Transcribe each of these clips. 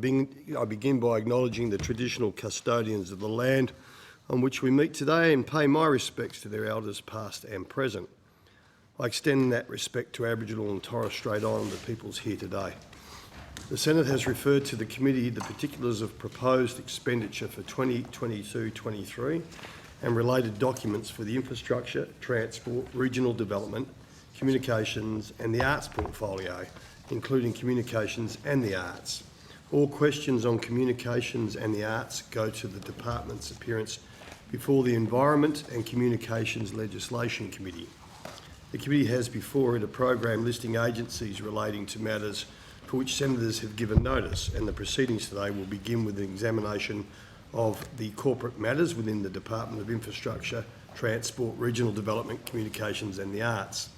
begin by acknowledging the traditional custodians of the land on which we meet today and pay my respects to their elders past and present. I extend that respect to Aboriginal and Torres Strait Islander peoples here today. The Senate has referred to the committee the particulars of proposed expenditure for 2022-23 and related documents for the infrastructure, transport, regional development, communications and the arts portfolio, including communications and the arts. All questions on communications and the arts go to the department's appearance before the Environment and Communications Legislation Committee. The committee has before it a program listing agencies relating to matters for which senators have given notice, and the proceedings today will begin with an examination of the corporate matters within the Department of Infrastructure, Transport, Regional Development, Communications and the Arts.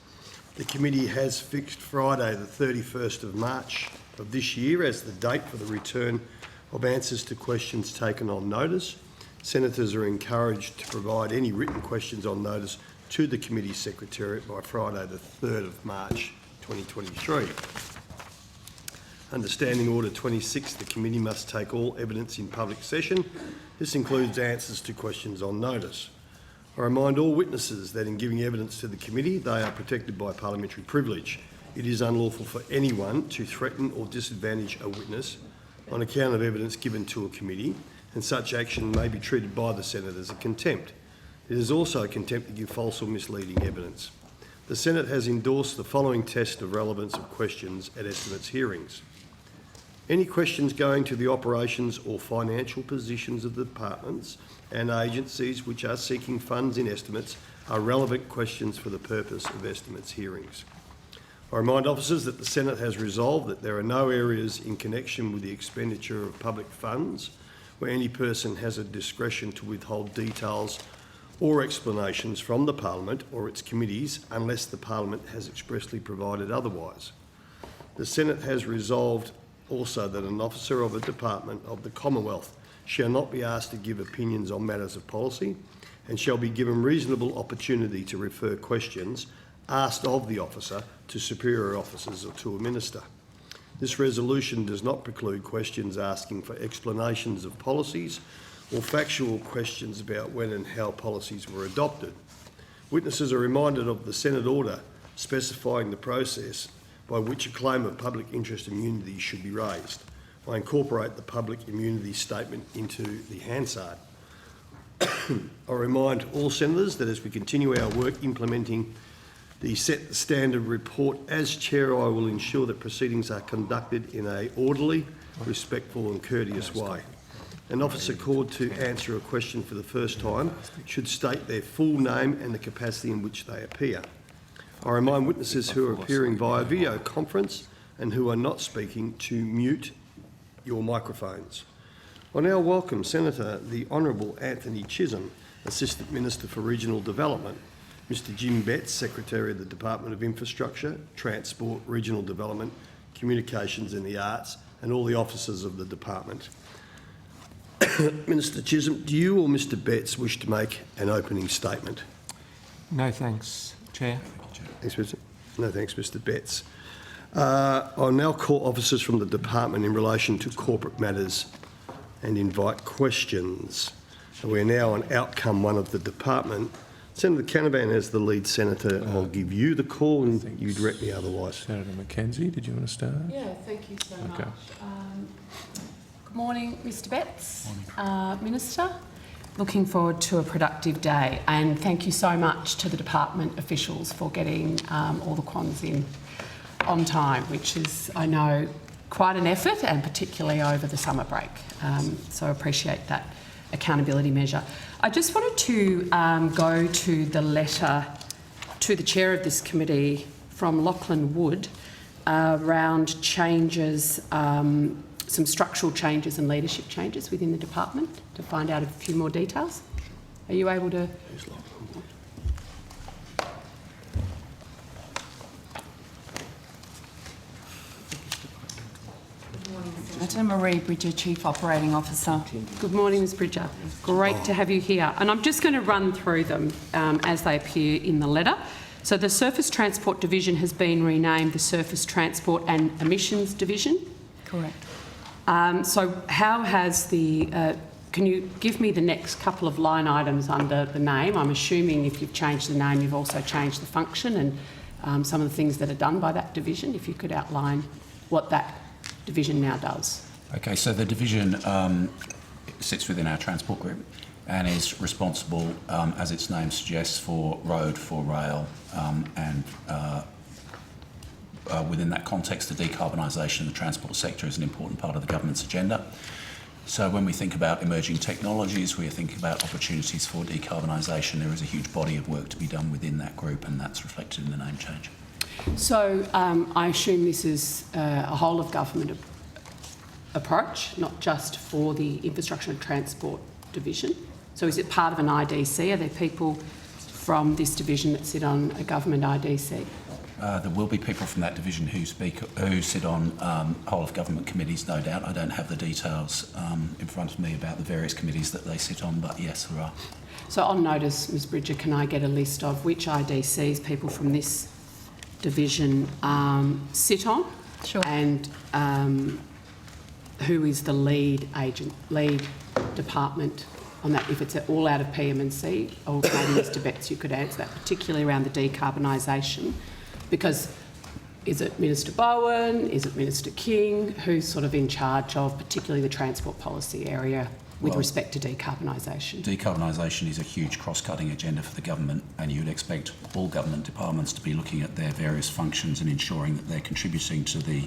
The committee has fixed Friday the 31st of March of this year as the date for the return of answers to questions taken on notice. Senators are encouraged to provide any written questions on notice to the committee secretariat by Friday the 3rd of March 2023. Under Standing Order 26, the committee must take all evidence in public session. This includes answers to questions on notice. I remind all witnesses that in giving evidence to the committee, they are protected by parliamentary privilege. It is unlawful for anyone to threaten or disadvantage a witness on account of evidence given to a committee, and such action may be treated by the Senate as a contempt. It is also a contempt to give false or misleading evidence. The Senate has endorsed the following test of relevance of questions at estimates hearings. Any questions going to the operations or financial positions of the departments and agencies which are seeking funds in estimates are relevant questions for the purpose of estimates hearings. I remind officers that the Senate has resolved that there are no areas in connection with the expenditure of public funds where any person has a discretion to withhold details or explanations from the Parliament or its committees unless the Parliament has expressly provided otherwise. The Senate has resolved also that an officer of a department of the Commonwealth shall not be asked to give opinions on matters of policy and shall be given reasonable opportunity to refer questions asked of the officer to superior officers or to a minister. This resolution does not preclude questions asking for explanations of policies or factual questions about when and how policies were adopted. Witnesses are reminded of the Senate order specifying the process by which a claim of public interest immunity should be raised. I incorporate the public immunity statement into the Hansard. I remind all senators that as we continue our work implementing the Set the Standard report, as Chair I will ensure that proceedings are conducted in an orderly, respectful and courteous way. An officer called to answer a question for the first time should state their full name and the capacity in which they appear. I remind witnesses who are appearing via video conference and who are not speaking to mute your microphones. I now welcome Senator the Honourable Anthony Chisholm, Assistant Minister for Regional Development, Mr Jim Betts, Secretary of the Department of Infrastructure, Transport, Regional Development, Communications and the Arts, and all the officers of the department. Minister Chisholm, do you or Mr Betts wish to make an opening statement? No, thanks, Chair. Thanks, Mr. No, thanks, Mr Betts. I'll now call officers from the department in relation to corporate matters and invite questions. We're now on outcome one of the department. Senator Canavan, as the lead senator, I'll give you the call and you direct me otherwise. Senator Mackenzie, did you want to start? Yeah, thank you so much. Good morning, Mr Betts. Minister. Looking forward to a productive day, and thank you so much to the department officials for getting all the quans in on time, which is, I know, quite an effort, and particularly over the summer break. So I appreciate that accountability measure. I just wanted to go to the letter to the chair of this committee from Lachlan Wood around changes, some structural changes and leadership changes within the department, to find out a few more details. Are you able to? Senator Marie Bridger, Chief Operating Officer. Good morning, Ms Bridger. Great to have you here. And I'm just going to run through them as they appear in the letter. So the Surface Transport Division has been renamed the Surface Transport and Emissions Division. Correct. So how has the... can you give me the next couple of line items under the name? I'm assuming if you've changed the name, you've also changed the function and some of the things that are done by that division. If you could outline what that division now does. Okay, so the division sits within our transport group and is responsible, as its name suggests, for road, for rail, and within that context, the decarbonisation of the transport sector is an important part of the government's agenda. So when we think about emerging technologies, we think about opportunities for decarbonisation. There is a huge body of work to be done within that group, and that's reflected in the name change. So I assume this is a whole of government approach, not just for the infrastructure and transport division. So is it part of an IDC? Are there people from this division that sit on a government IDC? There will be people from that division who sit on whole of government committees, no doubt. I don't have the details in front of me about the various committees that they sit on, but yes, there are. So on notice, Ms Bridger, can I get a list of which IDCs people from this division sit on? Sure. And who is the lead department on that? If it's all out of PM&C, or maybe Mr Betts, you could answer that, particularly around the decarbonisation. Because is it Minister Bowen, is it Minister King, who's sort of in charge of particularly the transport policy area with respect to decarbonisation? Decarbonisation is a huge cross-cutting agenda for the government, and you'd expect all government departments to be looking at their various functions and ensuring that they're contributing to the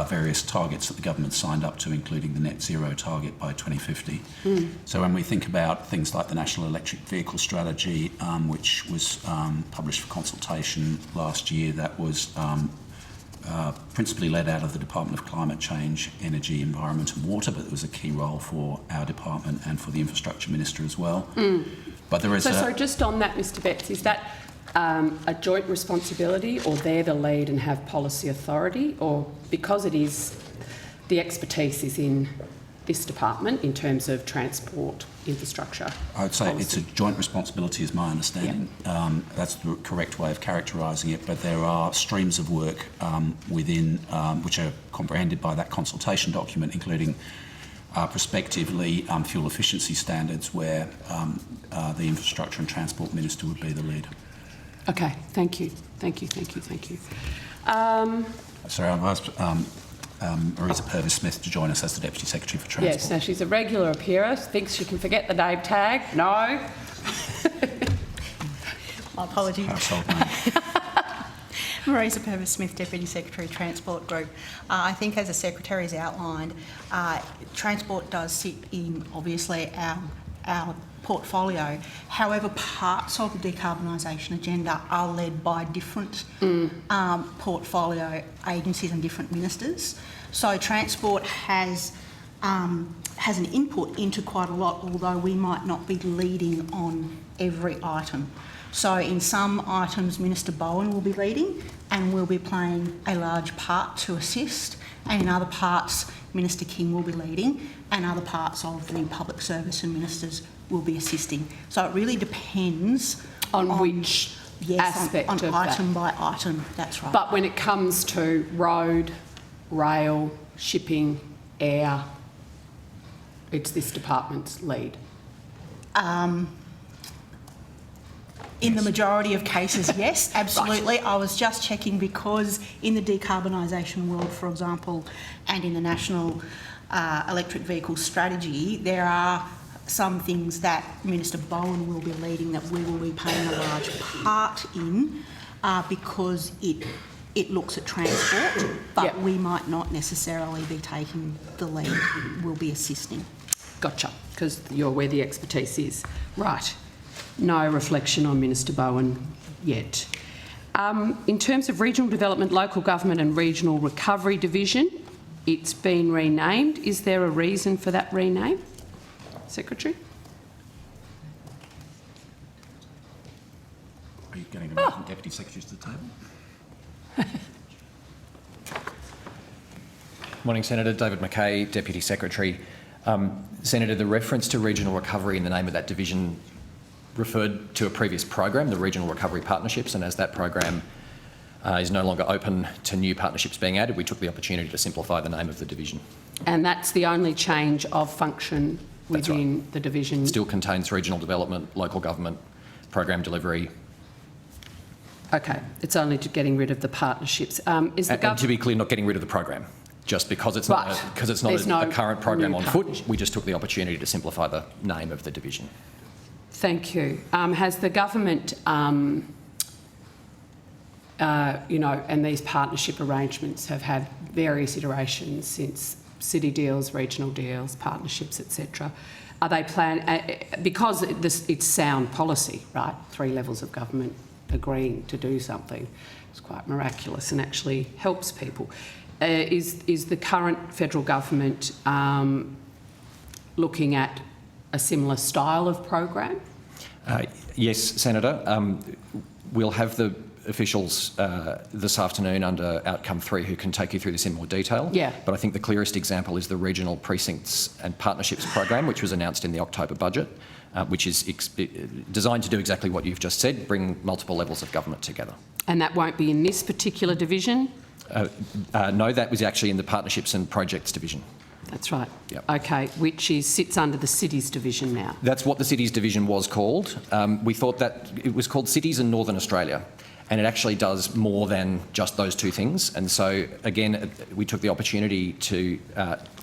various targets that the government signed up to, including the net zero target by 2050. So when we think about things like the National Electric Vehicle Strategy, which was published for consultation last year, that was principally led out of the Department of Climate Change, Energy, Environment and Water, but it was a key role for our department and for the Infrastructure Minister as well. But there is So just on that, Mr Betts, is that a joint responsibility, or they're the lead and have policy authority, or because it is, the expertise is in this department in terms of transport infrastructure? I would say policy? it's a joint responsibility is my understanding. That's the correct way of characterising it, but there are streams of work within which are comprehended by that consultation document, including prospectively fuel efficiency standards, where the Infrastructure and Transport Minister would be the lead. Okay, thank you. Thank you. Sorry, I've asked Marisa Purvis-Smith to join us as the Deputy Secretary for Transport. Yes, now she's a regular appearer, thinks she can forget the name tag. No. My apologies. Household name. Marisa Purvis-Smith, Deputy Secretary, Transport Group. I think, as the Secretary has outlined, transport does sit in, obviously, our portfolio. However, parts of the decarbonisation agenda are led by different portfolio agencies and different ministers. So transport has an input into quite a lot, although we might not be leading on every item. So in some items, Minister Bowen will be leading and will be playing a large part to assist, and in other parts, Minister King will be leading, and other parts of the public service and ministers will be assisting. So it really depends on which aspect on of item that. by item, that's right. But when it comes to road, rail, shipping, air, it's this department's lead. In the majority of cases, yes, absolutely. Right. I was just checking because in the decarbonisation world, for example, and in the National Electric Vehicle Strategy, there are some things that Minister Bowen will be leading that we will be playing a large part in because it looks at transport, but we might not necessarily be taking the lead. We'll be assisting. Gotcha, because you're where the expertise is. Right. No reflection on Minister Bowen yet. In terms of regional development, local government and regional recovery division, it's been renamed. Is there a reason for that rename, Secretary? Are you getting American Deputy Secretaries to the table? Morning, Senator. David McKay, Deputy Secretary. Senator, the reference to regional recovery in the name of that division referred to a previous program, the Regional Recovery Partnerships, and as that program is no longer open to new partnerships being added, we took the opportunity to simplify the name of the division. And that's the only change of function That's within the division? Still contains regional development, local government, program delivery. Okay, it's only to getting rid of the partnerships. Is the And to be clear, not getting rid of the program. Just because it's Right. not, because it's There's not no a current program new on foot, partnership. we just took the opportunity to simplify the name of the division. Thank you. Has the government, and these partnership arrangements have had various iterations since city deals, regional deals, partnerships, etc. Are they because it's sound policy, right? 3 levels of government agreeing to do something. It's quite miraculous and actually helps people. Is the current federal government looking at a similar style of program? Yes, Senator. We'll have the officials this afternoon under Outcome 3 who can take you through this in more detail. Yeah. But I think the clearest example is the Regional Precincts and Partnerships program, which was announced in the October budget, which is designed to do exactly what you've just said, bring multiple levels of government together. And that won't be in this particular division? No, that was actually in the Partnerships and Projects division. That's right. Yep. Okay, which sits under the Cities division now. That's what the Cities division was called. We thought that it was called Cities in Northern Australia, and it actually does more than just those 2 things. And so, again, we took the opportunity to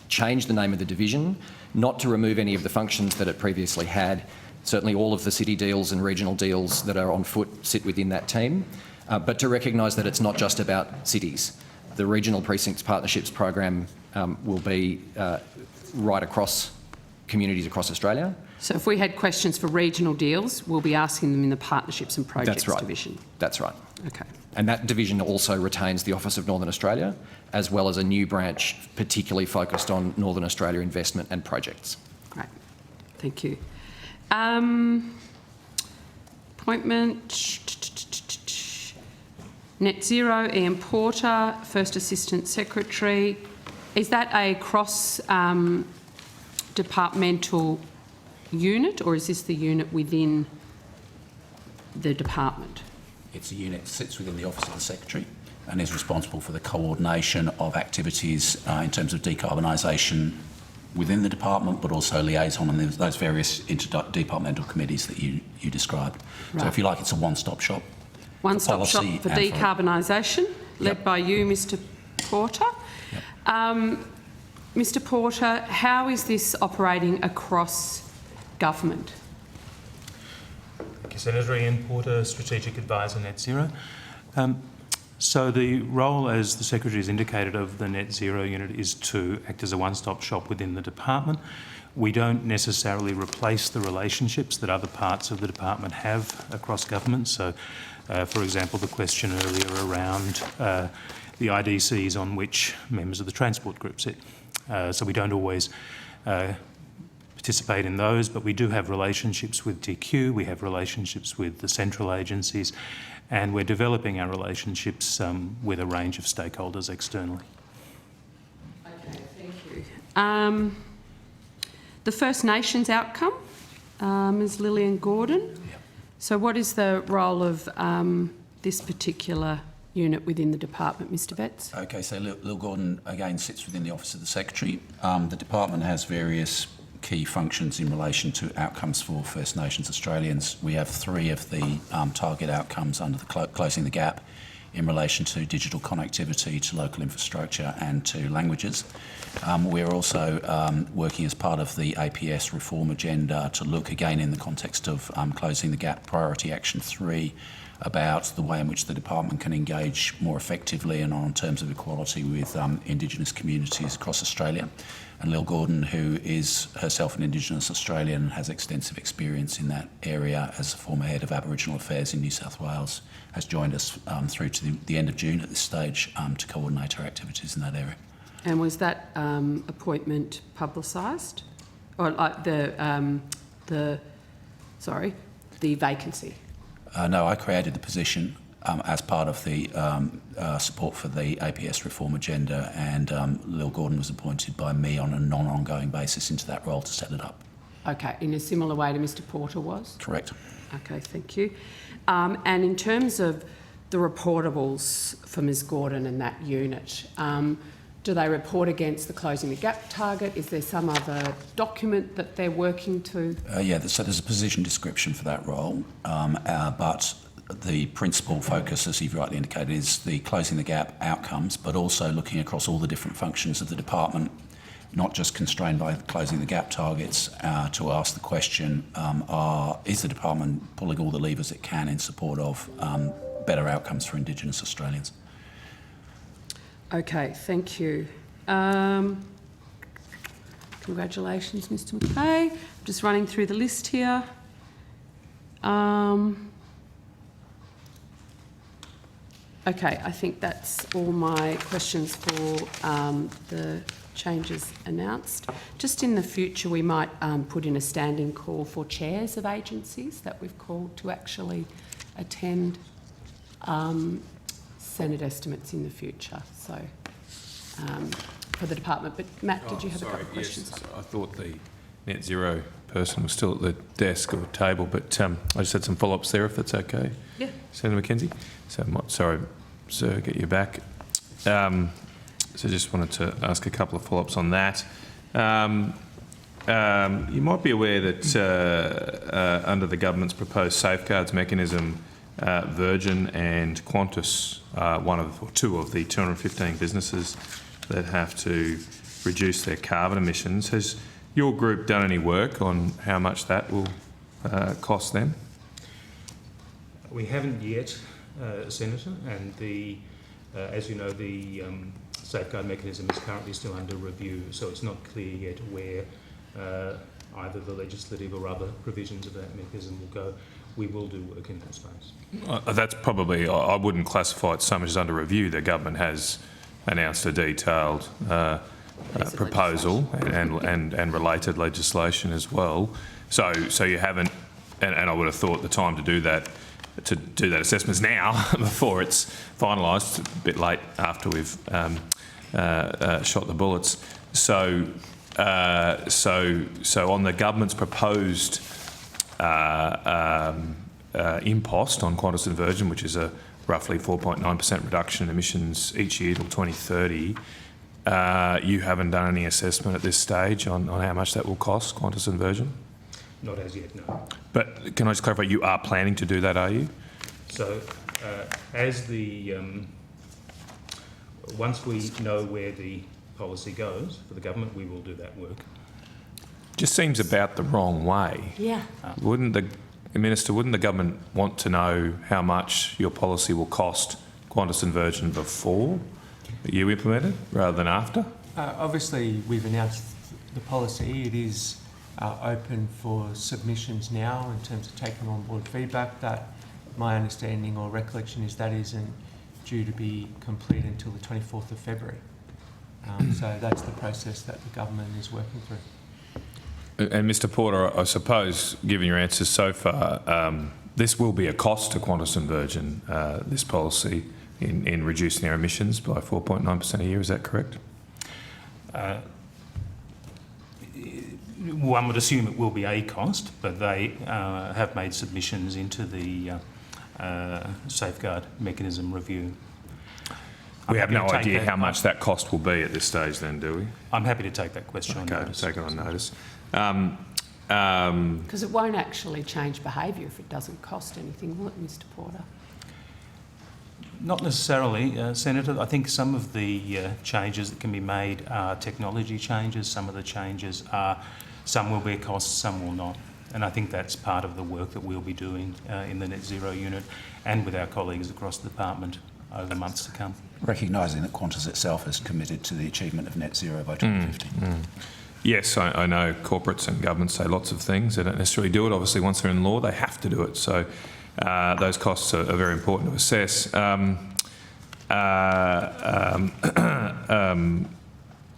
change the name of the division, not to remove any of the functions that it previously had. Certainly all of the city deals and regional deals that are on foot sit within that team, but to recognise that it's not just about cities. The Regional Precincts Partnerships program will be right across communities across Australia. So if we had questions for regional deals, we'll be asking them in the Partnerships and Projects That's right. division. That's right. Okay. And that division also retains the Office of Northern Australia, as well as a new branch particularly focused on Northern Australia investment and projects. Great. Thank you. Appointment. Net Zero, Ian Porter, First Assistant Secretary. Is that a cross-departmental unit, or is this the unit within the department? It's a unit that sits within the Office of the Secretary and is responsible for the coordination of activities in terms of decarbonisation within the department, but also liaison on those various interdepartmental committees that you described. Right. So if you like, it's a one-stop shop. One-stop shop policy for and for- decarbonisation, led Yep. by you, Mr Porter. Yep. Mr Porter, how is this operating across government? Thank you, Senator. Ian Porter, Strategic Advisor, Net Zero. So the role, as the Secretary has indicated, of the Net Zero unit is to act as a one-stop shop within the department. We don't necessarily replace the relationships that other parts of the department have across government. So, for example, the question earlier around the IDCs on which members of the Transport Group sit. So we don't always participate in those, but we do have relationships with TQ, we have relationships with the central agencies, and we're developing our relationships with a range of stakeholders externally. Okay, thank you. The First Nations outcome, Ms Lillian Gordon. Yep. So what is the role of this particular unit within the department, Mr Betts? Okay, so Lil Gordon again sits within the Office of the Secretary. The department has various key functions in relation to outcomes for First Nations Australians. We have 3 of the target outcomes under the Closing the Gap in relation to digital connectivity, to local infrastructure and to languages. We're also working as part of the APS reform agenda to look again in the context of Closing the Gap Priority Action 3 about the way in which the department can engage more effectively and on terms of equality with Indigenous communities across Australia. And Lil Gordon, who is herself an Indigenous Australian and has extensive experience in that area as a former head of Aboriginal Affairs in New South Wales, has joined us through to the end of June at this stage to coordinate our activities in that area. And was that appointment publicised? Or like the vacancy? No, I created the position as part of the support for the APS reform agenda, and Lil Gordon was appointed by me on a non-ongoing basis into that role to set it up. Okay, in a similar way to Mr Porter was? Correct. Okay, thank you. And in terms of the reportables for Ms Gordon and that unit. Do they report against the Closing the Gap target? Is there some other document that they're working to? Yeah, so there's a position description for that role, but the principal focus, as you've rightly indicated, is the Closing the Gap outcomes, but also looking across all the different functions of the department, not just constrained by Closing the Gap targets, to ask the question, is the department pulling all the levers it can in support of better outcomes for Indigenous Australians? Okay, thank you. Congratulations, Mr McKay. Just running through the list here. Okay, I think that's all my questions for the changes announced. Just in the future, we might put in a standing call for chairs of agencies that we've called to actually attend Senate estimates in the future. So for the department. But Matt, did you have a couple of questions? Yes, I thought the net zero person was still at the desk or table, but I just had some follow-ups there, if that's okay. Yeah. Senator McKenzie. So, sorry, sir, get you back. So just wanted to ask a couple of follow-ups on that. You might be aware that under the government's proposed safeguards mechanism, Virgin and Qantas are two of the 215 businesses that have to reduce their carbon emissions. Has your group done any work on how much that will cost them? We haven't yet, Senator, and as you know, the safeguard mechanism is currently still under review, so it's not clear yet where either the legislative or other provisions of that mechanism will go. We will do work in that space. That's probably, I wouldn't classify it so much as under review. The government has announced a detailed proposal and related legislation as well. So you haven't, and I would have thought the time to do that assessment is now before it's finalised. It's a bit late after we've shot the bullets. So on the government's proposed impost on Qantas and Virgin, which is a roughly 4.9% reduction in emissions each year till 2030, you haven't done any assessment at this stage on how much that will cost Qantas and Virgin? Not as yet, no. But can I just clarify, you are planning to do that, are you? So once we know where the policy goes for the government, we will do that work. Just seems about the wrong way. Yeah. Wouldn't the government want to know how much your policy will cost Qantas and Virgin before you implement it, rather than after? Obviously, we've announced the policy. It is open for submissions now in terms of taking on board feedback. That, my understanding or recollection, is that isn't due to be complete until the 24th of February. So that's the process that the government is working through. And Mr Porter, I suppose, given your answers so far, this will be a cost to Qantas and Virgin, this policy, in reducing their emissions by 4.9% a year, is that correct? One would assume it will be a cost, but they have made submissions into the safeguard mechanism review. We have no idea how much that cost will be at this stage then, do we? I'm happy to take that question on notice. Take it on notice. Because it won't actually change behaviour if it doesn't cost anything, will it, Mr Porter? Not necessarily, Senator. I think some of the changes that can be made are technology changes. Some of the changes are, some will be a cost, some will not. And I think that's part of the work that we'll be doing in the Net Zero unit and with our colleagues across the department over the months to come. Recognising that Qantas itself is committed to the achievement of net zero by 2050. Yes, I know corporates and governments say lots of things. They don't necessarily do it. Obviously, once they're in law, they have to do it. So those costs are very important to assess. What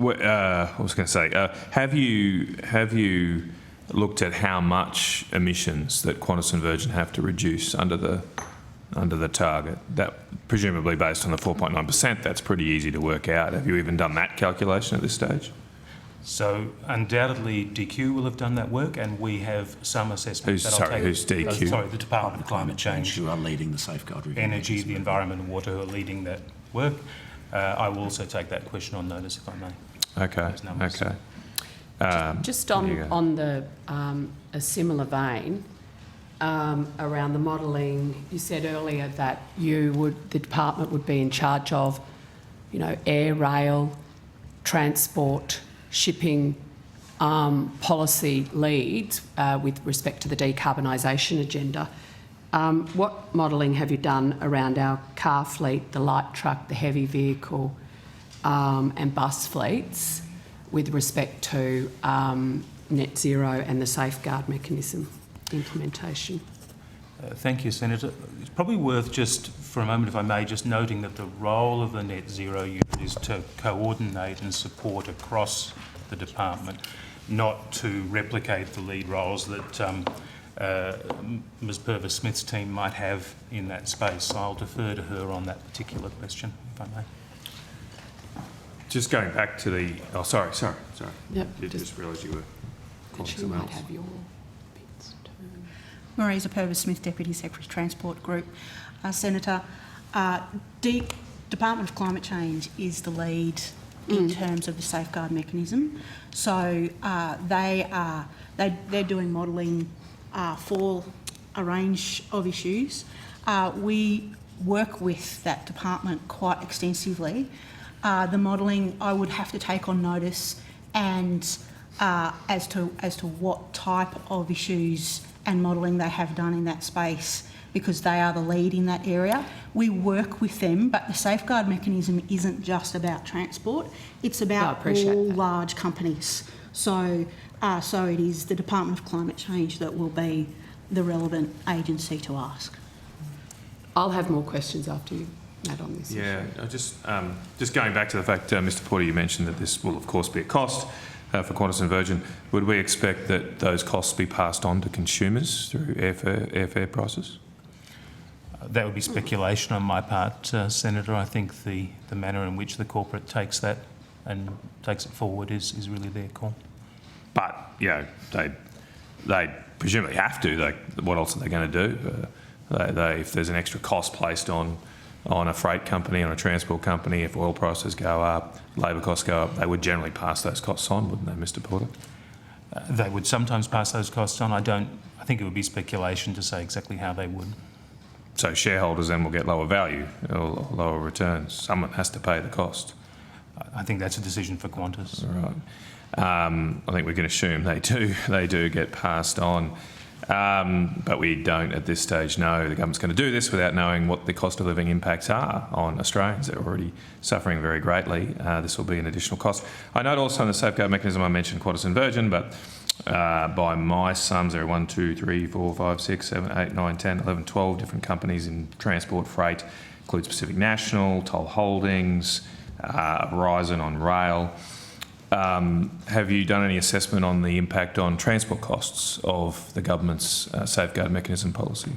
was I going to say? Have you looked at how much emissions that Qantas and Virgin have to reduce under the target? That presumably based on the 4.9%, that's pretty easy to work out. Have you even done that calculation at this stage? So undoubtedly DQ will have done that work, and we have some assessment. Who's DQ? Sorry, the Department of Climate Change. Who are leading the safeguard review. Energy, the Environment and Water, who are leading that work. I will also take that question on notice, if I may. Okay, Those numbers. okay. Just there you go. on the a similar vein, around the modelling, you said earlier that the department would be in charge of, air, rail, transport, shipping policy leads with respect to the decarbonisation agenda. What modelling have you done around our car fleet, the light truck, the heavy vehicle and bus fleets with respect to net zero and the safeguard mechanism implementation? Thank you, Senator. It's probably worth just for a moment, if I may, just noting that the role of the net zero unit is to coordinate and support across the department, not to replicate the lead roles that Ms Purvis Smith's team might have in that space. So I'll defer to her on that particular question, if I may. Just going back to the... Oh, sorry. Yep, I just realised you were calling She someone might else. have your bits too. Marisa Purvis Smith, Deputy Secretary Transport Group. Senator, Department of Climate Change is the lead in terms of the safeguard mechanism. So they're doing modelling for a range of issues. We work with that department quite extensively. The modelling I would have to take on notice, and as to what type of issues and modelling they have done in that space, because they are the lead in that area. We work with them, but the safeguard mechanism isn't just about transport, it's about all large companies. So it is the Department of Climate Change that will be the relevant agency to ask. I'll have more questions after you, Matt, on this Yeah, issue. just going back to the fact, Mr Porter, you mentioned that this will of course be a cost for Qantas and Virgin. Would we expect that those costs be passed on to consumers through airfare prices? That would be speculation on my part, Senator. I think the manner in which the corporate takes that and takes it forward is really their call. But, they presumably have to. What else are they going to do? If there's an extra cost placed on a freight company, on a transport company, if oil prices go up, labour costs go up, they would generally pass those costs on, wouldn't they, Mr Porter? They would sometimes pass those costs on. I think it would be speculation to say exactly how they would. So shareholders then will get lower value or lower returns. Someone has to pay the cost. I think that's a decision for Qantas. Right. I think we can assume they do get passed on. But we don't at this stage know the government's going to do this without knowing what the cost of living impacts are on Australians. They're already suffering very greatly. This will be an additional cost. I note also in the safeguard mechanism I mentioned Qantas and Virgin, but by my sums there are 1, 2, 3, 4, 5, 6, 7, 8, 9, 10, 11, 12 different companies in transport freight, includes Pacific National, Toll Holdings, Verizon on rail. Have you done any assessment on the impact on transport costs of the government's safeguard mechanism policy?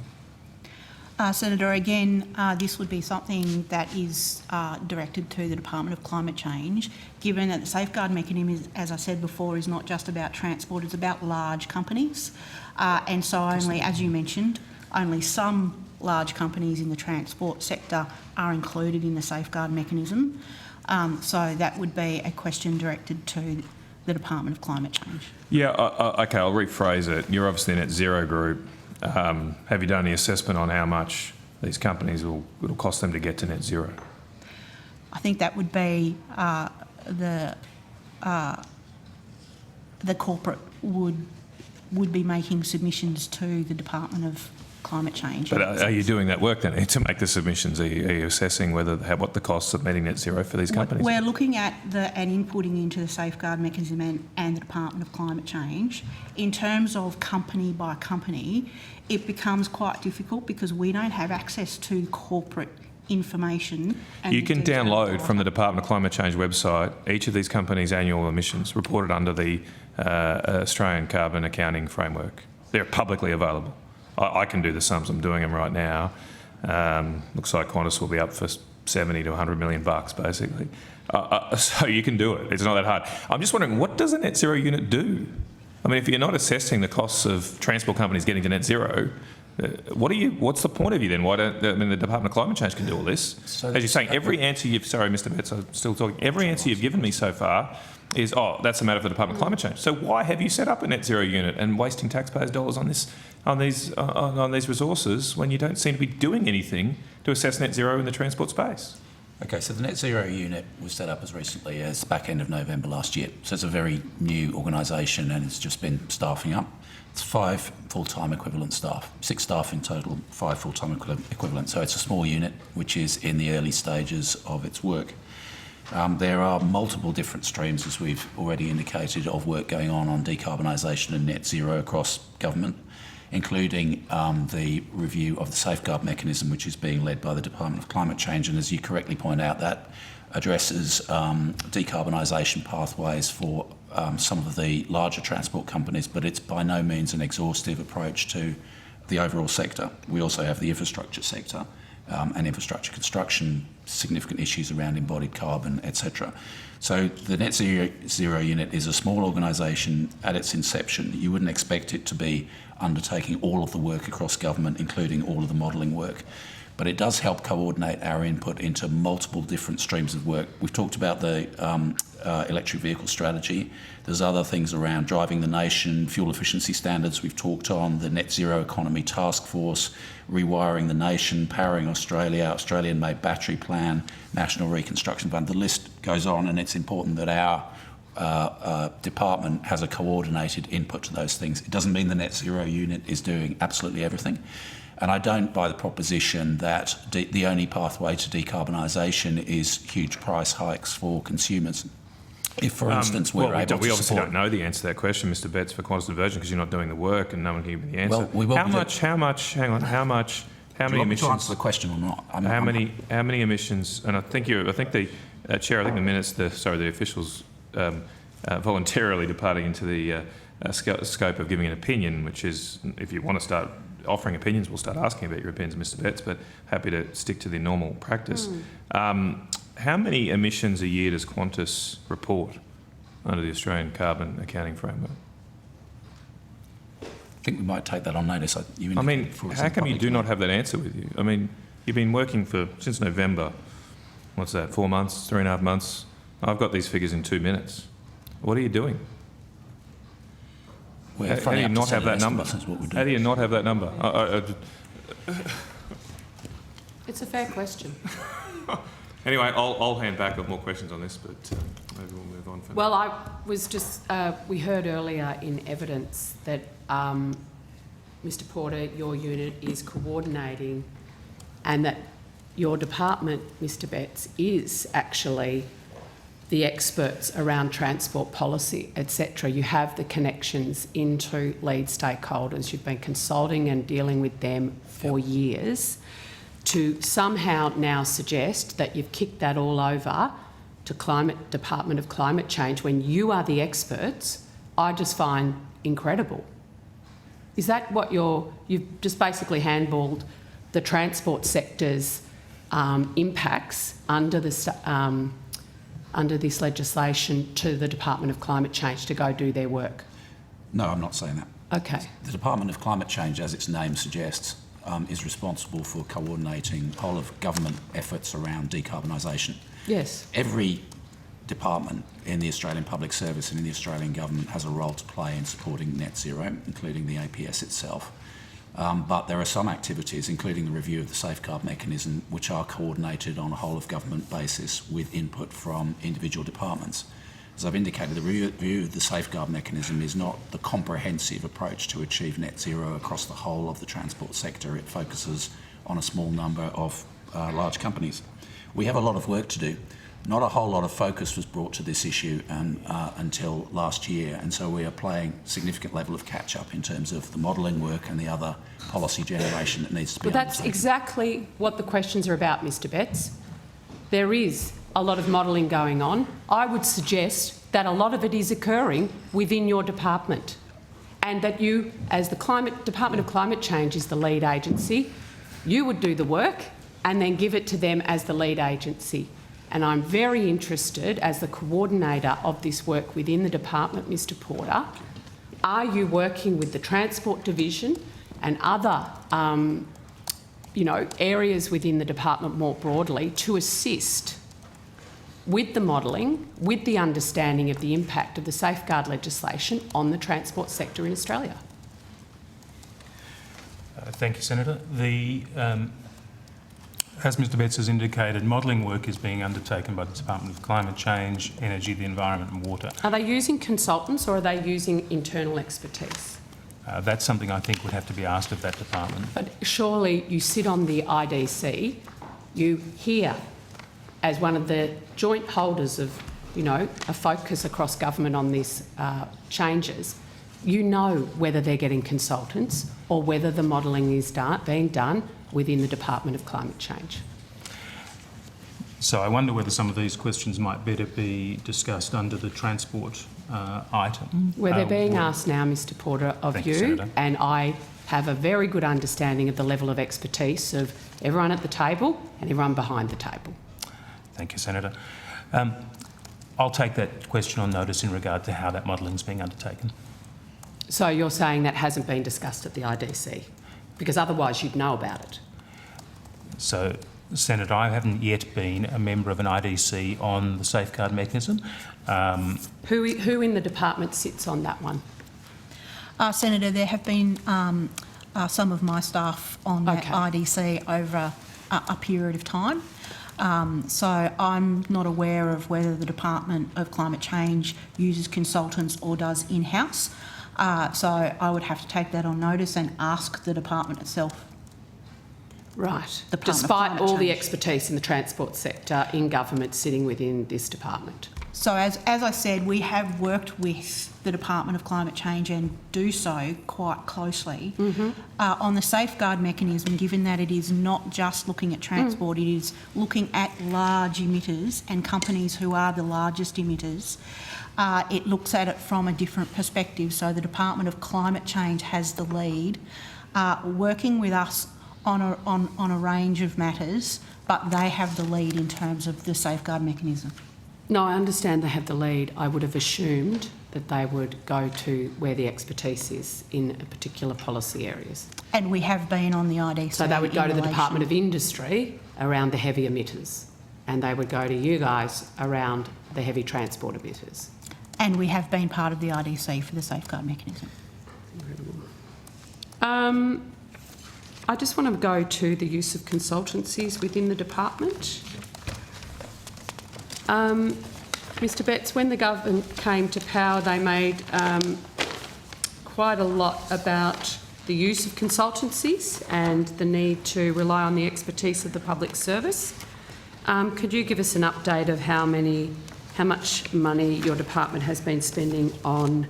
Senator, again, this would be something that is directed to the Department of Climate Change, given that the safeguard mechanism, as I said before, is not just about transport, it's about large companies. And so only, as you mentioned, only some large companies in the transport sector are included in the safeguard mechanism. So that would be a question directed to the Department of Climate Change. Yeah, okay, I'll rephrase it. You're obviously a net zero group. Have you done any assessment on how much these companies it'll cost them to get to net zero? I think that would be the corporate would be making submissions to the Department of Climate Change. But are you doing that work then to make the submissions? Are you assessing what the costs of meeting net zero for these companies? We're looking at and inputting into the safeguard mechanism and the Department of Climate Change. In terms of company by company, it becomes quite difficult because we don't have access to corporate information. You can download from the Department of Climate Change website each of these companies' annual emissions reported under the Australian Carbon Accounting Framework. They're publicly available. I can do the sums. I'm doing them right now. Looks like Qantas will be up for 70 to 100 million bucks, basically. So you can do it. It's not that hard. I'm just wondering, what does a net zero unit do? I mean, if you're not assessing the costs of transport companies getting to net zero, what's the point of you then? Why don't, I mean, the Department of Climate Change can do all this. So as you're saying, every answer sorry, Mr. Betts, I'm still talking. Every answer you've given me so far is, oh, that's a matter for the Department of Climate Change. So why have you set up a net zero unit and wasting taxpayers' dollars on these resources when you don't seem to be doing anything to assess net zero in the transport space? Okay, so the Net Zero unit was set up as recently as the back end of November last year. So it's a very new organisation and it's just been staffing up. It's 5 full-time equivalent staff, 6 staff in total, 5 full-time equivalent. So it's a small unit which is in the early stages of its work. There are multiple different streams, as we've already indicated, of work going on decarbonisation and net zero across government, including the review of the safeguard mechanism, which is being led by the Department of Climate Change. And as you correctly point out, that addresses decarbonisation pathways for some of the larger transport companies, but it's by no means an exhaustive approach to the overall sector. We also have the infrastructure sector and infrastructure construction, significant issues around embodied carbon, etc. So the Net Zero unit is a small organisation at its inception. You wouldn't expect it to be undertaking all of the work across government, including all of the modelling work. But it does help coordinate our input into multiple different streams of work. We've talked about the electric vehicle strategy. There's other things around driving the nation, fuel efficiency standards we've talked on, the Net Zero Economy Task Force, rewiring the nation, powering Australia, Australian-made battery plan, National Reconstruction Fund. The list goes on, and it's important that our department has a coordinated input to those things. It doesn't mean the Net Zero unit is doing absolutely everything. And I don't buy the proposition that the only pathway to decarbonisation is huge price hikes for consumers. If, for instance, we're able to we obviously support... don't know the answer to that question, Mr. Betts, for quantitative diversion, because you're not doing the work and no one can give you the answer. Well, we will how much, hang on, how many Do you want me emissions... to answer the question or not? How many emissions, and I think the Chair, I think the minutes, the officials voluntarily departing into the scope of giving an opinion, which is, if you want to start offering opinions, we'll start asking about your opinions, Mr. Betts, but happy to stick to the normal practice. How many emissions a year does Qantas report under the Australian Carbon Accounting Framework? I think we might take that on notice. I mean, how come you do not have that answer with you? I mean, you've been working since November, what's that, 4 months, 3.5 months? I've got these figures in 2 minutes. What are you doing? How do you not have that number? How do you not have that number? It's a fair question. Anyway, I'll hand back. I've got more questions on this, but maybe we'll move on. Well, I was just, we heard earlier in evidence that, Mr. Porter, your unit is coordinating and that your department, Mr. Betts, is actually the experts around transport policy, etc. You have the connections into lead stakeholders. You've been consulting and dealing with them for years. To somehow now suggest that you've kicked that all over to Department of Climate Change when you are the experts, I just find incredible. Is that what you've just basically handballed the transport sector's impacts under this legislation to the Department of Climate Change to go do their work? No, I'm not saying that. Okay. The Department of Climate Change, as its name suggests, is responsible for coordinating whole of government efforts around decarbonisation. Yes. Every department in the Australian Public Service and in the Australian Government has a role to play in supporting net zero, including the APS itself. But there are some activities, including the review of the safeguard mechanism, which are coordinated on a whole of government basis with input from individual departments. As I've indicated, the review of the safeguard mechanism is not the comprehensive approach to achieve net zero across the whole of the transport sector. It focuses on a small number of large companies. We have a lot of work to do. Not a whole lot of focus was brought to this issue until last year, and so we are playing significant level of catch-up in terms of the modelling work and the other policy generation that needs to be undertaken. That's exactly what the questions are about, Mr. Betts. There is a lot of modelling going on. I would suggest that a lot of it is occurring within your department, and that you, as the Department of Climate Change is the lead agency, you would do the work and then give it to them as the lead agency. And I'm very interested, as the coordinator of this work within the department, Mr Porter, are you working with the Transport Division and other areas within the department more broadly to assist with the modelling, with the understanding of the impact of the safeguard legislation on the transport sector in Australia? Thank you, Senator. As Mr Betts has indicated, modelling work is being undertaken by the Department of Climate Change, Energy, the Environment and Water. Are they using consultants or are they using internal expertise? That's something I think would have to be asked of that department. But surely you sit on the IDC, you hear, as one of the joint holders of, a focus across government on these changes, you know whether they're getting consultants or whether the modelling is being done within the Department of Climate Change. So I wonder whether some of these questions might better be discussed under the transport item. Well, they're being asked now, Mr Porter, of Thank you, Senator. and I have a very good understanding of the level of expertise of everyone at the table and everyone behind the table. Thank you, Senator. I'll take that question on notice in regard to how that modelling is being undertaken. So you're saying that hasn't been discussed at the IDC? Because otherwise you'd know about it. So, Senator, I haven't yet been a member of an IDC on the safeguard mechanism. Who in the department sits on that one? Senator, there have been some of my staff on that IDC over a period of time. So I'm not aware of whether the Department of Climate Change uses consultants or does in-house. So I would have to take that on notice and ask the department itself. Right. Department of Despite Climate all the Change. expertise in the transport sector in government sitting within this department. So as I said, we have worked with the Department of Climate Change and do so quite closely on the safeguard mechanism, given that it is not just looking at transport, it is looking at large emitters and companies who are the largest emitters. It looks at it from a different perspective. So the Department of Climate Change has the lead, working with us on a range of matters, but they have the lead in terms of the safeguard mechanism. No, I understand they have the lead. I would have assumed that they would go to where the expertise is in particular policy areas. And we have been on the IDC. So they would go in to the relation- Department of Industry around the heavy emitters, and they would go to you guys around the heavy transport emitters. And we have been part of the IDC for the safeguard mechanism. I just want to go to the use of consultancies within the department. Mr Betts, when the government came to power, they made quite a lot about the use of consultancies and the need to rely on the expertise of the public service. Could you give us an update of how much money your department has been spending on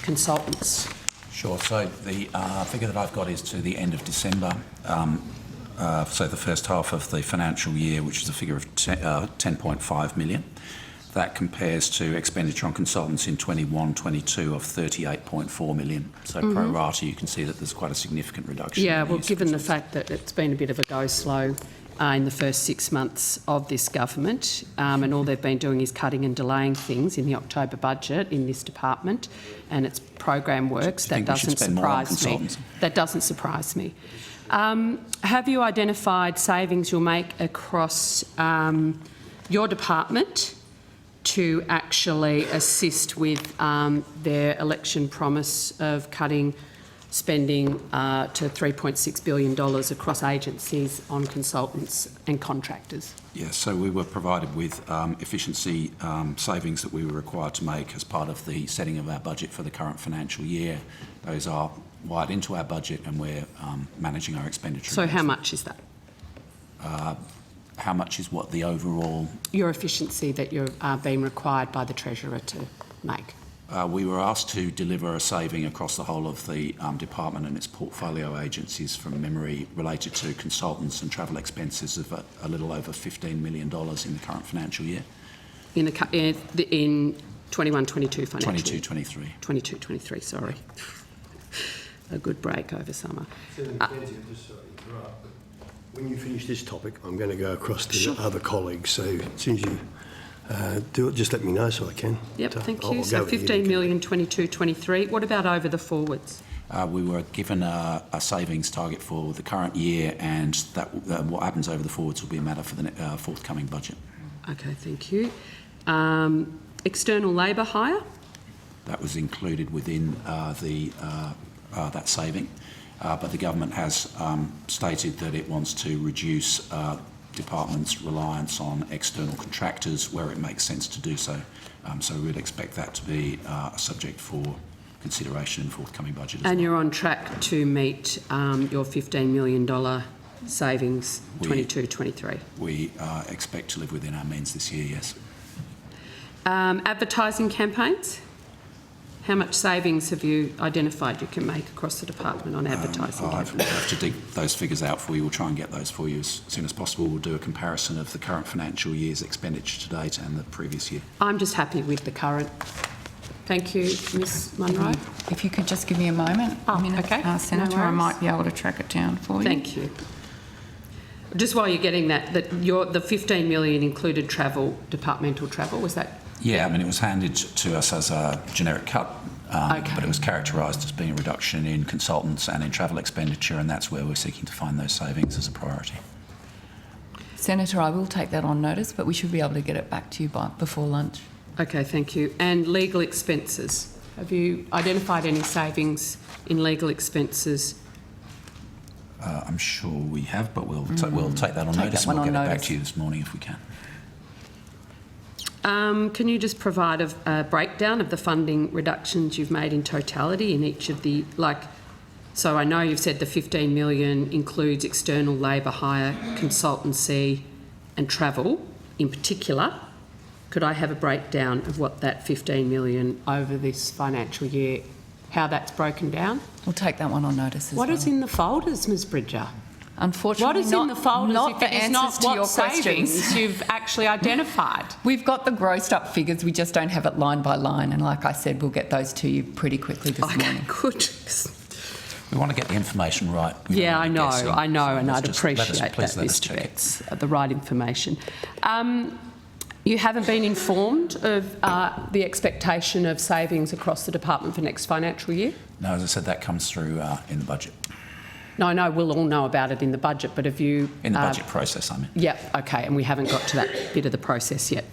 consultants? Sure. So the figure that I've got is to the end of December, so the first half of the financial year, which is a figure of 10.5 million. That compares to expenditure on consultants in 21-22 of 38.4 million. So pro rata, you can see that there's quite a significant reduction. Yeah, in the well, use of given the consultants. fact that it's been a bit of a go-slow in the first 6 months of this government, and all they've been doing is cutting and delaying things in the October budget in this department and its program works, that doesn't surprise me. That doesn't surprise me. Have you identified savings you'll make across your department to actually assist with their election promise of cutting spending to $3.6 billion across agencies on consultants and contractors? Yes, so we were provided with efficiency savings that we were required to make as part of the setting of our budget for the current financial year. Those are wired into our budget and we're managing our expenditure. So how much is that? How much is what the overall? Your efficiency that you're being required by the Treasurer to make. We were asked to deliver a saving across the whole of the department and its portfolio agencies from memory related to consultants and travel expenses of a little over $15 million in the current financial year. In 21-22 financial 22-23. 22-23, sorry. A good break over summer. When you finish this topic, I'm going to go across to the other colleagues. So as soon as you do it, just let me know so I can. Yep, thank I'll you. go So with you. 15 million, 22, 23. What about over the forwards? We were given a savings target for the current year, and that what happens over the forwards will be a matter for the forthcoming budget. Okay, thank you. External labour hire? That was included within that saving, but the government has stated that it wants to reduce departments' reliance on external contractors where it makes sense to do so. So we'd expect that to be a subject for consideration in forthcoming budget as And well. you're on track to meet your $15 million savings, 22, 23. We expect to live within our means this year, yes. Advertising campaigns? How much savings have you identified you can make across the department on advertising I'll campaigns? have to dig those figures out for you. We'll try and get those for you as soon as possible. We'll do a comparison of the current financial year's expenditure to date and the previous year. I'm just happy with the current. Thank you, Ms Munro. If you could just give me a moment. Okay, no Senator, I worries. might be able to track it down for you. Thank you. Just while you're getting that the 15 million included travel, departmental travel, was that? Yeah, I mean, it was handed to us as a generic cut, Okay. but it was characterised as being a reduction in consultants and in travel expenditure, and that's where we're seeking to find those savings as a priority. Senator, I will take that on notice, but we should be able to get it back to you before lunch. Okay, thank you. And legal expenses. Have you identified any savings in legal expenses? I'm sure we have, but we'll take that on Take notice that and one we'll get on it back notice. to you this morning if we can. Can you just provide a breakdown of the funding reductions you've made in totality in each of the, so I know you've said the 15 million includes external labour hire, consultancy and travel in particular. Could I have a breakdown of what that 15 million over this financial year, how that's broken down? We'll take that one on notice as What well. is in the folders, Ms Bridger? Unfortunately, What is in the folders not if the it is not answers to what your savings questions. you've actually identified? We've got the grossed up figures, we just don't have it line by line, and like I said, we'll get those to you pretty quickly this Okay, morning. good. We want to get the information right. Yeah, I know, guessing. and So I'd let's just- appreciate that, please let us Mr check it. Betts, the right information. You haven't been informed of the expectation of savings across the department for next financial year? No, as I said, that comes through in the budget. No, I know we'll all know about it in the budget, but have you... In the budget process, I mean. Yep, okay, and we haven't got to that bit of the process yet.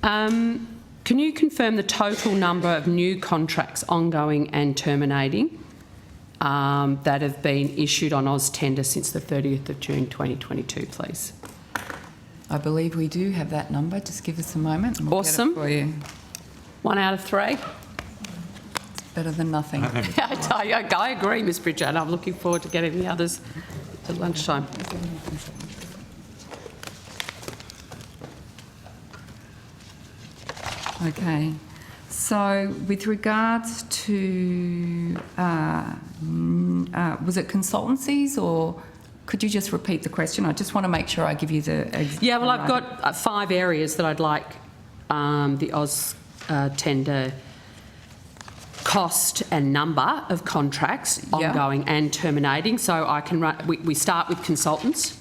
Can you confirm the total number of new contracts ongoing and terminating that have been issued on AusTender since the 30th of June 2022, please? I believe we do have that number, just give us a moment and we'll Awesome. get it for you. 1 out of 3? Better than nothing. I agree, Ms Bridger, and I'm looking forward to getting the others at lunchtime. Okay, so with regards to, was it consultancies, or could you just repeat the question? I just want to make sure I give you the... Yeah, well, I've got 5 areas that I'd like the AusTender cost and number of contracts Yeah. ongoing and terminating. So I can we start with consultants.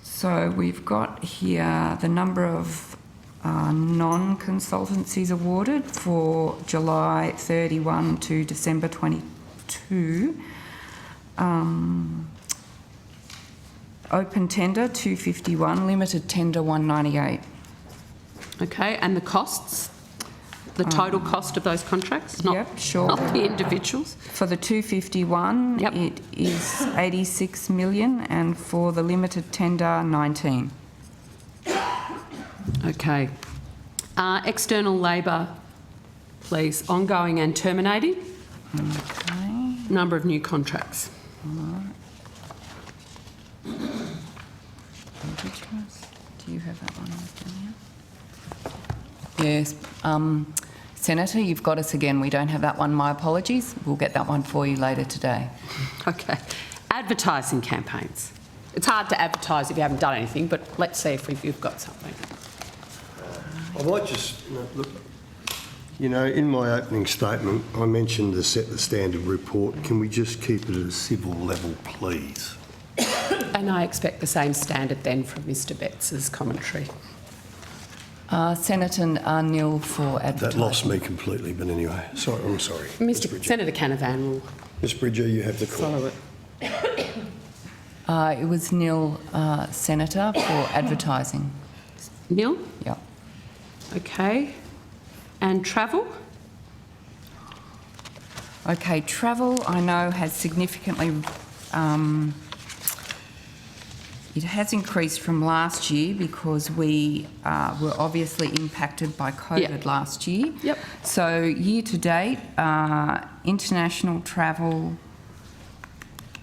So we've got here the number of non-consultancies awarded for July 31 to December 22. Open tender 251, limited tender 198. Okay, and the costs, the total cost of those contracts, not, Yep, sure. not the individuals. For the 251, Yep. it is 86 million, and for the limited tender, 19. Okay. External labour, please, ongoing and terminating. Okay. Number of new contracts. Do you have that one open here? Yes. Senator, you've got us again. We don't have that one. My apologies. We'll get that one for you later today. Okay. Advertising campaigns. It's hard to advertise if you haven't done anything, but let's see if you've got something. I might just, look, in my opening statement, I mentioned the Set the Standard report. Can we just keep it at a civil level, please? And I expect the same standard then from Mr Betts's commentary. Senator Nil for advertising. That lost me completely, but anyway. Sorry, I'm sorry. Ms. Bridger. Senator Canavan will Ms. Bridger, you have the call. follow it. It was Nil, Senator, for advertising. Neil? Yeah. Okay. And travel? Okay, travel I know has significantly, it has increased from last year because we were obviously impacted by COVID last year. Yep. So year to date, international travel,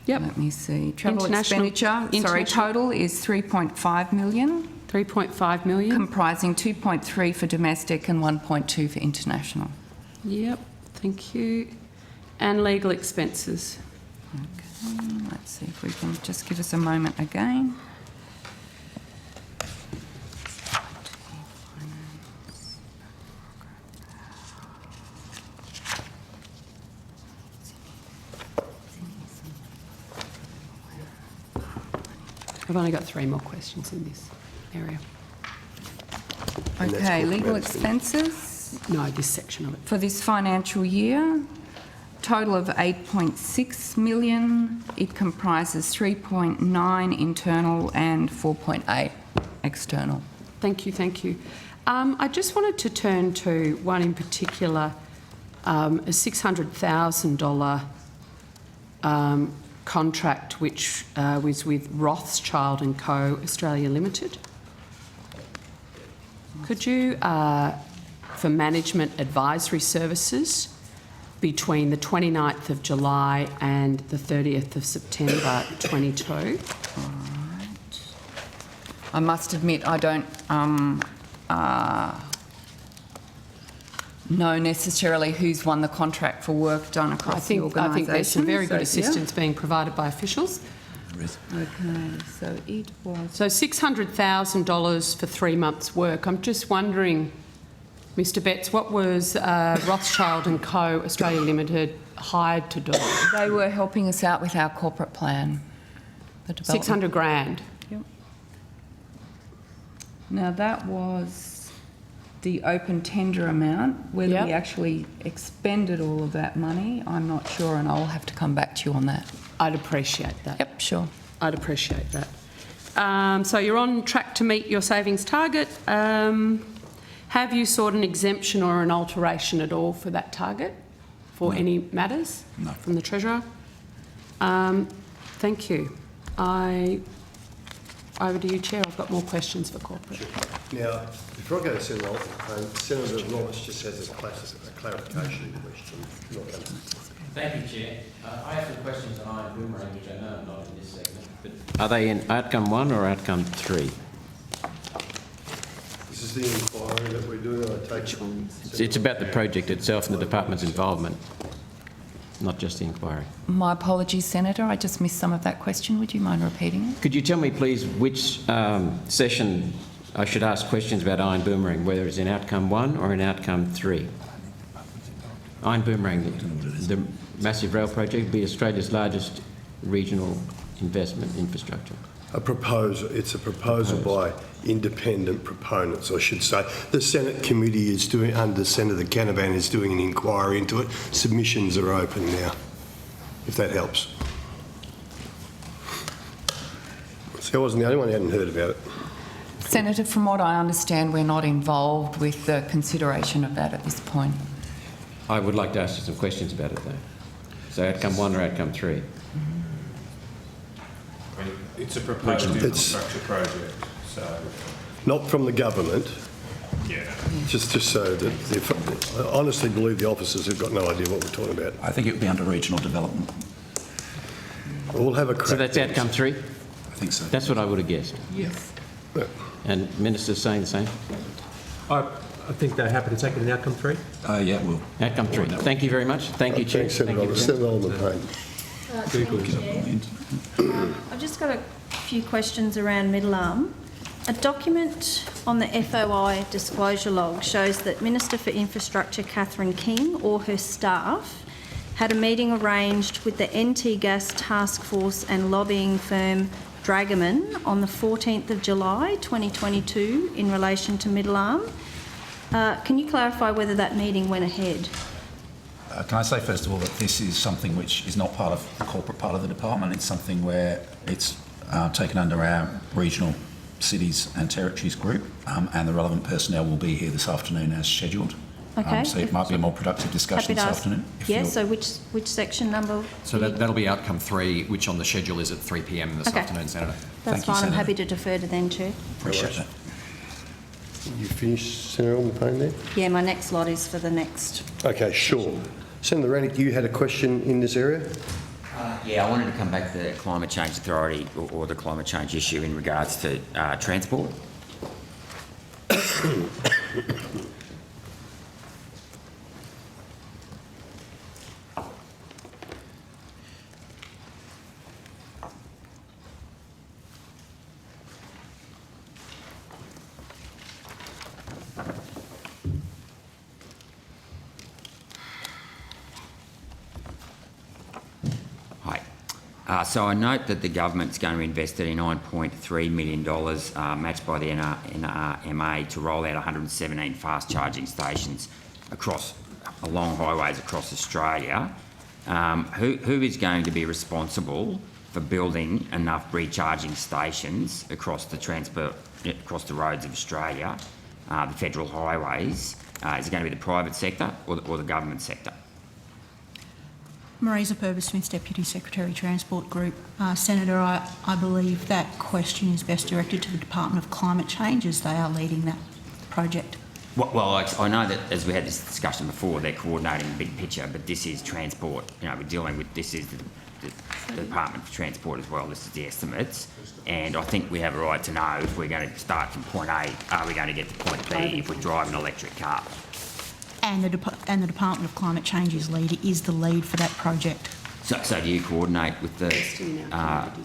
let me see, travel expenditure, total is 3.5 million. 3.5 million. Comprising 2.3 for domestic and 1.2 for international. Yep, thank you. And legal expenses. Okay, let's see if we can just give us a moment again. I've only got 3 more questions in this area. And that's Okay, what legal management- expenses? No, this section of it. For this financial year, total of 8.6 million. It comprises 3.9 internal and 4.8 external. Thank you, thank you. I just wanted to turn to one in particular, a $600,000 contract which was with Rothschild & Co Australia Limited. Could you, for management advisory services between the 29th of July and the 30th of September 22? Right. I must admit I don't know necessarily who's won the contract for work done across the organisation. I think there's some very good So, assistance being provided by officials. Okay, so it was... So $600,000 for 3 months' work. I'm just wondering, Mr Betts, what was Rothschild & Co Australia Limited hired to do? They were helping us out with our corporate plan. The development. $600,000. Yep. Now that was the open tender amount. Whether we actually expended all of that money, I'm not sure, and I'll have to come back to you on that. I'd appreciate that. Yep, sure. I'd appreciate that. So you're on track to meet your savings target. Have you sought an exemption or an alteration at all for that target for any matters? No. From the Treasurer? Thank you. Over to you, Chair. I've got more questions for corporate. Now, before I go to Senator Alton, Senator Roberts just has a clarification question. Thank you, Chair. I have some questions on Iron Boomerang, which I know are not in this segment. But are they in outcome 1 or outcome 3? This is the inquiry that we're doing. I take It's about the project itself and the department's involvement, not just the inquiry. My apologies, Senator. I just missed some of that question. Would you mind repeating it? Could you tell me, please, which session I should ask questions about Iron Boomerang, whether it's in outcome 1 or in outcome 3? Iron Boomerang, the massive rail project, will be Australia's largest regional investment infrastructure. It's a proposal by independent proponents, I should say. The Senate committee is doing, under Senator Canavan, is doing an inquiry into it. Submissions are open now, if that helps. So I wasn't the only one who hadn't heard about it. Senator, from what I understand, we're not involved with the consideration of that at this point. I would like to ask you some questions about it, though. So outcome 1 or outcome 3? It's a proposed infrastructure project, so... Not from the government. Yeah. Just so that, I honestly believe the officers have got no idea what we're talking about. I think it would be under regional development. We'll have a crack. So that's at outcome 3? I think so. That's what I would have guessed. Yes. Yeah. And Minister's saying the same? I think they're happy to take it in outcome 3. Yeah, we'll. Outcome 3. Thank you very much. Thank you, Chair. Thanks, Senator Roberts. Senator Alderman Payne. I've just got a few questions around Middle Arm. A document on the FOI disclosure log shows that Minister for Infrastructure Catherine King or her staff had a meeting arranged with the NT Gas Task Force and lobbying firm Dragoman on the 14th of July 2022 in relation to Middle Arm. Can you clarify whether that meeting went ahead? Can I say first of all that this is something which is not part of the corporate part of the department. It's something where it's taken under our regional cities and territories group, and the relevant personnel will be here this afternoon as scheduled. Okay. So it might be a more productive discussion this afternoon. Yes, so which section number? So that'll be outcome 3, which on the schedule is at 3 p.m. this afternoon, Senator. That's fine. I'm happy to defer to then, Chair. Appreciate that. You finished, Senator Almond there? Yeah, my next lot is for the next. Okay, sure. Senator Rannick, you had a question in this area? Yeah, I wanted to come back to the Climate Change Authority or the climate change issue in regards to transport. So I note that the government's going to invest $39.3 million, matched by the NRMA, to roll out 117 fast charging stations along highways across Australia. Who is going to be responsible for building enough recharging stations across the roads of Australia, the federal highways? Is it going to be the private sector or the government sector? Marisa Purvis-Smith, Deputy Secretary, Transport Group. Senator, I believe that question is best directed to the Department of Climate Change, as they are leading that project. Well, I know that, as we had this discussion before, they're coordinating the big picture, but this is transport. You know, we're dealing with, this is the Department of Transport as well. This is the estimates. And I think we have a right to know if we're going to start from point A, are we going to get to point B if we drive an electric car? And the Department of Climate Change is the lead for that project. So do you coordinate with the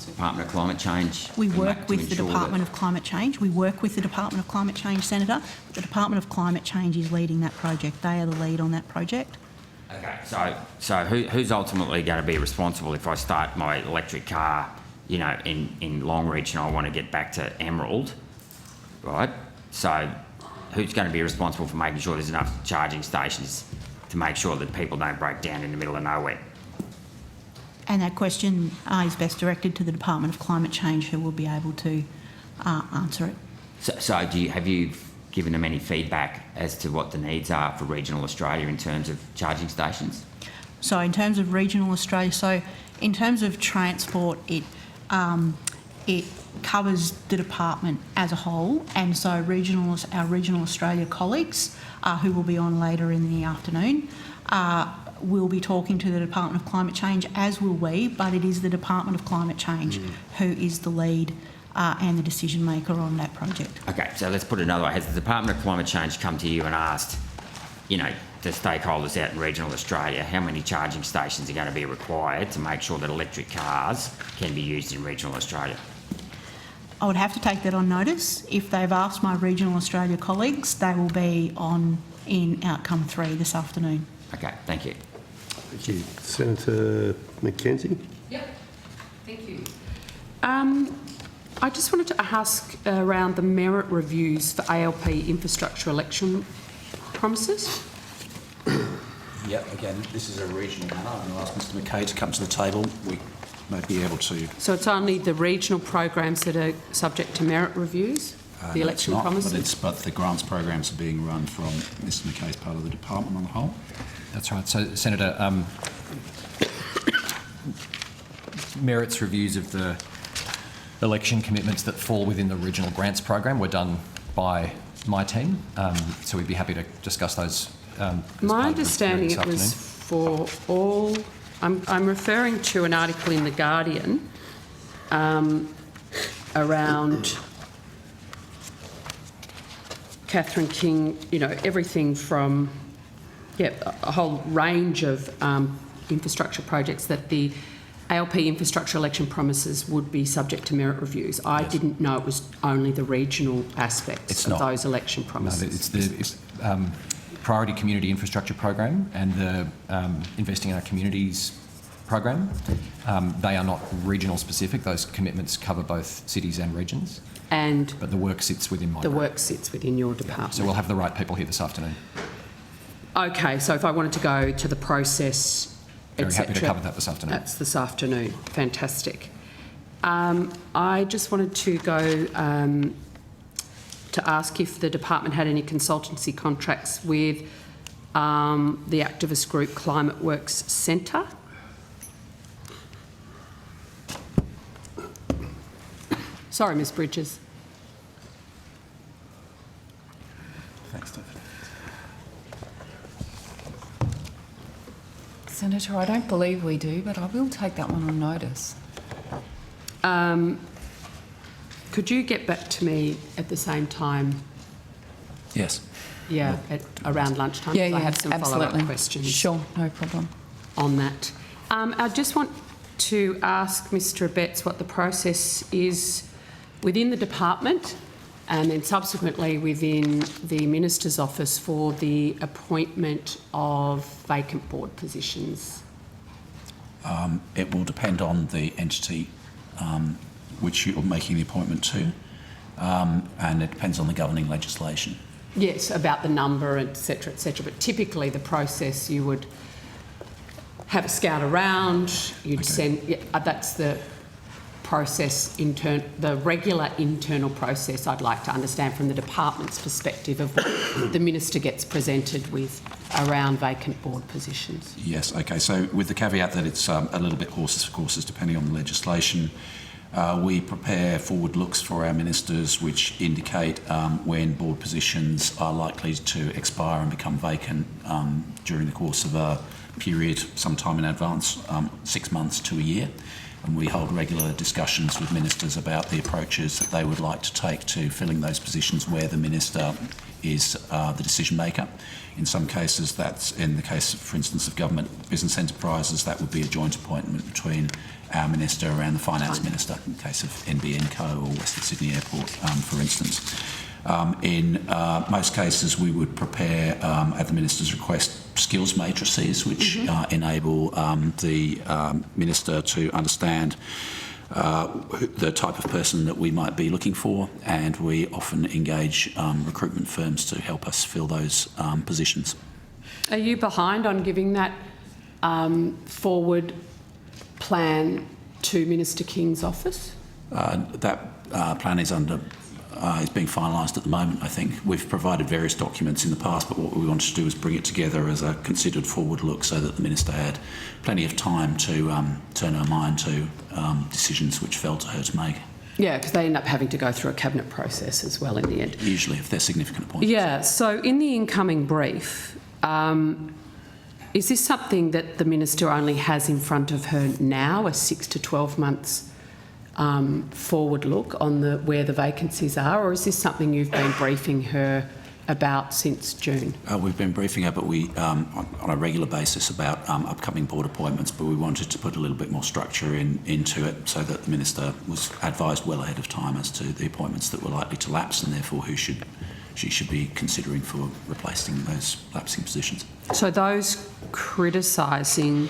Department of Climate Change? We work with the Department of Climate Change. We work with the Department of Climate Change, Senator. The Department of Climate Change is leading that project. They are the lead on that project. Okay, so who's ultimately going to be responsible if I start my electric car, you know, in Longreach and I want to get back to Emerald, right? So who's going to be responsible for making sure there's enough charging stations to make sure that people don't break down in the middle of nowhere? And that question is best directed to the Department of Climate Change, who will be able to answer it. So have you given them any feedback as to what the needs are for regional Australia in terms of charging stations? So in terms of regional Australia, in terms of transport, it covers the department as a whole, and so our regional Australia colleagues, who will be on later in the afternoon, will be talking to the Department of Climate Change, as will we, but it is the Department of Climate Change who is the lead and the decision maker on that project. Okay, so let's put it another way. Has the Department of Climate Change come to you and asked, you know, the stakeholders out in regional Australia, how many charging stations are going to be required to make sure that electric cars can be used in regional Australia? I would have to take that on notice. If they've asked my regional Australia colleagues, they will be on in outcome 3 this afternoon. Okay, thank you. Thank you. Senator McKenzie? Yep, thank you. I just wanted to ask around the merit reviews for ALP infrastructure election promises. Yep, again, this is a regional matter. I'm going to ask Mr McKay to come to the table. We may be able to... So it's only the regional programs that are subject to merit reviews, the election it's not, promises? But the grants programs are being run from Mr McKay's part of the department on the whole. That's right. So, Senator, merits reviews of the election commitments that fall within the regional grants program were done by my team. So we'd be happy to discuss those. My understanding it was for all. I'm referring to an article in The Guardian around Catherine King, you know, everything from, a whole range of infrastructure projects that the ALP infrastructure election promises would be subject to merit reviews. I didn't know it was only the regional aspects of those election promises. No, it's the Priority Community Infrastructure Program and the Investing in Our Communities program. They are not regional specific. Those commitments cover both cities and regions. But the work sits within my group. work sits within your department. So we'll have the right people here this afternoon. Okay, so if I wanted to go to the process, Very happy to etc., cover that this afternoon. that's this afternoon. Fantastic. I just wanted to go to ask if the department had any consultancy contracts with the activist group Climate Works Centre. Sorry, Ms Bridges. Thanks, Stephanie. Senator, I don't believe we do, but I will take that one on notice. Could you get back to me at the same time? Yes. Yeah, at around lunchtime. Yeah, 'cause I have some absolutely. follow-up questions. Sure, no problem. On that. I just want to ask Mr Abetz what the process is within the department and then subsequently within the Minister's office for the appointment of vacant board positions. It will depend on the entity which you're making the appointment to, and it depends on the governing legislation. Yes, about the number, etc., but typically the process you would have a scout around, you'd send, that's the process, the regular internal process I'd like to understand from the department's perspective of what the Minister gets presented with around vacant board positions. Yes, okay, so with the caveat that it's a little bit horses for courses depending on the legislation, we prepare forward looks for our ministers which indicate when board positions are likely to expire and become vacant during the course of a period sometime in advance, 6 months to a year. And we hold regular discussions with ministers about the approaches that they would like to take to filling those positions where the minister is the decision maker. In some cases, that's in the case, for instance, of government business enterprises, that would be a joint appointment between our minister and the finance minister, in the case of NBN Co or Western Sydney Airport, for instance. In most cases, we would prepare, at the minister's request, skills matrices which enable the minister to understand the type of person that we might be looking for, and we often engage recruitment firms to help us fill those positions. Are you behind on giving that forward plan to Minister King's office? That plan is is being finalised at the moment, I think. We've provided various documents in the past, but what we wanted to do was bring it together as a considered forward look so that the Minister had plenty of time to turn her mind to decisions which fell to her to make. Yeah, because they end up having to go through a cabinet process as well in the end. Usually, if they're significant appointments. Yeah, so in the incoming brief, is this something that the Minister only has in front of her now, a 6 to 12 months forward look on where the vacancies are, or is this something you've been briefing her about since June? We've been briefing her, but we on a regular basis about upcoming board appointments, but we wanted to put a little bit more structure into it so that the Minister was advised well ahead of time as to the appointments that were likely to lapse and therefore who she should be considering for replacing those lapsing positions. So those criticising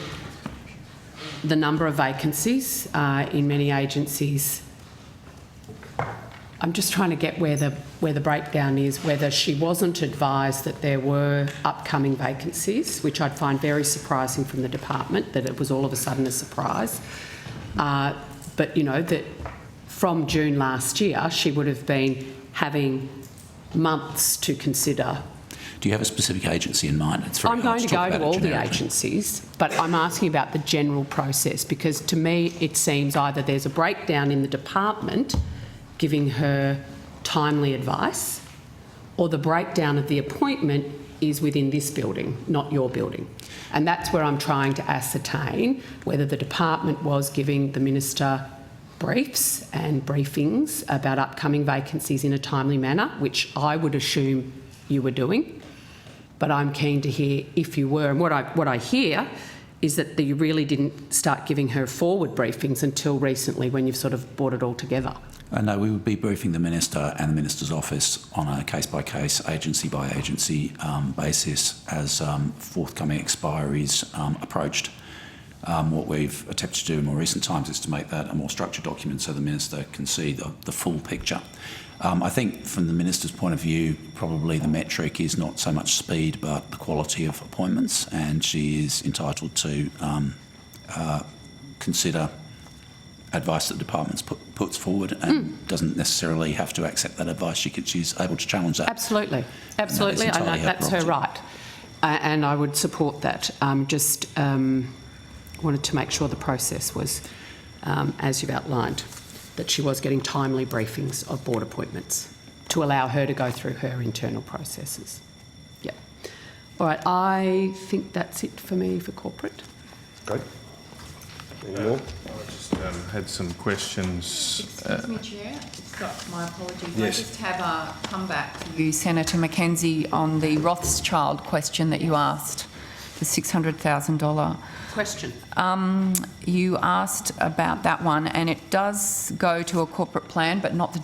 the number of vacancies in many agencies, I'm just trying to get where the breakdown is, whether she wasn't advised that there were upcoming vacancies, which I'd find very surprising from the department, that it was all of a sudden a surprise. But, you know, that from June last year, she would have been having months to consider. Do you have a specific agency in mind? It's very I'm going to go to all the generically. agencies, but I'm asking about the general process because to me it seems either there's a breakdown in the department giving her timely advice, or the breakdown of the appointment is within this building, not your building. And that's where I'm trying to ascertain whether the department was giving the Minister briefs and briefings about upcoming vacancies in a timely manner, which I would assume you were doing. But I'm keen to hear if you were. And what I hear is that you really didn't start giving her forward briefings until recently when you've sort of brought it all together. No, we would be briefing the Minister and the Minister's office on a case-by-case, agency-by-agency basis as forthcoming expiries approached. What we've attempted to do in more recent times is to make that a more structured document so the Minister can see the full picture. I think from the Minister's point of view, probably the metric is not so much speed but the quality of appointments, and she is entitled to consider advice that the department puts forward and doesn't necessarily have to accept that advice. She's able to challenge that. Absolutely. Absolutely. I know that's her right. And I would support that. Just wanted to make sure the process was, as you've outlined, that she was getting timely briefings of board appointments to allow her to go through her internal processes. Yeah. All right, I think that's it for me for corporate. Okay. Any more? I just had some questions. Excuse me, Chair. Scott, my apologies. Yes. I just have a comeback to you, Senator Mackenzie, on the Rothschild question that you asked, the $600,000 question. You asked about that one, and it does go to a corporate plan, but not the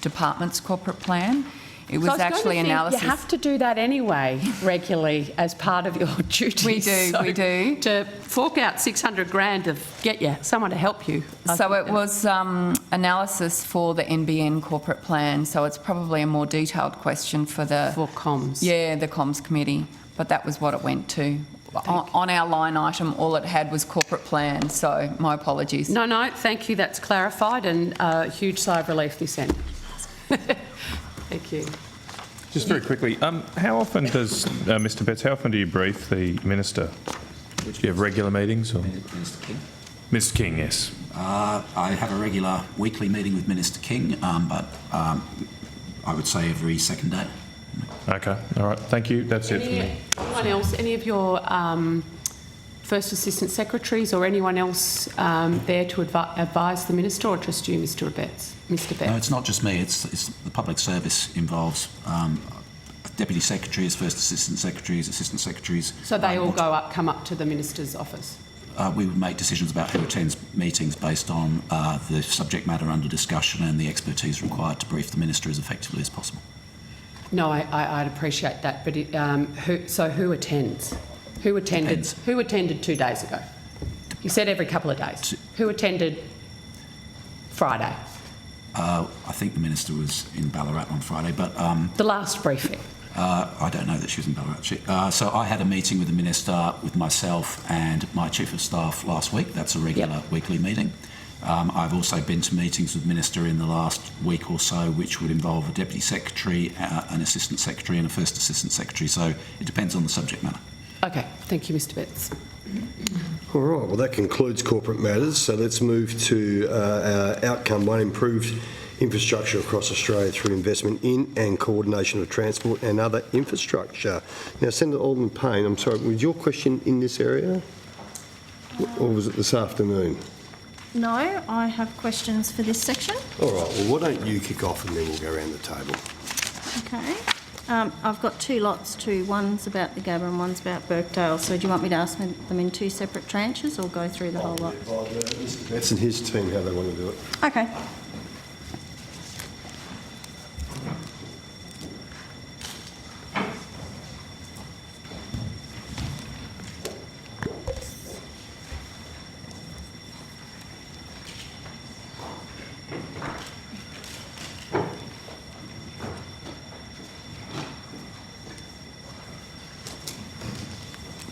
department's corporate plan. It was actually analysis. You have to do that anyway regularly as part of your duties. We do. To fork out 600 grand to get you someone to help you. So it was analysis for the NBN corporate plan. So it's probably a more detailed question for comms. Yeah, the comms committee. But that was what it went to. On our line item, all it had was corporate plan. So my apologies. No, thank you. That's clarified, and a huge sigh of relief this end. Thank you. Just very quickly, how often does, Mr Betts, how often do you brief the Minister? Do you have regular meetings? Or? Minister King? Mr King, yes. I have a regular weekly meeting with Minister King, but I would say every second day. Okay, all right, thank you. That's it for me. Anyone else, any of your First Assistant Secretaries or anyone else there to advise the Minister, or just you, Mr Betts? No, it's not just me. It's the public service involves Deputy Secretaries, First Assistant Secretaries, Assistant Secretaries. So they all come up to the Minister's office? We would make decisions about who attends meetings based on the subject matter under discussion and the expertise required to brief the Minister as effectively as possible. No, I'd appreciate that, but who attends? Who attended? Depends. Who attended 2 days ago? You said every couple of days. Who attended Friday? I think the Minister was in Ballarat on Friday, but the last briefing. I don't know that she was in Ballarat. So I had a meeting with the Minister, with myself and my Chief of Staff last week. That's a regular weekly meeting. I've also been to meetings with the Minister in the last week or so, which would involve a Deputy Secretary, an Assistant Secretary and a First Assistant Secretary. So it depends on the subject matter. Okay, thank you, Mr Betts. All right, well, that concludes corporate matters. So let's move to our outcome one, improved infrastructure across Australia through investment in and coordination of transport and other infrastructure. Now, Senator Alderman Payne, I'm sorry, was your question in this area? Or was it this afternoon? No, I have questions for this section. All right, well, why don't you kick off and then we'll go around the table. Okay. I've got two lots too. One's about the Gabba and one's about Birkdale. So do you want me to ask them in two separate tranches or go through the whole lot? Mr Betts and his team, how they want to do it. Okay.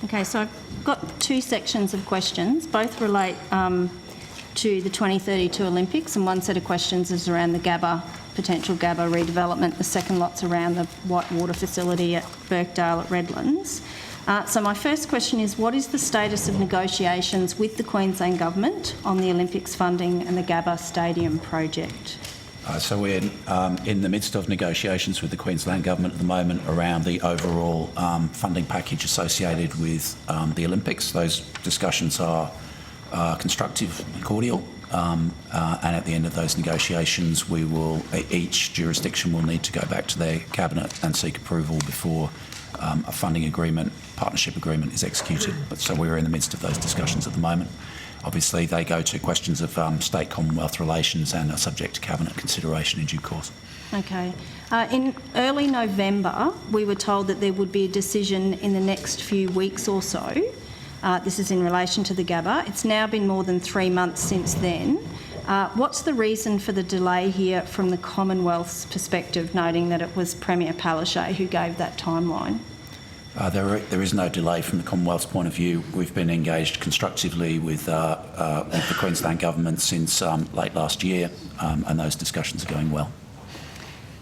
Okay, so I've got two sections of questions. Both relate to the 2032 Olympics, and one set of questions is around the Gabba, potential Gabba redevelopment. The second lot's around the whitewater facility at Birkdale at Redlands. So my first question is, what is the status of negotiations with the Queensland Government on the Olympics funding and the Gabba Stadium project? So we're in the midst of negotiations with the Queensland Government at the moment around the overall funding package associated with the Olympics. Those discussions are constructive and cordial, and at the end of those negotiations each jurisdiction will need to go back to their Cabinet and seek approval before a funding agreement, partnership agreement is executed. So we're in the midst of those discussions at the moment. Obviously, they go to questions of state-Commonwealth relations and are subject to Cabinet consideration in due course. Okay. In early November, we were told that there would be a decision in the next few weeks or so This is in relation to the Gabba. It's now been more than 3 months since then. What's the reason for the delay here from the Commonwealth's perspective, noting that it was Premier Palaszczuk who gave that timeline? There is no delay from the Commonwealth's point of view. We've been engaged constructively with the Queensland Government since late last year, and those discussions are going well.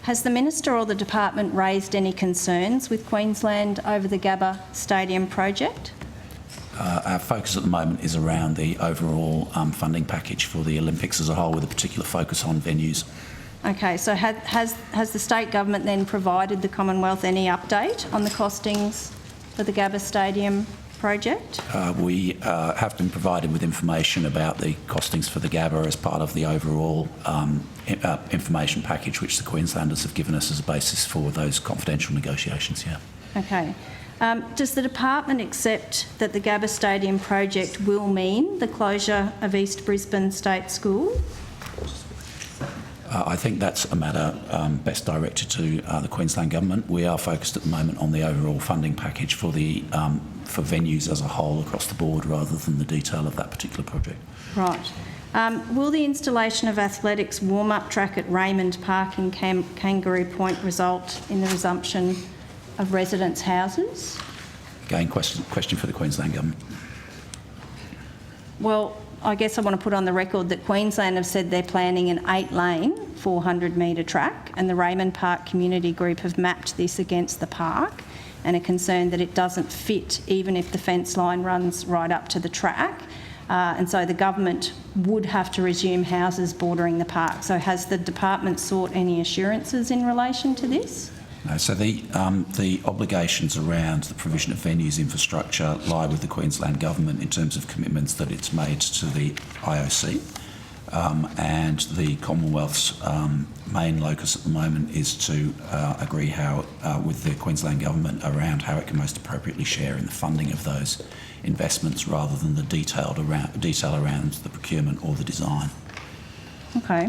Has the Minister or the Department raised any concerns with Queensland over the Gabba Stadium project? Our focus at the moment is around the overall funding package for the Olympics as a whole, with a particular focus on venues. Okay, so has the state government then provided the Commonwealth any update on the costings for the Gabba Stadium project? We have been provided with information about the costings for the Gabba as part of the overall information package which the Queenslanders have given us as a basis for those confidential negotiations, yeah. Okay. Does the department accept that the Gabba Stadium project will mean the closure of East Brisbane State School? I think that's a matter best directed to the Queensland Government. We are focused at the moment on the overall funding package for the for venues as a whole across the board, rather than the detail of that particular project. Right. Will the installation of athletics warm-up track at Raymond Park in Kangaroo Point result in the resumption of residents' houses? Again, question for the Queensland Government. Well, I guess I want to put on the record that Queensland have said they're planning an 8-lane, 400-metre track, and the Raymond Park Community Group have mapped this against the park and are concerned that it doesn't fit even if the fence line runs right up to the track. And so the government would have to resume houses bordering the park. So has the department sought any assurances in relation to this? No, so the obligations around the provision of venues infrastructure lie with the Queensland Government in terms of commitments that it's made to the IOC, and the Commonwealth's main locus at the moment is to agree how with the Queensland Government around how it can most appropriately share in the funding of those investments, rather than the detail around the procurement or the design. Okay.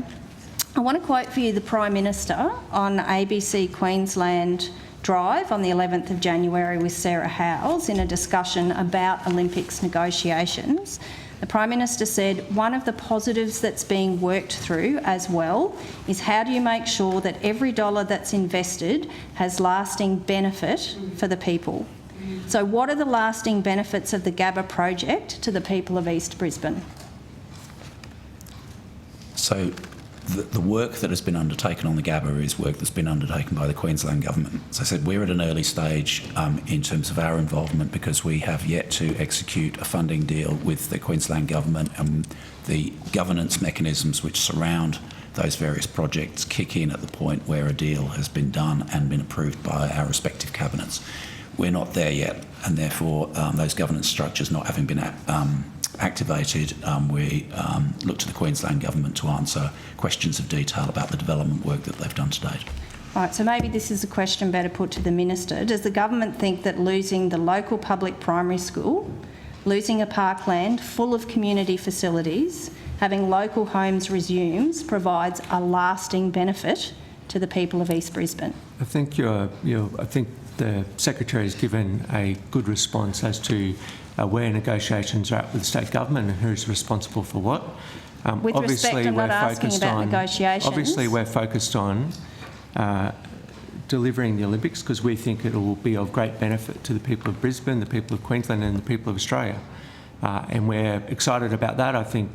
I want to quote for you the Prime Minister on ABC Queensland Drive on the 11th of January with Sarah Howes in a discussion about Olympics negotiations. The Prime Minister said, one of the positives that's being worked through as well is how do you make sure that every dollar that's invested has lasting benefit for the people? So what are the lasting benefits of the Gabba project to the people of East Brisbane? So the work that has been undertaken on the Gabba is work that's been undertaken by the Queensland Government. As I said, we're at an early stage in terms of our involvement, because we have yet to execute a funding deal with the Queensland Government, and the governance mechanisms which surround those various projects kick in at the point where a deal has been done and been approved by our respective cabinets. We're not there yet, and therefore those governance structures not having been activated, we look to the Queensland Government to answer questions of detail about the development work that they've done to date. Right, so maybe this is a question better put to the Minister. Does the government think that losing the local public primary school, losing a parkland full of community facilities, having local homes resumes, provides a lasting benefit to the people of East Brisbane? I think I think the Secretary has given a good response as to where negotiations are at with the state government and who's responsible for what. With respect, I'm not asking about negotiations. Obviously, we're focused on delivering the Olympics, because we think it will be of great benefit to the people of Brisbane, the people of Queensland and the people of Australia. And we're excited about that. I think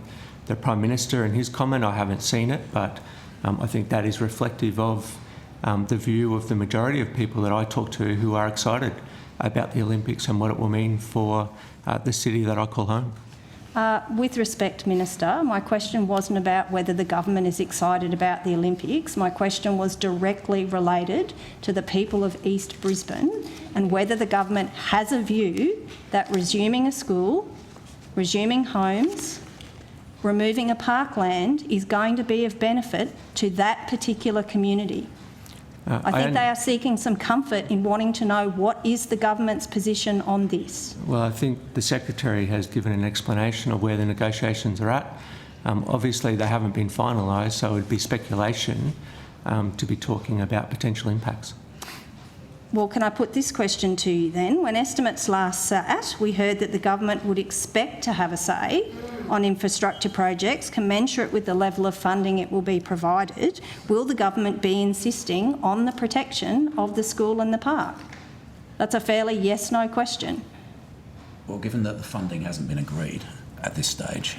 the Prime Minister and his comment, I haven't seen it, but I think that is reflective of the view of the majority of people that I talk to who are excited about the Olympics and what it will mean for the city that I call home. With respect, Minister, my question wasn't about whether the government is excited about the Olympics. My question was directly related to the people of East Brisbane and whether the government has a view that resuming a school, resuming homes, removing a parkland is going to be of benefit to that particular community. I think they are seeking some comfort in wanting to know what is the government's position on this. Well, I think the Secretary has given an explanation of where the negotiations are at. Obviously, they haven't been finalised, so it would be speculation to be talking about potential impacts. Well, can I put this question to you then? When estimates last sat, we heard that the government would expect to have a say on infrastructure projects commensurate with the level of funding it will be provided. Will the government be insisting on the protection of the school and the park? That's a fairly yes-no question. Well, given that the funding hasn't been agreed at this stage,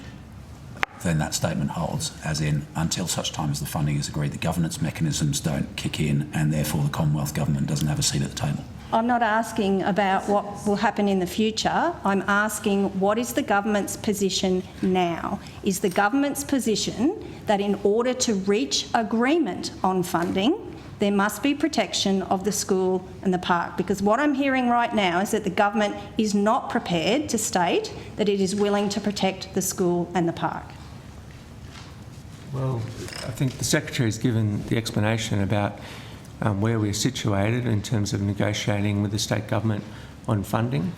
then that statement holds, as in, until such time as the funding is agreed, the governance mechanisms don't kick in, and therefore the Commonwealth Government doesn't have a seat at the table. I'm not asking about what will happen in the future. I'm asking what is the government's position now? Is the government's position that in order to reach agreement on funding, there must be protection of the school and the park? Because what I'm hearing right now is that the government is not prepared to state that it is willing to protect the school and the park. Well, I think the Secretary's given the explanation about where we're situated in terms of negotiating with the state government on funding.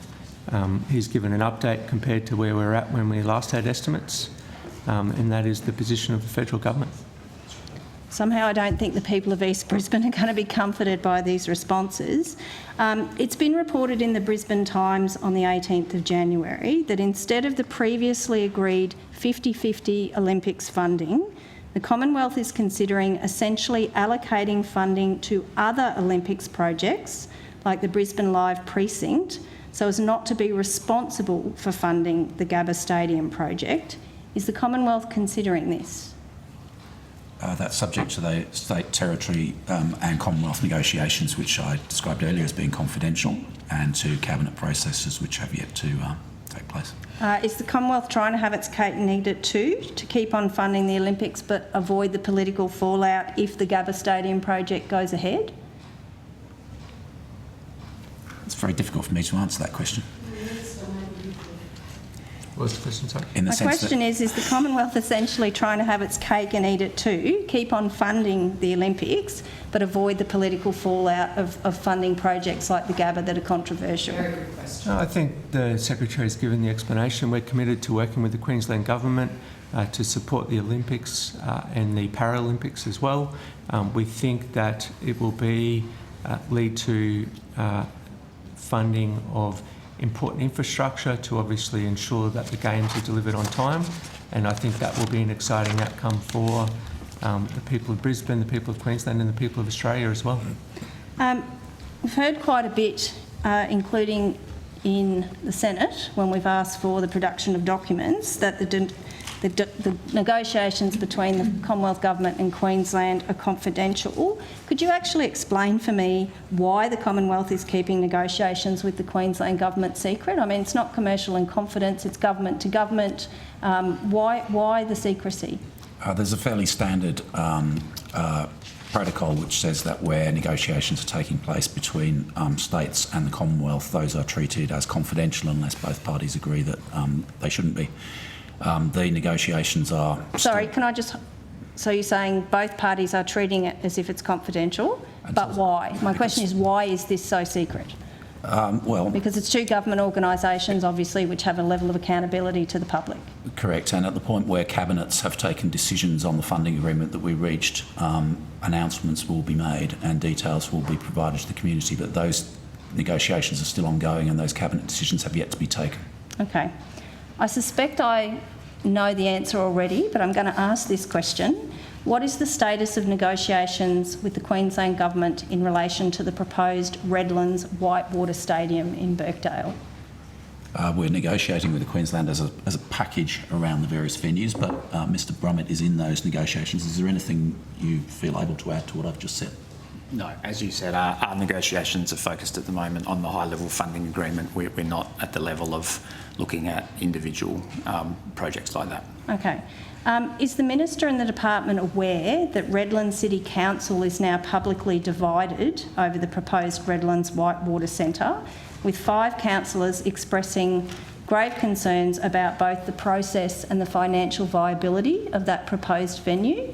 He's given an update compared to where we're at when we last had estimates, and that is the position of the federal government. Somehow I don't think the people of East Brisbane are going to be comforted by these responses. It's been reported in the Brisbane Times on the 18th of January that instead of the previously agreed 50-50 Olympics funding, the Commonwealth is considering essentially allocating funding to other Olympics projects like the Brisbane Live Precinct so as not to be responsible for funding the Gabba Stadium project. Is the Commonwealth considering this? That's subject to the state, territory and Commonwealth negotiations, which I described earlier as being confidential, and to cabinet processes which have yet to take place. Is the Commonwealth trying to have its cake and eat it too, to keep on funding the Olympics but avoid the political fallout if the Gabba Stadium project goes ahead? It's very difficult for me to answer that question. What was the question, sorry? My question is the Commonwealth essentially trying to have its cake and eat it too, keep on funding the Olympics but avoid the political fallout of funding projects like the Gabba that are controversial? Very good question. I think the Secretary's given the explanation. We're committed to working with the Queensland Government to support the Olympics and the Paralympics as well. We think that it will lead to funding of important infrastructure to obviously ensure that the games are delivered on time, and I think that will be an exciting outcome for the people of Brisbane, the people of Queensland and the people of Australia as well. We've heard quite a bit, including in the Senate, when we've asked for the production of documents, that the negotiations between the Commonwealth Government and Queensland are confidential. Could you actually explain for me why the Commonwealth is keeping negotiations with the Queensland Government secret? I mean, it's not commercial in confidence, it's government to government. Why the secrecy? There's a fairly standard protocol which says that where negotiations are taking place between states and the Commonwealth, those are treated as confidential unless both parties agree that they shouldn't be. The negotiations are... Sorry, can I just... So you're saying both parties are treating it as if it's confidential, but why? My question is, why is this so secret? Well... Because it's two government organisations, obviously, which have a level of accountability to the public. Correct, and at the point where cabinets have taken decisions on the funding agreement that we reached, announcements will be made and details will be provided to the community, but those negotiations are still ongoing and those cabinet decisions have yet to be taken. Okay. I suspect I know the answer already, but I'm going to ask this question. What is the status of negotiations with the Queensland Government in relation to the proposed Redlands Whitewater Stadium in Birkdale? We're negotiating with the Queensland as a package around the various venues, but Mr Brummett is in those negotiations. Is there anything you feel able to add to what I've just said? No, as you said, our negotiations are focused at the moment on the high-level funding agreement. We're not at the level of looking at individual projects like that. Okay. Is the Minister and the Department aware that Redlands City Council is now publicly divided over the proposed Redlands Whitewater Centre, with 5 councillors expressing grave concerns about both the process and the financial viability of that proposed venue?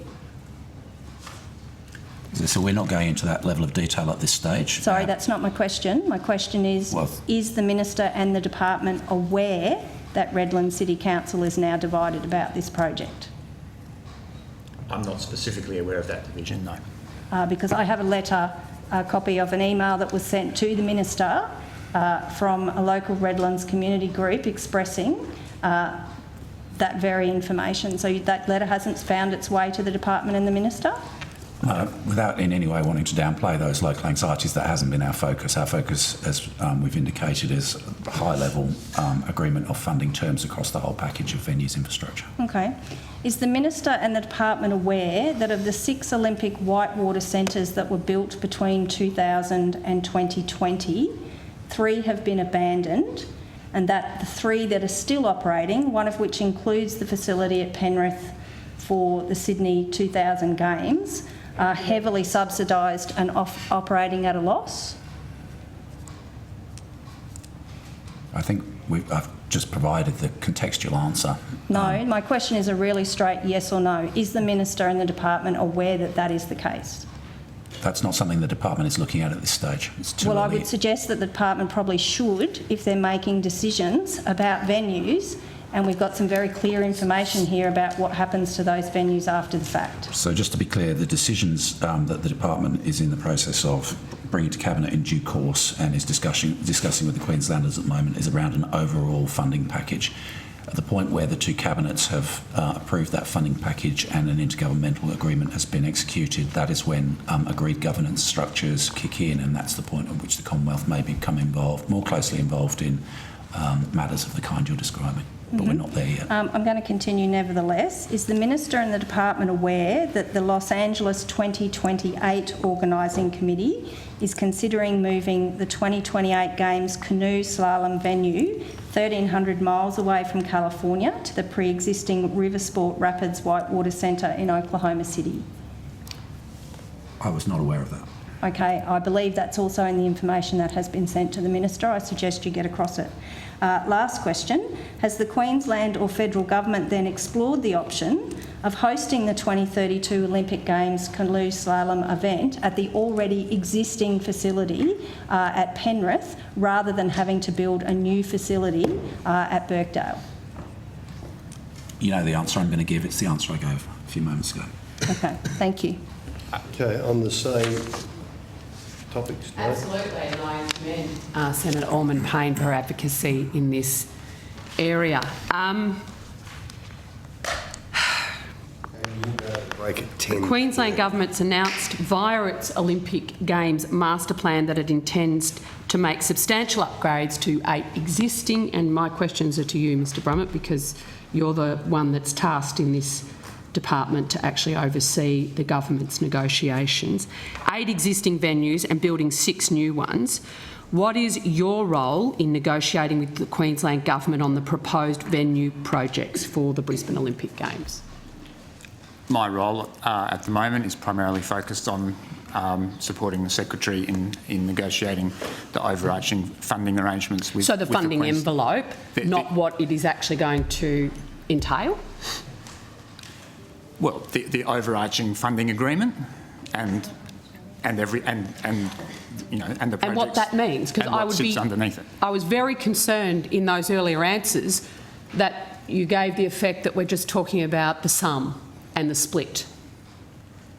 So we're not going into that level of detail at this stage. Sorry, that's not my question. My question is the Minister and the Department aware that Redlands City Council is now divided about this project? I'm not specifically aware of that division, no. Because I have a letter a copy of an email that was sent to the Minister from a local Redlands community group expressing that very information. So that letter hasn't found its way to the department and the Minister? Without in any way wanting to downplay those local anxieties, that hasn't been our focus. Our focus, as we've indicated, is high-level agreement of funding terms across the whole package of venues infrastructure. Okay. Is the Minister and the department aware that of the 6 Olympic whitewater centres that were built between 2000 and 2020, 3 have been abandoned, and that the 3 that are still operating, one of which includes the facility at Penrith for the Sydney 2000 Games, are heavily subsidised and operating at a loss? I think I've just provided the contextual answer. No, my question is a really straight yes or no. Is the Minister and the department aware that that is the case? That's not something the department is looking at this stage. It's too Well, I early. would suggest that the department probably should, if they're making decisions about venues, and we've got some very clear information here about what happens to those venues after the fact. So just to be clear, the decisions that the department is in the process of bringing to Cabinet in due course and is discussing with the Queenslanders at the moment is around an overall funding package. At the point where the 2 cabinets have approved that funding package and an intergovernmental agreement has been executed, that is when agreed governance structures kick in, and that's the point at which the Commonwealth may become involved, more closely involved in matters of the kind you're describing. But we're not there yet. I'm going to continue nevertheless. Is the Minister and the department aware that the Los Angeles 2028 Organising Committee is considering moving the 2028 Games canoe slalom venue 1,300 miles away from California to the pre-existing Riversport Rapids Whitewater Centre in Oklahoma City? I was not aware of that. Okay, I believe that's also in the information that has been sent to the Minister. I suggest you get across it. Last question. Has the Queensland or federal government then explored the option of hosting the 2032 Olympic Games canoe slalom event at the already existing facility at Penrith rather than having to build a new facility at Birkdale? You know the answer I'm going to give. It's the answer I gave a few moments ago. Okay, thank you. Okay, on the same topics. No? Absolutely, and I commend Senator Allman-Payne for advocacy in this area. Break at 10. Queensland Government's announced via its Olympic Games master plan that it intends to make substantial upgrades to 8 existing, and my questions are to you, Mr Brummett, because you're the one that's tasked in this department to actually oversee the government's negotiations. 8 existing venues and building 6 new ones. What is your role in negotiating with the Queensland Government on the proposed venue projects for the Brisbane Olympic Games? My role at the moment is primarily focused on supporting the Secretary in negotiating the overarching funding arrangements with So the funding envelope, not what it is actually going to entail? Well, the overarching funding agreement and the projects and what that means, because I would be underneath it. I was very concerned in those earlier answers that you gave the effect that we're just talking about the sum and the split,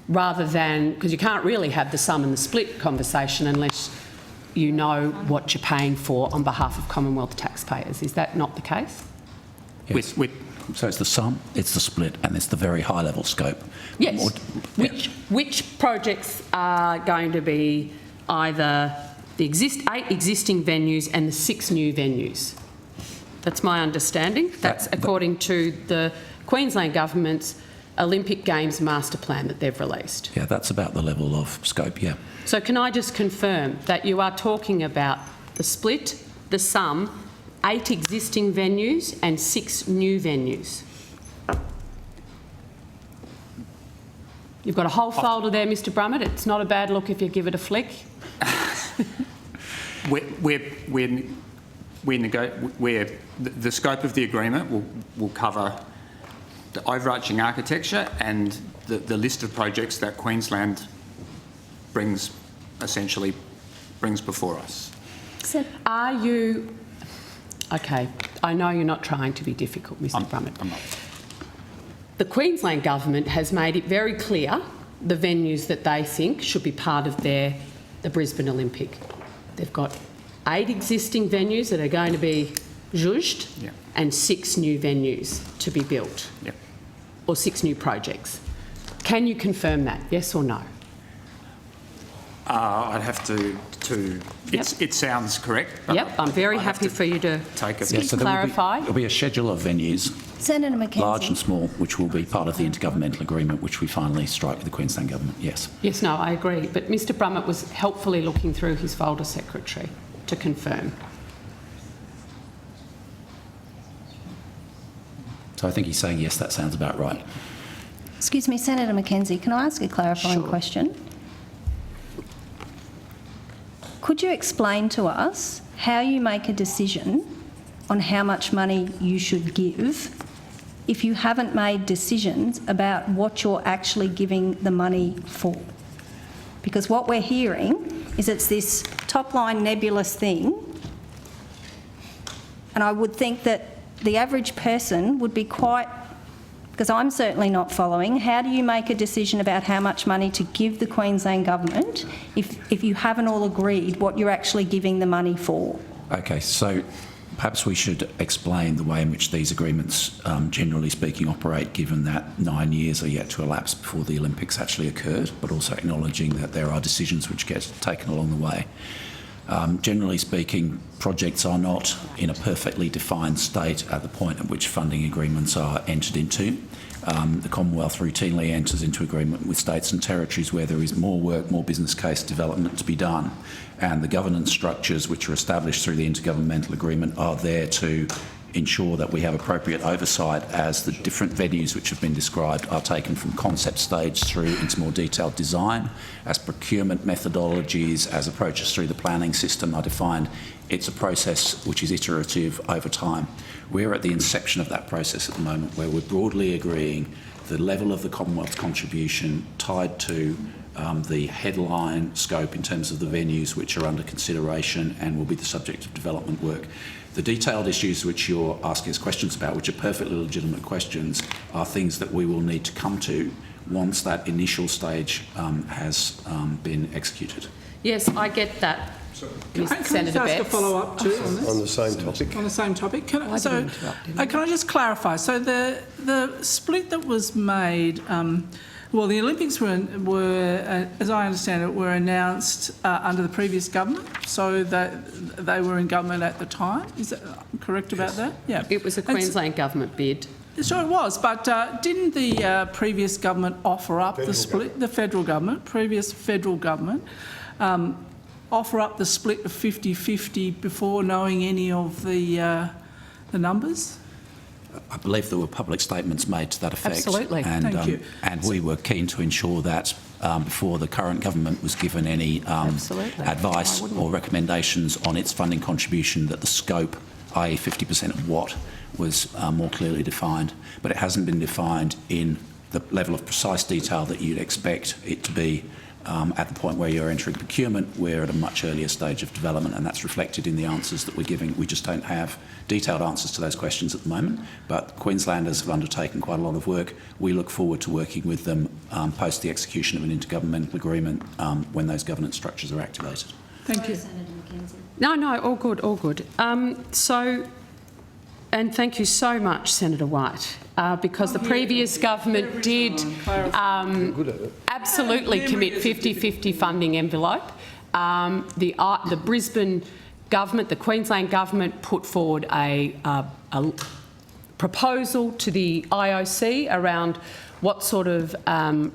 rather than, because you can't really have the sum and the split conversation unless you know what you're paying for on behalf of Commonwealth taxpayers. Is that not the case? Yes. So it's the sum, it's the split, and it's the very high-level scope. Yes. Which projects are going to be either the 8 existing venues and the 6 new venues? That's my understanding. That's according to the Queensland Government's Olympic Games master plan that they've released. Yeah, that's about the level of scope, yeah. So can I just confirm that you are talking about the split, the sum, 8 existing venues and 6 new venues? You've got a whole folder there, Mr Brummett. It's not a bad look if you give it a flick. The scope of the agreement will cover the overarching architecture and the list of projects that Queensland brings before us. Are you... OK, I know you're not trying to be difficult, Mr Brummett. I'm not. The Queensland Government has made it very clear the venues that they think should be part of their the Brisbane Olympic. They've got 8 existing venues that are going to be zhuzhed and 6 new venues to be built, or 6 new projects. Can you confirm that, yes or no? I'd have to it sounds correct. But Yep, I'm very happy for you to take it. clarify. There'll be a schedule of venues, Senator Mackenzie. large and small, which will be part of the intergovernmental agreement which we finally strike with the Queensland Government, yes. Yes, no, I agree. But Mr Brummett was helpfully looking through his folder, Secretary, to confirm. So I think he's saying, yes, that sounds about right. Excuse me, Senator Mackenzie, can I ask a clarifying question? Could you explain to us how you make a decision on how much money you should give if you haven't made decisions about what you're actually giving the money for? Because what we're hearing is it's this top-line nebulous thing, and I would think that the average person would be quite, because I'm certainly not following, how do you make a decision about how much money to give the Queensland Government if you haven't all agreed what you're actually giving the money for? Okay, so perhaps we should explain the way in which these agreements, generally speaking, operate, given that 9 years are yet to elapse before the Olympics actually occurred, but also acknowledging that there are decisions which get taken along the way. Generally speaking, projects are not in a perfectly defined state at the point at which funding agreements are entered into. The Commonwealth routinely enters into agreement with states and territories where there is more work, more business case development to be done, and the governance structures which are established through the intergovernmental agreement are there to ensure that we have appropriate oversight as the different venues which have been described are taken from concept stage through into more detailed design, as procurement methodologies, as approaches through the planning system are defined. It's a process which is iterative over time. We're at the inception of that process at the moment, where we're broadly agreeing the level of the Commonwealth's contribution tied to the headline scope in terms of the venues which are under consideration and will be the subject of development work. The detailed issues which you're asking us questions about, which are perfectly legitimate questions, are things that we will need to come to once that initial stage has been executed. Yes, I get that, Senator Betts. Can I just ask a follow-up too on this? On the same topic. On the same topic. Can I just clarify? So the split that was made, well, the Olympics were, as I understand it, were announced under the previous government, so that they were in government at the time. Is that correct about that? Yeah. It was a Queensland government bid. So it was, but didn't the previous government offer up the split? The federal government, previous federal government, offer up the split of 50-50 before knowing any of the numbers? I believe there were public statements made to that effect. Absolutely. And, Thank you. And we were keen to ensure that before the current government was given any advice or recommendations on its funding contribution, that the scope, i.e. 50% of what, was more clearly defined. But it hasn't been defined in the level of precise detail that you'd expect it to be at the point where you're entering procurement. We're at a much earlier stage of development, and that's reflected in the answers that we're giving. We just don't have detailed answers to those questions at the moment, but Queenslanders have undertaken quite a lot of work. We look forward to working with them post the execution of an intergovernmental agreement when those governance structures are activated. Thank you. No, all good, all good. And thank you so much, Senator White, because the previous government did absolutely commit 50-50 funding envelope. The Brisbane government, the Queensland government, put forward a proposal to the IOC around what sort of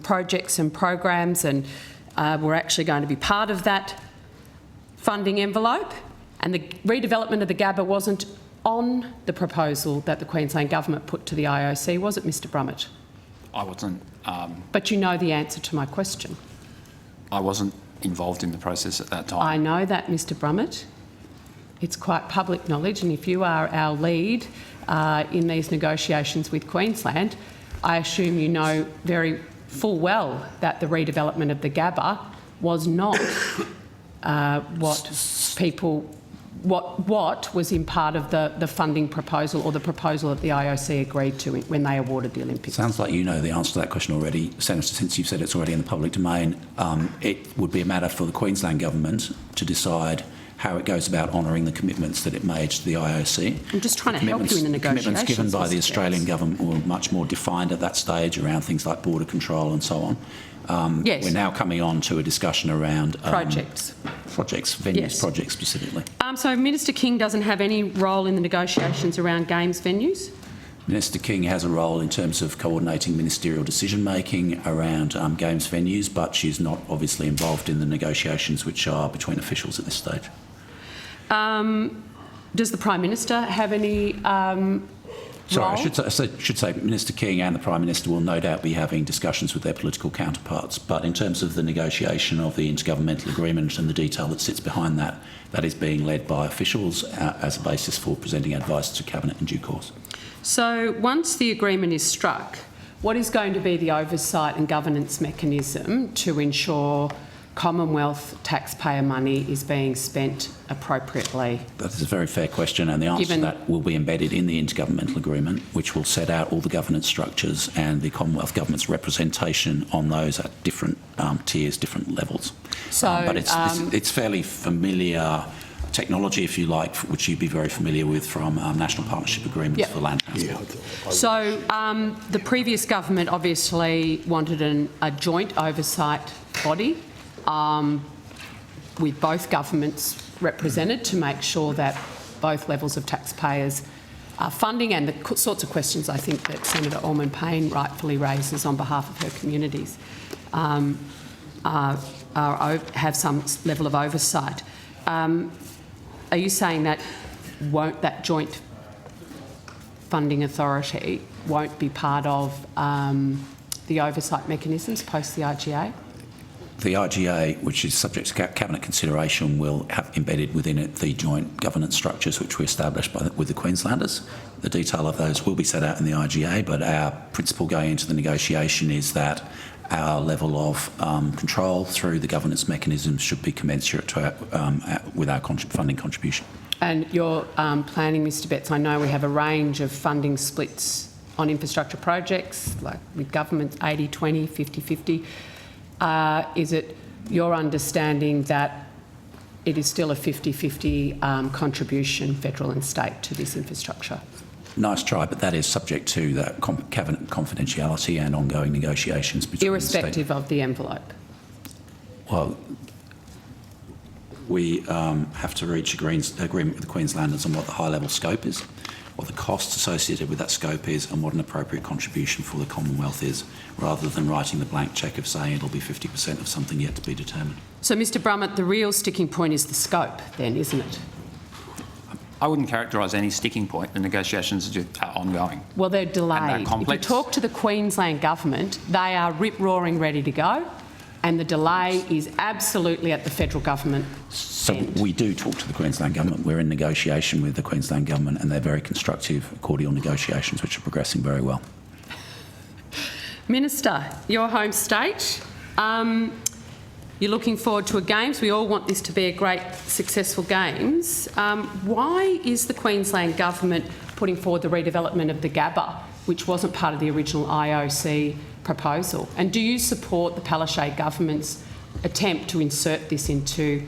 projects and programs and were actually going to be part of that funding envelope, and the redevelopment of the Gabba wasn't on the proposal that the Queensland government put to the IOC, was it, Mr Brummett? I wasn't. But you know the answer to my question. I wasn't involved in the process at that time. I know that, Mr Brummett. It's quite public knowledge, and if you are our lead in these negotiations with Queensland, I assume you know very full well that the redevelopment of the Gabba was not what people what was in part of the funding proposal or the proposal that the IOC agreed to when they awarded the Olympics? Sounds like you know the answer to that question already, Senator, since you've said it's already in the public domain. It would be a matter for the Queensland Government to decide how it goes about honouring the commitments that it made to the IOC. I'm just trying to help you in the negotiations. Commitments given by the Australian Government were much more defined at that stage around things like border control and so on. Yes. We're now coming on to a discussion around Projects, venues, Yes. projects specifically. So Minister King doesn't have any role in the negotiations around games venues? Minister King has a role in terms of coordinating ministerial decision-making around games venues, but she's not obviously involved in the negotiations which are between officials at this stage. Does the Prime Minister have any Sorry, role? I should say Minister King and the Prime Minister will no doubt be having discussions with their political counterparts, but in terms of the negotiation of the intergovernmental agreement and the detail that sits behind that, that is being led by officials as a basis for presenting advice to Cabinet in due course. So once the agreement is struck, what is going to be the oversight and governance mechanism to ensure Commonwealth taxpayer money is being spent appropriately? That is a very fair question, and the answer to that will be embedded in the intergovernmental agreement, which will set out all the governance structures and the Commonwealth Government's representation on those at different tiers, different levels. So, but it's fairly familiar technology, if you like, which you'd be very familiar with from national partnership agreements for land transport. So the previous government obviously wanted a joint oversight body with both governments represented to make sure that both levels of taxpayers are funding, and the sorts of questions I think that Senator Allman-Payne rightfully raises on behalf of her communities have some level of oversight. Are you saying that that joint funding authority won't be part of the oversight mechanisms post the IGA? The IGA, which is subject to Cabinet consideration, will have embedded within it the joint governance structures which we established with the Queenslanders. The detail of those will be set out in the IGA, but our principle going into the negotiation is that our level of control through the governance mechanisms should be commensurate to with our funding contribution. And you're planning, Mr Betts, I know we have a range of funding splits on infrastructure projects, like with governments 80-20, 50-50. Is it your understanding that it is still a 50-50 contribution, federal and state, to this infrastructure? Nice try, but that is subject to that Cabinet confidentiality and ongoing negotiations between irrespective of the envelope? Well, we have to reach agreement with the Queenslanders on what the high-level scope is, what the costs associated with that scope is, and what an appropriate contribution for the Commonwealth is, rather than writing the blank cheque of saying it'll be 50% of something yet to be determined. So, Mr Brummett, the real sticking point is the scope then, isn't it? I wouldn't characterise any sticking point. The negotiations are ongoing. Well, they're delayed. If you talk to the Queensland Government, they are rip-roaring ready to go, and the delay is absolutely at the federal government. So we do talk to the Queensland Government. We're in negotiation with the Queensland Government, and they're very constructive, cordial negotiations which are progressing very well. Minister, your home state, you're looking forward to a Games. We all want this to be a great, successful Games. Why is the Queensland Government putting forward the redevelopment of the Gabba, which wasn't part of the original IOC proposal? And do you support the Palaszczuk Government's attempt to insert this into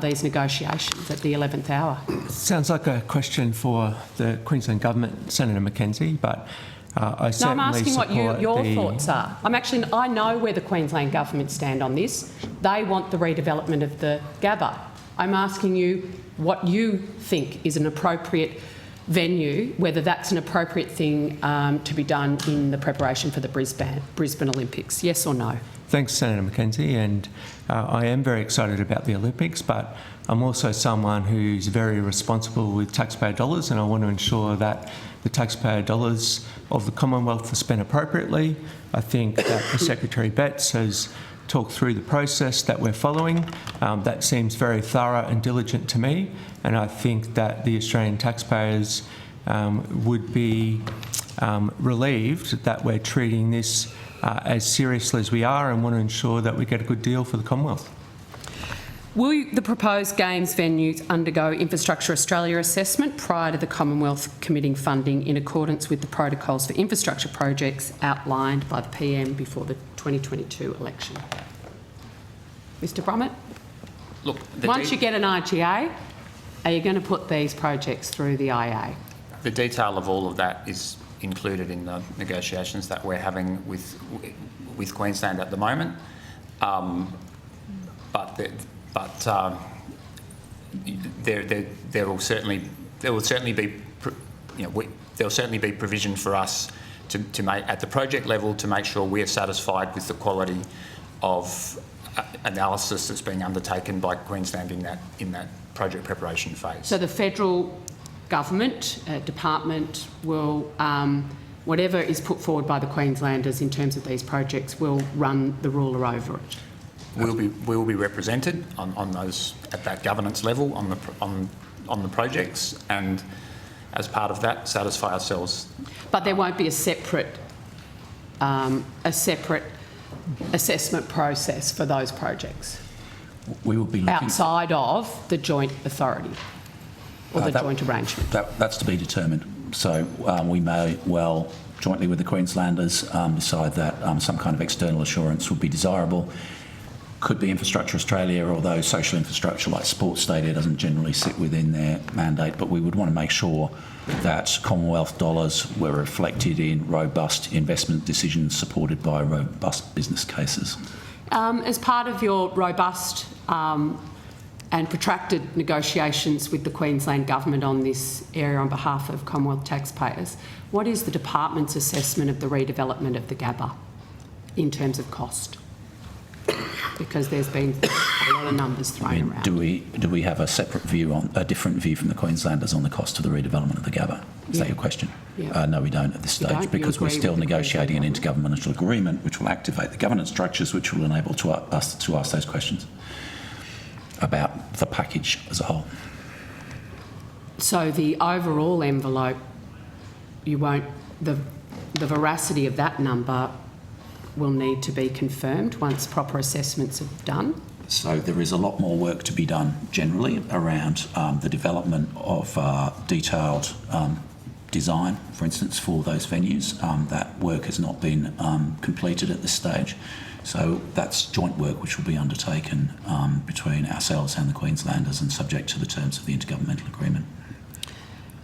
these negotiations at the 11th hour? Sounds like a question for the Queensland Government, Senator Mackenzie, but I certainly I'm asking what your the thoughts are. I know where the Queensland Government stand on this. They want the redevelopment of the Gabba. I'm asking you what you think is an appropriate venue, whether that's an appropriate thing to be done in the preparation for the Brisbane Olympics. Yes or no? Thanks, Senator Mackenzie, and I am very excited about the Olympics, but I'm also someone who's very responsible with taxpayer dollars, and I want to ensure that the taxpayer dollars of the Commonwealth are spent appropriately. I think that the Secretary Betts has talked through the process that we're following. That seems very thorough and diligent to me, and I think that the Australian taxpayers would be relieved that we're treating this as seriously as we are, and want to ensure that we get a good deal for the Commonwealth. Will the proposed Games venues undergo Infrastructure Australia assessment prior to the Commonwealth committing funding in accordance with the protocols for infrastructure projects outlined by the PM before the 2022 election? Mr Brummett? Look, Once you get an IGA, are you going to put these projects through the IA? the detail of all of that is included in the negotiations that we're having with Queensland at the moment. There will certainly be, there'll certainly be provision for us to make at the project level to make sure we're satisfied with the quality of analysis that's being undertaken by Queensland in that project preparation phase. So the federal government department will, whatever is put forward by the Queenslanders in terms of these projects, will run the ruler over it. We'll be represented on those at that governance level on the projects, and as part of that, satisfy ourselves. But there won't be a separate assessment process for those projects. We will be looking outside of the joint authority or the joint arrangement. That's to be determined. So we may well, jointly with the Queenslanders, decide that some kind of external assurance would be desirable. Could be Infrastructure Australia, although social infrastructure like sports stadia doesn't generally sit within their mandate, but we would want to make sure that Commonwealth dollars were reflected in robust investment decisions supported by robust business cases. As part of your robust and protracted negotiations with the Queensland Government on this area on behalf of Commonwealth taxpayers, what is the department's assessment of the redevelopment of the Gabba in terms of cost? Because there's been a lot of numbers thrown around. Do we have a separate view a different view from the Queenslanders on the cost of the redevelopment of the Gabba? Is that your question? Yeah. No, we don't at this stage, because we're still negotiating an intergovernmental agreement which will activate the governance structures which will enable us to ask those questions about the package as a whole. So the overall envelope, you won't, the veracity of that number will need to be confirmed once proper assessments are done. So there is a lot more work to be done generally around the development of detailed design, for instance, for those venues. That work has not been completed at this stage. So that's joint work which will be undertaken between ourselves and the Queenslanders and subject to the terms of the intergovernmental agreement.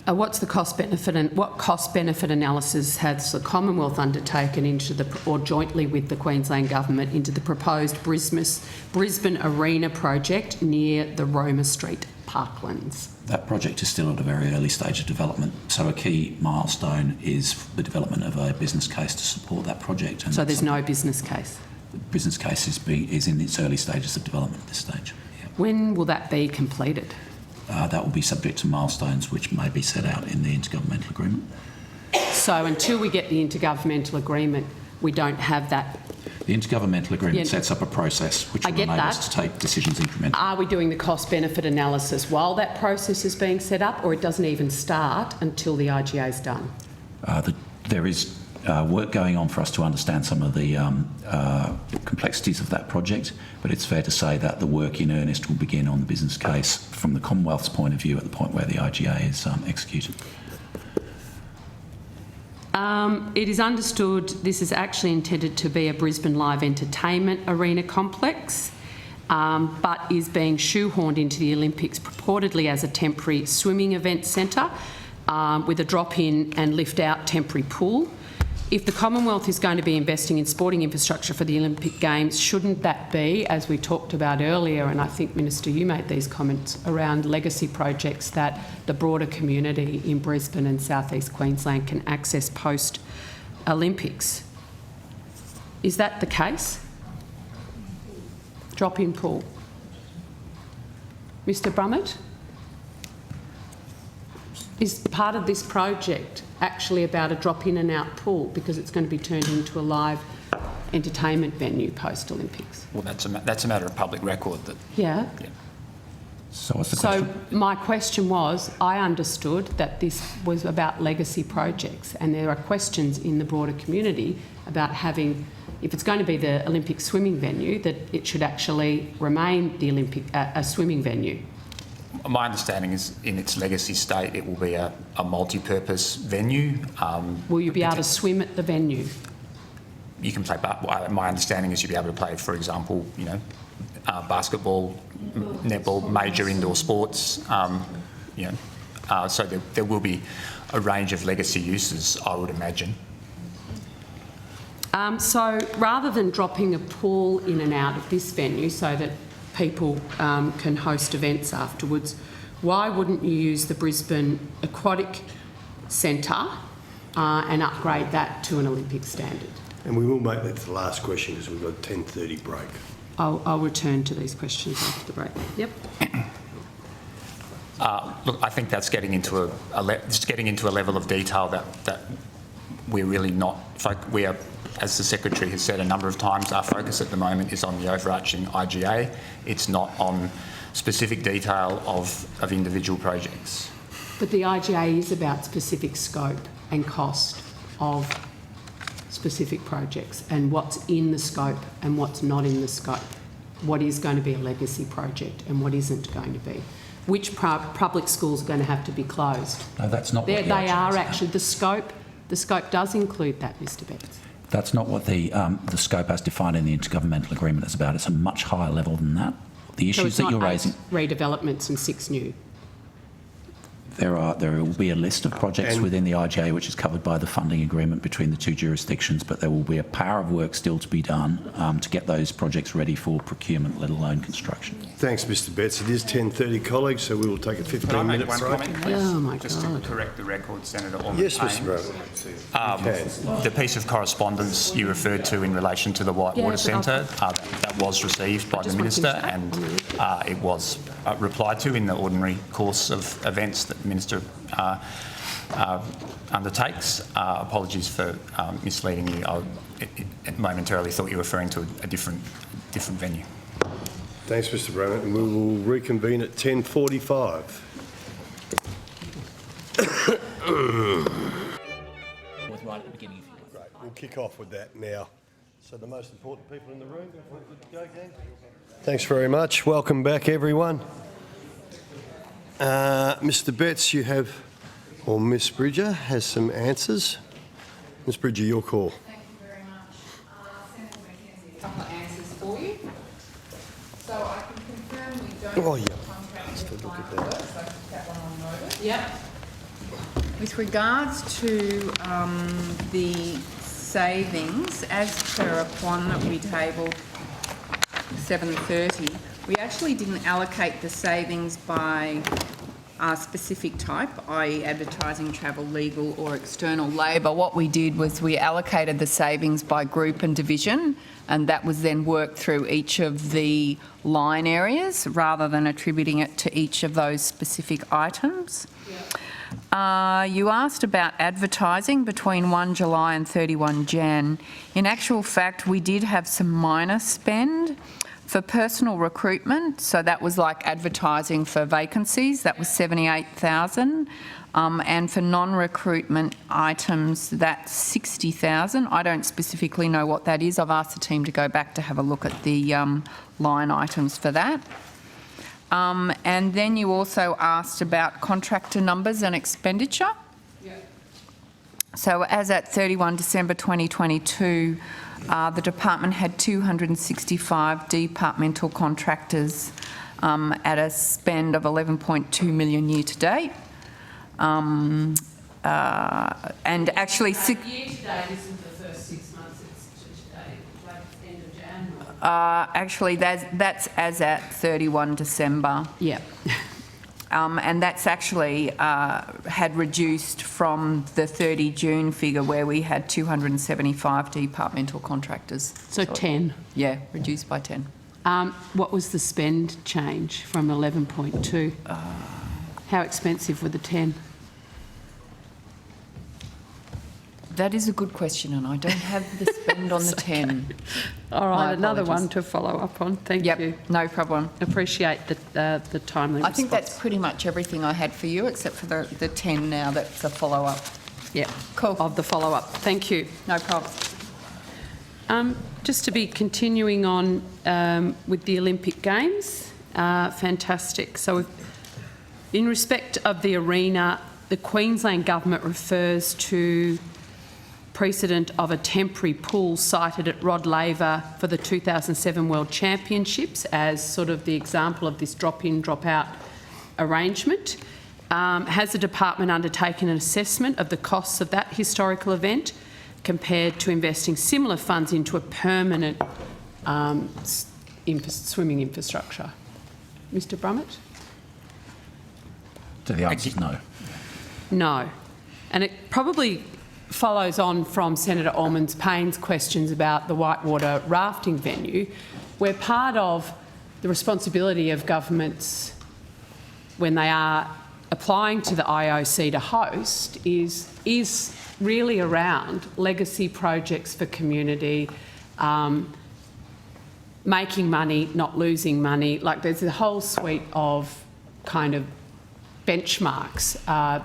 What's the cost benefit and what cost benefit analysis has the Commonwealth undertaken or jointly with the Queensland Government into the proposed Brisbane Arena project near the Roma Street Parklands? That project is still at a very early stage of development, so a key milestone is the development of a business case to support that project. And so there's no business case? The business case is in its early stages of development at this stage. Yeah. When will that be completed? That will be subject to milestones which may be set out in the intergovernmental agreement. So until we get the intergovernmental agreement, we don't have that? The intergovernmental agreement sets up a process which will enable us to take decisions incrementally. Are we doing the cost-benefit analysis while that process is being set up, or it doesn't even start until the IGA is done? There is work going on for us to understand some of the complexities of that project, but it's fair to say that the work in earnest will begin on the business case from the Commonwealth's point of view at the point where the IGA is executed. It is understood this is actually intended to be a Brisbane live entertainment arena complex, but is being shoehorned into the Olympics purportedly as a temporary swimming event centre with a drop-in and lift-out temporary pool. If the Commonwealth is going to be investing in sporting infrastructure for the Olympic Games, shouldn't that be, as we talked about earlier, and I think, Minister, you made these comments around legacy projects that the broader community in Brisbane and South East Queensland can access post-Olympics? Is that the case? Drop-in pool. Mr Brummett? Is part of this project actually about a drop-in and out pool because it's going to be turned into a live entertainment venue post-Olympics? Well, that's a matter of public record. Yeah. So what's the question? So my question was, I understood that this was about legacy projects, and there are questions in the broader community about having, if it's going to be the Olympic swimming venue, that it should actually remain the a swimming venue. My understanding is, in its legacy state, it will be a multi-purpose venue. Will you be able to swim at the venue? You can play. My understanding is you'll be able to play, for example, basketball, netball, major indoor sports. So there will be a range of legacy uses, I would imagine. So rather than dropping a pool in and out of this venue so that people can host events afterwards, why wouldn't you use the Brisbane Aquatic Centre and upgrade that to an Olympic standard? And we will make that the last question because we've got a 10:30 break. I'll return to these questions after the break. Yep. Look, I think that's getting into a level of detail that we're really not. We are, as the Secretary has said a number of times, our focus at the moment is on the overarching IGA. It's not on specific detail of individual projects. But the IGA is about specific scope and cost of specific projects and what's in the scope and what's not in the scope. What is going to be a legacy project and what isn't going to be. Which public schools are going to have to be closed. No, that's not what they are actually. The scope does include that, Mr. Betts. That's not what the scope as defined in the intergovernmental agreement is about. It's a much higher level than that. The issues that you're raising. Redevelopments and 6 new. There will be a list of projects within the IGA which is covered by the funding agreement between the two jurisdictions, but there will be a power of work still to be done to get those projects ready for procurement, let alone construction. Thanks, Mr. Betts. It is 10:30, colleagues, so we will take a 15-minute break. Comment, please? Oh, my Just God. to correct the record, Senator Orman. Yes, Mr. Brown. The piece of correspondence you referred to in relation to the Whitewater Centre, that was received by the Minister, and it was replied to in the ordinary course of events that the Minister undertakes. Apologies for misleading you. I momentarily thought you were referring to a different venue. Thanks, Mr. Brown. And we will reconvene at 10:45. Right at the beginning, if you like. Great. We'll kick off with that now. So the most important people in the room, we're good to go, gang? Thanks very much. Welcome back, everyone. Mr. Betts, you have, or Miss Bridger has some answers. Miss Bridger, your call. Thank you very much. Senator McKenzie, a couple of answers for you. So I can confirm we don't have a contract with Climate Works, so I put that one on notice. Yep. With regards to the savings, as per a plan that we tabled 7:30, we actually didn't allocate the savings by specific type, i.e. advertising, travel, legal or external labour. What we did was we allocated the savings by group and division, and that was then worked through each of the line areas rather than attributing it to each of those specific items. You asked about advertising between 1 July and 31 Jan. In actual fact, we did have some minor spend for personal recruitment, so that was like advertising for vacancies, that was 78,000, and for non-recruitment items, that's 60,000. I don't specifically know what that is. I've asked the team to go back to have a look at the line items for that. And then you also asked about contractor numbers and expenditure. So as at 31 December 2022, the department had 265 departmental contractors at a spend of 11.2 million year to date. And actually... Year to date isn't the first 6 months, it's to date, like end of January. Actually, that's as at 31 December. Yeah. And that's actually had reduced from the 30 June figure where we had 275 departmental contractors. So 10? Yeah, reduced by 10. What was the spend change from 11.2? How expensive were the 10? That is a good question, and I don't have the spend on the 10. All right, My another apologies. one to follow up on. Thank Yep, you. no problem. Appreciate the timely I think response. that's pretty much everything I had for you, except for the 10 now. That's a follow-up. Yeah, Cool. of the follow-up. Thank you. No problem. Just to be continuing on with the Olympic Games, fantastic. So in respect of the arena, the Queensland Government refers to precedent of a temporary pool sited at Rod Laver for the 2007 World Championships as sort of the example of this drop-in, drop-out arrangement. Has the department undertaken an assessment of the costs of that historical event compared to investing similar funds into a permanent swimming infrastructure? Mr Brummett? So the answer is no. No. And it probably follows on from Senator Allmans-Payne's questions about the Whitewater rafting venue, where part of the responsibility of governments when they are applying to the IOC to host is really around legacy projects for community, making money, not losing money. Like there's a whole suite of kind of benchmarks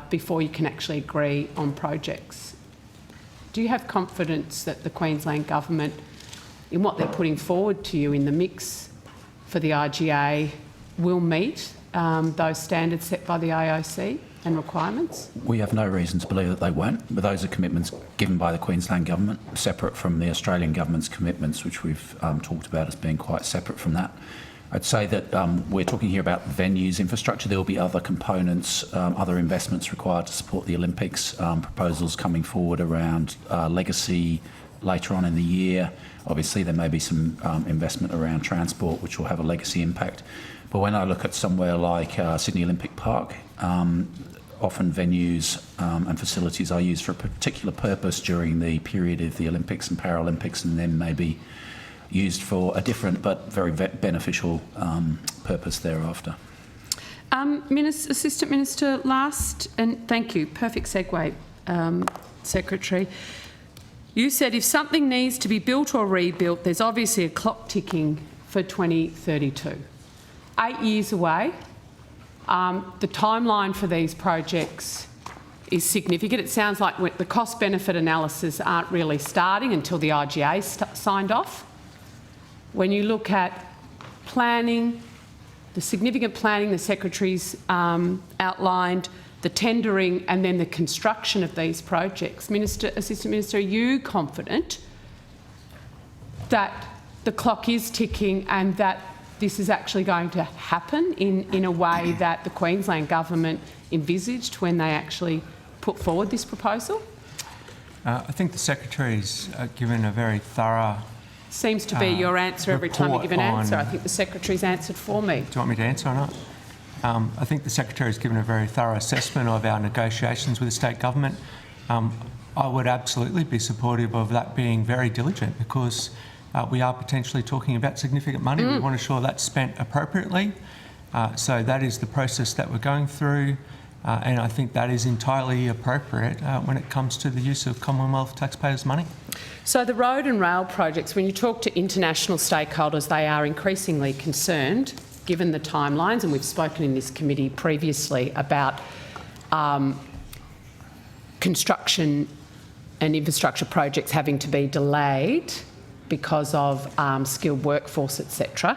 before you can actually agree on projects. Do you have confidence that the Queensland Government, in what they're putting forward to you in the mix for the IGA, will meet those standards set by the IOC and requirements? We have no reason to believe that they won't, but those are commitments given by the Queensland Government, separate from the Australian Government's commitments, which we've talked about as being quite separate from that. I'd say that we're talking here about venues infrastructure. There will be other components, other investments required to support the Olympics, proposals coming forward around legacy later on in the year. Obviously, there may be some investment around transport, which will have a legacy impact. But when I look at somewhere like Sydney Olympic Park, often venues and facilities are used for a particular purpose during the period of the Olympics and Paralympics, and then maybe used for a different but very beneficial purpose thereafter. Assistant Minister, last, and thank you, perfect segue, Secretary. You said if something needs to be built or rebuilt, there's obviously a clock ticking for 2032. 8 years away. The timeline for these projects is significant. It sounds like the cost-benefit analysis aren't really starting until the IGA signed off. When you look at planning, the significant planning the Secretary's outlined, the tendering and then the construction of these projects, Assistant Minister, are you confident that the clock is ticking and that this is actually going to happen in a way that the Queensland Government envisaged when they actually put forward this proposal? I think the Secretary's given a very thorough... Seems to be your answer every time you give an answer. I on- think the Secretary's answered for me. Do you want me to answer or not? I think the Secretary's given a very thorough assessment of our negotiations with the state government. I would absolutely be supportive of that being very diligent because we are potentially talking about significant money. We want to ensure that's spent appropriately. So that is the process that we're going through. And I think that is entirely appropriate when it comes to the use of Commonwealth taxpayers' money. So the road and rail projects, when you talk to international stakeholders, they are increasingly concerned, given the timelines, and we've spoken in this committee previously about construction and infrastructure projects having to be delayed because of skilled workforce, etc.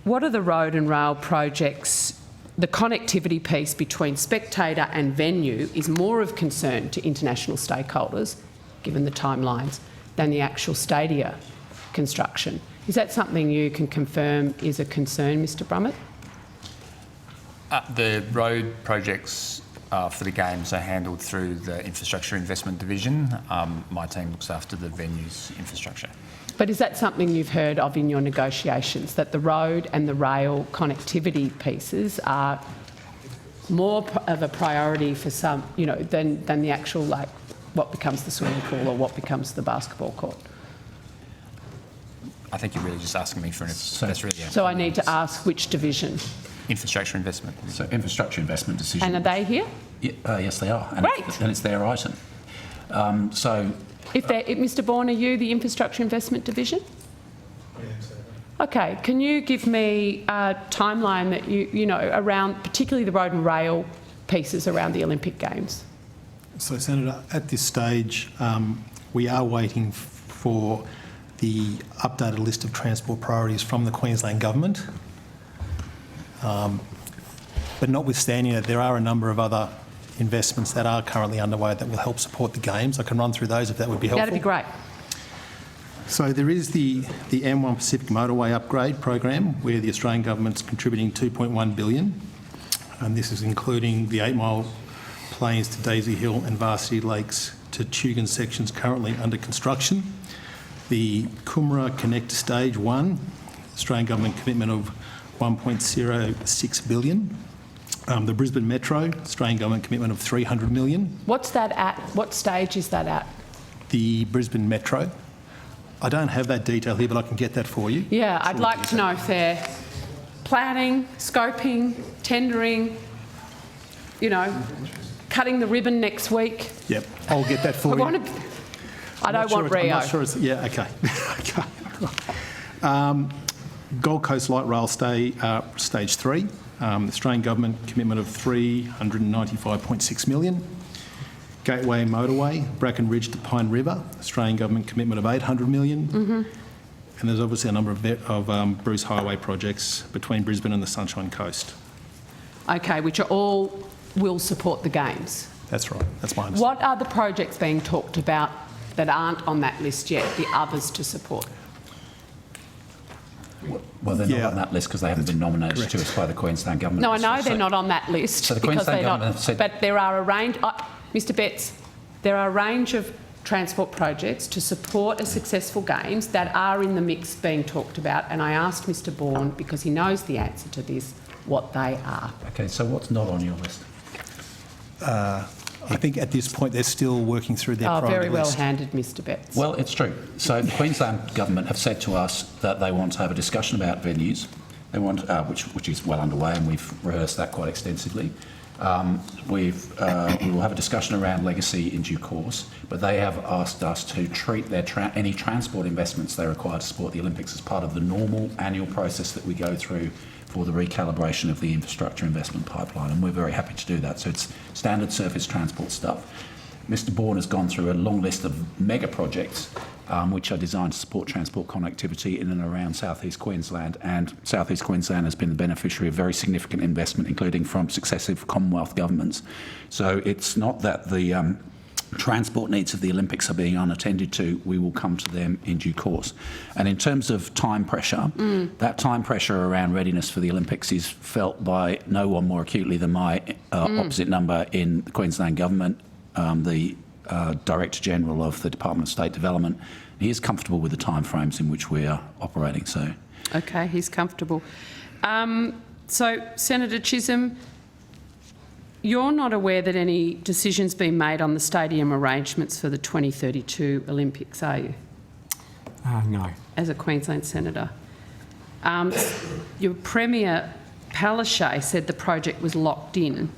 What are the road and rail projects? The connectivity piece between spectator and venue is more of concern to international stakeholders, given the timelines, than the actual stadia construction. Is that something you can confirm is a concern, Mr Brummett? The road projects for the Games are handled through the Infrastructure Investment Division. My team looks after the venues infrastructure. But is that something you've heard of in your negotiations, that the road and the rail connectivity pieces are more of a priority for some, you know, than the actual, like, what becomes the swimming pool or what becomes the basketball court? I think you're really just asking me for an... That's really So I need to ask which division? Infrastructure Investment. So Infrastructure Investment Decision. And are they here? Yes, they are. And Great. and it's their item. So If Mr Bourne, are you the Infrastructure Investment Division? Okay, can you give me a timeline that you know, around particularly the road and rail pieces around the Olympic Games? So, Senator, at this stage, we are waiting for the updated list of transport priorities from the Queensland Government. But notwithstanding that, there are a number of other investments that are currently underway that will help support the Games. I can run through those if that would be helpful. That'd be great. So there is the M1 Pacific Motorway Upgrade Program, where the Australian Government's contributing $2.1 billion, and this is including the 8-mile Plains to Daisy Hill and Varsity Lakes to Tugun sections currently under construction. The Coomera Connector Stage 1, Australian Government commitment of $1.06 billion. The Brisbane Metro, Australian Government commitment of $300 million. What's that at? What stage is that at? The Brisbane Metro. I don't have that detail here, but I can get that for you. Yeah, I'd like to know if they're planning, scoping, tendering, you know, cutting the ribbon next week. Yep, I'll get that for you. I don't want Rio. I'm not sure it's... Yeah, OK. OK. Gold Coast Light Rail Stage 3, Australian Government commitment of $395.6 million. Gateway Motorway, Bracken Ridge to Pine River, Australian Government commitment of $800 million. And there's obviously a number of Bruce Highway projects between Brisbane and the Sunshine Coast. Okay, which are all will support the Games. That's right, that's my understanding. What are the projects being talked about that aren't on that list yet, the others to support? Well, they're not on that list because they haven't been nominated to us by the Queensland Government. No, I know they're not on that list so the because Queensland they're Government not. said, but there are a range, Mr Betts, there are a range of transport projects to support a successful Games that are in the mix being talked about, and I asked Mr Bourne, because he knows the answer to this, what they are. OK, so what's not on your list? I think at this point they're still working through their priority very well list. handed, Mr Betts. Well, it's true. So the Queensland Government have said to us that they want to have a discussion about venues. They want, which is well underway, and we've rehearsed that quite extensively. We will have a discussion around legacy in due course, but they have asked us to treat their any transport investments they require to support the Olympics as part of the normal annual process that we go through for the recalibration of the infrastructure investment pipeline, and we're very happy to do that. So it's standard surface transport stuff. Mr Bourne has gone through a long list of mega projects which are designed to support transport connectivity in and around South East Queensland, and South East Queensland has been the beneficiary of very significant investment, including from successive Commonwealth governments. So it's not that the transport needs of the Olympics are being unattended to. We will come to them in due course. And in terms of time pressure, that time pressure around readiness for the Olympics is felt by no one more acutely than my opposite number in the Queensland Government, the Director General of the Department of State Development. He is comfortable with the timeframes in which we are operating. So, okay, he's comfortable. So, Senator Chisholm, you're not aware that any decision's been made on the stadium arrangements for the 2032 Olympics, are you? No. As a Queensland senator. Your Premier Palaszczuk said the project was locked in,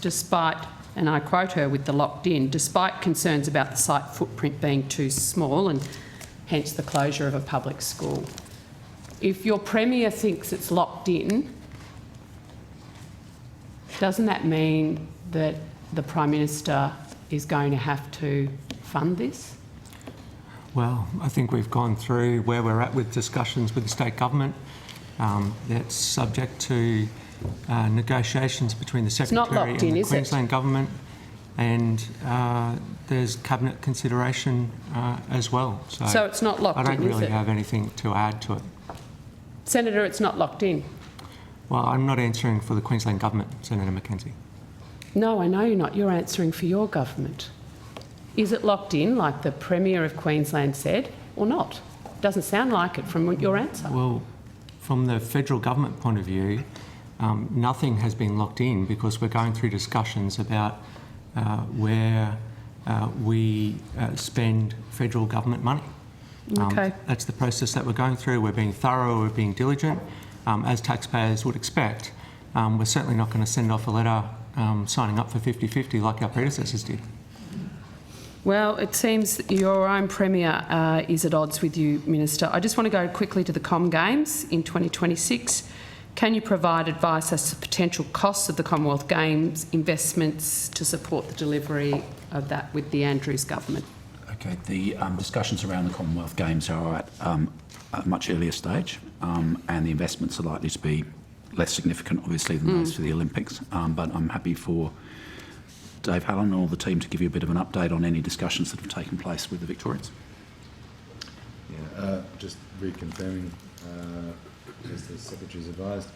despite, and I quote her with the locked in, despite concerns about the site footprint being too small and hence the closure of a public school. If your Premier thinks it's locked in, doesn't that mean that the Prime Minister is going to have to fund this? Well, I think we've gone through where we're at with discussions with the state government. That's subject to negotiations between the Secretary and the Queensland Government, and there's cabinet consideration as well. So it's not locked in, I don't really have anything to add to it. Senator, it's not locked in. Well, I'm not answering for the Queensland Government, Senator Mackenzie. No, I know you're not. You're answering for your government. Is it locked in, like the Premier of Queensland said, or not? Doesn't sound like it from your answer. Well, from the federal government point of view, nothing has been locked in because we're going through discussions about where we spend federal government money. Okay. That's the process that we're going through. We're being thorough, we're being diligent, as taxpayers would expect. We're certainly not going to send off a letter signing up for 50-50 like our predecessors did. Well, it seems that your own Premier is at odds with you, Minister. I just want to go quickly to the Com Games in 2026. Can you provide advice as to potential costs of the Commonwealth Games, investments to support the delivery of that with the Andrews government? Okay, the discussions around the Commonwealth Games are at a much earlier stage, and the investments are likely to be less significant, obviously, than those for the Olympics. But I'm happy for Dave Hallen and all the team to give you a bit of an update on any discussions that have taken place with the Victorians. Yeah, just reconfirming, as the Secretary's advised,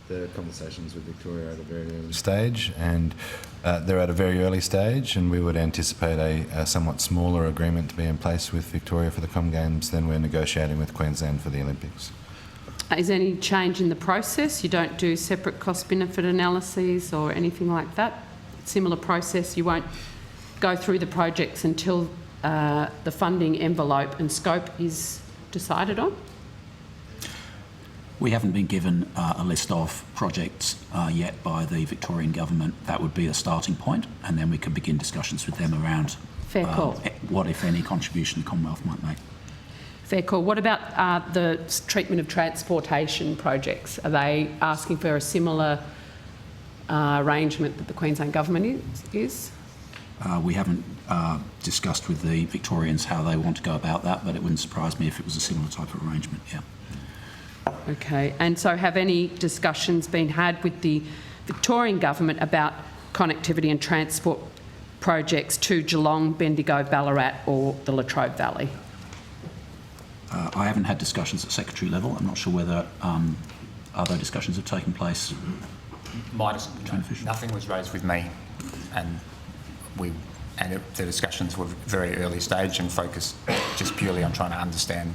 the conversations with Victoria are at a very early stage, and they're at a very early stage, and we would anticipate a somewhat smaller agreement to be in place with Victoria for the Com Games than we're negotiating with Queensland for the Olympics. Is there any change in the process? You don't do separate cost-benefit analyses or anything like that? Similar process, you won't go through the projects until the funding envelope and scope is decided on? We haven't been given a list of projects yet by the Victorian Government. That would be a starting point, and then we can begin discussions with them around Fair call. What, if any, contribution the Commonwealth might make. Fair call. What about the treatment of transportation projects? Are they asking for a similar arrangement that the Queensland Government is? We haven't discussed with the Victorians how they want to go about that, but it wouldn't surprise me if it was a similar type of arrangement, yeah. Okay, and so have any discussions been had with the Victorian Government about connectivity and transport projects to Geelong, Bendigo, Ballarat or the Latrobe Valley? I haven't had discussions at Secretary level. I'm not sure whether other discussions have taken place. Nothing was raised with me, and the discussions were very early stage and focused just purely on trying to understand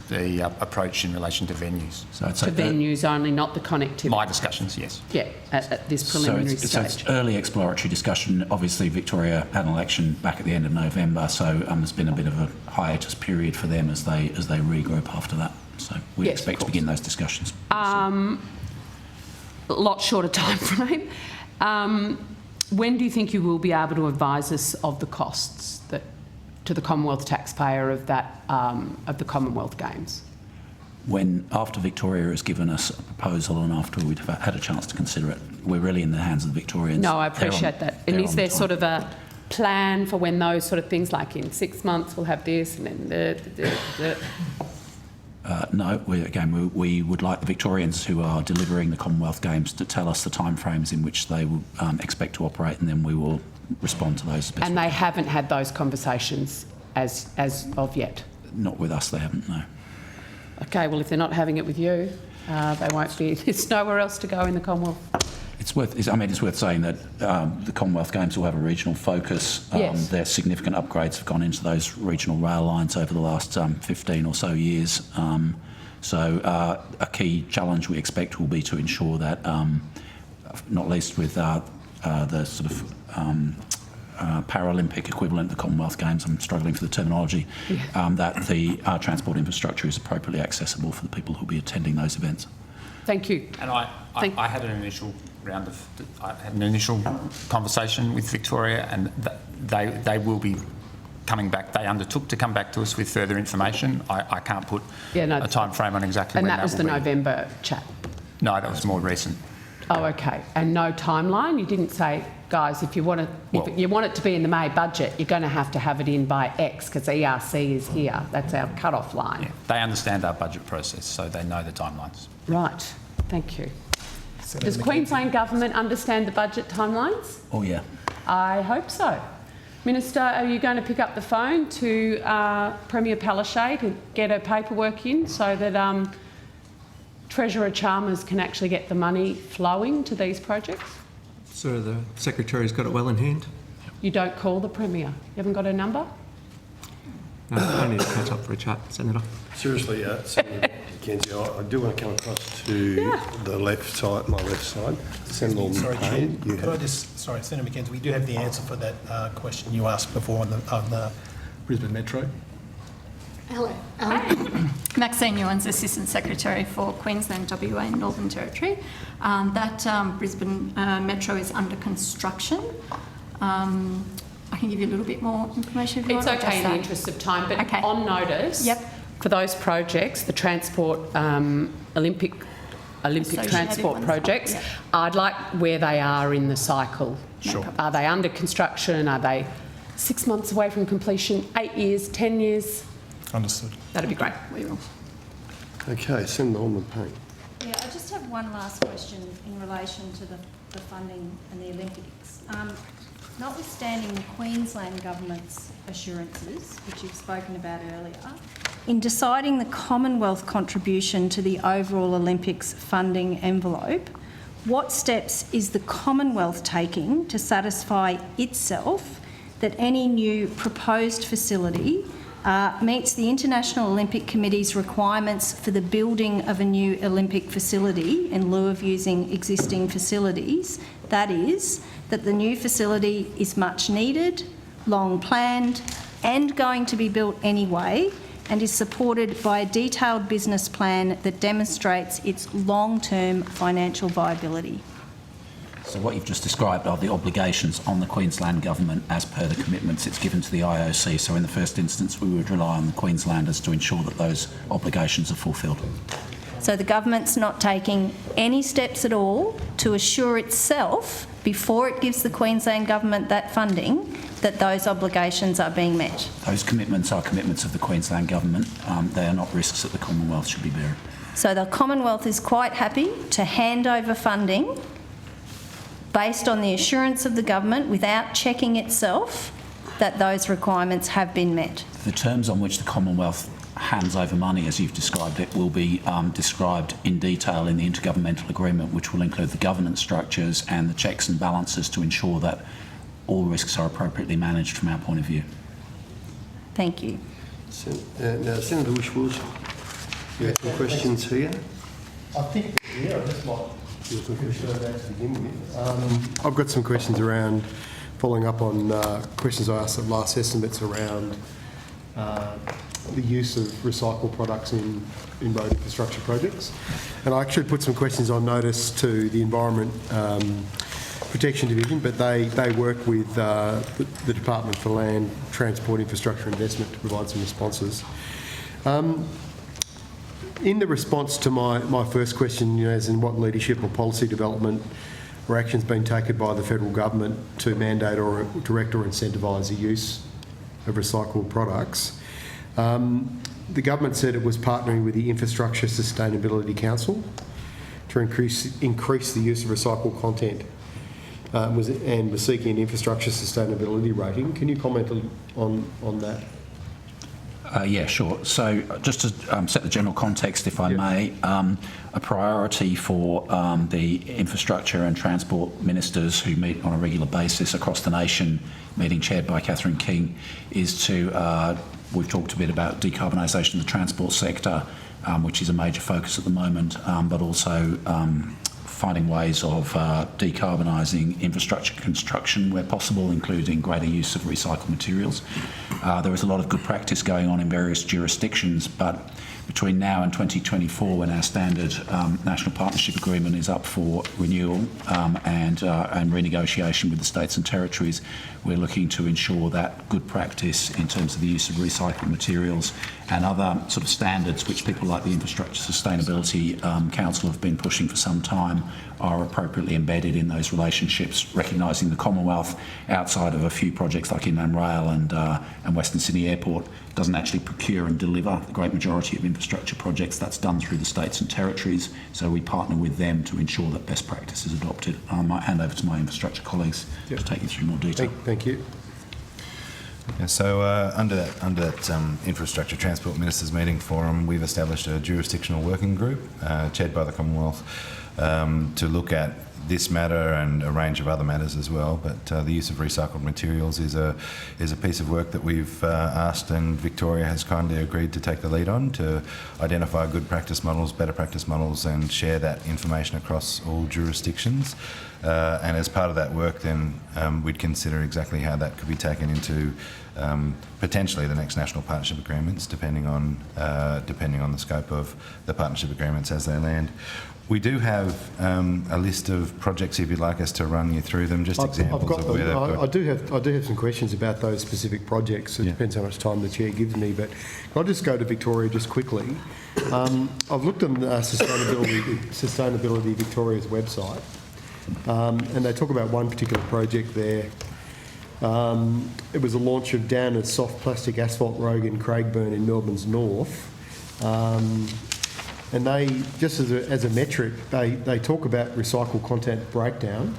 the approach in relation to venues. So it's to venues only, not the connectivity? My discussions, yes. Yeah, at this preliminary stage. So it's early exploratory discussion. Obviously, Victoria had an election back at the end of November, so there's been a bit of a hiatus period for them as they regroup after that. So we expect to begin those discussions. A lot shorter time frame. When do you think you will be able to advise us of the costs that to the Commonwealth taxpayer of that of the Commonwealth Games? After Victoria has given us a proposal and after we've had a chance to consider it, we're really in the hands of the Victorians. No, I appreciate that. And is there sort of a plan for when those sort of things, like in 6 months we'll have this and then No, we would like the Victorians who are delivering the Commonwealth Games to tell us the timeframes in which they will expect to operate, and then we will respond to those. And they haven't had those conversations as of yet? Not with us, they haven't, no. Okay, well, if they're not having it with you, they won't be. There's nowhere else to go in the Commonwealth. It's worth saying that the Commonwealth Games will have a regional focus. Yes. Their significant upgrades have gone into those regional rail lines over the last 15 or so years. So a key challenge we expect will be to ensure that, not least with the sort of Paralympic equivalent of the Commonwealth Games, I'm struggling for the terminology, that the transport infrastructure is appropriately accessible for the people who will be attending those events. Thank you. And I had an initial conversation with Victoria, and they will be coming back. They undertook to come back to us with further information. I can't put a time frame on exactly when that will be. And that was the November chat? No, that was more recent. Oh, okay. And no timeline? You didn't say, guys, if you want it to be in the May budget, you're going to have it in by X because ERC is here. That's our cut-off line. Yeah, they understand our budget process, so they know the timelines. Right. Thank you. Does Queensland Government understand the budget timelines? Oh, yeah. I hope so. Minister, are you going to pick up the phone to Premier Palaszczuk and get her paperwork in so that Treasurer Chalmers can actually get the money flowing to these projects? So the Secretary's got it well in hand. You don't call the Premier? You haven't got her number? No, I need to catch up for a chat, Senator. Seriously, Senator Mackenzie, I do want to come across to the left side, my left side. Senator Payne. Sorry, Senator Mackenzie, we do have the answer for that question you asked before on the Brisbane Metro. Hello. Maxine Ewens, Assistant Secretary for Queensland, WA and Northern Territory. Brisbane Metro is under construction. I can give you a little bit more information if you It's want. okay in the interest of time, but Okay. on notice, for those projects, the transport, Olympic Associated transport ones. projects, Yep. I'd like where they are in the cycle. Sure. Are they under construction? Are they 6 months away from completion? 8 years? 10 years? Understood. That'd be great. We will. Okay, Senator Ormond-Payne. Yeah, I just have one last question in relation to the funding and the Olympics. Notwithstanding the Queensland Government's assurances, which you've spoken about earlier, in deciding the Commonwealth contribution to the overall Olympics funding envelope, what steps is the Commonwealth taking to satisfy itself that any new proposed facility meets the International Olympic Committee's requirements for the building of a new Olympic facility in lieu of using existing facilities? That is, that the new facility is much needed, long planned, and going to be built anyway, and is supported by a detailed business plan that demonstrates its long-term financial viability. So what you've just described are the obligations on the Queensland Government as per the commitments it's given to the IOC. So in the first instance, we would rely on the Queenslanders to ensure that those obligations are fulfilled. So the government's not taking any steps at all to assure itself, before it gives the Queensland Government that funding, that those obligations are being met. Those commitments are commitments of the Queensland Government. They are not risks that the Commonwealth should be bearing. So the Commonwealth is quite happy to hand over funding based on the assurance of the government without checking itself that those requirements have been met. The terms on which the Commonwealth hands over money, as you've described it, will be described in detail in the intergovernmental agreement, which will include the governance structures and the checks and balances to ensure that all risks are appropriately managed from our point of view. Thank you. Now, Senator Whish-Wilson, you have some questions here? I think, yeah, I just might give some questions to begin with. I've got some questions around, following up on questions I asked at last estimates around the use of recycled products in road infrastructure projects. And I actually put some questions on notice to the Environment Protection Division, but they work with the Department for Land, Transport, Infrastructure Investment to provide some responses. In the response to my first question, as in what leadership or policy development or actions being taken by the federal government to mandate or direct or incentivise the use of recycled products, the government said it was partnering with the Infrastructure Sustainability Council to increase the use of recycled content and was seeking an infrastructure sustainability rating. Can you comment on that? Yeah, sure. So just to set the general context, if I may, a priority for the infrastructure and transport ministers who meet on a regular basis across the nation, meeting chaired by Catherine King, is to, we've talked a bit about decarbonisation of the transport sector, which is a major focus at the moment, but also finding ways of decarbonising infrastructure construction where possible, including greater use of recycled materials. There is a lot of good practice going on in various jurisdictions, but between now and 2024, when our standard national partnership agreement is up for renewal and renegotiation with the states and territories, we're looking to ensure that good practice in terms of the use of recycled materials and other sort of standards which people like the Infrastructure Sustainability Council have been pushing for some time are appropriately embedded in those relationships, recognising the Commonwealth, outside of a few projects like Inland Rail and Western Sydney Airport, doesn't actually procure and deliver the great majority of infrastructure projects. That's done through the states and territories, so we partner with them to ensure that best practice is adopted. I might hand over to my infrastructure colleagues to take you through more detail. Thank you. Yeah, so under that Infrastructure Transport Ministers Meeting Forum, we've established a jurisdictional working group chaired by the Commonwealth to look at this matter and a range of other matters as well. But the use of recycled materials is a piece of work that we've asked, and Victoria has kindly agreed to take the lead on, to identify good practice models, better practice models, and share that information across all jurisdictions. And as part of that work, then we'd consider exactly how that could be taken into potentially the next national partnership agreements, depending on the scope of the partnership agreements as they land. We do have a list of projects, if you'd like us to run you through them, just examples of where they've got. I do have some questions about those specific projects. It depends how much time the chair gives me, but I'll just go to Victoria just quickly. I've looked on Sustainability Victoria's website, and they talk about one particular project there. It was a launch of down a soft plastic asphalt road in Craigburn in Melbourne's north. And they, just as a metric, they talk about recycled content breakdown.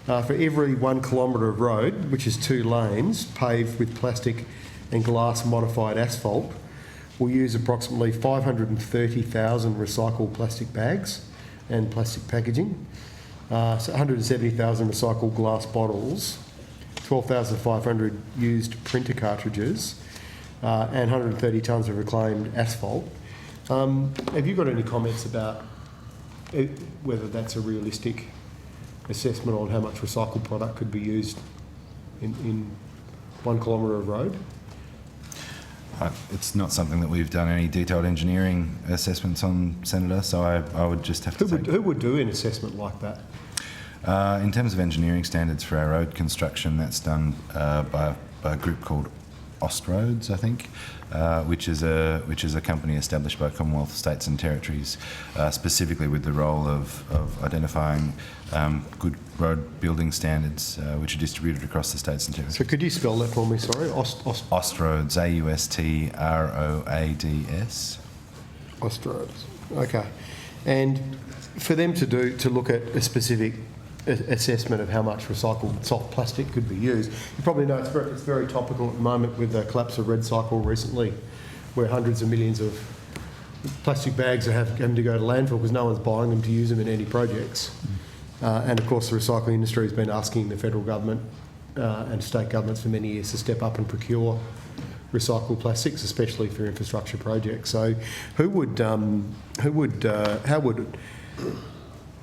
For every 1 kilometre of road, which is 2 lanes, paved with plastic and glass modified asphalt, we'll use approximately 530,000 recycled plastic bags and plastic packaging, so 170,000 recycled glass bottles, 12,500 used printer cartridges, and 130 tonnes of reclaimed asphalt. Have you got any comments about whether that's a realistic assessment on how much recycled product could be used in 1 kilometre of road? It's not something that we've done any detailed engineering assessments on, Senator, so I would just have to Who would do an assessment like that? In terms of engineering standards for our road construction, that's done by a group called Austroads, I think, which is a company established by Commonwealth states and territories, specifically with the role of identifying good road building standards, which are distributed across the states and territories. So could you spell that for me? Sorry, Austroads, AUSTROADS. Austroads. Okay, and for them to look at a specific assessment of how much recycled soft plastic could be used. You probably know it's very topical at the moment with the collapse of REDcycle recently, where hundreds of millions of plastic bags are having to go to landfill because no one's buying them to use them in any projects. And of course the recycling industry has been asking the federal government and state governments for many years to step up and procure recycled plastics, especially for infrastructure projects. So how would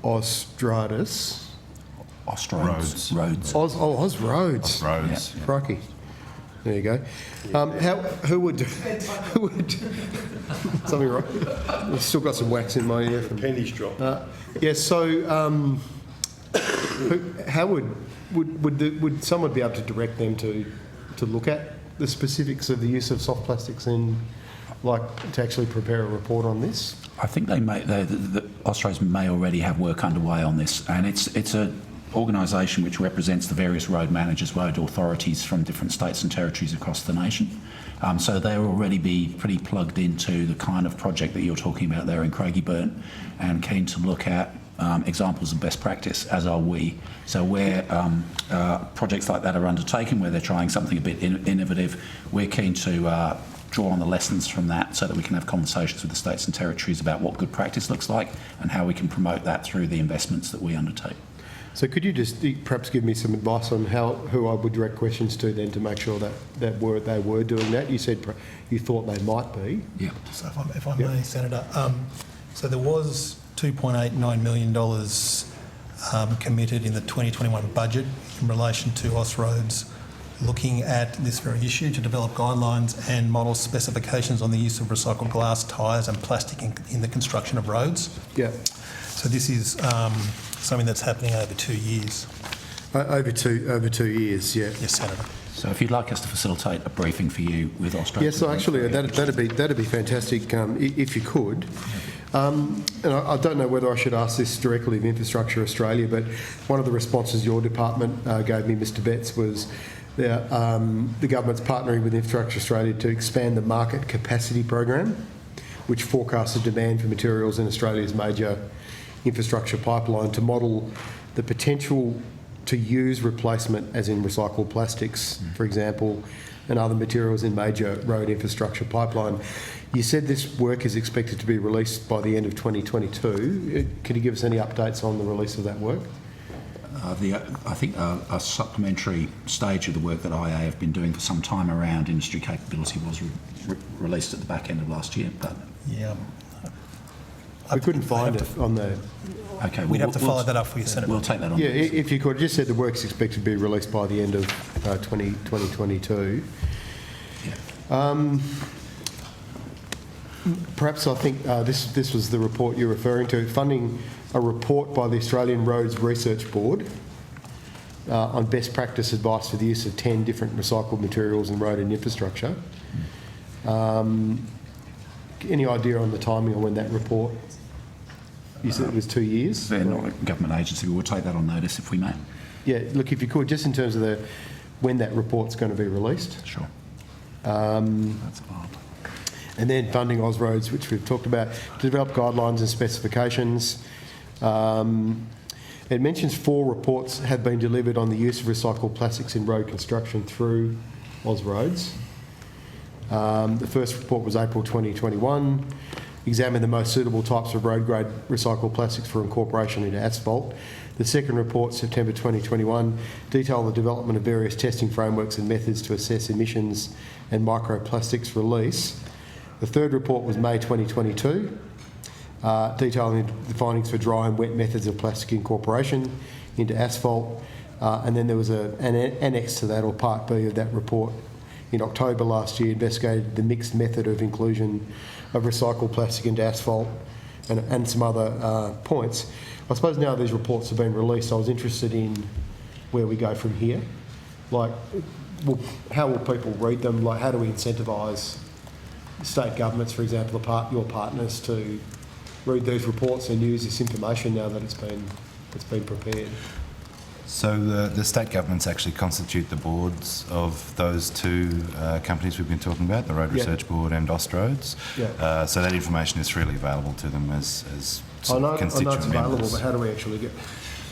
Austroads? Austroads. Roads. Ausroads. Roads. Yeah. Crikey. There you go. Who would something wrong? I've still got some wax in my ear. Pennies drop. So how would someone be able to direct them to look at the specifics of the use of soft plastics and to actually prepare a report on this? I think the Austroads may already have work underway on this, and it's a organisation which represents the various road managers, road authorities from different states and territories across the nation. So they'll already be pretty plugged into the kind of project that you're talking about there in Craigieburn, and keen to look at examples of best practice, as are we. So where projects like that are undertaken, where they're trying something a bit innovative, we're keen to draw on the lessons from that so that we can have conversations with the states and territories about what good practice looks like and how we can promote that through the investments that we undertake. So could you just perhaps give me some advice on who I would direct questions to then to make sure that they were doing that? You said you thought they might be. Yeah. So if I may, Senator, so there was $2.89 million committed in the 2021 budget in relation to Austroads looking at this very issue to develop guidelines and model specifications on the use of recycled glass, tyres and plastic in the construction of roads. Yeah. So this is something that's happening over 2 years. Over 2 years, yeah. Yes, Senator. So if you'd like us to facilitate a briefing for you with Austroads. Yes, so actually that'd be fantastic if you could. And I don't know whether I should ask this directly of Infrastructure Australia, but one of the responses your department gave me, Mr. Betts, was the government's partnering with Infrastructure Australia to expand the market capacity program, which forecasts the demand for materials in Australia's major infrastructure pipeline to model the potential to use replacement, as in recycled plastics, for example, and other materials in major road infrastructure pipeline. You said this work is expected to be released by the end of 2022. Can you give us any updates on the release of that work? I think a supplementary stage of the work that IA have been doing for some time around industry capability was released at the back end of last year. But yeah, we couldn't find it on the. Okay, we'd have to follow that up for you, Senator. We'll take that on. Yeah, if you could, just said the work's expected to be released by the end of 2022. Yeah. Perhaps I think this was the report you're referring to, funding a report by the Australian Roads Research Board on best practice advice for the use of 10 different recycled materials in road and infrastructure. Any idea on the timing of when that report? You said it was 2 years? They're not a government agency. We'll take that on notice if we may. Yeah, look, if you could, just in terms of when that report's going to be released. Sure. That's fine. And then funding Ausroads, which we've talked about, to develop guidelines and specifications. It mentions 4 reports have been delivered on the use of recycled plastics in road construction through Ausroads. The first report was April 2021, examined the most suitable types of road grade recycled plastics for incorporation into asphalt. The second report, September 2021, detailed the development of various testing frameworks and methods to assess emissions and microplastics release. The third report was May 2022, detailing the findings for dry and wet methods of plastic incorporation into asphalt. And then there was an annex to that, or part B of that report, in October last year, investigated the mixed method of inclusion of recycled plastic into asphalt and some other points. I suppose now these reports have been released, I was interested in where we go from here. Like, how will people read them? Like, how do we incentivise state governments, for example, your partners, to read these reports and use this information now that it's been prepared? So the state governments actually constitute the boards of those 2 companies we've been talking about, the Road Research Board and Austroads. Yeah. So that information is freely available to them as I know constituent it's available, members. but how do we actually get?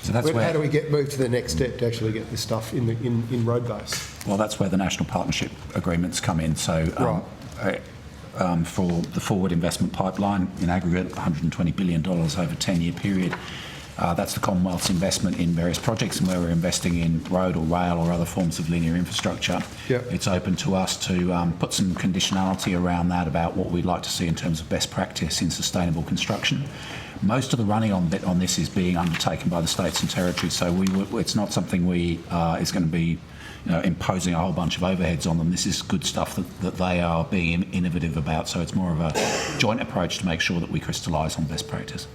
So that's how do we move to the next step to actually get this stuff in road base? Well, that's where the national partnership agreements come in. So for the forward investment pipeline, in aggregate, $120 billion over a 10-year period. That's the Commonwealth's investment in various projects, and where we're investing in road or rail or other forms of linear infrastructure. Yep. It's open to us to put some conditionality around that about what we'd like to see in terms of best practice in sustainable construction. Most of the running on this is being undertaken by the states and territories, so it's not something is going to be imposing a whole bunch of overheads on them. This is good stuff that they are being innovative about, so it's more of a joint approach to make sure that we crystallise on best practice.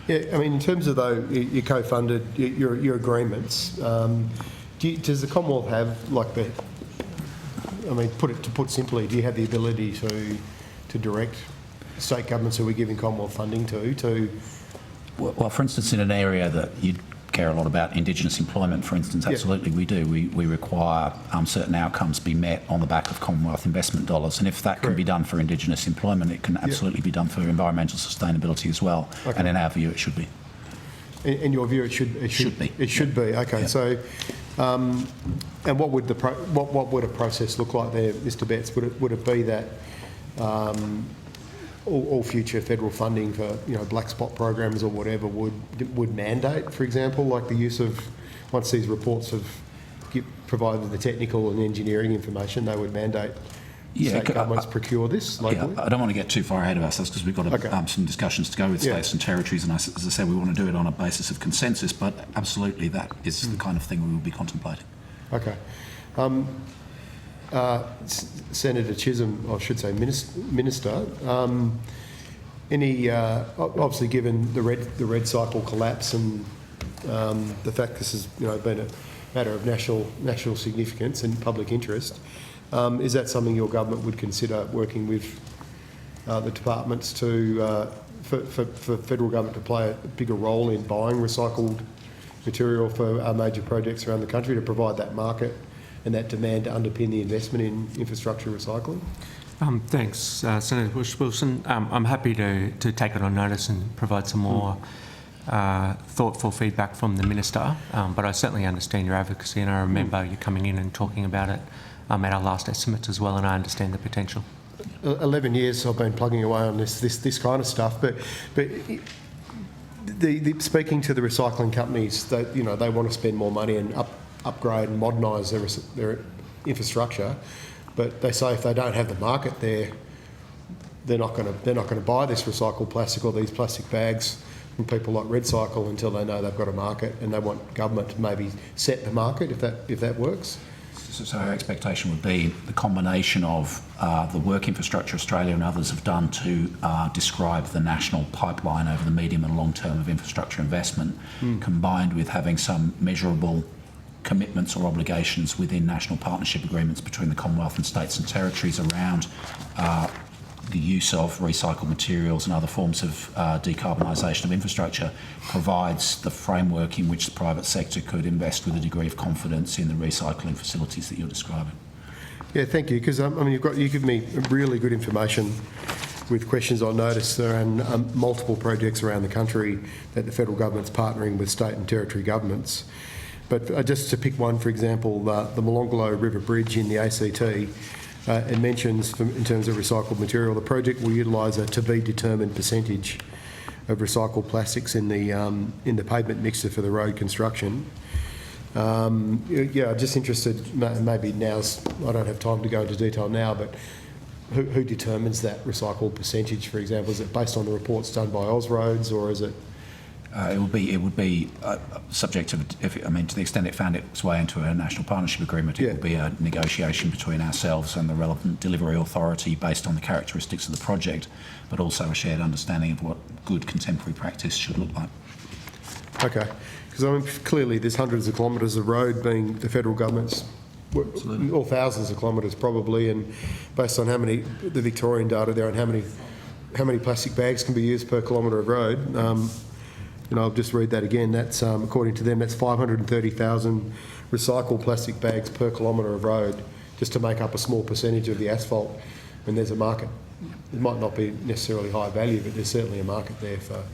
Yeah, I mean, in terms of you co-funded your agreements, does the Commonwealth have to put simply, do you have the ability to direct state governments who we're giving Commonwealth funding to? Well, for instance, in an area that you'd care a lot about, Indigenous employment, for instance, absolutely we do. We require certain outcomes be met on the back of Commonwealth investment dollars, and if that can be done for Indigenous employment, it can absolutely be done for environmental sustainability as well. Okay. And in our view, it should be. In your view, it should be. It should be. Okay. Yeah. So, and what would what would a process look like there, Mr. Betts? Would it be that all future federal funding for black spot programs or whatever would mandate, for example, like the use of, once these reports have provided the technical and engineering information, they would mandate state governments procure this locally? I don't want to get too far ahead of ourselves because we've got some discussions to go with states and territories, and as I said, we want to do it on a basis of consensus, but absolutely that is the kind of thing we will be contemplating. Okay. Senator Chisholm, I should say Minister, obviously given the red cycle collapse and the fact this has been a matter of national significance and public interest, is that something your government would consider working with the departments for federal government to play a bigger role in buying recycled material for our major projects around the country to provide that market and that demand to underpin the investment in infrastructure recycling? Thanks, Senator Bush-Wilson. I'm happy to take it on notice and provide some more thoughtful feedback from the Minister, but I certainly understand your advocacy, and I remember you coming in and talking about it at our last estimates as well, and I understand the potential. 11 years I've been plugging away on this kind of stuff, but speaking to the recycling companies, they want to spend more money and upgrade and modernise their infrastructure, but they say if they don't have the market there, they're not going to buy this recycled plastic or these plastic bags from people like RedCycle until they know they've got a market, and they want government to maybe set the market if that works. So our expectation would be the combination of the work Infrastructure Australia and others have done to describe the national pipeline over the medium and long term of infrastructure investment, combined with having some measurable commitments or obligations within national partnership agreements between the Commonwealth and states and territories around the use of recycled materials and other forms of decarbonisation of infrastructure, provides the framework in which the private sector could invest with a degree of confidence in the recycling facilities that you're describing. Yeah, thank you, because you give me really good information with questions I noticed around multiple projects around the country that the federal government's partnering with state and territory governments. But just to pick one, for example, the Molonglo River Bridge in the ACT, it mentions, in terms of recycled material, the project will utilise a to-be-determined percentage of recycled plastics in the pavement mixture for the road construction. I'm just interested, maybe now's, I don't have time to go into detail now, but who determines that recycled percentage, for example? Is it based on the reports done by Ausroads, or is it? It would be subject to, to the extent it found its way into a national partnership agreement, it would be a negotiation between ourselves and the relevant delivery authority based on the characteristics of the project, but also a shared understanding of what good contemporary practice should look like. Okay, because clearly there's hundreds of kilometres of road being the federal government's, or thousands of kilometres probably, and based on the Victorian data there and how many plastic bags can be used per kilometre of road. I'll just read that again. That's according to them, that's 530,000 recycled plastic bags per kilometre of road, just to make up a small percentage of the asphalt. And there's a market. It might not be necessarily high value, but there's certainly a market there for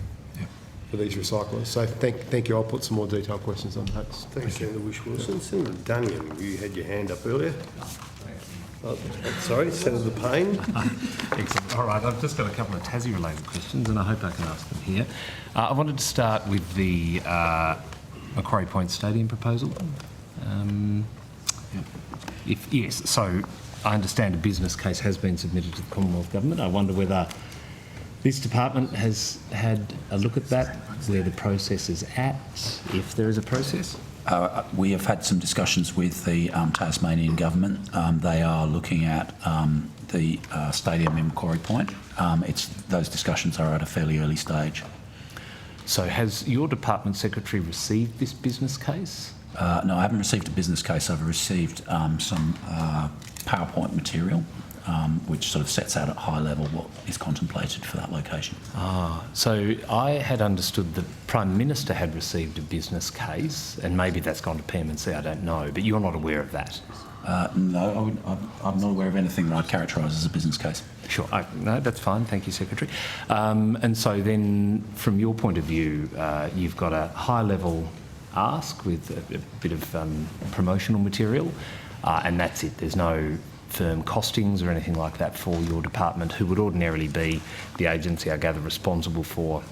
these recyclers. So thank you. I'll put some more detailed questions on that. Thanks, Senator Whish-Wilson. Senator Duniam, you had your hand up earlier. Oh, sorry, Senator Payne. Excellent. All right, I've just got a couple of Tassie-related questions, and I hope I can ask them here. I wanted to start with the Macquarie Point Stadium proposal. So I understand a business case has been submitted to the Commonwealth Government. I wonder whether this department has had a look at that, where the process is at, if there is a process. We have had some discussions with the Tasmanian Government. They are looking at the stadium in Macquarie Point. Those discussions are at a fairly early stage. So has your department secretary received this business case? No, I haven't received a business case. I've received some PowerPoint material, which sort of sets out at high level what is contemplated for that location. So I had understood that Prime Minister had received a business case, and maybe that's gone to PM&C, I don't know, but you're not aware of that? No, I'm not aware of anything that I'd characterise as a business case. Sure. No, that's fine. Thank you, Secretary. And so then, from your point of view, you've got a high-level ask with a bit of promotional material, and that's it. There's no firm costings or anything like that for your department, who would ordinarily be the agency, I gather, responsible for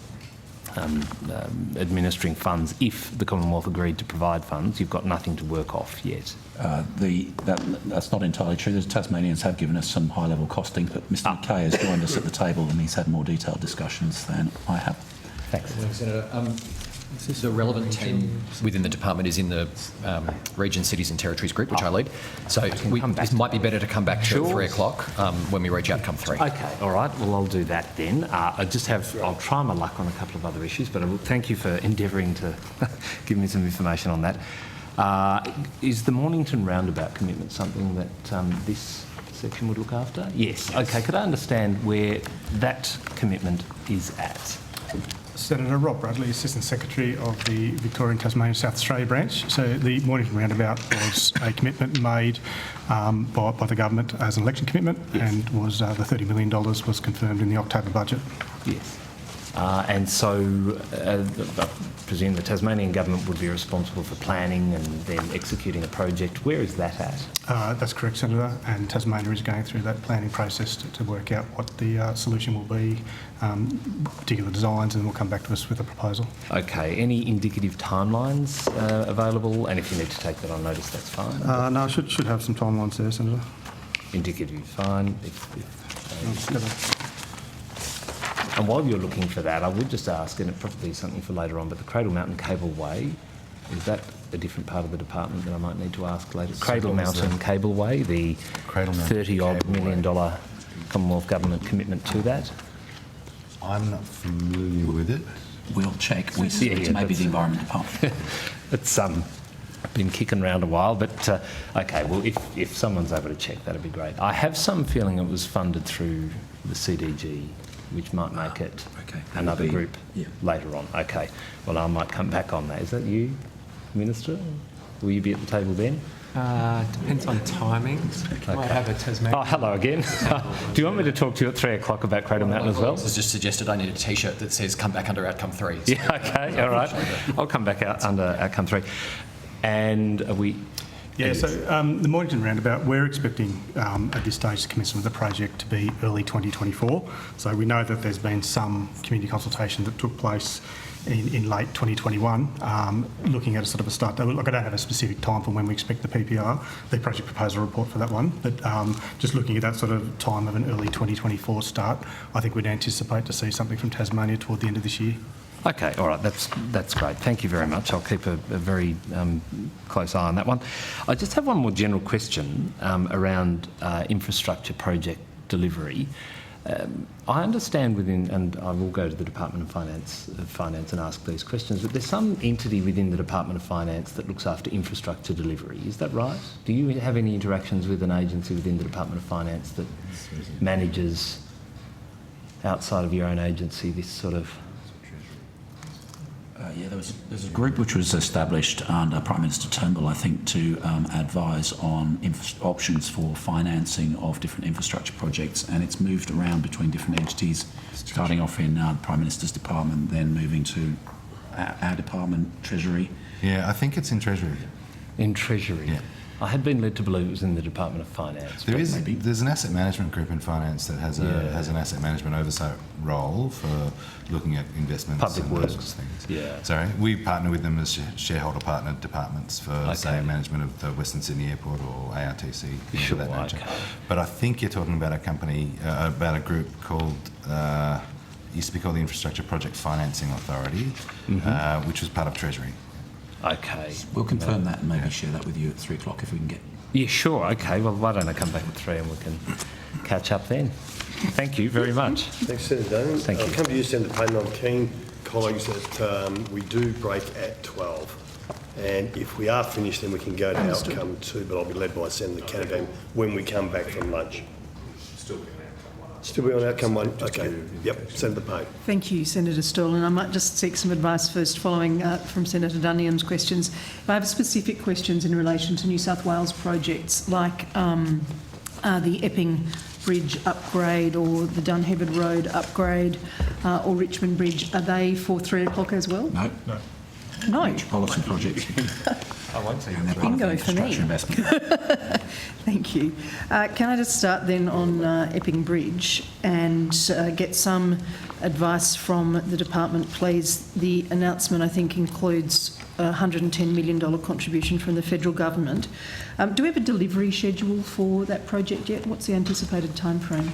administering funds if the Commonwealth agreed to provide funds. You've got nothing to work off yet. That's not entirely true. The Tasmanians have given us some high-level costing, but Mr McKay has joined us at the table and he's had more detailed discussions than I have. Thanks. Senator. The relevant team within the department is in the Region, Cities and Territories group, which I lead. So it might be better to come back to 3 o'clock when we reach outcome 3. Okay, all right. Well, I'll do that then. I'll try my luck on a couple of other issues, but I will thank you for endeavouring to give me some information on that. Is the Mornington roundabout commitment something that this section would look after? Yes. Okay, could I understand where that commitment is at? Senator Rob Bradley, Assistant Secretary of the Victorian Tasmanian South Australia branch. So the Mornington roundabout was a commitment made by the government as an election commitment, and was the $30 million was confirmed in the October budget. Yes. And so I presume the Tasmanian government would be responsible for planning and then executing a project. Where is that at? That's correct, Senator, and Tasmania is going through that planning process to work out what the solution will be, particular designs, and will come back to us with a proposal. Okay, any indicative timelines available? And if you need to take that on notice, that's fine. No, I should have some timelines there, Senator. Indicative, fine. And while you're looking for that, I would just ask, and it probably is something for later on, but the Cradle Mountain Cableway, is that a different part of the department that I might need to ask later? Cradle Mountain Cableway, the $30-odd million Commonwealth Government commitment to that? I'm not familiar with it. We'll check. We see it maybe the Environment Department. It's been kicking around a while, but okay, well, if someone's able to check, that'd be great. I have some feeling it was funded through the CDG, which might make it another group later on. Okay, well, I might come back on that. Is that you, Minister? Will you be at the table then? Depends on timings. Okay. Might have a Tasmanian. Oh, hello again. Do you want me to talk to you at 3 o'clock about Cradle Mountain as well? Has just suggested I need a T-shirt that says "Come back under Outcome 3." So yeah, okay, all right. I'll come back out under Outcome 3. And are we... Yeah, so the Mornington Roundabout, we're expecting at this stage the commencement of the project to be early 2024. So we know that there's been some community consultation that took place in late 2021, looking at a sort of a start date. Look, I don't have a specific time for when we expect the PPR, the project proposal report for that one, but just looking at that sort of time of an early 2024 start, I think we'd anticipate to see something from Tasmania toward the end of this year. Okay, all right, that's great. Thank you very much. I'll keep a very close eye on that one. I just have one more general question around infrastructure project delivery. I understand within, and I will go to the Department of Finance and ask these questions, but there's some entity within the Department of Finance that looks after infrastructure delivery. Is that right? Do you have any interactions with an agency within the Department of Finance that manages, outside of your own agency, this sort of... Yeah, there's a group which was established under Prime Minister Turnbull, I think, to advise on options for financing of different infrastructure projects, and it's moved around between different entities, starting off in the Prime Minister's department, then moving to our department, Treasury. Yeah, I think it's in Treasury. In Treasury? Yeah. I had been led to believe it was in the Department of Finance. There's an asset management group in finance that has an asset management oversight role for looking at investments, public and works, those sorts of things. Yeah. Sorry, we partner with them as shareholder partner departments for say management of the Western Sydney Airport or ARTC, things of that nature. Okay. But I think you're talking about a company, about a group called. Used to be called the Infrastructure Project Financing Authority, which was part of Treasury. Okay. We'll confirm that and maybe share that with you at 3 o'clock if we can get... Yeah, sure. Okay. Well, why don't I come back at 3 and we can catch up then. Thank you very much. Thanks, Senator Dane. Thank you. I'll come to you, Senator Payne. I'm keen, colleagues, that we do break at 12. And if we are finished, then we can go to outcome 2, but I'll be led by Senator Canavan when we come back from lunch. Still be on outcome 1? Okay. Yep. Senator Payne. Thank you, Senator Sterle. And I might just seek some advice first following from Senator Dunningham's questions. If I have specific questions in relation to New South Wales projects like the Epping Bridge upgrade or the Dunheved Road upgrade or Richmond Bridge, are they for 3 o'clock as well? No. No. Metropolitan projects. I won't say bingo for me. Thank you. Can I just start then on Epping Bridge and get some advice from the department, please? The announcement, I think, includes a $110 million contribution from the federal government. Do we have a delivery schedule for that project yet? What's the anticipated timeframe?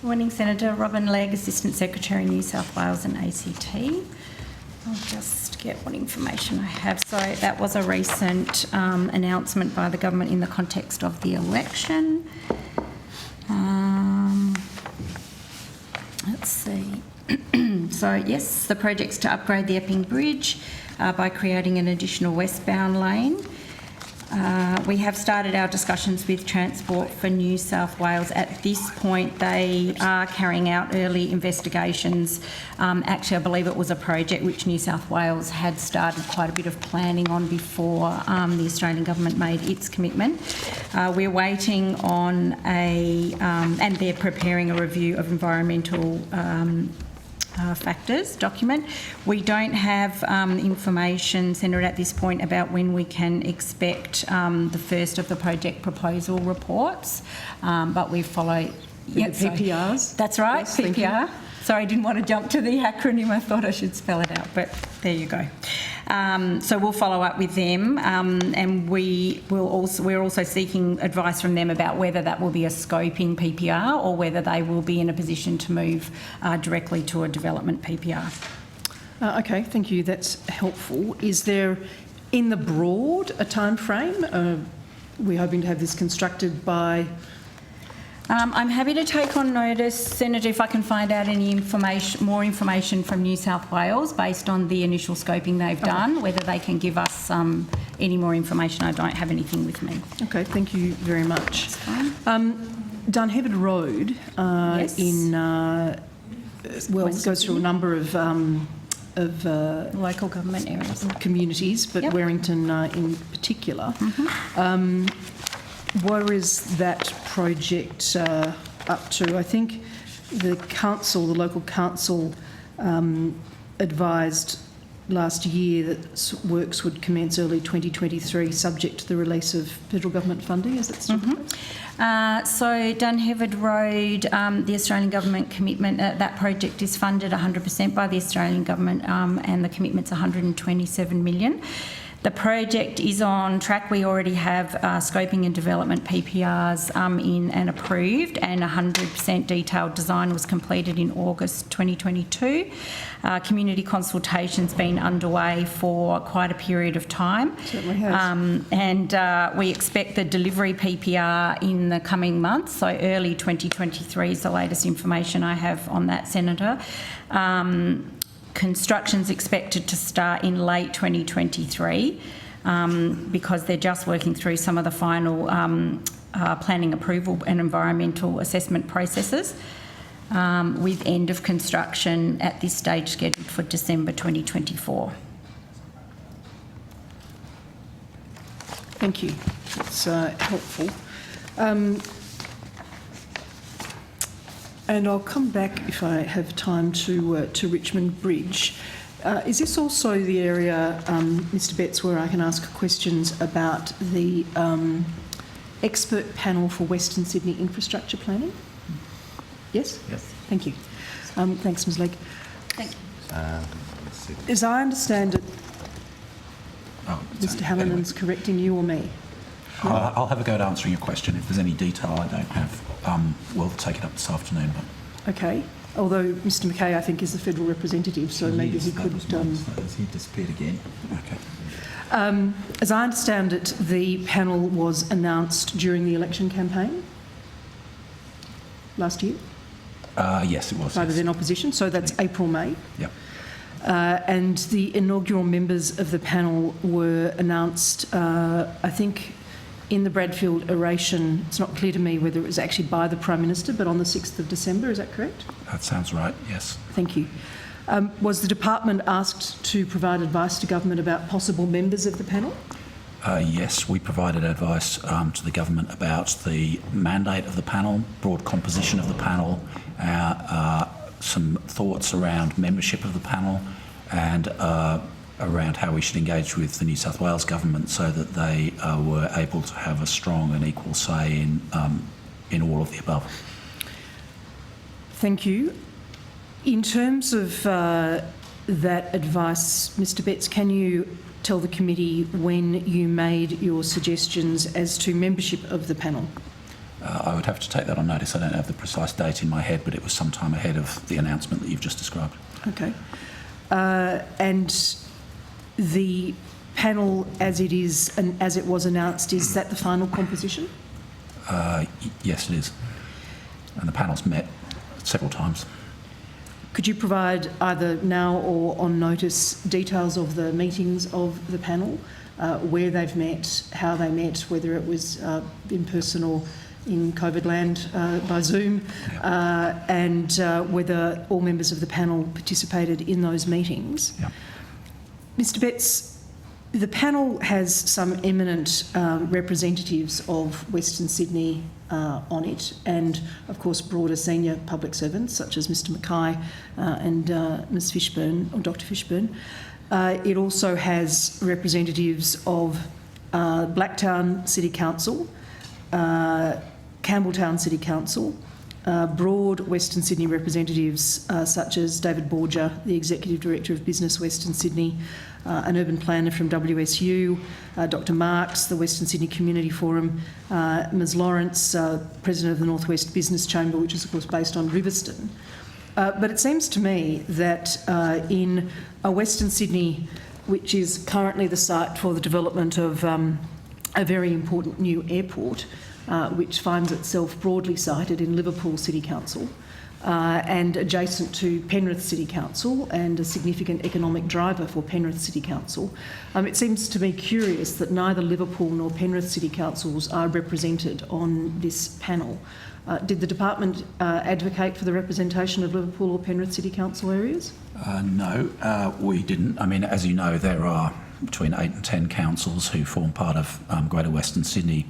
Morning, Senator. Robin Legg, Assistant Secretary, New South Wales and ACT. I'll just get what information I have. So that was a recent announcement by the government in the context of the election. Let's see. So yes, the project's to upgrade the Epping Bridge by creating an additional westbound lane. We have started our discussions with Transport for New South Wales. At this point, they are carrying out early investigations. Actually, I believe it was a project which New South Wales had started quite a bit of planning on before the Australian government made its commitment. We're waiting on and they're preparing a review of environmental factors document. We don't have information, Senator, at this point about when we can expect the first of the project proposal reports, but we follow... PPRs? That's right, yes, PPR. Sorry, I didn't want to jump to the acronym. I thought I should spell it out, but there you go. So we'll follow up with them, and we're also seeking advice from them about whether that will be a scoping PPR or whether they will be in a position to move directly to a development PPR. Okay, thank you. That's helpful. Is there, in the broad, a time frame? We're hoping to have this constructed by... I'm happy to take on notice, Senator, if I can find out any more information from New South Wales based on the initial scoping they've done, whether they can give us any more information. I don't have anything with me. Okay, thank you very much. Dunheved Road goes through a number of local government areas, communities, but Warrington in particular. Where is that project up to? I think the local council, advised last year that works would commence early 2023, subject to the release of federal government funding. Is that still correct? So Dunheved Road, the Australian government commitment, that project is funded 100% by the Australian government, and the commitment's 127 million. The project is on track. We already have scoping and development PPRs in and approved, and 100% detailed design was completed in August 2022. Community consultation's been underway for quite a period of time. Certainly has. And we expect the delivery PPR in the coming months, so early 2023 is the latest information I have on that, Senator. Construction's expected to start in late 2023 because they're just working through some of the final planning approval and environmental assessment processes, with end of construction at this stage scheduled for December 2024. Thank you. That's helpful. And I'll come back, if I have time, to Richmond Bridge. Is this also the area, Mr Betts, where I can ask questions about the expert panel for Western Sydney infrastructure planning? Yes? Yes. Thank you. Thanks, Ms Legg. Thank you. As I understand it, Mr Hallinan correcting you or me? I'll have a go at answering your question. If there's any detail I don't have, we'll take it up this afternoon. But okay. Although Mr Mackay, I think, is the federal representative, so maybe he could... Has he disappeared again? Okay. As I understand it, the panel was announced during the election campaign last year? Yes, it was. By the then opposition, so that's April, May. Yep. And the inaugural members of the panel were announced, I think, in the Bradfield oration. It's not clear to me whether it was actually by the Prime Minister, but on the 6th of December, is that correct? That sounds right, yes. Thank you. Was the department asked to provide advice to government about possible members of the panel? Yes, we provided advice to the government about the mandate of the panel, broad composition of the panel, some thoughts around membership of the panel, and around how we should engage with the New South Wales government so that they were able to have a strong and equal say in all of the above. Thank you. In terms of that advice, Mr Betts, can you tell the committee when you made your suggestions as to membership of the panel? I would have to take that on notice. I don't have the precise date in my head, but it was sometime ahead of the announcement that you've just described. Okay. And the panel, as it is and as it was announced, is that the final composition? Yes, it is. And the panel's met several times. Could you provide either now or on notice details of the meetings of the panel, where they've met, how they met, whether it was in person or in COVID land by Zoom, and whether all members of the panel participated in those meetings? Yeah. Mr Betts, The panel has some eminent representatives of Western Sydney on it, and of course broader senior public servants such as Mr Mackay and Ms Fishburn, or Dr Fishburn. It also has representatives of Blacktown City Council, Campbelltown City Council, broad Western Sydney representatives such as David Borger, the Executive Director of Business Western Sydney, an urban planner from WSU, Dr Marks, the Western Sydney Community Forum, Ms Lawrence, President of the North West Business Chamber, which is of course based on Riverstone. But it seems to me that in a Western Sydney, which is currently the site for the development of a very important new airport, which finds itself broadly sited in Liverpool City Council and adjacent to Penrith City Council and a significant economic driver for Penrith City Council. It seems to me curious that neither Liverpool nor Penrith City Councils are represented on this panel. Did the department advocate for the representation of Liverpool or Penrith City Council areas? No, we didn't. I mean, as you know, there are between 8 and 10 councils who form part of Greater Western Sydney,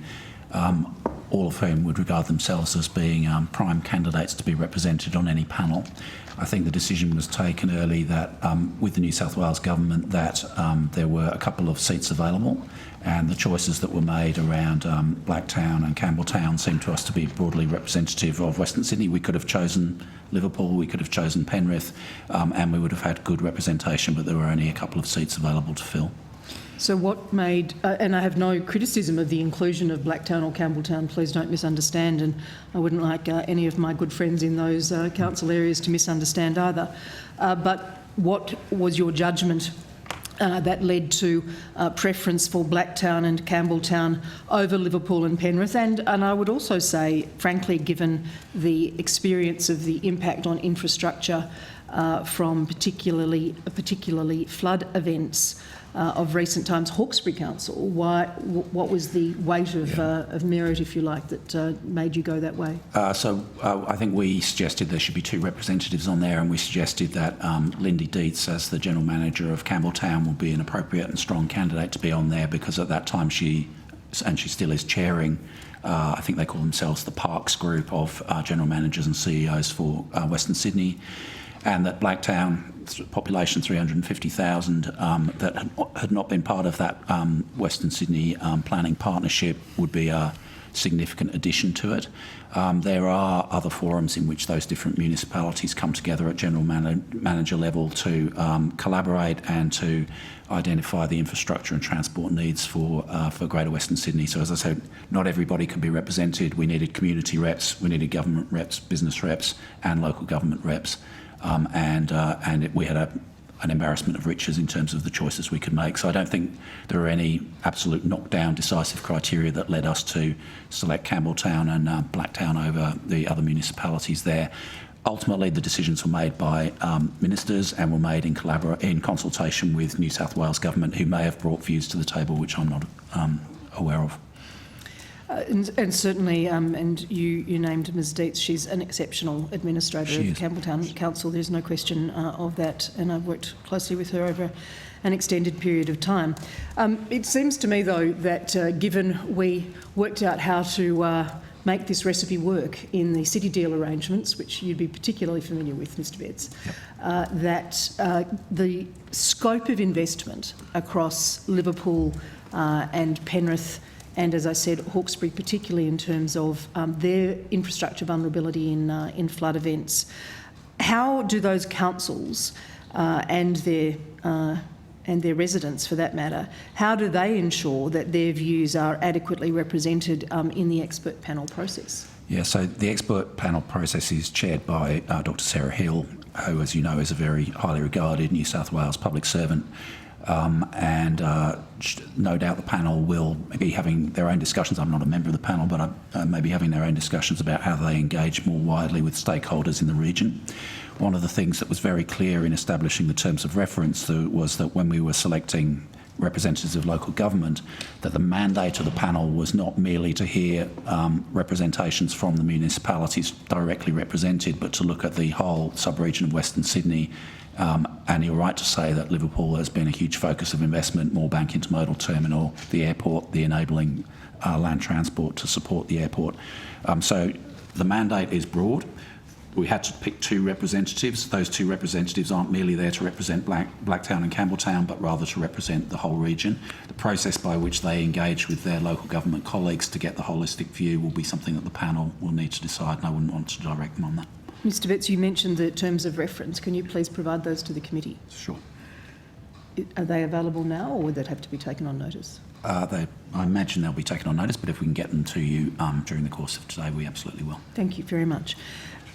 all of whom would regard themselves as being prime candidates to be represented on any panel. I think the decision was taken early that with the New South Wales government that there were a couple of seats available, and the choices that were made around Blacktown and Campbelltown seemed to us to be broadly representative of Western Sydney. We could have chosen Liverpool, we could have chosen Penrith, and we would have had good representation, but there were only a couple of seats available to fill. So what made, and I have no criticism of the inclusion of Blacktown or Campbelltown, please don't misunderstand, and I wouldn't like any of my good friends in those council areas to misunderstand either. But what was your judgment that led to preference for Blacktown and Campbelltown over Liverpool and Penrith? And I would also say, frankly, given the experience of the impact on infrastructure from particularly flood events of recent times, Hawkesbury Council, what was the weight of merit, if you like, that made you go that way? I think we suggested there should be 2 representatives on there, and we suggested that Lindy Dietz, as the General Manager of Campbelltown, would be an appropriate and strong candidate to be on there, because at that time she still is chairing, I think they call themselves the Parks Group of General Managers and CEOs for Western Sydney, and that Blacktown, population 350,000, that had not been part of that Western Sydney planning partnership, would be a significant addition to it. There are other forums in which those different municipalities come together at general manager level to collaborate and to identify the infrastructure and transport needs for Greater Western Sydney. So as I said, not everybody can be represented. We needed community reps, we needed government reps, business reps and local government reps. We had an embarrassment of riches in terms of the choices we could make. So I don't think there are any absolute knockdown decisive criteria that led us to select Campbelltown and Blacktown over the other municipalities there. Ultimately, the decisions were made by ministers and were made in consultation with New South Wales Government, who may have brought views to the table which I'm not aware of. And certainly, and you named Ms Dietz, she's an exceptional administrator of the Campbelltown Council, there's no question of that, and I've worked closely with her over an extended period of time. It seems to me, though, that given we worked out how to make this recipe work in the city deal arrangements, which you'd be particularly familiar with, Mr Betts, that the scope of investment across Liverpool and Penrith, and as I said, Hawkesbury, particularly in terms of their infrastructure vulnerability in flood events. How do those councils and their residents, for that matter, how do they ensure that their views are adequately represented in the expert panel process? Yeah, so the expert panel process is chaired by Dr Sarah Hill, who, as you know, is a very highly regarded New South Wales public servant. No doubt the panel will be having their own discussions. I'm not a member of the panel, but maybe having their own discussions about how they engage more widely with stakeholders in the region. One of the things that was very clear in establishing the terms of reference was that when we were selecting representatives of local government, that the mandate of the panel was not merely to hear representations from the municipalities directly represented, but to look at the whole sub-region of Western Sydney. And you're right to say that Liverpool has been a huge focus of investment, Moorebank Intermodal Terminal, the airport, the enabling land transport to support the airport. So the mandate is broad. We had to pick 2 representatives. Those 2 representatives aren't merely there to represent Blacktown and Campbelltown, but rather to represent the whole region. The process by which they engage with their local government colleagues to get the holistic view will be something that the panel will need to decide, and I wouldn't want to direct them on that. Mr Betts, you mentioned the terms of reference. Can you please provide those to the committee? Sure. Are they available now, or would that have to be taken on notice? I imagine they'll be taken on notice, but if we can get them to you during the course of today, we absolutely will. Thank you very much.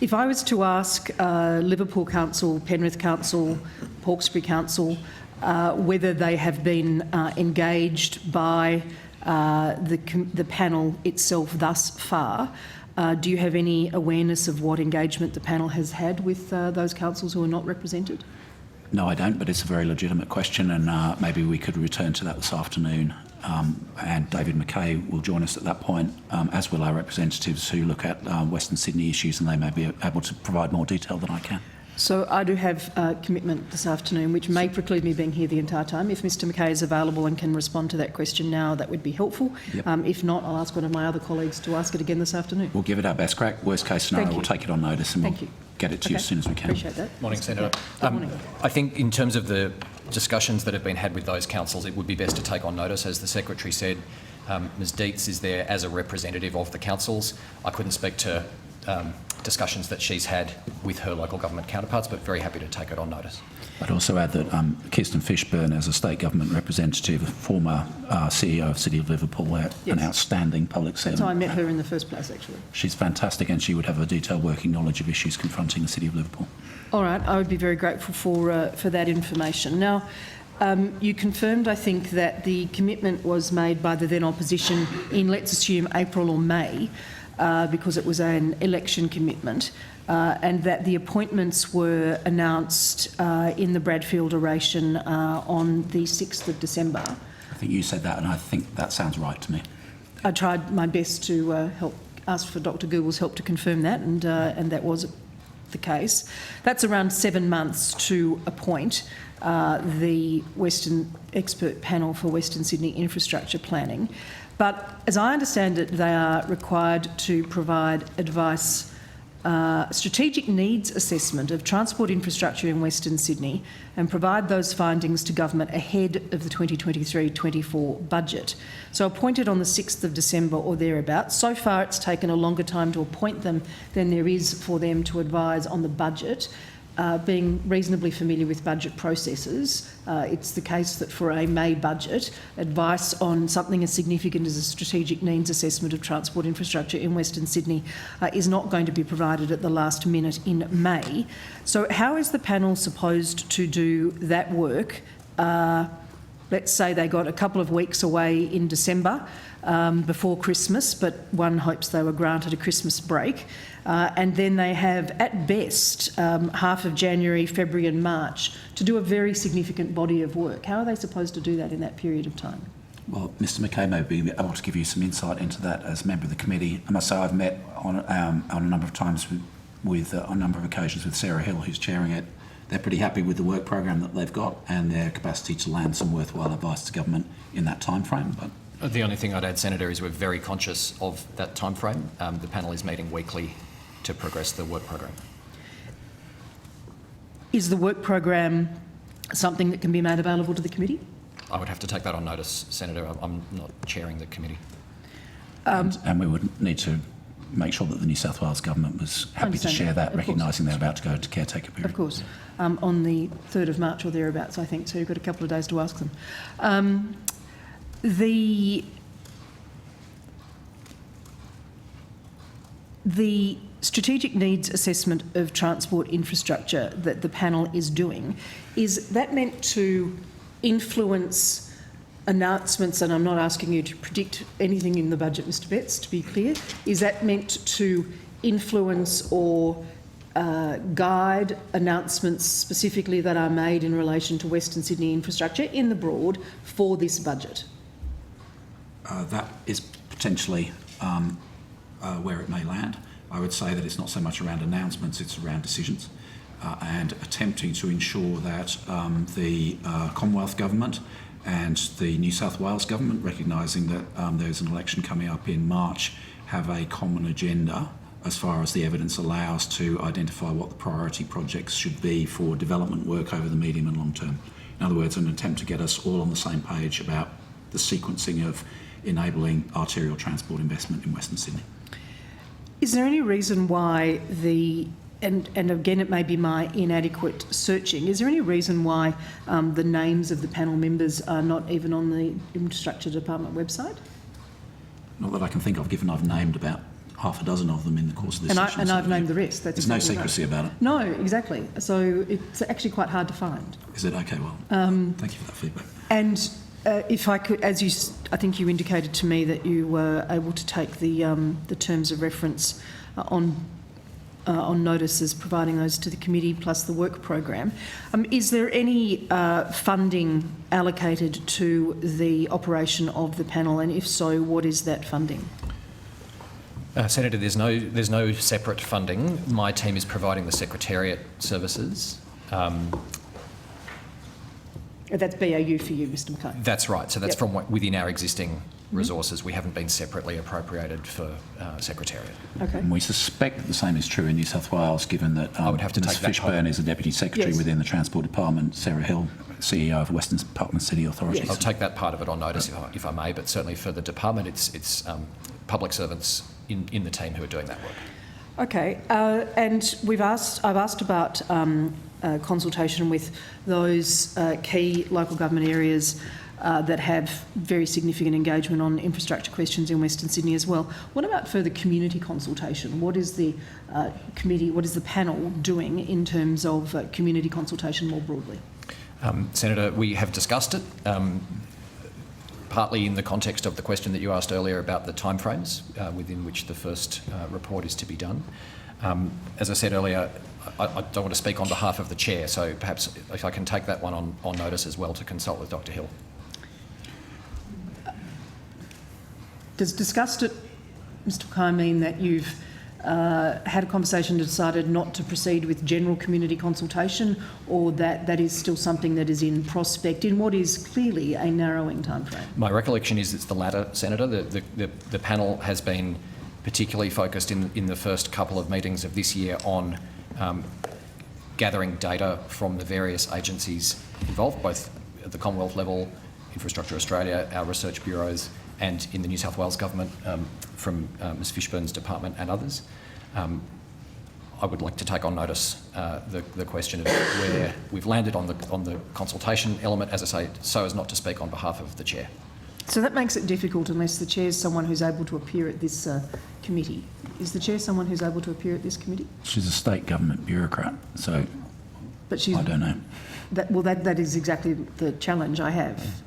If I was to ask Liverpool Council, Penrith Council, Hawkesbury Council, whether they have been engaged by the panel itself thus far, do you have any awareness of what engagement the panel has had with those councils who are not represented? No, I don't, but it's a very legitimate question, and maybe we could return to that this afternoon. And David McKay will join us at that point, as will our representatives who look at Western Sydney issues, and they may be able to provide more detail than I can. So I do have a commitment this afternoon, which may preclude me being here the entire time. If Mr McKay is available and can respond to that question now, that would be helpful. Yep. If not, I'll ask one of my other colleagues to ask it again this afternoon. We'll give it our best crack. Worst case scenario, we'll take it on notice and we'll get it to you as soon as we can. Appreciate that. Morning, Senator. Morning. I think in terms of the discussions that have been had with those councils, it would be best to take on notice. As the Secretary said, Ms Dietz is there as a representative of the councils. I couldn't speak to discussions that she's had with her local government counterparts, but very happy to take it on notice. I'd also add that Kirsten Fishburn, as a state government representative, former CEO of City of Liverpool, an outstanding public servant. So I met her in the first place, actually. She's fantastic, and she would have a detailed working knowledge of issues confronting the City of Liverpool. All right, I would be very grateful for that information. Now, you confirmed, I think, that the commitment was made by the then opposition in, let's assume, April or May, because it was an election commitment, and that the appointments were announced in the Bradfield oration on the 6th of December. I think you said that, and I think that sounds right to me. I tried my best to ask for Dr Google's help to confirm that, and that was the case. That's around 7 months to appoint the Western Expert Panel for Western Sydney Infrastructure Planning. But as I understand it, they are required to provide advice, strategic needs assessment of transport infrastructure in Western Sydney, and provide those findings to government ahead of the 2023-24 budget. So appointed on the 6th of December or thereabouts. So far it's taken a longer time to appoint them than there is for them to advise on the budget. Being reasonably familiar with budget processes, it's the case that for a May budget, advice on something as significant as a strategic needs assessment of transport infrastructure in Western Sydney is not going to be provided at the last minute in May. So how is the panel supposed to do that work? Let's say they got a couple of weeks away in December before Christmas, but one hopes they were granted a Christmas break. And then they have, at best, half of January, February and March to do a very significant body of work. How are they supposed to do that in that period of time? Well, Mr McKay may be able to give you some insight into that as a member of the committee. I must say I've met on a number of times with on a number of occasions with Sarah Hill, who's chairing it. They're pretty happy with the work program that they've got and their capacity to land some worthwhile advice to government in that time frame. But The only thing I'd add, Senator, is we're very conscious of that time frame. The panel is meeting weekly to progress the work program. Is the work program something that can be made available to the committee? I would have to take that on notice, Senator. I'm not chairing the committee. And we would need to make sure that the New South Wales government was happy to share that, recognising they're about to go into caretaker period. Of course. On the 3rd of March or thereabouts, I think, so you've got a couple of days to ask them. The strategic needs assessment of transport infrastructure that the panel is doing, is that meant to influence announcements? And I'm not asking you to predict anything in the budget, Mr Betts, to be clear. Is that meant to influence or guide announcements specifically that are made in relation to Western Sydney infrastructure in the Broad for this budget? That is potentially where it may land. I would say that it's not so much around announcements, it's around decisions and attempting to ensure that the Commonwealth Government and the New South Wales Government, recognising that there's an election coming up in March, have a common agenda as far as the evidence allows to identify what the priority projects should be for development work over the medium and long term. In other words, an attempt to get us all on the same page about the sequencing of enabling arterial transport investment in Western Sydney. Is there any reason why and again it may be my inadequate searching, is there any reason why the names of the panel members are not even on the Infrastructure Department website? Not that I can think of, given I've named about half a dozen of them in the course of this session. And I've named the rest. That's There's no exactly secrecy right. about it. No, exactly. So it's actually quite hard to find. Is it? Okay, well, thank you for that feedback. And if I could, I think you indicated to me that you were able to take the terms of reference on notices, providing those to the committee, plus the work program. Is there any funding allocated to the operation of the panel, and if so, what is that funding? Senator, there's no separate funding. My team is providing the Secretariat services. That's BAU for you, Mr McKay. That's right. So that's from within our existing resources. We haven't been separately appropriated for Secretariat. Okay. And we suspect that the same is true in New South Wales, given that I would have to Ms take that Fishburn is a Deputy Secretary Yes. within the Transport Department, Sarah Hill, CEO of Western Parkland City Authority. Yes. I'll take that part of it on notice if I may, but certainly for the department, it's public servants in the team who are doing that work. Okay, and I've asked about consultation with those key local government areas that have very significant engagement on infrastructure questions in Western Sydney as well. What about further community consultation? What is the panel doing in terms of community consultation more broadly? Senator, we have discussed it, partly in the context of the question that you asked earlier about the timeframes within which the first report is to be done. As I said earlier, I don't want to speak on behalf of the chair, so perhaps if I can take that one on notice as well to consult with Dr Hill. Does discussed it, Mr McKay, mean that you've had a conversation and decided not to proceed with general community consultation, or that is still something that is in prospect in what is clearly a narrowing timeframe? My recollection is it's the latter, Senator. The panel has been particularly focused in the first couple of meetings of this year on gathering data from the various agencies involved, both at the Commonwealth level, Infrastructure Australia, our research bureaus, and in the New South Wales Government from Ms Fishburn's department and others. I would like to take on notice the question of where we've landed on the consultation element, as I say, so as not to speak on behalf of the chair. So that makes it difficult unless the chair is someone who's able to appear at this committee. Is the chair someone who's able to appear at this committee? She's a state government bureaucrat, so But she's, I don't know. That is exactly the challenge I have,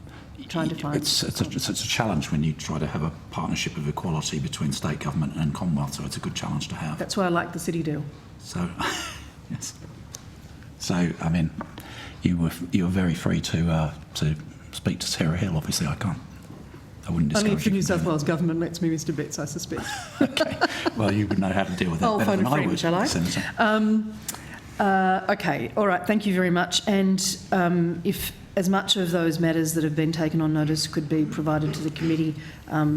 trying to find... It's a challenge when you try to have a partnership of equality between state government and Commonwealth, so it's a good challenge to have. That's why I like the city deal. So, yes. So, I mean, you were very free to speak to Sarah Hill. Obviously, I can't. I wouldn't discourage Only if the you New from South Wales Government lets me, Mr Betts, I suspect. Okay. Well, you would know how to deal with that I'll better phone than a I friend, would, shall I? Senator. Okay, all right, thank you very much. And if as much of those matters that have been taken on notice could be provided to the committee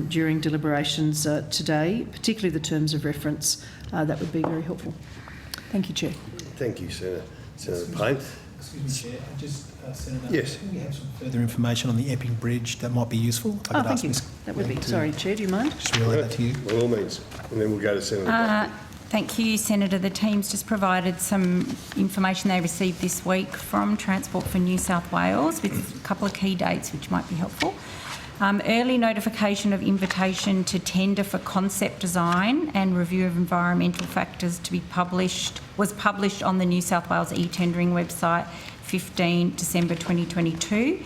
during deliberations today, particularly the terms of reference, that would be very helpful. Thank you, Chair. Thank you, Senator Payne. Excuse me, Chair. Senator, Yes. can we have some further information on the Epping Bridge that might be useful? If I could Thank ask you. Ms. That would be... Glenn to Sorry, Chair, do you mind? Just relay that to you. By all means. And then we'll go to Senator Duffy. Thank you, Senator. The team's just provided some information they received this week from Transport for New South Wales with a couple of key dates which might be helpful. Early notification of invitation to tender for concept design and review of environmental factors to be published was published on the New South Wales e-tendering website 15 December 2022.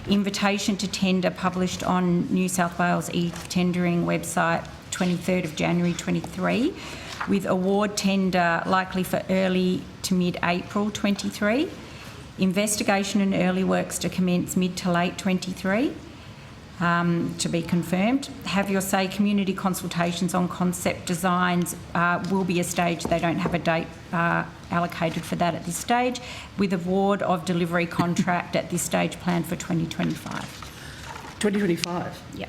Invitation to tender published on New South Wales e-tendering website 23rd of January 23, with award tender likely for early to mid-April 23. Investigation and early works to commence mid to late 23. To be confirmed. Have your say community consultations on concept designs will be a stage. They don't have a date allocated for that at this stage, with award of delivery contract at this stage planned for 2025. 2025? Yeah.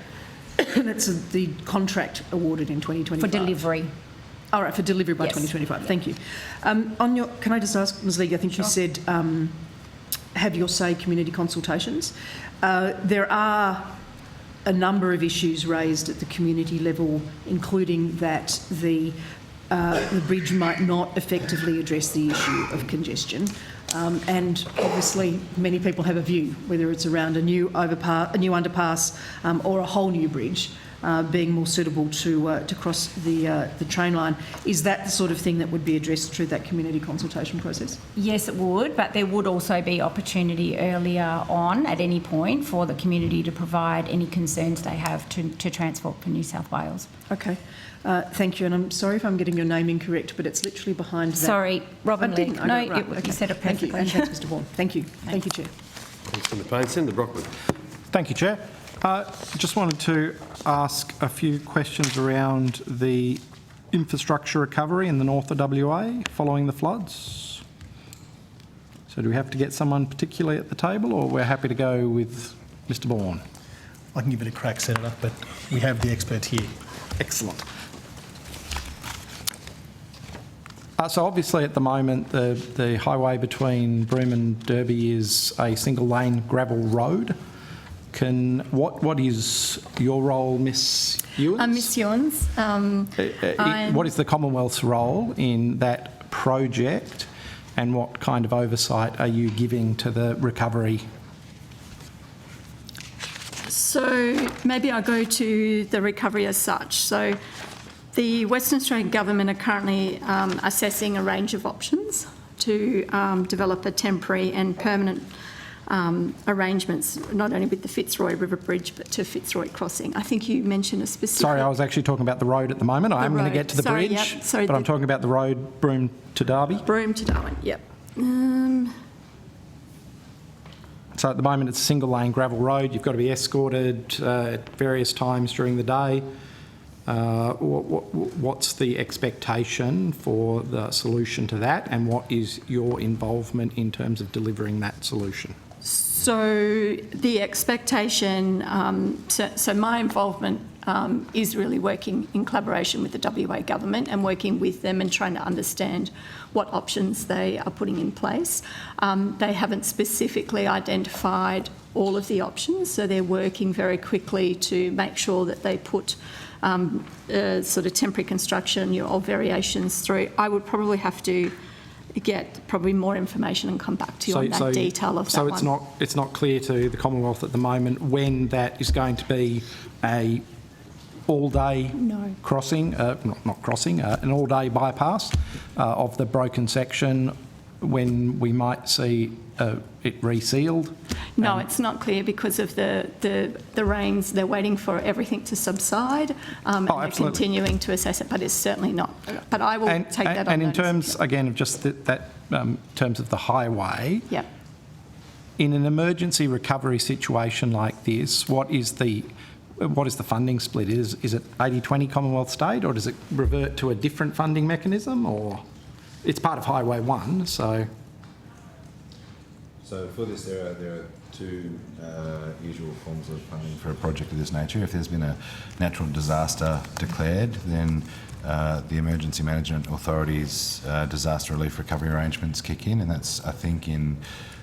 That's the contract awarded in 2025? For delivery. All right, for delivery by Yes. 2025. Thank you. Can I just ask, Ms League, I think you said have your say community consultations. There are a number of issues raised at the community level, including that the bridge might not effectively address the issue of congestion. And obviously many people have a view, whether it's around a new underpass or a whole new bridge being more suitable to cross the train line. Is that the sort of thing that would be addressed through that community consultation process? Yes, it would, but there would also be opportunity earlier on at any point for the community to provide any concerns they have to Transport for New South Wales. Okay. Thank you, and I'm sorry if I'm getting your name incorrect, but it's literally behind that. Sorry, Robin I didn't. Legg. I No, got it right. you said it Thank you. perfectly. And thanks, Mr Vaughan. Thank you. Thank you, Chair. Thanks, Senator Payne. Senator Brockman. Thank you, Chair. Just wanted to ask a few questions around the infrastructure recovery in the north of WA following the floods. So do we have to get someone particularly at the table, or we're happy to go with Mr Vaughan? I can give it a crack, Senator, but we have the experts here. Excellent. So obviously at the moment the highway between Broome and Derby is a single lane gravel road. What is your role, Miss Ewens? Miss Ewens. What is the Commonwealth's role in that project, and what kind of oversight are you giving to the recovery? So maybe I'll go to the recovery as such. So the Western Australian Government are currently assessing a range of options to develop a temporary and permanent arrangements, not only with the Fitzroy River Bridge, but to Fitzroy Crossing. I think you mentioned a specific... Sorry, I was actually talking about the road at the moment. I am going to get to the bridge, but I'm talking about the road Broome to Derby. Broome to Darwin, yep. So at the moment it's a single lane gravel road. You've got to be escorted at various times during the day. What's the expectation for the solution to that, and what is your involvement in terms of delivering that solution? So the expectation, so my involvement is really working in collaboration with the WA government and working with them and trying to understand what options they are putting in place. They haven't specifically identified all of the options, so they're working very quickly to make sure that they put sort of temporary construction or variations through. I would probably have to get probably more information and come back to you on that detail of that one. So it's not clear to the Commonwealth at the moment when that is going to be a all-day crossing, not crossing, an all-day bypass of the broken section, when we might see it resealed? No, it's not clear because of the rains. They're waiting for everything to subside and they're continuing to assess it, but it's certainly not. But I will take that on. And in terms, again, of just that terms of the highway, yep. In an emergency recovery situation like this, what is the funding split? Is it 80-20 Commonwealth State, or does it revert to a different funding mechanism, or it's part of Highway 1, so... So for this, there are two usual forms of funding for a project of this nature. If there's been a natural disaster declared, then the Emergency Management Authority's disaster relief recovery arrangements kick in, and that's, I think, in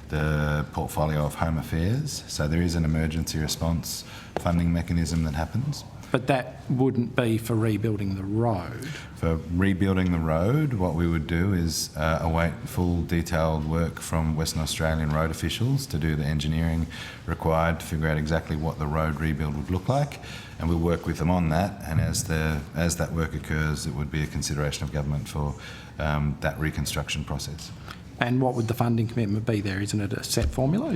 the portfolio of Home Affairs. So there is an emergency response funding mechanism that happens. But that wouldn't be for rebuilding the road? For rebuilding the road, what we would do is await full detailed work from Western Australian road officials to do the engineering required to figure out exactly what the road rebuild would look like, and we'll work with them on that, and as that work occurs, it would be a consideration of government for that reconstruction process. And what would the funding commitment be there? Isn't it a set formula?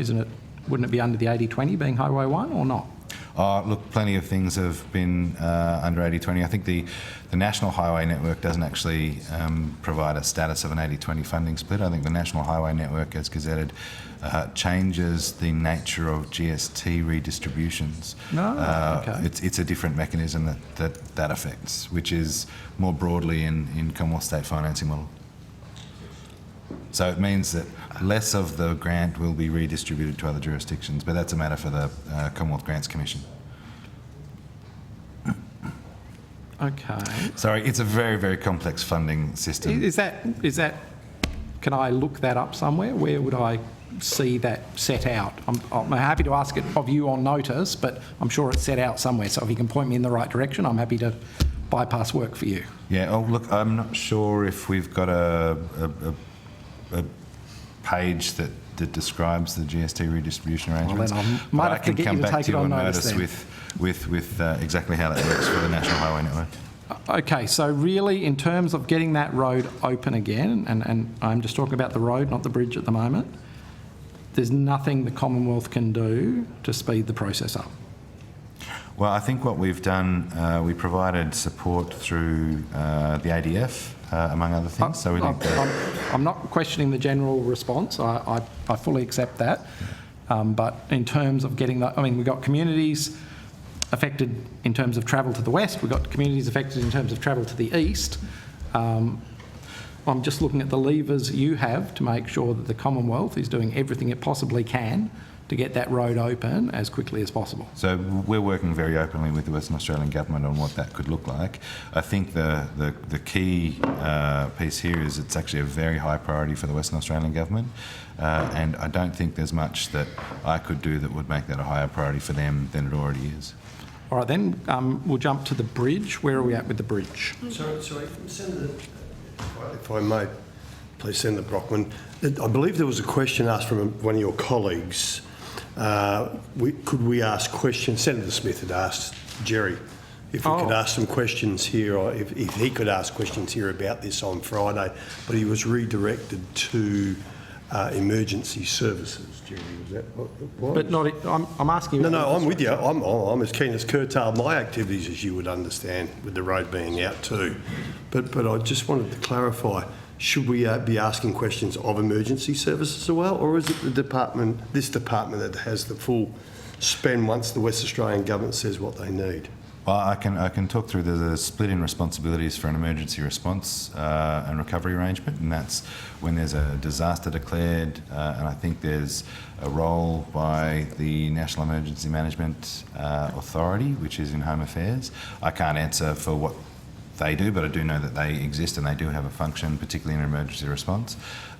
Wouldn't it be under the 80-20 being Highway 1 or not? Look, plenty of things have been under 80-20. I think the National Highway Network doesn't actually provide a status of an 80-20 funding split. I think the National Highway Network, as gazetted, changes the nature of GST redistributions. Okay. It's a different mechanism that affects, which is more broadly in Commonwealth state financing model. So it means that less of the grant will be redistributed to other jurisdictions, but that's a matter for the Commonwealth Grants Commission. Okay. Sorry, it's a very, very complex funding system. Is that? Can I look that up somewhere? Where would I see that set out? I'm happy to ask it of you on notice, but I'm sure it's set out somewhere. So if you can point me in the right direction, I'm happy to bypass work for you. Yeah. Oh, look, I'm not sure if we've got a page that describes the GST redistribution arrangements. Well, then I might have to get you to take it on notice then. with exactly how that works for the National Highway Network. Okay, so really in terms of getting that road open again, and I'm just talking about the road, not the bridge at the moment, there's nothing the Commonwealth can do to speed the process up. Well, I think what we've done, we provided support through the ADF, among other things. So we I'm not questioning the general response. I fully accept that. But in terms of getting that, I mean, we've got communities affected in terms of travel to the west. We've got communities affected in terms of travel to the east. I'm just looking at the levers you have to make sure that the Commonwealth is doing everything it possibly can to get that road open as quickly as possible. So we're working very openly with the Western Australian Government on what that could look like. I think the key piece here is it's actually a very high priority for the Western Australian Government, and I don't think there's much that I could do that would make that a higher priority for them than it already is. All right, then we'll jump to the bridge. Where are we at with the bridge? Sorry, Senator, if I may, please, Senator Brockman. I believe there was a question asked from one of your colleagues. Could we ask questions? Senator Smith had asked Jerry if we could ask some questions here, or if he could ask questions here about this on Friday, but he was redirected to emergency services. Jerry, was that what? But not. I'm asking you. No, I'm with you. I'm as keen as curtail my activities as you would understand, with the road being out too. But I just wanted to clarify. Should we be asking questions of emergency services as well, or is it this department that has the full spend once the West Australian Government says what they need? Well, I can talk through the split in responsibilities for an emergency response and recovery arrangement, and that's when there's a disaster declared, and I think there's a role by the National Emergency Management Authority, which is in Home Affairs. I can't answer for what they do, but I do know that they exist and they do have a function, particularly in emergency response.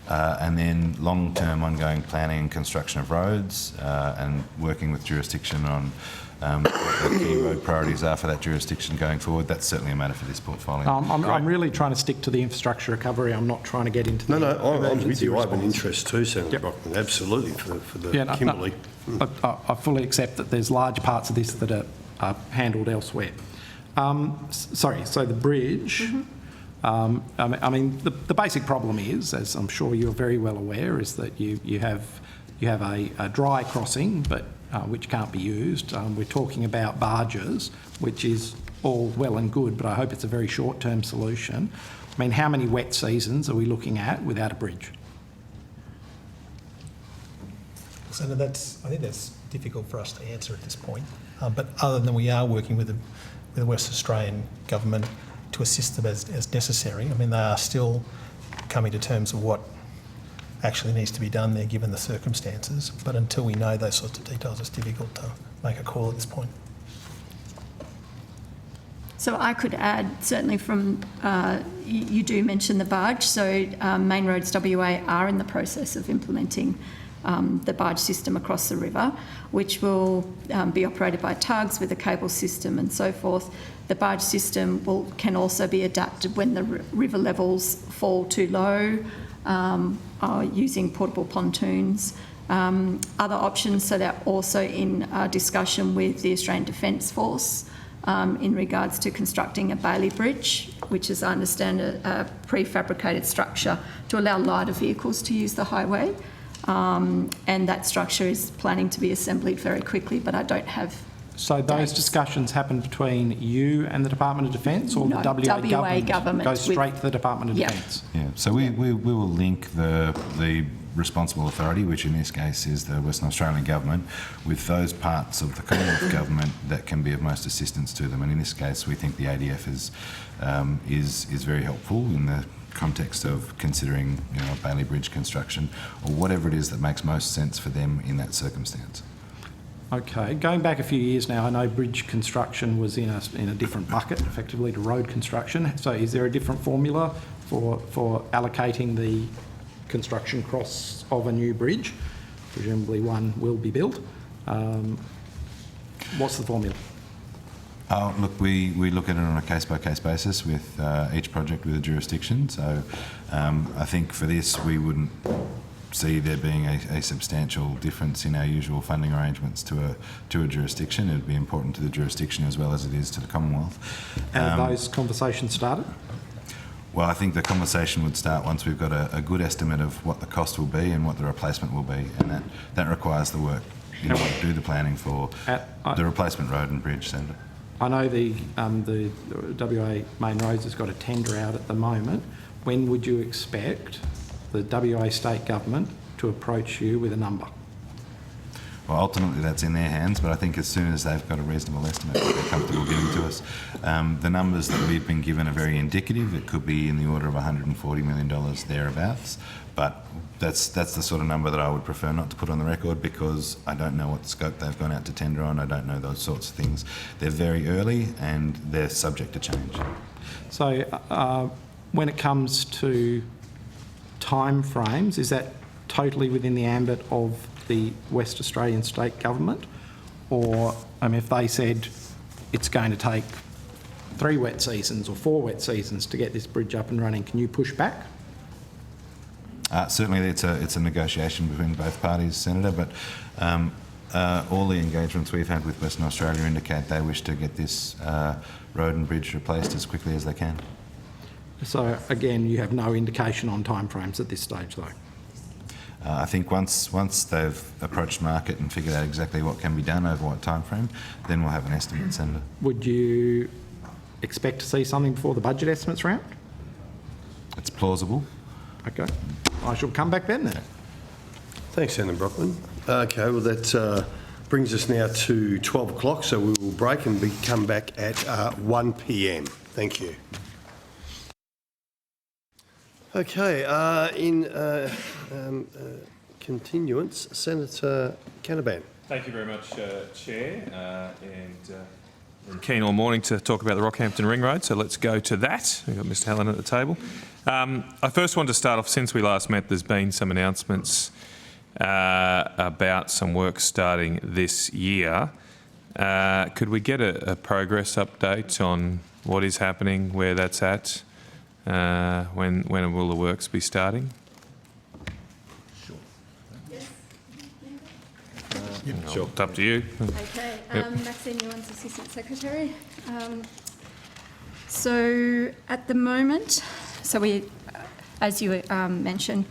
And then long-term ongoing planning and construction of roads and working with jurisdiction on what the key road priorities are for that jurisdiction going forward. That's certainly a matter for this portfolio. I'm really trying to stick to the infrastructure recovery. I'm not trying to get into the I'm with you. I have an response. interest too, Senator Brockman, absolutely, for the Kimberley. I fully accept that there's large parts of this that are handled elsewhere. Sorry, so the bridge, I mean, the basic problem is, as I'm sure you're very well aware, is that you have a dry crossing, but which can't be used. We're talking about barges, which is all well and good, but I hope it's a very short-term solution. I mean, how many wet seasons are we looking at without a bridge? Senator, I think that's difficult for us to answer at this point. But other than we are working with the West Australian Government to assist them as necessary. I mean, they are still coming to terms of what actually needs to be done there given the circumstances. But until we know those sorts of details, it's difficult to make a call at this point. So I could add, certainly from, you do mention the barge, so Main Roads WA are in the process of implementing the barge system across the river, which will be operated by tugs with a cable system and so forth. The barge system can also be adapted when the river levels fall too low, using portable pontoons. Other options, so they're also in discussion with the Australian Defence Force in regards to constructing a Bailey Bridge, which is, I understand, a prefabricated structure to allow lighter vehicles to use the highway. And that structure is planning to be assembled very quickly, but I don't have So those dates. discussions happen between you and the Department of Defence, or No, the WA, WA government goes with- straight to the Department of Yeah. Defence? Yeah, so we will link the responsible authority, which in this case is the Western Australian Government, with those parts of the Commonwealth Government that can be of most assistance to them. And in this case, we think the ADF is very helpful in the context of considering, you know, Bailey Bridge construction or whatever it is that makes most sense for them in that circumstance. Okay, going back a few years now, I know bridge construction was in a different bucket, effectively, to road construction. So is there a different formula for allocating the construction costs of a new bridge? Presumably one will be built. What's the formula? Look, we look at it on a case-by-case basis with each project with a jurisdiction. So I think for this, we wouldn't see there being a substantial difference in our usual funding arrangements to a jurisdiction. It would be important to the jurisdiction as well as it is to the Commonwealth. And have those conversations started? Well, I think the conversation would start once we've got a good estimate of what the cost will be and what the replacement will be, and that requires the work in order to do the planning for the replacement road and bridge, Senator. I know the WA Main Roads has got a tender out at the moment. When would you expect the WA State Government to approach you with a number? Well, ultimately that's in their hands, but I think as soon as they've got a reasonable estimate that they're comfortable giving to us. The numbers that we've been given are very indicative. It could be in the order of $140 million thereabouts, but that's the sort of number that I would prefer not to put on the record, because I don't know what scope they've gone out to tender on. I don't know those sorts of things. They're very early and they're subject to change. So when it comes to time frames, is that totally within the ambit of the West Australian State Government? Or if they said it's going to take 3 wet seasons or 4 wet seasons to get this bridge up and running, can you push back? Certainly it's a negotiation between both parties, Senator, but all the engagements we've had with Western Australia indicate they wish to get this road and bridge replaced as quickly as they can. So again, you have no indication on timeframes at this stage, though? I think once they've approached market and figured out exactly what can be done over what time frame, then we'll have an estimate, Senator. Would you expect to see something before the budget estimates round? It's plausible. Okay. I shall come back then. Thanks, Senator Brockman. Okay, well that brings us now to 12 o'clock, so we will break and come back at 1 p.m. Thank you. Okay, in continuance, Senator Canavan. Thank you very much, Chair. We're keen all morning to talk about the Rockhampton Ring Road, so let's go to that. We've got Mr Helen at the table. I first want to start off, since we last met, there's been some announcements about some work starting this year. Could we get a progress update on what is happening, where that's at? When will the works be starting? Sure. Sure. It's up to you. Okay, Yep. Maxine Ewens, Assistant Secretary. So at the moment, we, as you mentioned,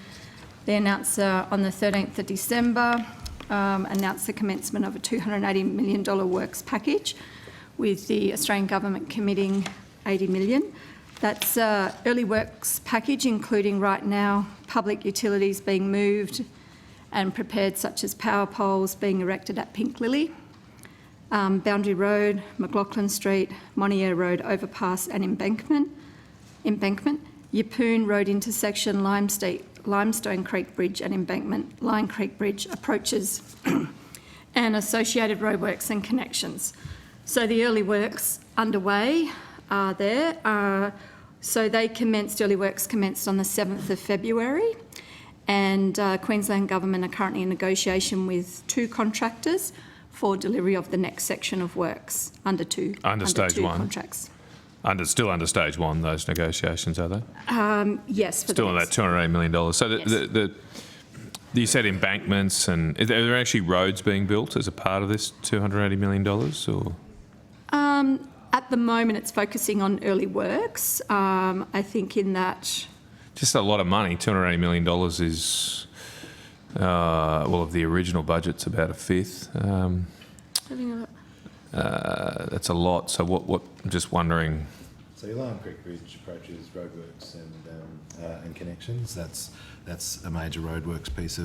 they announced on the 13th of December, announced the commencement of a $280 million works package, with the Australian Government committing $80 million. That's early works package, including right now public utilities being moved and prepared, such as power poles being erected at Pink Lily, Boundary Road, McLaughlin Street, Monier Road overpass and embankment, Yeppoon Road intersection, Limestone Creek Bridge and embankment, Lion Creek Bridge approaches and associated roadworks and connections. So the early works underway are there. So early works commenced on the 7th of February, and Queensland Government are currently in negotiation with 2 contractors for delivery of the next section of works under two Stage 1 contracts. Still under Stage 1, those negotiations, are they? Yes. Still on that $280 million. So you said embankments, and are there actually roads being built as a part of this $280 million, or? At the moment, it's focusing on early works. I think in that... Just a lot of money. $280 million is, of the original budget's about a fifth. Having a look. That's a lot. So what? I'm just wondering. So your Lime Creek Bridge approaches roadworks and connections. That's a major roadworks piece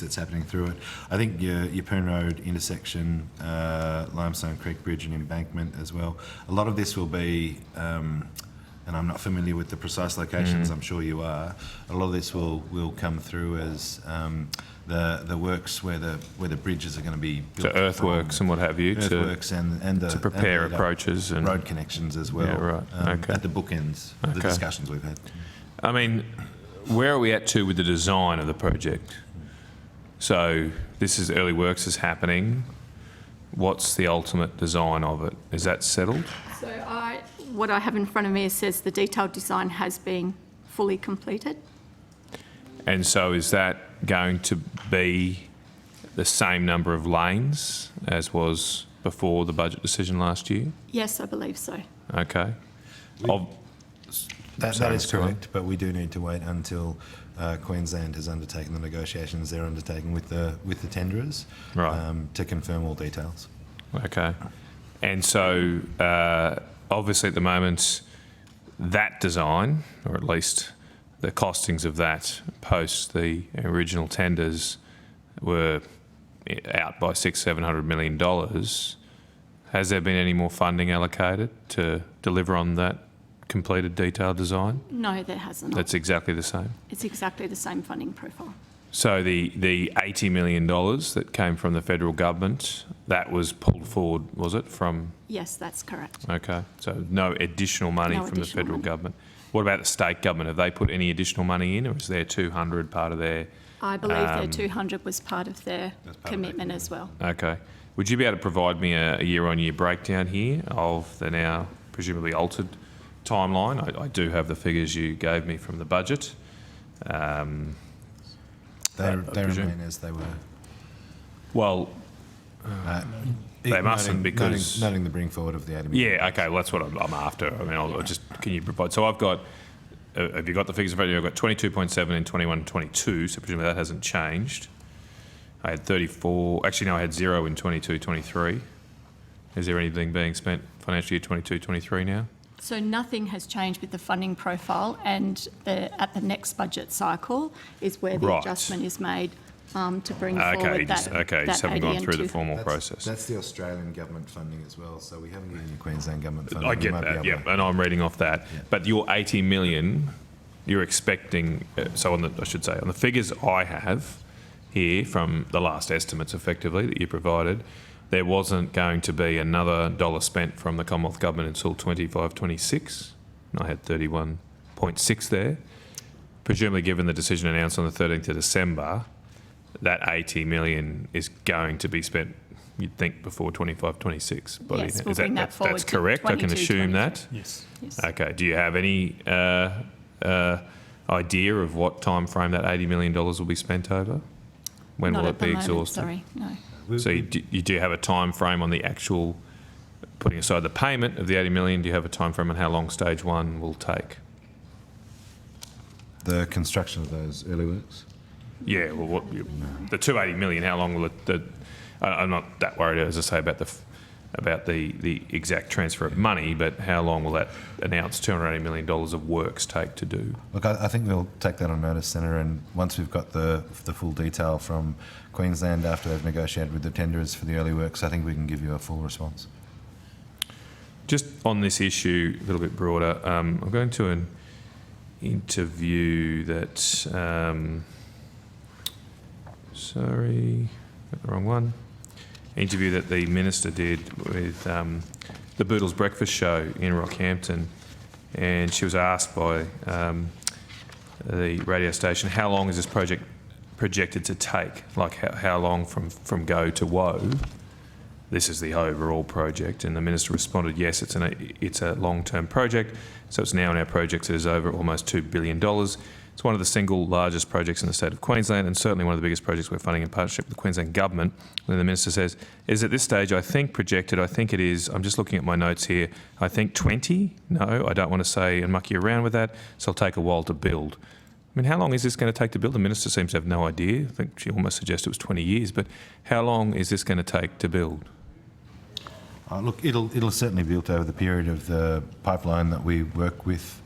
that's happening through it. I think your Poon Road intersection, Limestone Creek Bridge and embankment as well. A lot of this will be, and I'm not familiar with the precise locations. I'm sure you are. A lot of this will come through as the works where the bridges are going to be built. So earthworks and what have you. Earthworks to prepare approaches and road connections as well. Yeah, right. Okay. At the bookends of the discussions we've had. I mean, where are we at with the design of the project? So this is early works is happening. What's the ultimate design of it? Is that settled? So what I have in front of me says the detailed design has been fully completed. And so is that going to be the same number of lanes as was before the budget decision last year? Yes, I believe so. Okay. That is correct, but we do need to wait until Queensland has undertaken the negotiations they're undertaking with the tenderers to confirm all details. Okay. And so obviously at the moment that design, or at least the costings of that post the original tenders, were out by $600-700 million. Has there been any more funding allocated to deliver on that completed detailed design? No, there hasn't. That's exactly the same? It's exactly the same funding profile. So the $80 million that came from the federal government, that was pulled forward, was it, from? Yes, that's correct. Okay, so no additional money from the federal government. What about the state government? Have they put any additional money in, or is their 200 part of their? I believe their 200 was part of their commitment as well. Okay. Would you be able to provide me a year-on-year breakdown here of the now presumably altered timeline? I do have the figures you gave me from the budget. They remain as they were. Well, they mustn't, because noting the bring forward of the 80 million. Yeah, okay, well, that's what I'm after. I mean, I'll just, can you provide? So I've got, have you got the figures in front of you? I've got 22.7 in 21-22, so presumably that hasn't changed. I had 34, actually no, I had 0 in 22-23. Is there anything being spent financial year 22-23 now? So nothing has changed with the funding profile, and at the next budget cycle is where the adjustment is made to bring forward that just haven't gone through the formal process. That's the Australian government funding as well, so we haven't given you Queensland government funding. I get that, yeah, and I'm reading off that. Yeah. But your 80 million, you're expecting, so on the figures I have here from the last estimates effectively that you provided, there wasn't going to be another dollar spent from the Commonwealth Government until 25-26. I had 31.6 there. Presumably, given the decision announced on the 13th of December, that 80 million is going to be spent, you'd think, before 25-26. Yes, we'll bring that forward. That's correct? I can assume that? Yes. Okay. Do you have any idea of what time frame that $80 million will be spent over? When will it be exhausted? Sorry, no. So you do have a time frame on the actual, putting aside the payment of the 80 million, do you have a time frame on how long stage one will take? The construction of those early works? Yeah, well, the 280 million, how long will it, I'm not that worried, as I say, about the exact transfer of money, but how long will that announced $280 million of works take to do? Look, I think we'll take that on notice, Senator, and once we've got the full detail from Queensland after they've negotiated with the tenderers for the early works, I think we can give you a full response. Just on this issue, a little bit broader, I'm going to an interview that, sorry, got the wrong one. Interview that the Minister did with the Boodles Breakfast Show in Rockhampton, and she was asked by the radio station, how long is this project projected to take? Like how long from go to woe? This is the overall project, and the Minister responded, yes, it's a long-term project, so it's now in our projects it is over almost $2 billion. It's one of the single largest projects in the state of Queensland, and certainly one of the biggest projects we're funding in partnership with the Queensland Government. And then the Minister says, is at this stage, I think projected, I think it is, I'm just looking at my notes here, I think 20? No, I don't want to say and muck you around with that, so it'll take a while to build. I mean, how long is this going to take to build? The Minister seems to have no idea. I think she almost suggested it was 20 years, but how long is this going to take to build? Look, it'll certainly be built over the period of the pipeline that we work with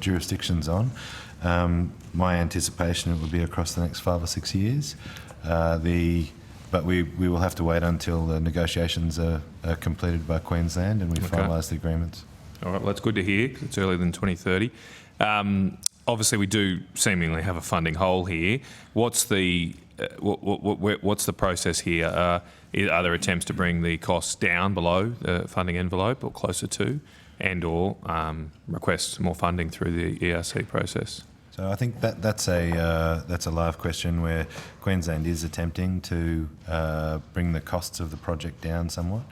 jurisdictions on. My anticipation it will be across the next 5 or 6 years. But we will have to wait until the negotiations are completed by Queensland and we finalise the agreements. All right, well, that's good to hear, 'cause it's earlier than 2030. Obviously, we do seemingly have a funding hole here. What's the process here? Are there attempts to bring the costs down below the funding envelope or closer to, and/or request more funding through the ERC process? So I think that's a live question where Queensland is attempting to bring the costs of the project down somewhat.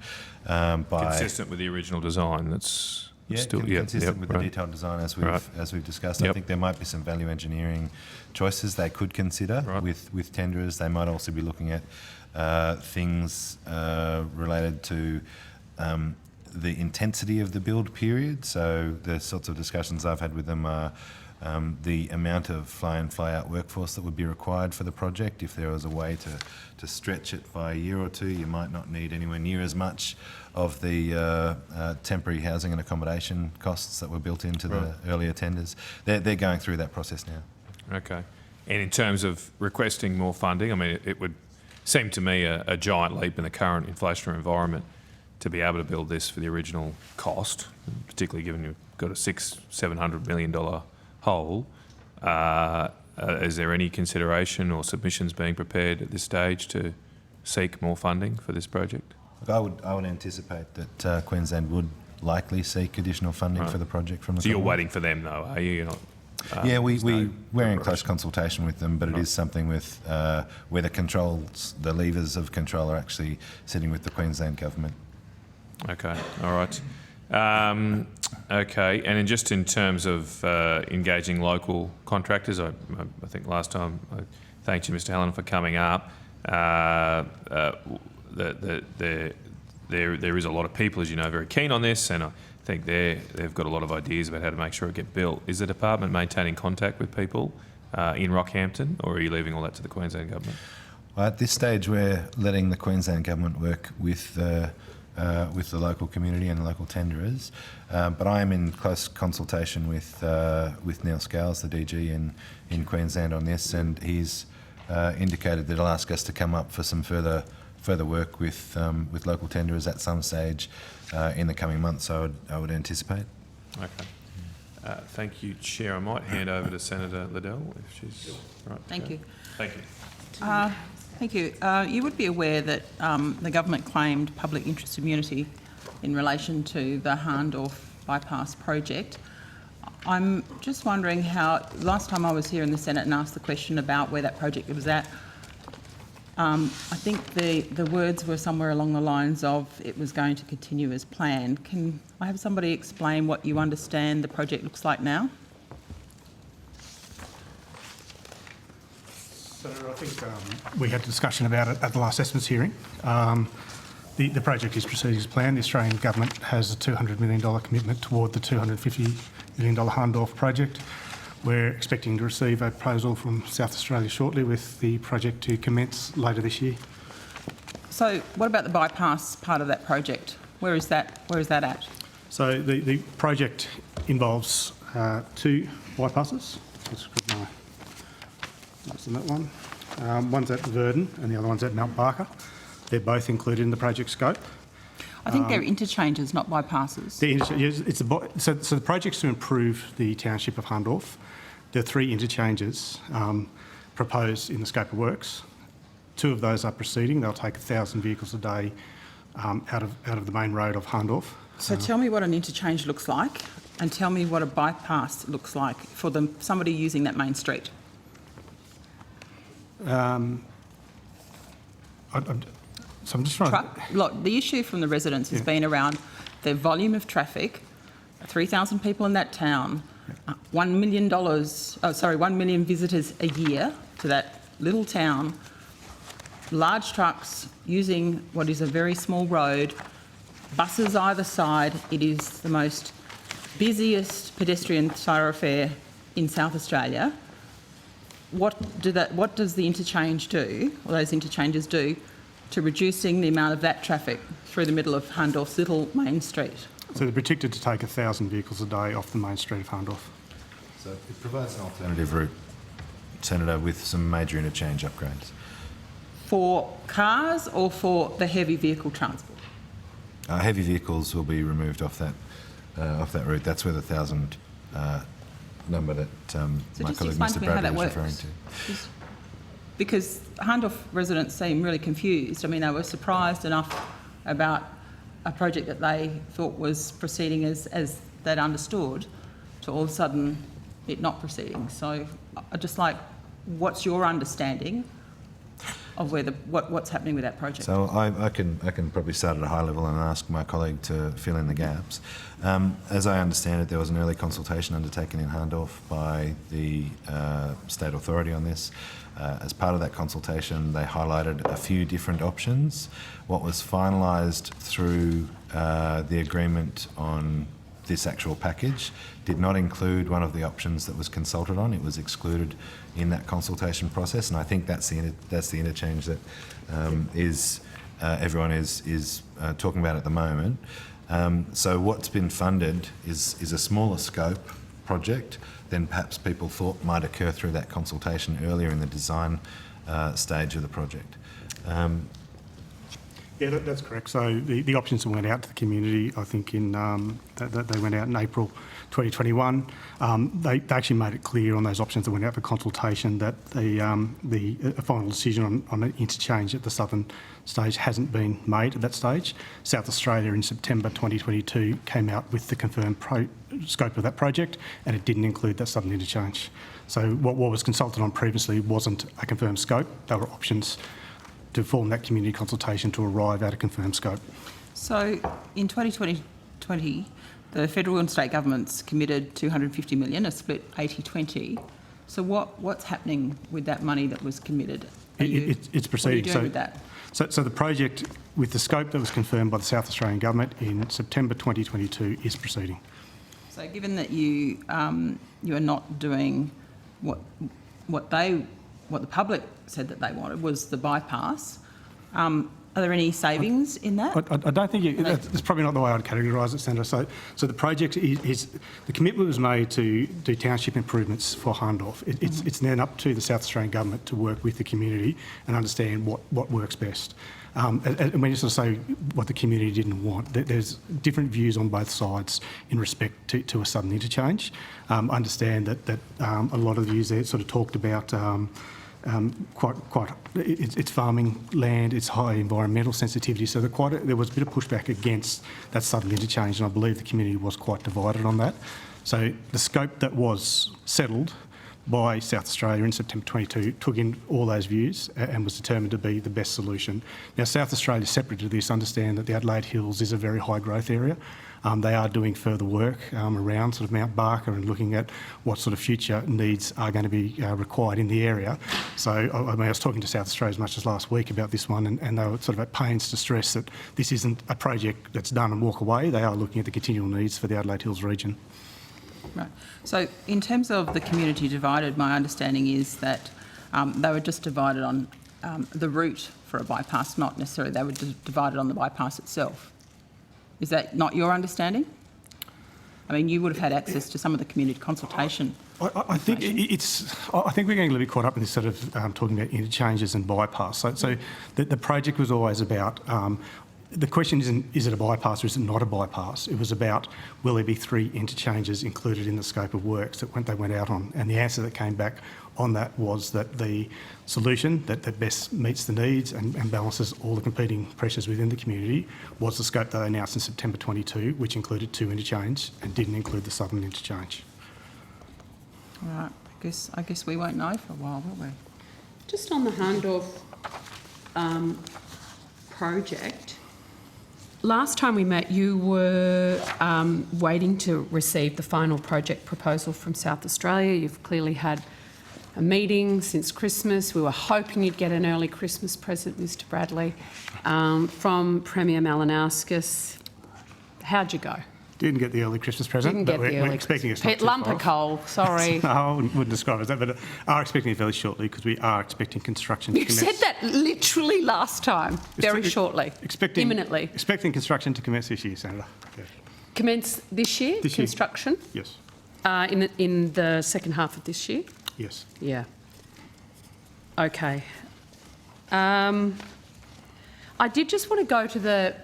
Consistent with the original design. That's still consistent with the detailed design as we've discussed. I think there might be some value engineering choices they could consider with tenderers. They might also be looking at things related to the intensity of the build period. So the sorts of discussions I've had with them are the amount of fly-in, fly-out workforce that would be required for the project. If there was a way to stretch it by a year or two, you might not need anywhere near as much of the temporary housing and accommodation costs that were built into the earlier tenders. They're going through that process now. Okay. And in terms of requesting more funding, I mean, it would seem to me a giant leap in the current inflationary environment to be able to build this for the original cost, particularly given you've got a $600-700 million hole. Is there any consideration or submissions being prepared at this stage to seek more funding for this project? I would anticipate that Queensland would likely seek additional funding for the project from the So government. you're waiting for them, though, are you? You're not, we're in close consultation with them, but it is something with where the levers of control are actually sitting with the Queensland government. Okay, all right. Okay, and just in terms of engaging local contractors, I think last time I thanked you, Mr. Hallen, for coming up. There is a lot of people, as you know, very keen on this, and I think they've got a lot of ideas about how to make sure it gets built. Is the department maintaining contact with people in Rockhampton, or are you leaving all that to the Queensland government? Well, at this stage, we're letting the Queensland government work with the local community and the local tenderers, but I am in close consultation with Neil Scales, the DG in Queensland, on this, and he's indicated that he'll ask us to come up for some further work with local tenderers at some stage in the coming months. I would anticipate. Okay. Thank you, Chair. I might hand over to Senator Liddell if she's right. Thank you. Thank you. Thank you. You would be aware that the government claimed public interest immunity in relation to the Hahndorf bypass project. I'm just wondering how, last time I was here in the Senate and asked the question about where that project was at, I think the words were somewhere along the lines of it was going to continue as planned. Can I have somebody explain what you understand the project looks like now? Senator, I think we had a discussion about it at the last estimates hearing. The project is proceeding as planned. The Australian government has a $200 million commitment toward the $250 million Hahndorf project. We're expecting to receive a proposal from South Australia shortly, with the project to commence later this year. So what about the bypass part of that project? Where is that at? So the project involves 2 bypasses. Let's grab my notes on that one. One's at Verdun and the other one's at Mount Barker. They're both included in the project scope. I think they're interchanges, not bypasses. So the project's to improve the township of Hahndorf. There are 3 interchanges proposed in the scope of works. 2 of those are proceeding. They'll take 1,000 vehicles a day out of the main road of Hahndorf. So tell me what an interchange looks like, and tell me what a bypass looks like for somebody using that main street. So I'm just trying Look, the issue from the residents has been around the volume of traffic, 3,000 people in that town, $1 million visitors a year to that little town, large trucks using what is a very small road, buses either side. It is the most busiest pedestrian thoroughfare in South Australia. What does the interchange do, or those interchanges do, to reducing the amount of that traffic through the middle of Hahndorf's little main street? So they're predicted to take 1,000 vehicles a day off the main street of Hahndorf. So it provides an alternative route, Senator, with some major interchange upgrades. For cars or for the heavy vehicle transport? Heavy vehicles will be removed off that route. That's where the 1,000 number that my colleague Mr. Bradley was referring to. Because Hahndorf residents seem really confused. I mean, they were surprised enough about a project that they thought was proceeding as they'd understood, to all of a sudden it not proceeding. So I just like, what's your understanding of what's happening with that project? So I can probably start at a high level and ask my colleague to fill in the gaps. As I understand it, there was an early consultation undertaken in Hahndorf by the state authority on this. As part of that consultation, they highlighted a few different options. What was finalised through the agreement on this actual package did not include one of the options that was consulted on. It was excluded in that consultation process, and I think that's the interchange that everyone is talking about at the moment. So what's been funded is a smaller scope project than perhaps people thought might occur through that consultation earlier in the design stage of the project. Yeah, that's correct. So the options that went out to the community, I think that they went out in April 2021. They actually made it clear on those options that went out for consultation that the final decision on an interchange at the southern stage hasn't been made at that stage. South Australia in September 2022 came out with the confirmed scope of that project, and it didn't include that southern interchange. So what was consulted on previously wasn't a confirmed scope. They were options to form that community consultation to arrive at a confirmed scope. So in 2020, the federal and state governments committed $250 million, a split 80-20. So what's happening with that money that was committed? It's proceeding. What are you doing with that? So the project, with the scope that was confirmed by the South Australian Government in September 2022, is proceeding. So given that you are not doing what the public said that they wanted was the bypass, are there any savings in that? I don't think that's probably not the way I'd categorise it, Senator. So the project is the commitment was made to do township improvements for Hahndorf. It's then up to the South Australian Government to work with the community and understand what works best. And when you sort of say what the community didn't want, there's different views on both sides in respect to a southern interchange. I understand that a lot of the views there sort of talked about it's farming land, it's high environmental sensitivity, so there was a bit of pushback against that southern interchange, and I believe the community was quite divided on that. So the scope that was settled by South Australia in September 22 took in all those views and was determined to be the best solution. Now, South Australia, separate to this, understand that the Adelaide Hills is a very high growth area. They are doing further work around sort of Mount Barker and looking at what sort of future needs are going to be required in the area. So I was talking to South Australia as much as last week about this one, and they were sort of at pains to stress that this isn't a project that's done and walk away. They are looking at the continual needs for the Adelaide Hills region. Right. So in terms of the community divided, my understanding is that they were just divided on the route for a bypass, not necessarily they were divided on the bypass itself. Is that not your understanding? I mean, you would have had access to some of the community consultation. I think I think we're getting a little bit caught up in this sort of talking about interchanges and bypass. So the project was always about. The question isn't, is it a bypass or is it not a bypass? It was about, will there be 3 interchanges included in the scope of works that they went out on? And the answer that came back on that was that the solution that best meets the needs and balances all the competing pressures within the community was the scope that they announced in September 22, which included 2 interchange and didn't include the southern interchange. All right. I guess we won't know for a while, will we? Just on the Hahndorf project, last time we met, you were waiting to receive the final project proposal from South Australia. You've clearly had a meeting since Christmas. We were hoping you'd get an early Christmas present, Mr. Bradley, from Premier Malinauskas. How'd you go? Didn't get the early Christmas present, Didn't but get we're, the we're early expecting it's Christmas. not too Lump far of off. coal, sorry. No, I wouldn't describe it as that, but are expecting it fairly shortly because we are expecting construction to You commence. said that literally last time, very shortly, imminently. Expecting construction to commence this year, Senator. Yeah. Commence this year, This year. construction? Yes. In the second half of this year? Yes. Yeah. Okay. I did just want to go to the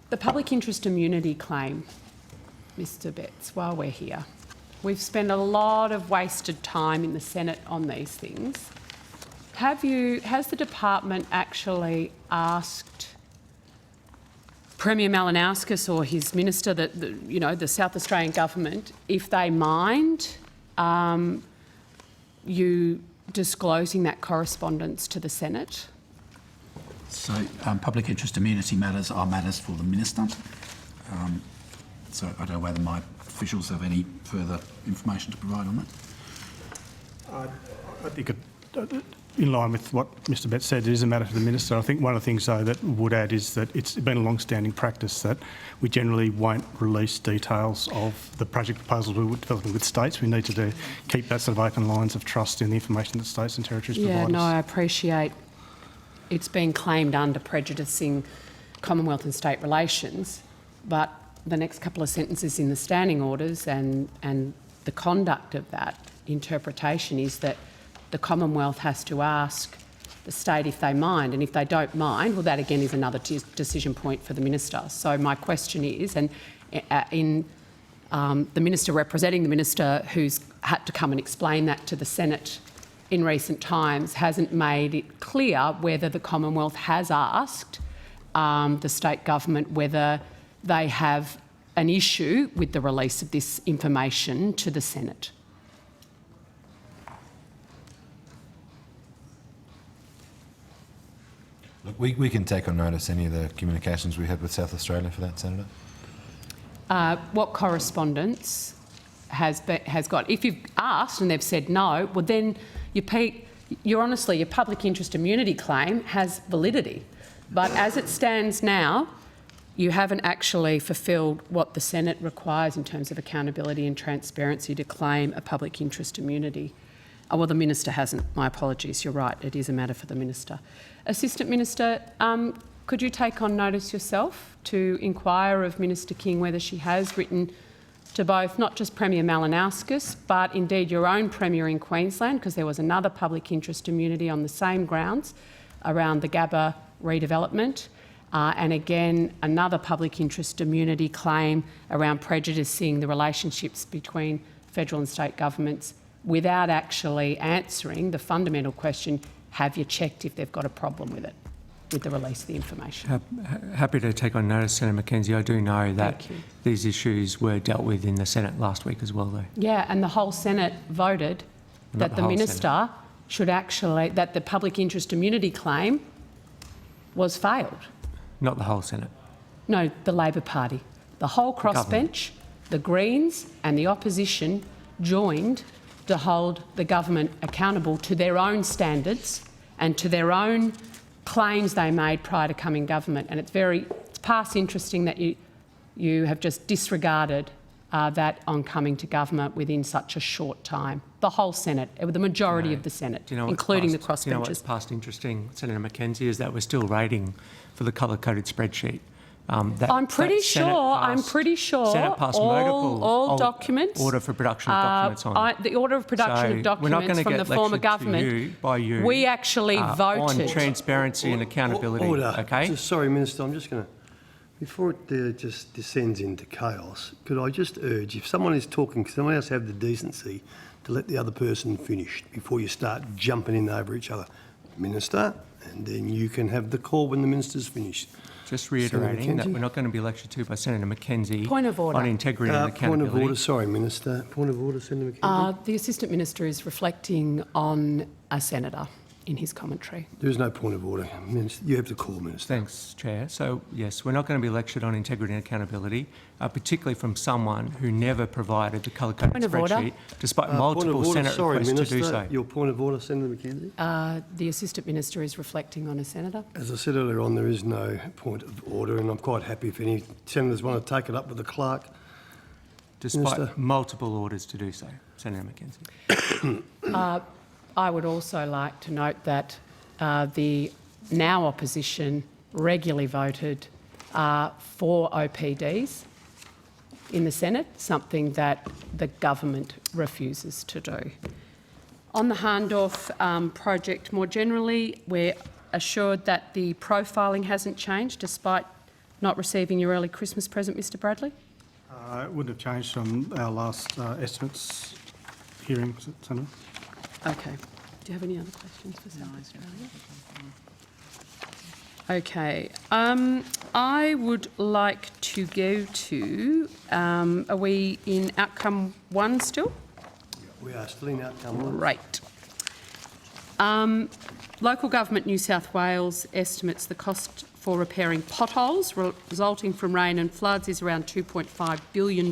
the public interest immunity claim, Mr. Betts, while we're here. We've spent a lot of wasted time in the Senate on these things. Has the department actually asked Premier Malinauskas or his minister, the South Australian government, if they mind you disclosing that correspondence to the Senate? So public interest immunity matters are matters for the Minister. So I don't know whether my officials have any further information to provide on that. I think in line with what Mr. Betts said, it is a matter for the Minister. I think one of the things, though, that would add is that it's been a long-standing practice that we generally won't release details of the project proposals we're developing with states. We need to keep that sort of open lines of trust in the information that states and territories provide us. Yeah, no, I appreciate it's been claimed under prejudicing Commonwealth and state relations, but the next couple of sentences in the standing orders and the conduct of that interpretation is that the Commonwealth has to ask the state if they mind, and if they don't mind, well, that again is another decision point for the Minister. So my question is, and the Minister representing the Minister who's had to come and explain that to the Senate in recent times hasn't made it clear whether the Commonwealth has asked the state government whether they have an issue with the release of this information to the Senate. Look, we can take on notice any of the communications we had with South Australia for that, Senator. What correspondence has got? If you've asked and they've said no, well then your public interest immunity claim has validity. But as it stands now, you haven't actually fulfilled what the Senate requires in terms of accountability and transparency to claim a public interest immunity. Oh, well, the Minister hasn't. My apologies. You're right. It is a matter for the Minister. Assistant Minister, could you take on notice yourself to inquire of Minister King whether she has written to both, not just Premier Malinauskas, but indeed your own Premier in Queensland, because there was another public interest immunity on the same grounds around the Gabba redevelopment, and again another public interest immunity claim around prejudicing the relationships between federal and state governments, without actually answering the fundamental question, have you checked if they've got a problem with it, with the release of the information? Happy to take on notice, Senator Mackenzie. I do know that these issues were dealt with in the Senate last week as well, though. Yeah, and the whole Senate voted that the Minister should actually, that the public interest immunity claim was failed. Not the whole Senate. No, the Labor Party. The whole crossbench, the Greens and the opposition joined to hold the government accountable to their own standards and to their own claims they made prior to coming government. And it's past interesting that you have just disregarded that on coming to government within such a short time. The whole Senate, the majority of the Senate, including the crossbenchers. Do you know what's past interesting, Senator Mackenzie, is that we're still waiting for the colour-coded spreadsheet. I'm pretty sure Senate passed all documents. Order for production of documents on. The order of production of documents from the former government. By you, we actually voted on transparency and accountability. Order. Okay. Sorry, Minister, I'm just going to, before it just descends into chaos, could I just urge, if someone is talking, someone else have the decency to let the other person finish before you start jumping in over each other. Minister, and then you can have the call when the Minister's finished. Just reiterating that we're not going to be lectured to by Senator Mackenzie Point of order. on integrity and accountability. Point of order, sorry, Minister. Point of order, Senator Mackenzie. The Assistant Minister is reflecting on a senator in his commentary. There is no point of order. Minister, you have the call, Minister. Thanks, Chair. So, yes, we're not going to be lectured on integrity and accountability, particularly from someone who never provided the colour-coded Point of order. spreadsheet, despite Point multiple of order. Senate Sorry, requests Minister, to do so. your point of order, Senator McKenzie. The Assistant Minister is reflecting on a senator. As I said earlier on, there is no point of order, and I'm quite happy if any senators want to take it up with the clerk. Despite Minister? multiple orders to do so, Senator McKenzie. I would also like to note that the now opposition regularly voted for OPDs in the Senate, something that the government refuses to do. On the Hahndorf project more generally, we're assured that the profiling hasn't changed despite not receiving your early Christmas present, Mr Bradley? It wouldn't have changed from our last estimates hearing, Senator. Okay. Do you have any other questions for South Australia? Okay. I would like to go to, are we in outcome 1 still? We are still in outcome 1. Great. Local Government New South Wales estimates the cost for repairing potholes resulting from rain and floods is around $2.5 billion.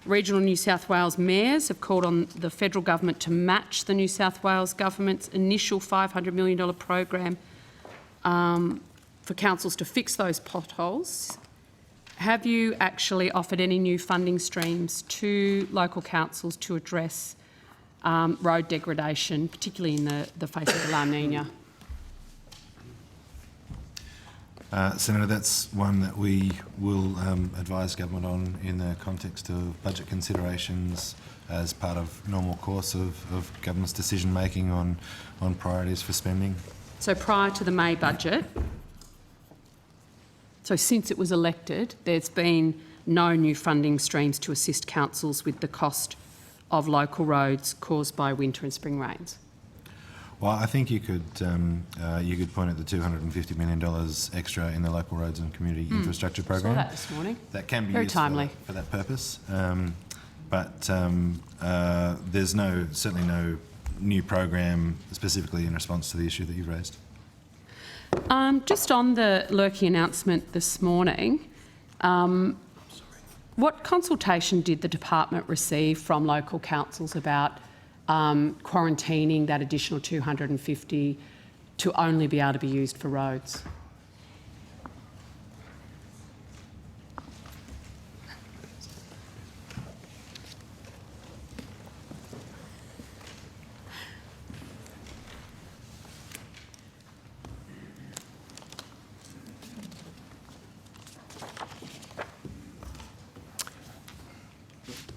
Regional New South Wales mayors have called on the federal government to match the New South Wales government's initial $500 million program for councils to fix those potholes. Have you actually offered any new funding streams to local councils to address road degradation, particularly in the face of the La Nina? Senator, that's one that we will advise government on in the context of budget considerations as part of normal course of government's decision making on priorities for spending. So prior to the May budget, so since it was elected, there's been no new funding streams to assist councils with the cost of local roads caused by winter and spring rains. Well, I think you could point at the $250 million extra in the local roads and community infrastructure program. Saw that this morning. That can be very used timely for that purpose. But there's certainly no new program specifically in response to the issue that you've raised. Just on the Lurkey announcement this morning, what consultation did the department receive from local councils about quarantining that additional 250 to only be able to be used for roads?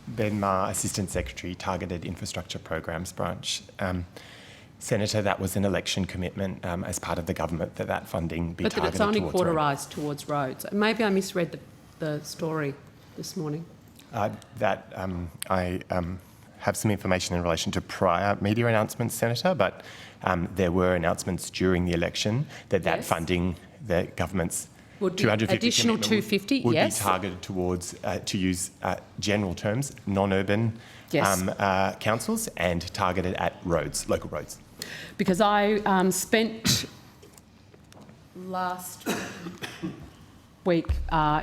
Ben Maher, Assistant Secretary, Targeted Infrastructure Programs Branch. Senator, that was an election commitment as part of the government that funding be targeted towards But that it's only roads. quarterised towards roads. Maybe I misread the story this morning. I have some information in relation to prior media announcements, Senator, but there were announcements during the election that Yes. funding, the government's Would be 250 additional commitment 250, would yes. be targeted towards, to use general terms, non-urban Yes. councils and targeted at roads, local roads. Because I spent last week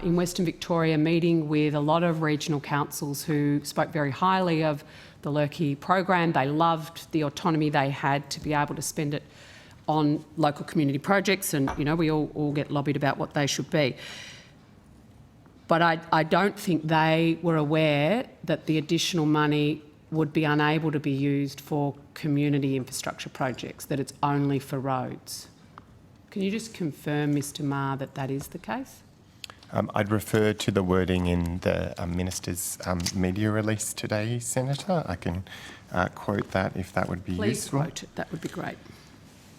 in Western Victoria meeting with a lot of regional councils who spoke very highly of the Lurkey program. They loved the autonomy they had to be able to spend it on local community projects, and you know we all get lobbied about what they should be. But I don't think they were aware that the additional money would be unable to be used for community infrastructure projects, that it's only for roads. Can you just confirm, Mr Maher, that that is the case? I'd refer to the wording in the Minister's media release today, Senator. I can quote that if that would be Please useful. quote it, that would be great.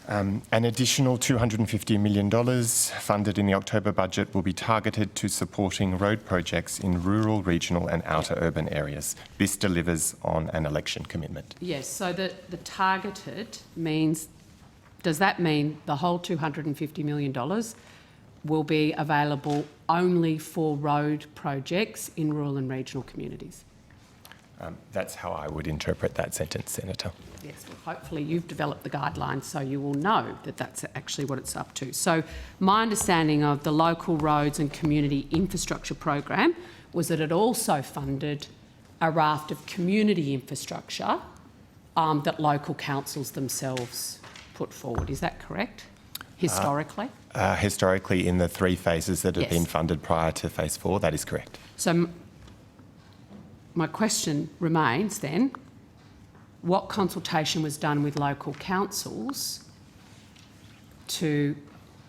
An additional $250 million funded in the October budget will be targeted to supporting road projects in rural, regional and outer urban areas. This delivers on an election commitment. Yes, so the targeted means, does that mean the whole $250 million will be available only for road projects in rural and regional communities? That's how I would interpret that sentence, Senator. Yes, well, hopefully you've developed the guidelines so you will know that that's actually what it's up to. So my understanding of the Local Roads and Community Infrastructure Program was that it also funded a raft of community infrastructure that local councils themselves put forward. Is that correct? Historically? Historically, in the 3 phases that have Yes. been funded prior to phase 4, that is correct. So my question remains then, what consultation was done with local councils to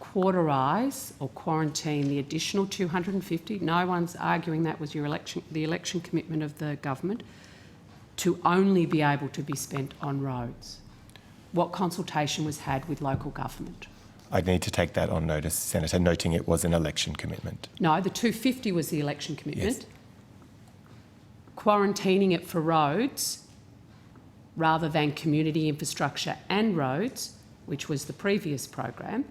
quarterise or quarantine the additional 250? No one's arguing that was the election commitment of the government, to only be able to be spent on roads. What consultation was had with local government? I'd need to take that on notice, Senator, noting it was an election commitment. No, the 250 was the election commitment. Yes. Quarantining it for roads rather than community infrastructure and roads, which was the previous program,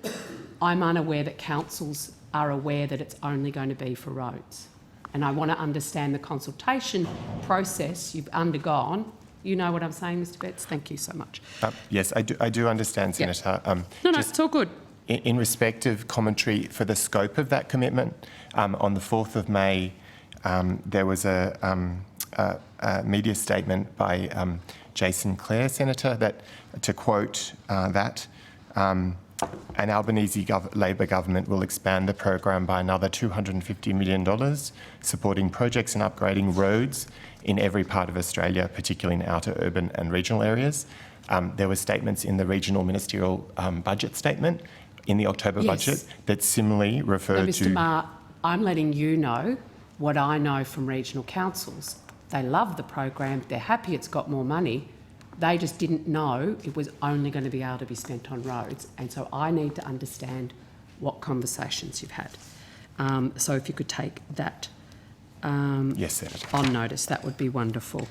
I'm unaware that councils are aware that it's only going to be for roads. And I want to understand the consultation process you've undergone. You know what I'm saying, Mr Betts? Thank you so much. Yes, I do understand, Senator. No, it's all good. In respect of commentary for the scope of that commitment, on the 4th of May, there was a media statement by Jason Clare, Senator, that, to quote that, an Albanese Labor government will expand the program by another $250 million, supporting projects and upgrading roads in every part of Australia, particularly in outer urban and regional areas. There were statements in the regional ministerial budget statement in the October budget that similarly referred to... Mr Maher, I'm letting you know what I know from regional councils. They love the program, they're happy it's got more money, they just didn't know it was only going to be able to be spent on roads. And so I need to understand what conversations you've had. So if you could take that yes, Senator. On notice, that would be wonderful.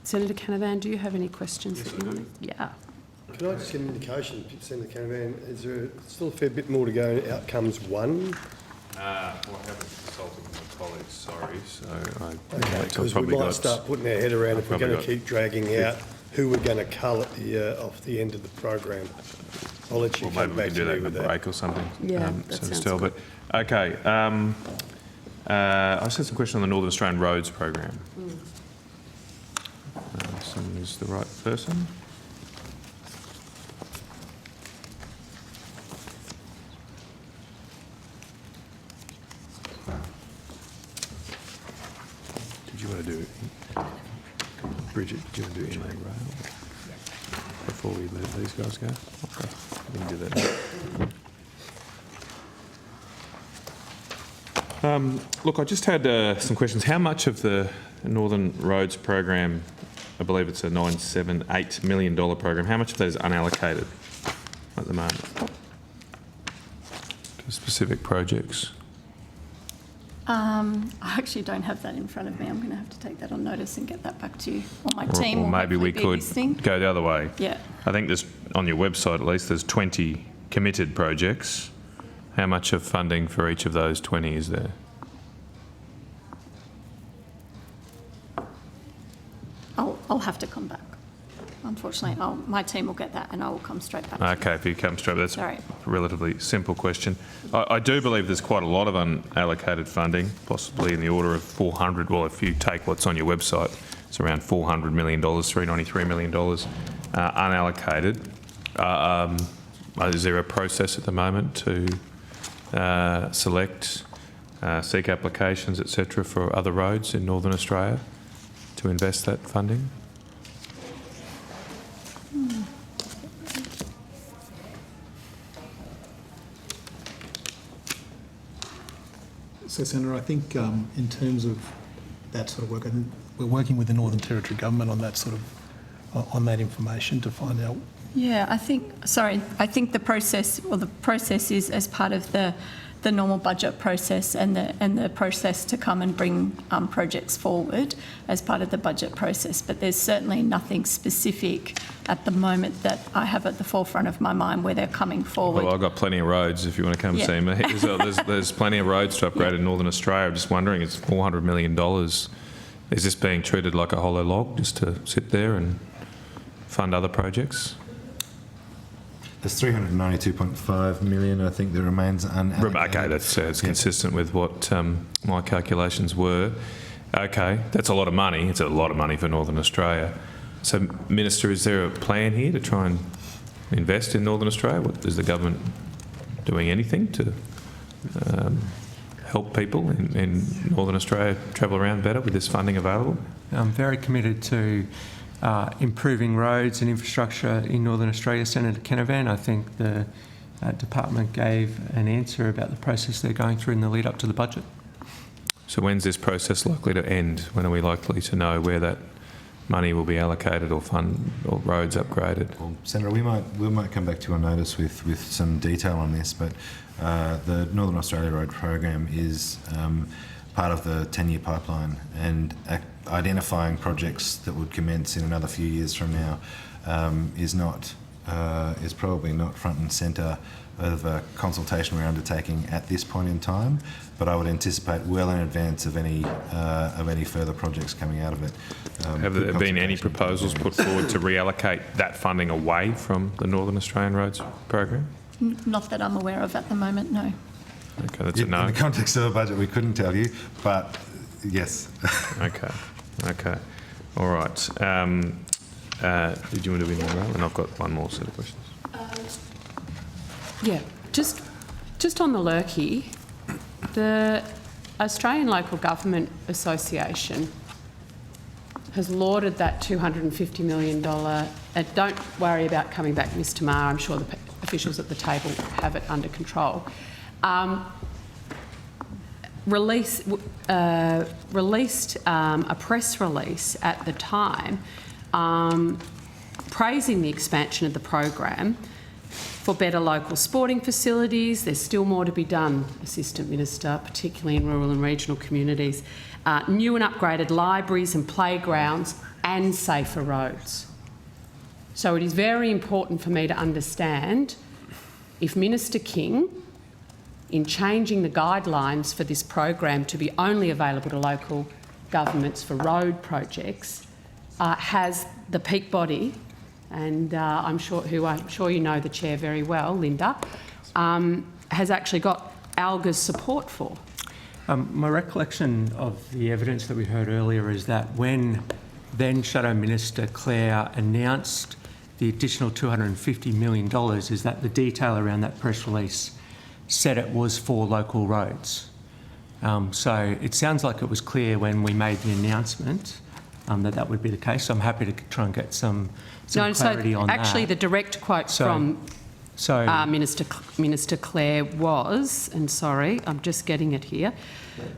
Senator Canavan, do you have any questions that you want to... Yeah. Can I just get an indication, Senator Canavan, is there still a fair bit more to go in outcomes 1? Well, I haven't consulted with my colleagues, sorry, so Okay, because we might start putting our head around if we're going to keep dragging out who we're going to cull at off the end of the program. I'll let you come back to me with that. Break or something. Yeah, that sounds still, good. But okay. I just had some question on the Northern Australian Roads program. Someone is the right person. Did you want to do, Bridget, did you want to do inland rail before we let these guys go? Okay, we can do that. Look, I just had some questions. How much of the Northern Roads program, I believe it's a $978 million program, how much of that is unallocated at the moment to specific projects? I actually don't have that in front of me. I'm going to have to take that on notice and get that back to you. Or my team Or will maybe we hopefully be could listening. go the other way. Yeah. I think there's, on your website at least, there's 20 committed projects. How much of funding for each of those 20 is there? I'll have to come back. Unfortunately, my team will get that and I will come straight back to you. Okay, if you come straight, that's Sorry. a relatively simple question. I do believe there's quite a lot of unallocated funding, possibly in the order of 400. Well, if you take what's on your website, it's around $400 million, $393 million unallocated. Is there a process at the moment to select, seek applications, etc., for other roads in Northern Australia to invest that funding? So, Senator, I think in terms of that sort of work, I think we're working with the Northern Territory Government on that sort of on that information to find out Yeah, I think the process is as part of the normal budget process and the process to come and bring projects forward as part of the budget process. But there's certainly nothing specific at the moment that I have at the forefront of my mind where they're coming forward. Well, I've got plenty of roads if you want to come see me. There's plenty of roads to upgrade in Northern Australia. I'm just wondering, it's $400 million. Is this being treated like a hollow log just to sit there and fund other projects? There's 392.5 million, I think, that remains unallocated. Okay, that's consistent with what my calculations were. Okay, that's a lot of money. It's a lot of money for Northern Australia. So, Minister, is there a plan here to try and invest in Northern Australia? Is the government doing anything to help people in Northern Australia travel around better with this funding available? I'm very committed to improving roads and infrastructure in Northern Australia. Senator Canavan, I think the department gave an answer about the process they're going through in the lead up to the budget. So when's this process likely to end? When are we likely to know where that money will be allocated or fund or roads upgraded? Well, Senator, we might come back to a notice with some detail on this, but the Northern Australia Road Program is part of the 10-year pipeline, and identifying projects that would commence in another few years from now is probably not front and centre of a consultation we're undertaking at this point in time, but I would anticipate well in advance of any further projects coming out of it. Have there been any proposals put forward to reallocate that funding away from the Northern Australian Roads Program? Not that I'm aware of at the moment, no. Okay, that's a no. In the context of a budget, we couldn't tell you, but yes. Okay. All right. Did you want to win the row? And I've got one more set of questions. Yeah, just on the Lurkey, the Australian Local Government Association has lauded that $250 million. And don't worry about coming back, Mr. Maher. I'm sure the officials at the table have it under control. Released a press release at the time praising the expansion of the program for better local sporting facilities. There's still more to be done, Assistant Minister, particularly in rural and regional communities. New and upgraded libraries and playgrounds and safer roads. So it is very important for me to understand if Minister King, in changing the guidelines for this program to be only available to local governments for road projects, has the peak body, and I'm sure you know the chair very well, Linda, has actually got ALGA's support for. My recollection of the evidence that we heard earlier is that when then Shadow Minister Clare announced the additional $250 million, is that the detail around that press release said it was for local roads. So it sounds like it was clear when we made the announcement that would be the case. So I'm happy to try and get some clarity on that. Actually, the direct quote from Minister Clare was, and sorry, I'm just getting it here,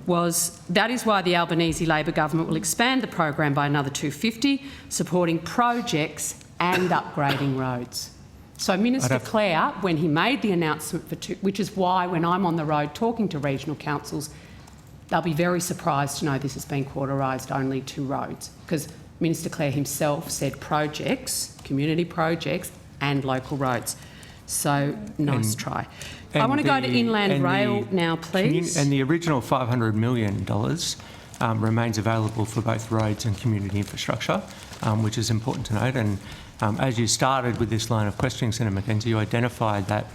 was, that is why the Albanese Labor government will expand the program by another $250, supporting projects and upgrading roads. So Minister Clare, when he made the announcement for which is why when I'm on the road talking to regional councils, they'll be very surprised to know this has been quarterised only to roads, because Minister Clare himself said projects, community projects and local roads. So nice try. I want to go to Inland Rail now, please. And the original $500 million remains available for both roads and community infrastructure, which is important to note. And as you started with this line of questioning, Senator Mackenzie, you identified that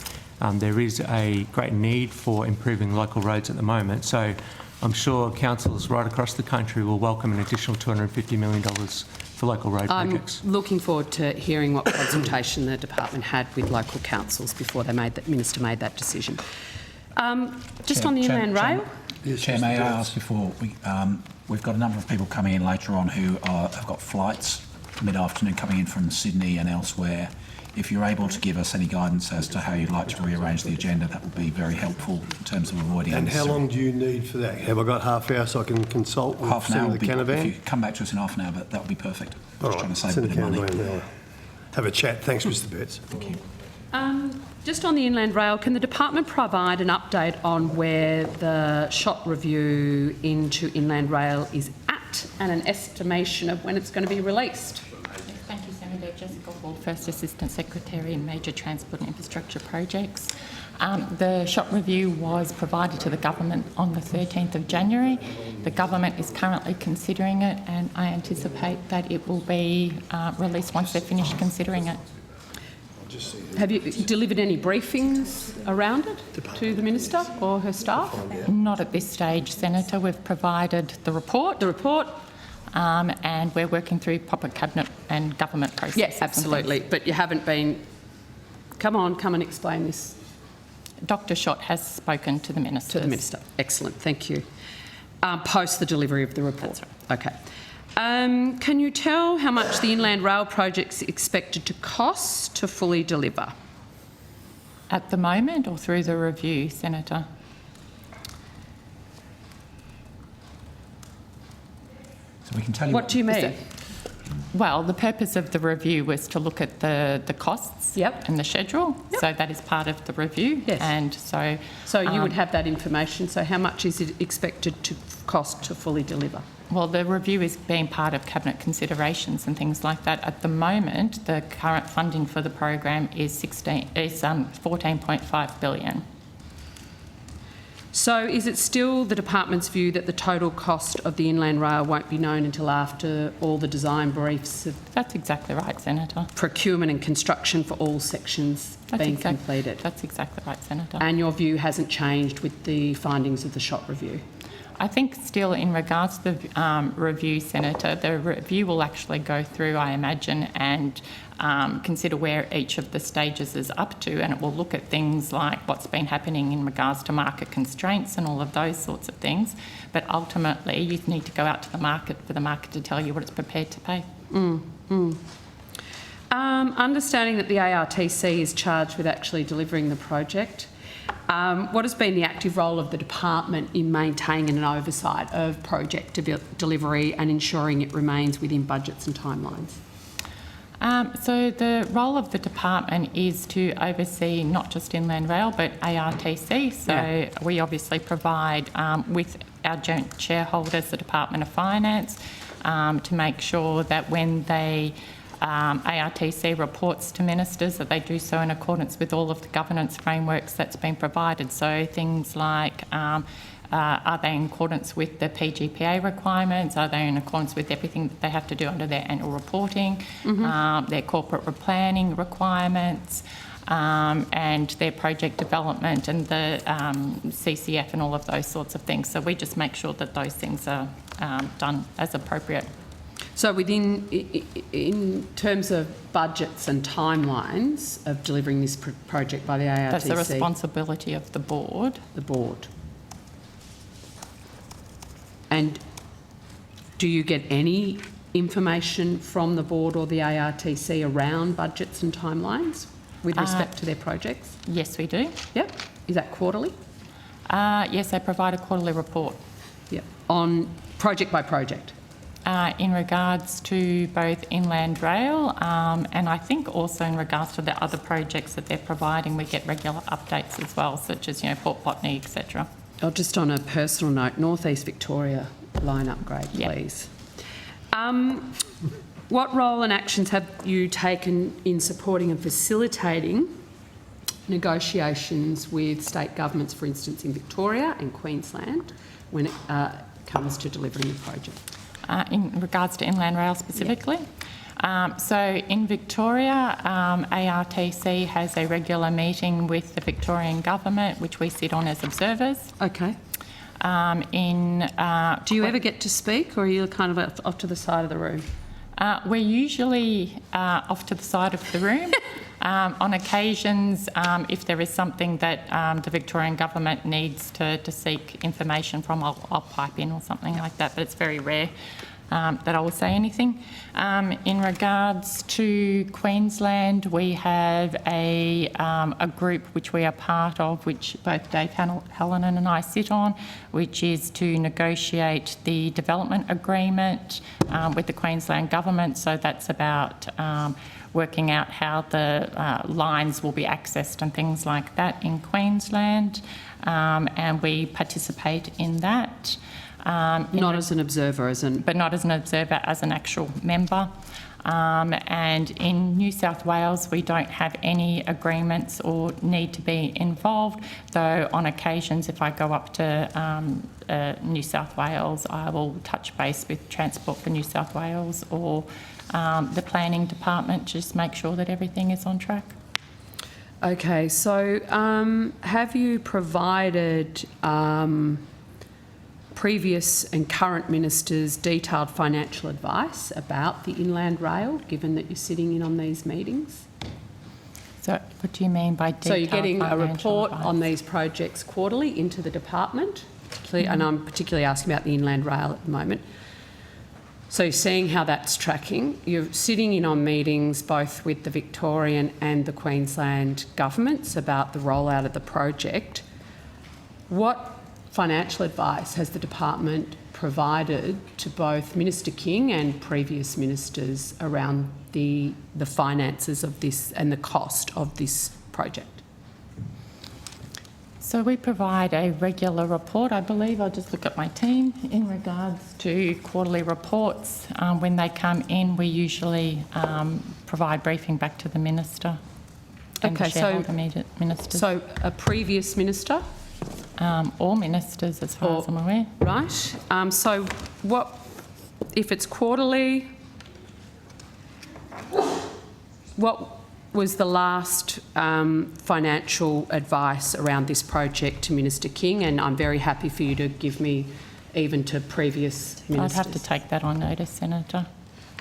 there is a great need for improving local roads at the moment. So I'm sure councils right across the country will welcome an additional $250 million for local road projects. I'm looking forward to hearing what consultation the department had with local councils before they Minister made that decision. Just on the Inland Rail. Chair, may I ask before we've got a number of people coming in later on who have got flights mid-afternoon coming in from Sydney and elsewhere. If you're able to give us any guidance as to how you'd like to rearrange the agenda, that would be very helpful in terms of avoiding. And how long do you need for that? Have I got half hour so I can consult with Senator Canavan? If you come back to us in half an hour, but that would be perfect. All right, Just trying to save a bit of money. have a chat. Thanks, Mr Betts. Thank you. Just on the Inland Rail, can the department provide an update on where the SHOT review into Inland Rail is at and an estimation of when it's going to be released? Thank you, Senator. Jessica Ward, First Assistant Secretary in Major Transport and Infrastructure Projects. The SHOT review was provided to the government on the 13th of January. The government is currently considering it, and I anticipate that it will be released once they're finished considering it. Have you delivered any briefings around it to the Minister or her staff? Not at this stage, Senator. We've provided the report. And we're working through proper cabinet and government processes. Yes, absolutely. But you haven't been... Come and explain this. Dr Schott has spoken to the Minister. To the Minister. Excellent. Thank you. Post the delivery of the report. That's right. Okay. Can you tell how much the Inland Rail project's expected to cost to fully deliver? At the moment or through the review, Senator? So we can tell you What do you mean? Well, the purpose of the review was to look at the costs and the schedule. So that is part of the review. Yes. And so... So you would have that information. So how much is it expected to cost to fully deliver? Well, the review is being part of cabinet considerations and things like that. At the moment, the current funding for the program is 14.5 billion. So is it still the department's view that the total cost of the Inland Rail won't be known until after all the design briefs of... That's exactly right, Senator. ...procurement and construction for all sections completed? That's exactly right, Senator. And your view hasn't changed with the findings of the SHOT review? I think still in regards to the review, Senator, the review will actually go through, I imagine, and consider where each of the stages is up to, and it will look at things like what's been happening in regards to market constraints and all of those sorts of things. But ultimately, you need to go out to the market for the market to tell you what it's prepared to pay. Understanding that the ARTC is charged with actually delivering the project, what has been the active role of the department in maintaining an oversight of project delivery and ensuring it remains within budgets and timelines? So the role of the department is to oversee not just Inland Rail but ARTC. So we obviously provide with our joint shareholders, the Department of Finance, to make sure that when they ARTC reports to ministers that they do so in accordance with all of the governance frameworks that's been provided. So things like are they in accordance with the PGPA requirements? Are they in accordance with everything that they have to do under their annual reporting, their corporate planning requirements, and their project development and the CCF and all of those sorts of things. So we just make sure that those things are done as appropriate. So in terms of budgets and timelines of delivering this project by the ARTC? That's the responsibility of the board. The board. And do you get any information from the board or the ARTC around budgets and timelines with respect to their projects? Yes, we do. Yep. Is that quarterly? Yes, they provide a quarterly report. Yep. On project by project? In regards to both Inland Rail and I think also in regards to the other projects that they're providing, we get regular updates as well, such as, Port Botany, etc. Oh, just on a personal note, North East Victoria line upgrade, please. What role and actions have you taken in supporting and facilitating negotiations with state governments, for instance, in Victoria and Queensland, when it comes to delivering the project? In regards to Inland Rail specifically? So in Victoria, ARTC has a regular meeting with the Victorian Government, which we sit on as observers. Okay. Do you ever get to speak, or are you kind of off to the side of the room? We're usually off to the side of the room. On occasions, if there is something that the Victorian Government needs to seek information from, I'll pipe in or something like that, but it's very rare. that I will say anything. In regards to Queensland, we have a group which we are part of, which both Dave Hallinan and I sit on, which is to negotiate the development agreement with the Queensland Government. So that's about working out how the lines will be accessed and things like that in Queensland, and we participate in that. Not as an observer, but not as an observer, as an actual member. And in New South Wales, we don't have any agreements or need to be involved, though on occasions, if I go up to New South Wales, I will touch base with Transport for New South Wales or the Planning Department, just make sure that everything is on track. Okay, so have you provided previous and current ministers detailed financial advice about the Inland Rail, given that you're sitting in on these meetings? So what do you mean by detailed? So you're getting a financial report advice? on these projects quarterly into the department, and I'm particularly asking about the Inland Rail at the moment. So you're seeing how that's tracking. You're sitting in on meetings both with the Victorian and the Queensland governments about the rollout of the project. What financial advice has the department provided to both Minister King and previous ministers around the finances of this and the cost of this project? So we provide a regular report, I believe. I'll just look at my team in regards to quarterly reports. When they come in, we usually provide briefing back to the minister and the shareholder ministers. So a previous minister? All ministers, as far as I'm aware. Right. So what, if it's quarterly, what was the last financial advice around this project to Minister King? And I'm very happy for you to give me even to previous ministers. I'd have to take that on notice, Senator,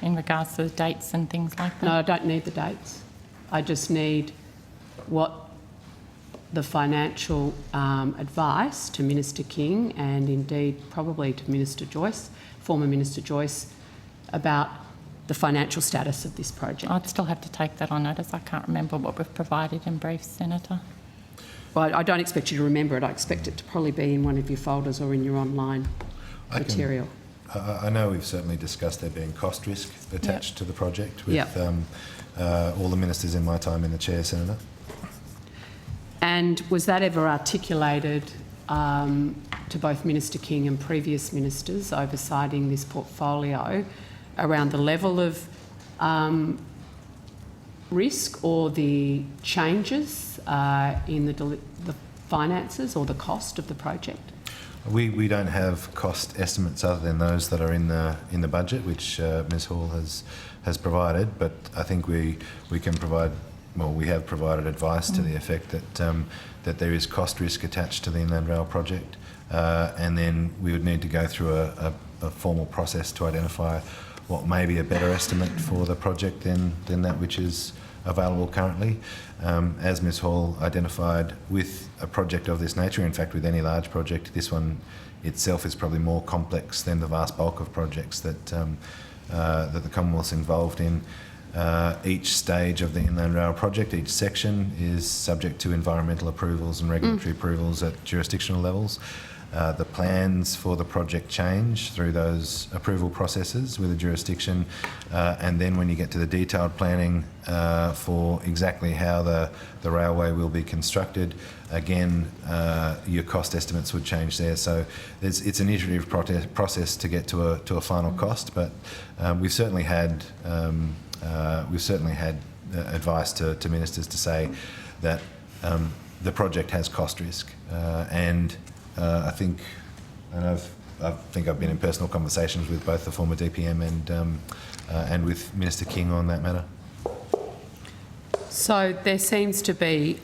in regards to the dates and things like that. No, I don't need the dates. I just need what the financial advice to Minister King and indeed probably to Minister Joyce, former Minister Joyce, about the financial status of this project. I'd still have to take that on notice. I can't remember what we've provided in briefs, Senator. Well, I don't expect you to remember it. I expect it to probably be in one of your folders or in your online material. I know we've certainly discussed there being cost risk attached to the project with all the ministers in my time in the chair, Senator. And was that ever articulated to both Minister King and previous ministers oversighting this portfolio around the level of risk or the changes in the finances or the cost of the project? We don't have cost estimates other than those that are in the budget, which Ms Hall has provided. But I think we can provide. Well, we have provided advice to the effect that there is cost risk attached to the Inland Rail project, and then we would need to go through a formal process to identify what may be a better estimate for the project than that which is available currently. As Ms Hall identified, with a project of this nature, in fact with any large project, this one itself is probably more complex than the vast bulk of projects that the Commonwealth's involved in. Each stage of the Inland Rail project, each section, is subject to environmental approvals and regulatory approvals at jurisdictional levels. The plans for the project change through those approval processes with a jurisdiction, and then when you get to the detailed planning for exactly how the railway will be constructed, again, your cost estimates would change there. So it's an iterative process to get to a final cost, but we've certainly had advice to ministers to say that the project has cost risk, and I think I've been in personal conversations with both the former DPM and with Minister King on that matter. So there seems to be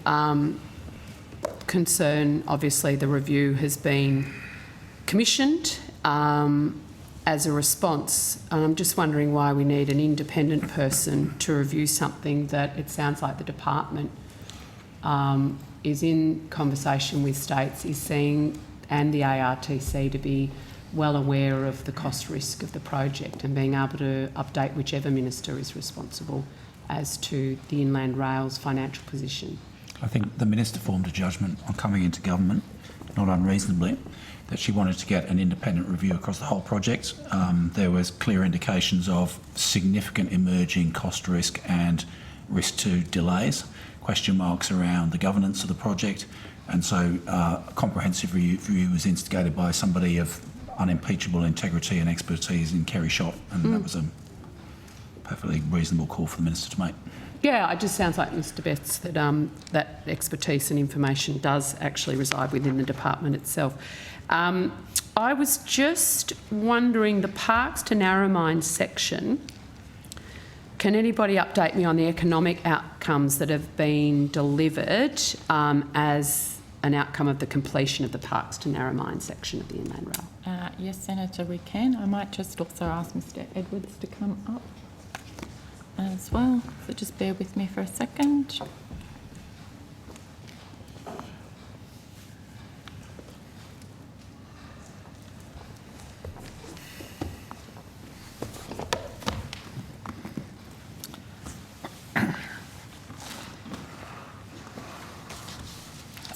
concern. Obviously, the review has been commissioned as a response, and I'm just wondering why we need an independent person to review something that it sounds like the department is in conversation with states, is seeing, and the ARTC, to be well aware of the cost risk of the project and being able to update whichever minister is responsible as to the Inland Rail's financial position. I think the Minister formed a judgment on coming into government, not unreasonably, that she wanted to get an independent review across the whole project. There was clear indications of significant emerging cost risk and risk to delays, question marks around the governance of the project, and so a comprehensive review was instigated by somebody of unimpeachable integrity and expertise in Kerry Schott, and that was a perfectly reasonable call for the Minister to make. Yeah, it just sounds like, Mr Betts, that that expertise and information does actually reside within the department itself. I was just wondering, the Parks to Narromine section, can anybody update me on the economic outcomes that have been delivered as an outcome of the completion of the Parks to Narromine section of the Inland Rail? Yes, Senator, we can. I might just also ask Mr Edwards to come up as well, so just bear with me for a second.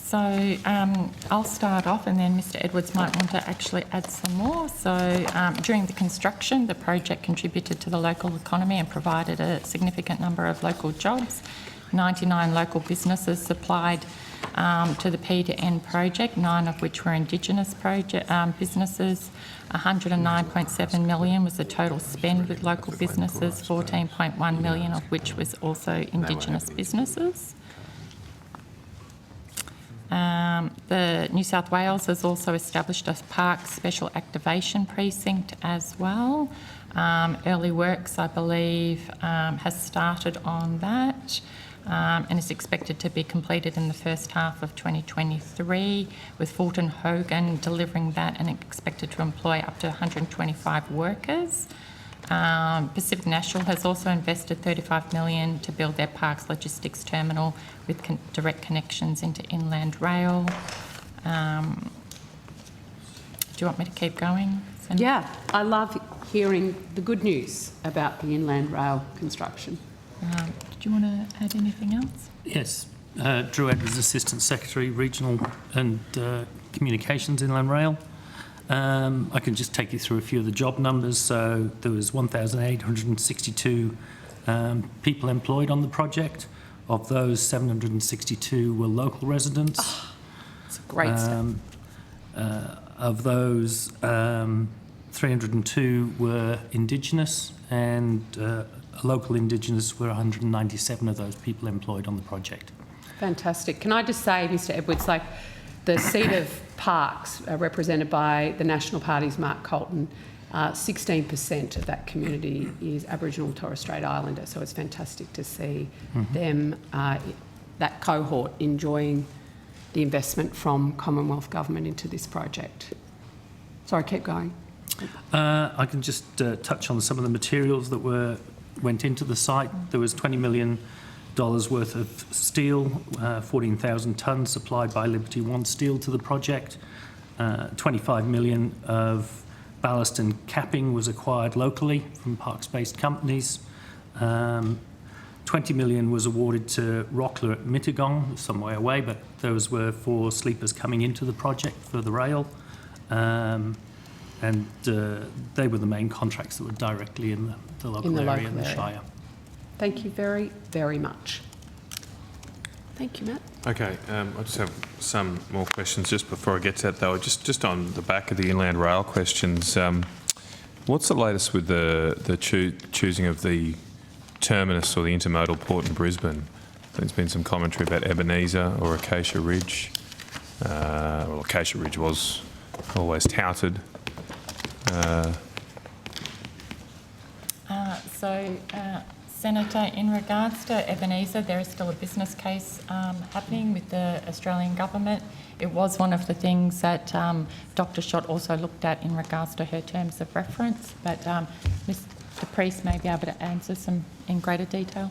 So I'll start off, and then Mr Edwards might want to actually add some more. So during the construction, the project contributed to the local economy and provided a significant number of local jobs. 99 local businesses supplied to the P2N project, 9 of which were Indigenous businesses. 109.7 million was the total spend with local businesses, 14.1 million of which was also Indigenous businesses. The New South Wales has also established a park special activation precinct as well. Early works, I believe, has started on that and is expected to be completed in the first half of 2023, with Fulton Hogan delivering that and expected to employ up to 125 workers. Pacific National has also invested $35 million to build their Parks Logistics Terminal with direct connections into Inland Rail. Do you want me to keep going, Senator? Yeah, I love hearing the good news about the Inland Rail construction. Did you want to add anything else? Yes. Drew Edwards, Assistant Secretary, Regional and Communications, Inland Rail. I can just take you through a few of the job numbers. So there was 1,862 people employed on the project. Of those, 762 were local residents. Oh, that's a great step. Of those, 302 were Indigenous, and local Indigenous were 197 of those people employed on the project. Fantastic. Can I just say, Mr Edwards, like the seat of Parks represented by the National Party's Mark Colton, 16% of that community is Aboriginal and Torres Strait Islander, so it's fantastic to see them, that cohort, enjoying the investment from Commonwealth Government into this project. Sorry, keep going. I can just touch on some of the materials that went into the site. There was $20 million worth of steel, 14,000 tonnes supplied by Liberty One Steel to the project. 25 million of ballast and capping was acquired locally from Parks-based companies. 20 million was awarded to Rockler at Mittagong, some way away, but those were for sleepers coming into the project for the rail. And they were the main contracts that were directly in the local area in the Shire. Thank you very, very much. Thank you, Matt. Okay, I just have some more questions just before I get to that, though. Just on the back of the Inland Rail questions, what's the latest with the choosing of the terminus or the intermodal port in Brisbane? There's been some commentary about Ebenezer or Acacia Ridge. Well, Acacia Ridge was always touted. Senator, in regards to Ebenezer, there is still a business case happening with the Australian government. It was one of the things that Dr. Schott also looked at in regards to her terms of reference, but Mr. Priest may be able to answer some in greater detail.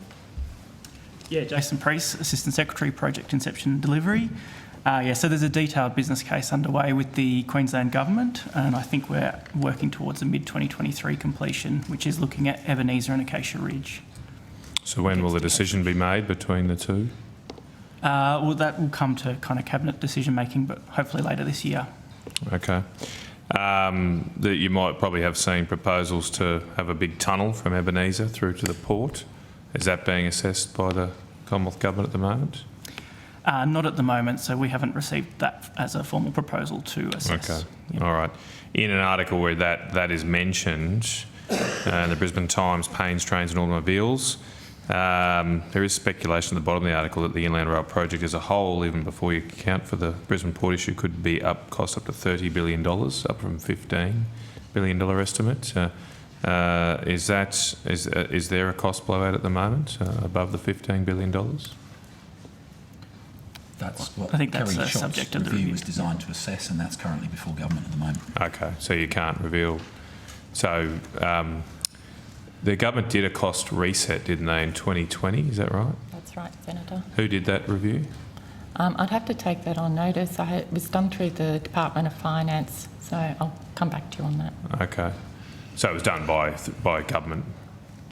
Yeah, Jason Priest, Assistant Secretary, Project Inception and Delivery. Yeah, so there's a detailed business case underway with the Queensland Government, and I think we're working towards a mid-2023 completion, which is looking at Ebenezer and Acacia Ridge. So when will the decision be made between the two? Well, that will come to kind of cabinet decision making, but hopefully later this year. Okay. That you might probably have seen proposals to have a big tunnel from Ebenezer through to the port. Is that being assessed by the Commonwealth Government at the moment? Not at the moment, so we haven't received that as a formal proposal to assess. Okay, all right. In an article where that is mentioned, in the Brisbane Times, Pains, Trains and Automobiles, there is speculation at the bottom of the article that the Inland Rail project as a whole, even before you account for the Brisbane Port issue, could be cost up to $30 billion, up from $15 billion estimate. Is there a cost blowout at the moment above the $15 billion? That's what I think that's Kerry a Schott's subject of the review review. was designed to assess, and that's currently before government at the moment. Okay, so you can't reveal. So the government did a cost reset, didn't they, in 2020? Is that right? That's right, Senator. Who did that review? I'd have to take that on notice. It was done through the Department of Finance, so I'll come back to you on that. Okay, so it was done by government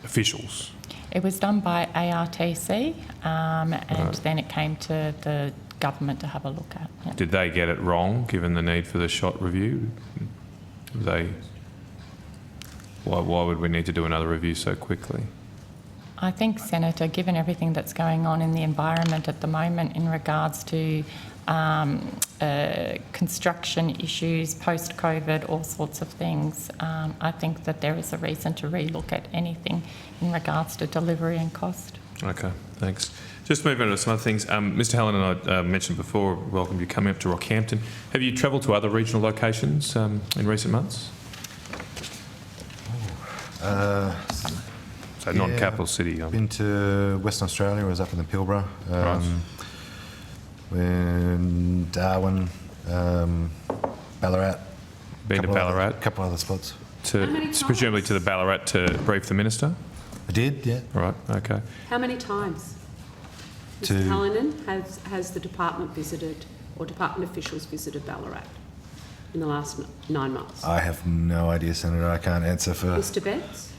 officials. It was done by ARTC, and Right. then it came to the government to have a look at. Yeah. Did they get it wrong, given the need for the SHOT review? Why would we need to do another review so quickly? I think, Senator, given everything that's going on in the environment at the moment in regards to construction issues, post-COVID, all sorts of things, I think that there is a reason to relook at anything in regards to delivery and cost. Okay, thanks. Just moving on to some other things. Mr. Hallen and I mentioned before, welcome you coming up to Rockhampton. Have you travelled to other regional locations in recent months? So non-capital city. Been to Western Australia. I was up in the Pilbara. In Darwin, Ballarat. Been to Ballarat? A couple other spots. Presumably to the Ballarat to brief the minister? I did, yeah. Right, okay. How many times? To- Mr. Hallinan, has the department visited, or department officials visited Ballarat in the last 9 months? I have no idea, Senator. I can't answer for Mr. Betts?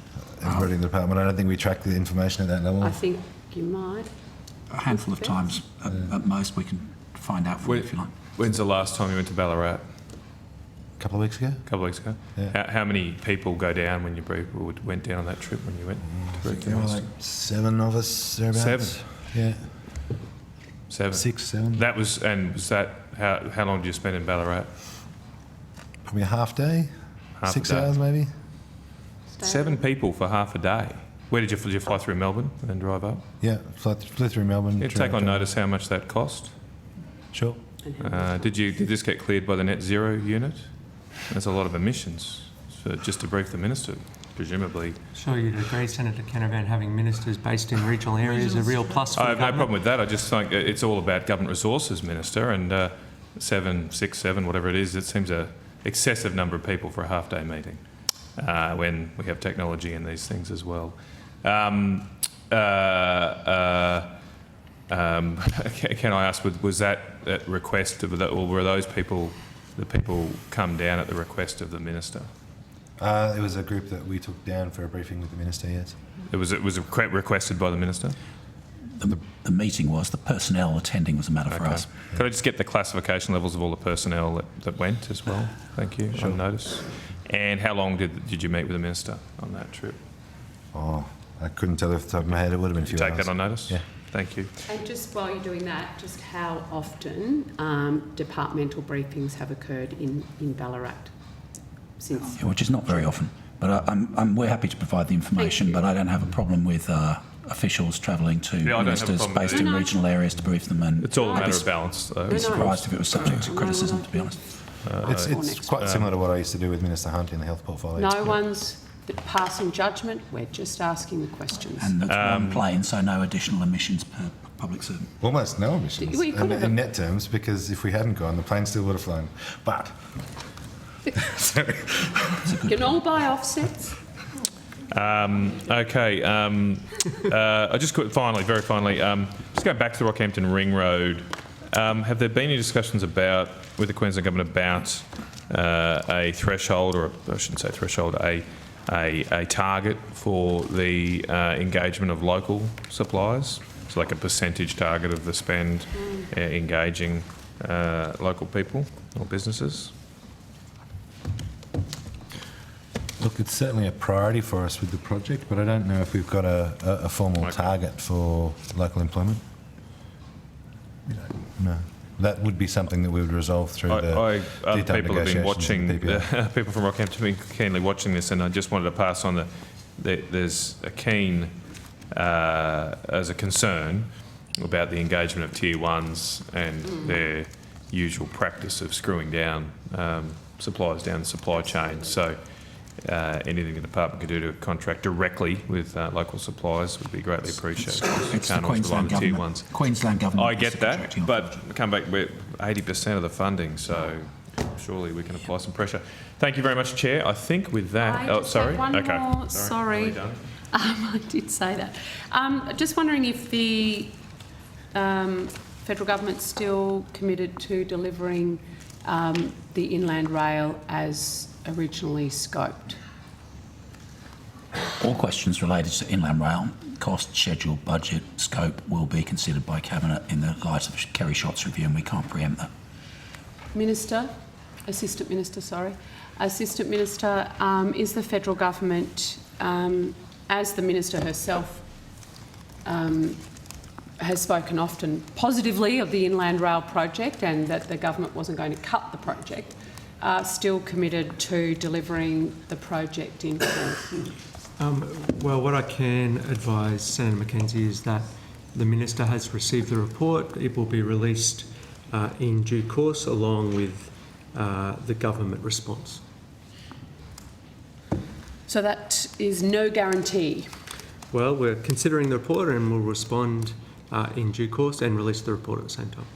everybody in the department. I don't think we track the information at that level. I think you might. A handful of times at most we can find out from you if you like. When's the last time you went to Ballarat? A couple of weeks ago. A couple of weeks ago? Yeah. How many people go down when you went down on that trip when you went? to brief the There were minister? like 7 of us thereabouts. 7? Yeah. 7? 6, 7. That was, and was that, how long did you spend in Ballarat? Probably a half day. Half a 6 day. hours maybe. 7 people for half a day. Where did you fly through Melbourne and then drive up? Yeah, flew through Melbourne. Yeah, take on notice how much that cost. Sure. Did this get cleared by the net zero unit? That's a lot of emissions just to brief the minister, presumably. Sure, you'd agree, Senator Canavan, having ministers based in regional areas is a real plus for I the have no government. problem with that. I just think it's all about government resources, Minister, and 7, whatever it is, it seems an excessive number of people for a half-day meeting when we have technology in these things as well. Can I ask, was that at request of or were those people, the people come down at the request of the minister? It was a group that we took down for a briefing with the minister, yes. It was requested by the minister? The meeting was, the personnel attending was a matter for us. Could I just get the classification levels of all the personnel that went as well? Thank you, on notice. And how long did you meet with the minister on that trip? Oh, I couldn't tell you off the top of my head. It would have been a few Take hours. that on notice? Yeah. Thank you. And just while you're doing that, just how often departmental briefings have occurred in Ballarat since? Which is not very often. But we're happy to provide the information, but I don't have a problem with officials travelling to Yeah, I don't have a ministers problem with based it. in regional areas to brief them. And It's all a matter of balance, though. I'd be surprised if it was subject to criticism, to be honest. It's quite similar to what I used to do with Minister Hunt in the health portfolio. No one's passing judgment, we're just asking the questions. And that's one plane, so no additional emissions per public servant. Almost no emissions We could have in net terms, because if we hadn't gone, the plane still would have flown. But Can all buy offsets? Okay. I just very finally, just going back to the Rockhampton Ring Road Have there been any discussions with the Queensland Government about a threshold, or I shouldn't say threshold, a target for the engagement of local suppliers? So like a percentage target of the spend engaging local people or businesses? Look, it's certainly a priority for us with the project, but I don't know if we've got a formal target for local employment. No. That would be something that we would resolve through the Other detailed people have been watching, negotiations people from Rockhampton have been keenly watching this, and I just wanted to pass on that there's a keen, as a concern about the engagement of Tier 1s and their usual practice of screwing down suppliers down the supply chain. So anything the department could do to contract directly with local suppliers would be greatly appreciated. It's the Queensland government. Queensland government. I get that, but come back with 80% of the funding, so surely we can apply some pressure. Thank you very much, Chair. I think with that... I just sorry. have one Okay. more. Sorry. Are we done? I did say that. Just wondering if the federal government's still committed to delivering the Inland Rail as originally scoped. All questions related to Inland Rail, cost, schedule, budget, scope will be considered by Cabinet in the light of Kerry Schott's review, and we can't preempt that. Assistant Minister, is the federal government, as the Minister herself has spoken often positively of the Inland Rail project and that the government wasn't going to cut the project, still committed to delivering the project in full? Well, what I can advise Senator Mackenzie is that the Minister has received the report. It will be released in due course along with the government response. So that is no guarantee? Well, we're considering the report and we'll respond in due course and release the report at the same time.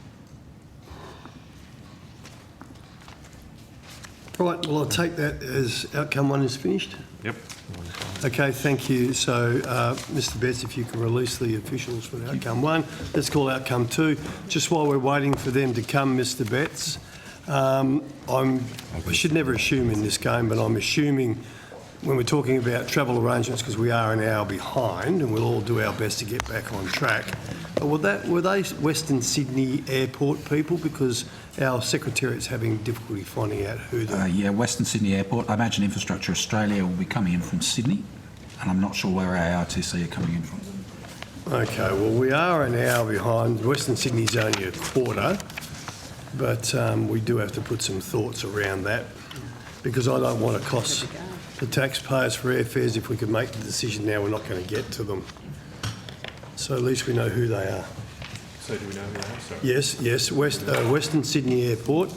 Right, well, I'll take that as outcome 1 is finished. Yep. Okay, thank you. So, Mr Betts, if you can release the officials for outcome 1. Let's call outcome 2. Just while we're waiting for them to come, Mr Betts, I should never assume in this game, but I'm assuming when we're talking about travel arrangements, because we are an hour behind and we'll all do our best to get back on track. Were they Western Sydney Airport people? Because our Secretariat's having difficulty finding out who the... Yeah, Western Sydney Airport. I imagine Infrastructure Australia will be coming in from Sydney, and I'm not sure where ARTC are coming in from. Okay, well, we are an hour behind. Western Sydney's only a quarter, but we do have to put some thoughts around that, because I don't want to cost the taxpayers for airfares. If we could make the decision now, we're not going to get to them. So at least we know who they are. So do we know who they are? Sorry. Yes, Western Sydney Airport.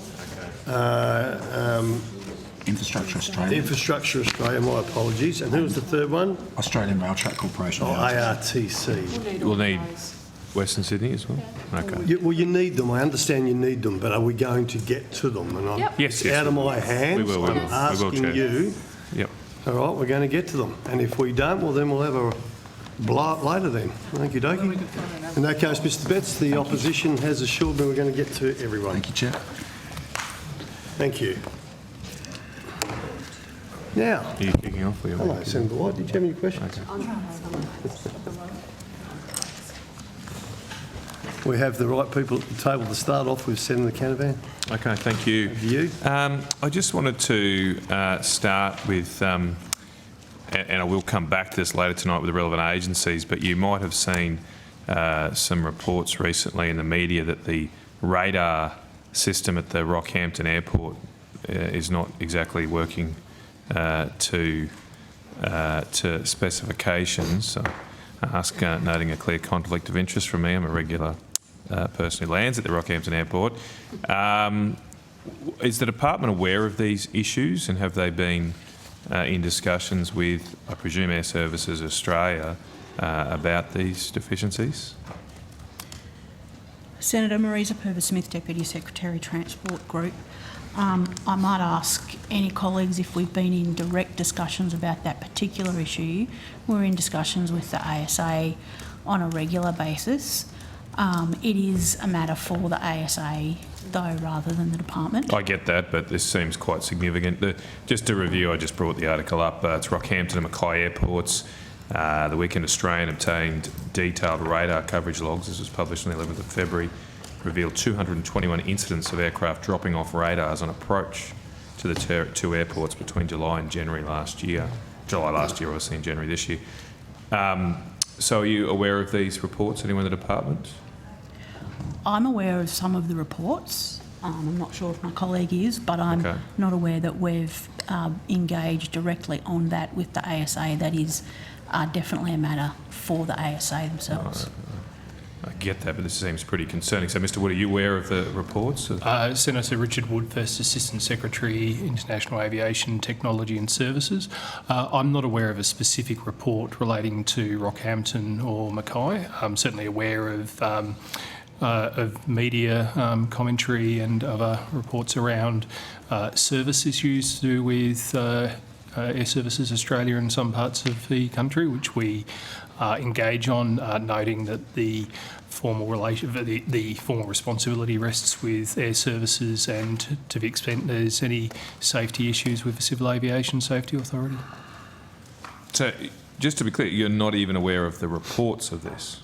Infrastructure Australia. Infrastructure Australia, my apologies. And who was the third one? Australian Rail Track Corporation. Oh, ARTC. We'll need Western Sydney as well? Okay. You need them. I understand you need them, but are we going to get to them? And Yes, out of my hands. We will. I'm asking Chair. you. Yep. All right, we're going to get to them. And if we don't, well, then we'll have a blow-up later then. Okie dokie. In that case, Mr Betts, the opposition has assured me we're going to get to everyone. Thank you, Chair. Thank you. Now... Are you kicking off? Hello, Senator White. Did you have any questions? We have the right people at the table to start off with. Senator Canavan. Okay, thank you. You? I just wanted to start with, and I will come back to this later tonight with the relevant agencies, but you might have seen some reports recently in the media that the radar system at the Rockhampton Airport is not exactly working to specifications. So I ask, noting a clear conflict of interest from me. I'm a regular person who lands at the Rockhampton Airport. Is the department aware of these issues, and have they been in discussions with, I presume, Air Services Australia about these deficiencies? Senator Marisa Purvis-Smith, Deputy Secretary, Transport Group. I might ask any colleagues if we've been in direct discussions about that particular issue. We're in discussions with the ASA on a regular basis. It is a matter for the ASA, though, rather than the department. I get that, but this seems quite significant. Just to review, I just brought the article up. It's Rockhampton and Mackay airports. The Weekend Australian obtained detailed radar coverage logs. This was published on the 11th of February. Revealed 221 incidents of aircraft dropping off radars on approach to the two airports between July and January last year. July last year, obviously, in January this year. So are you aware of these reports, anyone in the department? I'm aware of some of the reports. I'm not sure if my colleague is, but I'm not aware that we've engaged directly on that with the ASA. That is definitely a matter for the ASA themselves. I get that, but this seems pretty concerning. So, Mr Wood, are you aware of the reports? Senator Richard Wood, First Assistant Secretary, International Aviation Technology and Services. I'm not aware of a specific report relating to Rockhampton or Mackay. I'm certainly aware of media commentary and other reports around service issues to do with Air Services Australia in some parts of the country, which we engage on, noting that the formal responsibility rests with Air Services, and to the extent there's any safety issues with the Civil Aviation Safety Authority. So, just to be clear, you're not even aware of the reports of this?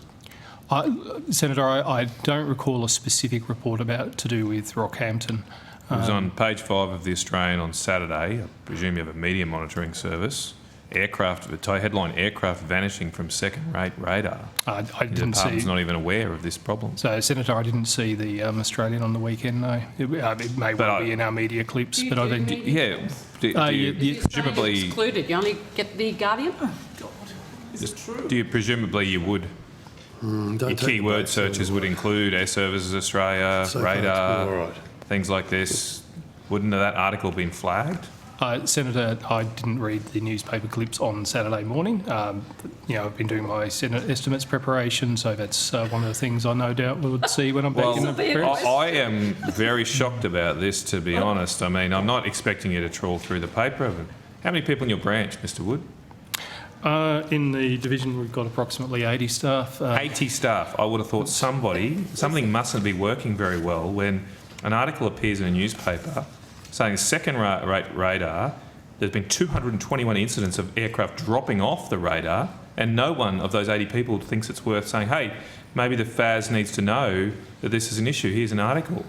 Senator, I don't recall a specific report to do with Rockhampton. It was on page 5 of the Australian on Saturday. I presume you have a media monitoring service. Headline, aircraft vanishing from second-rate radar. I the didn't department's see. not even aware of this problem. So, Senator, I didn't see the Australian on the weekend, no. It may well be in our media clips, but I think... presumably... Excluded. You only get the Guardian? Do you presumably you would... your keyword searches would include Air Services Australia, radar, things like this. Wouldn't that article been flagged? Senator, I didn't read the newspaper clips on Saturday morning. I've been doing my Senate estimates preparation, so that's one of the things I no doubt would see when I'm back in the press. I am very shocked about this, to be honest. I mean, I'm not expecting you to trawl through the paper. How many people in your branch, Mr Wood? In the division, we've got approximately 80 staff. 80 staff. I would have thought something mustn't be working very well when an article appears in a newspaper saying second-rate radar, there's been 221 incidents of aircraft dropping off the radar, and no one of those 80 people thinks it's worth saying, hey, maybe the FAS needs to know that this is an issue. Here's an article.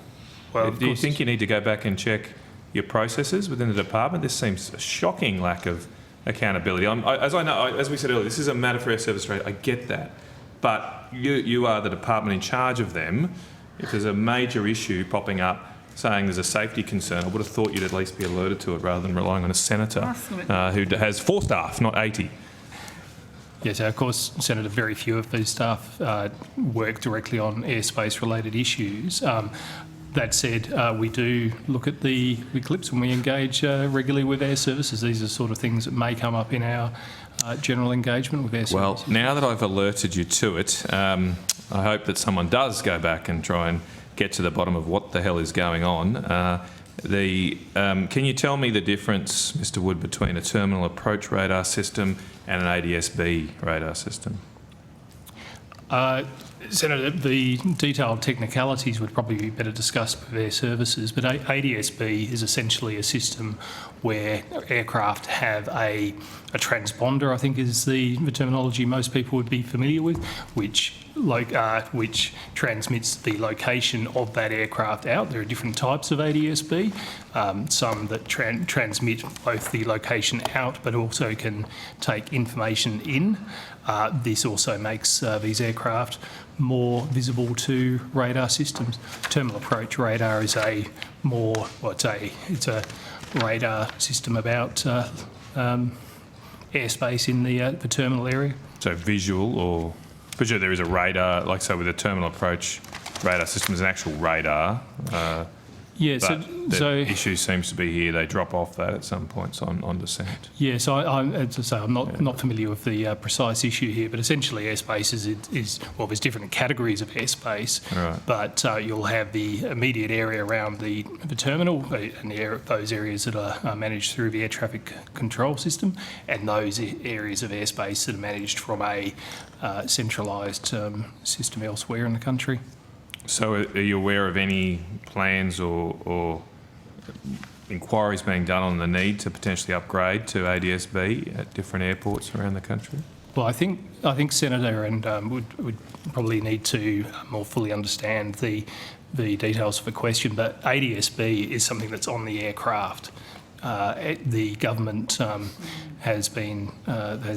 Well, do you think you need to go back and check your processes within the department? This seems a shocking lack of accountability. As we said earlier, this is a matter for Air Service Australia. I get that. But you are the department in charge of them. If there's a major issue popping up saying there's a safety concern, I would have thought you'd at least be alerted to it rather than relying on a senator who has 4 staff, not 80. Yes, of course, Senator, very few of these staff work directly on airspace-related issues. That said, we do look at the clips and we engage regularly with Air Services. These are sort of things that may come up in our general engagement with Air Services. Well, now that I've alerted you to it, I hope that someone does go back and try and get to the bottom of what the hell is going on. Can you tell me the difference, Mr Wood, between a terminal approach radar system and an ADS-B radar system? Senator, the detailed technicalities would probably be better discussed with Air Services, but ADS-B is essentially a system where aircraft have a transponder, I think is the terminology most people would be familiar with, which transmits the location of that aircraft out. There are different types of ADS-B, some that transmit both the location out but also can take information in. This also makes these aircraft more visible to radar systems. Terminal approach radar is it's a radar system about airspace in the terminal area. So visual, or presumably there is a radar, like so with a terminal approach radar system, is an actual radar Yeah, but the issue seems to be here, they drop off that at some points on dissent. Yeah, so as I say, I'm not familiar with the precise issue here, but essentially airspace is well, there's different categories of airspace, Right. but you'll have the immediate area around the terminal and those areas that are managed through the air traffic control system, and those areas of airspace that are managed from a centralised system elsewhere in the country. So are you aware of any plans or inquiries being done on the need to potentially upgrade to ADS-B at different airports around the country? Well, I think Senator and would probably need to more fully understand the details of the question, but ADS-B is something that's on the aircraft. The government has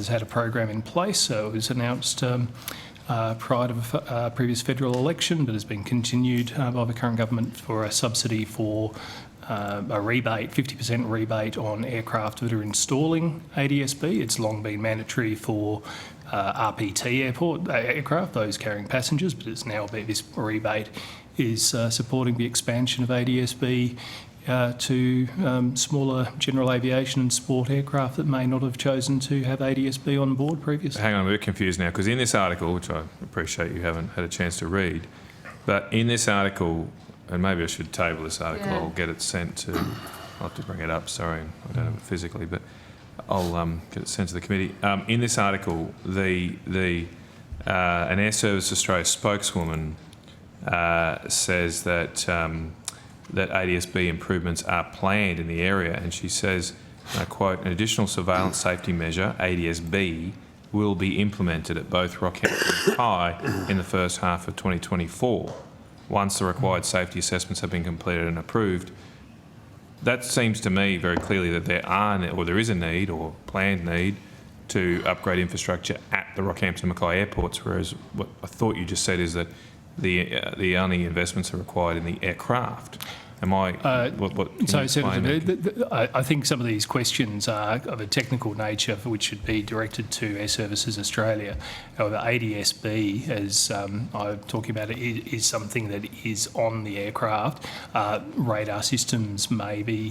had a program in place, so it was announced prior to the previous federal election, but has been continued by the current government for a subsidy for a rebate, 50% rebate on aircraft that are installing ADS-B. It's long been mandatory for RPT aircraft, those carrying passengers, but it's now this rebate is supporting the expansion of ADS-B to smaller general aviation and sport aircraft that may not have chosen to have ADS-B on board previously. Hang on, I'm a bit confused now, because in this article, which I appreciate you haven't had a chance to read, but in this article, and maybe I should table this article, I'll get it sent to, I'll have to bring it up, sorry, I don't have it physically, but I'll get it sent to the committee. In this article, an Air Service Australia spokeswoman says that that ADS-B improvements are planned in the area, and she says, and I quote, an additional surveillance safety measure, ADS-B, will be implemented at both Rockhampton and Mackay in the first half of 2024, once the required safety assessments have been completed and approved. That seems to me very clearly that there is a need or planned need to upgrade infrastructure at the Rockhampton and Mackay airports, whereas what I thought you just said is that the only investments are required in the aircraft. Am I? Senator, I think some of these questions are of a technical nature, which should be directed to Air Services Australia. However, ADS-B, as I'm talking about, it is something that is on the aircraft. Radar systems may be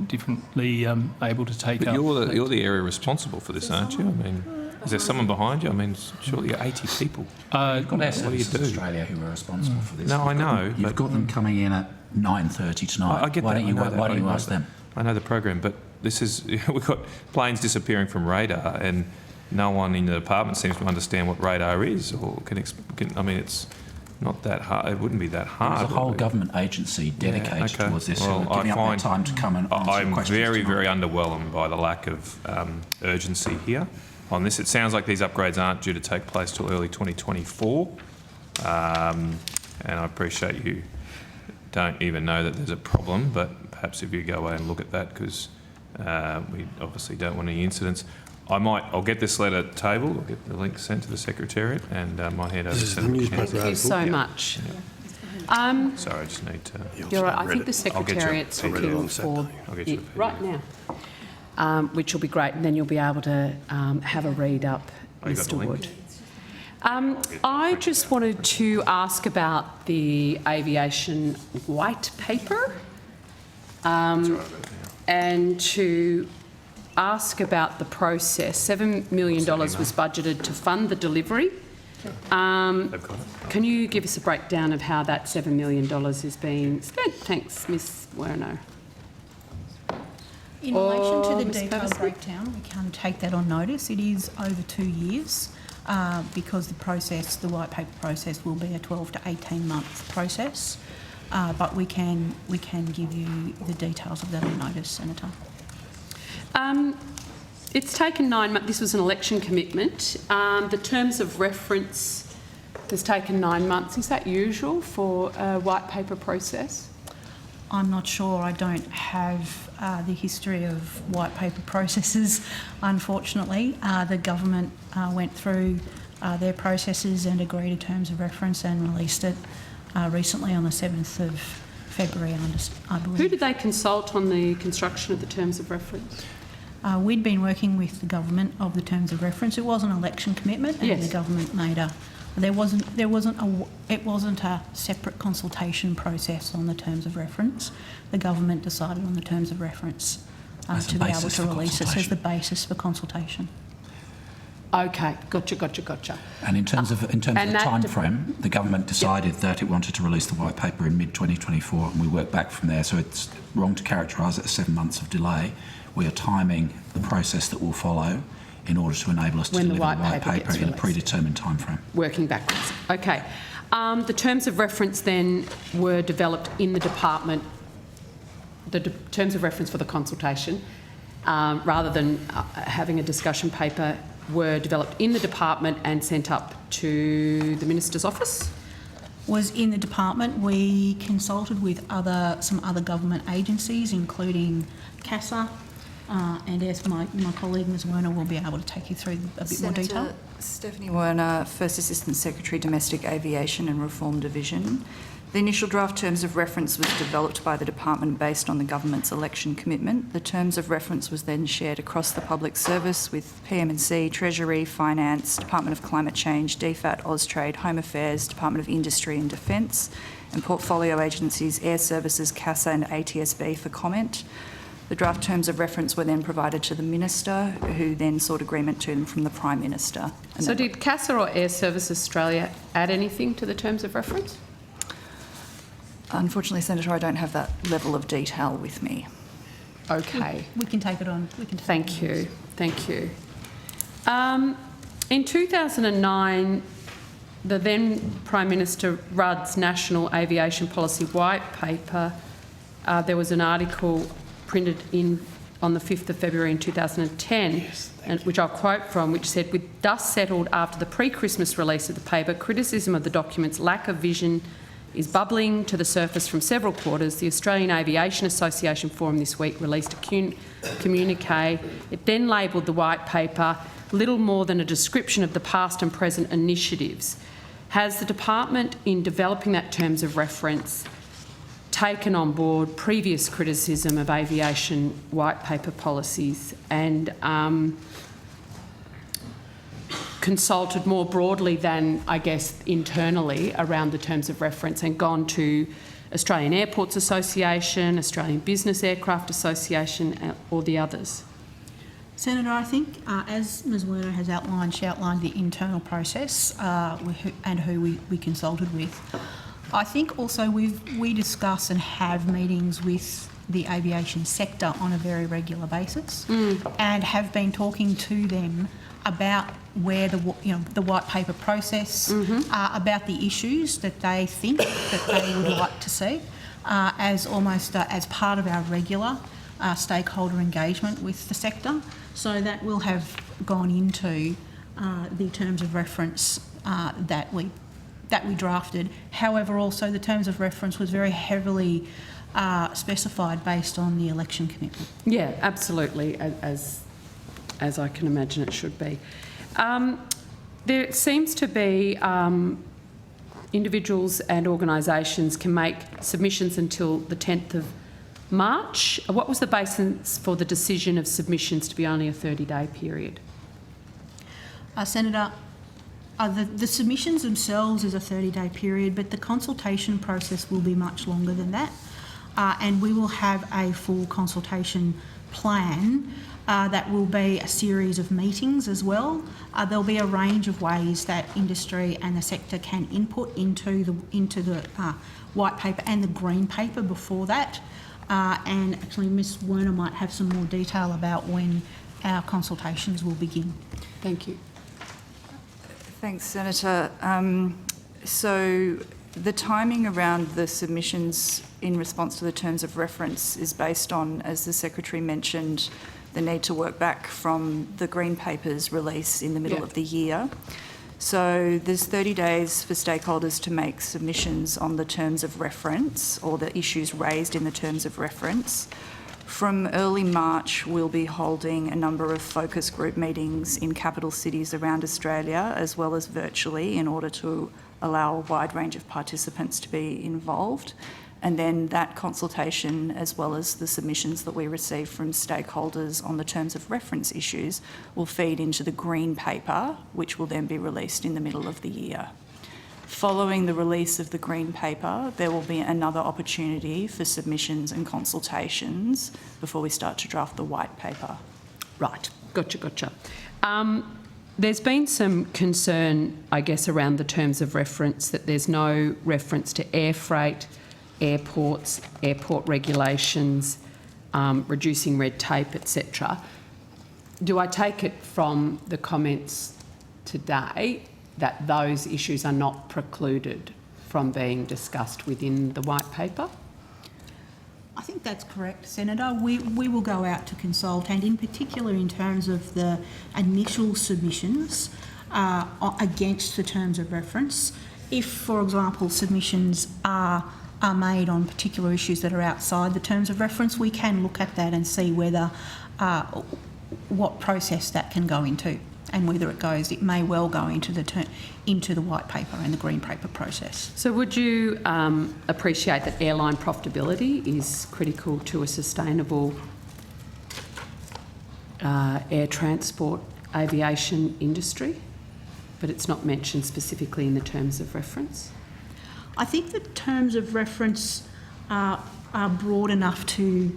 differently able to take but up. You're the area responsible for this, aren't you? I mean, is there someone behind you? I mean, surely you're 80 people. You've got Air Services Australia who are responsible for this. No, I know. You've got them coming in at 9:30 tonight. I get why that. don't you ask them? I know the program, but this is we've got planes disappearing from radar, and no one in the department seems to understand what radar is, or can. I mean, it's not that hard. It wouldn't be that hard. There's a whole government agency dedicated towards this. Well, giving up their time to come and answer I'm questions very, tonight. very underwhelmed by the lack of urgency here on this. It sounds like these upgrades aren't due to take place till early 2024, and I appreciate you don't even know that there's a problem, but perhaps if you go away and look at that, because we obviously don't want any incidents. I'll get this letter tabled, I'll get the link sent to the Secretariat, and might hand over to Senator Kent. Thank you so much. Sorry, I just need to... You're right. I think the Secretariat's looking for it right now, which will be great, and then you'll be able to have a read up, Mr. Wood. I just wanted to ask about the aviation white paper and to ask about the process. $7 million was budgeted to fund the delivery. Can you give us a breakdown of how that $7 million is being spent? Thanks, Ms Werner. In relation to the detailed breakdown, we can take that on notice. It is over 2 years because the white paper process will be a 12 to 18 month process. But we can give you the details of that on notice, Senator. It's taken 9 months. This was an election commitment. The terms of reference has taken 9 months. Is that usual for a white paper process? I'm not sure. I don't have the history of white paper processes, unfortunately. The government went through their processes and agreed to terms of reference and released it recently on the 7th of February, I believe. Who did they consult on the construction of the terms of reference? We'd been working with the government of the terms of reference. It was an election commitment, and the government made a It wasn't a separate consultation process on the terms of reference. The government decided on the terms of reference to be able to release it as the basis for consultation. Okay, gotcha. And in terms of the time frame, the government decided that it wanted to release the white paper in mid-2024, and we worked back from there. So it's wrong to characterise it as 7 months of delay. We are timing the process that will follow in order to enable us to deliver the white paper in a predetermined time frame. Working backwards. Okay. The terms of reference then were developed in the department, the terms of reference for the consultation, rather than having a discussion paper, were developed in the department and sent up to the Minister's office? Was in the department. We consulted with some other government agencies, including CASA, and as my colleague Ms Werner will be able to take you through a bit more detail. Stephanie Werner, First Assistant Secretary, Domestic Aviation and Reform Division. The initial draft terms of reference was developed by the department based on the government's election commitment. The terms of reference was then shared across the public service with PM&C, Treasury, Finance, Department of Climate Change, DFAT, Austrade, Home Affairs, Department of Industry and Defence, and portfolio agencies Air Services, CASA and ATSB for comment. The draft terms of reference were then provided to the Minister, who then sought agreement to them from the Prime Minister. So did CASA or Air Services Australia add anything to the terms of reference? Unfortunately, Senator, I don't have that level of detail with me. Okay. We can take it on. Thank you. In 2009, the then Prime Minister Rudd's National Aviation Policy White Paper, there was an article printed on the 5th of February in 2010, which I'll quote from, which said, "With dust settled after the pre-Christmas release of the paper, criticism of the document's lack of vision is bubbling to the surface from several quarters. The Australian Aviation Association Forum this week released a communique. It then labelled the white paper little more than a description of the past and present initiatives. Has the department, in developing that terms of reference, taken on board previous criticism of aviation white paper policies and consulted more broadly than, I guess, internally around the terms of reference and gone to Australian Airports Association, Australian Business Aircraft Association or the others?" Senator, I think, as Ms Werner has outlined, she outlined the internal process and who we consulted with. I think also we discuss and have meetings with the aviation sector on a very regular basis and have been talking to them about where the white paper process, about the issues that they think that they would like to see as part of our regular stakeholder engagement with the sector. So that will have gone into the terms of reference that we drafted. However, also the terms of reference was very heavily specified based on the election commitment. Yeah, absolutely, as I can imagine it should be. There seems to be individuals and organisations can make submissions until the 10th of March. What was the basis for the decision of submissions to be only a 30-day period? Senator, the submissions themselves is a 30-day period, but the consultation process will be much longer than that. And we will have a full consultation plan that will be a series of meetings as well. There'll be a range of ways that industry and the sector can input into the white paper and the green paper before that. And actually Ms Werner might have some more detail about when our consultations will begin. Thank you. Thanks, Senator. So the timing around the submissions in response to the terms of reference is based on, as the Secretary mentioned, the need to work back from the Green Paper's release in the middle of the year. So there's 30 days for stakeholders to make submissions on the terms of reference or the issues raised in the terms of reference. From early March, we'll be holding a number of focus group meetings in capital cities around Australia, as well as virtually, in order to allow a wide range of participants to be involved. And then that consultation, as well as the submissions that we receive from stakeholders on the terms of reference issues, will feed into the Green Paper, which will then be released in the middle of the year. Following the release of the Green Paper, there will be another opportunity for submissions and consultations before we start to draft the White Paper. Right, gotcha. There's been some concern, I guess, around the terms of reference, that there's no reference to air freight, airports, airport regulations, reducing red tape, etc. Do I take it from the comments today that those issues are not precluded from being discussed within the White Paper? I think that's correct, Senator. We will go out to consult, and in particular in terms of the initial submissions against the terms of reference. If, for example, submissions are made on particular issues that are outside the terms of reference, we can look at that and see whether what process that can go into, and whether it may well go into the White Paper and the Green Paper process. So would you appreciate that airline profitability is critical to a sustainable air transport aviation industry, but it's not mentioned specifically in the terms of reference? I think the terms of reference are broad enough to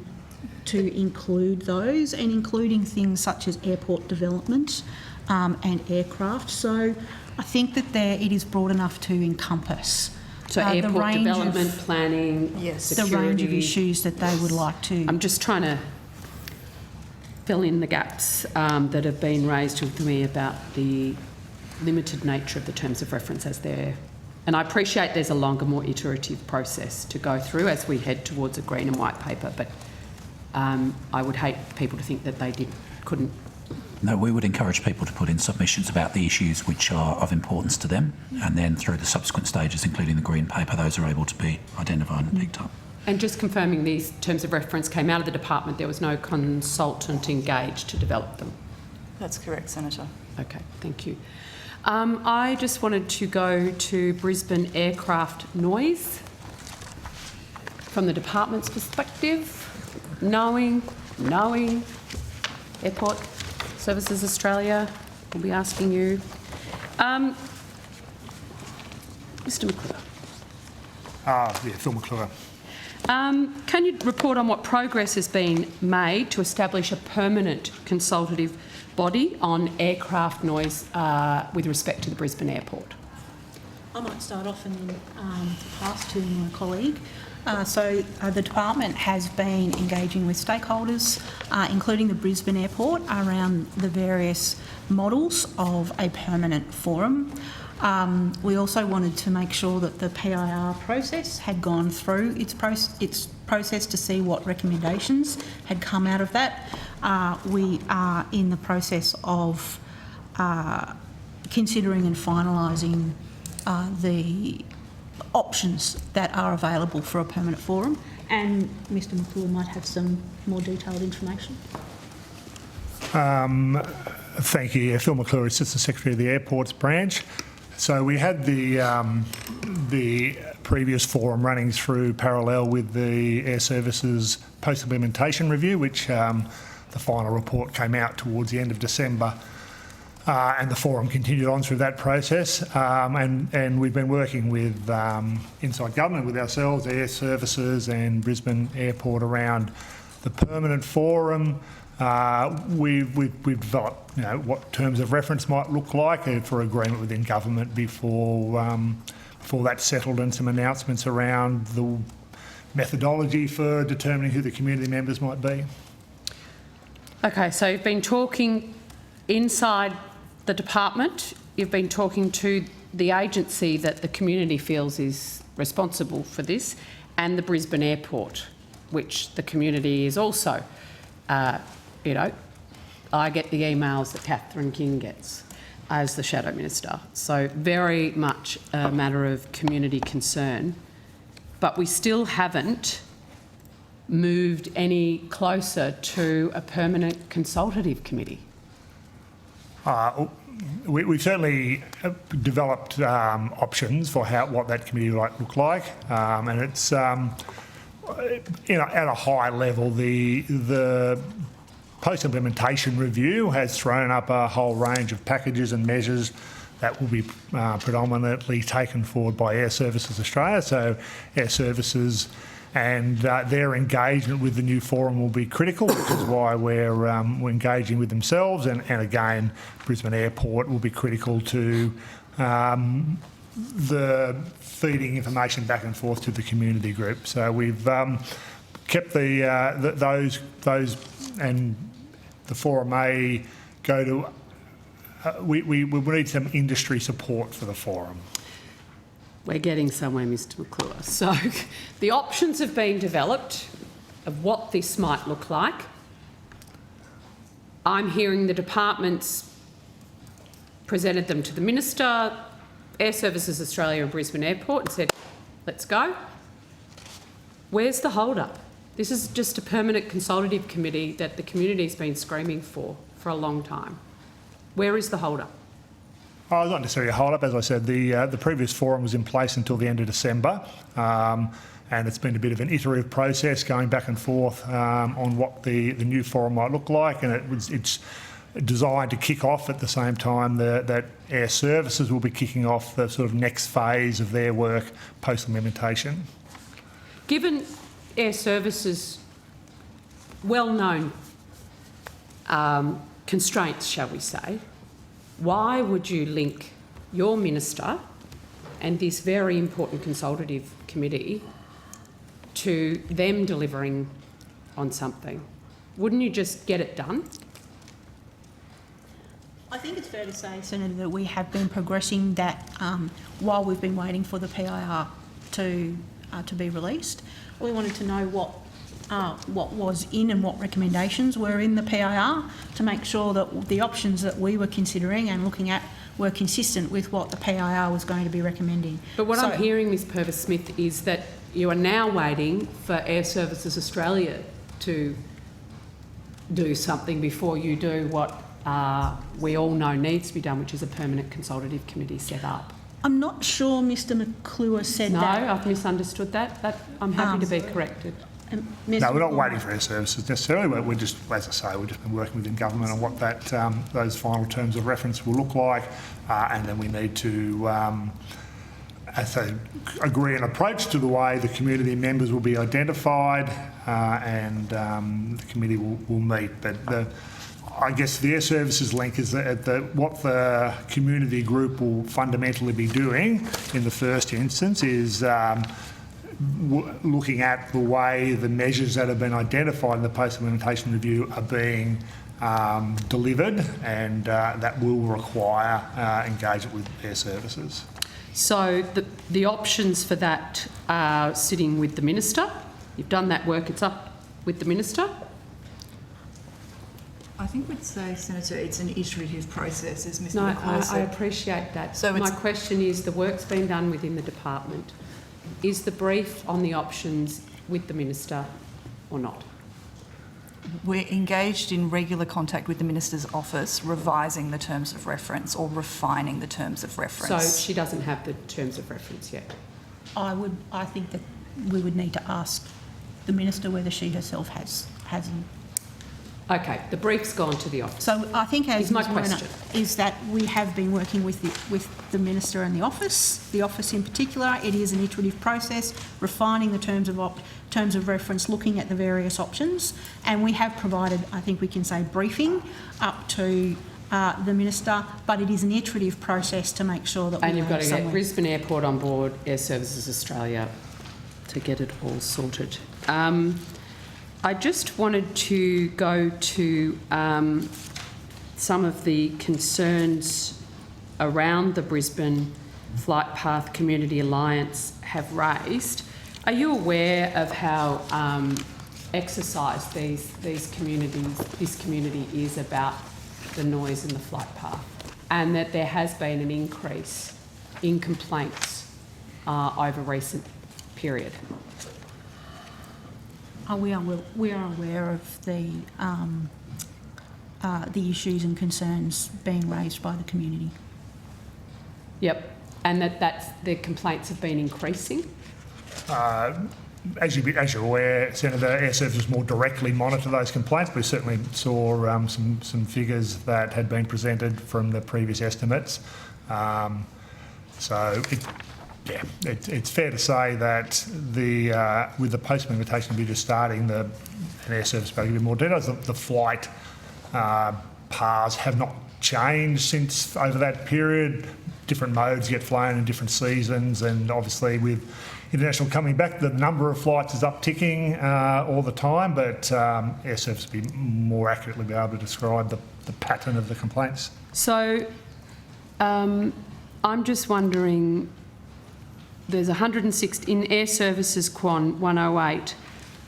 include those, and including things such as airport development and aircraft. So I think that it is broad enough to encompass so airport development, planning, security, the range of issues that they would like to. I'm just trying to fill in the gaps that have been raised with me about the limited nature of the terms of reference as they're. And I appreciate there's a longer, more iterative process to go through as we head towards a Green and White Paper, but I would hate people to think that they couldn't. No, we would encourage people to put in submissions about the issues which are of importance to them, and then through the subsequent stages, including the Green Paper, those are able to be identified and picked up. And just confirming these terms of reference came out of the department, there was no consultant engaged to develop them? That's correct, Senator. Okay, thank you. I just wanted to go to Brisbane aircraft noise. From the department's perspective, knowing Airport Services Australia will be asking you. Mr McClure. Phil McClure. Can you report on what progress has been made to establish a permanent consultative body on aircraft noise with respect to the Brisbane Airport? I might start off and then pass to my colleague. The department has been engaging with stakeholders, including the Brisbane Airport, around the various models of a permanent forum. We also wanted to make sure that the PIR process had gone through its process to see what recommendations had come out of that. We are in the process of considering and finalising the options that are available for a permanent forum, and Mr McClure might have some more detailed information. Thank you. Phil McClure, Assistant Secretary of the Airports Branch. So we had the previous forum running through parallel with the Air Services post-implementation review, which the final report came out towards the end of December. And the forum continued on through that process, and we've been working with inside government, with ourselves, Air Services and Brisbane Airport around the permanent forum. We've developed, what terms of reference might look like for agreement within government before that's settled, and some announcements around the methodology for determining who the community members might be. Okay, so you've been talking inside the department, you've been talking to the agency that the community feels is responsible for this, and the Brisbane Airport, which the community is also, I get the emails that Catherine King gets as the Shadow Minister. So very much a matter of community concern, but we still haven't moved any closer to a permanent consultative committee. We've certainly developed options for what that committee might look like, and it's at a high level. The post-implementation review has thrown up a whole range of packages and measures that will be predominantly taken forward by Air Services Australia. So Air Services and their engagement with the new forum will be critical, which is why we're engaging with themselves. And again, Brisbane Airport will be critical to the feeding information back and forth to the community group. So we've kept those and the forum may go to. We need some industry support for the forum. We're getting somewhere, Mr McClure. So the options have been developed of what this might look like. I'm hearing the departments presented them to the Minister, Air Services Australia and Brisbane Airport and said, let's go. Where's the hold-up? This is just a permanent consultative committee that the community's been screaming for a long time. Where is the hold-up? Oh, not necessarily a hold-up. As I said, the previous forum was in place until the end of December, and it's been a bit of an iterative process going back and forth on what the new forum might look like, and it's designed to kick off at the same time that Air Services will be kicking off the sort of next phase of their work post-implementation. Given Air Services' well-known constraints, shall we say, why would you link your minister and this very important consultative committee to them delivering on something? Wouldn't you just get it done? I think it's fair to say, Senator, that we have been progressing that while we've been waiting for the PIR to be released. We wanted to know what was in and what recommendations were in the PIR to make sure that the options that we were considering and looking at were consistent with what the PIR was going to be recommending. But what I'm hearing, Ms Purvis-Smith, is that you are now waiting for Air Services Australia to do something before you do what we all know needs to be done, which is a permanent consultative committee set up. I'm not sure Mr McClure said that. No, I've misunderstood that. I'm happy to be corrected. No, we're not waiting for Air Services necessarily. We're just, as I say, we've just been working within government on what that those final terms of reference will look like, and then we need to, as I say, agree an approach to the way the community members will be identified, and the committee will meet. But I guess the Air Services link is that what the community group will fundamentally be doing in the first instance is looking at the way the measures that have been identified in the post-implementation review are being delivered, and that will require engagement with Air Services. So the options for that are sitting with the Minister. You've done that work, it's up with the Minister. I think we'd say, Senator, it's an iterative process, as Mr No, McClure said. I appreciate that. So my question is, the work's been done within the department. Is the brief on the options with the Minister or not? We're engaged in regular contact with the Minister's office, revising the terms of reference or refining the terms of reference. So she doesn't have the terms of reference yet? I think that we would need to ask the Minister whether she herself has them. Okay, the brief's gone to the office. So I think, as is my Ms. Werner, question, is that we have been working with the Minister and the office in particular. It is an iterative process, refining the terms of reference, looking at the various options, and we have provided, I think we can say, briefing up to the Minister, but it is an iterative process to make sure that we and you've got to somewhere. get Brisbane Airport on board, Air Services Australia, to get it all sorted. I just wanted to go to some of the concerns around the Brisbane Flight Path Community Alliance have raised. Are you aware of how exercised this community is about the noise in the flight path, and that there has been an increase in complaints over recent period? We are aware of the issues and concerns being raised by the community. Yep, and the complaints have been increasing. As you're aware, Senator, Air Services more directly monitor those complaints. We certainly saw some figures that had been presented from the previous estimates It's fair to say that with the post-implementation review just starting, and Air Service will give you more details, the flight paths have not changed since over that period. Different modes get flown in different seasons, and obviously with international coming back, the number of flights is upticking all the time, but Air Service will be more accurately be able to describe the pattern of the complaints. So I'm just wondering, there's 160, in Air Services Quan 108,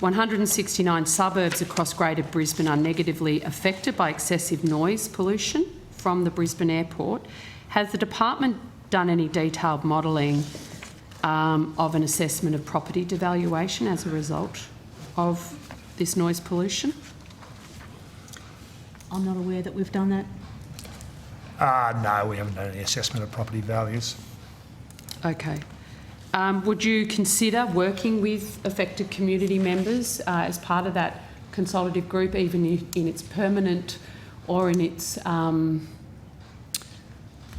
169 suburbs across Greater Brisbane are negatively affected by excessive noise pollution from the Brisbane Airport. Has the department done any detailed modelling of an assessment of property devaluation as a result of this noise pollution? I'm not aware that we've done that. No, we haven't done any assessment of property values. Okay. Would you consider working with affected community members as part of that consultative group, even in its permanent or in its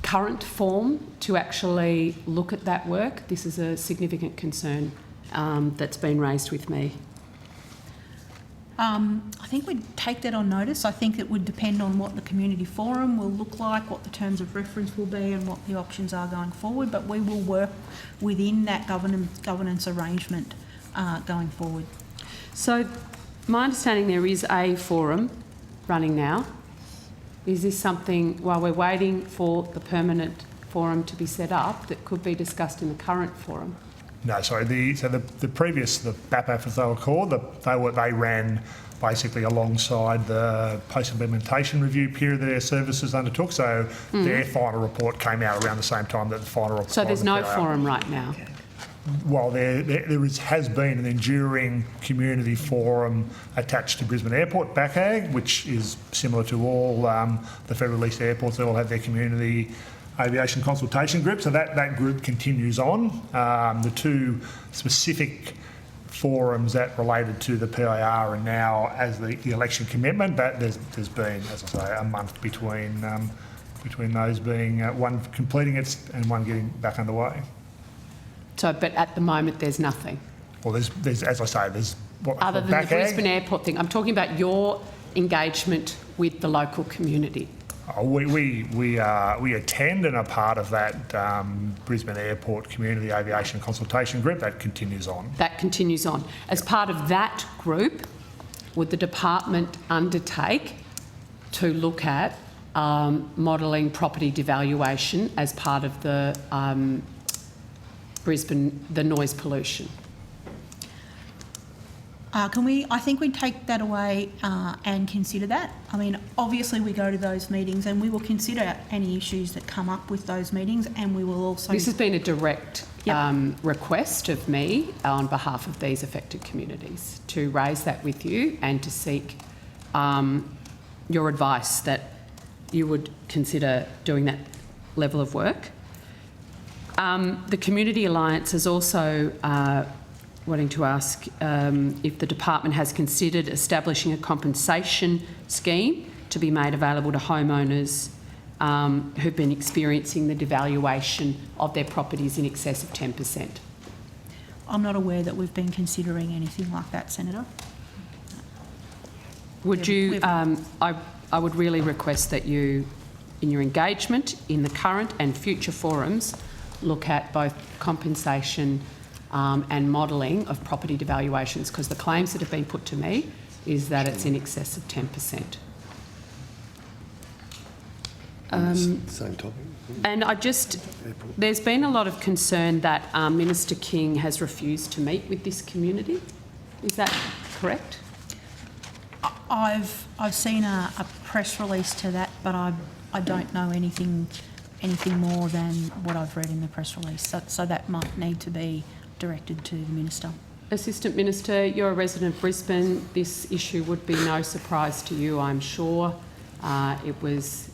current form, to actually look at that work? This is a significant concern that's been raised with me. I think we'd take that on notice. I think it would depend on what the community forum will look like, what the terms of reference will be and what the options are going forward, but we will work within that governance arrangement going forward. So my understanding there is a forum running now. Is this something, while we're waiting for the permanent forum to be set up, that could be discussed in the current forum? No, sorry. The previous, the BAPAF as they were called, they ran basically alongside the post-implementation review period that Air Services undertook. So their final report came out around the same time that the final report. So there's no forum right now? Well, there has been an enduring community forum attached to Brisbane Airport, BACAG, which is similar to all the federal leased airports. They all have their community aviation consultation group, so that group continues on. The two specific forums that related to the PIR are now as the election commitment, but there's been, as I say, a month between those being one completing it and one getting back underway. So, but at the moment there's nothing? Well, there's as I say, there's... Other than the Brisbane Airport thing. I'm talking about your engagement with the local community. We attend and are part of that Brisbane Airport Community Aviation Consultation Group. That continues on. That continues on. As part of that group, would the department undertake to look at modelling property devaluation as part of the the noise pollution? I think we'd take that away and consider that. I mean, obviously we go to those meetings and we will consider any issues that come up with those meetings, and we will also... This has been a direct request of me on behalf of these affected communities to raise that with you and to seek your advice that you would consider doing that level of work. The Community Alliance is also wanting to ask if the department has considered establishing a compensation scheme to be made available to homeowners who've been experiencing the devaluation of their properties in excess of 10%. I'm not aware that we've been considering anything like that, Senator. Would you, I would really request that you, in your engagement in the current and future forums, look at both compensation and modelling of property devaluations, because the claims that have been put to me is that it's in excess of 10%. Same topic. And there's been a lot of concern that Minister King has refused to meet with this community. Is that correct? I've seen a press release to that, but I don't know anything more than what I've read in the press release. So that might need to be directed to the Minister. Assistant Minister, you're a resident of Brisbane. This issue would be no surprise to you, I'm sure. It was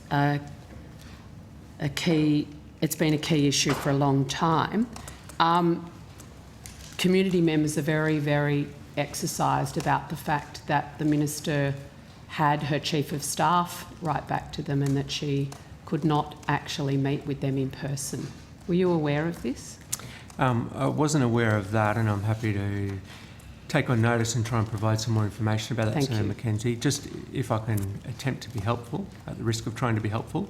it's been a key issue for a long time. Community members are very, very exercised about the fact that the Minister had her Chief of Staff write back to them and that she could not actually meet with them in person. Were you aware of this? I wasn't aware of that, and I'm happy to take on notice and try and provide some more information about that, Thank Senator you. Mackenzie. Just if I can attempt to be helpful, at the risk of trying to be helpful.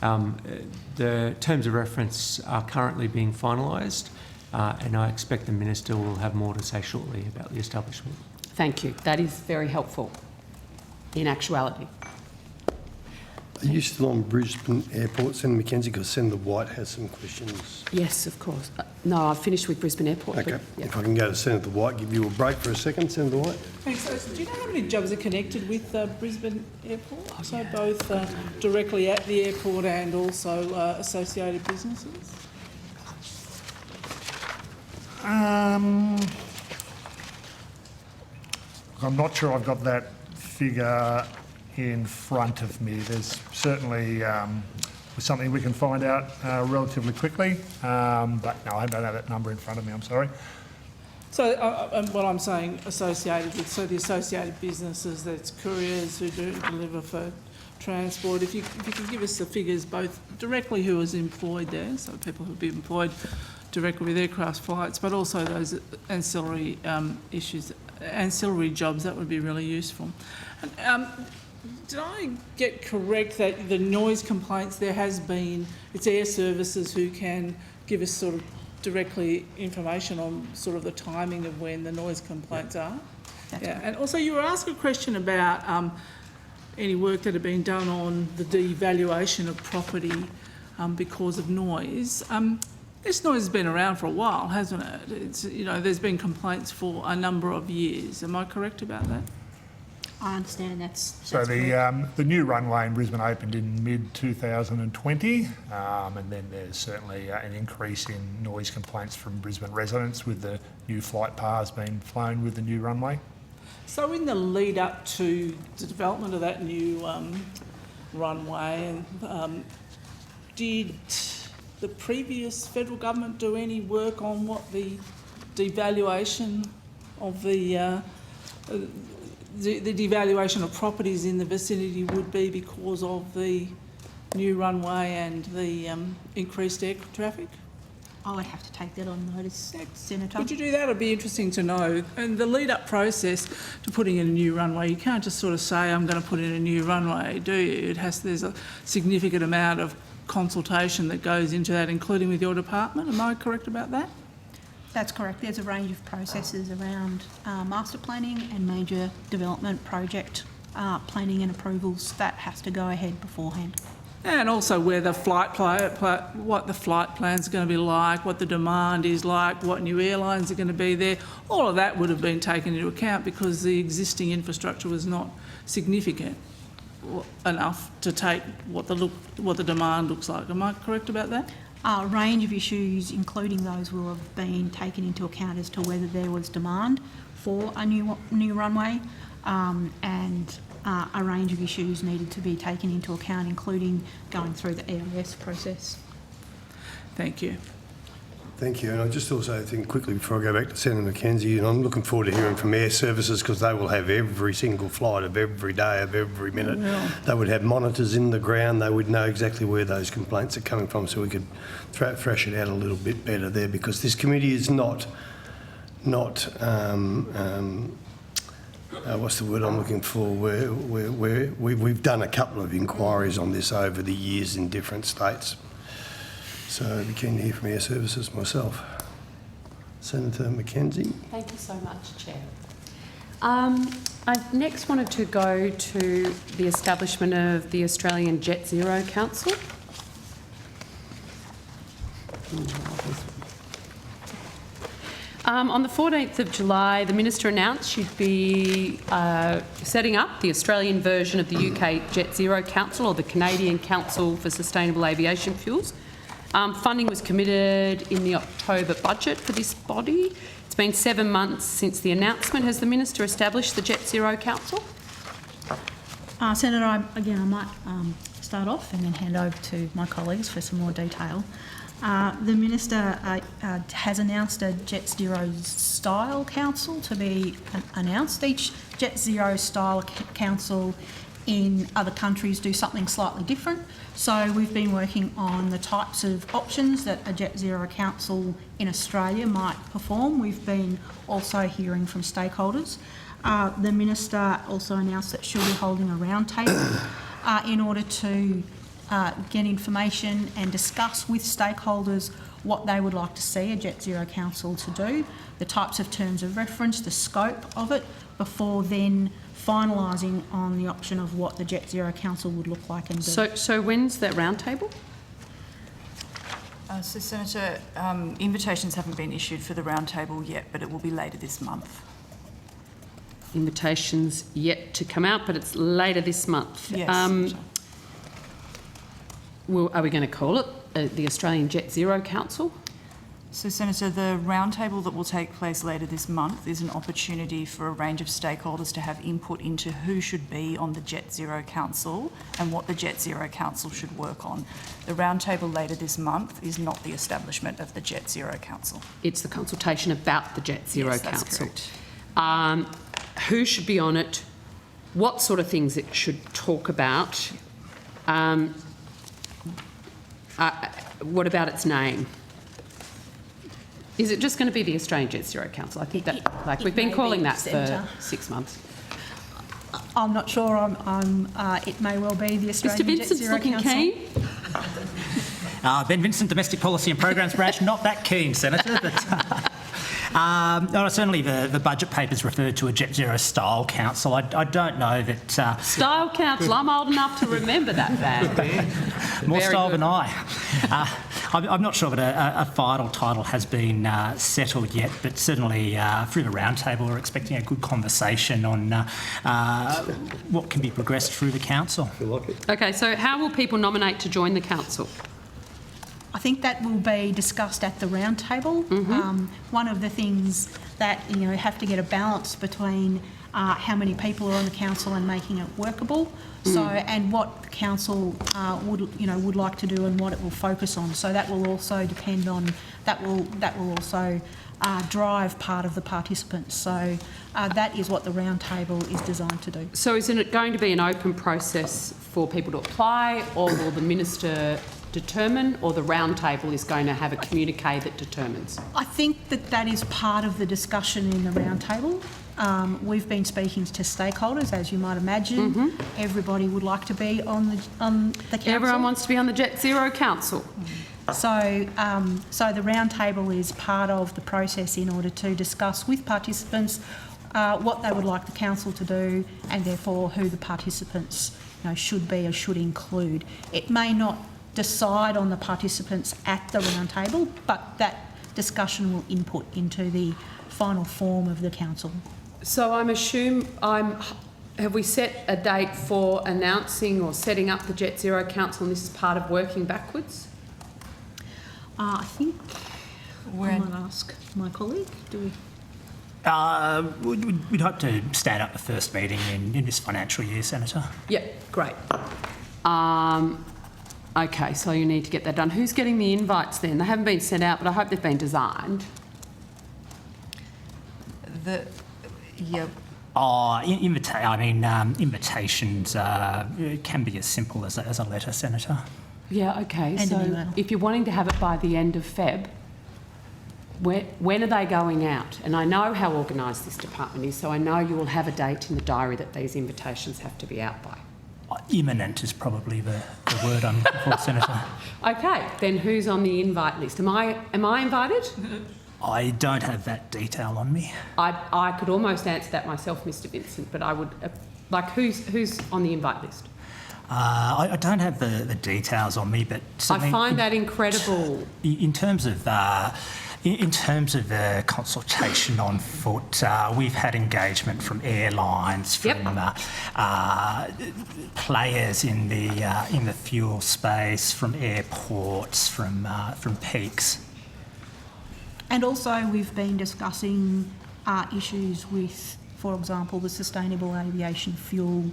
The terms of reference are currently being finalised, and I expect the Minister will have more to say shortly about the establishment. Thank you. That is very helpful in actuality. Are you still on Brisbane Airport, Senator Mackenzie? Because Senator White has some questions. Yes, of course. No, I've finished with Brisbane Airport. Okay. But, yeah. If I can go to Senator White, give you a break for a second, Senator White. Thanks. Do you know how many jobs are connected with Brisbane Airport? So both directly at the airport and also associated businesses? I'm not sure I've got that figure in front of me. There's certainly something we can find out relatively quickly, but no, I don't have that number in front of me, I'm sorry. So what I'm saying associated with, so the associated businesses, that's couriers who do deliver for transport. If you could give us the figures, both directly who is employed there, so people who would be employed directly with aircraft flights, but also those ancillary ancillary jobs, that would be really useful. And, did I get correct that the noise complaints there has been, it's Air Services who can give us sort of directly information on sort of the timing of when the noise complaints are? Yeah, and also you were asked a question about any work that had been done on the devaluation of property because of noise. This noise has been around for a while, hasn't it? It's, you know, there's been complaints for a number of years. Am I correct about that? I understand that's So the new runway in Brisbane opened in mid-2020, and then there's certainly an increase in noise complaints from Brisbane residents with the new flight paths being flown with the new runway. So in the lead up to the development of that new runway, did the previous federal government do any work on what the devaluation of the devaluation of properties in the vicinity would be because of the new runway and the increased air traffic? I would have to take that on notice, Senator. Could you do that? It'd be interesting to know. And the lead-up process to putting in a new runway, you can't just sort of say, I'm going to put in a new runway, do you? There's a significant amount of consultation that goes into that, including with your department. Am I correct about that? That's correct. There's a range of processes around master planning and major development project planning and approvals that has to go ahead beforehand. And also where the what the flight plans are going to be like, what the demand is like, what new airlines are going to be there. All of that would have been taken into account because the existing infrastructure was not significant enough to take what the demand looks like. Am I correct about that? A range of issues, including those, will have been taken into account as to whether there was demand for a new runway, and a range of issues needed to be taken into account, including going through the EIS process. Thank you. Thank you. And I just also think quickly before I go back to Senator Mackenzie, and I'm looking forward to hearing from Air Services because they will have every single flight of every day of every minute. Yeah. They would have monitors in the ground. They would know exactly where those complaints are coming from, so we could thrash it out a little bit better there. Because this committee is not what's the word I'm looking for? We've done a couple of inquiries on this over the years in different states. So I'd be keen to hear from Air Services myself. Senator Mackenzie. Thank you so much, Chair. I next wanted to go to the establishment of the Australian Jet Zero Council. On the 14th of July, the Minister announced she'd be setting up the Australian version of the UK Jet Zero Council, or the Canadian Council for Sustainable Aviation Fuels. Funding was committed in the October budget for this body. It's been 7 months since the announcement. Has the Minister established the Jet Zero Council? Senator, I might start off and then hand over to my colleagues for some more detail. The Minister has announced a Jet Zero Style Council to be announced. Each Jet Zero Style Council in other countries do something slightly different. So we've been working on the types of options that a Jet Zero Council in Australia might perform. We've been also hearing from stakeholders. The Minister also announced that she'll be holding a roundtable in order to get information and discuss with stakeholders what they would like to see a Jet Zero Council to do, the types of terms of reference, the scope of it, before then finalising on the option of what the Jet Zero Council would look like and do. So when's that roundtable? So, Senator, invitations haven't been issued for the roundtable yet, but it will be later this month. Invitations yet to come out, but it's later this month. Yes. Are we going to call it the Australian Jet Zero Council? So, Senator, the roundtable that will take place later this month is an opportunity for a range of stakeholders to have input into who should be on the Jet Zero Council and what the Jet Zero Council should work on. The roundtable later this month is not the establishment of the Jet Zero Council. It's the consultation about the Jet Zero Yes, that's Council. correct. Who should be on it? What sort of things it should talk about? What about its name? Is it just going to be the Australian Jet Zero Council? I think that, we've been calling that for 6 months. I'm not sure. It may well be the Australian Mr. Jet Vincent's Zero looking Council. keen. Ben Vincent, Domestic Policy and Programs Branch, not that keen, Senator. But, certainly the budget papers referred to a Jet Zero Style Council. I don't know that... Style Council, I'm old enough to remember that band. More Very style good. than I. I'm not sure that a final title has been settled yet, but certainly through the roundtable we're expecting a good conversation on what can be progressed through the council. Okay, so how will people nominate to join the council? I think that will be discussed at the roundtable. One of the things that have to get a balance between how many people are on the council and making it workable. So, and what the council would like to do and what it will focus on. So that will also depend on that will also drive part of the participants. So that is what the roundtable is designed to do. So isn't it going to be an open process for people to apply, or will the minister determine, or the roundtable is going to have a communique that determines? I think that is part of the discussion in the roundtable. We've been speaking to stakeholders, as you might imagine. Everybody would like to be on the council. Everyone wants to be on the Jet Zero Council. So, so the roundtable is part of the process in order to discuss with participants what they would like the council to do, and therefore who the participants should be or should include. It may not decide on the participants at the roundtable, but that discussion will input into the final form of the council. So have we set a date for announcing or setting up the Jet Zero Council, and this is part of working backwards? I think I might ask my colleague. Do we? We'd hope to stand up the first meeting in this financial year, Senator. Yeah, great. Okay, so you need to get that done. Who's getting the invites then? They haven't been sent out, but I hope they've been designed. Invitations can be as simple as a letter, Senator. Yeah, okay. And so an email. if you're wanting to have it by the end of Feb, when are they going out? And I know how organised this department is, so I know you will have a date in the diary that these invitations have to be out by. Imminent is probably the word I'm looking for, Senator. Okay, then who's on the invite list? Am I invited? I don't have that detail on me. I could almost answer that myself, Mr. Vincent, but I would who's on the invite list? I don't have the details on me, but I find that incredible. In terms of the consultation on foot, we've had engagement from airlines, from players in the fuel space, from airports, from peaks. And also we've been discussing issues with, for example, the sustainable aviation fuel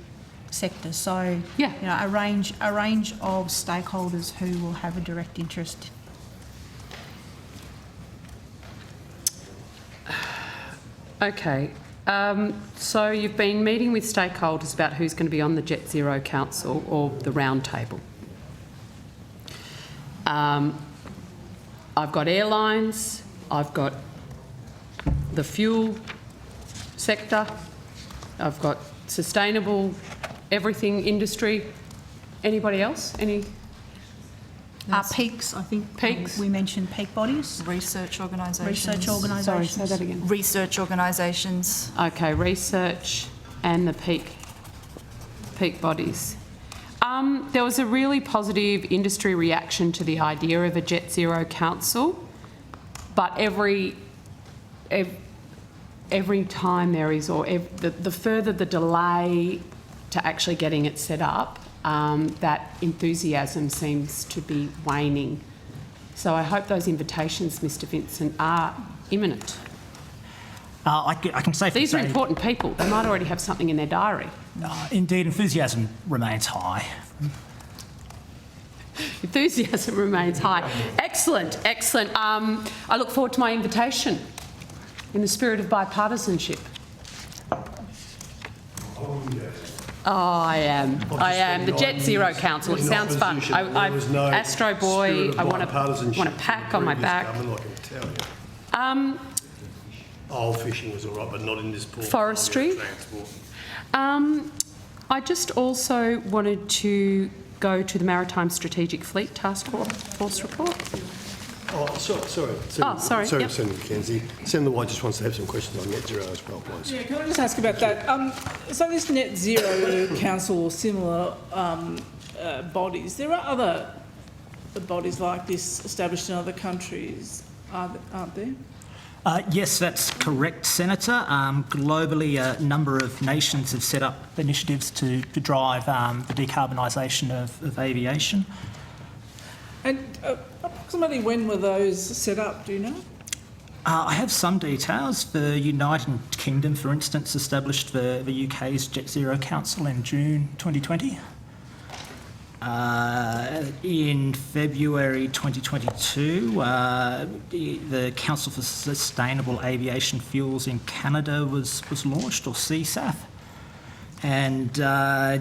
sector. So, a range of stakeholders who will have a direct interest. Okay, So you've been meeting with stakeholders about who's going to be on the Jet Zero Council or the round table. I've got airlines, I've got the fuel sector, I've got sustainable everything industry. Anybody else? Any? Peaks, I think. Peaks? We mentioned peak bodies. Research organisations. Research organisations. Sorry, say that again. Research organisations. Okay, research and the peak bodies. There was a really positive industry reaction to the idea of a Jet Zero Council, but every time there is, or the further the delay to actually getting it set up, that enthusiasm seems to be waning. So I hope those invitations, Mr Vincent, are imminent. I can safely These are say, important people. They might already have something in their diary. indeed, enthusiasm remains high. Enthusiasm remains high. Excellent, excellent. I look forward to my invitation in the spirit of bipartisanship. Oh, I am. The Jet Zero Council. It sounds fun. Astro Boy. I want a pack on my back. Oil fishing was all right, but not in this port. Forestry. I just also wanted to go to the Maritime Strategic Fleet Task Force report. Oh, sorry. Sorry, Sorry, yep. Senator Mackenzie. Senator White just wants to have some questions on net zero as well, please. Yeah, can I just ask about that? So this Net Zero Council or similar bodies, there are other bodies like this established in other countries, aren't there? Yes, that's correct, Senator. Globally, a number of nations have set up initiatives to drive the decarbonisation of aviation. And approximately when were those set up, do you know? I have some details. The United Kingdom, for instance, established the UK's Jet Zero Council in June 2020. In February 2022, the Council for Sustainable Aviation Fuels in Canada was launched, or CSAF. And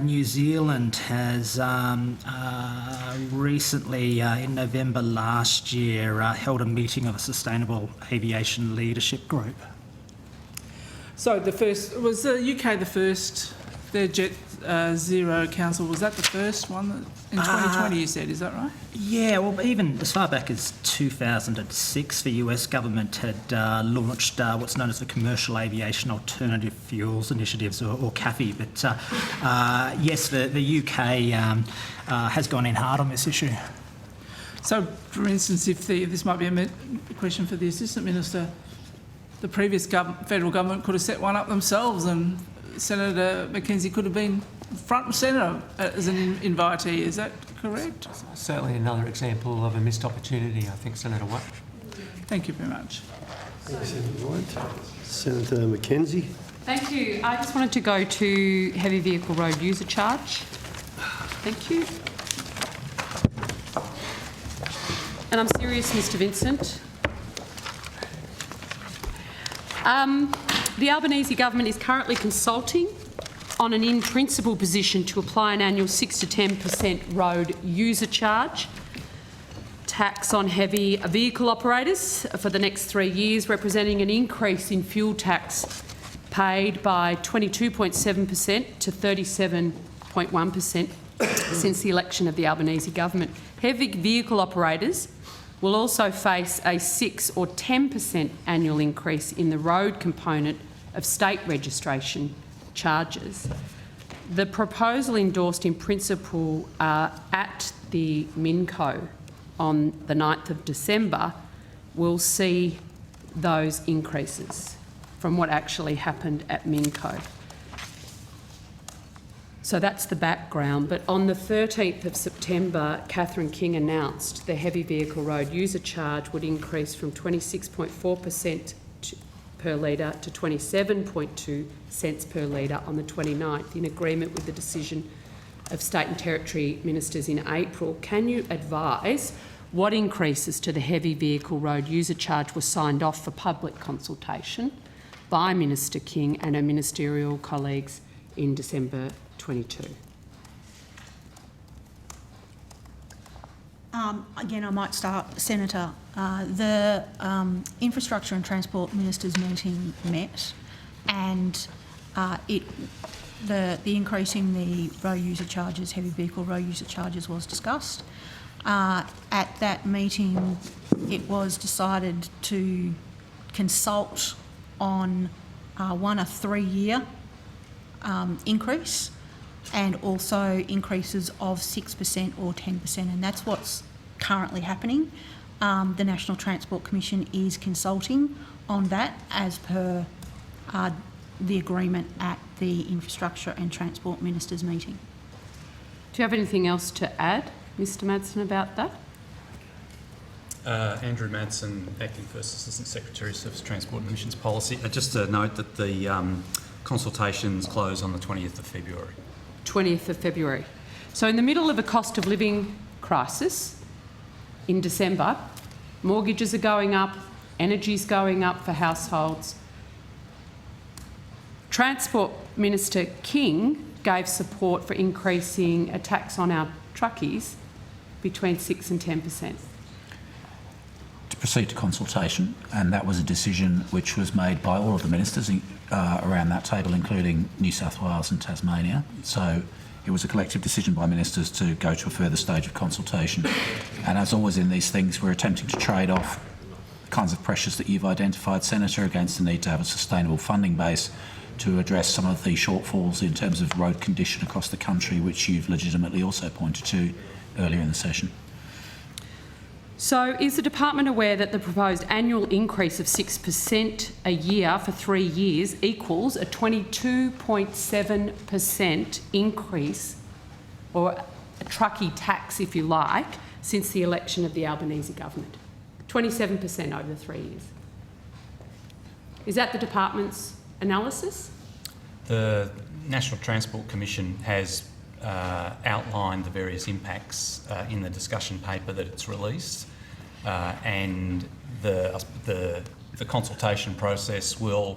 New Zealand has recently, in November last year, held a meeting of a Sustainable Aviation Leadership Group. So was the UK the first, their Jet Zero Council, was that the first one in 2020 you said, is that right? Yeah, well, even as far back as 2006, the US government had launched what's known as the Commercial Aviation Alternative Fuels Initiatives, or CAFI. But yes, the UK has gone in hard on this issue. So, for instance, this might be a question for the Assistant Minister, the previous federal government could have set one up themselves, and Senator Mackenzie could have been front and centre as an invitee. Is that correct? Certainly another example of a missed opportunity, I think, Senator White. Thank you very much. Thank you, Senator White. Senator Mackenzie. Thank you. I just wanted to go to heavy vehicle road user charge. Thank you. And I'm serious, Mr Vincent. The Albanese government is currently consulting on an in-principle position to apply an annual 6 to 10% road user charge tax on heavy vehicle operators for the next 3 years, representing an increase in fuel tax paid by 22.7% to 37.1% since the election of the Albanese government. Heavy vehicle operators will also face a 6 or 10% annual increase in the road component of state registration charges. The proposal endorsed in principle at the MINCO on the 9th of December will see those increases from what actually happened at MINCO. So that's the background. But on the 13th of September, Catherine King announced the heavy vehicle road user charge would increase from 26.4% per litre to 27.2 cents per litre on the 29th, in agreement with the decision of State and Territory Ministers in April. Can you advise what increases to the heavy vehicle road user charge were signed off for public consultation by Minister King and her ministerial colleagues in December 22. Again, I might start, Senator. The Infrastructure and Transport Ministers meeting met, and the increasing the road user charges, heavy vehicle road user charges, was discussed. At that meeting, it was decided to consult on a 3-year increase, and also increases of 6% or 10%, and that's what's currently happening. The National Transport Commission is consulting on that as per the agreement at the Infrastructure and Transport Ministers meeting. Do you have anything else to add, Mr Madsen, about that? Andrew Madsen, Acting First Assistant Secretary, Surface Transport and Emissions Policy. Just to note that the consultations close on the 20th of February. 20th of February. So in the middle of a cost of living crisis in December, mortgages are going up, energy's going up for households. Transport Minister King gave support for increasing a tax on our truckies between 6 and 10%. To proceed to consultation, and that was a decision which was made by all of the ministers around that table, including New South Wales and Tasmania. So it was a collective decision by ministers to go to a further stage of consultation. And as always in these things, we're attempting to trade off the kinds of pressures that you've identified, Senator, against the need to have a sustainable funding base to address some of the shortfalls in terms of road condition across the country, which you've legitimately also pointed to earlier in the session. So is the department aware that the proposed annual increase of 6% a year for 3 years equals a 22.7% increase, or a truckie tax, if you like, since the election of the Albanese government? 27% over 3 years. Is that the department's analysis? The National Transport Commission has outlined the various impacts in the discussion paper that it's released, and the consultation process will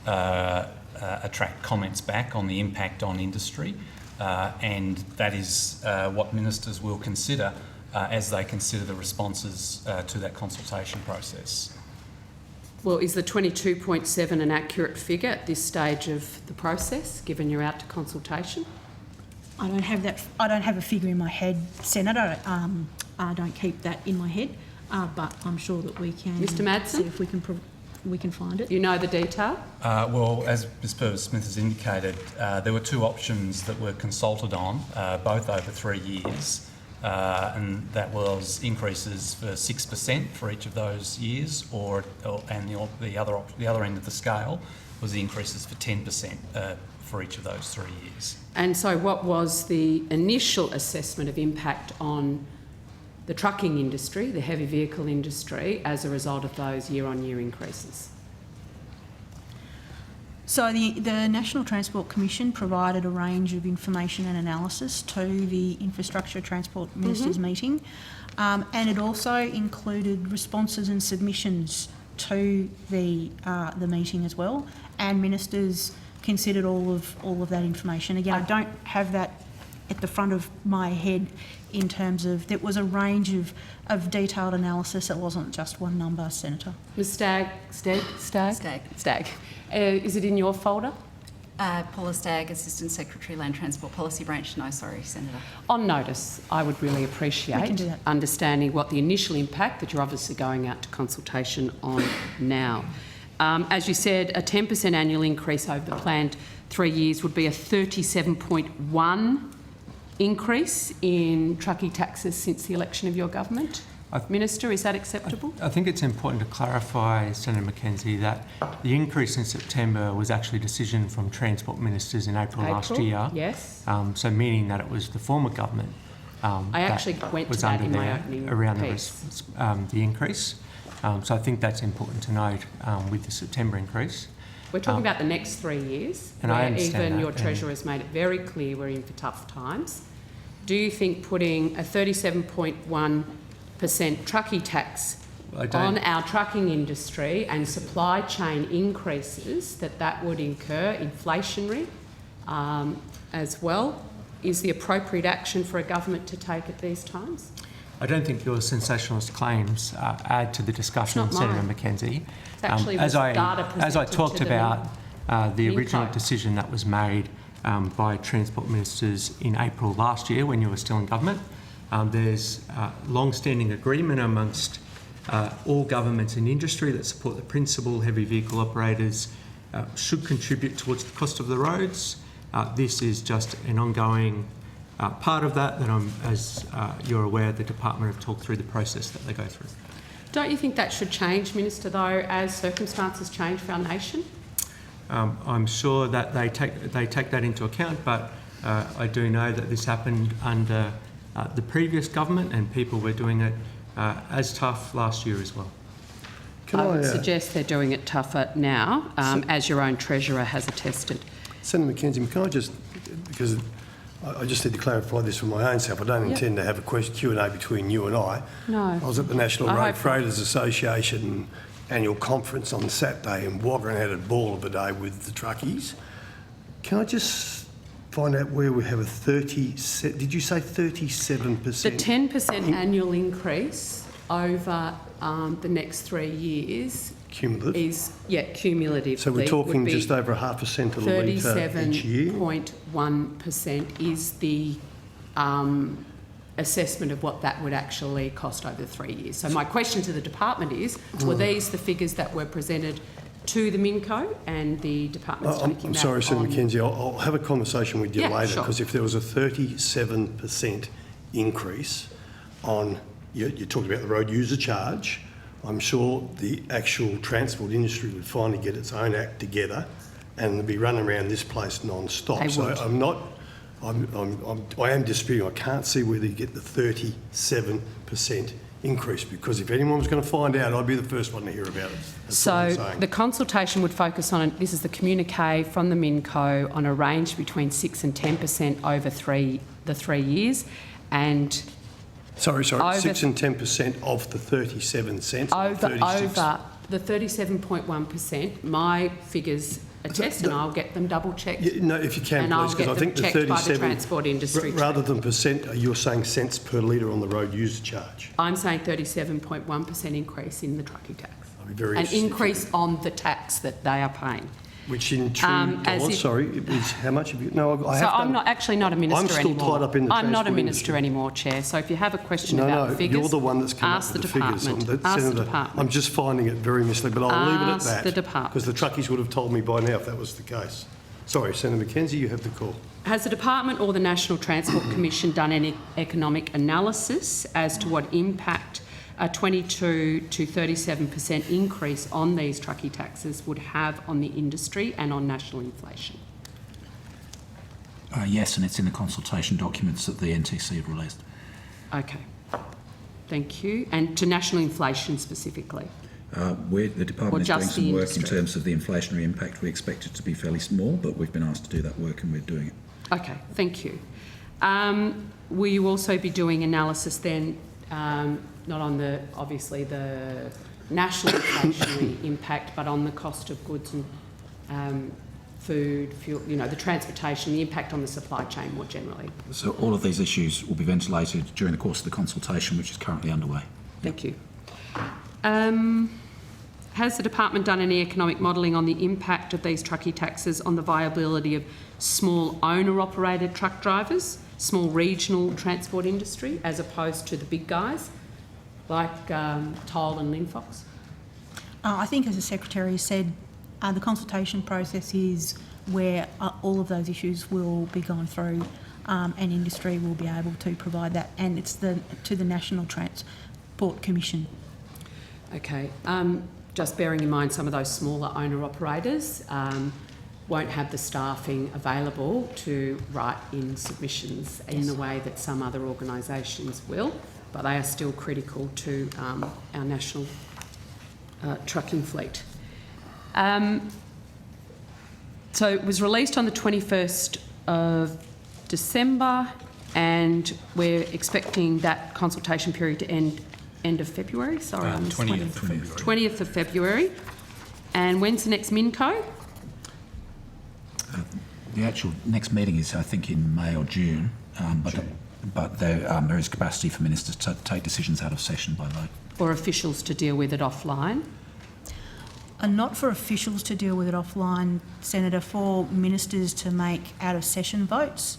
attract comments back on the impact on industry, and that is what ministers will consider as they consider the responses to that consultation process. Well, is the 22.7 an accurate figure at this stage of the process, given you're out to consultation? I don't have that. I don't have a figure in my head, Senator. I don't keep that in my head, but I'm sure that we can. Mr Madsen, see if we can find it. You know the detail. Well, as Ms Purvis-Smith has indicated, there were two options that were consulted on, both over 3 years, and that was increases for 6% for each of those years, and the other end of the scale was the increases for 10% for each of those 3 years. And so what was the initial assessment of impact on the trucking industry, the heavy vehicle industry, as a result of those year-on-year increases? So the National Transport Commission provided a range of information and analysis to the Infrastructure Transport Ministers meeting, and it also included responses and submissions to the meeting as well, and ministers considered all of that information. Again, I don't have that at the front of my head in terms of, there was a range of detailed analysis. It wasn't just one number, Senator. Ms Stagg. Is it in your folder? Paula Stagg, Assistant Secretary, Land Transport Policy Branch. No, sorry, Senator. On notice, I would really appreciate understanding what the initial impact that you're obviously going out to consultation on now. As you said, a 10% annual increase over the planned 3 years would be a 37.1 increase in truckie taxes since the election of your government. Minister, is that acceptable? I think it's important to clarify, Senator McKenzie, that the increase in September was actually a decision from Transport Ministers in April last year. Yes. So meaning that it was the former government I actually went to that in my opening around piece. the increase. So I think that's important to note with the September increase. We're talking about the next 3 years, and I where understand even that, your Treasurer has made it very clear we're in for tough times. Do you think putting a 37.1% truckie tax on our trucking industry and supply chain increases, that would incur inflationary as well. Is the appropriate action for a government to take at these times? I don't think your sensationalist claims add to the discussion, Senator McKenzie. It's actually as I talked to the about the original Minco. decision that was made by Transport Ministers in April last year when you were still in government, there's long-standing agreement amongst all governments and industry that support the principle heavy vehicle operators should contribute towards the cost of the roads. This is just an ongoing part of that as you're aware, the Department have talked through the process that they go through. Don't you think that should change, Minister, though, as circumstances change for our nation? I'm sure that they take that into account, but I do know that this happened under the previous government and people were doing it as tough last year as well. I would suggest they're doing it tougher now, as your own Treasurer has attested. Senator McKenzie, can I just, because I just need to clarify this for my own self. I don't intend to have a Q&A between you and I. No. I was at the National Road Freighters Association annual conference on Saturday and Wagga had a ball of a day with the truckies. Can I just find out where we have a 37%? Did you say 37%? The 10% annual increase over the next 3 years cumulative is cumulative. So we're talking just over 0.5% of the litre each year. 37.1% is the assessment of what that would actually cost over 3 years. So my question to the department is: were these the figures that were presented to the Minco and the department's taking that? I'm sorry, Senator McKenzie. I'll have a conversation with you later, because if there was a 37% increase on, you're talking about the road user charge, I'm sure the actual transport industry would finally get its own act together and be running around this place non-stop. They so would. I am disputing. I can't see whether you get the 37% increase, because if anyone was going to find out, I'd be the first one to hear about it. That's what I'm So saying. the consultation would focus on, this is the communique from the Minco, on a range between 6 and 10% over the 3 years, and Sorry, over 6 and 10% of the 37 cents. over the 37.1%. My figures attest, and I'll get them double checked. Yeah, no, if you can, and please, I'll because get I think them the checked by the 37 transport industry. rather than percent, you're saying cents per litre on the road user charge. I'm saying 37.1% increase in the trucking tax. I'll be very An interested. increase on the tax that they are paying. Which in true dollars, is how much have you? No, I have So I'm not a minister I'm still anymore. tied up in the I'm not a transport minister industry. anymore, Chair. So if you have a question about the figures, you're the one that's come up ask with the the figures. department. Ask Ask the Senator, department. I'm just finding it very misleading, but I'll leave it at Ask that. the department. Because the truckies would have told me by now if that was the case. Sorry, Senator McKenzie, you have the call. Has the department or the National Transport Commission done any economic analysis as to what impact a 22 to 37% increase on these truckie taxes would have on the industry and on national inflation? Yes, and it's in the consultation documents that the NTC have released. Okay. Thank you. And to national inflation specifically? The department is doing just the some work in industry? terms of the inflationary impact. We expect it to be fairly small, but we've been asked to do that work and we're doing it. Okay, thank you. Will you also be doing analysis then, not on the, obviously, the national inflationary impact, but on the cost of goods and food, fuel, the transportation, the impact on the supply chain more generally? So all of these issues will be ventilated during the course of the consultation, which is currently underway. Thank you. Has the department done any economic modelling on the impact of these truckie taxes on the viability of small owner-operated truck drivers, small regional transport industry, as opposed to the big guys like Toll and Linfox? I think, as the Secretary said, the consultation process is where all of those issues will be going through, and industry will be able to provide that, and it's to the National Transport Commission. Okay. Just bearing in mind some of those smaller owner-operators won't have the staffing available to write in submissions in the way that some other organisations will, but they are still critical to our national trucking fleet. So it was released on the 21st of December, and we're expecting that consultation period to end end of February? Sorry, I missed 20th of February. 20th of February. And when's the next MINCO? The actual next meeting is, I think, in May or June, but there is capacity for ministers to take decisions out of session by vote. Or officials to deal with it offline? And not for officials to deal with it offline, Senator, for ministers to make out-of-session votes.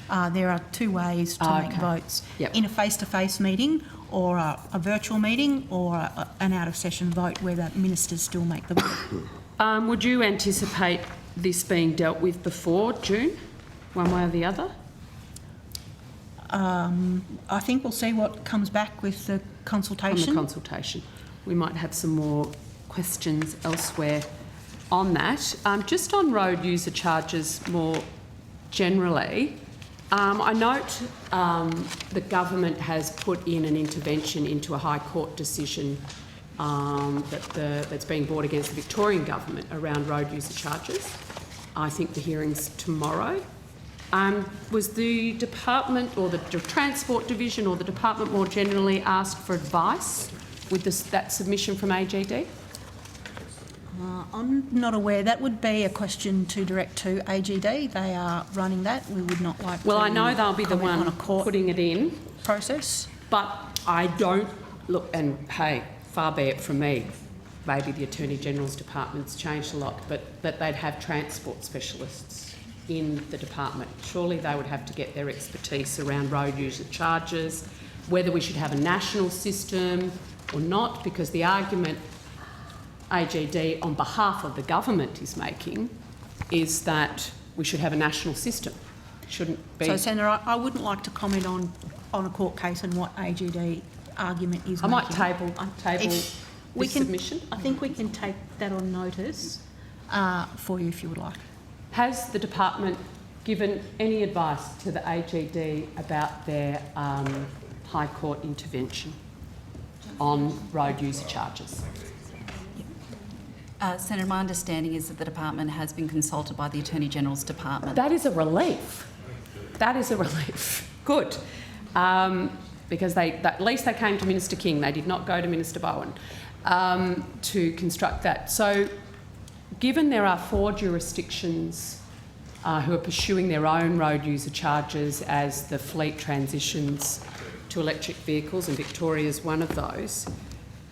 There are two ways to make votes. Yep. In a face-to-face meeting or a virtual meeting or an out-of-session vote where the ministers still make the vote. Would you anticipate this being dealt with before June, one way or the other? I think we'll see what comes back with the consultation. On the consultation. We might have some more questions elsewhere on that. Just on road user charges more generally, I note the government has put in an intervention into a High Court decision that's being brought against the Victorian government around road user charges. I think the hearing's tomorrow. Was the department or the Transport Division or the department more generally asked for advice with that submission from AGD? I'm not aware. That would be a question to direct to AGD. They are running that. We would not like Well, to I know they'll be the comment one on a court putting it in. process. But I don't look, and hey, far be it from me, maybe the Attorney General's department's changed a lot, but that they'd have transport specialists in the department. Surely they would have to get their expertise around road user charges, whether we should have a national system or not, because the argument AGD on behalf of the government is making is that we should have a national system. Shouldn't be. So, Senator, I wouldn't like to comment on a court case and what AGD argument is I making. might table this submission. I think we can take that on notice for you if you would like. Has the department given any advice to the AGD about their High Court intervention on road user charges? Senator, my understanding is that the department has been consulted by the Attorney General's department. That is a relief. That is a relief. Good. Because at least they came to Minister King. They did not go to Minister Bowen to construct that. So given there are 4 jurisdictions who are pursuing their own road user charges as the fleet transitions to electric vehicles, and Victoria is one of those,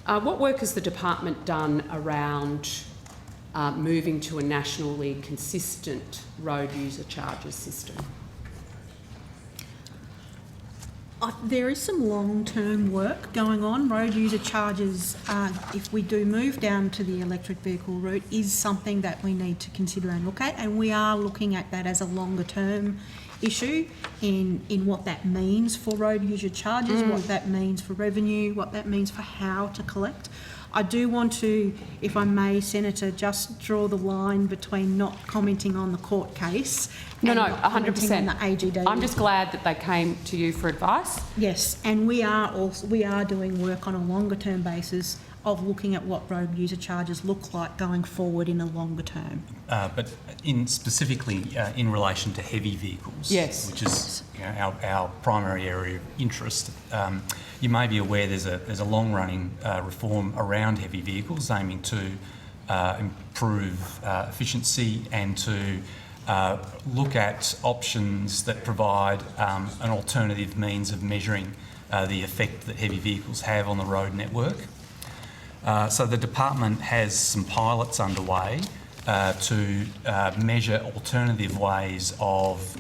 what work has the department done around moving to a nationally consistent road user charges system? There is some long-term work going on. Road user charges, if we do move down to the electric vehicle route, is something that we need to consider and look at, and we are looking at that as a longer-term issue in what that means for road user charges, what that means for revenue, what that means for how to collect. I do want to, if I may, Senator, just draw the line between not commenting on the court case and not commenting on the AGD. I'm just glad that they came to you for advice. Yes, and we are doing work on a longer term basis of looking at what road user charges look like going forward in a longer term. But specifically in relation to heavy vehicles, yes, which is our primary area of interest, you may be aware there's a long-running reform around heavy vehicles aiming to improve efficiency and to look at options that provide an alternative means of measuring the effect that heavy vehicles have on the road network. So the department has some pilots underway to measure alternative ways of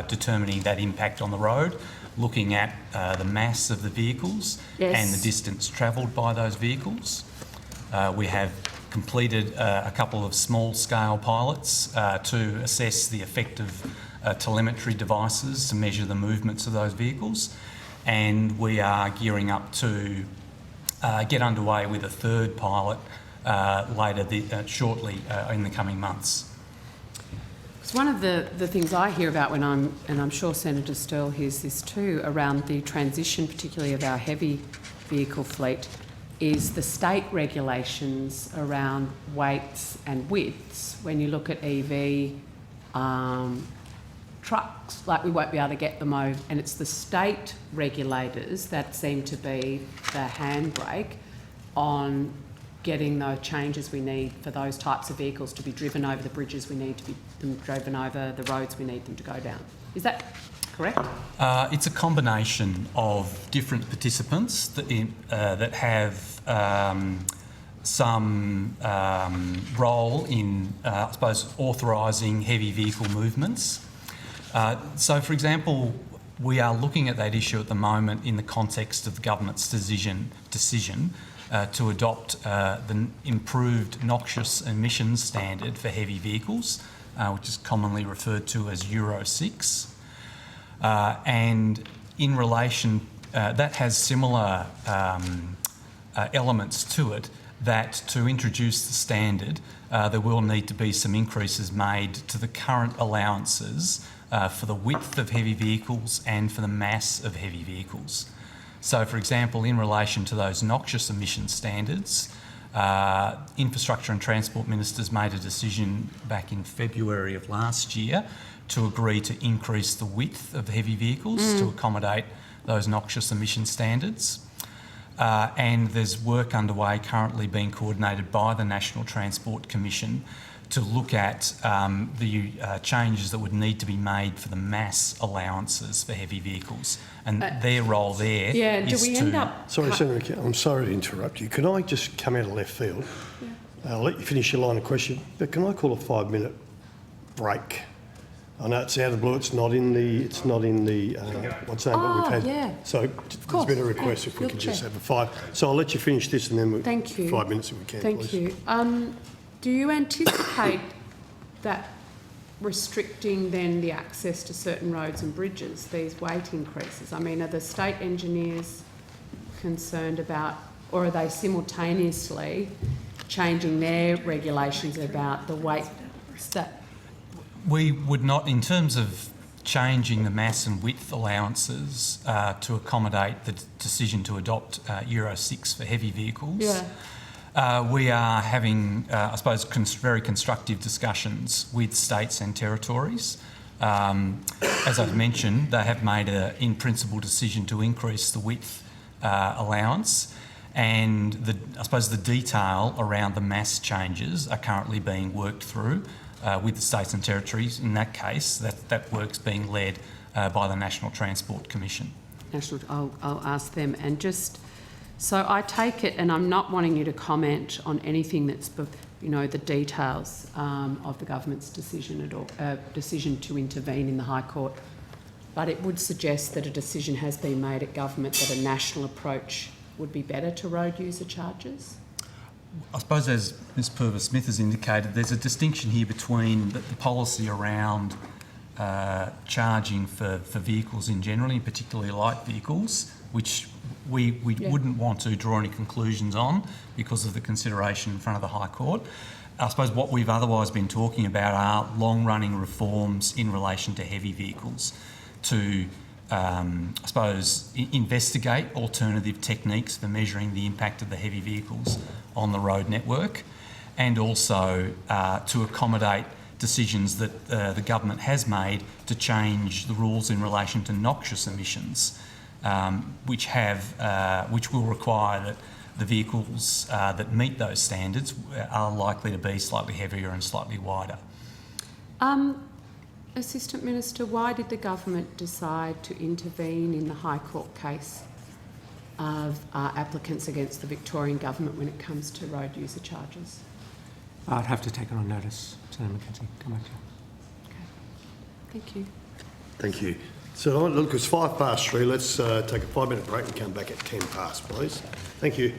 determining that impact on the road, looking at the mass of the vehicles and the distance travelled by those vehicles. We have completed a couple of small-scale pilots to assess the effect of telemetry devices to measure the movements of those vehicles, and we are gearing up to get underway with a third pilot shortly in the coming months. It's one of the things I hear about when I'm sure Senator Sterle hears this too, around the transition, particularly of our heavy vehicle fleet, is the state regulations around weights and widths. When you look at EV, trucks, like we won't be able to get them over, and it's the state regulators that seem to be the handbrake on getting the changes we need for those types of vehicles to be driven over the bridges we need to be them driven over, the roads we need them to go down. Is that correct? It's a combination of different participants that have some role in, I suppose, authorising heavy vehicle movements. So, for example, we are looking at that issue at the moment in the context of the government's decision to adopt the improved noxious emissions standard for heavy vehicles, which is commonly referred to as Euro 6. And in relation, that has similar elements to it, that to introduce the standard, there will need to be some increases made to the current allowances for the width of heavy vehicles and for the mass of heavy vehicles. So, for example, in relation to those noxious emission standards, Infrastructure and Transport Ministers made a decision back in February of last year to agree to increase the width of heavy vehicles to accommodate those noxious emission standards. And there's work underway currently being coordinated by the National Transport Commission to look at the changes that would need to be made for the mass allowances for heavy vehicles. And their role there is Sorry, Senator, I'm sorry to interrupt you. Can I just come out of left field? Yeah. I'll let you finish your line of question, but can I call a 5-minute break? I know it's out of the blue. It's not in the. What's the name? But we've had. Yeah. So there's been a request if we could just have a 5. So I'll let you finish this, and then Thank you. 5 minutes if we can. Thank please. you. Do you anticipate that restricting then the access to certain roads and bridges, these weight increases? I mean, are the state engineers concerned about, or are they simultaneously changing their regulations about the weight? We would not, in terms of changing the mass and width allowances to accommodate the decision to adopt Euro 6 for heavy vehicles. Yeah. We are having, I suppose, very constructive discussions with states and territories. As I've mentioned, they have made an in-principle decision to increase the width allowance, and I suppose the detail around the mass changes are currently being worked through with the states and territories. In that case, that work's being led by the National Transport Commission. I'll ask them. And just, so I take it, and I'm not wanting you to comment on anything that's, the details of the government's decision to intervene in the High Court, but it would suggest that a decision has been made at government that a national approach would be better to road user charges. I suppose, as Ms Purvis-Smith has indicated, there's a distinction here between the policy around charging for vehicles in general, particularly light vehicles, which we wouldn't want to draw any conclusions on because of the consideration in front of the High Court. I suppose what we've otherwise been talking about are long-running reforms in relation to heavy vehicles to, investigate alternative techniques for measuring the impact of the heavy vehicles on the road network, and also to accommodate decisions that the government has made to change the rules in relation to noxious emissions, which will require that the vehicles that meet those standards are likely to be slightly heavier and slightly wider. Assistant Minister, why did the government decide to intervene in the High Court case of applicants against the Victorian government when it comes to road user charges? I'd have to take it on notice, Senator McKenzie. Come back to you. Okay. Thank you. Thank you. So look, it's 3:05. Let's take a 5-minute break and come back at 10 past, please. Thank you.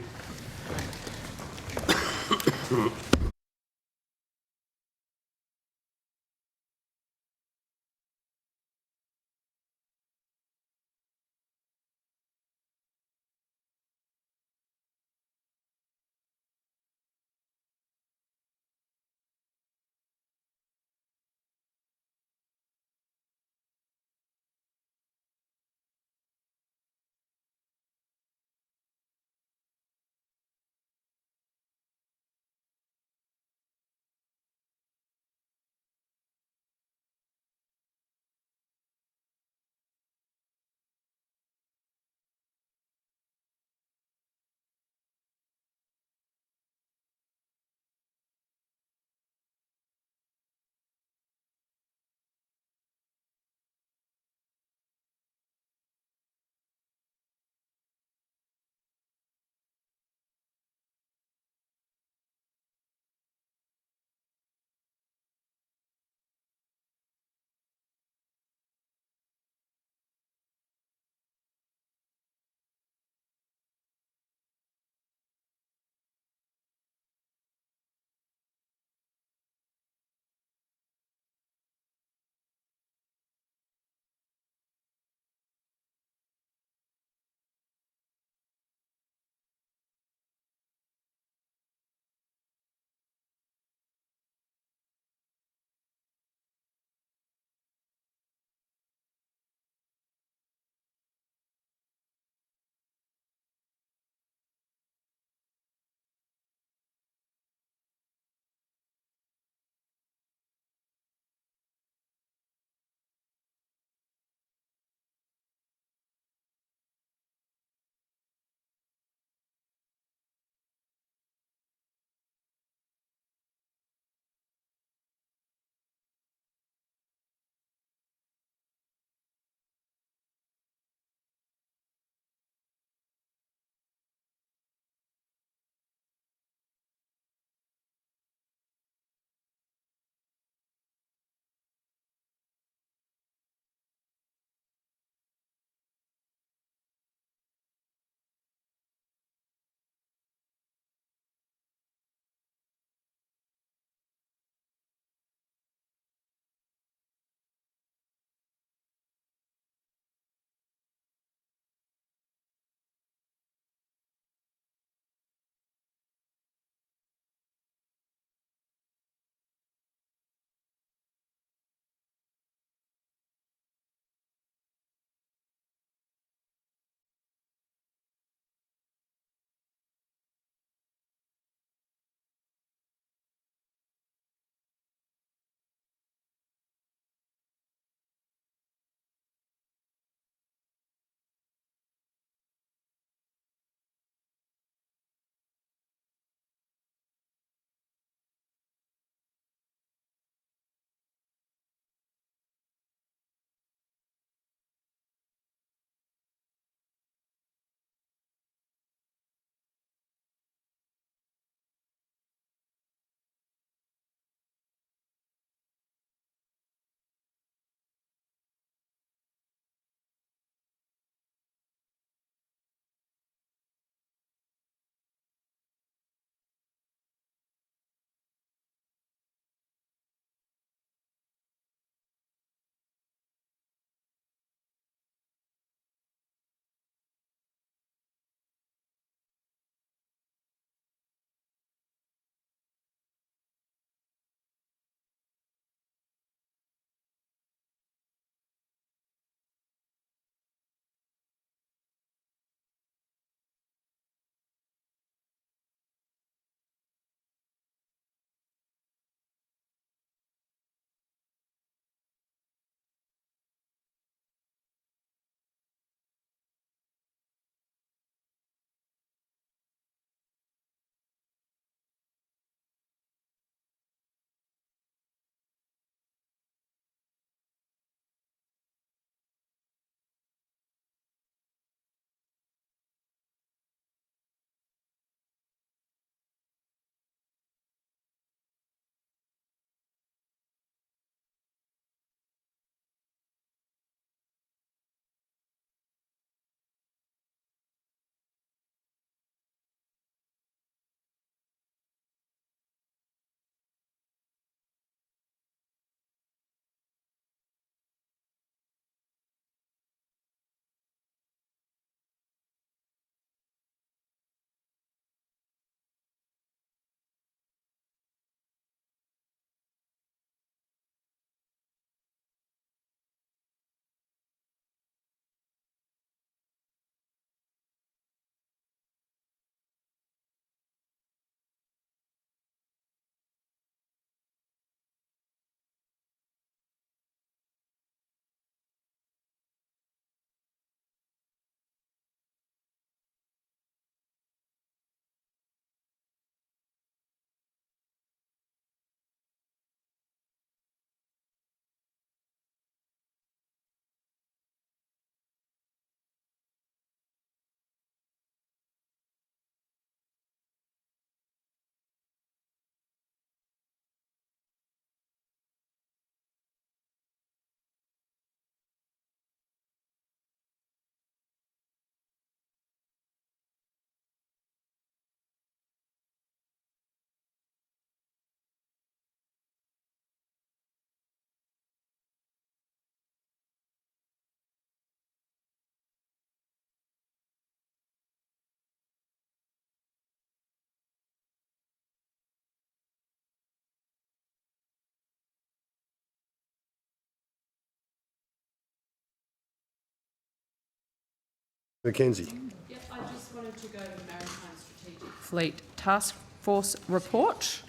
Mackenzie. Yep, I just wanted to go to the Maritime Strategic Fleet Task Force report.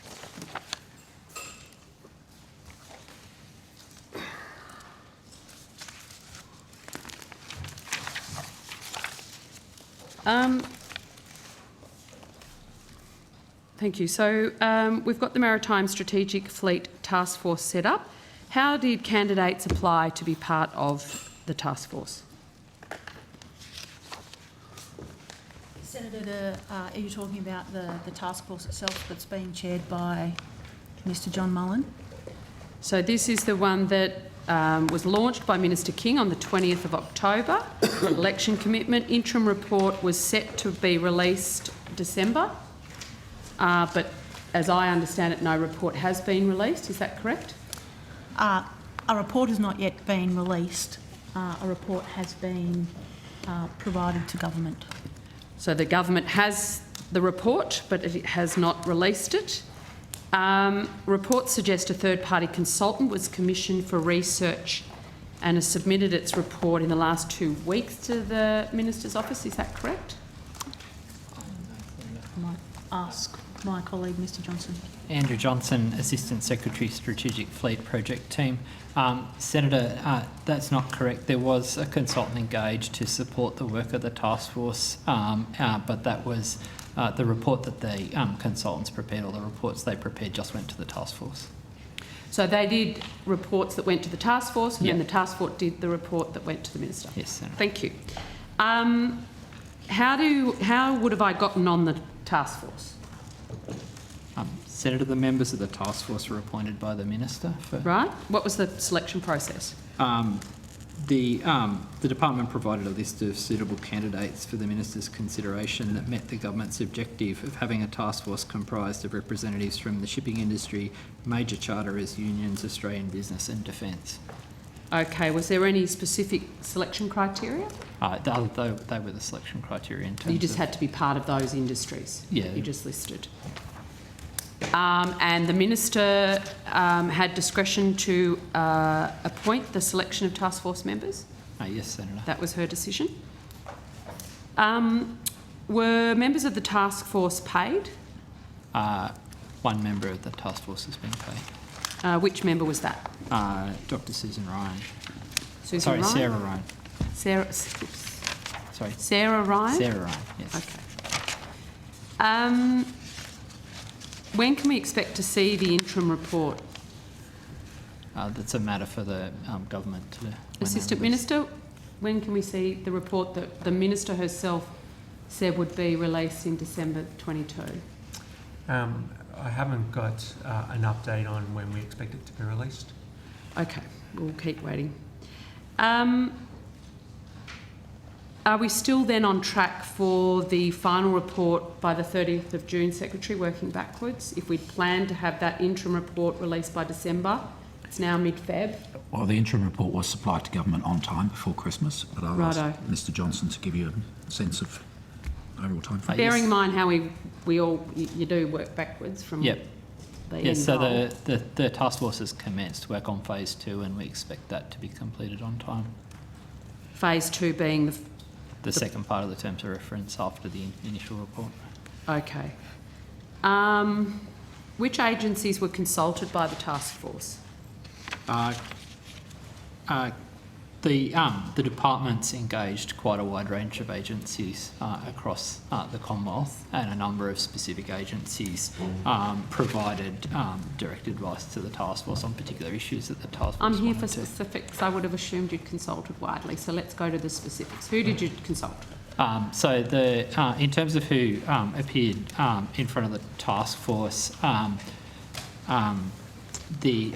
Thank you. So we've got the Maritime Strategic Fleet Task Force set up. How did candidates apply to be part of the task force? Senator, are you talking about the task force itself that's being chaired by Mr John Mullen? So this is the one that was launched by Minister King on the 20th of October. Election commitment interim report was set to be released December, but as I understand it, no report has been released. Is that correct? A report has not yet been released. A report has been provided to government. So the government has the report, but it has not released it. Reports suggest a third-party consultant was commissioned for research and has submitted its report in the last 2 weeks to the Minister's office. Is that correct? I might ask my colleague, Mr Johnson. Andrew Johnson, Assistant Secretary, Strategic Fleet Project Team. Senator, that's not correct. There was a consultant engaged to support the work of the task force, but that was the report that the consultants prepared, or the reports they prepared, just went to the task force. So they did reports that went to the task force, and then the task force did the report that went to the Minister? Yes, Senator. Thank you. How would have I gotten on the task force? Senator, the members of the task force were appointed by the Minister. Right. What was the selection process? The department provided a list of suitable candidates for the Minister's consideration that met the government's objective of having a task force comprised of representatives from the shipping industry, major charterers, unions, Australian business and defence. Okay. Was there any specific selection criteria? They were the selection criteria in terms You just of, had to be part of those industries? Yeah. You just listed. And the Minister had discretion to appoint the selection of task force members? yes, Senator. That was her decision. Were members of the task force paid? One member of the task force has been paid. Which member was that? Dr. Susan Ryan. Susan Ryan? Sarah Ryan. Sarah Ryan? Sarah Ryan, yes. Okay. When can we expect to see the interim report? That's a matter for the government to... Assistant Minister, when can we see the report that the Minister herself said would be released in December 22? I haven't got an update on when we expect it to be released. Okay, we'll keep waiting. Are we still then on track for the final report by the 30th of June, Secretary, working backwards? If we'd planned to have that interim report released by December, it's now mid-Feb. Well, the interim report was supplied to government on time before Christmas, but I'll ask Mr Johnson to give you a sense of overall time frame. Bearing in mind how you do work backwards from the end so goal. the task force has commenced work on phase 2 and we expect that to be completed on time. Phase 2 being the second part of the terms of reference after the initial report. Okay. Which agencies were consulted by the task force? The department's engaged quite a wide range of agencies across the Commonwealth, and a number of specific agencies provided direct advice to the task force on particular issues that the task force I'm here for wanted to. specifics. I would have assumed you'd consulted widely, so let's go to the specifics. Who did you consult? So in terms of who appeared in front of the task force, the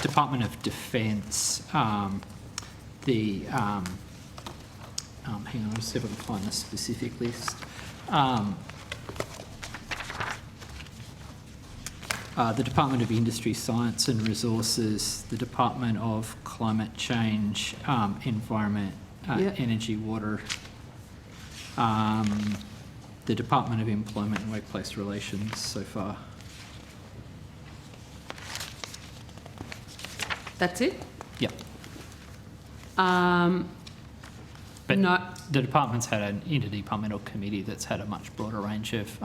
Department of Defence, hang on, I'll see if I can find the specific list. The Department of Industry, Science and Resources, the Department of Climate Change, Environment, Energy, Water, the Department of Employment and Workplace Relations so far. That's it? Yep. But But No. the department's had an interdepartmental committee that's had a much broader range of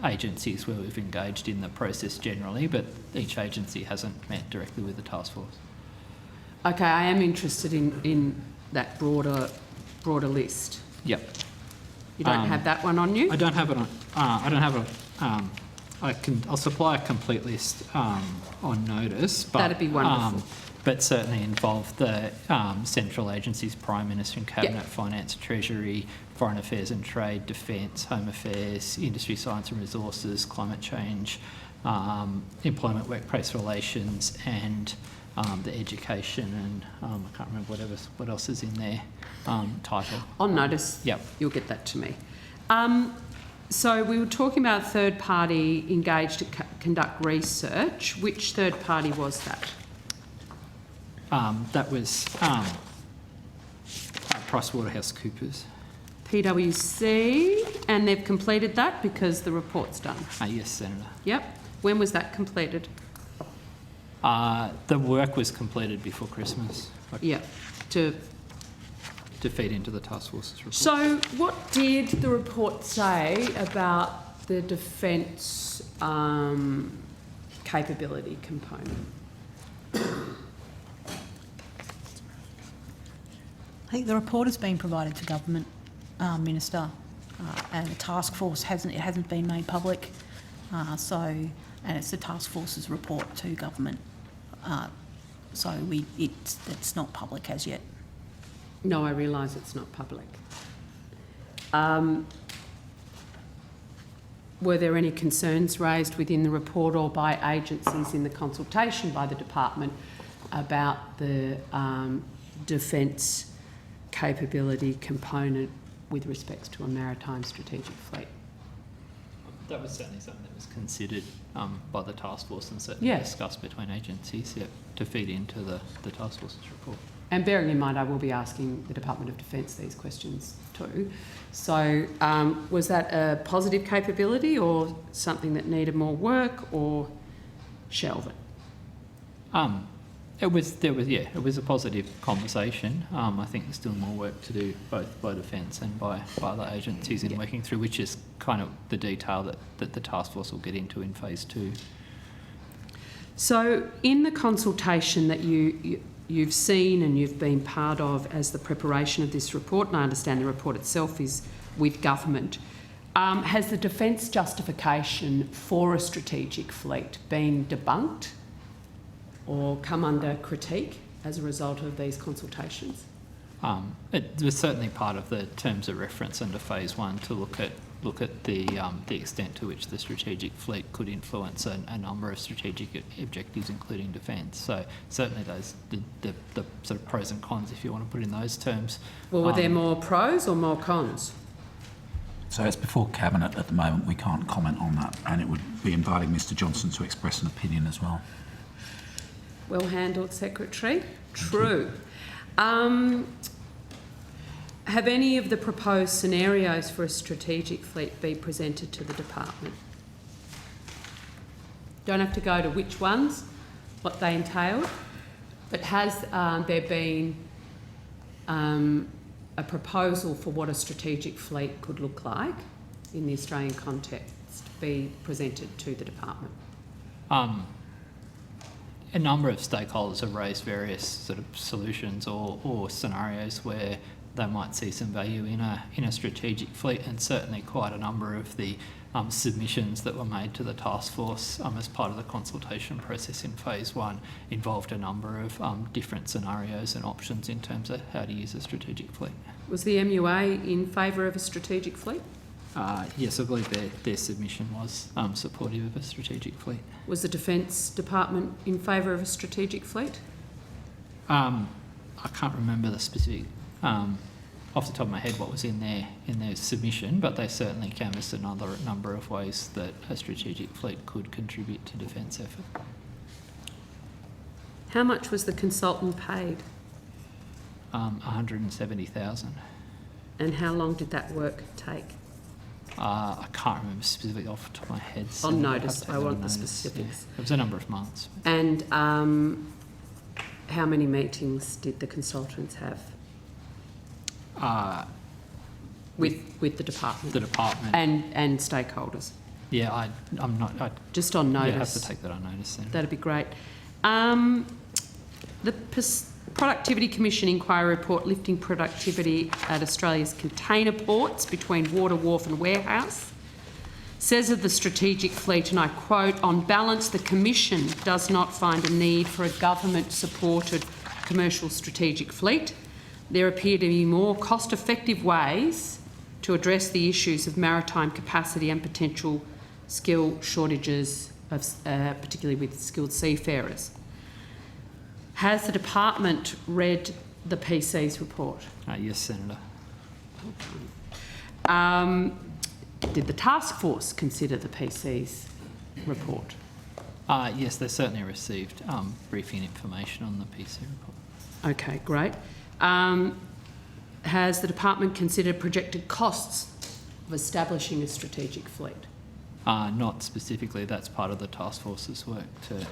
agencies where we've engaged in the process generally, but each agency hasn't met directly with the task force. Okay, I am interested in that broader list. Yep. You don't have that one on you? I don't have it on. I don't have a. I'll supply a complete list on notice. But, That'd be wonderful. But certainly involve the central agencies, Prime Minister and Cabinet, Finance, Treasury, Foreign Affairs and Trade, Defence, Home Affairs, Industry, Science and Resources, Climate Change, Employment, Workplace Relations, and the Education and I can't remember what else is in there title. On notice. Yep. You'll get that to me. So we were talking about a third party engaged to conduct research. Which third party was that? That was PricewaterhouseCoopers. PwC, and they've completed that because the report's done? Yes, Senator. Yep. When was that completed? The work was completed before Christmas. Yeah. To feed into the task force's report. So what did the report say about the defence capability component? I think the report has been provided to government, Minister, and the task force hasn't been made public. And it's the task force's report to government. It's not public as yet. No, I realise it's not public. Were there any concerns raised within the report or by agencies in the consultation by the department about the defence capability component with respects to a maritime strategic fleet? That was certainly something that was considered by the task force and certainly discussed between agencies to feed into the task force's report. And bearing in mind, I will be asking the Department of Defence these questions too. So was that a positive capability or something that needed more work, or shelve it? It was a positive conversation. I think there's still more work to do both by Defence and by other agencies in working through, which is kind of the detail that the task force will get into in phase 2. So in the consultation that you've seen and you've been part of as the preparation of this report, and I understand the report itself is with government, has the defence justification for a strategic fleet been debunked or come under critique as a result of these consultations? It was certainly part of the terms of reference under phase 1 to look at the extent to which the strategic fleet could influence a number of strategic objectives, including defence. So certainly the sort of pros and cons, if you want to put it in those terms. Well, were there more pros or more cons? So it's before Cabinet at the moment. We can't comment on that, and it would be inviting Mr Johnson to express an opinion as well. Well handled, Secretary. True. Have any of the proposed scenarios for a strategic fleet been presented to the department? Don't have to go to which ones, what they entailed, but has there been a proposal for what a strategic fleet could look like in the Australian context be presented to the department? A number of stakeholders have raised various sort of solutions or scenarios where they might see some value in a strategic fleet, and certainly quite a number of the submissions that were made to the task force as part of the consultation process in phase 1 involved a number of different scenarios and options in terms of how to use a strategic fleet. Was the MUA in favour of a strategic fleet? Yes, I believe their submission was supportive of a strategic fleet. Was the Defence Department in favour of a strategic fleet? I can't remember the specific, off the top of my head, what was in their submission, but they certainly canvassed another number of ways that a strategic fleet could contribute to defence effort. How much was the consultant paid? 170,000. And how long did that work take? I can't remember specifically off the top of my head. So On notice, I want the notice, specifics. yeah. It was a number of months. And how many meetings did the consultants have? With the department? The department. And stakeholders? Yeah, I'm not... Just on notice? Yeah, I have to take that on notice then. That'd be great. The Productivity Commission inquiry report lifting productivity at Australia's container ports between Water Wharf and Warehouse says of the strategic fleet, and I quote, "On balance, the Commission does not find a need for a government-supported commercial strategic fleet. There appear to be more cost-effective ways to address the issues of maritime capacity and potential skill shortages, particularly with skilled seafarers." Has the department read the PC's report? Yes, Senator. Did the task force consider the PC's report? Yes, they certainly received briefing information on the PC report. Okay, great. Has the department considered projected costs of establishing a strategic fleet? Not specifically. That's part of the task force's work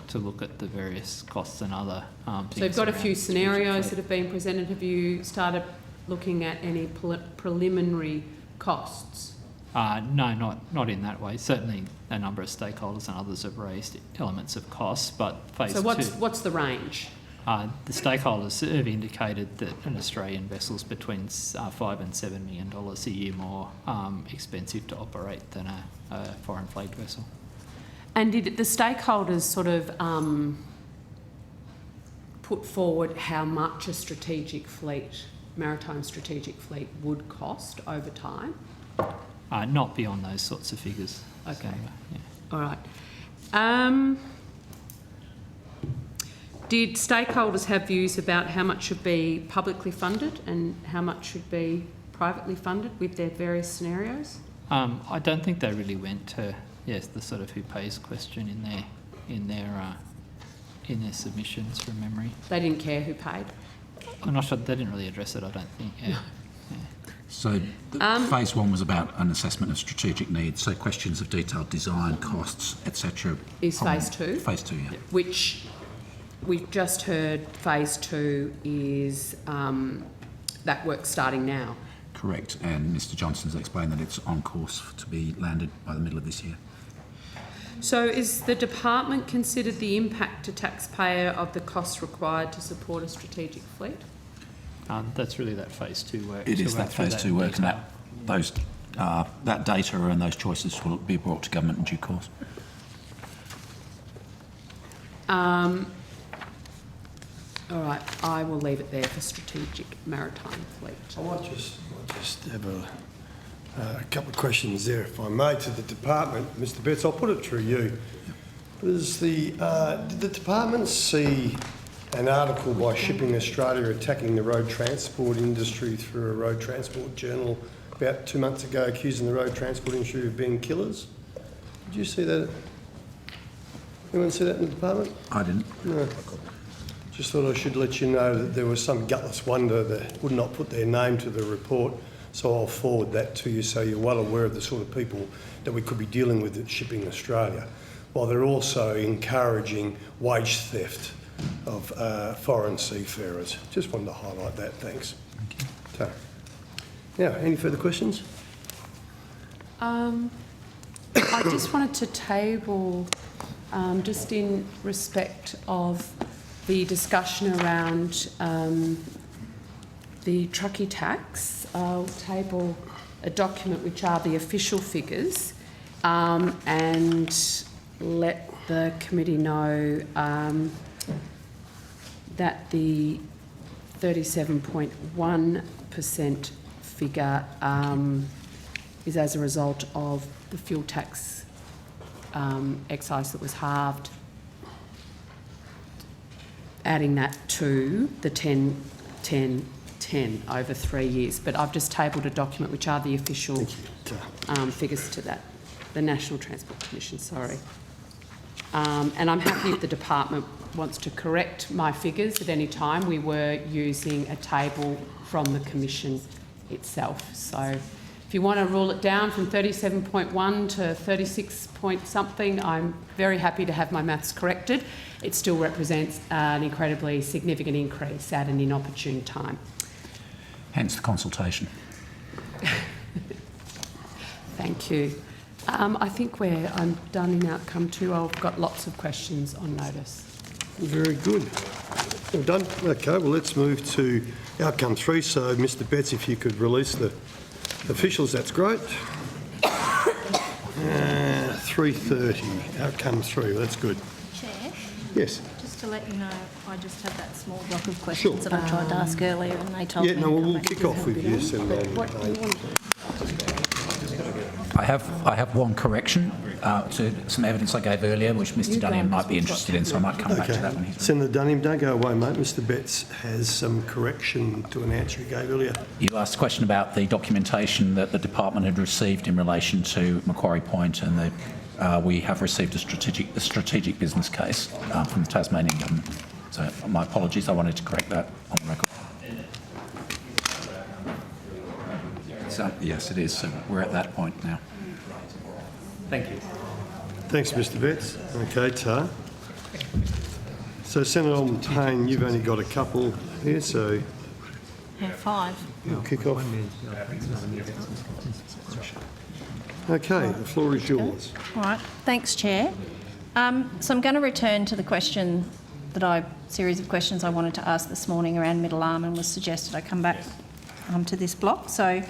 to look at the various costs and other things. So you've got a few around scenarios that have been presented. Have you started looking at any preliminary costs? No, not in that way. Certainly a number of stakeholders and others have raised elements of costs, but phase two... So what's the range? The stakeholders have indicated that an Australian vessel is between $5 and $7 million a year more expensive to operate than a foreign flag vessel. And did the stakeholders sort of put forward how much a strategic fleet, maritime strategic fleet, would cost over time? Not beyond those sorts of figures. Okay. So, yeah. All right. Did stakeholders have views about how much should be publicly funded and how much should be privately funded with their various scenarios? I don't think they really went to the sort of who pays question in their submissions from memory. They didn't care who paid? I'm not sure. They didn't really address it, I don't think. Yeah. So phase one was about an assessment of strategic needs, so questions of detailed design, costs, etc. Is phase two? Phase two, yeah. Which we've just heard phase two is that work starting now. Correct, and Mr Johnson's explained that it's on course to be landed by the middle of this year. So is the department considered the impact to taxpayer of the costs required to support a strategic fleet? That's really that phase two work. It is that phase two work, and that data and those choices will be brought to government in due course. All right, I will leave it there for strategic maritime fleet. I might just have a couple of questions there, if I may, to the department. Mr Betts, I'll put it through you. Did the department see an article by Shipping Australia attacking the road transport industry through a road transport journal about 2 months ago, accusing the road transport industry of being killers? Did you see that? Anyone see that in the department? I didn't. No. Just thought I should let you know that there was some gutless wonder that would not put their name to the report, so I'll forward that to you so you're well aware of the sort of people that we could be dealing with at Shipping Australia, while they're also encouraging wage theft of foreign seafarers. Just wanted to highlight that, thanks. Thank you. So, now, any further questions? I just wanted to table, just in respect of the discussion around the truckie tax, I'll table a document which are the official figures and let the committee know that the 37.1% figure is as a result of the fuel tax excise that was halved, adding that to the 10 over 3 years. But I've just tabled a document which are the official figures to that, the National Transport Commission, sorry. And I'm happy if the department wants to correct my figures at any time. We were using a table from the Commission itself. So if you want to rule it down from 37.1 to 36 point something, I'm very happy to have my maths corrected. It still represents an incredibly significant increase at an inopportune time. Hence the consultation. Thank you. I think I'm done in outcome 2. I've got lots of questions on notice. Very good. Well done. Okay, well, let's move to outcome 3. So, Mr. Betts, if you could release the officials, that's great. 3:30, outcome 3, that's good. Chair? Yes. Just to let you know, I just had that small block of questions that I tried to ask earlier and they told me... Yeah, no, we'll kick off with you, Senator. I have one correction to some evidence I gave earlier, which Mr Dunham might be interested in, so I might come back to that one. Senator Dunham, don't go away, mate. Mr. Betts has some correction to an answer he gave earlier. You asked a question about the documentation that the department had received in relation to Macquarie Point, and we have received a strategic business case from the Tasmanian government. So my apologies, I wanted to correct that on the record. So, yes, it is. So we're at that point now. Thank you. Thanks, Mr. Betts. Okay, Tar. So, Senator Alden-Payne, you've only got a couple here, so... Yeah, 5. You'll kick off. Okay, the floor is yours. All right. Thanks, Chair. So I'm going to return to the series of questions I wanted to ask this morning around Middle Arm, and was suggested I come back to this block. So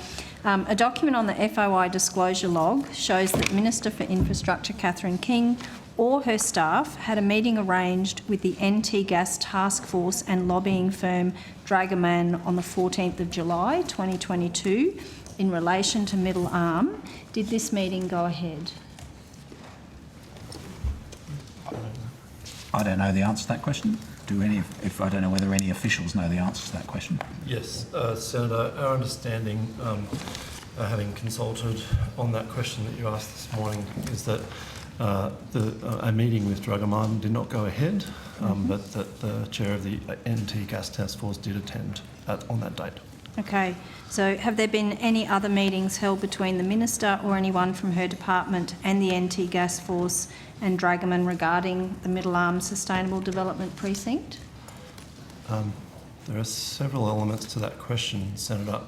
a document on the FOI disclosure log shows that Minister for Infrastructure Catherine King or her staff had a meeting arranged with the NT Gas Task Force and lobbying firm Dragoman on the 14th of July 2022 in relation to Middle Arm. Did this meeting go ahead? I don't know the answer to that question. I don't know whether any officials know the answer to that question. Yes, Senator, our understanding, having consulted on that question that you asked this morning, is that a meeting with Dragoman did not go ahead, but that the chair of the NT Gas Task Force did attend on that date. Okay, so have there been any other meetings held between the Minister or anyone from her department and the NT Gas Force and Dragoman regarding the Middle Arm Sustainable Development Precinct? There are several elements to that question, Senator.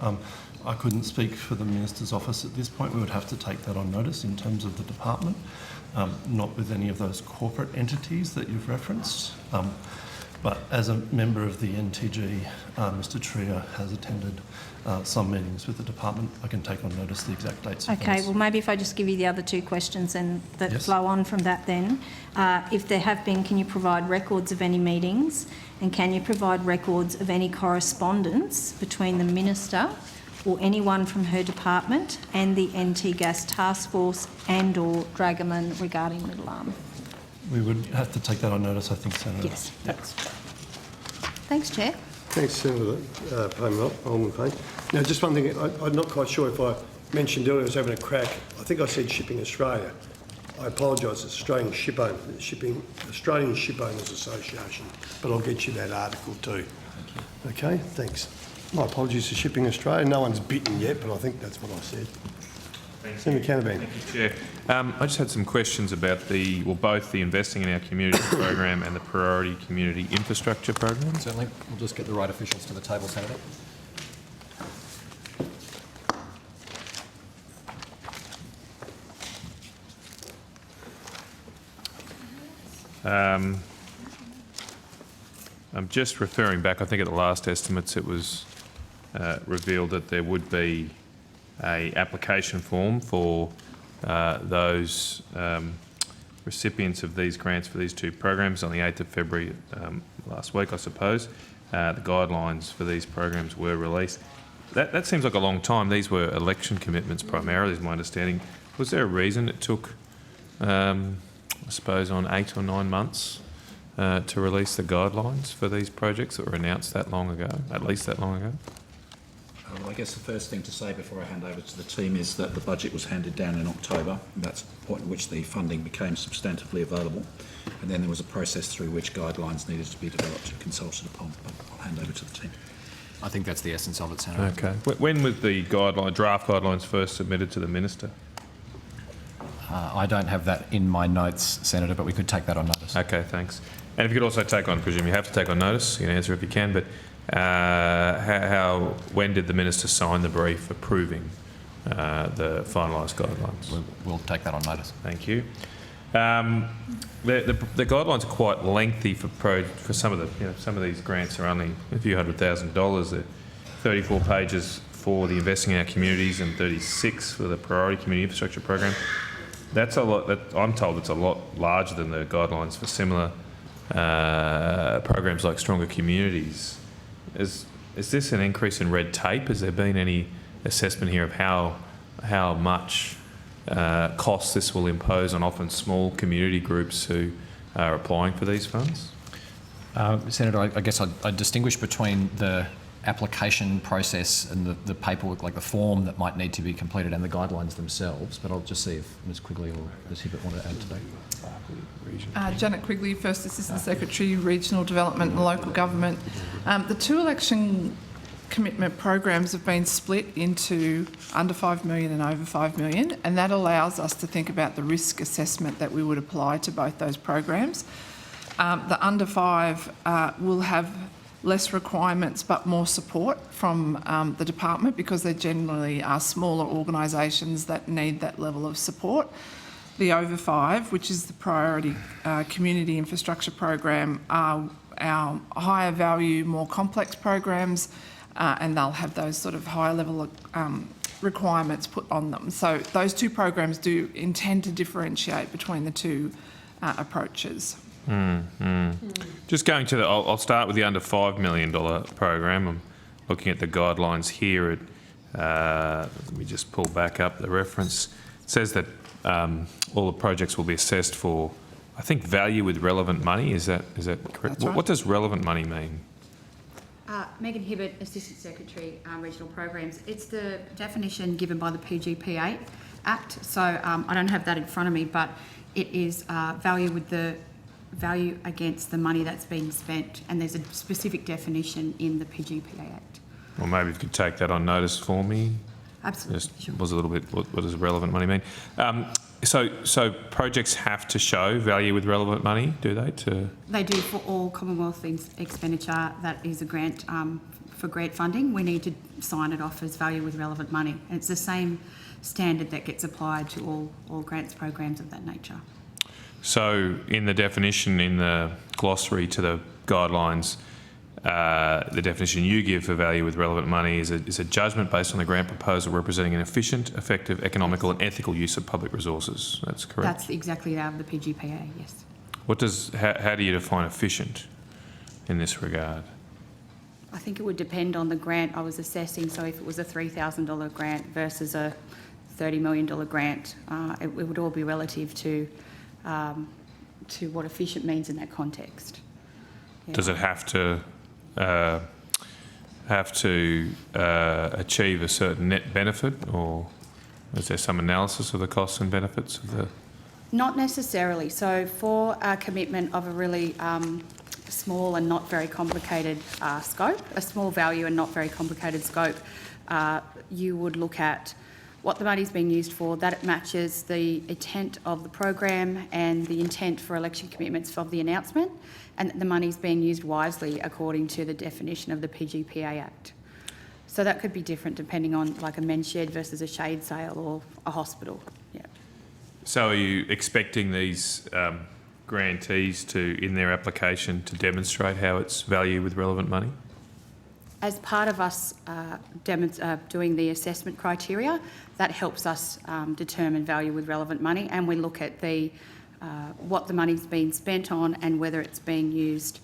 I couldn't speak for the Minister's office at this point. We would have to take that on notice in terms of the department, not with any of those corporate entities that you've referenced. But as a member of the NTG, Mr Trier has attended some meetings with the department. I can take on notice the exact dates. Okay, well maybe if I just give you the other 2 questions and that flow on from that then. If there have been, can you provide records of any meetings, and can you provide records of any correspondence between the Minister or anyone from her department and the NT Gas Task Force and or Dragoman regarding Middle Arm? We would have to take that on notice, I think, Senator. Yes, thanks. Thanks, Chair. Thanks, Senator Alden-Payne. Now, just one thing, I'm not quite sure if I mentioned earlier, I was having a crack. I think I said Shipping Australia. I apologise, it's Australian Ship Owners Association, but I'll get you that article too. Okay, thanks. My apologies to Shipping Australia. No one's bitten yet, but I think that's what I said. Senator Canavan. Thank you, Chair. I just had some questions about both the Investing in Our Community program and the Priority Community Infrastructure program. Certainly. We'll just get the right officials to the table, Senator. I'm just referring back, I think at the last estimates it was revealed that there would be a application form for those recipients of these grants for these 2 programs on the 8th of February last week, I suppose. The guidelines for these programs were released. That seems like a long time. These were election commitments primarily, is my understanding. Was there a reason it took, I suppose, on 8 or 9 months to release the guidelines for these projects that were announced that long ago, at least that long ago? Well, I guess the first thing to say before I hand over to the team is that the budget was handed down in October. That's the point at which the funding became substantively available. And then there was a process through which guidelines needed to be developed and consulted upon. But I'll hand over to the team. I think that's the essence of it, Senator. Okay. When was the draft guidelines first submitted to the Minister? I don't have that in my notes, Senator, but we could take that on notice. Okay, thanks. And if you could also take on, I presume you have to take on notice, you can answer if you can, but when did the Minister sign the brief approving the finalised guidelines? We'll take that on notice. Thank you. The guidelines are quite lengthy for some of the some of these grants are only a few $100,000. They're 34 pages for the investing in our communities and 36 for the priority community infrastructure program. That's a lot. I'm told it's a lot larger than the guidelines for similar programs like Stronger Communities. Is this an increase in red tape? Has there been any assessment here of how much costs this will impose on often small community groups who are applying for these funds? Senator, I guess I'd distinguish between the application process and the paperwork, like the form that might need to be completed, and the guidelines themselves, but I'll just see if Ms Quigley or Ms Hibbert want to add to that. Janet Quigley, First Assistant Secretary, Regional Development and Local Government. The two election commitment programs have been split into under 5 million and over 5 million, and that allows us to think about the risk assessment that we would apply to both those programs. The under 5 will have less requirements but more support from the department because they generally are smaller organisations that need that level of support. The over 5, which is the priority community infrastructure program, are our higher value, more complex programs, and they'll have those sort of higher level requirements put on them. So those two programs do intend to differentiate between the two approaches. Just going to I'll start with the under $5 million program. I'm looking at the guidelines here. Let me just pull back up the reference. It says that all the projects will be assessed for, I think, value with relevant money. Is that correct? That's right. What does relevant money mean? Megan Hibbert, Assistant Secretary, Regional Programs. It's the definition given by the PGPA Act. So I don't have that in front of me, but it is value against the money that's been spent, and there's a specific definition in the PGPA Act. Well, maybe you could take that on notice for me. Absolutely. Just was a little bit. What does relevant money mean? So projects have to show value with relevant money, do they? They do for all Commonwealth expenditure that is a grant for grant funding. We need to sign it off as value with relevant money, and it's the same standard that gets applied to all grants programs of that nature. So in the definition in the glossary to the guidelines, the definition you give for value with relevant money is a judgment based on the grant proposal representing an efficient, effective, economical and ethical use of public resources. That's correct? That's exactly out of the PGPA, yes. How do you define efficient in this regard? I think it would depend on the grant I was assessing. So if it was a $3,000 grant versus a $30 million grant, it would all be relative to what efficient means in that context. Yeah. Does it have to achieve a certain net benefit, or is there some analysis of the costs and benefits of the? Not necessarily. So for a commitment of a really small and not very complicated scope, a small value and not very complicated scope, you would look at what the money's being used for, that it matches the intent of the program and the intent for election commitments of the announcement, and that the money's being used wisely according to the definition of the PGPA Act. So that could be different depending on like a men's shed versus a shade sale or a hospital. Yeah. So are you expecting these grantees to, in their application, to demonstrate how it's value with relevant money? As part of us doing the assessment criteria, that helps us determine value with relevant money, and we look at what the money's been spent on and whether it's being used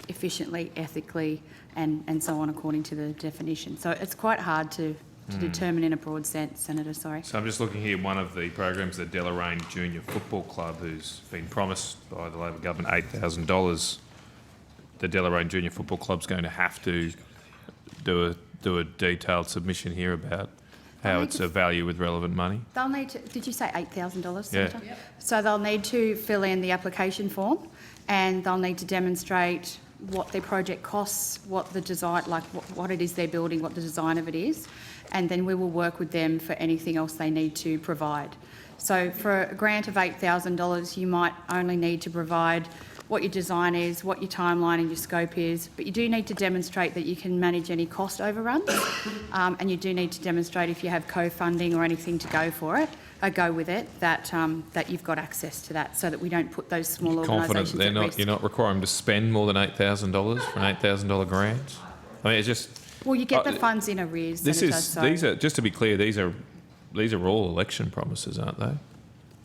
efficiently, ethically, and so on according to the definition. So it's quite hard to determine in a broad sense, Senator, sorry. So I'm just looking here, one of the programs, the Deloraine Junior Football Club, who's been promised by the Labor government $8,000. The Deloraine Junior Football Club's going to have to do a detailed submission here about how it's a value with relevant money. They'll need to, did you say $8,000, Senator? Yeah. So they'll need to fill in the application form, and they'll need to demonstrate what their project costs, what the design, like what it is they're building, what the design of it is, and then we will work with them for anything else they need to provide. So for a grant of $8,000, you might only need to provide what your design is, what your timeline and your scope is, but you do need to demonstrate that you can manage any cost overruns, and you do need to demonstrate if you have co-funding or anything to go with it, that you've got access to that, so that we don't put those small organisations at risk. You're not requiring them to spend more than $8,000 for an $8,000 grant? I mean, it's just... Well, you get the funds in arrears, Senator, these are, just to be clear, these are all election promises, aren't they?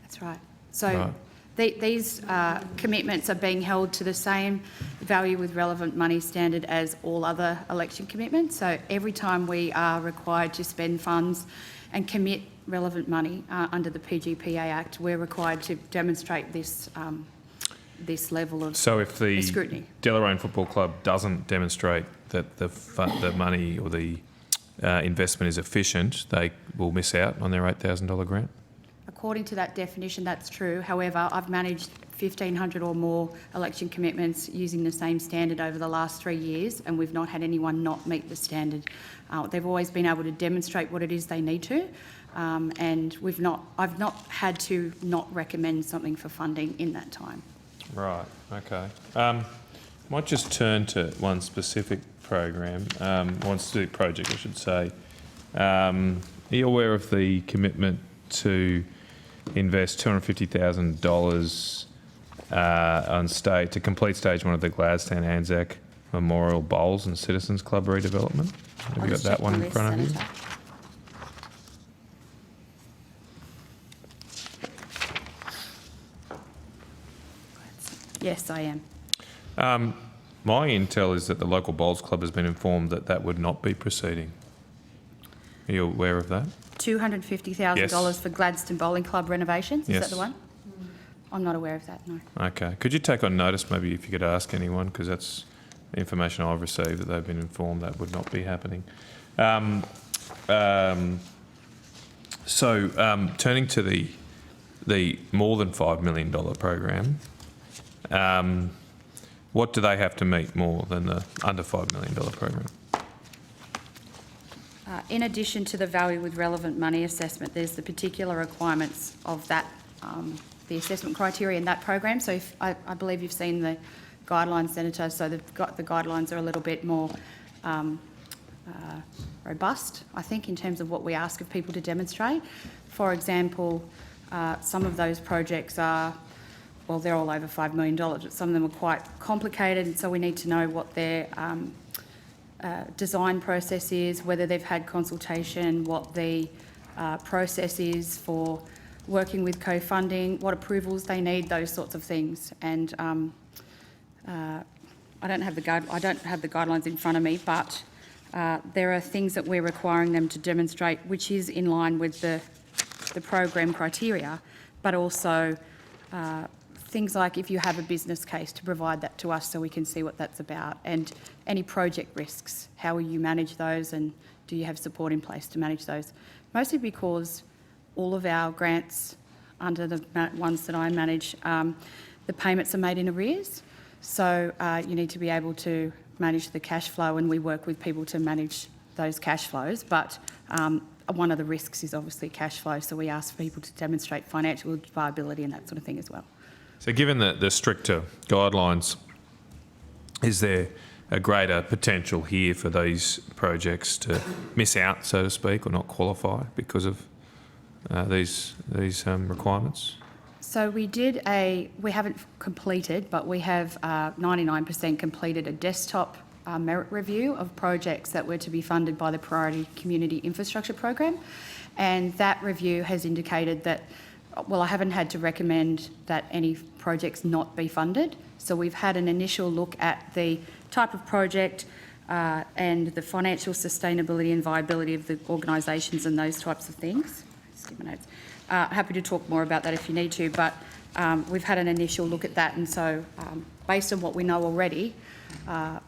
That's right. So these commitments are being held to the same value with relevant money standard as all other election commitments. So every time we are required to spend funds and commit relevant money under the PGPA Act, we're required to demonstrate this this level of So if the scrutiny. Deloraine Football Club doesn't demonstrate that the money or the investment is efficient, they will miss out on their $8,000 grant? According to that definition, that's true. However, I've managed 1,500 or more election commitments using the same standard over the last 3 years, and we've not had anyone not meet the standard. They've always been able to demonstrate what it is they need to, and I've not had to not recommend something for funding in that time. Right, okay. Might just turn to one specific program, one specific project, I should say. Are you aware of the commitment to invest $250,000 to complete stage 1 of the Gladstone Anzac Memorial Bowls and Citizens Club redevelopment? Have you got that one in front of you? Yes, I am. My intel is that the local bowls club has been informed that that would not be proceeding. Are you aware of that? $250,000 for Gladstone Bowling Club renovations, is Yes. that the one? I'm not aware of that, no. Okay. Could you take on notice, maybe if you could ask anyone, because that's the information I've received, that they've been informed that would not be happening. Turning to the more than $5 million program, what do they have to meet more than the under $5 million program? In addition to the value with relevant money assessment, there's the particular requirements of that, the assessment criteria in that program. So I believe you've seen the guidelines, Senator, so the guidelines are a little bit more robust, I think, in terms of what we ask of people to demonstrate. For example, some of those projects are, well, they're all over $5 million, but some of them are quite complicated, and so we need to know what their design process is, whether they've had consultation, what the process is for working with co-funding, what approvals they need, those sorts of things. And I don't have the guidelines in front of me, but there are things that we're requiring them to demonstrate, which is in line with the program criteria, but also things like if you have a business case, to provide that to us so we can see what that's about, and any project risks, how will you manage those, and do you have support in place to manage those? Mostly because all of our grants under the ones that I manage, the payments are made in arrears, so you need to be able to manage the cash flow, and we work with people to manage those cash flows, but one of the risks is obviously cash flow, so we ask people to demonstrate financial viability and that sort of thing as well. So given the stricter guidelines, is there a greater potential here for these projects to miss out, so to speak, or not qualify because of these requirements? So we haven't completed, but we have 99% completed a desktop merit review of projects that were to be funded by the Priority Community Infrastructure Program, and that review has indicated that, well, I haven't had to recommend that any projects not be funded. So we've had an initial look at the type of project and the financial sustainability and viability of the organisations and those types of things. Just give me notes. Happy to talk more about that if you need to, but we've had an initial look at that, and so based on what we know already, I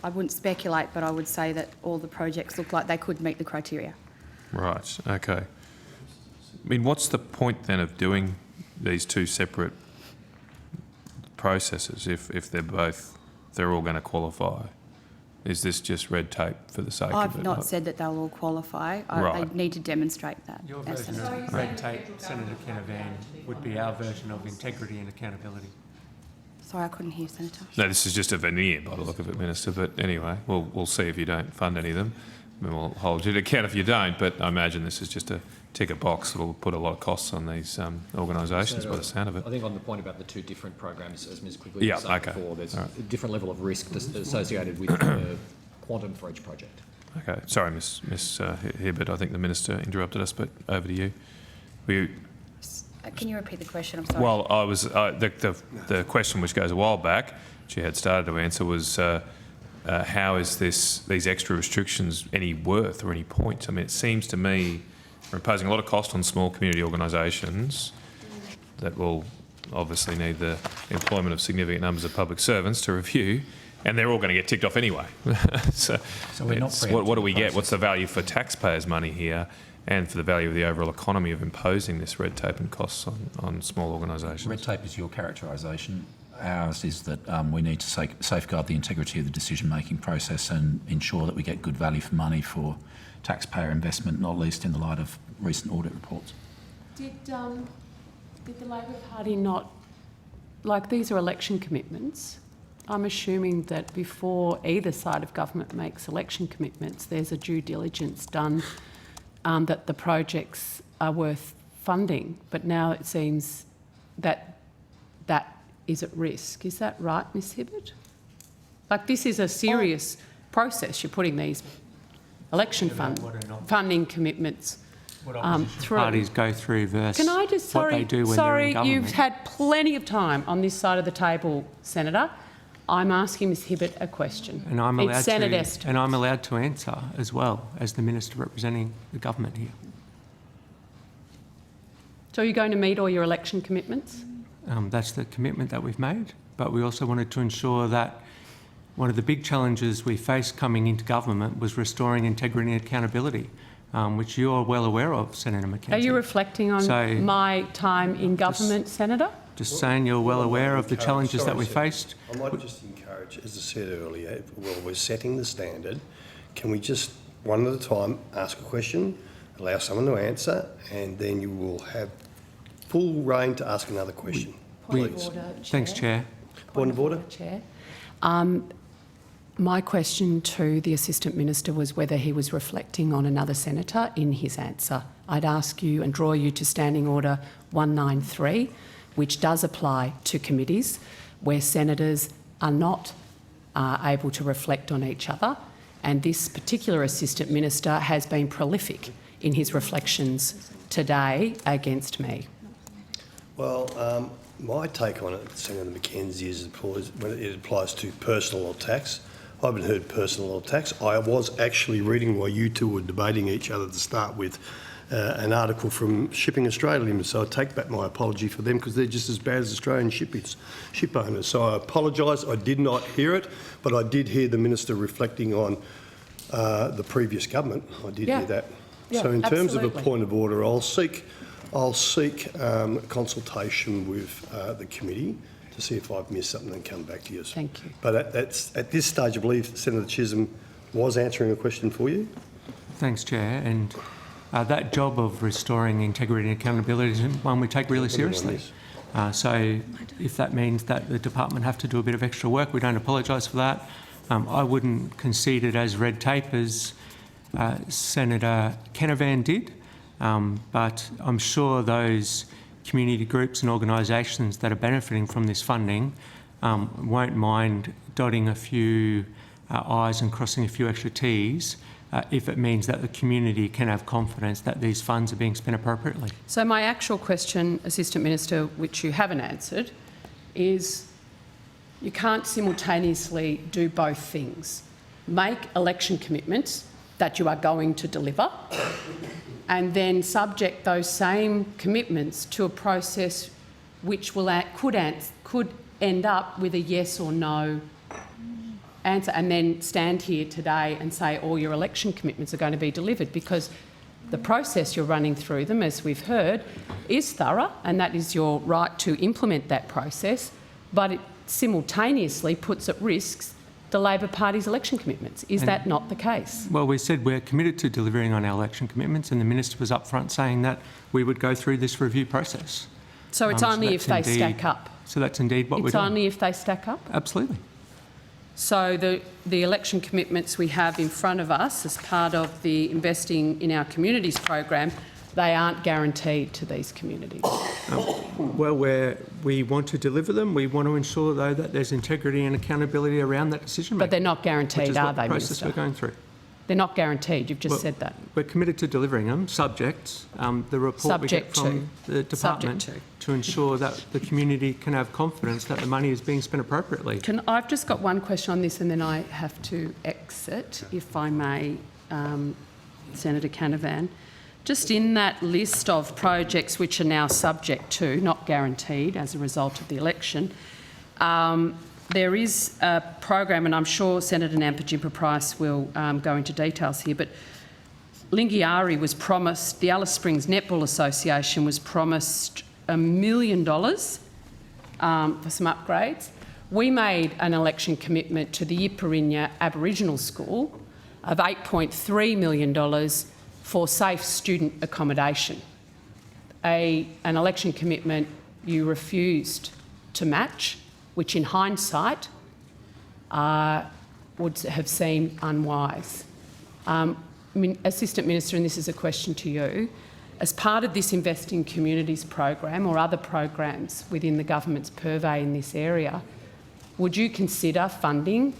wouldn't speculate, but I would say that all the projects look like they could meet the criteria. Right, okay. I mean, what's the point then of doing these two separate processes if they're all going to qualify? Is this just red tape for the sake of it? I've not said that they'll all qualify. Right. They need to demonstrate that. Your version of red tape, Senator Canavan, would be our version of integrity and accountability. Sorry, I couldn't hear, Senator. No, this is just a veneer by the look of it, Minister. But anyway, we'll see if you don't fund any of them. And we'll hold you to account if you don't. But I imagine this is just a ticker box that will put a lot of costs on these organisations by the sound of it. I think on the point about the two different programs, as Ms Quigley was saying before, there's a different level of risk associated with the quantum for each project. Okay. Sorry, Ms Hibbert. I think the Minister interrupted us, but over to you. Can you repeat the question? I'm sorry. Well, I was the question which goes a while back, she had started to answer, was how is these extra restrictions any worth or any point? I mean, it seems to me we're imposing a lot of cost on small community organisations that will obviously need the employment of significant numbers of public servants to review, and they're all going to get ticked off anyway. so we're not what do we get? What's the value for taxpayers' money here, and for the value of the overall economy of imposing this red tape and costs on small organisations? Red tape is your characterisation. Ours is that we need to safeguard the integrity of the decision-making process and ensure that we get good value for money for taxpayer investment, not least in the light of recent audit reports. Did the Labor Party not, like, these are election commitments? I'm assuming that before either side of government makes election commitments, there's a due diligence done that the projects are worth funding. But now it seems that that is at risk. Is that right, Ms Hibbert? Like, this is a serious process. You're putting these election funding commitments through. Parties go through versus Can I just, what they do when they're in government. You've had plenty of time on this side of the table, Senator. I'm asking Ms Hibbert a question. And I'm It's Senate estimates. and I'm allowed to answer as well as the Minister representing the government here. So are you going to meet all your election commitments? That's the commitment that we've made, but we also wanted to ensure that one of the big challenges we faced coming into government was restoring integrity and accountability, which you are well aware of, Senator McKenzie. Are you reflecting on my time in government, Senator? Just saying you're well aware of the challenges that we faced. I might just encourage, as I said earlier, while we're setting the standard, can we just, one at a time, ask a question, allow someone to answer, and then you will have full reign to ask another question. Please. Thanks, Chair. Point of order. Chair. My question to the Assistant Minister was whether he was reflecting on another senator in his answer. I'd ask you and draw you to Standing Order 193, which does apply to committees where senators are not able to reflect on each other, and this particular Assistant Minister has been prolific in his reflections today against me. Well, my take on it, Senator McKenzie, is when it applies to personal or tax. I haven't heard personal or tax. I was actually reading while you two were debating each other to start with an article from Shipping Australia, so I take back my apology for them because they're just as bad as Australian ship owners. So I apologise, I did not hear it, but I did hear the Minister reflecting on the previous government. I did hear that. Yeah, so in terms of a absolutely. point of order, I'll seek consultation with the committee to see if I've missed something and come back to you. Thank you. But at this stage, I believe Senator Chisholm was answering a question for you. Thanks, Chair. And that job of restoring integrity and accountability is one we take really seriously. So if that means that the department have to do a bit of extra work, we don't apologise for that. I wouldn't concede it as red tape as Senator Canavan did, but I'm sure those community groups and organisations that are benefiting from this funding won't mind dotting a few I's and crossing a few extra T's if it means that the community can have confidence that these funds are being spent appropriately. So my actual question, Assistant Minister, which you haven't answered, is you can't simultaneously do both things. Make election commitments that you are going to deliver and then subject those same commitments to a process which will could end up with a yes or no answer, and then stand here today and say all your election commitments are going to be delivered, because the process you're running through them, as we've heard, is thorough, and that is your right to implement that process, but it simultaneously puts at risk the Labor Party's election commitments. Is that not the case? Well, we said we're committed to delivering on our election commitments, and the Minister was upfront saying that we would go through this review process. So it's only if they stack up? So that's indeed what we're It's doing. only if they stack up? Absolutely. So the election commitments we have in front of us as part of the Investing in Our Communities program, they aren't guaranteed to these communities. Well, we want to deliver them. We want to ensure, though, that there's integrity and accountability around that decision making. But they're not guaranteed, which is are what they, the process Minister? we're going through. They're not guaranteed, you've just said that. We're committed to delivering them, subject the report we get Subject from the department to ensure that the community can have confidence that the money is being spent appropriately. I've just got one question on this and then I have to exit, if I may, Senator Canavan. Just in that list of projects which are now subject to, not guaranteed as a result of the election, there is a program, and I'm sure Senator Nampijinpa Price will go into details here, but Lingiari was promised, the Alice Springs Netball Association was promised $1 million for some upgrades. We made an election commitment to the Yipirinya Aboriginal School of $8.3 million for safe student accommodation. An election commitment you refused to match, which in hindsight would have seemed unwise. Assistant Minister, and this is a question to you, as part of this Invest in Communities program or other programs within the government's purvey in this area, would you consider funding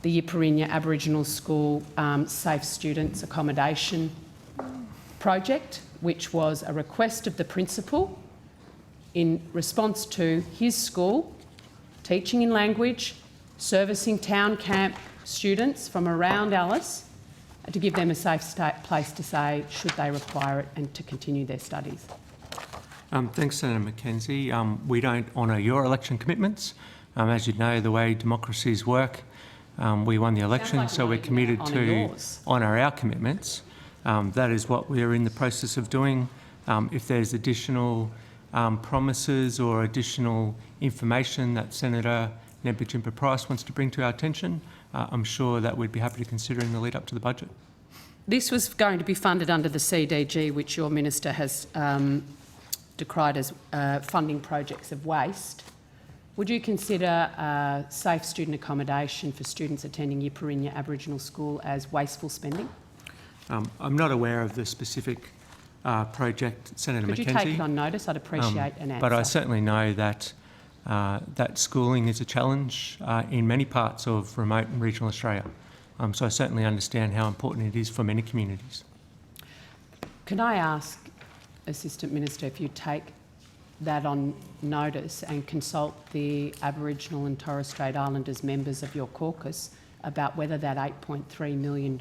the Yipirinya Aboriginal School Safe Students Accommodation project, which was a request of the principal in response to his school teaching in language, servicing town camp students from around Alice, to give them a safe place to say should they require it and to continue their studies? Thanks, Senator Mackenzie. We don't honour your election commitments. As you know, the way democracies work, we won the election, so we're committed to honour our commitments. That is what we're in the process of doing. If there's additional promises or additional information that Senator Nampijinpa Price wants to bring to our attention, I'm sure that we'd be happy to consider in the lead up to the budget. This was going to be funded under the CDG, which your minister has decried as funding projects of waste. Would you consider safe student accommodation for students attending Yipirinya Aboriginal School as wasteful spending? I'm not aware of the specific project, Senator Could Mackenzie. you take it on notice? I'd appreciate an answer. But I certainly know that that schooling is a challenge in many parts of remote and regional Australia. So I certainly understand how important it is for many communities. Can I ask, Assistant Minister, if you take that on notice and consult the Aboriginal and Torres Strait Islanders members of your caucus about whether that $8.3 million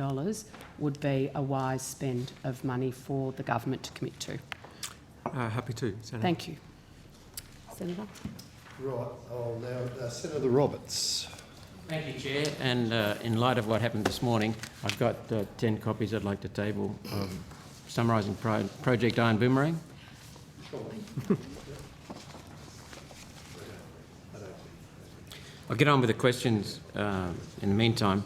would be a wise spend of money for the government to commit to? Happy to, Senator. Thank you. Senator? Right, now Senator Roberts. Thank you, Chair. And in light of what happened this morning, I've got 10 copies I'd like to table summarising Project Iron Boomerang. I'll get on with the questions in the meantime.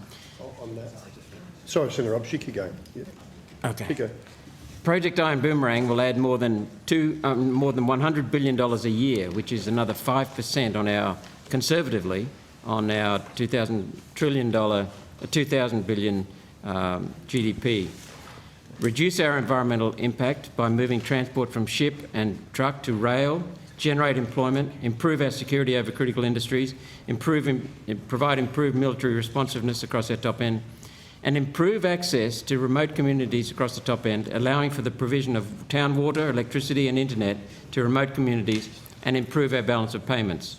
Sorry, Senator Roberts, you keep going. Yeah. Okay. Keep going. Project Iron Boomerang will add more than $100 billion a year, which is another 5% on our, conservatively, on our $2,000 billion GDP. Reduce our environmental impact by moving transport from ship and truck to rail, generate employment, improve our security over critical industries, provide improved military responsiveness across our top end, and improve access to remote communities across the top end, allowing for the provision of town water, electricity and internet to remote communities, and improve our balance of payments.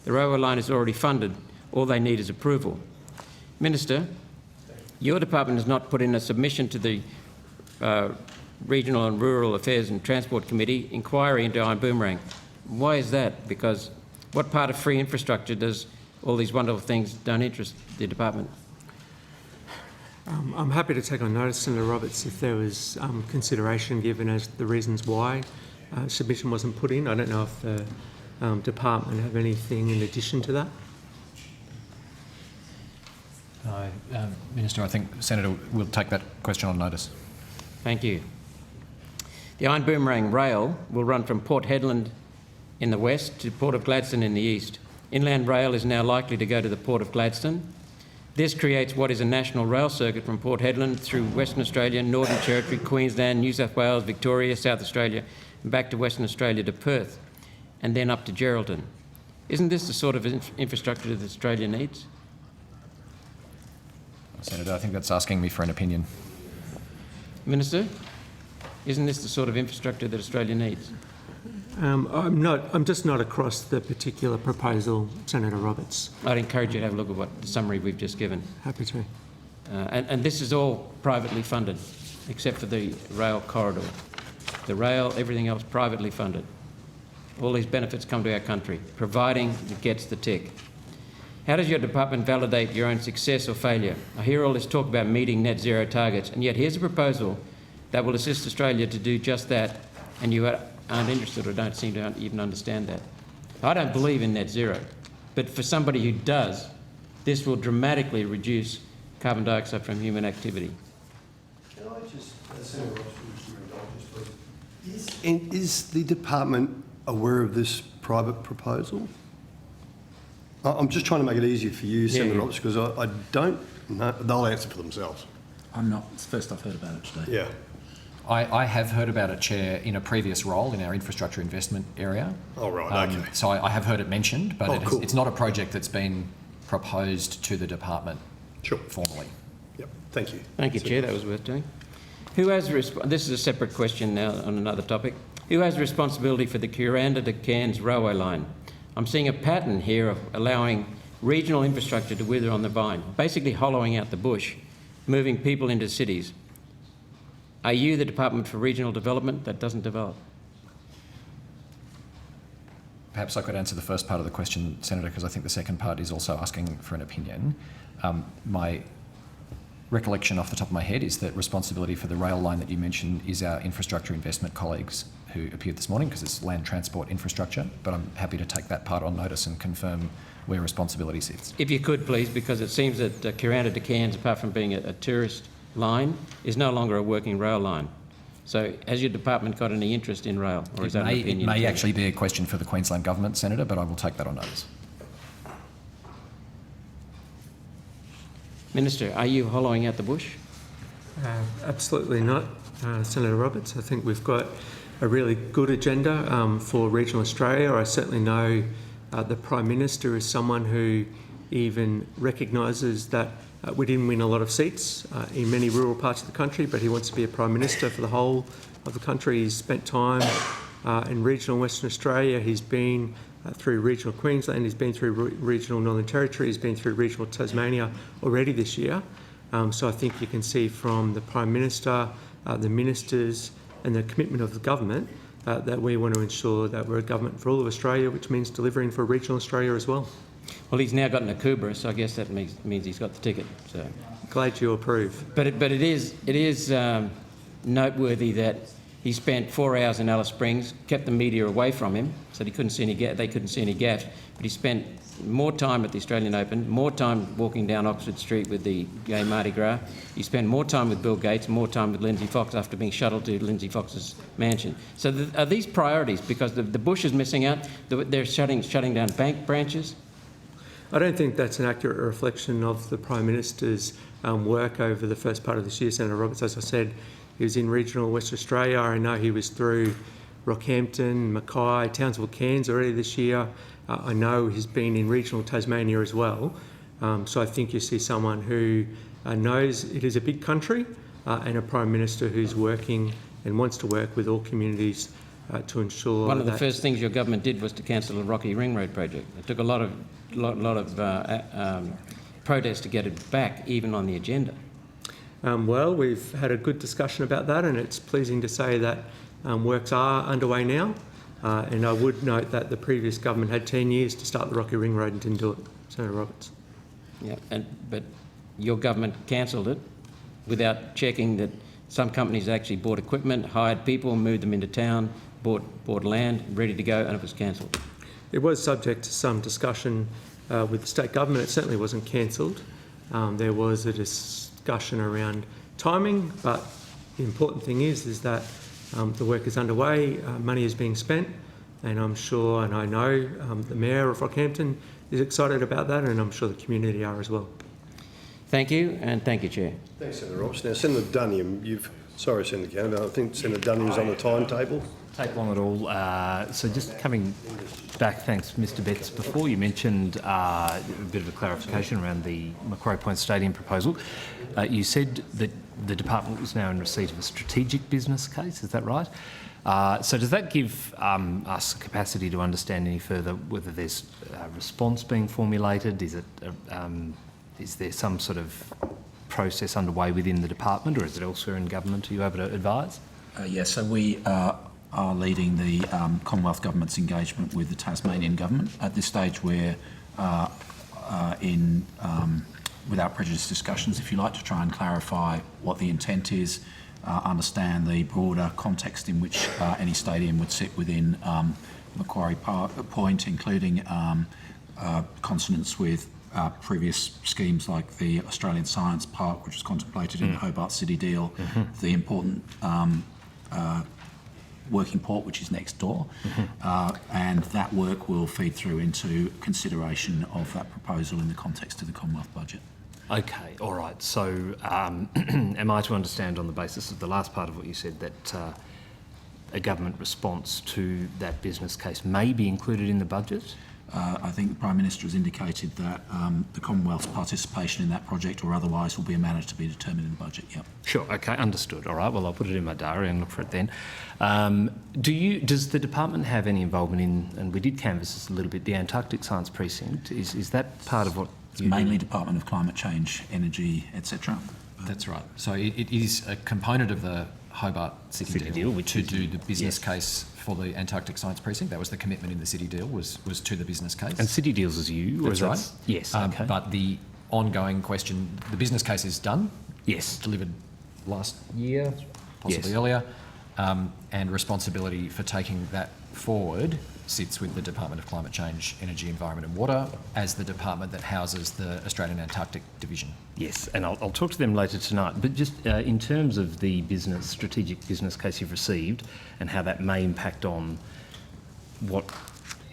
The railway line is already funded. All they need is approval. Minister, your department has not put in a submission to the Regional and Rural Affairs and Transport Committee inquiry into Iron Boomerang. Why is that? Because what part of free infrastructure does all these wonderful things don't interest the department? I'm happy to take on notice, Senator Roberts, if there was consideration given as the reasons why submission wasn't put in. I don't know if the department have anything in addition to that. Minister, I think Senator will take that question on notice. Thank you. The Iron Boomerang rail will run from Port Hedland in the west to Port of Gladstone in the east. Inland rail is now likely to go to the Port of Gladstone. This creates what is a national rail circuit from Port Hedland through Western Australia, Northern Territory, Queensland, New South Wales, Victoria, South Australia, and back to Western Australia to Perth, and then up to Geraldton. Isn't this the sort of infrastructure that Australia needs? Senator, I think that's asking me for an opinion. Minister, isn't this the sort of infrastructure that Australia needs? I'm just not across the particular proposal, Senator Roberts. I'd encourage you to have a look at what the summary we've just given. Happy to. And this is all privately funded, except for the rail corridor. The rail, everything else privately funded. All these benefits come to our country, providing it gets the tick. How does your department validate your own success or failure? I hear all this talk about meeting net zero targets, and yet here's a proposal that will assist Australia to do just that, and you aren't interested or don't seem to even understand that. I don't believe in net zero, but for somebody who does, this will dramatically reduce carbon dioxide from human activity. Can I just, Senator Roberts, please? Is the department aware of this private proposal? I'm just trying to make it easier for you, Senator Roberts, because I don't know. They'll answer for themselves. I'm not. It's the first I've heard about it today. Yeah. I have heard about it, Chair, in a previous role in our infrastructure investment area. Oh, right, okay. So I have heard it mentioned, but cool. it's not a project that's been proposed to the department formally. Yep, thank you. Thank you, Chair. That was worth doing. Who has this is a separate question now on another topic. Who has responsibility for the Kuranda to Cairns railway line? I'm seeing a pattern here of allowing regional infrastructure to wither on the vine, basically hollowing out the bush, moving people into cities. Are you the Department for Regional Development that doesn't develop? Perhaps I could answer the first part of the question, Senator, because I think the second part is also asking for an opinion. My recollection off the top of my head is that responsibility for the rail line that you mentioned is our infrastructure investment colleagues who appeared this morning, because it's land transport infrastructure, but I'm happy to take that part on notice and confirm where responsibility sits. If you could, please, because it seems that Kuranda to Cairns, apart from being a tourist line, is no longer a working rail line. So has your department got any interest in rail, or is that an opinion? It may actually be a question for the Queensland Government, Senator, but I will take that on notice. Minister, are you hollowing out the bush? Absolutely not, Senator Roberts. I think we've got a really good agenda for regional Australia. I certainly know the Prime Minister is someone who even recognises that we didn't win a lot of seats in many rural parts of the country, but he wants to be a Prime Minister for the whole of the country. He's spent time in regional Western Australia. He's been through regional Queensland, he's been through regional Northern Territory, he's been through regional Tasmania already this year. So I think you can see from the Prime Minister, the ministers and the commitment of the government that we want to ensure that we're a government for all of Australia, which means delivering for regional Australia as well. Well, he's now got an Akubra, so I guess that means he's got the ticket. So glad you approve. But it is noteworthy that he spent 4 hours in Alice Springs, kept the media away from him, so they couldn't see any gaffes. But he spent more time at the Australian Open, more time walking down Oxford Street with the gay Mardi Gras. He spent more time with Bill Gates, more time with Lindsay Fox after being shuttled to Lindsay Fox's mansion. So are these priorities? Because the bush is missing out. They're shutting down bank branches. I don't think that's an accurate reflection of the Prime Minister's work over the first part of this year, Senator Roberts. As I said, he was in regional Western Australia. I know he was through Rockhampton, Mackay, Townsville, Cairns already this year. I know he's been in regional Tasmania as well. So I think you see someone who knows it is a big country and a Prime Minister who's working and wants to work with all communities to ensure One of the first things your government did was to cancel the Rocky Ring Road project. It took a lot of protest to get it back, even on the agenda. Well, we've had a good discussion about that, and it's pleasing to say that works are underway now. And I would note that the previous government had 10 years to start the Rocky Ring Road and didn't do it. Senator Roberts. Yeah, but your government cancelled it without checking that some companies actually bought equipment, hired people, moved them into town, bought land, ready to go, and it was cancelled. It was subject to some discussion with the state government. It certainly wasn't cancelled. There was a discussion around timing, but the important thing is that the work is underway, money is being spent, and I'm sure, and I know the Mayor of Rockhampton is excited about that, and I'm sure the community are as well. Thank you, and thank you, Chair. Thanks, Senator Roberts. Now, Senator Duniam, sorry, Senator Canada, I think Senator Duniam's on the timetable. Take long at all. So just coming back, thanks, Mr. Betts. Before you mentioned a bit of a clarification around the Macquarie Point Stadium proposal, you said that the department was now in receipt of a strategic business case. Is that right? So does that give us capacity to understand any further whether there's a response being formulated? Is there some sort of process underway within the department, or is it elsewhere in government? Are you able to advise? Yes, so we are leading the Commonwealth Government's engagement with the Tasmanian Government. At this stage, we're in without prejudice discussions, if you like, to try and clarify what the intent is, understand the broader context in which any stadium would sit within Macquarie Point, including consonance with previous schemes like the Australian Science Park, which was contemplated in the Hobart City deal, the important working port, which is next door, and that work will feed through into consideration of that proposal in the context of the Commonwealth budget. Okay, all right. So am I to understand on the basis of the last part of what you said that a government response to that business case may be included in the budget? I think the Prime Minister has indicated that the Commonwealth's participation in that project or otherwise will be a matter to be determined in the budget, yep. Sure, okay, understood. All right, well, I'll put it in my diary and look for it then. Does the department have any involvement in, and we did canvass this a little bit, the Antarctic Science Precinct? Is that part of what it's mainly Department of Climate Change, Energy, etc. That's right. So it is a component of the Hobart City deal which to do the business case for the Antarctic Science Precinct. That was the commitment in the City deal, was to the business case. And City deals is you? That's right. Yes, okay. But the ongoing question, the business case is done. Yes. Delivered last year, possibly earlier, and responsibility for taking that forward sits with the Department of Climate Change, Energy, Environment and Water as the department that houses the Australian Antarctic Division. Yes, and I'll talk to them later tonight. But just in terms of the strategic business case you've received and how that may impact on what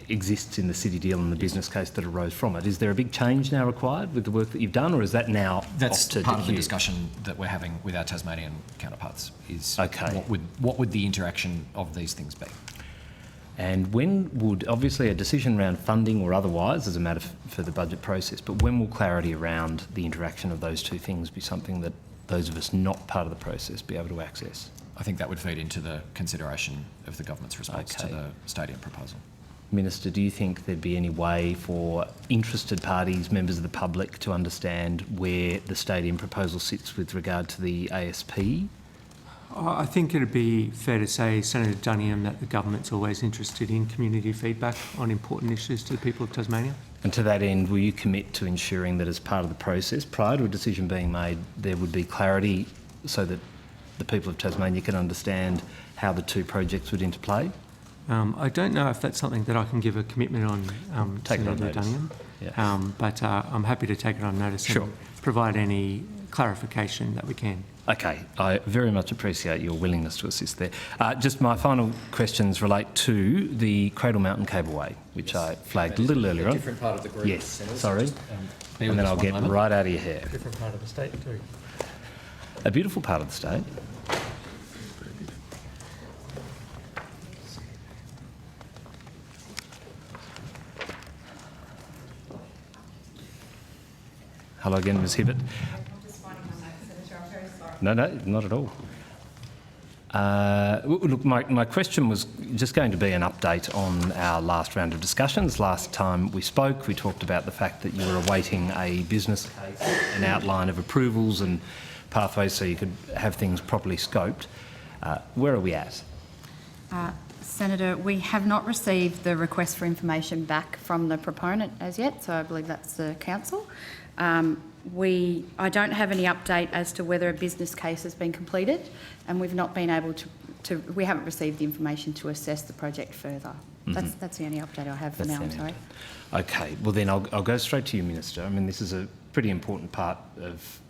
exists in the City deal and the business case that arose from it, is there a big change now required with the work that you've done, or is that now That's off to part of the DQ? discussion that we're having with our Tasmanian counterparts, is Okay. what would the interaction of these things be? And when would, obviously a decision around funding or otherwise is a matter for the budget process, but when will clarity around the interaction of those two things be something that those of us not part of the process be able to access? I think that would feed into the consideration of the government's response to the stadium proposal. Minister, do you think there'd be any way for interested parties, members of the public, to understand where the stadium proposal sits with regard to the ASP? I think it'd be fair to say, Senator Duniam, that the government's always interested in community feedback on important issues to the people of Tasmania. And to that end, will you commit to ensuring that as part of the process, prior to a decision being made, there would be clarity so that the people of Tasmania can understand how the two projects would interplay? I don't know if that's something that I can give a commitment on, Take it on Senator notice. Duniam, Yeah. but I'm happy to take it on notice and provide any clarification that we can. Okay, I very much appreciate your willingness to assist there. Just my final questions relate to the Cradle Mountain Cableway, which I flagged a little earlier on. different part of the group. Yes, Senators. sorry. Just, bear with And then us I'll one get moment. right out of your hair. Different part of the state too. A beautiful part of the state. Hello again, Ms Hibbert. No, not at all. Look, my question was just going to be an update on our last round of discussions. Last time we spoke, we talked about the fact that you were awaiting a business case, an outline of approvals and pathways so you could have things properly scoped. Where are we at? Senator, we have not received the request for information back from the proponent as yet, so I believe that's the council. I don't have any update as to whether a business case has been completed, and we've not been able we haven't received the information to assess the project further. Mm-hmm. That's the only update I have for now, I'm sorry. Okay, well then I'll go straight to you, Minister. I mean, this is a pretty important part of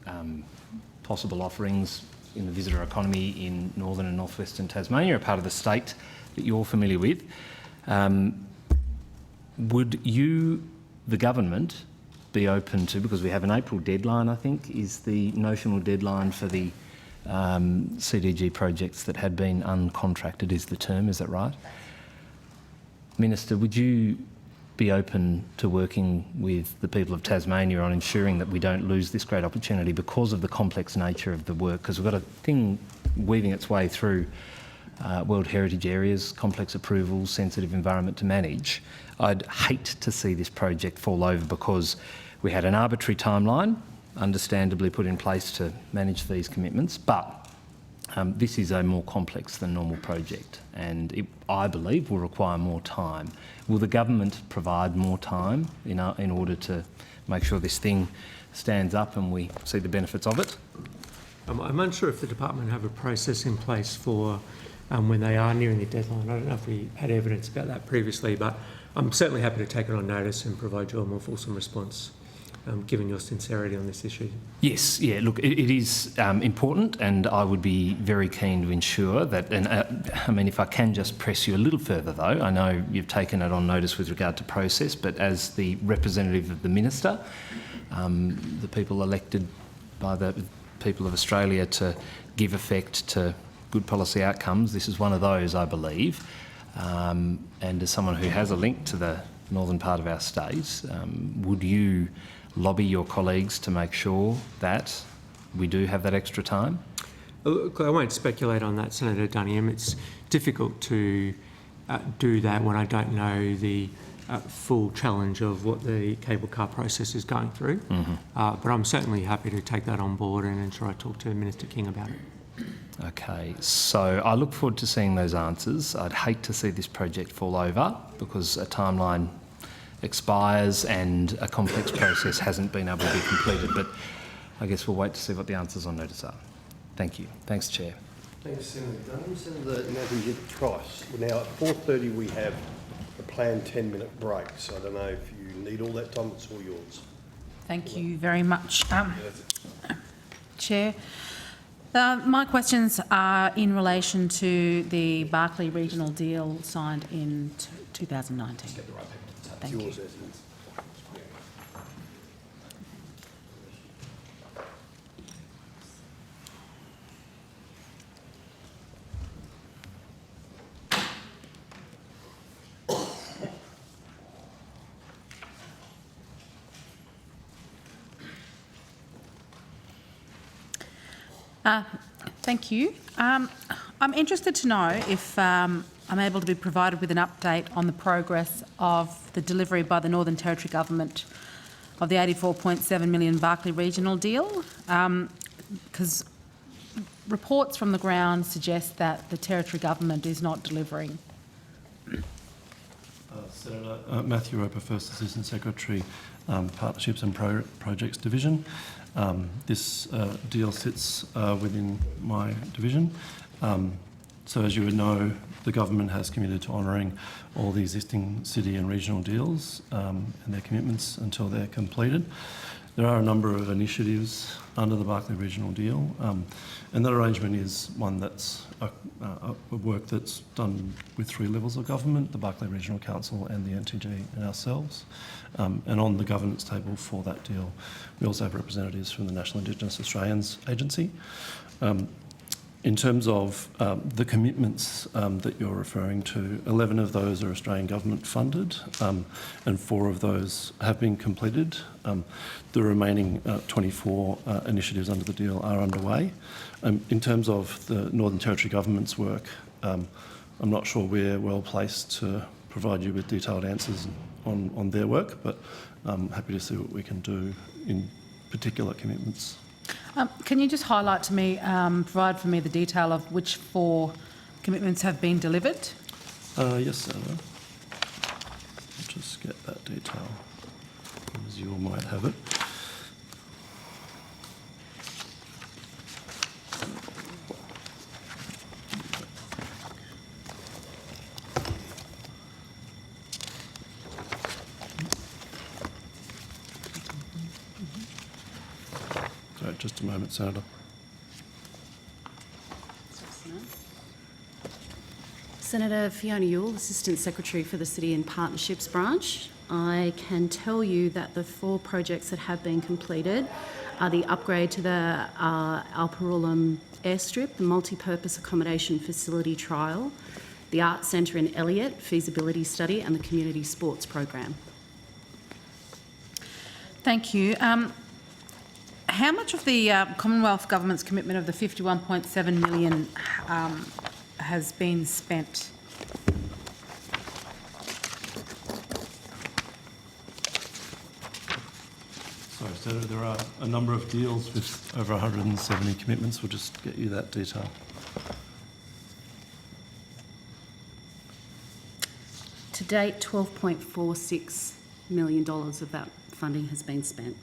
possible offerings in the visitor economy in northern and northwestern Tasmania, a part of the state that you're familiar with. Would you, the government, be open to, because we have an April deadline, I think, is the notional deadline for the CDG projects that had been uncontracted is the term, is that right? Minister, would you be open to working with the people of Tasmania on ensuring that we don't lose this great opportunity because of the complex nature of the work? Because we've got a thing weaving its way through World Heritage areas, complex approvals, sensitive environment to manage. I'd hate to see this project fall over because we had an arbitrary timeline, understandably put in place to manage these commitments, but this is a more complex than normal project and it, I believe, will require more time. Will the government provide more time in order to make sure this thing stands up and we see the benefits of it? I'm unsure if the department have a process in place for when they are nearing the deadline. I don't know if we had evidence about that previously, but I'm certainly happy to take it on notice and provide you a more fulsome response, given your sincerity on this issue. Yes, yeah, look, it is important and I would be very keen to ensure that, and I mean, if I can just press you a little further though, I know you've taken it on notice with regard to process, but as the representative of the Minister, the people elected by the people of Australia to give effect to good policy outcomes, this is one of those, I believe. And as someone who has a link to the northern part of our state, would you lobby your colleagues to make sure that we do have that extra time? Look, I won't speculate on that, Senator Duniam. It's difficult to do that when I don't know the full challenge of what the cable car process is going through. Mm-hmm. But I'm certainly happy to take that on board and ensure I talk to Minister King about it. Okay, so I look forward to seeing those answers. I'd hate to see this project fall over because a timeline expires and a complex process hasn't been able to be completed, but I guess we'll wait to see what the answers on notice are. Thank you. Thanks, Chair. Thanks, Senator Dunham. Senator Matthew Price. Now, at 4:30 we have a planned 10-minute break, so I don't know if you need all that time. It's all yours. Thank you very much, Chair. My questions are in relation to the Barkly regional deal signed in 2019. Thank you. Thank you. I'm interested to know if I'm able to be provided with an update on the progress of the delivery by the Northern Territory Government of the $84.7 million Barkly regional deal, because reports from the ground suggest that the Territory Government is not delivering. Senator Matthew Roper, First Assistant Secretary, Partnerships and Projects Division. This deal sits within my division. So as you would know, the government has committed to honouring all the existing city and regional deals and their commitments until they're completed. There are a number of initiatives under the Barkly regional deal, and that arrangement is one that's a work that's done with 3 levels of government, the Barkly Regional Council and the NTG and ourselves. And on the governance table for that deal, we also have representatives from the National Indigenous Australians Agency. In terms of the commitments that you're referring to, 11 of those are Australian government funded and 4 of those have been completed. The remaining 24 initiatives under the deal are underway. In terms of the Northern Territory Government's work, I'm not sure we're well placed to provide you with detailed answers on their work, but I'm happy to see what we can do in particular commitments. Can you just highlight to me, provide for me the detail of which 4 commitments have been delivered? Yes, Senator. I'll just get that detail, as you all might have it. Just a moment, Senator. Senator Fiona Ewell, Assistant Secretary for the City and Partnerships Branch. I can tell you that the 4 projects that have been completed are the upgrade to the Alpurulum airstrip, the multi-purpose accommodation facility trial, the Arts Centre in Elliott feasibility study, and the community sports program. Thank you. How much of the Commonwealth Government's commitment of the $51.7 million has been spent? Sorry, Senator, there are a number of deals with over 170 commitments. We'll just get you that detail. To date, $12.46 million of that funding has been spent.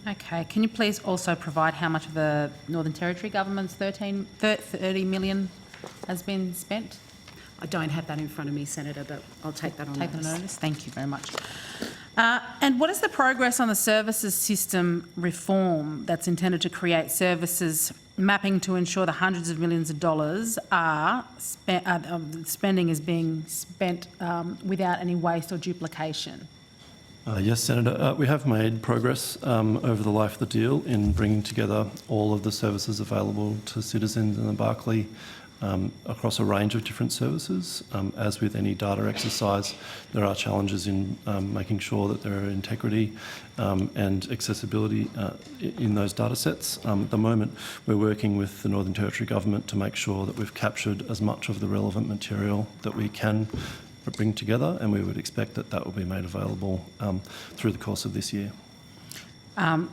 Okay. Can you please also provide how much of the Northern Territory Government's 30 million has been spent? I don't have that in front of me, Senator, but I'll take that on notice. Take that on notice. Thank you very much. And what is the progress on the services system reform that's intended to create services mapping to ensure the hundreds of millions of dollars spending is being spent without any waste or duplication? Yes, Senator. We have made progress over the life of the deal in bringing together all of the services available to citizens in the Barkly across a range of different services. As with any data exercise, there are challenges in making sure that there are integrity and accessibility in those data sets. At the moment, we're working with the Northern Territory Government to make sure that we've captured as much of the relevant material that we can bring together, and we would expect that that will be made available through the course of this year. Can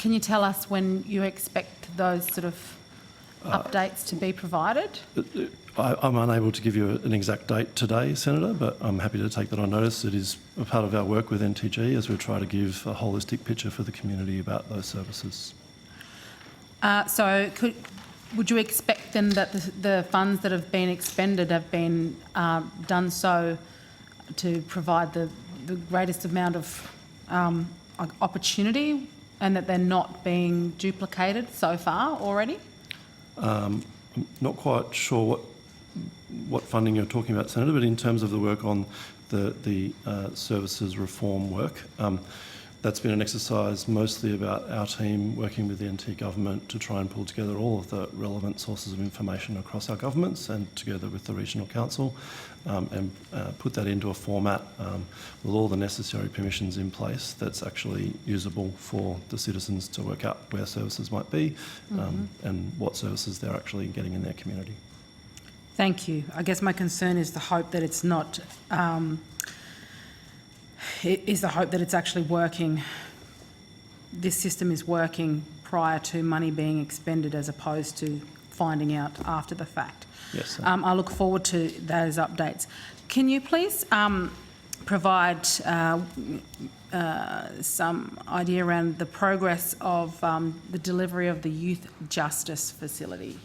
you tell us when you expect those sort of updates to be provided? I'm unable to give you an exact date today, Senator, but I'm happy to take that on notice. It is a part of our work with NTG as we try to give a holistic picture for the community about those services. Would you expect then that the funds that have been expended have been done so to provide the greatest amount of opportunity, and that they're not being duplicated so far already? I'm not quite sure what funding you're talking about, Senator, but in terms of the work on the services reform work, that's been an exercise mostly about our team working with the NT government to try and pull together all of the relevant sources of information across our governments and together with the Regional Council and put that into a format with all the necessary permissions in place that's actually usable for the citizens to work out where services might be and what services they're actually getting in their community. Thank you. I guess my concern is the hope that it's not... is the hope that it's actually working, this system is working prior to money being expended as opposed to finding out after the fact. Yes. I look forward to those updates. Can you please provide some idea around the progress of the delivery of the Youth Justice Facility?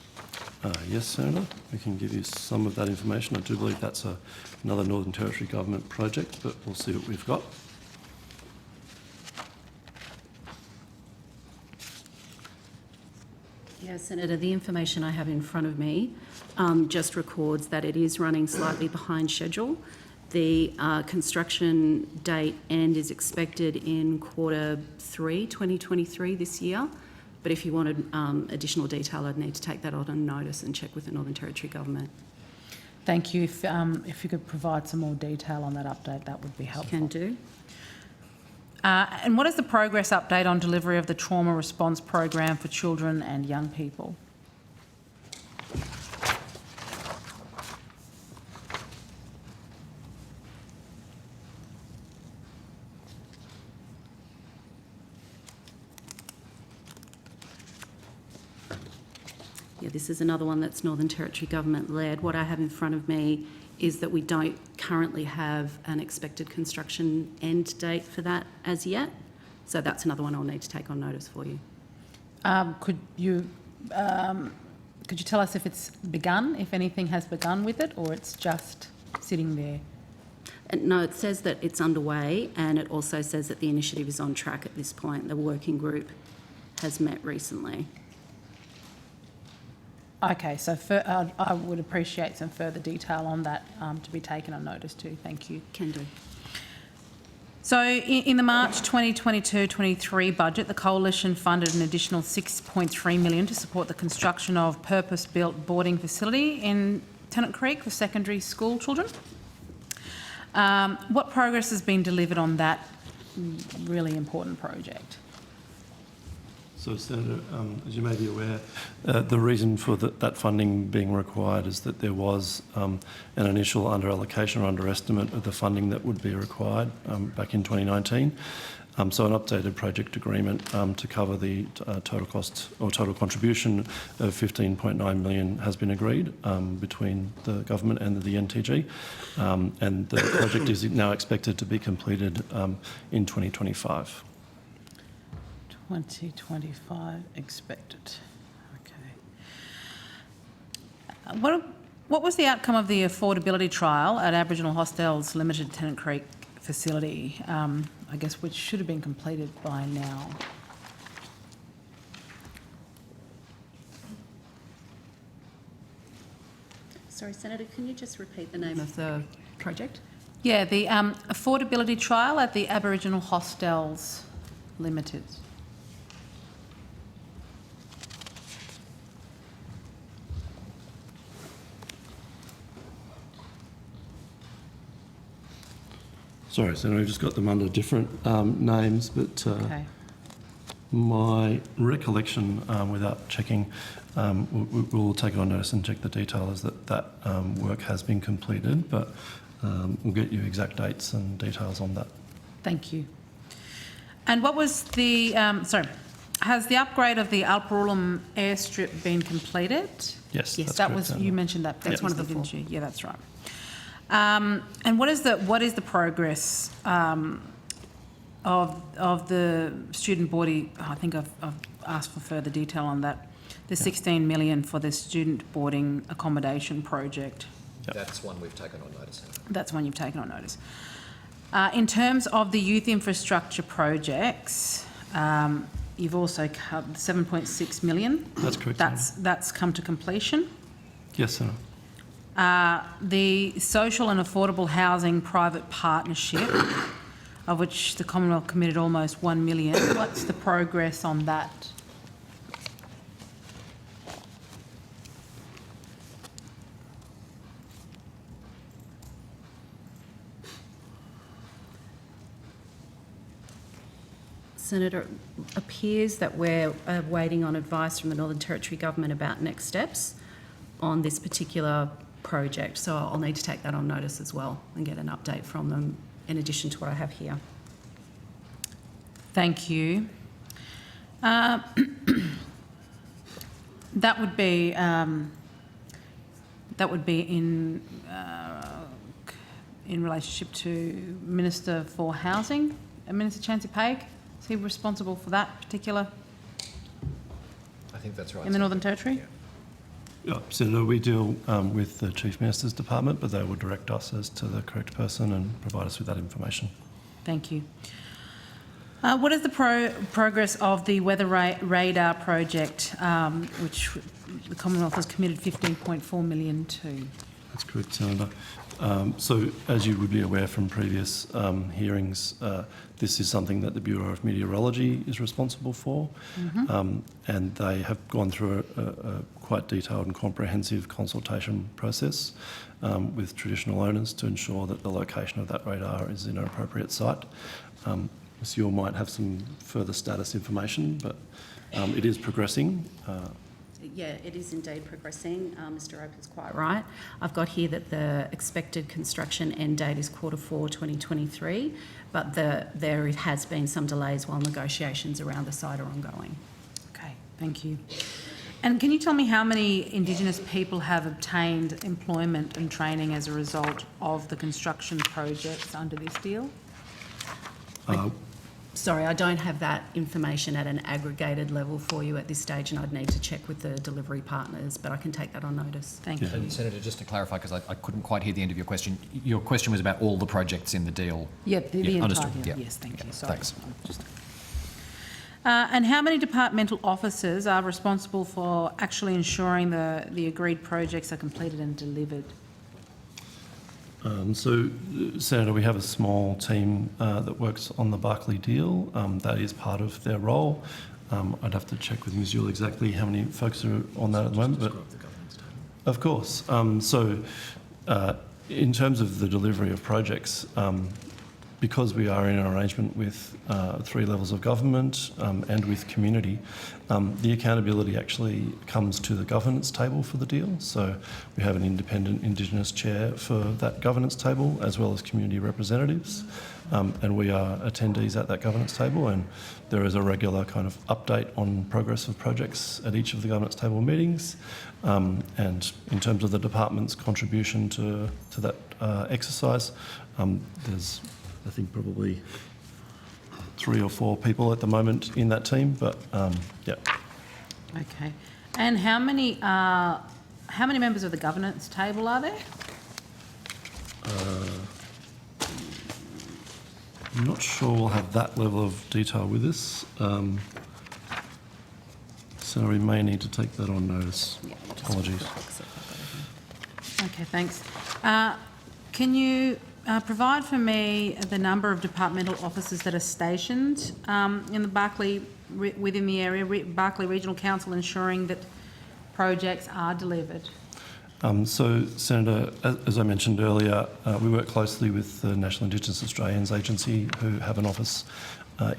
Yes, Senator. We can give you some of that information. I do believe that's another Northern Territory Government project, but we'll see what we've got. Yeah, Senator, the information I have in front of me just records that it is running slightly behind schedule. The construction date end is expected in Q3 2023 this year. But if you wanted additional detail, I'd need to take that on notice and check with the Northern Territory Government. Thank you. If you could provide some more detail on that update, that would be helpful. Can do. And what is the progress update on delivery of the trauma response program for children and young people? Yeah, this is another one that's Northern Territory Government led. What I have in front of me is that we don't currently have an expected construction end date for that as yet. So that's another one I'll need to take on notice for you. Could you tell us if it's begun, if anything has begun with it, or it's just sitting there? No, it says that it's underway, and it also says that the initiative is on track at this point. The working group has met recently. Okay, so I would appreciate some further detail on that to be taken on notice too. Thank you. Can do. So in the March 2022-23 budget, the Coalition funded an additional $6.3 million to support the construction of purpose-built boarding facility in Tennant Creek for secondary school children. What progress has been delivered on that really important project? So, Senator, as you may be aware, the reason for that funding being required is that there was an initial under-allocation or under-estimate of the funding that would be required back in 2019. So an updated project agreement to cover the total cost or total contribution of $15.9 million has been agreed between the government and the NTG, and the project is now expected to be completed in 2025. 2025 expected. Okay. What was the outcome of the affordability trial at Aboriginal Hostels Limited Tennant Creek facility? I guess which should have been completed by now. Sorry, Senator, can you just repeat the name of the project? Yeah, the affordability trial at the Aboriginal Hostels Limited. Sorry, Senator, we've just got them under different names, but Okay. my recollection, without checking, we'll take it on notice and check the detail, is that work has been completed, but we'll get you exact dates and details on that. Thank you. And what was the, has the upgrade of the Alparulam airstrip been completed? Yes, that's that correct, was, Senator. you mentioned that. That's one of the four. Didn't you? Yeah, that's right. And what is the progress of the student boarding? I think I've asked for further detail on that. The $16 million for the student boarding accommodation project. Yep. That's one we've taken on notice. That's one you've taken on notice. In terms of the youth infrastructure projects, you've also covered $7.6 million. That's correct. That's come to completion. Yes, Senator. The social and affordable housing private partnership, of which the Commonwealth committed almost $1 million. What's the progress on that? Senator, it appears that we're waiting on advice from the Northern Territory Government about next steps on this particular project. So I'll need to take that on notice as well and get an update from them in addition to what I have here. Thank you. That would be in relationship to Minister for Housing, Minister Chancey Paig. Is he responsible for that particular? I think that's right. In the Northern Territory? Yeah. Yeah, Senator, we deal with the Chief Minister's Department, but they will direct us as to the correct person and provide us with that information. Thank you. What is the progress of the weather radar project, which the Commonwealth has committed $15.4 million to? That's correct, Senator. So, as you would be aware from previous hearings, this is something that the Bureau of Meteorology is responsible for, and they have gone through a quite detailed and comprehensive consultation process with traditional owners to ensure that the location of that radar is in an appropriate site. Ms. Ewell might have some further status information, but it is progressing. Yeah, it is indeed progressing. Mr Oak is quite right. I've got here that the expected construction end date is Q4 2023, but there has been some delays while negotiations around the site are ongoing. Okay, thank you. And can you tell me how many Indigenous people have obtained employment and training as a result of the construction projects under this deal? Sorry, I don't have that information at an aggregated level for you at this stage, and I'd need to check with the delivery partners, but I can take that on notice. Thank you. And Senator, just to clarify, because I couldn't quite hear the end of your question, your question was about all the projects in the deal? Yeah, the entire understood. deal. Yeah. Yes, thank you. Sorry. Thanks. And how many departmental officers are responsible for actually ensuring the agreed projects are completed and delivered? Senator, we have a small team that works on the Barclay deal. That is part of their role. I'd have to check with Ms Yule exactly how many folks are on that at the moment. But of course. In terms of the delivery of projects, because we are in an arrangement with 3 levels of government and with community, the accountability actually comes to the governance table for the deal. So we have an independent Indigenous chair for that governance table, as well as community representatives. And we are attendees at that governance table, and there is a regular kind of update on progress of projects at each of the governance table meetings. And in terms of the department's contribution to that exercise, there's, I think, probably 3 or 4 people at the moment in that team, but yeah. Okay. And how many members of the governance table are there? I'm not sure we'll have that level of detail with us. So we may need to take that on notice. Apologies. Okay, thanks. Can you provide for me the number of departmental officers that are stationed in the Barclay, within the area, Barclay Regional Council, ensuring that projects are delivered? So, Senator, as I mentioned earlier, we work closely with the National Indigenous Australians Agency, who have an office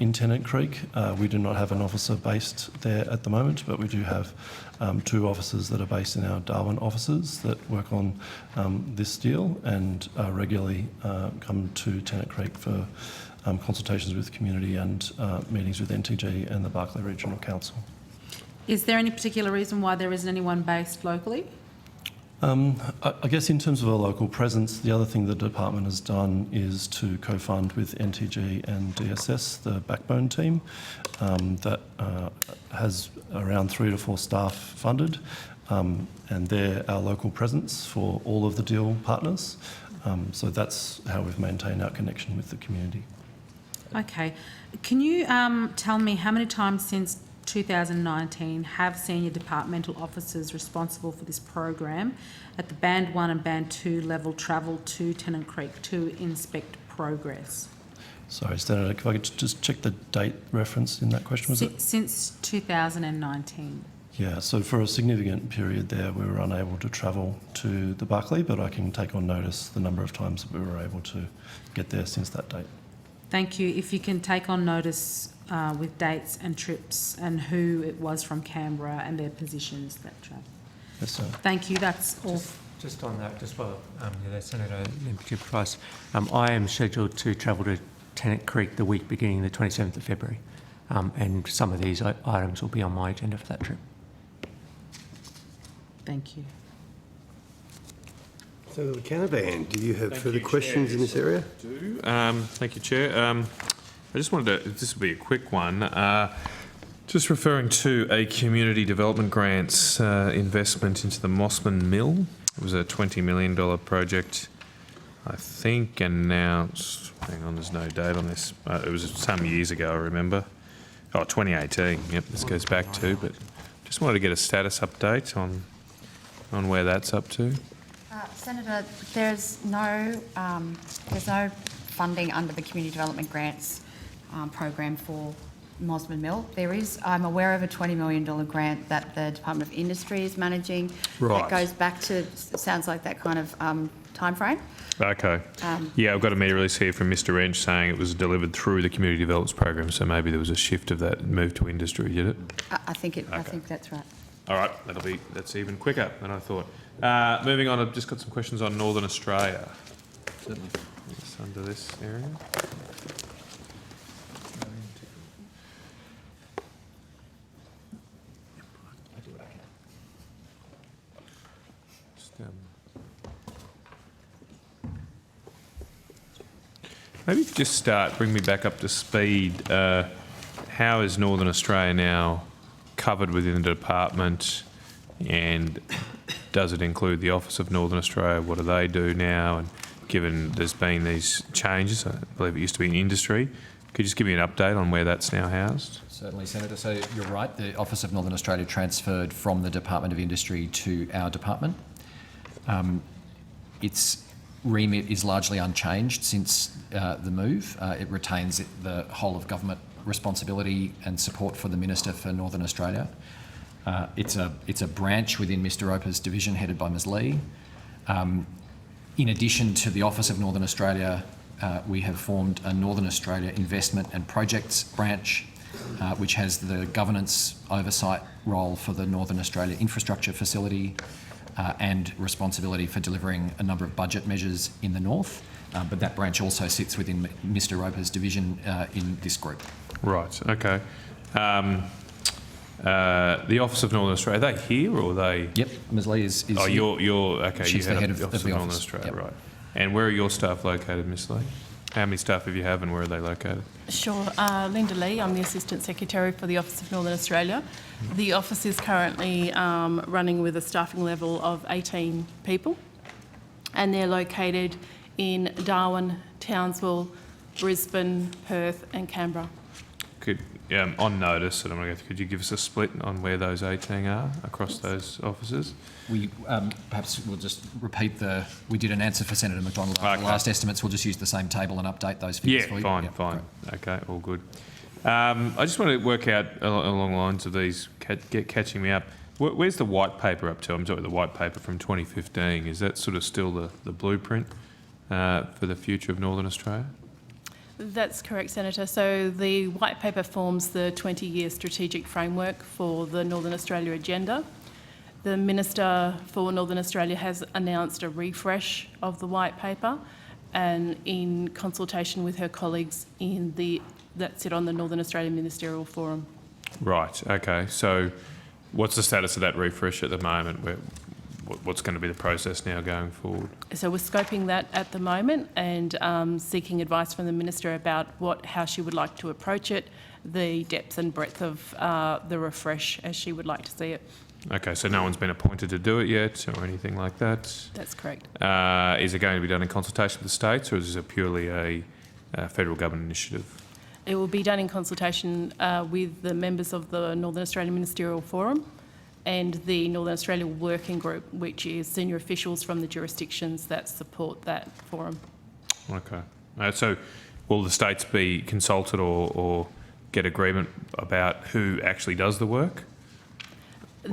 in Tennant Creek. We do not have an officer based there at the moment, but we do have 2 officers that are based in our Darwin offices that work on this deal and regularly come to Tennant Creek for consultations with community and meetings with NTG and the Barclay Regional Council. Is there any particular reason why there isn't anyone based locally? I guess in terms of a local presence, the other thing the department has done is to co-fund with NTG and DSS, the backbone team, that has around 3 to 4 staff funded, and they're our local presence for all of the deal partners. So that's how we've maintained our connection with the community. Okay. Can you tell me how many times since 2019 have senior departmental officers responsible for this program at the Band 1 and Band 2 level travelled to Tennant Creek to inspect progress? Sorry, Senator, if I could just check the date reference in that question, was it? Since 2019. Yeah, so for a significant period there, we were unable to travel to the Barclay, but I can take on notice the number of times that we were able to get there since that date. Thank you. If you can take on notice with dates and trips and who it was from Canberra and their positions that travel. Yes, sir. Thank you. That's all. Just on that, just while Senator Limpicott-Price, I am scheduled to travel to Tennant Creek the week beginning the 27th of February, and some of these items will be on my agenda for that trip. Thank you. Senator Canavan, do you have further questions in this area? I do. Thank you, Chair. I just wanted to, this will be a quick one, just referring to a community development grants investment into the Mossman Mill. It was a $20 million project, I think, announced, hang on, there's no date on this, it was some years ago, I remember. Oh, 2018, yep, this goes back to, but just wanted to get a status update on where that's up to. Senator, there's no funding under the Community Development Grants program for Mosman Mill. There is, I'm aware of a $20 million grant that the Department of Industry is managing. Right. That goes back to, sounds like that kind of time frame. Okay. Yeah, I've got a media release here from Mr. Wrench saying it was delivered through the Community Development Program, so maybe there was a shift of that move to industry, did it? I think that's right. All right, that's even quicker than I thought. Moving on, I've just got some questions on Northern Australia. Certainly. It's under this area. Maybe you could just bring me back up to speed. How is Northern Australia now covered within the department, and does it include the Office of Northern Australia? What do they do now? And given there's been these changes, I believe it used to be in industry, Could you just give me an update on where that's now housed? Certainly, Senator. So you're right, the Office of Northern Australia transferred from the Department of Industry to our department. Its remit is largely unchanged since the move. It retains the whole of government responsibility and support for the Minister for Northern Australia. It's a branch within Mr Roper's division headed by Ms Lee. In addition to the Office of Northern Australia, we have formed a Northern Australia Investment and Projects branch, which has the governance oversight role for the Northern Australia Infrastructure Facility and responsibility for delivering a number of budget measures in the north. But that branch also sits within Mr Roper's division in this group. Right, okay. The Office of Northern Australia, are they here or are they? Yep, Ms Lee is oh, here. you're okay. She's you the head up of Office the Northern office. Australia, Yep. right? And where are your staff located, Ms Lee? How many staff have you have, and where are they located? Sure. Linda Lee, I'm the Assistant Secretary for the Office of Northern Australia. The office is currently running with a staffing level of 18 people, and they're located in Darwin, Townsville, Brisbane, Perth and Canberra. Could, on notice, and I'm going to go, could you give us a split on where those 18 are across those offices? We perhaps we'll just repeat we did an answer for Senator McDonald after the last estimates. We'll just use the same table and update those figures for you. Fine. Okay, all good. I just want to work out along the lines of these catching me up. Where's the white paper up to? I'm talking the white paper from 2015. Is that sort of still the blueprint for the future of Northern Australia? That's correct, Senator. So the white paper forms the 20-year strategic framework for the Northern Australia agenda. The Minister for Northern Australia has announced a refresh of the white paper, and in consultation with her colleagues that sit on the Northern Australia Ministerial Forum. Right, okay. So what's the status of that refresh at the moment? What's going to be the process now going forward? So we're scoping that at the moment and seeking advice from the Minister about how she would like to approach it, the depth and breadth of the refresh as she would like to see it. Okay, so no one's been appointed to do it yet or anything like that? That's correct. Is it going to be done in consultation with the states, or is it purely a federal government initiative? It will be done in consultation with the members of the Northern Australia Ministerial Forum and the Northern Australia Working Group, which is senior officials from the jurisdictions that support that forum. Okay. So will the states be consulted or get agreement about who actually does the work?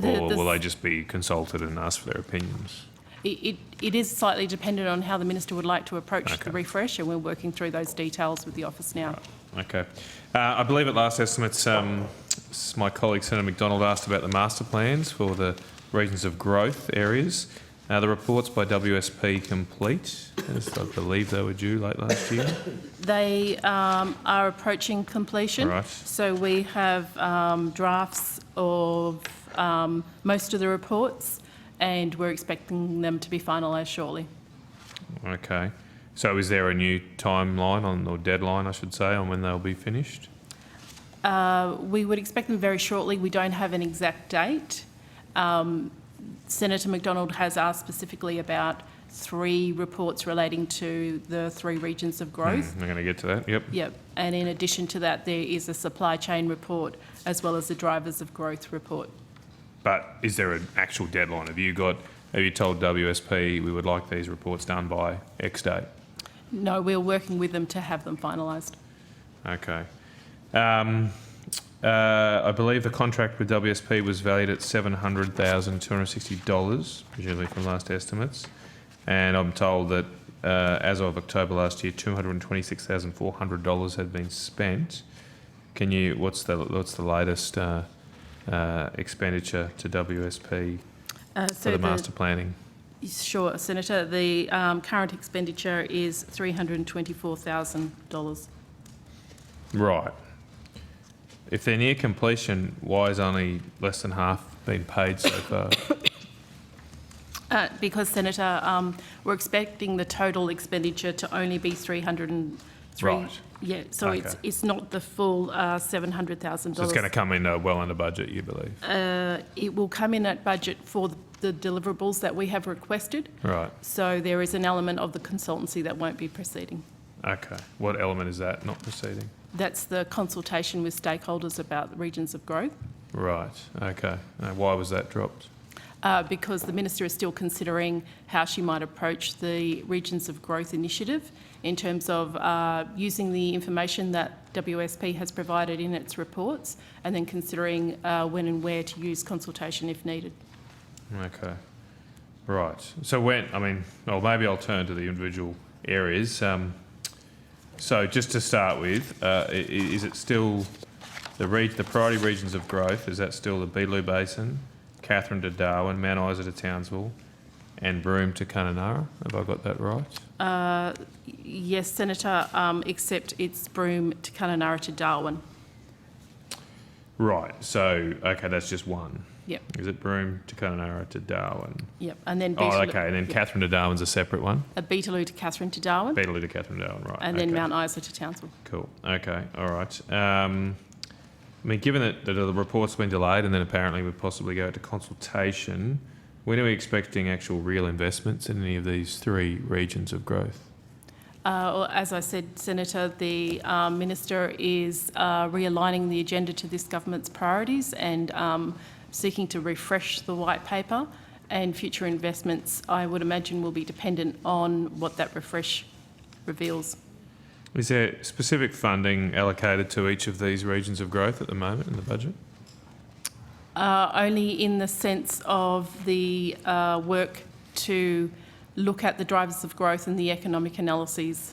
Or will they just be consulted and ask for their opinions? It is slightly dependent on how the Minister would like to approach the refresh, and we're working through those details with the office now. Okay. I believe at last estimates, my colleague Senator McDonald asked about the master plans for the regions of growth areas. The reports by WSP complete, as I believe they were due late last year. They are approaching completion. Right. So we have drafts of most of the reports, and we're expecting them to be finalised shortly. Okay. So is there a new timeline or deadline, I should say, on when they'll be finished? We would expect them very shortly. We don't have an exact date. Senator McDonald has asked specifically about 3 reports relating to the 3 regions of growth. I'm going to get to that, yep. Yep, and in addition to that, there is a supply chain report as well as the drivers of growth report. But is there an actual deadline? Have you told WSP we would like these reports done by X date? No, we're working with them to have them finalised. Okay. I believe the contract with WSP was valued at $700,260, presumably from last estimates. And I'm told that as of October last year, $226,400 had been spent. What's the latest expenditure to WSP for the master planning? Sure, Senator. The current expenditure is $324,000. Right. If they're near completion, why is only less than half been paid so far? Because, Senator, we're expecting the total expenditure to only be $303,000. Right. Yeah, so Okay. it's not the full $700,000. So it's going to come in well under budget, you believe? It will come in at budget for the deliverables that we have requested. Right. So there is an element of the consultancy that won't be proceeding. Okay. What element is that not proceeding? That's the consultation with stakeholders about the regions of growth. Right, okay. Why was that dropped? Because the Minister is still considering how she might approach the Regions of Growth initiative in terms of using the information that WSP has provided in its reports, and then considering when and where to use consultation if needed. Okay, right. So maybe I'll turn to the individual areas. So just to start with, is it still the priority regions of growth? Is that still the Beetaloo Basin, Katherine to Darwin, Mount Isa to Townsville, and Broome to Kununurra? Have I got that right? Yes, Senator, except it's Broome to Kununurra to Darwin. Right. So okay, that's just one. Yep. Is it Broome to Kununurra to Darwin? Yep. And then Beetaloo, Beetaloo, okay, and then Katherine to Darwin's a separate one. Beetaloo to Katherine to Darwin. Beetaloo to Katherine to Darwin, right? And then Mount Isa to Townsville. Cool. Okay. All right. Given that the report's been delayed and then apparently we possibly go to consultation, when are we expecting actual real investments in any of these three regions of growth? Well, as I said, Senator, the Minister is realigning the agenda to this government's priorities and seeking to refresh the white paper, and future investments, I would imagine, will be dependent on what that refresh reveals. Is there specific funding allocated to each of these regions of growth at the moment in the budget? Only in the sense of the work to look at the drivers of growth and the economic analyses,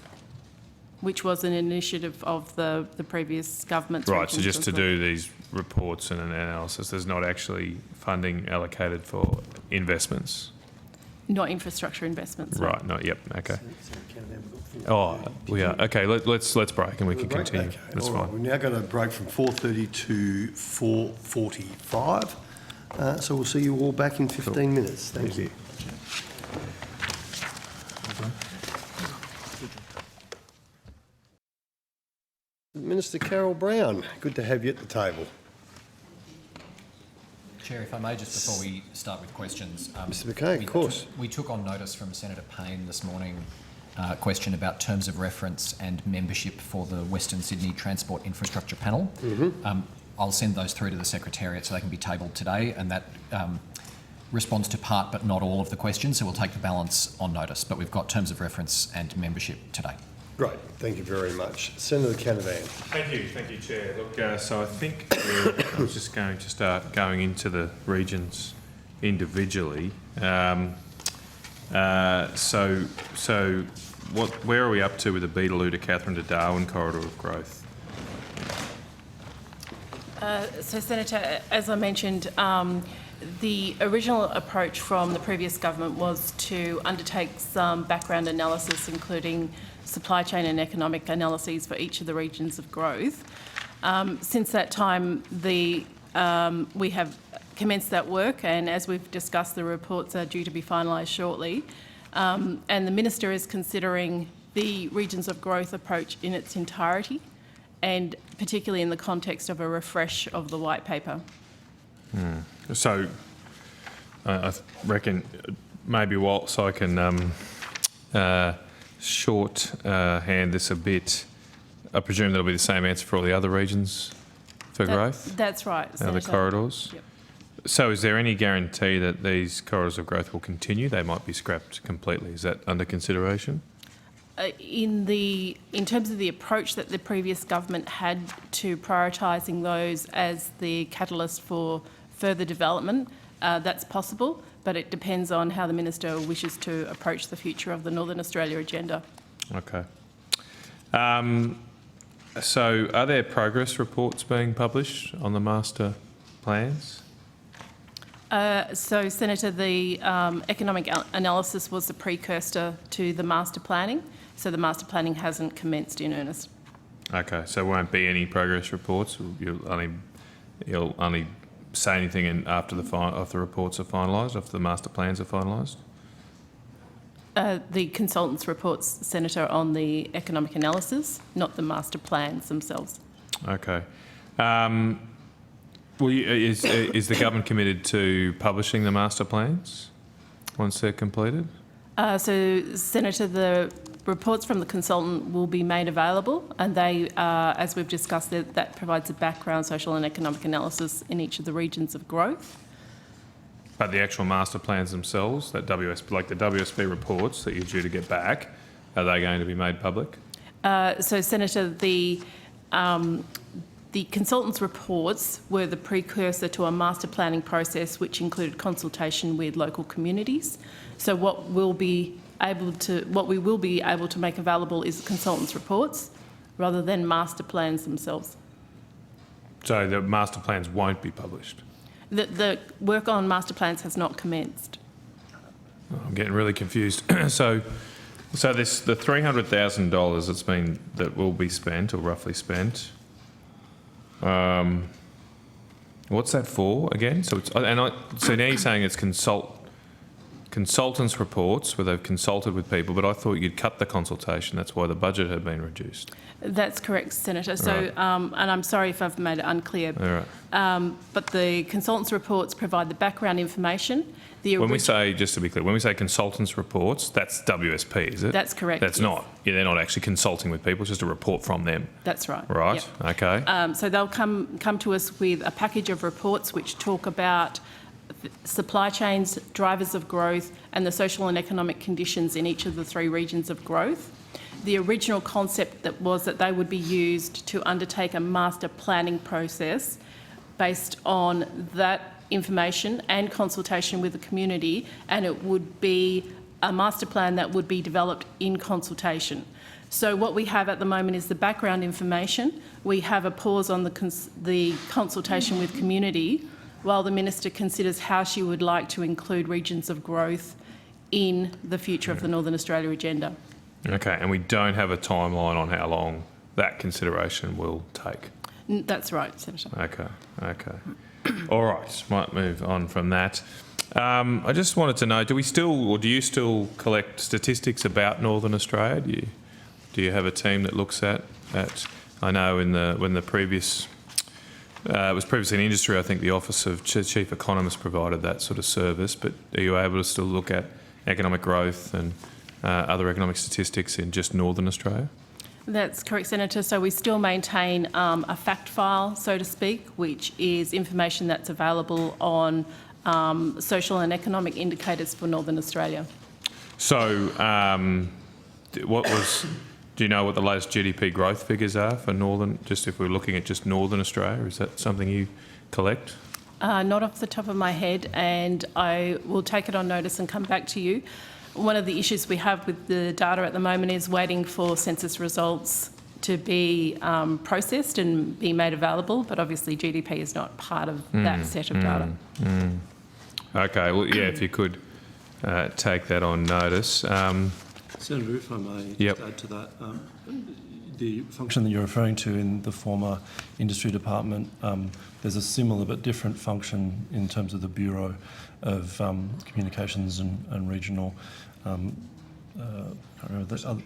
which was an initiative of the previous government's. Right, so just to do these reports and an analysis, there's not actually funding allocated for investments? Not infrastructure investments. Right, not, yep, okay. Oh, we are, okay, let's break and we can continue. Okay, That's all fine. right. We're now going to break from 4:30 to 4:45. So we'll see you all back in 15 minutes. Thank you. Minister Carol Brown, good to have you at the table. Chair, if I may, just before we start with questions. Mr McKay, of course. We took on notice from Senator Payne this morning a question about terms of reference and membership for the Western Sydney Transport Infrastructure Panel. I'll send those through to the Secretariat so they can be tabled today, and that responds to part but not all of the questions, so we'll take the balance on notice. But we've got terms of reference and membership today. Great, thank you very much. Senator Canavan. Thank you, Chair. Look, so I think I was just going to start going into the regions individually. Where are we up to with the Beetaloo to Katherine to Darwin corridor of growth? So, Senator, as I mentioned, the original approach from the previous government was to undertake some background analysis, including supply chain and economic analyses for each of the regions of growth. Since that time, we have commenced that work, and as we've discussed, the reports are due to be finalised shortly. And the Minister is considering the regions of growth approach in its entirety, and particularly in the context of a refresh of the white paper. So I reckon maybe whilst I can shorthand this a bit, I presume that'll be the same answer for all the other regions for growth? That's right, Senator. The corridors? Yep. So is there any guarantee that these corridors of growth will continue? They might be scrapped completely. Is that under consideration? In terms of the approach that the previous government had to prioritising those as the catalyst for further development, that's possible, but it depends on how the Minister wishes to approach the future of the Northern Australia agenda. Okay. So are there progress reports being published on the master plans? So, Senator, the economic analysis was the precursor to the master planning, so the master planning hasn't commenced in earnest. Okay, so there won't be any progress reports? You'll only say anything after the reports are finalised, after the master plans are finalised? The consultants' reports, Senator, on the economic analysis, not the master plans themselves. Okay. Is the government committed to publishing the master plans once they're completed? So, Senator, the reports from the consultant will be made available, and they, as we've discussed, that provides a background social and economic analysis in each of the regions of growth. But the actual master plans themselves, that like the WSP reports that you're due to get back, are they going to be made public? So, Senator, the consultant's reports were the precursor to a master planning process which included consultation with local communities. So what we will be able to make available is the consultant's reports rather than master plans themselves. So the master plans won't be published? The work on master plans has not commenced. I'm getting really confused. So this the $300,000 that will be spent or roughly spent. What's that for again? So now you're saying it's consultants' reports where they've consulted with people, but I thought you'd cut the consultation. That's why the budget had been reduced. That's correct, Senator. So, Right. and I'm sorry if I've made it unclear. All right. But the consultants' reports provide the background information. When we say, just to be clear, when we say consultants' reports, that's WSP, is it? That's correct, That's yes. not. Yeah, they're not actually consulting with people. It's just a report from them. That's right. Right. Yep. Okay. So they'll come to us with a package of reports which talk about supply chains, drivers of growth, and the social and economic conditions in each of the three regions of growth. The original concept was that they would be used to undertake a master planning process based on that information and consultation with the community, and it would be a master plan that would be developed in consultation. So what we have at the moment is the background information. We have a pause on the consultation with community while the Minister considers how she would like to include regions of growth in the future of the Northern Australia agenda. Okay, and we don't have a timeline on how long that consideration will take. That's right, Senator. Okay. All right, might move on from that. I just wanted to know, do you still collect statistics about Northern Australia? Do you have a team that looks at? I know when the previous it was previously in industry, I think the Office of Chief Economist provided that sort of service, but are you able to still look at economic growth and other economic statistics in just Northern Australia? That's correct, Senator. So we still maintain a fact file, so to speak, which is information that's available on social and economic indicators for Northern Australia. So do you know what the latest GDP growth figures are for Northern, just if we're looking at just Northern Australia? Is that something you collect? Not off the top of my head, and I will take it on notice and come back to you. One of the issues we have with the data at the moment is waiting for census results to be processed and be made available, but obviously GDP is not part of that set of data. Okay, well, yeah, if you could take that on notice. Senator, if I may Yep. just add to that, the function that you're referring to in the former industry department, there's a similar but different function in terms of the Bureau of Communications and Regional I can't remember the other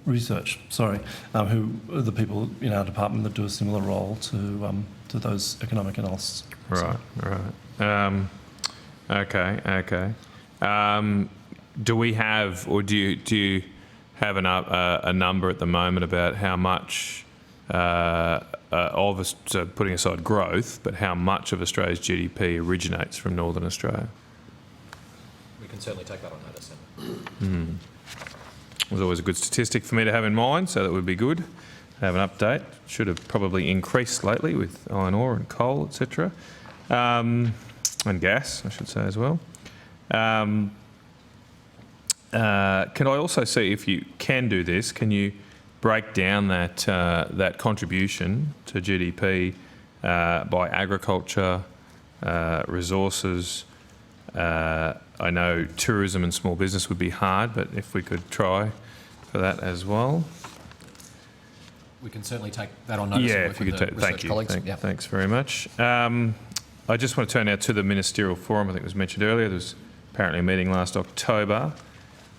research. Sorry, who are the people in our department that do a similar role to those economic analysts. Right. Okay. Do we have, or do you have a number at the moment about how much so putting aside growth, but how much of Australia's GDP originates from Northern Australia? We can certainly take that on notice. It was always a good statistic for me to have in mind, so that would be good. Have an update. Should have probably increased lately with iron ore and coal, etc. And gas, I should say as well. Can I also see, if you can do this, can you break down that contribution to GDP by agriculture, resources? I know tourism and small business would be hard, but if we could try for that as well. We can certainly take that on notice. Yeah, if you could take, thank you. Thanks very much. I just want to turn now to the Ministerial Forum. I think it was mentioned earlier. There was apparently a meeting last October.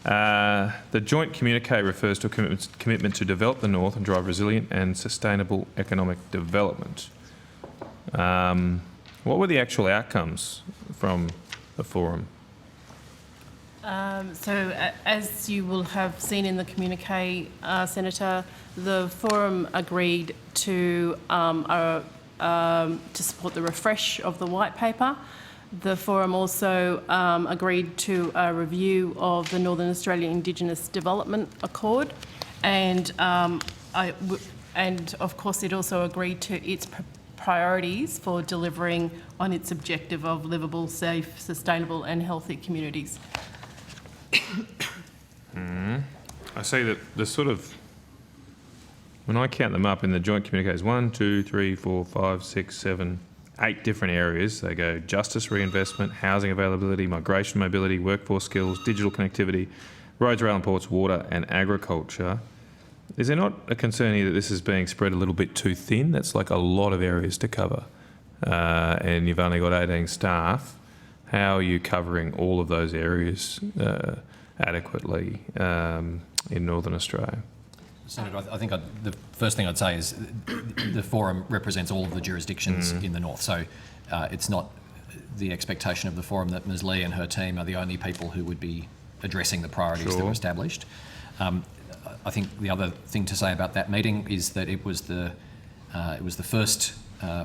The joint communique refers to a commitment to develop the North and drive resilient and sustainable economic development. What were the actual outcomes from the forum? As you will have seen in the communique, Senator, the forum agreed to support the refresh of the white paper. The forum also agreed to a review of the Northern Australia Indigenous Development Accord, and of course it also agreed to its priorities for delivering on its objective of livable, safe, sustainable and healthy communities. I see that the sort of, when I count them up in the joint communiques, 1, 2, 3, 4, 5, 6, 7, 8 different areas. They go justice reinvestment, housing availability, migration mobility, workforce skills, digital connectivity, roads, rail and ports, water and agriculture. Is there not a concern here that this is being spread a little bit too thin? That's like a lot of areas to cover, and you've only got 18 staff. How are you covering all of those areas adequately in Northern Australia? Senator, I think the first thing I'd say is the forum represents all of the jurisdictions in the north. So it's not the expectation of the forum that Ms Lee and her team are the only people who would be addressing the priorities that were established. I think the other thing to say about that meeting is that it was the first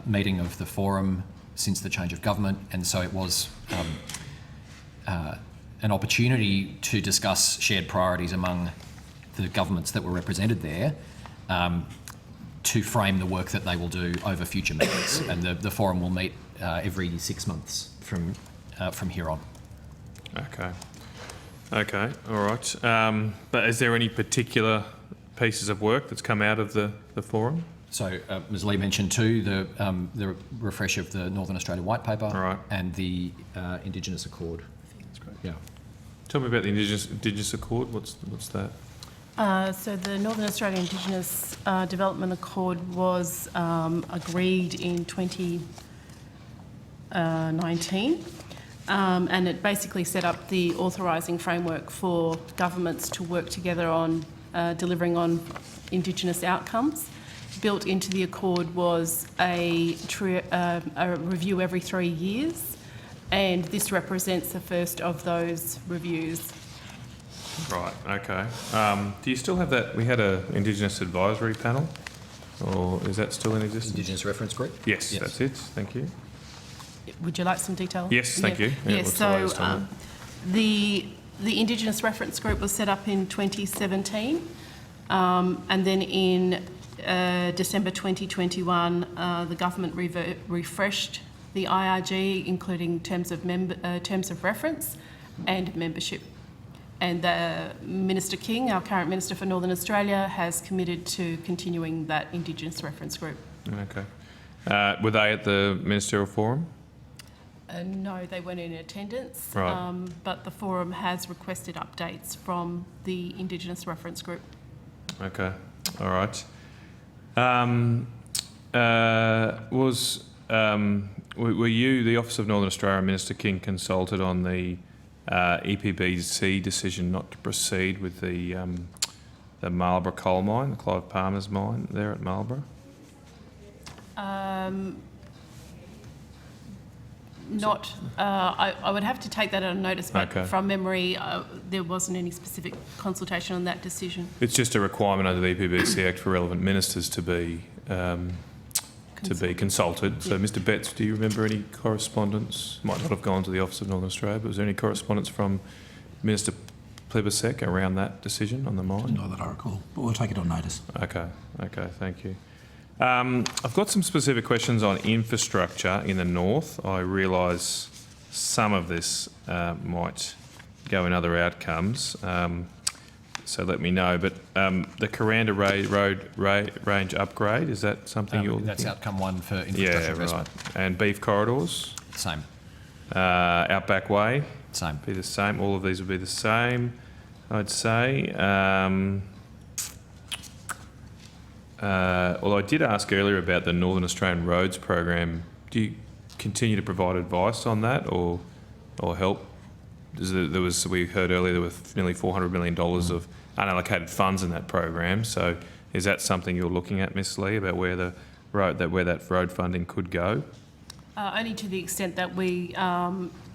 meeting of the forum since the change of government, and so it was an opportunity to discuss shared priorities among the governments that were represented there, to frame the work that they will do over future meetings. And the forum will meet every 6 months from here on. Okay, all right. But is there any particular pieces of work that's come out of the forum? So Ms Lee mentioned too the refresh of the Northern Australia White Paper and the Indigenous Accord. That's great. Yeah. Tell me about the Indigenous Accord. What's that? So the Northern Australia Indigenous Development Accord was agreed in 2019, and it basically set up the authorising framework for governments to work together on delivering on Indigenous outcomes. Built into the accord was a review every 3 years, and this represents the first of those reviews. Right, okay. Do you still have that? We had an Indigenous Advisory Panel, or is that still in existence? Indigenous Reference Group? Yes, that's it. Thank you. Would you like some detail? Yes, thank you. Yeah, Yes, so the Indigenous Reference Group was set up in 2017, and then in December 2021, the government refreshed the IRG, including terms of reference and membership. And Minister King, our current Minister for Northern Australia, has committed to continuing that Indigenous Reference Group. Okay. Were they at the Ministerial Forum? No, they weren't in attendance, Right. but the forum has requested updates from the Indigenous Reference Group. Okay, all right. Were you, the Office of Northern Australia, Minister King, consulted on the EPBC decision not to proceed with the Marlborough coal mine, the Clive Palmer's mine there at Marlborough? I would have to take that on notice, but Okay. from memory, there wasn't any specific consultation on that decision. It's just a requirement under the EPBC Act for relevant ministers to be consulted. So, Mr. Betts, do you remember any correspondence? Might not have gone to the Office of Northern Australia, but was there any correspondence from Minister Plibersek around that decision on the mine? Not that I recall, but we'll take it on notice. Okay, thank you. I've got some specific questions on infrastructure in the north. I realise some of this might go in other outcomes, so let me know. But the Coranda Road range upgrade, is that something you're... That's outcome one for infrastructure investment. Right. And beef corridors? Same. Outback Way? Same. Be the same. All of these would be the same, I'd say. Although I did ask earlier about the Northern Australian Roads program, do you continue to provide advice on that or help? We heard earlier there was nearly $400 million of unallocated funds in that program. So is that something you're looking at, Ms Lee, about where that road funding could go? Only to the extent that we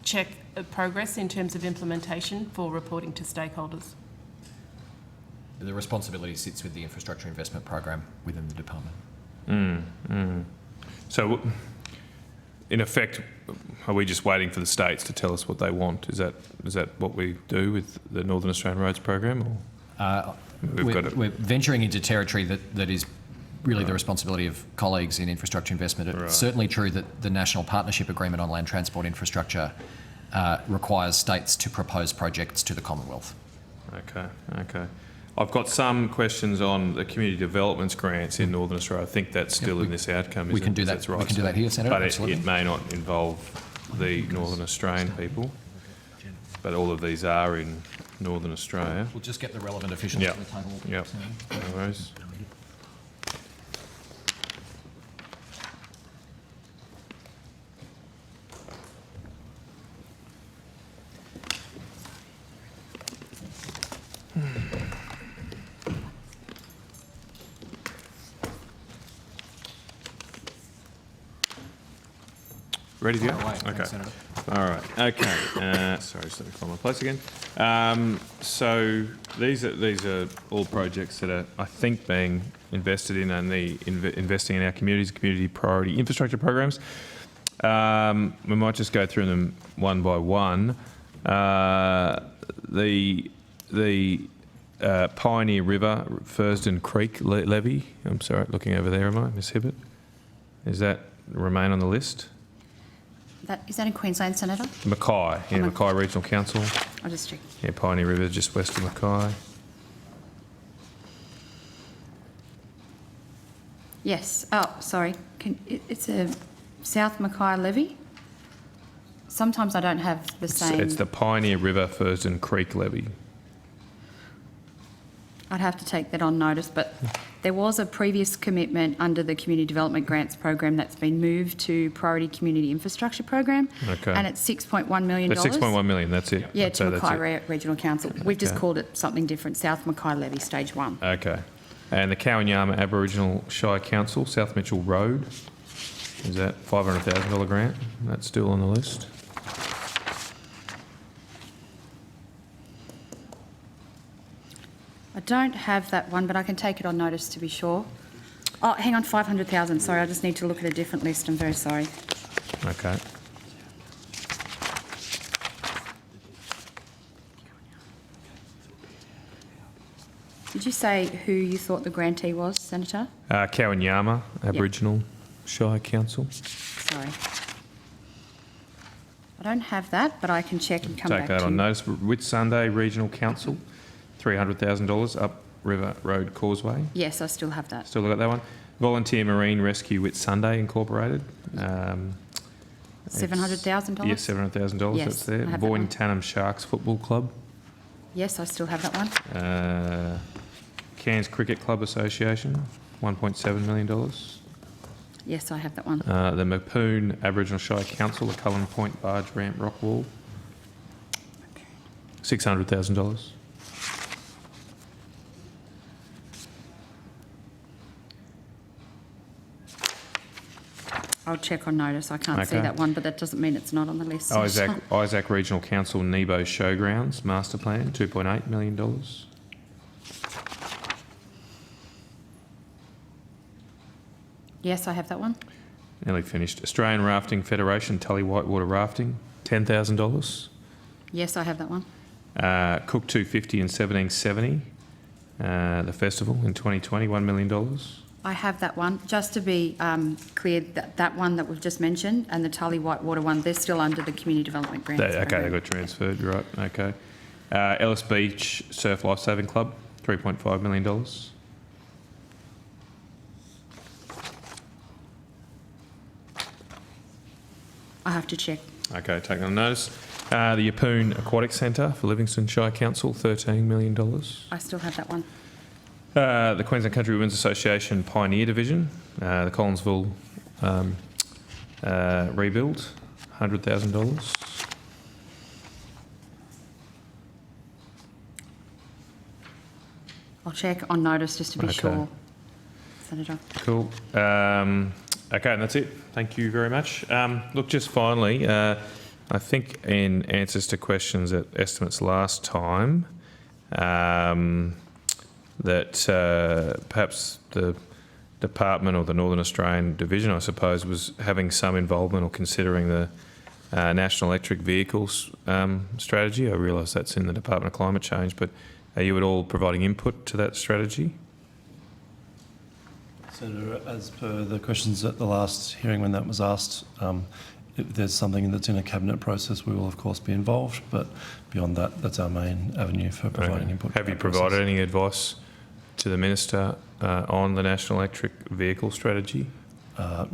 check progress in terms of implementation for reporting to stakeholders. The responsibility sits with the infrastructure investment program within the department. So, in effect, are we just waiting for the states to tell us what they want? Is that what we do with the Northern Australian Roads program? Or We're venturing into territory that is really the responsibility of colleagues in infrastructure investment. It's certainly true that the National Partnership Agreement on Land Transport Infrastructure requires states to propose projects to the Commonwealth. Okay. I've got some questions on the community developments grants in Northern Australia. I think that's still in this outcome. We can do that. That's right. We can do that here, Senator. But Absolutely. it may not involve the Northern Australian people. But all of these are in Northern Australia. We'll just get the relevant officials to the table. Yep. No worries. Ready to go? Okay. Senator. All right. Okay. Sorry, just let me find my place again. So these are all projects that are, I think, being invested in and investing in our communities, community priority infrastructure programs. We might just go through them one by one. The Pioneer River Fursden Creek levy. I'm sorry, looking over there, am I, Ms Hibbert? Does that remain on the list? Is that in Queensland, Senator? Mackay, Mackay Regional Council. I'll just check. Yeah, Pioneer River, just west of Mackay. Yes. Oh, sorry. It's a South Mackay levy. Sometimes I don't have the same. It's the Pioneer River Fursden Creek levy. I'd have to take that on notice, but there was a previous commitment under the Community Development Grants Program that's been moved to Priority Community Infrastructure Program. Okay. And it's $6.1 million. That's 6.1 million, that's it. Yeah, So to that's Mackay Regional Council. We've just Okay. called it something different, South Mackay Levy, Stage 1. Okay. And the Kowanyama Aboriginal Shire Council, South Mitchell Road. Is that $500,000 grant? That's still on the list. I don't have that one, but I can take it on notice to be sure. Oh, hang on, 500,000. Sorry, I just need to look at a different list. I'm very sorry. Okay. Did you say who you thought the grantee was, Senator? Kowanyama Aboriginal Shire Council. Sorry. I don't have that, but I can check and come back Take to that on you. notice. Whitsunday Regional Council, $300,000 up River Road Causeway. Yes, I still have that. Still got that one. Volunteer Marine Rescue Whitsunday Incorporated. $700,000? Yes, $700,000. Yes, That's there. I have that Boyne one. Tannum Sharks Football Club. Yes, I still have that one. Cairns Cricket Club Association, $1.7 million. Yes, I have that one. The Mapoon Aboriginal Shire Council, the Cullen Point Barge Ramp Rock Wall, $600,000. I'll check on notice. I can't see Okay. that one, but that doesn't mean it's not on the list. Isaac Regional Council Nebo Showgrounds Master Plan, $2.8 million. Yes, I have that one. Nearly finished. Australian Rafting Federation Tully Whitewater Rafting, $10,000. Yes, I have that one. Cook 250 in 1770, the festival in 2020, $1 million. I have that one. Just to be clear, that one that we've just mentioned and the Tully Whitewater one, they're still under the Community Development Grants Okay, program. they got transferred, right, okay. Ellis Beach Surf Lifesaving Club, $3.5 million. I have to check. Okay, taking on notice. The Yapoon Aquatic Centre for Livingston Shire Council, $13 million. I still have that one. The Queensland Country Women's Association Pioneer Division, the Collinsville rebuild, $100,000. I'll check on notice just to be Okay. sure, Senator. Cool. Okay, and that's it. Thank you very much. Look, just finally, I think in answers to questions at estimates last time, that perhaps the department or the Northern Australian Division, I suppose, was having some involvement or considering the National Electric Vehicles strategy. I realise that's in the Department of Climate Change, but are you at all providing input to that strategy? Senator, as per the questions at the last hearing when that was asked, if there's something that's in a cabinet process, we will of course be involved, but beyond that, that's our main avenue for providing input. Have you provided any advice to the Minister on the National Electric Vehicle strategy? I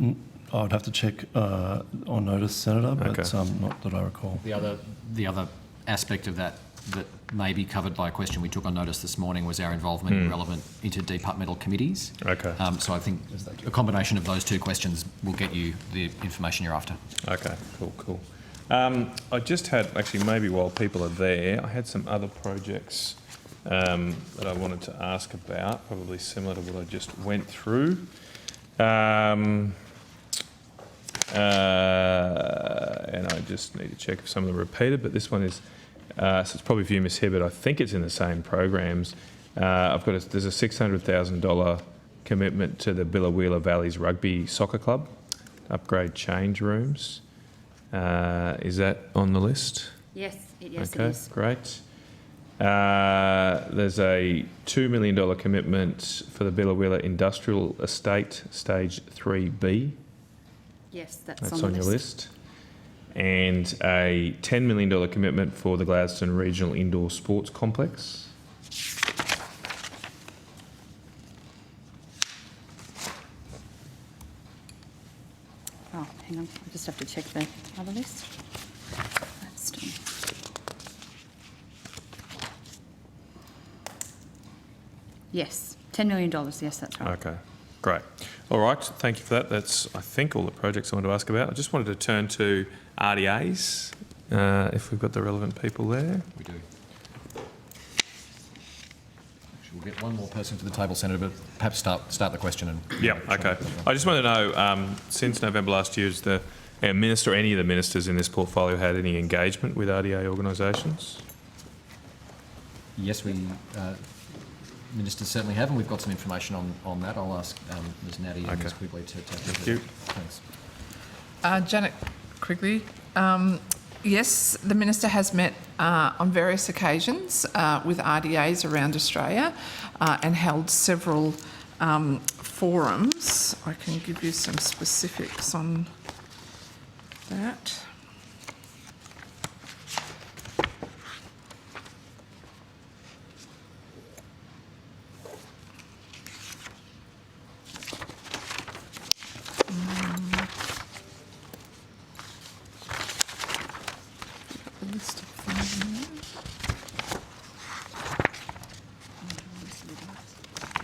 would have to check on notice, Senator, but not that I recall. The other aspect of that may be covered by a question we took on notice this morning was our involvement in relevant interdepartmental committees. Okay. So I think a combination of those two questions will get you the information you're after. Okay, cool. I just had, actually maybe while people are there, I had some other projects that I wanted to ask about, probably similar to what I just went through. And I just need to check if some of them are repeated, but this one is, so it's probably for you, Ms Hibbert. I think it's in the same programs. There's a $600,000 commitment to the Billawheeler Valleys Rugby Soccer Club, upgrade change rooms. Is that on the list? Yes, it is. Great. There's a $2 million commitment for the Billawheeler Industrial Estate, Stage 3B. Yes, that's on your list. And a $10 million commitment for the Gladstone Regional Indoor Sports Complex. Oh, hang on, I just have to check the other list. That's done. Yes, $10 million, yes, that's right. Okay, great. All right, thank you for that. That's, I think, all the projects I wanted to ask about. I just wanted to turn to RDAs, if we've got the relevant people there. We do. Actually, we'll get one more person to the table, Senator, but perhaps start the question. And yeah, okay. I just want to know, since November last year, has the Minister or any of the ministers in this portfolio had any engagement with RDA organisations? Yes, we ministers certainly have, and we've got some information on that. I'll ask Ms Natty and Ms Quigley to take this. Thank you. Thanks. Janet Quigley. Yes, the Minister has met on various occasions with RDAs around Australia and held several forums. I can give you some specifics on that.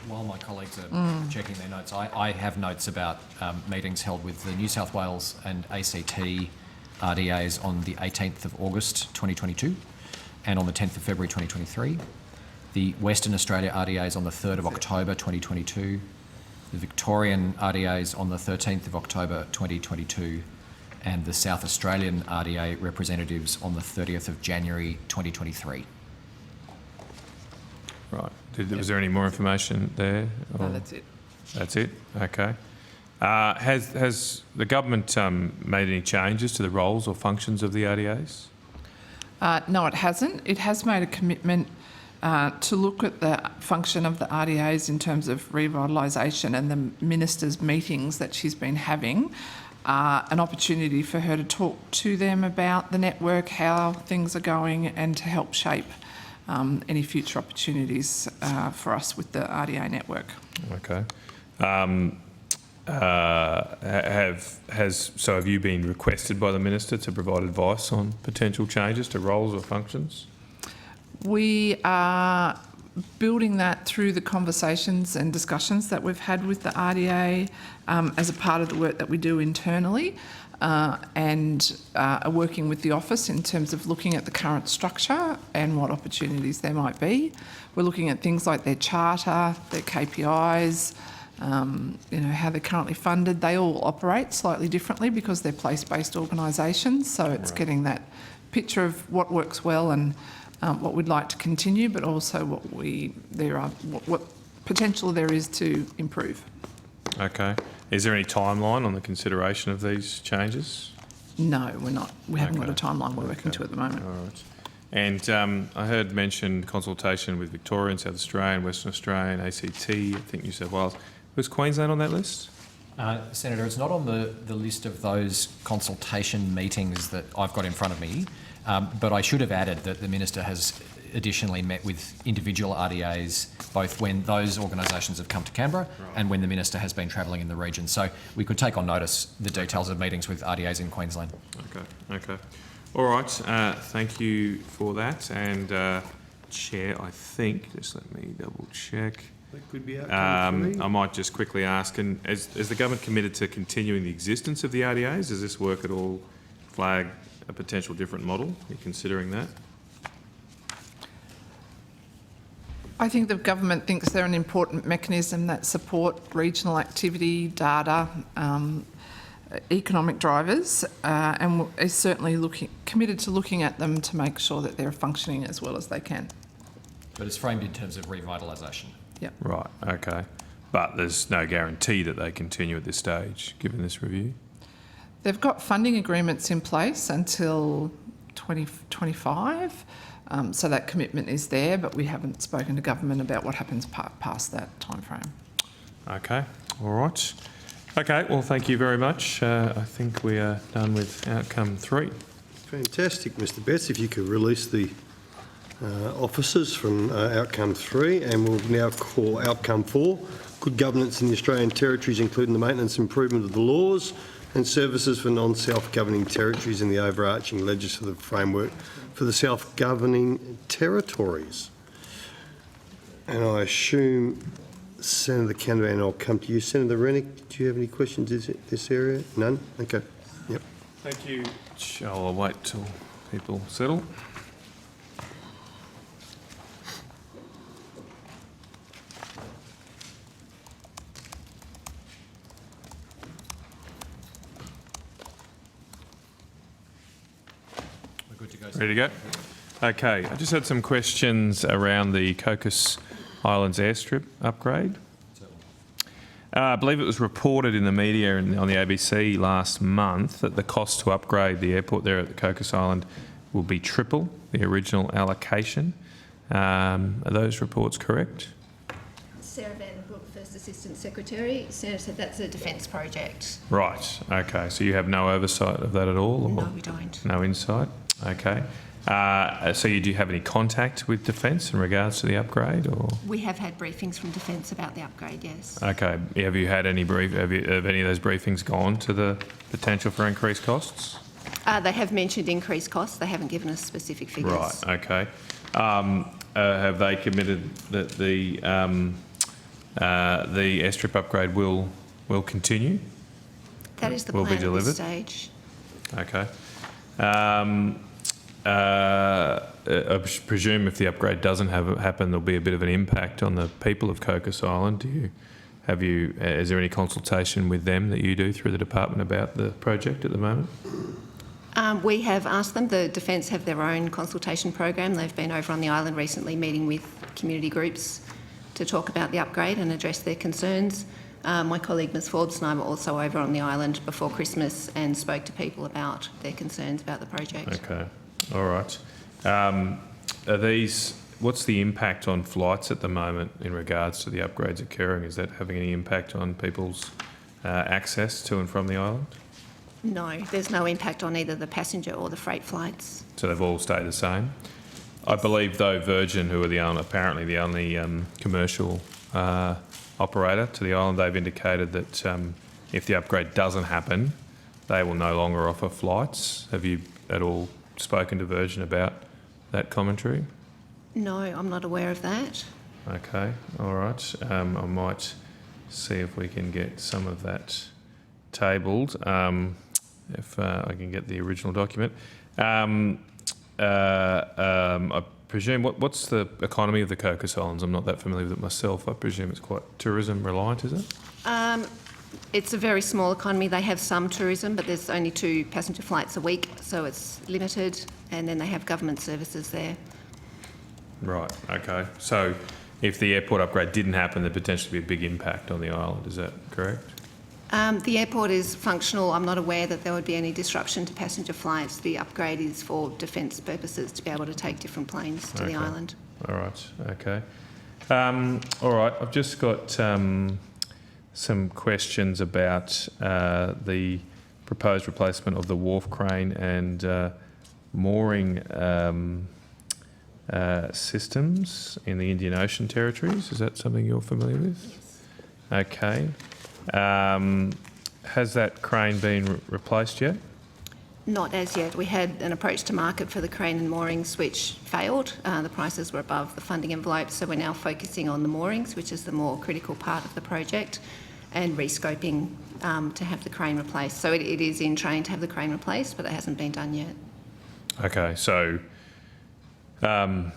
While my colleagues are checking their notes, I have notes about meetings held with the New South Wales and ACT RDAs on the 18th of August 2022 and on the 10th of February 2023. The Western Australia RDAs on the 3rd of October 2022. The Victorian RDAs on the 13th of October 2022 and the South Australian RDA representatives on the 30th of January 2023. Right. Was there any more information there? No, that's it. That's it? Okay. Has the government made any changes to the roles or functions of the RDAs? No, it hasn't. It has made a commitment to look at the function of the RDAs in terms of revitalisation, and the Minister's meetings that she's been having an opportunity for her to talk to them about the network, how things are going, and to help shape any future opportunities for us with the RDA network. Okay. Have you been requested by the Minister to provide advice on potential changes to roles or functions? We are building that through the conversations and discussions that we've had with the RDA as a part of the work that we do internally, and are working with the office in terms of looking at the current structure and what opportunities there might be. We're looking at things like their charter, their KPIs, how they're currently funded. They all operate slightly differently because they're place-based organisations, so it's getting that picture of what works well and what we'd like to continue, but also what potential there is to improve. Okay. Is there any timeline on the consideration of these changes? No, we're not. We haven't got a timeline we're working to at the moment. All right. And I heard mentioned consultation with Victorian, South Australian, Western Australian, ACT, I think New South Wales. Was Queensland on that list? Senator, it's not on the list of those consultation meetings that I've got in front of me, but I should have added that the Minister has additionally met with individual RDAs, both when those organisations have come to Canberra and when the Minister has been travelling in the region. So we could take on notice the details of meetings with RDAs in Queensland. Okay. All right. Thank you for that. And Chair, I think, just let me double check. That could be outcome 3. I might just quickly ask, and is the government committed to continuing the existence of the RDAs? Does this work at all flag a potential different model? Are you considering that? I think the government thinks they're an important mechanism that support regional activity, data, economic drivers, and is certainly committed to looking at them to make sure that they're functioning as well as they can. But it's framed in terms of revitalisation. Yep. Right, okay. But there's no guarantee that they continue at this stage, given this review? They've got funding agreements in place until 2025, so that commitment is there, but we haven't spoken to government about what happens past that timeframe. Okay, all right. Okay, well, thank you very much. I think we are done with outcome 3. Fantastic, Mr. Betts. If you could release the officers from outcome 3, and we'll now call outcome 4. Good governance in the Australian territories, including the maintenance and improvement of the laws and services for non-self-governing territories in the overarching legislative framework for the self-governing territories. And I assume, Senator Canavan, I'll come to you. Senator Rennick, do you have any questions in this area? None? Okay. Yep. Thank you. I'll wait till people settle. Ready to go? Okay, I just had some questions around the Cocos Islands airstrip upgrade. I believe it was reported in the media and on the ABC last month that the cost to upgrade the airport there at the Cocos Island will be triple the original allocation. Are those reports correct? Sarah Vandenbroek, First Assistant Secretary. Senator said that's a defence project. Right, okay, so you have no oversight of that at all? Or No, we don't. no insight? Okay. So do you have any contact with Defence in regards to the upgrade, or? We have had briefings from Defence about the upgrade, yes. Okay. Have you had any have any of those briefings gone to the potential for increased costs? They have mentioned increased costs. They haven't given us specific figures. Right. Okay. Have they committed that the airstrip upgrade will continue? That is the will plan be at this delivered? stage. Okay. I presume if the upgrade doesn't happen, there'll be a bit of an impact on the people of Cocos Island. Is there any consultation with them that you do through the department about the project at the moment? We have asked them. The Defence have their own consultation program. They've been over on the island recently meeting with community groups to talk about the upgrade and address their concerns. My colleague Ms Forbes and I were also over on the island before Christmas and spoke to people about their concerns about the project. Okay, all right. What's the impact on flights at the moment in regards to the upgrades occurring? Is that having any impact on people's access to and from the island? No, there's no impact on either the passenger or the freight flights. So they've all stayed the same? I believe, though, Virgin, who are apparently the only commercial operator to the island, they've indicated that if the upgrade doesn't happen, they will no longer offer flights. Have you at all spoken to Virgin about that commentary? No, I'm not aware of that. Okay, all right. I might see if we can get some of that tabled, if I can get the original document. I presume, what's the economy of the Cocos Islands? I'm not that familiar with it myself. I presume it's quite tourism reliant, is it? It's a very small economy. They have some tourism, but there's only 2 passenger flights a week, so it's limited, and then they have government services there. Right, okay. So if the airport upgrade didn't happen, there'd potentially be a big impact on the island, is that correct? The airport is functional. I'm not aware that there would be any disruption to passenger flights. The upgrade is for defence purposes, to be able to take different planes to the island. All right, okay. All right, I've just got some questions about the proposed replacement of the wharf crane and mooring systems in the Indian Ocean territories. Is that something you're familiar with? Yes. Okay. Has that crane been replaced yet? Not as yet. We had an approach to market for the crane and moorings which failed. The prices were above the funding envelope, so we're now focusing on the moorings, which is the more critical part of the project, and rescoping to have the crane replaced. So it is in train to have the crane replaced, but it hasn't been done yet. Okay, so even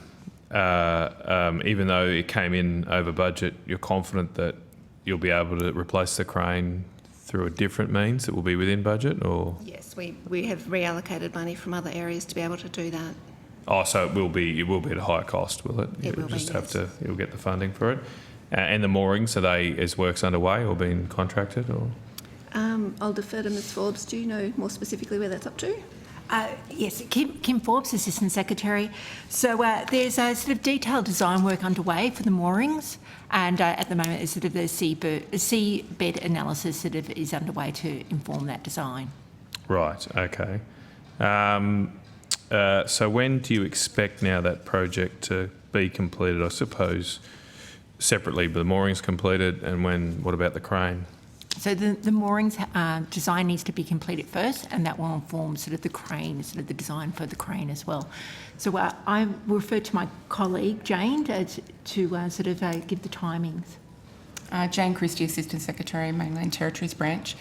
though it came in over budget, you're confident that you'll be able to replace the crane through a different means that will be within budget, or? Yes, we have reallocated money from other areas to be able to do that. Oh, so it will be at a higher cost, will it? It will just be, have yes. to. You'll get the funding for it. And the moorings, are they as works underway or been contracted, or? I'll defer to Ms Forbes. Do you know more specifically where that's up to? Yes, Kim Forbes, Assistant Secretary. So there's a sort of detailed design work underway for the moorings, and at the moment, sort of the seabed analysis sort of is underway to inform that design. Right. Okay. So when do you expect now that project to be completed? I suppose separately, the moorings completed, and what about the crane? So the moorings design needs to be completed first, and that will inform sort of the crane, sort of the design for the crane as well. So I refer to my colleague Jane to sort of give the timings. Jane Christie, Assistant Secretary, Mainland Territories Branch.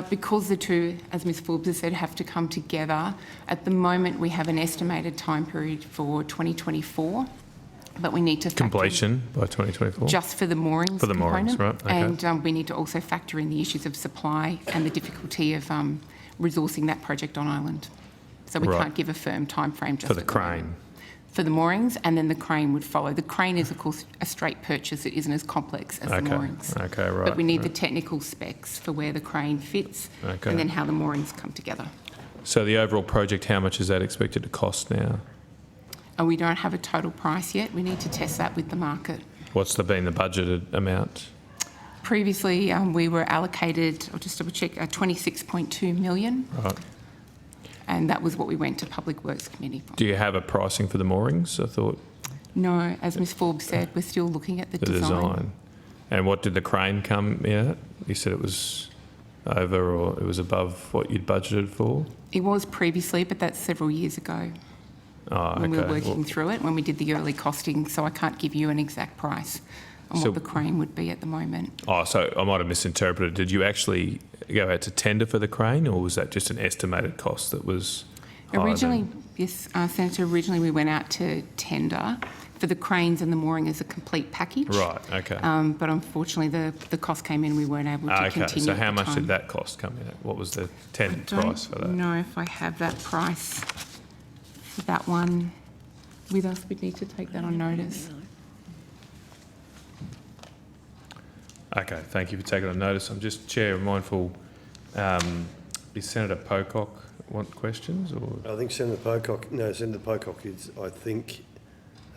Because the two, as Ms Forbes has said, have to come together, at the moment we have an estimated time period for 2024. But we need to completion by 2024? Just for the moorings For the moorings, right. Okay. And we need to also factor in the issues of supply and the difficulty of resourcing that project on island. So we can't give a firm time frame just for the crane. For the moorings, and then the crane would follow. The crane is, of course, a straight purchase. It isn't as complex as the moorings. Okay, right. But we need the technical specs for where the crane fits and then how the moorings come together. So the overall project, how much is that expected to cost now? We don't have a total price yet. We need to test that with the market. What's been the budgeted amount? Previously, we were allocated, I'll just double check, 26.2 million. Right. And that was what we went to Public Works Committee for. Do you have a pricing for the moorings? I thought. No, as Ms Forbes said, we're still looking at the design. And what did the crane come in at? You said it was over, or it was above what you'd budgeted for? It was previously, but that's several years ago. Oh, when we were working through it, when we did the early costing, so I can't give you an exact price on what the crane would be at the moment. Oh, so I might have misinterpreted. Did you actually go out to tender for the crane, or was that just an estimated cost that was originally? Yes, Senator. Originally, we went out to tender for the cranes and the mooring as a complete package. Right. Okay. But unfortunately, the cost came in. We weren't able to continue. So how much did that cost come in at? What was the tender price for that? I don't know if I have that price. That one with us, we'd need to take that on notice. Okay, thank you for taking on notice. I'm just, Chair, mindful, is Senator Pocock want questions? Or? I think Senator Pocock is, I think,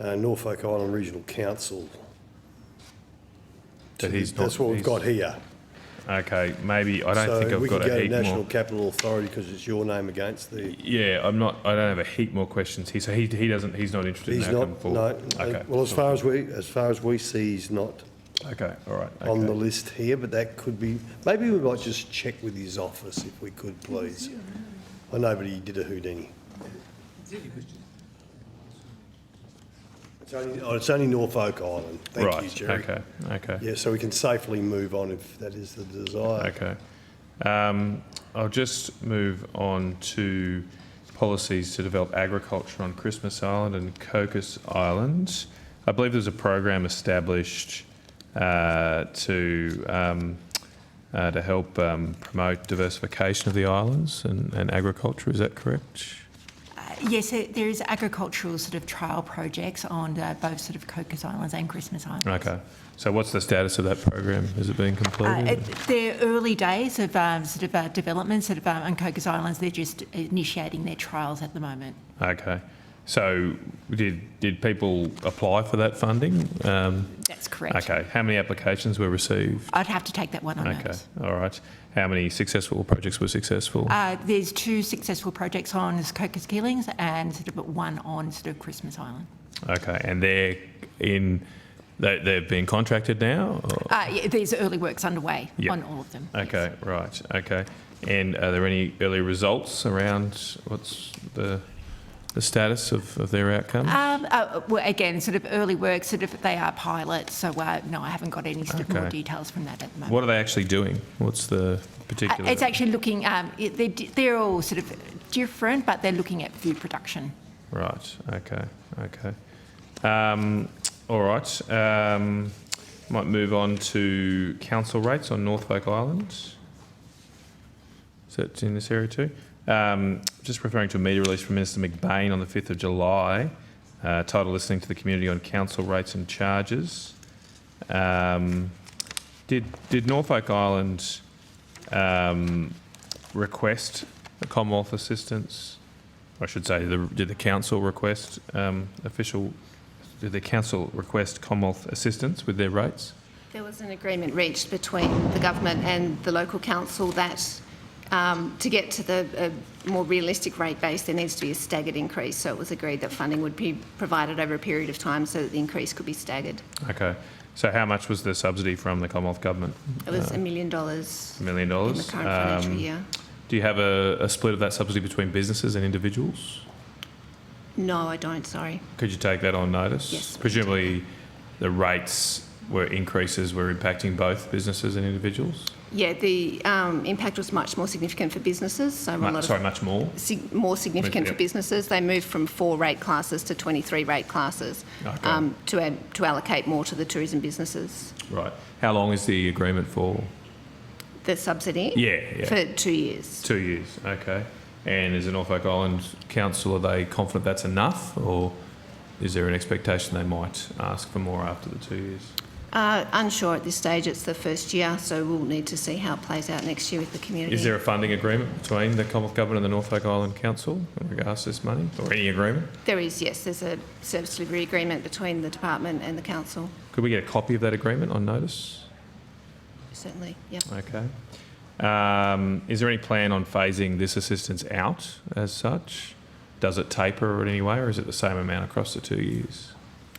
Norfolk Island Regional Council. That's what we've got here. Okay, maybe, I don't think I've got a heap more. So we can go to National Capital Authority because it's your name against the... Yeah, I don't have a heap more questions. He's not interested in that coming forward. No. Okay. Well, as far as we see, he's not okay, all right. Okay. on the list here, but that could be... Maybe we might just check with his office if we could, please. I know, but he did a Houdini. It's only Norfolk Island. Thank you, Jerry. Okay. Yeah, so we can safely move on if that is the desire. Okay. I'll just move on to policies to develop agriculture on Christmas Island and Cocos Island. I believe there's a program established to help promote diversification of the islands and agriculture. Is that correct? Yes, there is agricultural sort of trial projects on both sort of Cocos Islands and Christmas Island. Okay. So what's the status of that program? Is it being completed? They're early days of development sort of on Cocos Islands. They're just initiating their trials at the moment. Okay. So did people apply for that funding? That's correct. Okay. How many applications were received? I'd have to take that one on notice. All right. How many successful projects were successful? There's 2 successful projects on Cocos Keelings and sort of one on sort of Christmas Island. Okay. And they've been contracted now? Yeah, there's early works underway Yep. on all of them. Okay. Right. Okay. And are there any early results around what's the status of their outcome? Well, again, sort of early work, sort of they are pilots, so no, I haven't got any sort of more Okay. details from that at the moment. What are they actually doing? What's the particular? It's actually looking, they're all sort of different, but they're looking at food production. Right. Okay. Okay. All right. Might move on to council rates on Norfolk Island. Is that in this area too? Just referring to a media release from Minister McBain on the 5th of July, titled Listening to the Community on Council Rates and Charges. Did Norfolk Island request the Commonwealth assistance? I should say, did the council request did the council request Commonwealth assistance with their rates? There was an agreement reached between the government and the local council that to get to the more realistic rate base, there needs to be a staggered increase. So it was agreed that funding would be provided over a period of time so that the increase could be staggered. Okay. So how much was the subsidy from the Commonwealth Government? It was $1 million. $1 million? In the current financial year. Do you have a split of that subsidy between businesses and individuals? No, I don't, sorry. Could you take that on notice? Yes. Presumably the rates increases were impacting both businesses and individuals? Yeah, the impact was much more significant for businesses. So much more? More significant Yep. for businesses. They moved from 4 rate classes to 23 rate classes to allocate more to the tourism businesses. Right. How long is the agreement for? The subsidy? Yeah. For 2 years. 2 years, okay. And as a Norfolk Island Council, are they confident that's enough, or is there an expectation they might ask for more after the 2 years? Unsure at this stage. It's the first year, so we'll need to see how it plays out next year with the community. Is there a funding agreement between the Commonwealth Government and the Norfolk Island Council in regards to this money, or any agreement? There is, yes. There's a service delivery agreement between the department and the council. Could we get a copy of that agreement on notice? Certainly, yeah. Okay. Is there any plan on phasing this assistance out as such? Does it taper in any way, or is it the same amount across the 2 years?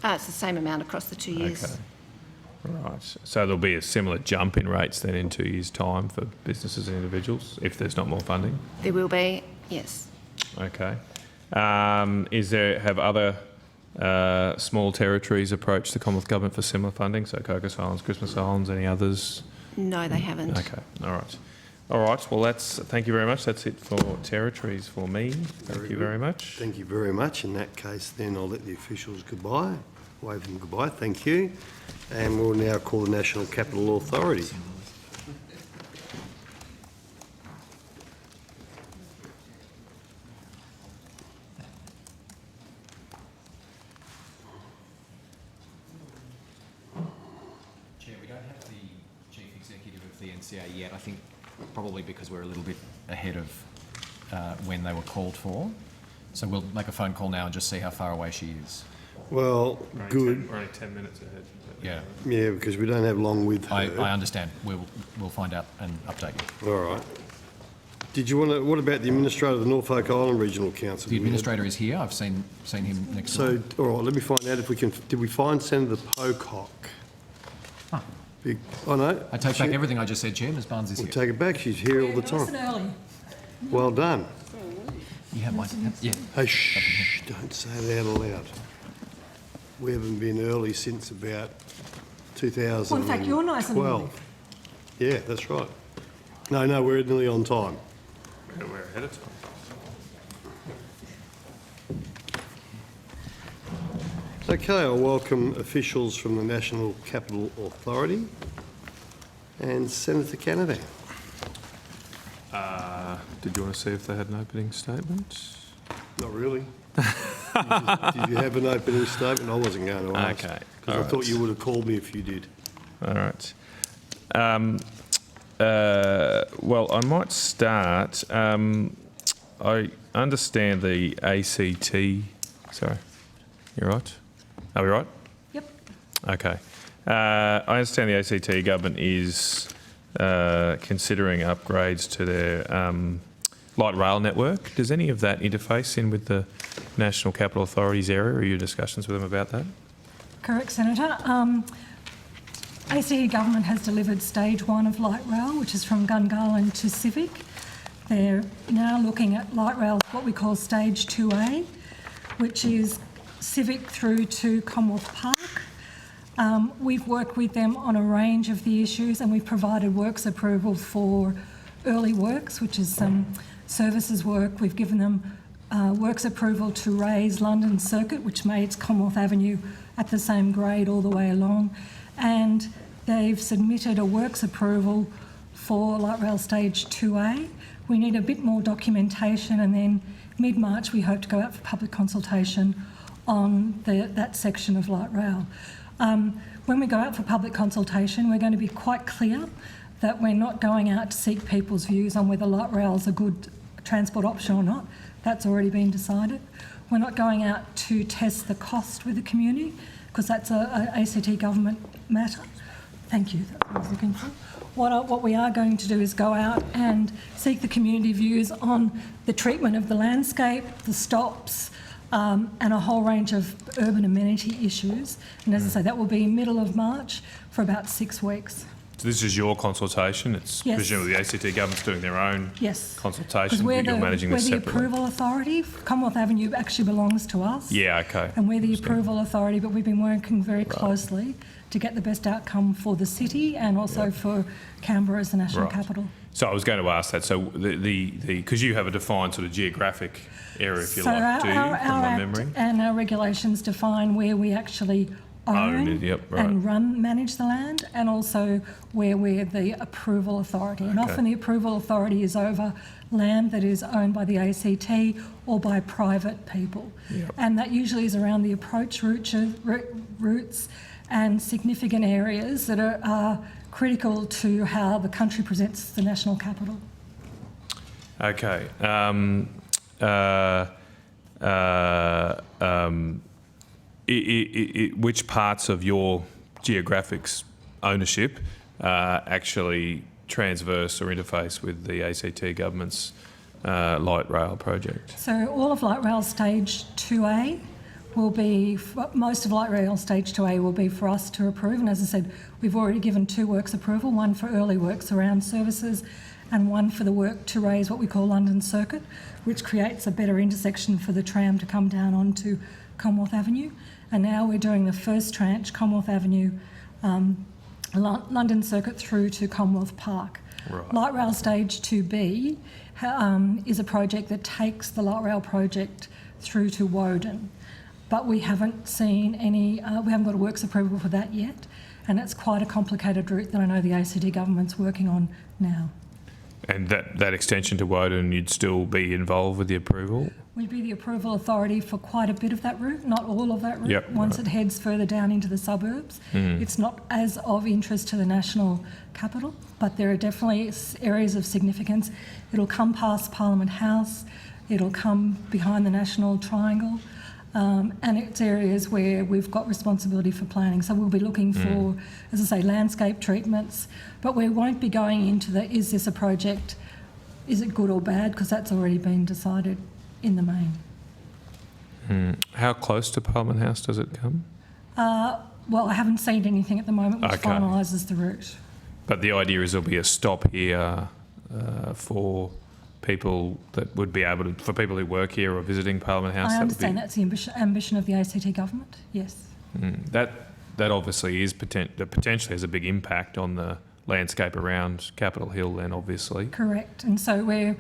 It's the same amount across the 2 years. Okay. Right. So there'll be a similar jump in rates then in 2 years' time for businesses and individuals if there's not more funding? There will be, yes. Okay. Have other small territories approached the Commonwealth Government for similar funding? So Cocos Islands, Christmas Islands, any others? No, they haven't. Okay. All right. All right. Well, thank you very much. That's it for territories for me. Thank you very much. Thank you very much. In that case, then I'll let the officials wave them goodbye. Thank you. And we'll now call the National Capital Authority. Chair, we don't have the Chief Executive of the NCA yet, I think probably because we're a little bit ahead of when they were called for. So we'll make a phone call now and just see how far away she is. Well, good. We're only 10 minutes ahead. Yeah. Yeah, because we don't have long with her. I understand. We'll find out and update you. All right. Did you want to? What about the administrator of the Norfolk Island Regional Council? The administrator is here. I've seen him next door. So, all right. Let me find out if we can. Did we find Senator Pocock? Huh. Oh no. I take back everything I just said, Chair. Ms Barnes is We'll here. take it back. She's here all the time. early. Well done. You have my... Yeah. Hey, shh, don't say that aloud. We haven't been early since about 2012. Well, in fact, you're nice and early. Yeah, that's right. No, we're nearly on time. We're ahead of time. Okay, I welcome officials from the National Capital Authority and Senator Canavan. Did you want to see if they had an opening statement? Not really. Did you have an opening statement? I wasn't going to ask. Okay. Because I thought you would have called me if you did. All right. Well, I might start. I understand the ACT. Sorry, you right? Are we right? Yep. Okay. I understand the ACT government is considering upgrades to their light rail network. Does any of that interface in with the National Capital Authority's area? Are you in discussions with them about that? Correct, Senator. ACT government has delivered stage 1 of light rail, which is from Gungahlin to Civic. They're now looking at light rail, what we call stage 2A, which is Civic through to Commonwealth Park. We've worked with them on a range of the issues, and we've provided works approval for early works, which is some services work. We've given them works approval to raise London Circuit, which makes Commonwealth Avenue at the same grade all the way along. And they've submitted a works approval for light rail stage 2A. We need a bit more documentation, and then mid-March we hope to go out for public consultation on that section of light rail. When we go out for public consultation, we're going to be quite clear that we're not going out to seek people's views on whether light rail is a good transport option or not. That's already been decided. We're not going out to test the cost with the community, because that's a ACT government matter. Thank you, that's what I was looking for. What we are going to do is go out and seek the community views on the treatment of the landscape, the stops, and a whole range of urban amenity issues. And as I say, that will be middle of March for about 6 weeks. So this is your consultation. It's Yes. presumably the ACT government's doing their own Yes. consultation, Because but you're managing this we're the separately. approval authority. Commonwealth Avenue actually belongs to us. Yeah, okay. And we're the approval authority, but we've been working very closely to get the best outcome for the city and also for Canberra as the national Right. capital. So I was going to ask that. So because you have a defined sort of geographic area, if you So like, do you, our from my Act memory? and our regulations define where we actually own it, yep, right. and manage the land, and also where we're the approval authority. And Okay. often the approval authority is over land that is owned by the ACT or by private people. Yep. And that usually is around the approach routes and significant areas that are critical to how the country presents the national capital. Okay. Which parts of your geographic ownership actually transverse or interface with the ACT government's light rail project? So all of light rail stage 2A will be, most of light rail stage 2A will be for us to approve. And as I said, we've already given 2 works approval, one for early works around services and one for the work to raise what we call London Circuit, which creates a better intersection for the tram to come down onto Commonwealth Avenue. And now we're doing the first tranche, Commonwealth Avenue, London Circuit through to Commonwealth Park. Right. Light rail stage 2B is a project that takes the light rail project through to Woden. But we haven't seen any, we haven't got a works approval for that yet. And it's quite a complicated route that I know the ACT government's working on now. And that extension to Woden, you'd still be involved with the approval? We'd be the approval authority for quite a bit of that route, not all of that route. Yep, Once right. it heads further down into the suburbs, it's not as of interest to the national capital, but there are definitely areas of significance. It'll come past Parliament House, it'll come behind the National Triangle, and it's areas where we've got responsibility for planning. So we'll be looking for, as I say, landscape treatments, but we won't be going into the, is this a project, is it good or bad, because that's already been decided in the main. How close to Parliament House does it come? Well, I haven't seen anything at the moment which Okay. finalises the route. But the idea is there'll be a stop here for people that would be able to, for people who work here or visiting Parliament House. I that would understand be, that's the ambition of the ACT government, yes. That obviously is that potentially has a big impact on the landscape around Capitol Hill then, obviously. Correct. And so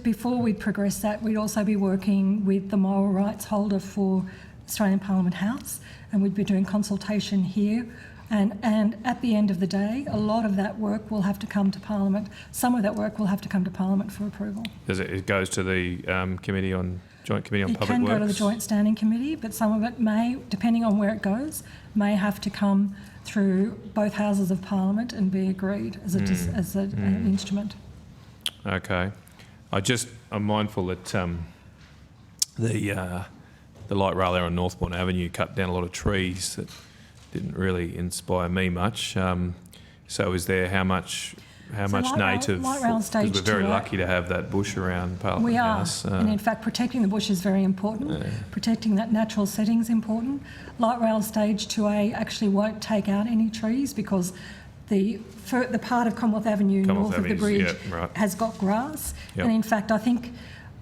before we progress that, we'd also be working with the moral rights holder for Australian Parliament House, and we'd be doing consultation here. And at the end of the day, a lot of that work will have to come to Parliament. Some of that work will have to come to Parliament for approval. It goes to the Joint Committee on Public Works? It can go to the Joint Standing Committee, but some of it may, depending on where it goes, may have to come through both Houses of Parliament and be agreed as an instrument. Okay. I'm mindful that the light rail there on Northbourne Avenue cut down a lot of trees that didn't really inspire me much. So is there how much native? Light rail stage because we're very 2A. lucky to have that bush around Parliament We are, House. and in fact, protecting the bush is very important. Protecting that natural setting is important. Light rail stage 2A actually won't take out any trees because the part of Commonwealth Avenue north of the bridge has got grass. Yep. And in fact, I think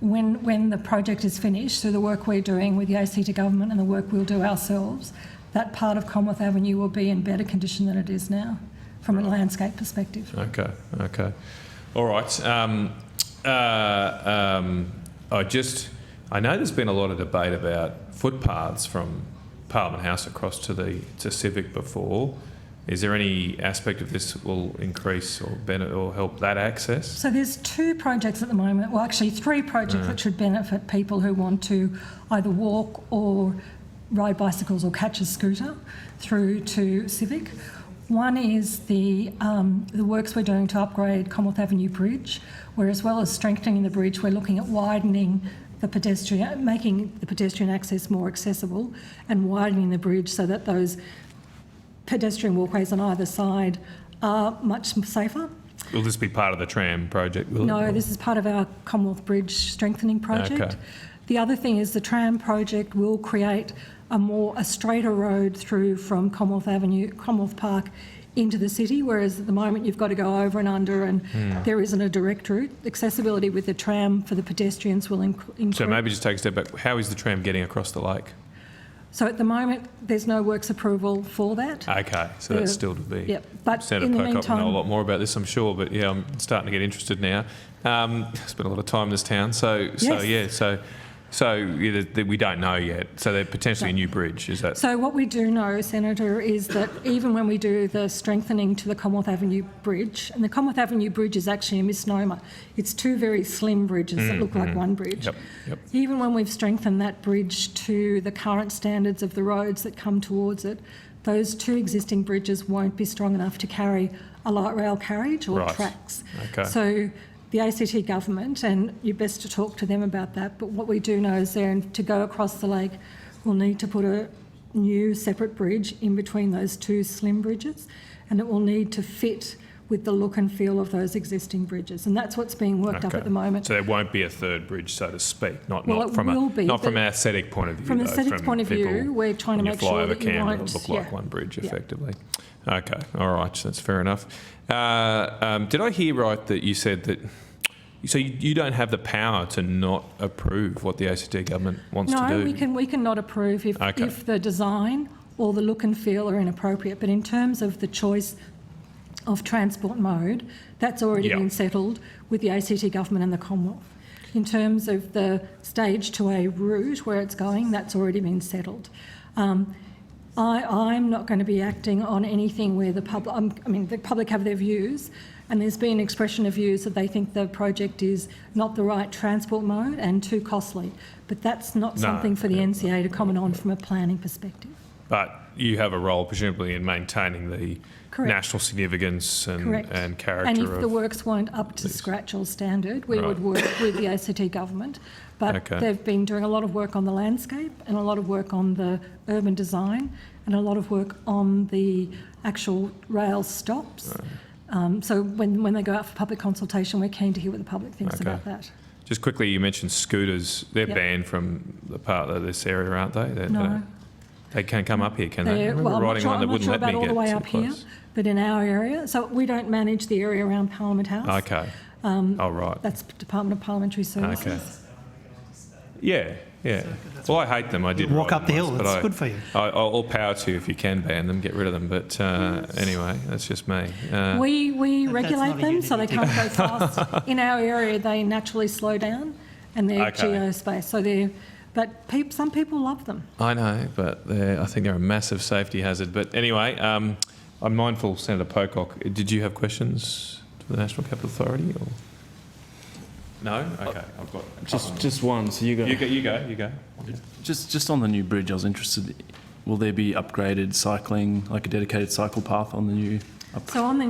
when the project is finished, through the work we're doing with the ACT government and the work we'll do ourselves, that part of Commonwealth Avenue will be in better condition than it is now from a landscape perspective. Okay. All right. I know there's been a lot of debate about footpaths from Parliament House across to Civic before. Is there any aspect of this that will increase or help that access? So there's 2 projects at the moment, well actually 3 projects that should benefit people who want to either walk or ride bicycles or catch a scooter through to Civic. One is the works we're doing to upgrade Commonwealth Avenue Bridge, where as well as strengthening the bridge, we're looking at widening making the pedestrian access more accessible and widening the bridge so that those pedestrian walkways on either side are much safer. Will this be part of the tram project? No, this is part of our Commonwealth Bridge strengthening project. Okay. The other thing is the tram project will create a straighter road through from Commonwealth Park into the city, whereas at the moment you've got to go over and under and there isn't a direct route. Accessibility with the tram for the pedestrians will increase. So maybe just take a step back. How is the tram getting across the lake? So at the moment, there's no works approval for that. Okay, so that's still to be. Yep, but Senator in the Perkop will meantime, know a lot more about this, I'm sure. But yeah, I'm starting to get interested now. Spent a lot of time in this town, so we don't know yet. So they're potentially a new bridge, is that? So what we do know, Senator, is that even when we do the strengthening to the Commonwealth Avenue Bridge, and the Commonwealth Avenue Bridge is actually a misnomer. It's 2 very slim bridges that look like one bridge. Yep. Even when we've strengthened that bridge to the current standards of the roads that come towards it, those 2 existing bridges won't be strong enough to carry a light rail carriage or tracks. Okay. So the ACT government, and you're best to talk to them about that, but what we do know is to go across the lake, we'll need to put a new separate bridge in between those 2 slim bridges, and it will need to fit with the look and feel of those existing bridges, and that's what's being worked up at the moment. So there won't be a third bridge, so to speak, not it from will be, an aesthetic point of view. From an aesthetic point of view, we're trying to make sure that you Canberra, won't... it'll look like one bridge, effectively. Okay, all right, that's fair enough. Did I hear right that you said that... So you don't have the power to not approve what the ACT government wants to do? No, we can not approve if the design or the look and feel are inappropriate. But in terms of the choice of transport mode, that's already been settled with the ACT government and the Commonwealth. In terms of the stage 2A route where it's going, that's already been settled. I'm not going to be acting on anything where the public have their views. And there's been expression of views that they think the project is not the right transport mode and too costly. But that's not something for the NCA to comment on from a planning perspective. But you have a role, presumably, in maintaining the national significance and character. And if the works weren't up to scratch or standard, we would work with the ACT government. But they've been doing a lot of work on the landscape and a lot of work on the urban design and a lot of work on the actual rail stops. So when they go out for public consultation, we're keen to hear what the public thinks about that. Just quickly, you mentioned scooters. They're banned from the part of this area, aren't they? No. They can't come up here, can they? I remember I'm riding one that wouldn't let me get all the way too up close. here, but in our area. So we don't manage the area around Parliament House. Okay. Right. That's Department of Parliamentary Services. Okay. Yeah. Well, I hate them. I did walk up the hill. It's good for you. All power to you if you can ban them, get rid of them. But anyway, that's just me. We regulate them so they can't go fast. In our area, they naturally slow down, and they're geospace. So But some people love them. I know, but I think they're a massive safety hazard. But anyway, I'm mindful, Senator Pocock, did you have questions for the National Capital Authority? Or? No? Okay, I've got just one. So you go. You go. Just on the new bridge, I was interested. Will there be upgraded cycling, like a dedicated cycle path on the new? So on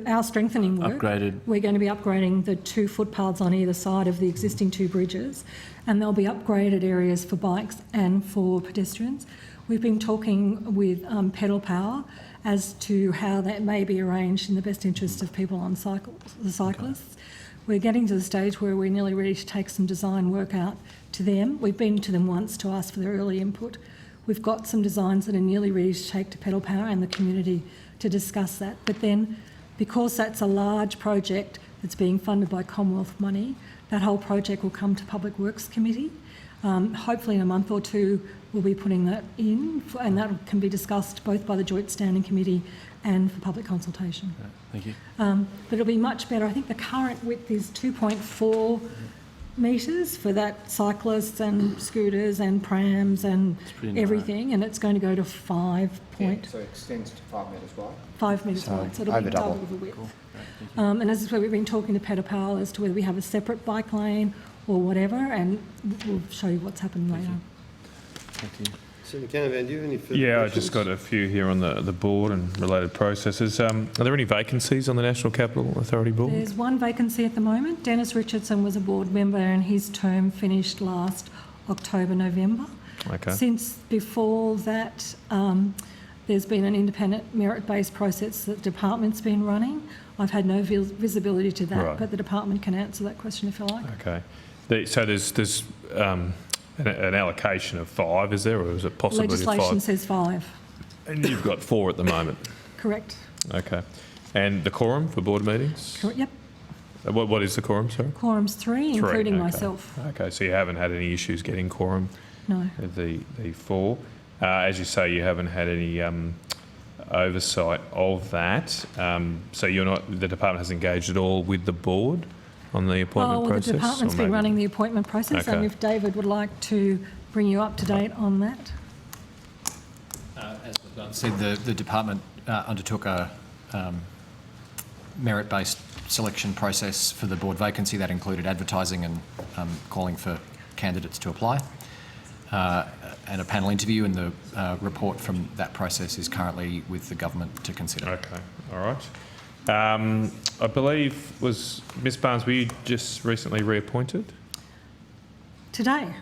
our strengthening work, we're going to be upgrading the 2 footpaths on either side of the existing 2 bridges, and there'll be upgraded areas for bikes and for pedestrians. We've been talking with Pedal Power as to how that may be arranged in the best interest of people on the cyclists. We're getting to the stage where we're nearly ready to take some design work out to them. We've been to them once to ask for their early input. We've got some designs that are nearly ready to take to Pedal Power and the community to discuss that. But then, because that's a large project that's being funded by Commonwealth money, that whole project will come to Public Works Committee. Hopefully in a month or 2 we'll be putting that in, and that can be discussed both by the Joint Standing Committee and for public consultation. Thank you. But it'll be much better. I think the current width is 2.4 metres for that cyclists and scooters and prams and everything, and it's going to go to 5 point. So it extends to 5 metres wide? 5 metres wide, so it'll be double the width. Cool. And as I said, we've been talking to Pedal Power as to whether we have a separate bike lane or whatever, and we'll show you what's happened later. Thank you. Senator Canavan, do you have any further Yeah, I've questions? just got a few here on the board and related processes. Are there any vacancies on the National Capital Authority board? There's one vacancy at the moment. Dennis Richardson was a board member and his term finished last October, November. Okay. Since before that, there's been an independent merit-based process that the department's been running. I've had no visibility to that, Right. but the department can answer that question if you like. Okay. So there's an allocation of 5, is there, or is it possibility of 5? Legislation says 5. And you've got 4 at the moment. Correct. Okay. And the quorum for board meetings? Correct. Yep. What is the quorum, sorry? Quorum's 3, including myself. Okay, so you haven't had any issues getting quorum? No. The 4. As you say, you haven't had any oversight of that. So the department has engaged at all with the board on the appointment process? The department's been running the appointment process, and Okay. if David would like to bring you up to date on that. As was said, the department undertook a merit-based selection process for the board vacancy that included advertising and calling for candidates to apply, and a panel interview, and the report from that process is currently with the government to consider. Okay, all right. I believe, Ms Barnes, were you just recently reappointed? Today.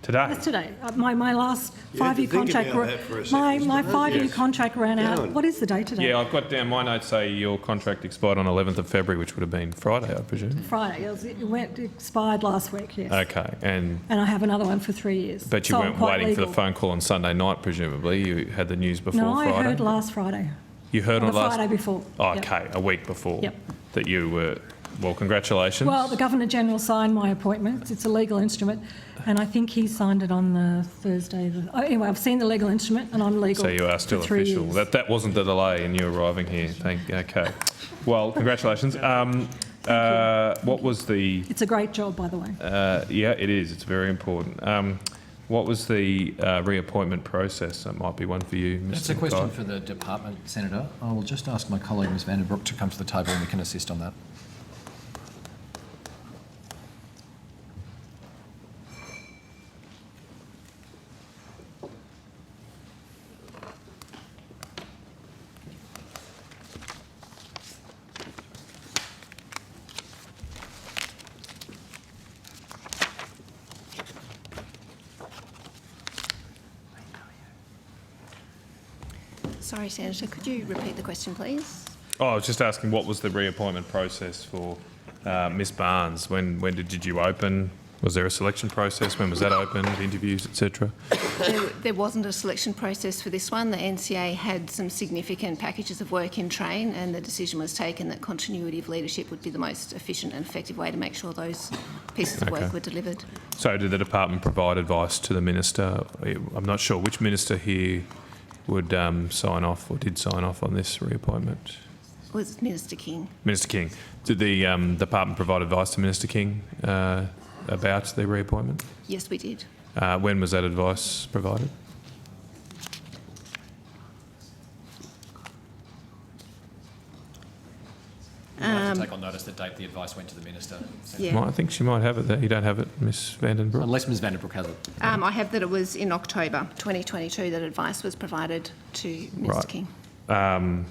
Today? Yes, today. My last You had to 5-year think contract. about that for a second, My Mr. 5-year Yes. contract ran out. Down. What is the date today? Yeah, I've got down, my notes say your contract expired on 11th of February, which would have been Friday, I presume. Friday. It expired last week, yes. Okay, and I have another one for 3 years. but you So I'm weren't quite waiting for legal. the phone call on Sunday night, presumably. You had the news before No, Friday? I heard last Friday. You heard Or on the last... Friday before. Oh, Yep. okay, a week before. Yep. That you were... Well, congratulations. Well, the Governor-General signed my appointment. It's a legal instrument, and I think he signed it on the Thursday. Anyway, I've seen the legal instrument, and I'm legal. So you are still for 3 official. years. That wasn't the delay in you arriving here. Okay. Well, congratulations. What was the... It's a great job, by the way. Yeah, it is. It's very important. What was the reappointment process? That might be one for you, Mr. That's a question Mackay. for the department, Senator. I will just ask my colleague, Ms Vandenbroek, to come to the table and we can assist on that. Sorry, Senator, could you repeat the question, please? Oh, I was just asking what was the reappointment process for Ms Barnes? When did you open? Was there a selection process? When was that opened? Interviews, etc.? There wasn't a selection process for this one. The NCA had some significant packages of work in train, and the decision was taken that continuity of leadership would be the most efficient and effective way to make sure those pieces of work were delivered. So did the department provide advice to the minister? I'm not sure which minister here would sign off or did sign off on this reappointment. It was Minister King. Minister King. Did the department provide advice to Minister King about the reappointment? Yes, we did. When was that advice provided? We'll have to take on notice the date the advice went to the Minister. Yeah. I think she might have it there. You don't have it, Ms Vandenbroek? Unless Ms Vandenbroek has it. I have that it was in October 2022 that advice was provided to Mr Right. King. And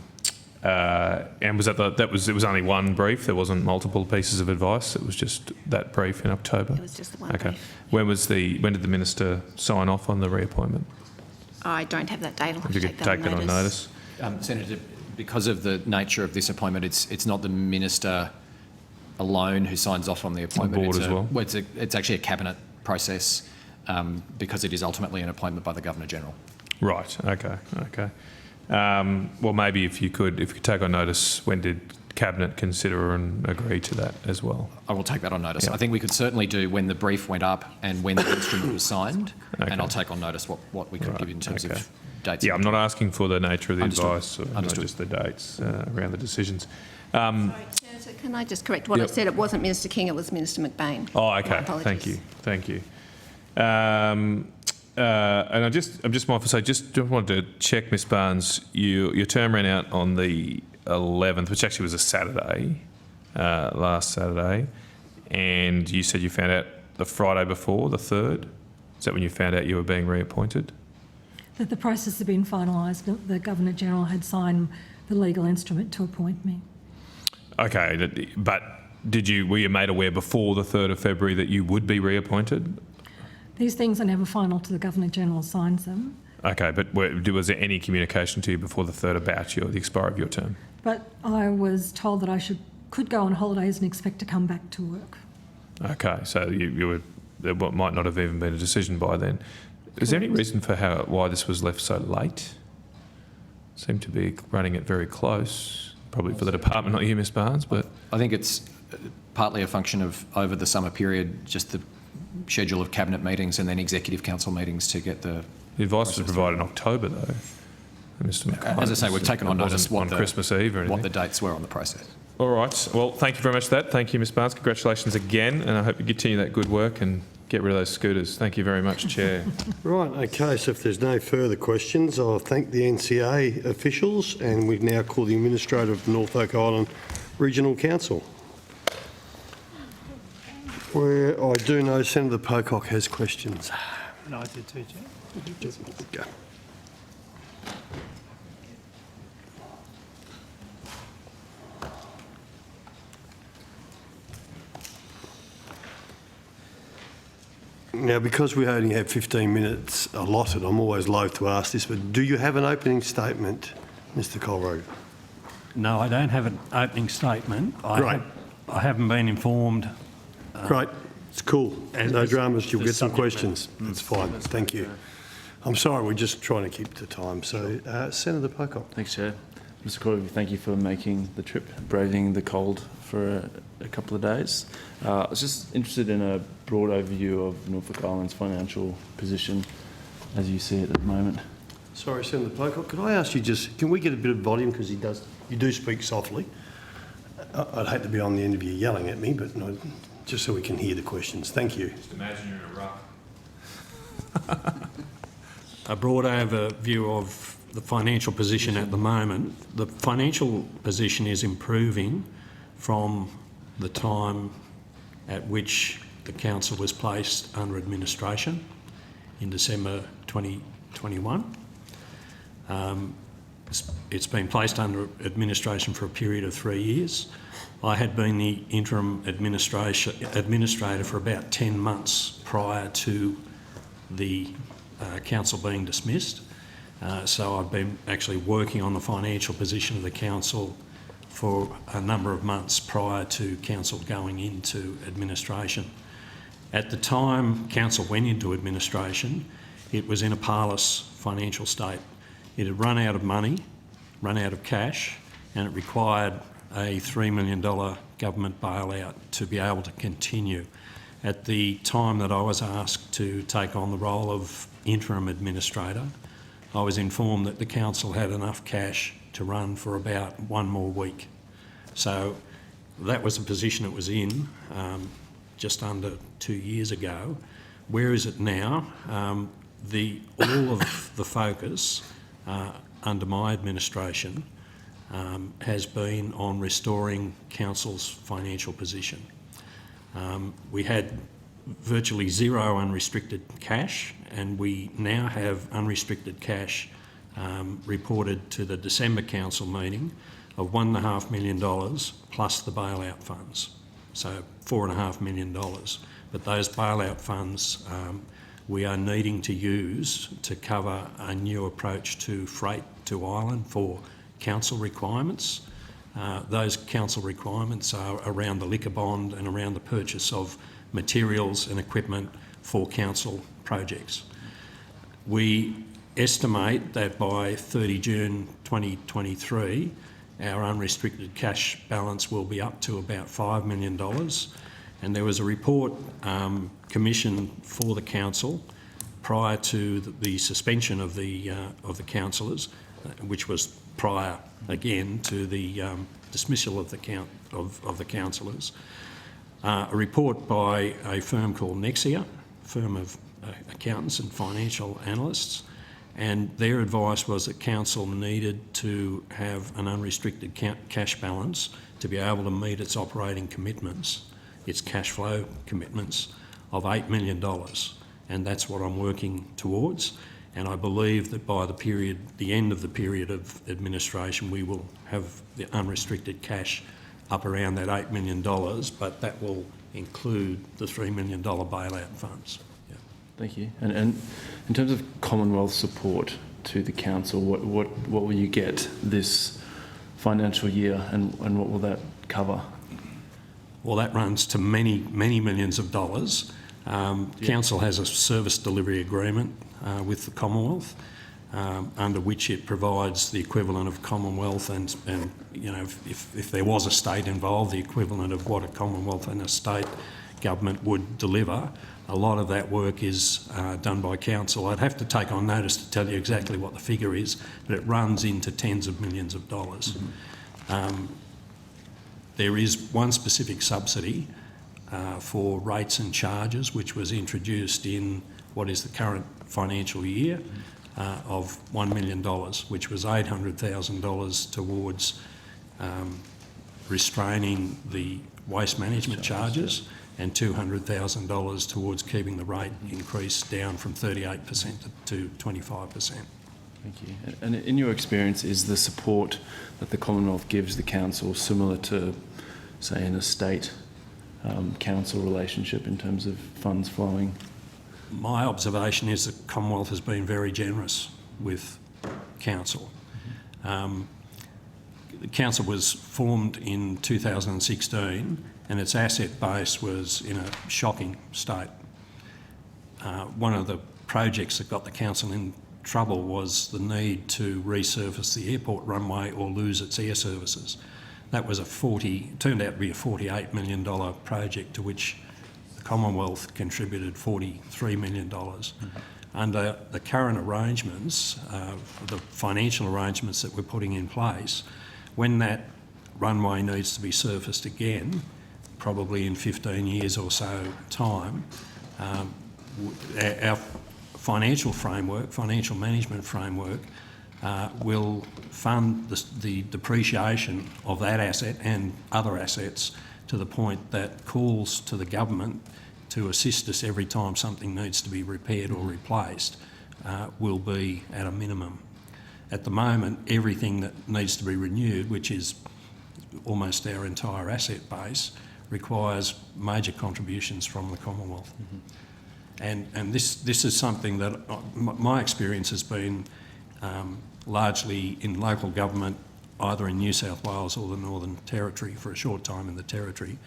was that it was only one brief? There wasn't multiple pieces of advice? It was just that brief in October? It was just the one Okay. brief. When did the Minister sign off on the reappointment? I don't have that date. I'll have If you to could take that on notice. Senator, because of the nature of this appointment, it's not the Minister alone who signs off on the appointment. board as well? It's actually a cabinet process because it is ultimately an appointment by the Governor-General. Right, okay. Well, maybe if you could take on notice, when did Cabinet consider and agree to that as well? I will take that on notice. Yep. I think we could certainly do when the brief went up and when the instrument was signed, Okay. and I'll take on notice what we could give in terms of dates. Yeah, I'm not asking for the nature of the Understood. advice, or Understood. just the dates around the decisions. Senator, can I just correct what Yep. I said? It wasn't Minister King, it was Minister McBain. Oh, My okay. apologies. Thank you. And I'm just mindful. So just wanted to check, Ms Barnes. Your term ran out on the 11th, which actually was a Saturday, last Saturday, and you said you found out the Friday before, the 3rd. Is that when you found out you were being reappointed? That the process had been finalised, the Governor-General had signed the legal instrument to appoint me. Okay, but were you made aware before the 3rd of February that you would be reappointed? These things are never final till the Governor-General signs them, Okay, but was there any communication to you before the 3rd about the expiry of your term? but I was told that I could go on holidays and expect to come back to work. Okay, so there might not have even been a decision by then. Is there any reason for why this was left so late? Seem to be running it very close, probably for the department, not you, Ms Barnes, but... I think it's partly a function of, over the summer period, just the schedule of cabinet meetings and then executive council meetings to get the... The advice was provided in October, though, Mr McCarthy. As I say, we've taken on notice on Christmas Eve or anything. what the dates were on the process. All right. Well, thank you very much for that. Thank you, Ms Barnes. Congratulations again, and I hope you continue that good work and get rid of those scooters. Thank you very much, Chair. Right, okay, so if there's no further questions, I'll thank the NCA officials, and we now call the Administrator of the Norfolk Island Regional Council. Where I do know Senator Pocock has questions. No, I did too, Chair. Go. Now, because we only have 15 minutes allotted, I'm always loath to ask this, but do you have an opening statement, Mr Colrogue? No, I don't have an opening statement. I haven't been informed. Great, it's cool. No dramas, you'll the get some subject questions. That's fine, thank you. I'm sorry, we're just trying to keep to time. So, Senator Pocock. Thanks, Chair. Mr Corby, thank you for making the trip, braving the cold for a couple of days. I was just interested in a broad overview of Norfolk Island's financial position as you see it at the moment. Sorry, Senator Pocock, could I ask you can we get a bit of volume, because you do speak softly. I'd hate to be on the end of you yelling at me, but no, just so we can hear the questions. Thank you. Just imagine you're in a ruck. A broad overview of the financial position at the moment. The financial position is improving from the time at which the council was placed under administration in December 2021. It's been placed under administration for a period of 3 years. I had been the interim administrator for about 10 months prior to the council being dismissed. So I've been actually working on the financial position of the council for a number of months prior to council going into administration. At the time council went into administration, it was in a parlous financial state. It had run out of money, run out of cash, and it required a $3 million government bailout to be able to continue. At the time that I was asked to take on the role of interim administrator, I was informed that the council had enough cash to run for about one more week. So that was the position it was in just under 2 years ago. Where is it now? All of the focus under my administration has been on restoring council's financial position. We had virtually zero unrestricted cash, and we now have unrestricted cash reported to the December council meeting of $1.5 million plus the bailout funds, so $4.5 million. But those bailout funds we are needing to use to cover a new approach to freight to Ireland for council requirements. Those council requirements are around the liquor bond and around the purchase of materials and equipment for council projects. We estimate that by 30 June 2023, our unrestricted cash balance will be up to about $5 million. And there was a report commissioned for the council prior to the suspension of the councillors, which was prior again to the dismissal of the councillors. A report by a firm called Nexia, firm of accountants and financial analysts, and their advice was that council needed to have an unrestricted cash balance to be able to meet its operating commitments, its cash flow commitments of $8 million, and that's what I'm working towards. And I believe that by the end of the period of administration, we will have the unrestricted cash up around that $8 million, but that will include the $3 million bailout funds. Yeah. Thank you. And in terms of Commonwealth support to the council, what will you get this financial year, and what will that cover? Well, that runs to many millions of dollars. Council has a service delivery agreement with the Commonwealth, under which it provides the equivalent of Commonwealth and you know, if there was a state involved, the equivalent of what a Commonwealth and a state government would deliver. A lot of that work is done by council. I'd have to take on notice to tell you exactly what the figure is, but it runs into tens of millions of dollars. There is one specific subsidy for rates and charges, which was introduced in what is the current financial year, of $1 million, which was $800,000 towards restraining the waste management charges and $200,000 towards keeping the rate increase down from 38% to 25%. Thank you. And in your experience, is the support that the Commonwealth gives the council similar to, say, an estate council relationship in terms of funds flowing? My observation is that Commonwealth has been very generous with council. The council was formed in 2016 and its asset base was in a shocking state. One of the projects that got the council in trouble was the need to resurface the airport runway or lose its air services. That was turned out to be a $48 million project to which the Commonwealth contributed $43 million. Under the current arrangements, the financial arrangements that we're putting in place, when that runway needs to be surfaced again, probably in 15 years or so time, our financial management framework will fund the depreciation of that asset and other assets to the point that calls to the government to assist us every time something needs to be repaired or replaced will be at a minimum. At the moment, everything that needs to be renewed, which is almost our entire asset base, requires major contributions from the Commonwealth. And this is something that my experience has been largely in local government, either in New South Wales or the Northern Territory, for a short time in the Territory.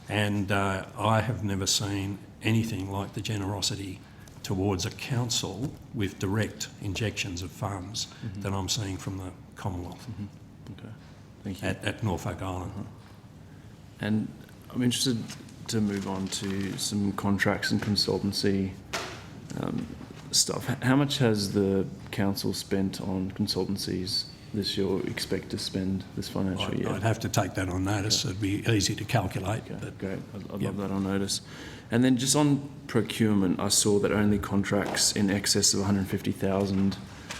And I have never seen anything like the generosity towards a council with direct injections of funds that I'm seeing from the Commonwealth. Okay, thank you. At Norfolk Island. And I'm interested to move on to some contracts and consultancy stuff. How much has the council spent on consultancies this you expect to spend this financial year? I'd have to take that on notice. It'd be easy to calculate. Okay, but great. I'd love that on notice. And then just on procurement, I saw that only contracts in excess of 150,000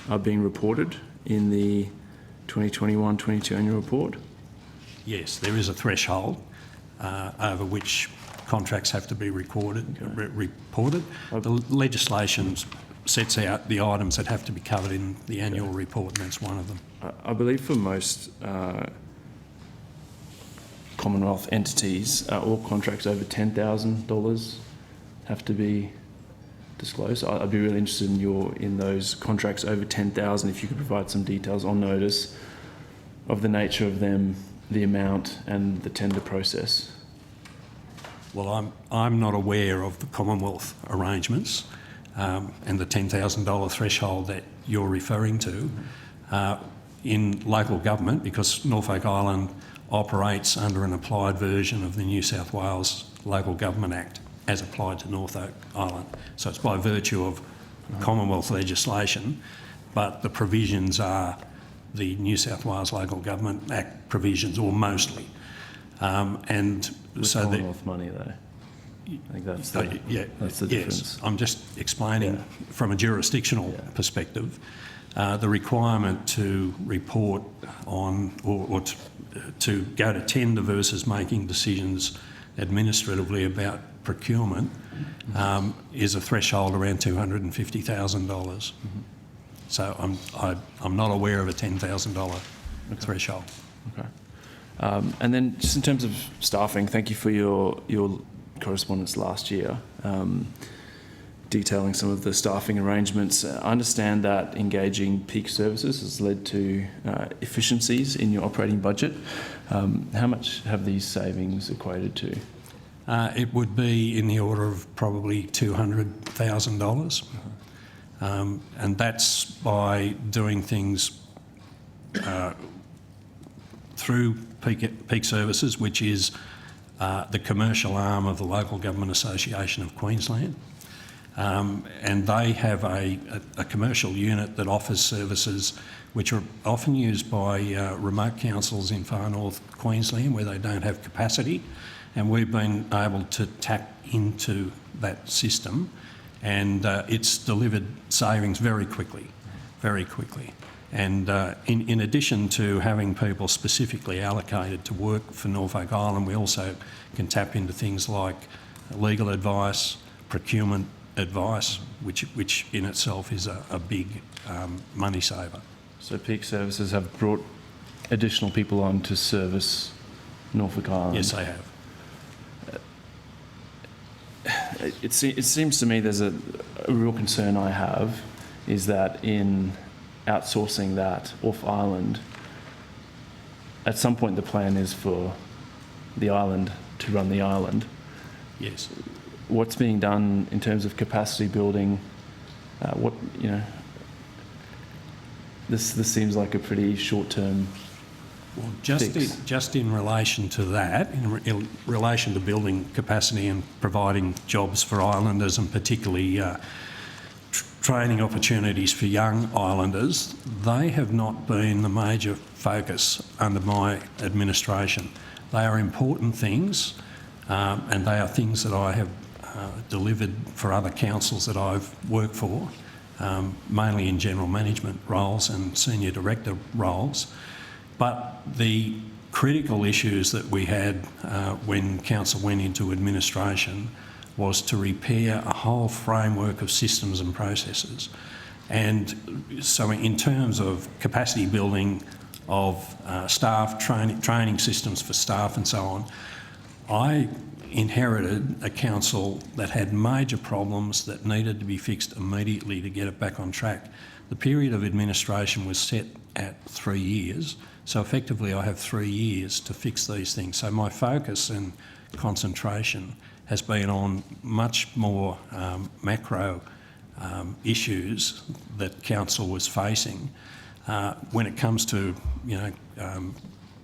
are being reported in the 2021-22 annual report. Yes, there is a threshold over which contracts have to be reported. The legislation sets out the items that have to be covered in the annual report, and that's one of them. I believe for most Commonwealth entities, all contracts over $10,000 have to be disclosed. I'd be really interested in those contracts over 10,000, if you could provide some details on notice of the nature of them, the amount and the tender process. Well, I'm not aware of the Commonwealth arrangements and the $10,000 threshold that you're referring to. In local government, because Norfolk Island operates under an applied version of the New South Wales Local Government Act as applied to Norfolk Island. So it's by virtue of Commonwealth legislation, but the provisions are the New South Wales Local Government Act provisions, or mostly. And with so Commonwealth money, though. I think that's the, that's the difference. Yes, I'm just explaining from a jurisdictional perspective, the requirement to report on or to go to tender versus making decisions administratively about procurement is a threshold around $250,000. So I'm not aware of a $10,000 threshold. Okay. And then just in terms of staffing, thank you for your correspondence last year, detailing some of the staffing arrangements. I understand that engaging peak services has led to efficiencies in your operating budget. How much have these savings equated to? It would be in the order of probably $200,000. And that's by doing things through peak services, which is the commercial arm of the Local Government Association of Queensland. And they have a commercial unit that offers services which are often used by remote councils in far north Queensland where they don't have capacity. And we've been able to tap into that system, and it's delivered savings very quickly. And in addition to having people specifically allocated to work for Norfolk Island, we also can tap into things like legal advice, procurement advice, which in itself is a big money saver. So peak services have brought additional people on to service Norfolk Island? Yes, they have. It seems to me there's a real concern I have is that in outsourcing that off-island, at some point the plan is for the island to run the island. Yes. What's being done in terms of capacity building? This seems like a pretty short-term Well, just in relation to that, in relation to building capacity and providing jobs for islanders, and particularly training opportunities for young islanders, they have not been the major focus under my administration. They are important things, and they are things that I have delivered for other councils that I've worked for, mainly in general management roles and senior director roles. But the critical issues that we had when council went into administration was to repair a whole framework of systems and processes. And so in terms of capacity building of staff, training systems for staff and so on, I inherited a council that had major problems that needed to be fixed immediately to get it back on track. The period of administration was set at 3 years, so effectively I have 3 years to fix these things. So my focus and concentration has been on much more macro issues that council was facing. When it comes to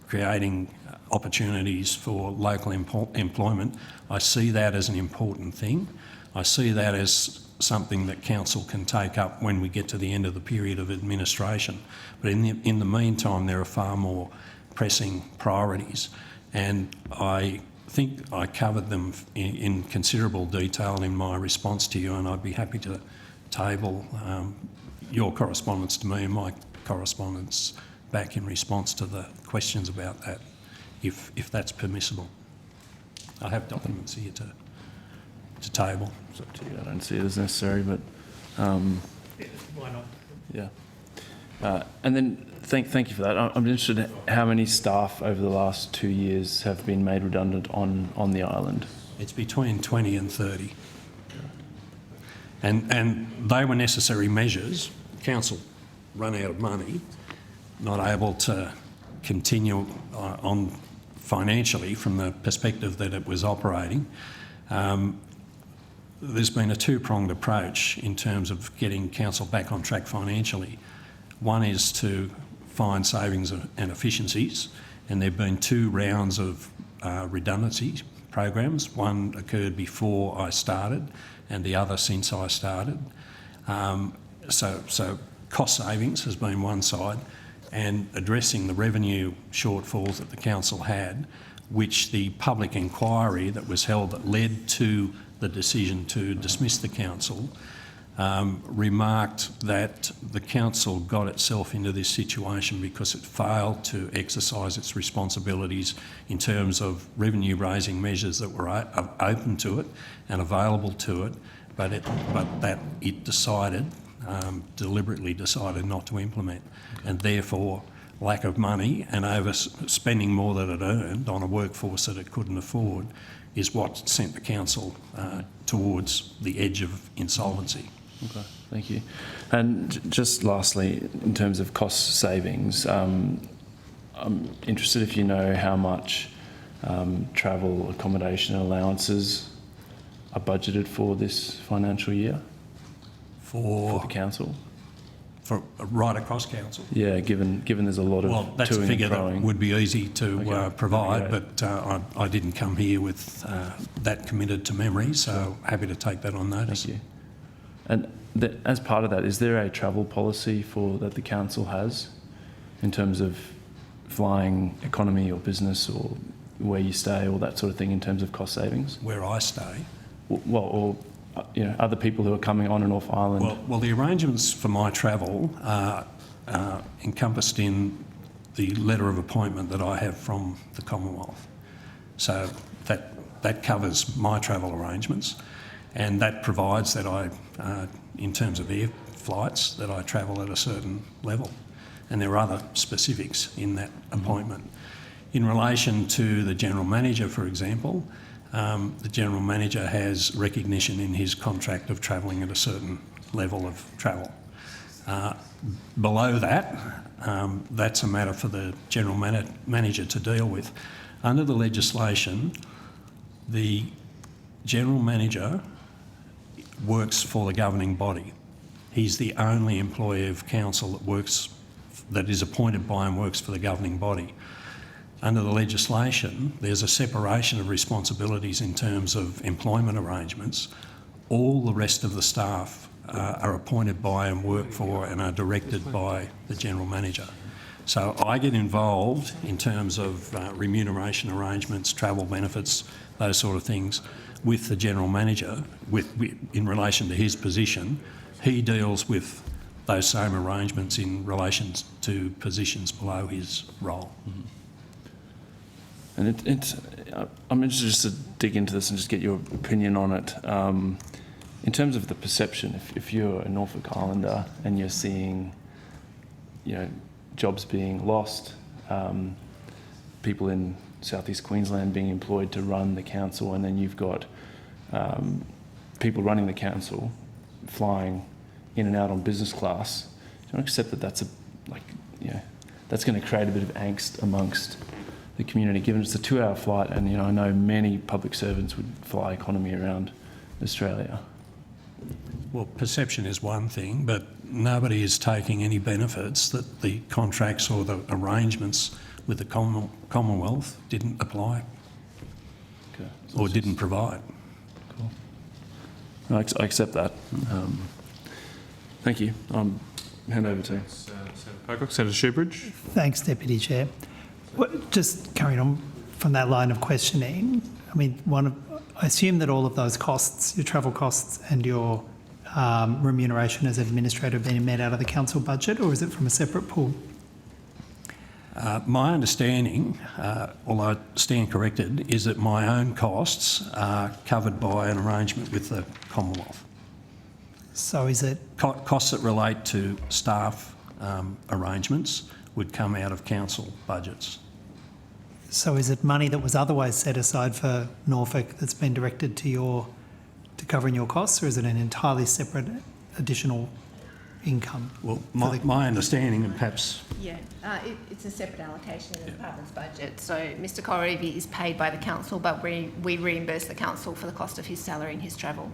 creating opportunities for local employment, I see that as an important thing. I see that as something that council can take up when we get to the end of the period of administration. But in the meantime, there are far more pressing priorities, and I think I covered them in considerable detail in my response to you, and I'd be happy to table your correspondence to me and my correspondence back in response to the questions about that, if that's permissible. I have documents here to table. It's up to you. I don't see it as necessary, but why not? Yeah. And then thank you for that. I'm interested in how many staff over the last 2 years have been made redundant on the island. It's between 20 and 30. And they were necessary measures. Council run out of money, not able to continue on financially from the perspective that it was operating. There's been a two-pronged approach in terms of getting council back on track financially. One is to find savings and efficiencies, and there have been 2 rounds of redundancy programs. One occurred before I started and the other since I started. So cost savings has been one side, and addressing the revenue shortfalls that the council had, which the public inquiry that was held that led to the decision to dismiss the council remarked that the council got itself into this situation because it failed to exercise its responsibilities in terms of revenue raising measures that were open to it and available to it, but that it decided, deliberately decided not to implement, and therefore lack of money and overspending more than it earned on a workforce that it couldn't afford is what sent the council towards the edge of insolvency. Okay, thank you. And just lastly, in terms of cost savings, I'm interested if you know how much travel, accommodation and allowances are budgeted for this financial year for the council? For right across council? Yeah, given there's a lot of well, that's a figure that would be easy to provide, but I didn't come here with that committed to memory, so happy to take that on notice. Thank you. And as part of that, is there a travel policy that the council has in terms of flying economy or business or where you stay, all that sort of thing in terms of cost savings? Where I stay? Well, or other people who are coming on and off island? Well, the arrangements for my travel are encompassed in the letter of appointment that I have from the Commonwealth. So that covers my travel arrangements, and that provides that in terms of air flights, that I travel at a certain level. And there are other specifics in that appointment. In relation to the General Manager, for example, the General Manager has recognition in his contract of travelling at a certain level of travel. Below that, that's a matter for the General Manager to deal with. Under the legislation, the General Manager works for the governing body. He's the only employee of council that is appointed by and works for the governing body. Under the legislation, there's a separation of responsibilities in terms of employment arrangements. All the rest of the staff are appointed by and work for and are directed by the General Manager. So I get involved in terms of remuneration arrangements, travel benefits, those sort of things, with the General Manager in relation to his position. He deals with those same arrangements in relation to positions below his role. Mm-hmm. And I'm interested just to dig into this and just get your opinion on it. In terms of the perception, if you're a Norfolk Islander and you're seeing, jobs being lost, people in southeast Queensland being employed to run the council, and then you've got people running the council flying in and out on business class, do you accept that that's going to create a bit of angst amongst the community, given it's a 2-hour flight, and I know many public servants would fly economy around Australia? Well, perception is one thing, but nobody is taking any benefits that the contracts or the arrangements with the Commonwealth didn't apply or didn't provide. Cool. I accept that. Thank you. Hand over to you. Senator Pocock. Senator Shoebridge. Thanks, Deputy Chair. Just carrying on from that line of questioning, I mean, I assume that all of those costs, your travel costs and your remuneration as administrator, have been met out of the council budget, or is it from a separate pool? My understanding, although I stand corrected, is that my own costs are covered by an arrangement with the Commonwealth. So is it... Costs that relate to staff arrangements would come out of council budgets. So is it money that was otherwise set aside for Norfolk that's been directed to covering your costs, or is it an entirely separate additional income? Well, my understanding, and perhaps... Yeah, it's a separate allocation in the department's budget. So Mr Corrievy is paid by the council, but we reimburse the council for the cost of his salary and his travel.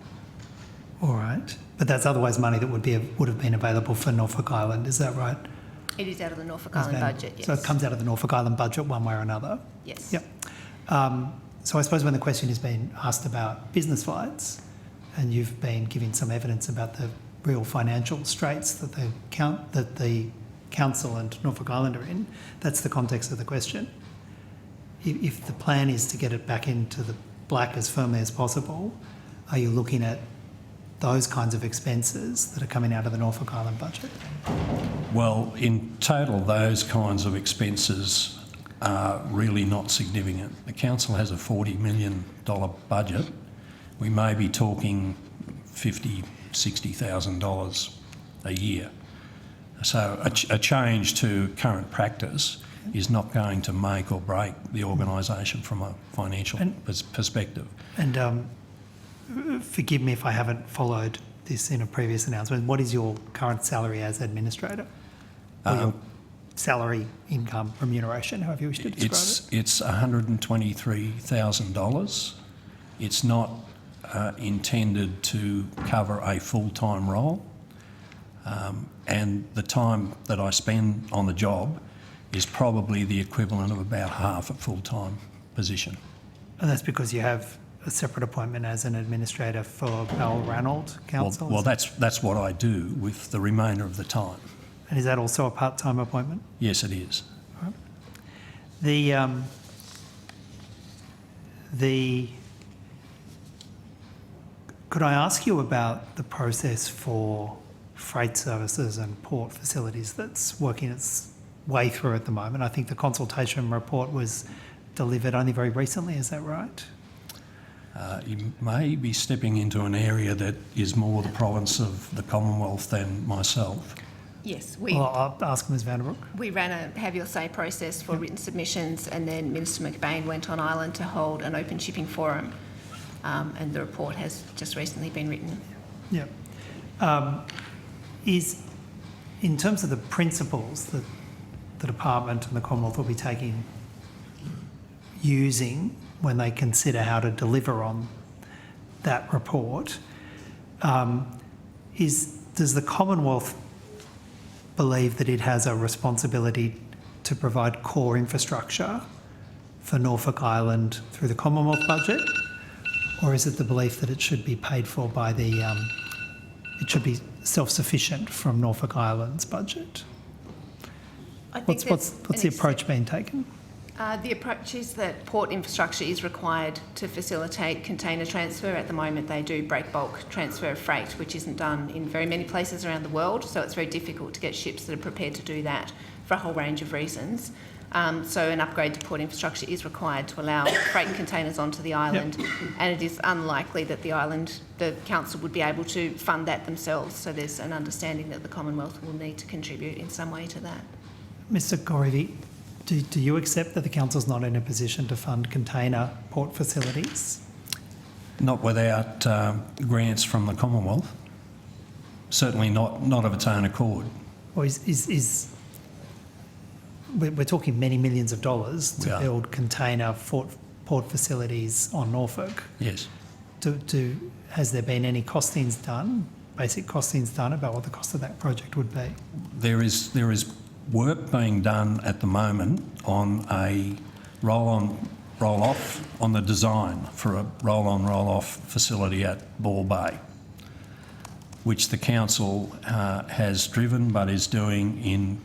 All right. But that's otherwise money that would have been available for Norfolk Island, is that right? It is out of the Norfolk Island budget, yes. So it comes out of the Norfolk Island budget one way or another? Yes. Yep. So I suppose when the question has been asked about business flights, and you've been giving some evidence about the real financial straits that the council and Norfolk Island are in, that's the context of the question. If the plan is to get it back into the black as firmly as possible, are you looking at those kinds of expenses that are coming out of the Norfolk Island budget? Well, in total, those kinds of expenses are really not significant. The council has a $40 million budget. We may be talking $50,000, $60,000 a year. So a change to current practice is not going to make or break the organisation from a financial perspective. And forgive me if I haven't followed this in a previous announcement. What is your current salary as administrator? Or your salary, income, remuneration, however you wish to describe it? It's $123,000. It's not intended to cover a full-time role. And the time that I spend on the job is probably the equivalent of about half a full-time position. And that's because you have a separate appointment as an administrator for Balranald Council? Well, that's what I do with the remainder of the time. And is that also a part-time appointment? Yes, it is. Right. Could I ask you about the process for freight services and port facilities that's working its way through at the moment? I think the consultation report was delivered only very recently, is that right? You may be stepping into an area that is more the province of the Commonwealth than myself. Yes, Well, I'll ask Ms Vanderbroek. we ran a have your say process for written submissions, and then Minister McBain went on island to hold an open shipping forum, and the report has just recently been written. Yeah. Is, in terms of the principles that the department and the Commonwealth will be using when they consider how to deliver on that report, does the Commonwealth believe that it has a responsibility to provide core infrastructure for Norfolk Island through the Commonwealth budget, or is it the belief that it should be paid for by it should be self-sufficient from Norfolk Island's budget? What's the approach being taken? The approach is that port infrastructure is required to facilitate container transfer. At the moment, they do break bulk transfer of freight, which isn't done in very many places around the world, so it's very difficult to get ships that are prepared to do that for a whole range of reasons. So an upgrade to port infrastructure is required to allow freight and containers onto the island, and it is unlikely that the council would be able to fund that themselves, so there's an understanding that the Commonwealth will need to contribute in some way to that. Mr Corrievy, do you accept that the council's not in a position to fund container port facilities? Not without grants from the Commonwealth. Certainly not of its own accord. Or we're talking many millions of dollars to build container port facilities on Norfolk. Yes. Has there been any costings done, basic costings done about what the cost of that project would be? There is work being done at the moment on a roll-on, roll-off on the design for a roll-on, roll-off facility at Ball Bay. which the council has driven but is doing in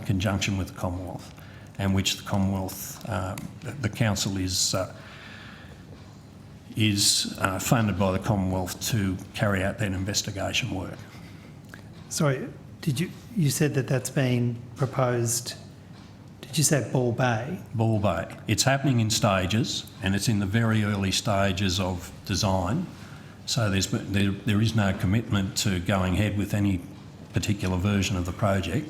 conjunction with the Commonwealth, and which the Commonwealth, the council is funded by the Commonwealth to carry out that investigation work. Sorry, you said that that's been proposed, did you say Ball Bay? Ball Bay. It's happening in stages, and it's in the very early stages of design. So there is no commitment to going ahead with any particular version of the project.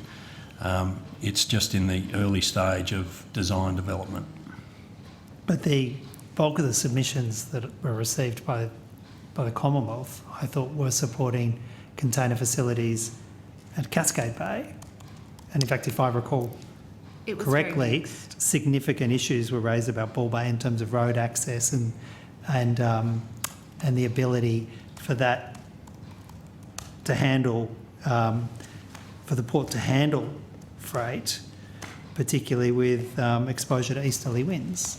It's just in the early stage of design development. But the bulk of the submissions that were received by the Commonwealth, I thought, were supporting container facilities at Cascade Bay. And in fact, if I recall correctly, significant issues were raised about Ball Bay in terms of road access and the ability for that to handle, for the port to handle freight, particularly with exposure to easterly winds.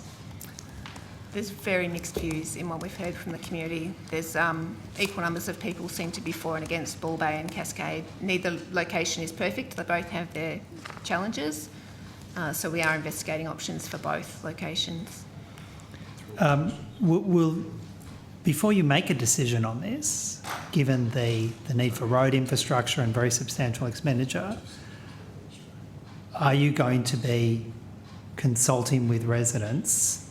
There's very mixed views in what we've heard from the community. There's equal numbers of people seem to be for and against Ball Bay and Cascade. Neither location is perfect. They both have their challenges. So we are investigating options for both locations. Before you make a decision on this, given the need for road infrastructure and very substantial expenditure, are you going to be consulting with residents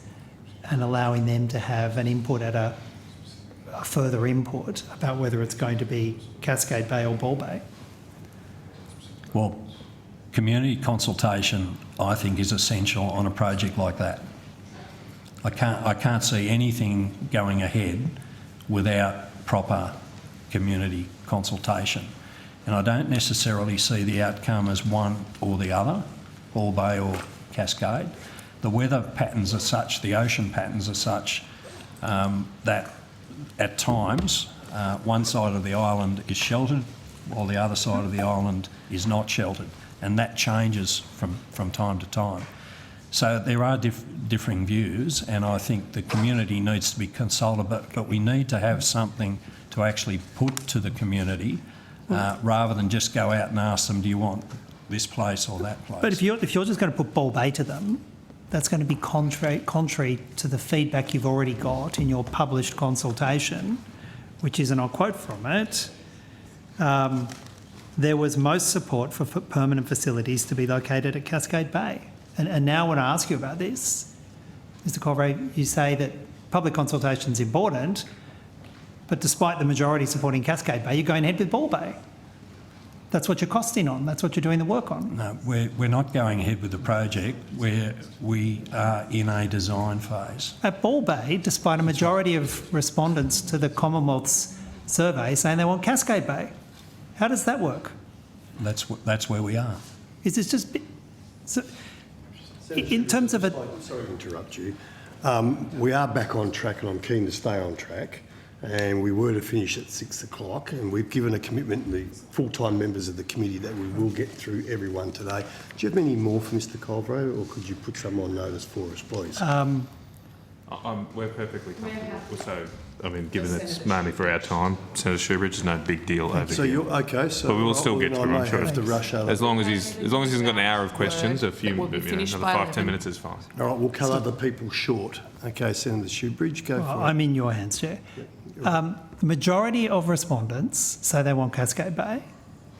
and allowing them to have an input at a further input about whether it's going to be Cascade Bay or Ball Bay? Well, community consultation, I think, is essential on a project like that. I can't see anything going ahead without proper community consultation. And I don't necessarily see the outcome as one or the other, Ball Bay or Cascade. The weather patterns are such, the ocean patterns are such that at times one side of the island is sheltered while the other side of the island is not sheltered, and that changes from time to time. So there are differing views, and I think the community needs to be consulted, but we need to have something to actually put to the community rather than just go out and ask them, do you want this place or that place? But if you're just going to put Ball Bay to them, that's going to be contrary to the feedback you've already got in your published consultation, which is, and I'll quote from it, there was most support for permanent facilities to be located at Cascade Bay. And now when I ask you about this, Mr Colvray, you say that public consultation is important, but despite the majority supporting Cascade Bay, you're going ahead with Ball Bay. That's what you're costing on. That's what you're doing the work on. No, we're not going ahead with the project. We are in a design phase. At Ball Bay, despite a majority of respondents to the Commonwealth's survey saying they want Cascade Bay, how does that work? That's where we are. Is this just... So, in terms of a... Sorry to interrupt you. We are back on track, and I'm keen to stay on track. And we were to finish at 6 o'clock, and we've given a commitment to the full-time members of the committee that we will get through everyone today. Do you have any more for Mr Colvray, or could you put some on notice for us, please? We're perfectly comfortable. So, I mean, given it's mainly for our time, Senator Shoebridge, there's no big deal over here. So you're okay. So but we will still get through. I'm sure. Have to rush out. As long as he hasn't got an hour of questions, another 5-10 minutes is fine. All right, we'll cut other people short. Okay, Senator Shoebridge, go for it. I'm in your hands, Chair. The majority of respondents say they want Cascade Bay.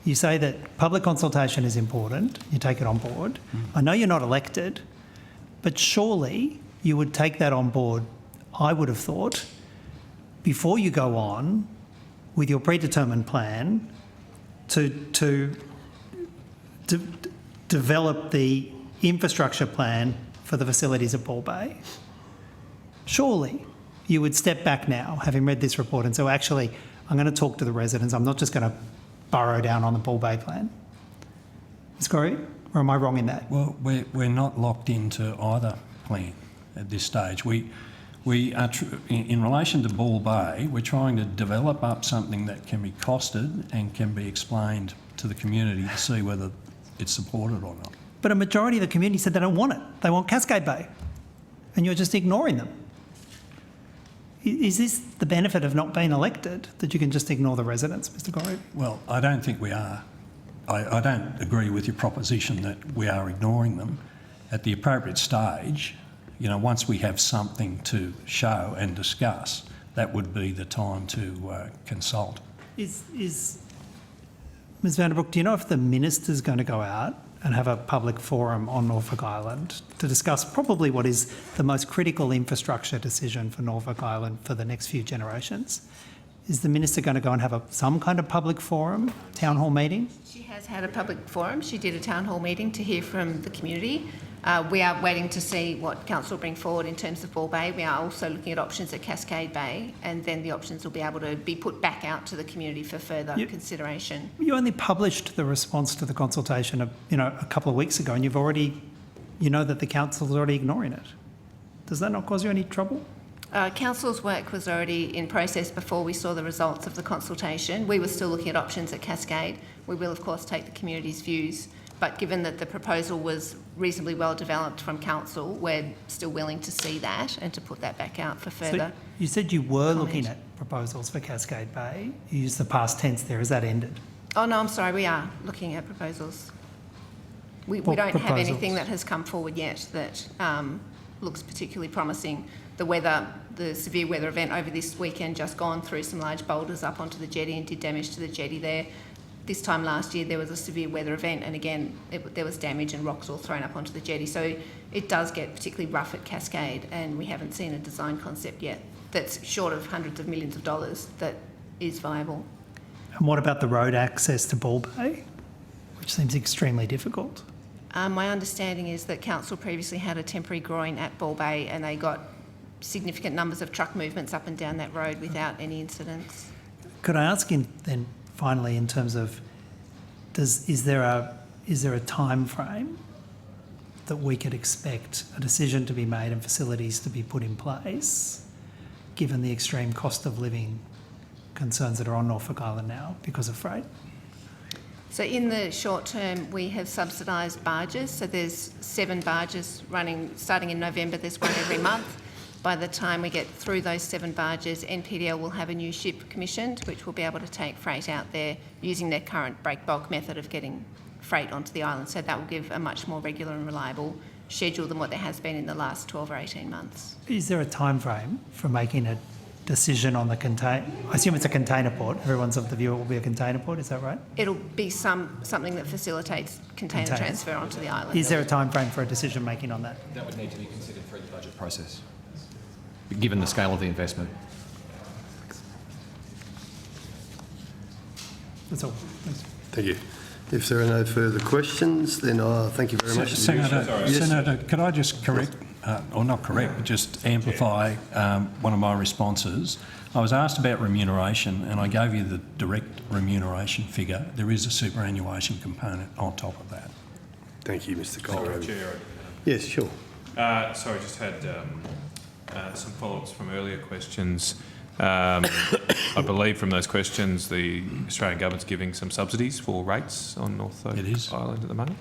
You say that public consultation is important. You take it on board. I know you're not elected, but surely you would take that on board, I would have thought, before you go on with your predetermined plan to develop the infrastructure plan for the facilities at Ball Bay. Surely you would step back now, having read this report, and say, actually, I'm going to talk to the residents. I'm not just going to burrow down on the Ball Bay plan. Ms Corey, or am I wrong in that? Well, we're not locked into either plan at this stage. We are, in relation to Ball Bay, we're trying to develop up something that can be costed and can be explained to the community to see whether it's supported or not. But a majority of the community said they don't want it. They want Cascade Bay. And you're just ignoring them. Is this the benefit of not being elected, that you can just ignore the residents, Mr Corey? Well, I don't think we are. I don't agree with your proposition that we are ignoring them. At the appropriate stage, you know, once we have something to show and discuss, that would be the time to consult. Is Ms Vanderbroek, do you know if the minister's going to go out and have a public forum on Norfolk Island to discuss probably what is the most critical infrastructure decision for Norfolk Island for the next few generations? Is the minister going to go and have some kind of public forum, town hall meeting? She has had a public forum. She did a town hall meeting to hear from the community. We are waiting to see what council will bring forward in terms of Ball Bay. We are also looking at options at Cascade Bay, and then the options will be able to be put back out to the community for further consideration. You only published the response to the consultation a couple of weeks ago, and you know that the council's already ignoring it. Does that not cause you any trouble? Council's work was already in process before we saw the results of the consultation. We were still looking at options at Cascade. We will, of course, take the community's views, but given that the proposal was reasonably well developed from council, we're still willing to see that and to put that back out for further. So you said you were looking at proposals for Cascade Bay. You used the past tense there. Has that ended? Oh no, I'm sorry, we are looking at proposals. We don't have anything that has come forward yet that looks particularly promising. The severe weather event over this weekend just gone threw some large boulders up onto the jetty and did damage to the jetty there. This time last year there was a severe weather event, and again there was damage and rocks all thrown up onto the jetty. So it does get particularly rough at Cascade, and we haven't seen a design concept yet that's short of hundreds of millions of dollars that is viable. And what about the road access to Ball Bay, which seems extremely difficult? My understanding is that council previously had a temporary groin at Ball Bay, and they got significant numbers of truck movements up and down that road without any incidents. Could I ask then finally, in terms of, is there a time frame that we could expect a decision to be made and facilities to be put in place, given the extreme cost of living concerns that are on Norfolk Island now because of freight? So in the short term, we have subsidised barges. So there's 7 barges running, starting in November, there's one every month. By the time we get through those 7 barges, NPDL will have a new ship commissioned, which will be able to take freight out there using their current break bulk method of getting freight onto the island. So that will give a much more regular and reliable schedule than what there has been in the last 12 or 18 months. Is there a time frame for making a decision on the container? I assume it's a container port. Everyone's of the view it will be a container port, is that right? It'll be something that facilitates container transfer onto the island. Is there a time frame for a decision making on that? That would need to be considered through the budget process, given the scale of the investment. That's all. Thanks. Thank you. If there are no further questions, then thank you very much. Senator, could I just correct, or not correct, but just amplify one of my responses? I was asked about remuneration, and I gave you the direct remuneration figure. There is a superannuation component on top of that. Thank you, Mr. Cole. Chair. Yes, sure. Sorry, just had some follow-ups from earlier questions. I believe from those questions the Australian government's giving some subsidies for rates on Norfolk Island at the moment.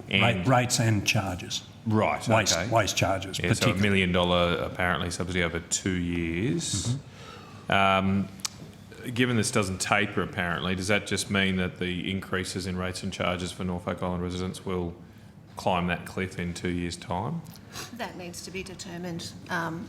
And rates and charges. Right, waste charges. Yeah, so $1 million apparently subsidy over 2 years. Given this doesn't taper apparently, does that just mean that the increases in rates and charges for Norfolk Island residents will climb that cliff in 2 years' time? That needs to be determined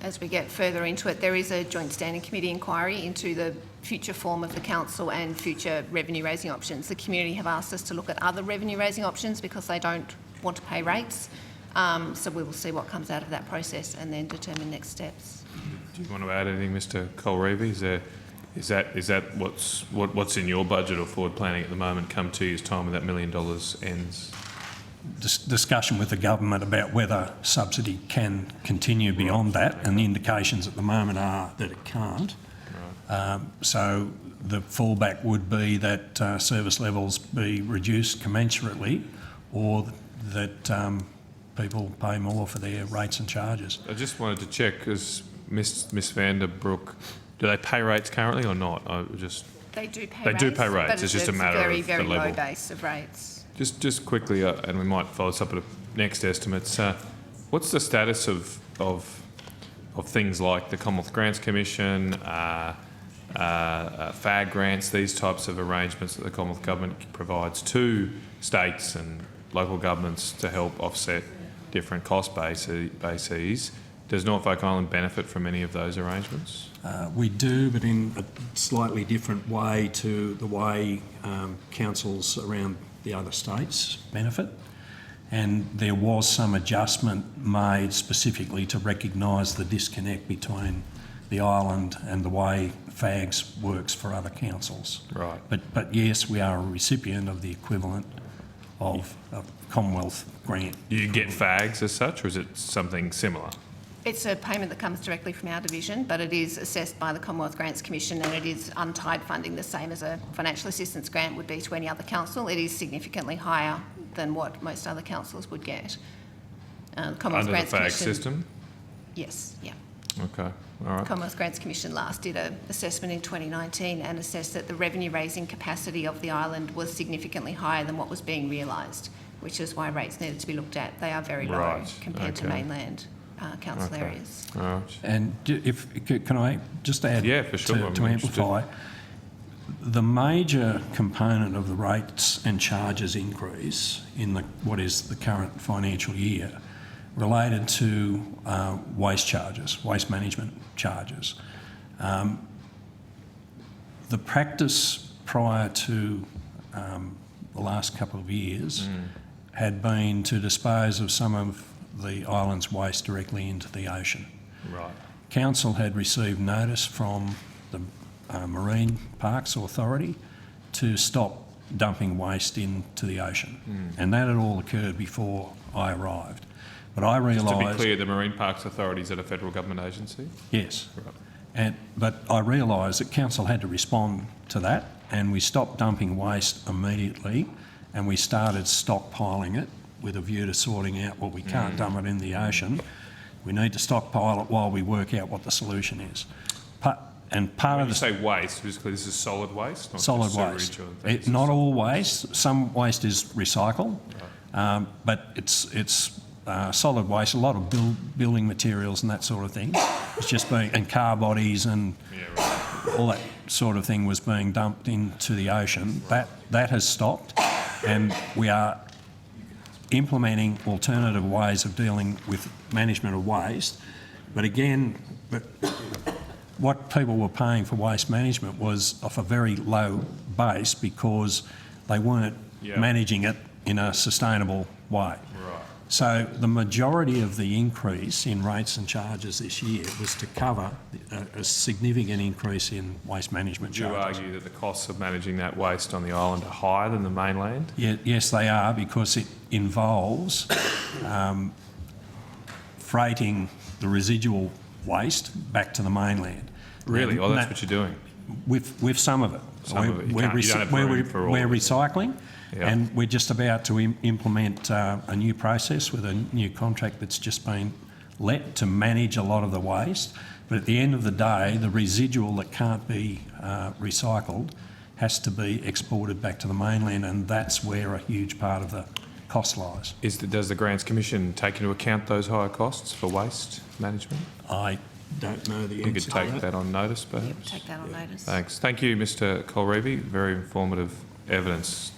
as we get further into it. There is a Joint Standing Committee inquiry into the future form of the council and future revenue raising options. The community have asked us to look at other revenue raising options because they don't want to pay rates. So we will see what comes out of that process and then determine next steps. Do you want to add anything, Mr. Colreevy? Is that what's in your budget or forward planning at the moment come 2 years' time when that $1 million ends? Discussion with the government about whether subsidy can continue beyond that, and the indications at the moment are that it can't. So the fallback would be that service levels be reduced commensurately, or that people pay more for their rates and charges. I just wanted to check, because Miss Vanderbroek, do they pay rates currently or not? They do pay rates. They do pay rates. But it's just a matter of the level. very low base of rates. Just quickly, and we might follow this up at next estimates. What's the status of things like the Commonwealth Grants Commission, FAG grants, these types of arrangements that the Commonwealth Government provides to states and local governments to help offset different cost bases. Does Norfolk Island benefit from any of those arrangements? We do, but in a slightly different way to the way councils around the other states benefit. And there was some adjustment made specifically to recognise the disconnect between the island and the way FAGS works for other councils. Right. But yes, we are a recipient of the equivalent of a Commonwealth grant. Do you get FAGs as such, or is it something similar? It's a payment that comes directly from our division, but it is assessed by the Commonwealth Grants Commission, and it is untied funding, the same as a financial assistance grant would be to any other council. It is significantly higher than what most other councils would get. Commonwealth Under Grants the FAG Commission, system? Yes, yeah. Okay, all right. Commonwealth Grants Commission last did an assessment in 2019 and assessed that the revenue raising capacity of the island was significantly higher than what was being realised, which is why rates needed to be looked at. They are very low compared to mainland council areas. All right. And can I just add for sure. to amplify, the major component of the rates and charges increase in what is the current financial year related to waste charges, waste management charges. The practice prior to the last couple of years had been to dispose of some of the island's waste directly into the ocean. Right. Council had received notice from the Marine Parks Authority to stop dumping waste into the ocean. And that had all occurred before I arrived. But I realised... Just to be clear, the Marine Parks Authority is a federal government agency? Yes. Right. But I realised that council had to respond to that, and we stopped dumping waste immediately, and we started stockpiling it with a view to sorting out, well, we can't dump it in the ocean. We need to stockpile it while we work out what the solution is. And part of the... When you say waste, basically this is solid waste? Not Solid just waste. sewage or Not all waste. Some waste is recycled, but it's solid waste. A lot of building materials and that sort of thing. It's just being... And car bodies and all that sort of thing was being dumped into the ocean. That has stopped, and we are implementing alternative ways of dealing with management of waste. But again, what people were paying for waste management was off a very low base because they weren't managing it in a sustainable way. Right. So the majority of the increase in rates and charges this year was to cover a significant increase in waste management charges. Would you argue that the costs of managing that waste on the island are higher than the mainland? Yes, they are, because it involves freighting the residual waste back to the mainland. Really? Oh, that's what you're doing? With some of it. We're recycling, and we're just about to implement a new process with a new contract that's just been let to manage a lot of the waste. But at the end of the day, the residual that can't be recycled has to be exported back to the mainland, and that's where a huge part of the cost lies. Does the Grants Commission take into account those higher costs for waste management? I don't know the answer. You could take that on notice, perhaps? Yep, take that on notice. Thanks. Thank you, Mr Colreevy. Very informative evidence.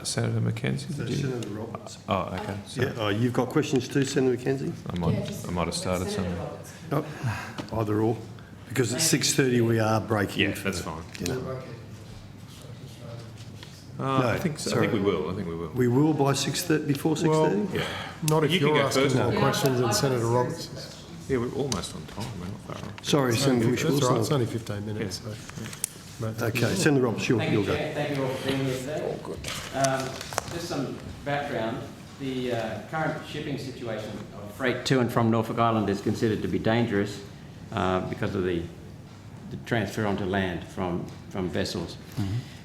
Senator Mackenzie? Senator Roberts. Oh, okay. Sorry. You've got questions too, Senator Mackenzie? I might have started something. No, either or. Because at 6:30 we are breaking. Yeah, that's fine. No, I think we will. We will by 6:30, before 6:30? Yeah. Not if You can you're go asking first, more Senator. questions than Senator Roberts is. Yeah, we're almost on time. We're not far off. Sorry, Senator That's right, Wilson. it's only 15 minutes. Yeah. So, Okay, Senator Roberts, you'll go. Thank you all for being here today. Oh, good. Just some background. The current shipping situation of freight to and from Norfolk Island is considered to be dangerous because of the transfer onto land from vessels.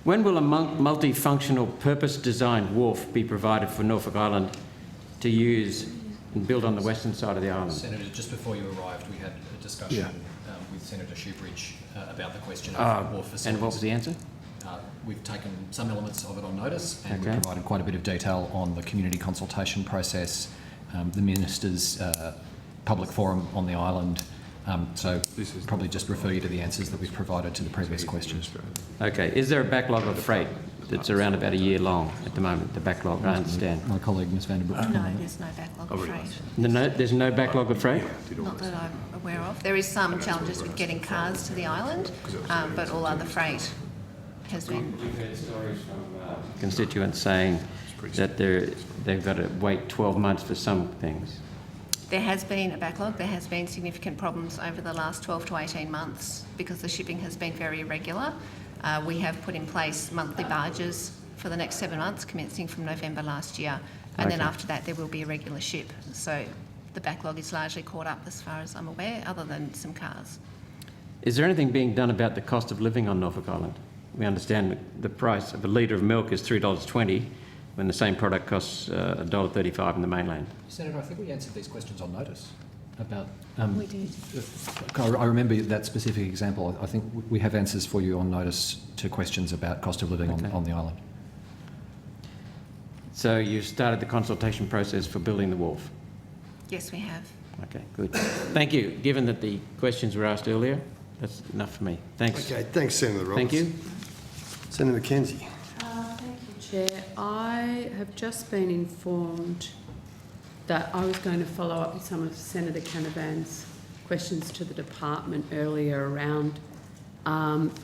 When will a multifunctional, purpose-designed wharf be provided for Norfolk Island to use and build on the western side of the island? Senator, just before you arrived, we had a discussion with Senator Shoebridge about the question of wharf facilities. And what was the answer? We've taken some elements of it on notice, and Okay. we've provided quite a bit of detail on the community consultation process, the Minister's public forum on the island, So probably just refer you to the answers that we've provided to the previous questions. Okay. Is there a backlog of freight that's around about a year long at the moment, the backlog, I understand? My colleague, Ms Vanderbroek. No, there's no backlog of freight. There's no backlog of freight? Not that I'm aware of. There is some challenges with getting cars to the island, but all other freight has been. We've heard stories from constituents saying that they've got to wait 12 months for some things. There has been a backlog. There has been significant problems over the last 12 to 18 months because the shipping has been very irregular. We have put in place monthly barges for the next 7 months, commencing from November last year, and then after that there will be a regular ship. So the backlog is largely caught up as far as I'm aware, other than some cars. Is there anything being done about the cost of living on Norfolk Island? We understand the price of a litre of milk is $3.20 when the same product costs $1.35 in the mainland. Senator, I think we answered these questions on notice about... we did. I remember that specific example. I think we have answers for you on notice to questions about cost of living on the island. So you've started the consultation process for building the wharf? Yes, we have. Okay, good. Thank you. Given that the questions were asked earlier, that's enough for me. Thanks. Okay, thanks, Senator Roberts. Thank you. Senator Mackenzie. Thank you, Chair. I have just been informed that I was going to follow up with some of Senator Canavan's questions to the department earlier around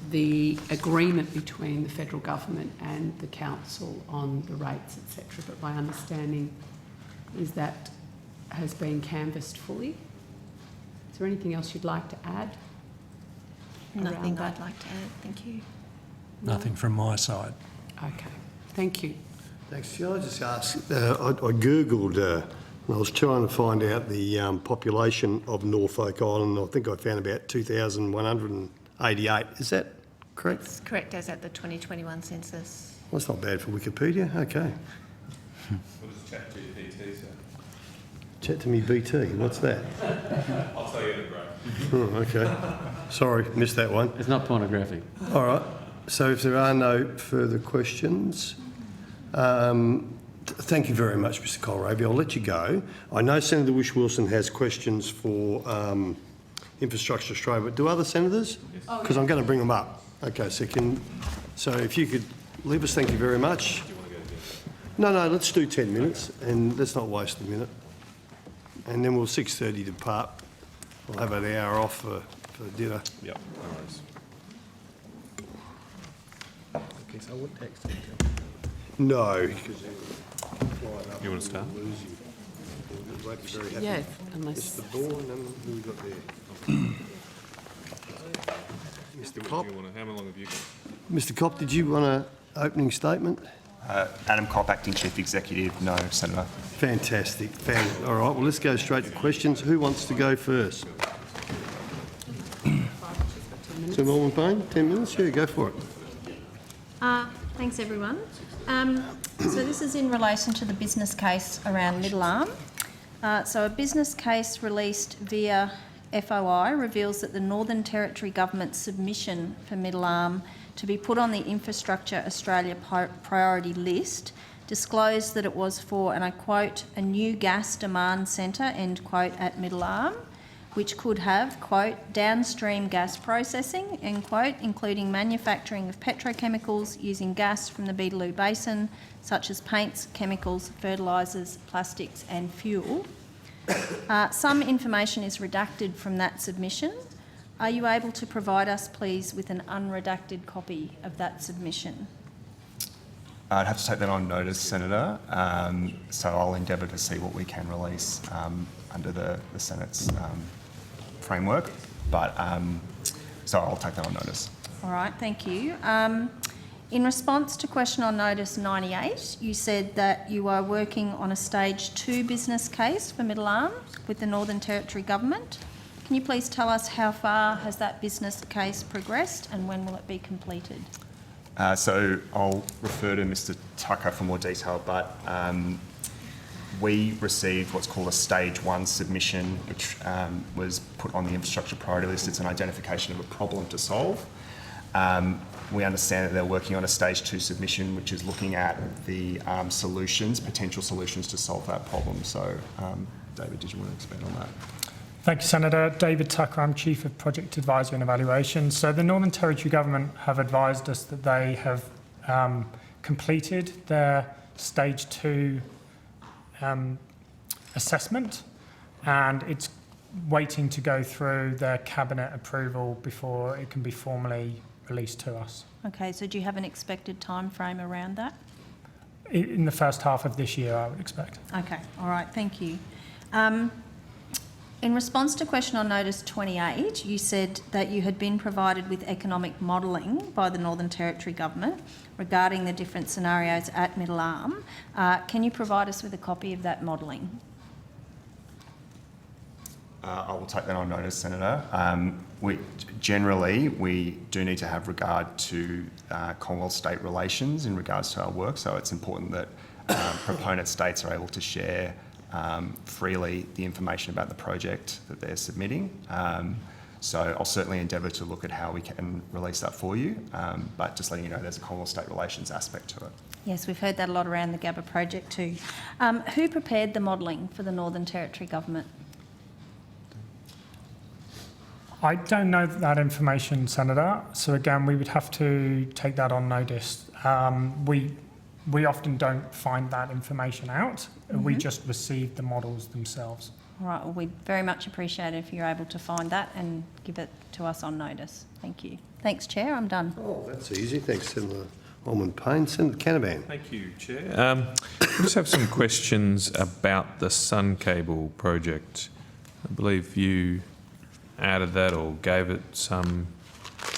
the agreement between the federal government and the council on the rates, etc. But my understanding is that has been canvassed fully. Is there anything else you'd like to add? Nothing I'd like to add, thank you. Nothing from my side. Okay, thank you. Thanks. Can I just ask, I googled and I was trying to find out the population of Norfolk Island. I think I found about 2,188. Is that correct? It's correct, as at the 2021 census. Well, that's not bad for Wikipedia. Okay. What does ChatGPT say? Chat to me BT. What's that? I'll tell you in a break. Oh, okay. Sorry, missed that one. It's not pornographic. All right. So if there are no further questions, thank you very much, Mr. Kohlrabi. I'll let you go. I know Senator Whish-Wilson has questions for Infrastructure Australia, but do other senators? Because I'm going to bring them up. Okay, so if you could leave us, thank you very much. No, let's do 10 minutes and let's not waste a minute. And then we'll 6:30 depart. We'll have an hour off for dinner. Yep, no worries. Okay, so I wouldn't text him. No. You want to start? He won't be very happy. Yeah, unless... Mr. Bourne, and who we got there? Mr. Kopp. How long have you got? Mr. Kopp, did you want an opening statement? Adam Kopp, Acting Chief Executive. No, Senator. Fantastic. All right, well, let's go straight to questions. Who wants to go first? Sir Norman Payne, 10 minutes? Yeah, go for it. Thanks, everyone. So this is in relation to the business case around Middle Arm. So a business case released via FOI reveals that the Northern Territory Government's submission for Middle Arm to be put on the Infrastructure Australia priority list disclosed that it was for, and I quote, a new gas demand centre, end quote, at Middle Arm, which could have, quote, downstream gas processing, end quote, including manufacturing of petrochemicals using gas from the Beetaloo Basin, such as paints, chemicals, fertilisers, plastics and fuel. Some information is redacted from that submission. Are you able to provide us, please, with an unredacted copy of that submission? I'd have to take that on notice, Senator. So I'll endeavour to see what we can release under the Senate's framework. But so I'll take that on notice. All right, thank you. In response to question on notice 98, you said that you are working on a stage 2 business case for Middle Arm with the Northern Territory Government. Can you please tell us how far has that business case progressed and when will it be completed? So I'll refer to Mr. Tucker for more detail, but we received what's called a stage 1 submission, which was put on the infrastructure priority list. It's an identification of a problem to solve. We understand that they're working on a stage 2 submission, which is looking at the potential solutions to solve that problem. So, David, did you want to expand on that? Thank you, Senator. David Tucker, I'm Chief of Project Advisory and Evaluation. So the Northern Territory Government have advised us that they have completed their Stage 2 assessment, and it's waiting to go through their Cabinet approval before it can be formally released to us. Okay, so do you have an expected time frame around that? In the first half of this year, I would expect. Okay, all right, thank you. In response to question on notice 28, you said that you had been provided with economic modelling by the Northern Territory Government regarding the different scenarios at Middle Arm. Can you provide us with a copy of that modelling? I will take that on notice, Senator. Generally, we do need to have regard to Commonwealth-state relations in regards to our work, so it's important that proponent states are able to share freely the information about the project that they're submitting. So I'll certainly endeavour to look at how we can release that for you, but just letting you know there's a Commonwealth-state relations aspect to it. Yes, we've heard that a lot around the Gabba project too. Who prepared the modelling for the Northern Territory Government? I don't know that information, Senator. So again, we would have to take that on notice. We often don't find that information out. We just receive the models themselves. All right, well, we'd very much appreciate it if you're able to find that and give it to us on notice. Thank you. Thanks, Chair. I'm done. Oh, that's easy. Thanks, Senator Allman-Payne. Senator Canavan. Thank you, Chair. I just have some questions about the Sun Cable project. I believe you added that or gave it some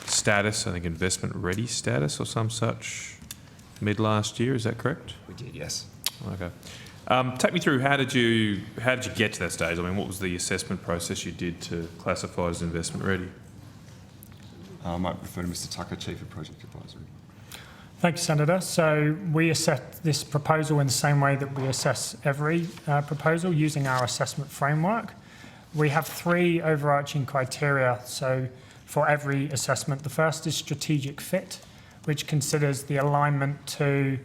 status, I think investment ready status or some such, mid last year. Is that correct? We did, yes. Okay. Take me through how did you get to that stage? I mean, what was the assessment process you did to classify as investment ready? I might refer to Mr. Tucker, Chief of Project Advisory. Thank you, Senator. So we assess this proposal in the same way that we assess every proposal, using our assessment framework. We have three overarching criteria. So for every assessment, the first is strategic fit, which considers the alignment to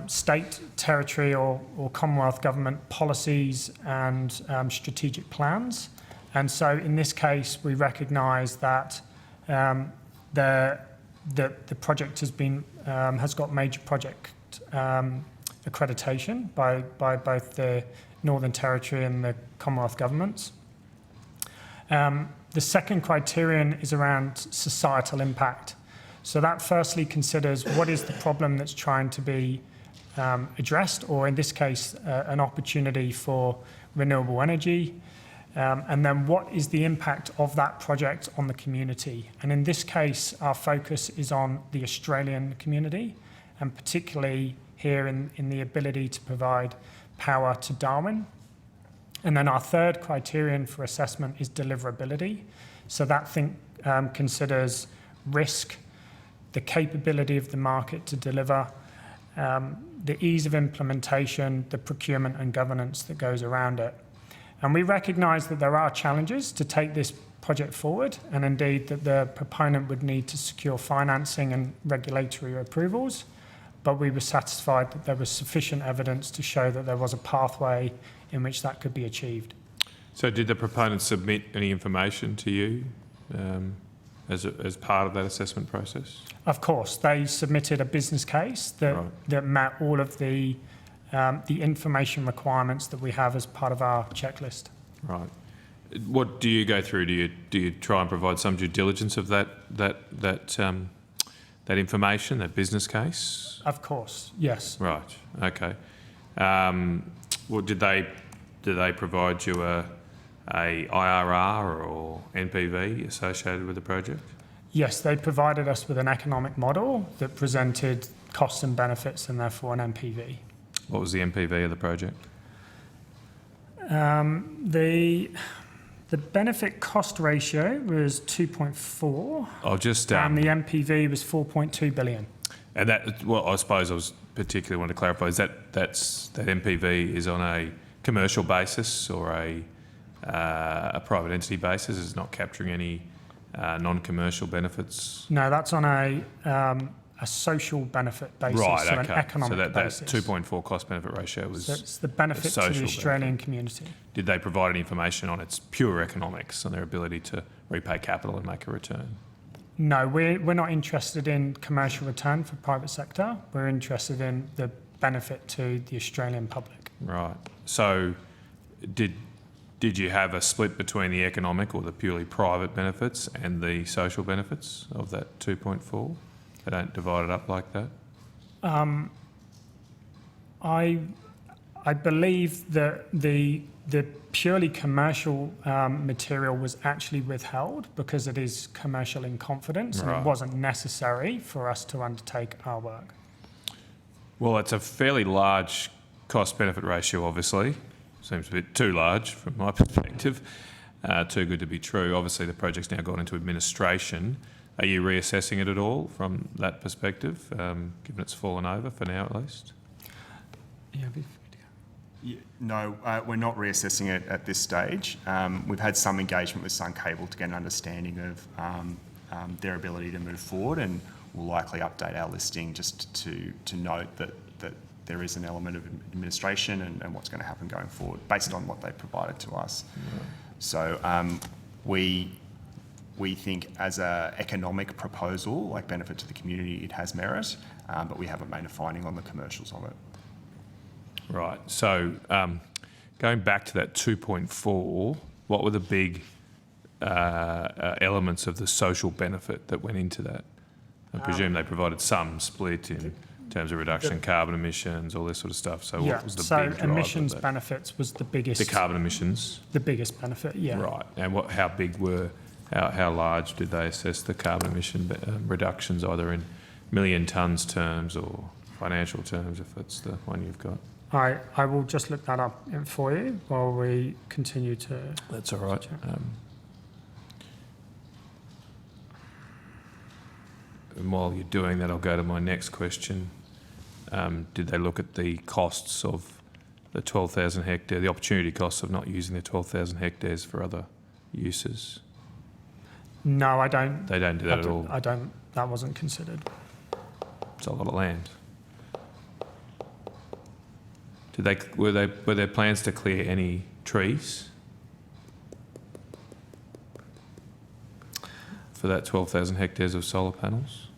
state, territory or Commonwealth government policies and strategic plans. And so in this case, we recognise that the project has got major project accreditation by both the Northern Territory and the Commonwealth governments. The second criterion is around societal impact. So that firstly considers what is the problem that's trying to be addressed, or in this case, an opportunity for renewable energy, and then what is the impact of that project on the community. And in this case, our focus is on the Australian community, and particularly here in the ability to provide power to Darwin. And then our third criterion for assessment is deliverability. So that considers risk, the capability of the market to deliver, the ease of implementation, the procurement and governance that goes around it. And we recognise that there are challenges to take this project forward, and indeed that the proponent would need to secure financing and regulatory approvals, but we were satisfied that there was sufficient evidence to show that there was a pathway in which that could be achieved. So did the proponent submit any information to you as part of that assessment process? Of course, they submitted a business case that met all of the information requirements that we have as part of our checklist. Right. What do you go through? Do you try and provide some due diligence of that information, that business case? Of course, yes. Right. Okay. Well, did they provide you a IRR or NPV associated with the project? Yes, they provided us with an economic model that presented costs and benefits and therefore an NPV. What was the NPV of the project? The benefit cost ratio was 2.4. Oh, just and the NPV was 4.2 billion. And that, well, I suppose I was particularly want to clarify is that NPV is on a commercial basis or a private entity basis? It's not capturing any non-commercial benefits? No, that's on a a social benefit basis, Right, so an okay. economic So that basis. 2.4 cost benefit ratio was So it's the benefit to social the Australian community. Did they provide any information on its pure economics and their ability to repay capital and make a return? No, we're not interested in commercial return for private sector. We're interested in the benefit to the Australian public. Right. So did you have a split between the economic or the purely private benefits and the social benefits of that 2.4? They don't divide it up like that? I believe that the purely commercial material was actually withheld because it is commercial in confidence and Right. it wasn't necessary for us to undertake our work. Well, it's a fairly large cost-benefit ratio, obviously. Seems a bit too large from my perspective. Too good to be true. Obviously, the project's now gone into administration. Are you reassessing it at all from that perspective, given it's fallen over for now at least? No, we're not reassessing it at this stage. We've had some engagement with Sun Cable to get an understanding of their ability to move forward, and we'll likely update our listing just to note that there is an element of administration and what's going to happen going forward based on what they provided to us. Right. So we think as an economic proposal, like benefit to the community, it has merit, but we haven't made a finding on the commercials of it. Right. So going back to that 2.4, what were the big elements of the social benefit that went into that? I presume they provided some split in terms of reduction in carbon emissions, all this sort of stuff. So what was the big driver of emissions that? benefits was the biggest. The carbon emissions? The biggest benefit, yeah. Right. And how big were, how large did they assess the carbon emission reductions, either in million tonnes terms or financial terms, if that's the one you've got? I will just look that up for you while we continue to... That's all right. And while you're doing that, I'll go to my next question. Did they look at the costs of the 12,000 hectares, the opportunity costs of not using the 12,000 hectares for other uses? No, I don't. They don't do that at all? I don't. That wasn't considered. It's a lot of land. Were there plans to clear any trees for that 12,000 hectares of solar panels?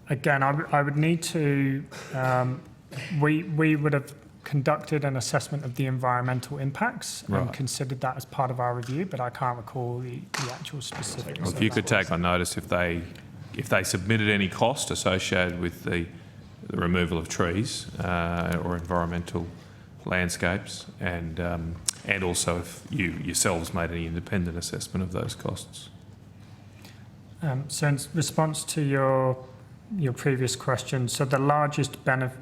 Again, I would need to, we would have conducted an assessment of the environmental impacts and Right. considered that as part of our review, but I can't recall the actual specifics. Well, if you could take on notice if they submitted any cost associated with the removal of trees or environmental landscapes, and also if you yourselves made any independent assessment of those costs. So in response to your previous question, so the largest benefit,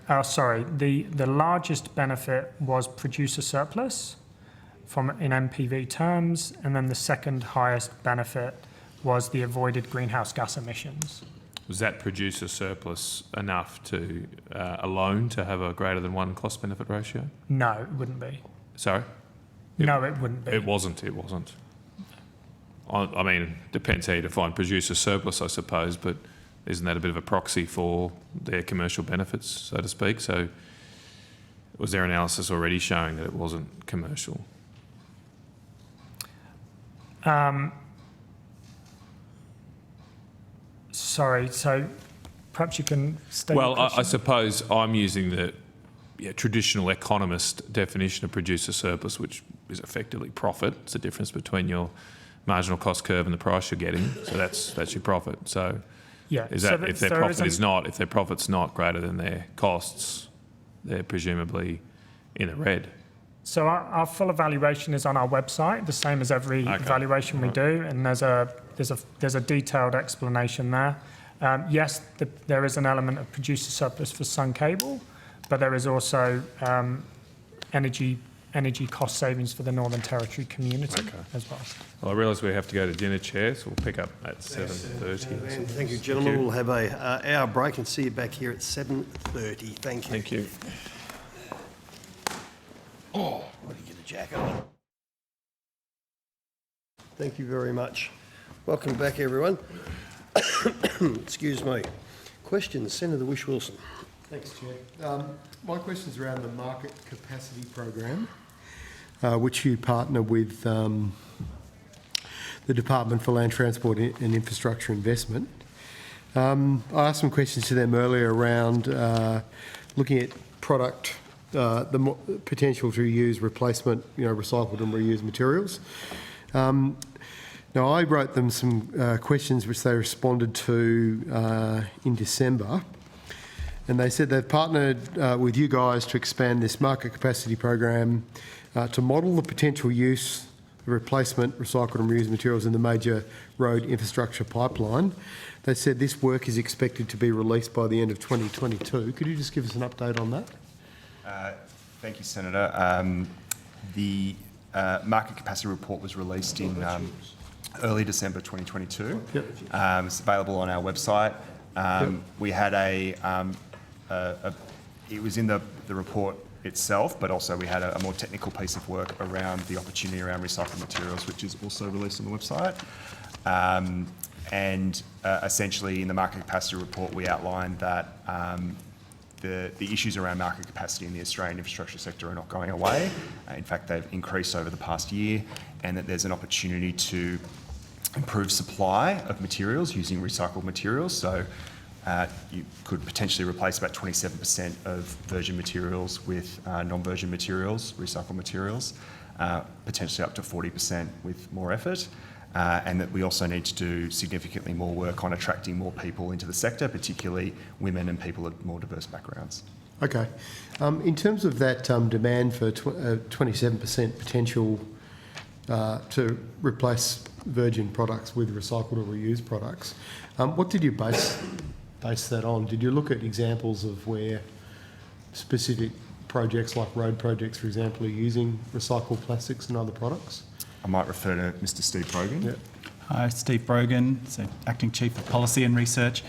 the largest benefit was producer surplus in NPV terms, and then the second highest benefit was the avoided greenhouse gas emissions. Was that producer surplus enough to alone to have a greater than 1 cost benefit ratio? No, it wouldn't be. Sorry? No, it wouldn't be. It wasn't. I mean, it depends how you define producer surplus, I suppose, but isn't that a bit of a proxy for their commercial benefits, so to speak? So was there analysis already showing that it wasn't commercial? Sorry, so perhaps you can state. Well, I suppose I'm using the traditional economist definition of producer surplus, which is effectively profit. It's the difference between your marginal cost curve and the price you're getting. So that's your profit. So yeah, is that if their profit's not greater than their costs, they're presumably in the red. So our full evaluation is on our website, the same as every evaluation we do, and there's a detailed explanation there. Yes, there is an element of producer surplus for Sun Cable, but there is also energy cost savings for the Northern Territory community as well. Well, I realise we have to go to dinner, Chair, so we'll pick up at 7:30. Thank you, gentlemen. We'll have an hour break and see you back here at 7:30. Thank you. Thank you. Oh, what do you get a jacket on? Thank you very much. Welcome back, everyone. Excuse me. Questions? Senator Whish-Wilson. Thanks, Chair. My question's around the market capacity program, which you partner with the Department for Land Transport and Infrastructure Investment. I asked some questions to them earlier around looking at product, potential to use replacement, recycled and reused materials. Now, I wrote them some questions which they responded to in December, and they said they've partnered with you guys to expand this market capacity program to model the potential use of replacement, recycled and reused materials in the major road infrastructure pipeline. They said this work is expected to be released by the end of 2022. Could you just give us an update on that? Thank you, Senator. The market capacity report was released in early December 2022. Yep. It's available on our website. We had it was in the report itself, but also we had a more technical piece of work around the opportunity around recycled materials, which is also released on the website. Essentially, in the market capacity report, we outlined that the issues around market capacity in the Australian infrastructure sector are not going away. In fact, they've increased over the past year, and that there's an opportunity to improve supply of materials using recycled materials. So you could potentially replace about 27% of virgin materials with non-virgin materials, recycled materials, potentially up to 40% with more effort. And that we also need to do significantly more work on attracting more people into the sector, particularly women and people of more diverse backgrounds. Okay. In terms of that demand for 27% potential to replace virgin products with recycled or reused products, what did you base that on? Did you look at examples of where specific projects, like road projects, for example, are using recycled plastics and other products? I might refer to Mr. Steve Brogan. Yep. Hi, Steve Brogan, Acting Chief of Policy and Research.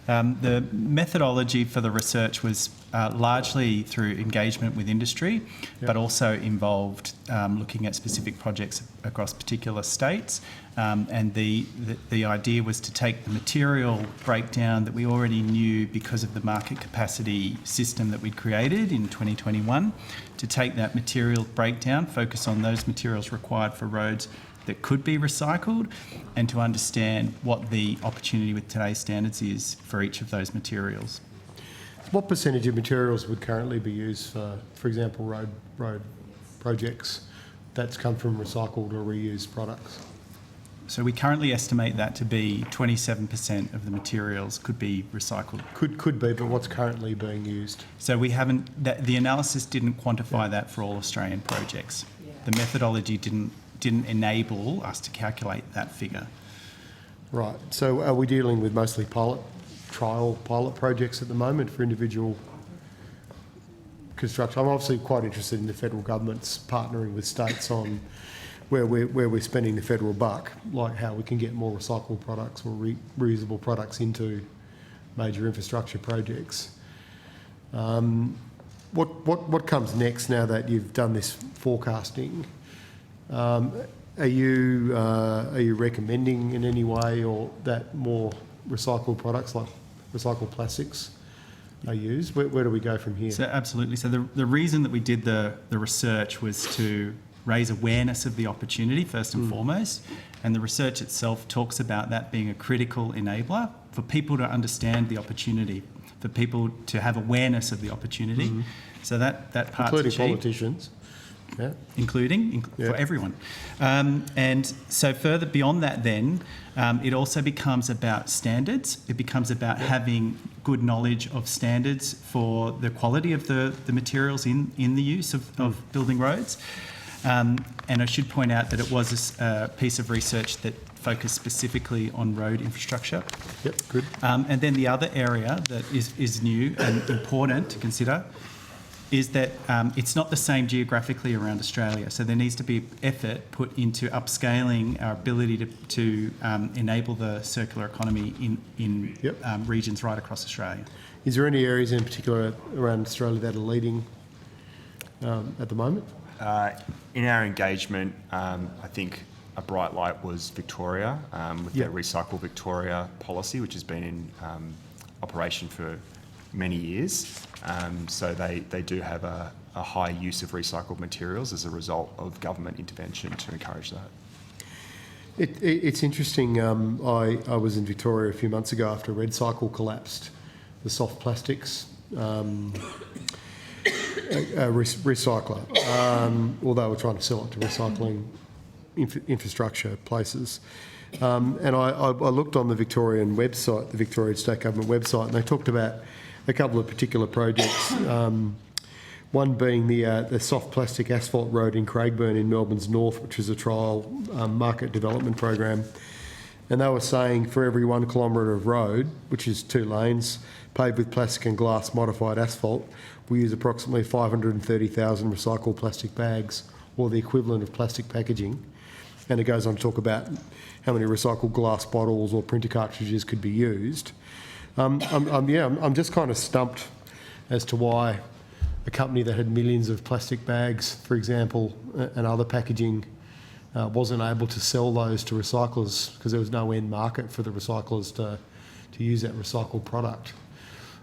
The methodology for the research was largely through engagement with industry, but also involved looking at specific projects across particular states. And the idea was to take the material breakdown that we already knew because of the market capacity system that we'd created in 2021, to take that material breakdown, focus on those materials required for roads that could be recycled, and to understand what the opportunity with today's standards is for each of those materials. What percentage of materials would currently be used for example, road projects that's come from recycled or reused products? So we currently estimate that to be 27% of the materials could be recycled. Could be, but what's currently being used? So we haven't, the analysis didn't quantify that for all Australian projects. The methodology didn't enable us to calculate that figure. Right. So are we dealing with mostly pilot projects at the moment for individual construction? I'm obviously quite interested in the federal government's partnering with states on where we're spending the federal buck, like how we can get more recycled products or reusable products into major infrastructure projects. What comes next now that you've done this forecasting? Are you recommending in any way or that more recycled products like recycled plastics are used? Where do we go from here? So absolutely. So the reason that we did the research was to raise awareness of the opportunity first and foremost, and the research itself talks about that being a critical enabler for people to understand the opportunity, for people to have awareness of the opportunity. So that part's including achieved. Politicians. Yeah. Including for everyone. And so further beyond that then, it also becomes about standards. It becomes about having good knowledge of standards for the quality of the materials in the use of building roads. And I should point out that it was a piece of research that focused specifically on road infrastructure. Yep, good. And then the other area that is new and important to consider is that it's not the same geographically around Australia. So there needs to be effort put into upscaling our ability to enable the circular economy in regions right across Australia. Is there any areas in particular around Australia that are leading at the moment? In our engagement, I think a bright light was Victoria with their Recycle Victoria policy, which has been in operation for many years. So they do have a high use of recycled materials as a result of government intervention to encourage that. It's interesting. I was in Victoria a few months ago after RedCycle collapsed, the soft plastics recycler, or they were trying to sell it to recycling infrastructure places. And I looked on the Victorian website, the Victorian State Government website, and they talked about a couple of particular projects. One being the soft plastic asphalt road in Craigburn in Melbourne's north, which is a trial market development program. And they were saying for every 1 kilometre of road, which is 2 lanes, paved with plastic and glass modified asphalt, we use approximately 530,000 recycled plastic bags, or the equivalent of plastic packaging. And it goes on to talk about how many recycled glass bottles or printer cartridges could be used. I'm just kind of stumped as to why a company that had millions of plastic bags, for example, and other packaging, wasn't able to sell those to recyclers because there was no end market for the recyclers to use that recycled product.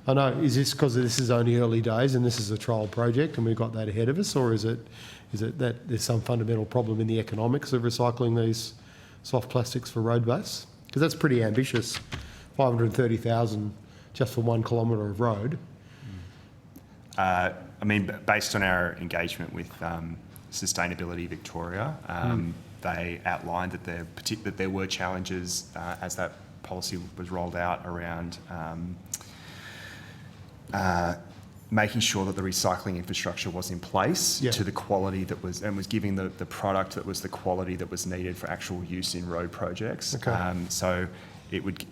I know, is this because this is only early days and this is a trial project and we've got that ahead of us, or is it that there's some fundamental problem in the economics of recycling these soft plastics for road base? Because that's pretty ambitious, 530,000 just for 1 kilometre of road. I mean, based on our engagement with Sustainability Victoria, they outlined that there were challenges as that policy was rolled out around making sure that the recycling infrastructure was in place to the quality that was, and was giving the product that was the quality that was needed for actual use in road projects. Okay. So it would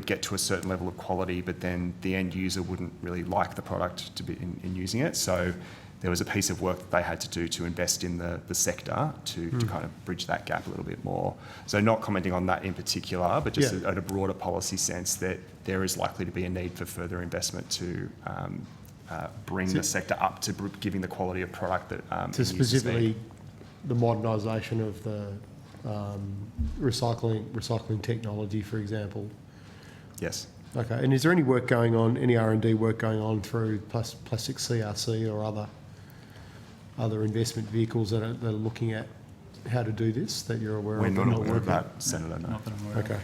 get to a certain level of quality, but then the end user wouldn't really like the product to be in using it. So there was a piece of work that they had to do to invest in the sector to kind of bridge that gap a little bit more. So not commenting on that in particular, but just at a broader policy sense that there is likely to be a need for further investment to bring the sector up to giving the quality of product that to specifically the modernisation of the recycling technology, for example. Yes. Okay. And is there any work going on, any R&D work going on through Plastic CRC or other investment vehicles that are looking at how to do this that you're aware of? We're not aware of that, Senator. No. Not that I'm aware of. Okay.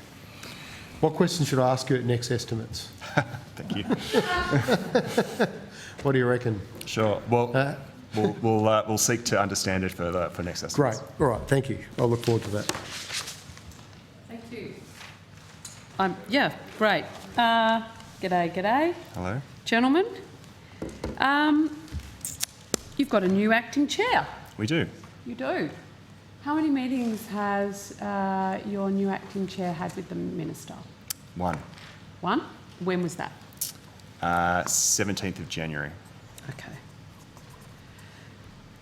What questions should I ask you at next estimates? Thank you. What do you reckon? Sure. Well, we'll seek to understand it further for next estimates. Great. All right. Thank you. I'll look forward to that. Thank you. Yeah, great. G'day. Hello. Gentlemen. You've got a new acting chair. We do. You do. How many meetings has your new acting chair had with the minister? One. One? When was that? 17th of January. Okay.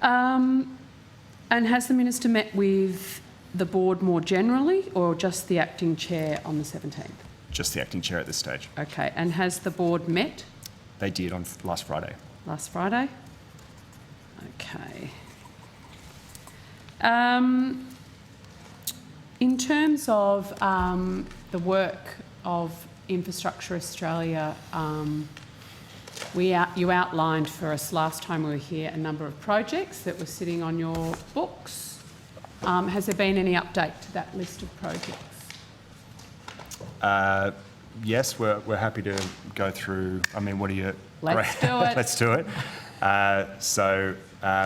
And has the minister met with the board more generally, or just the acting chair on the 17th? Just the acting chair at this stage. Okay. And has the board met? They did on last Friday. Last Friday? Okay. In terms of the work of Infrastructure Australia, you outlined for us last time we were here a number of projects that were sitting on your books. Has there been any update to that list of projects? Yes, we're happy to go through. I mean, what are you? Let's do it. Let's do it. So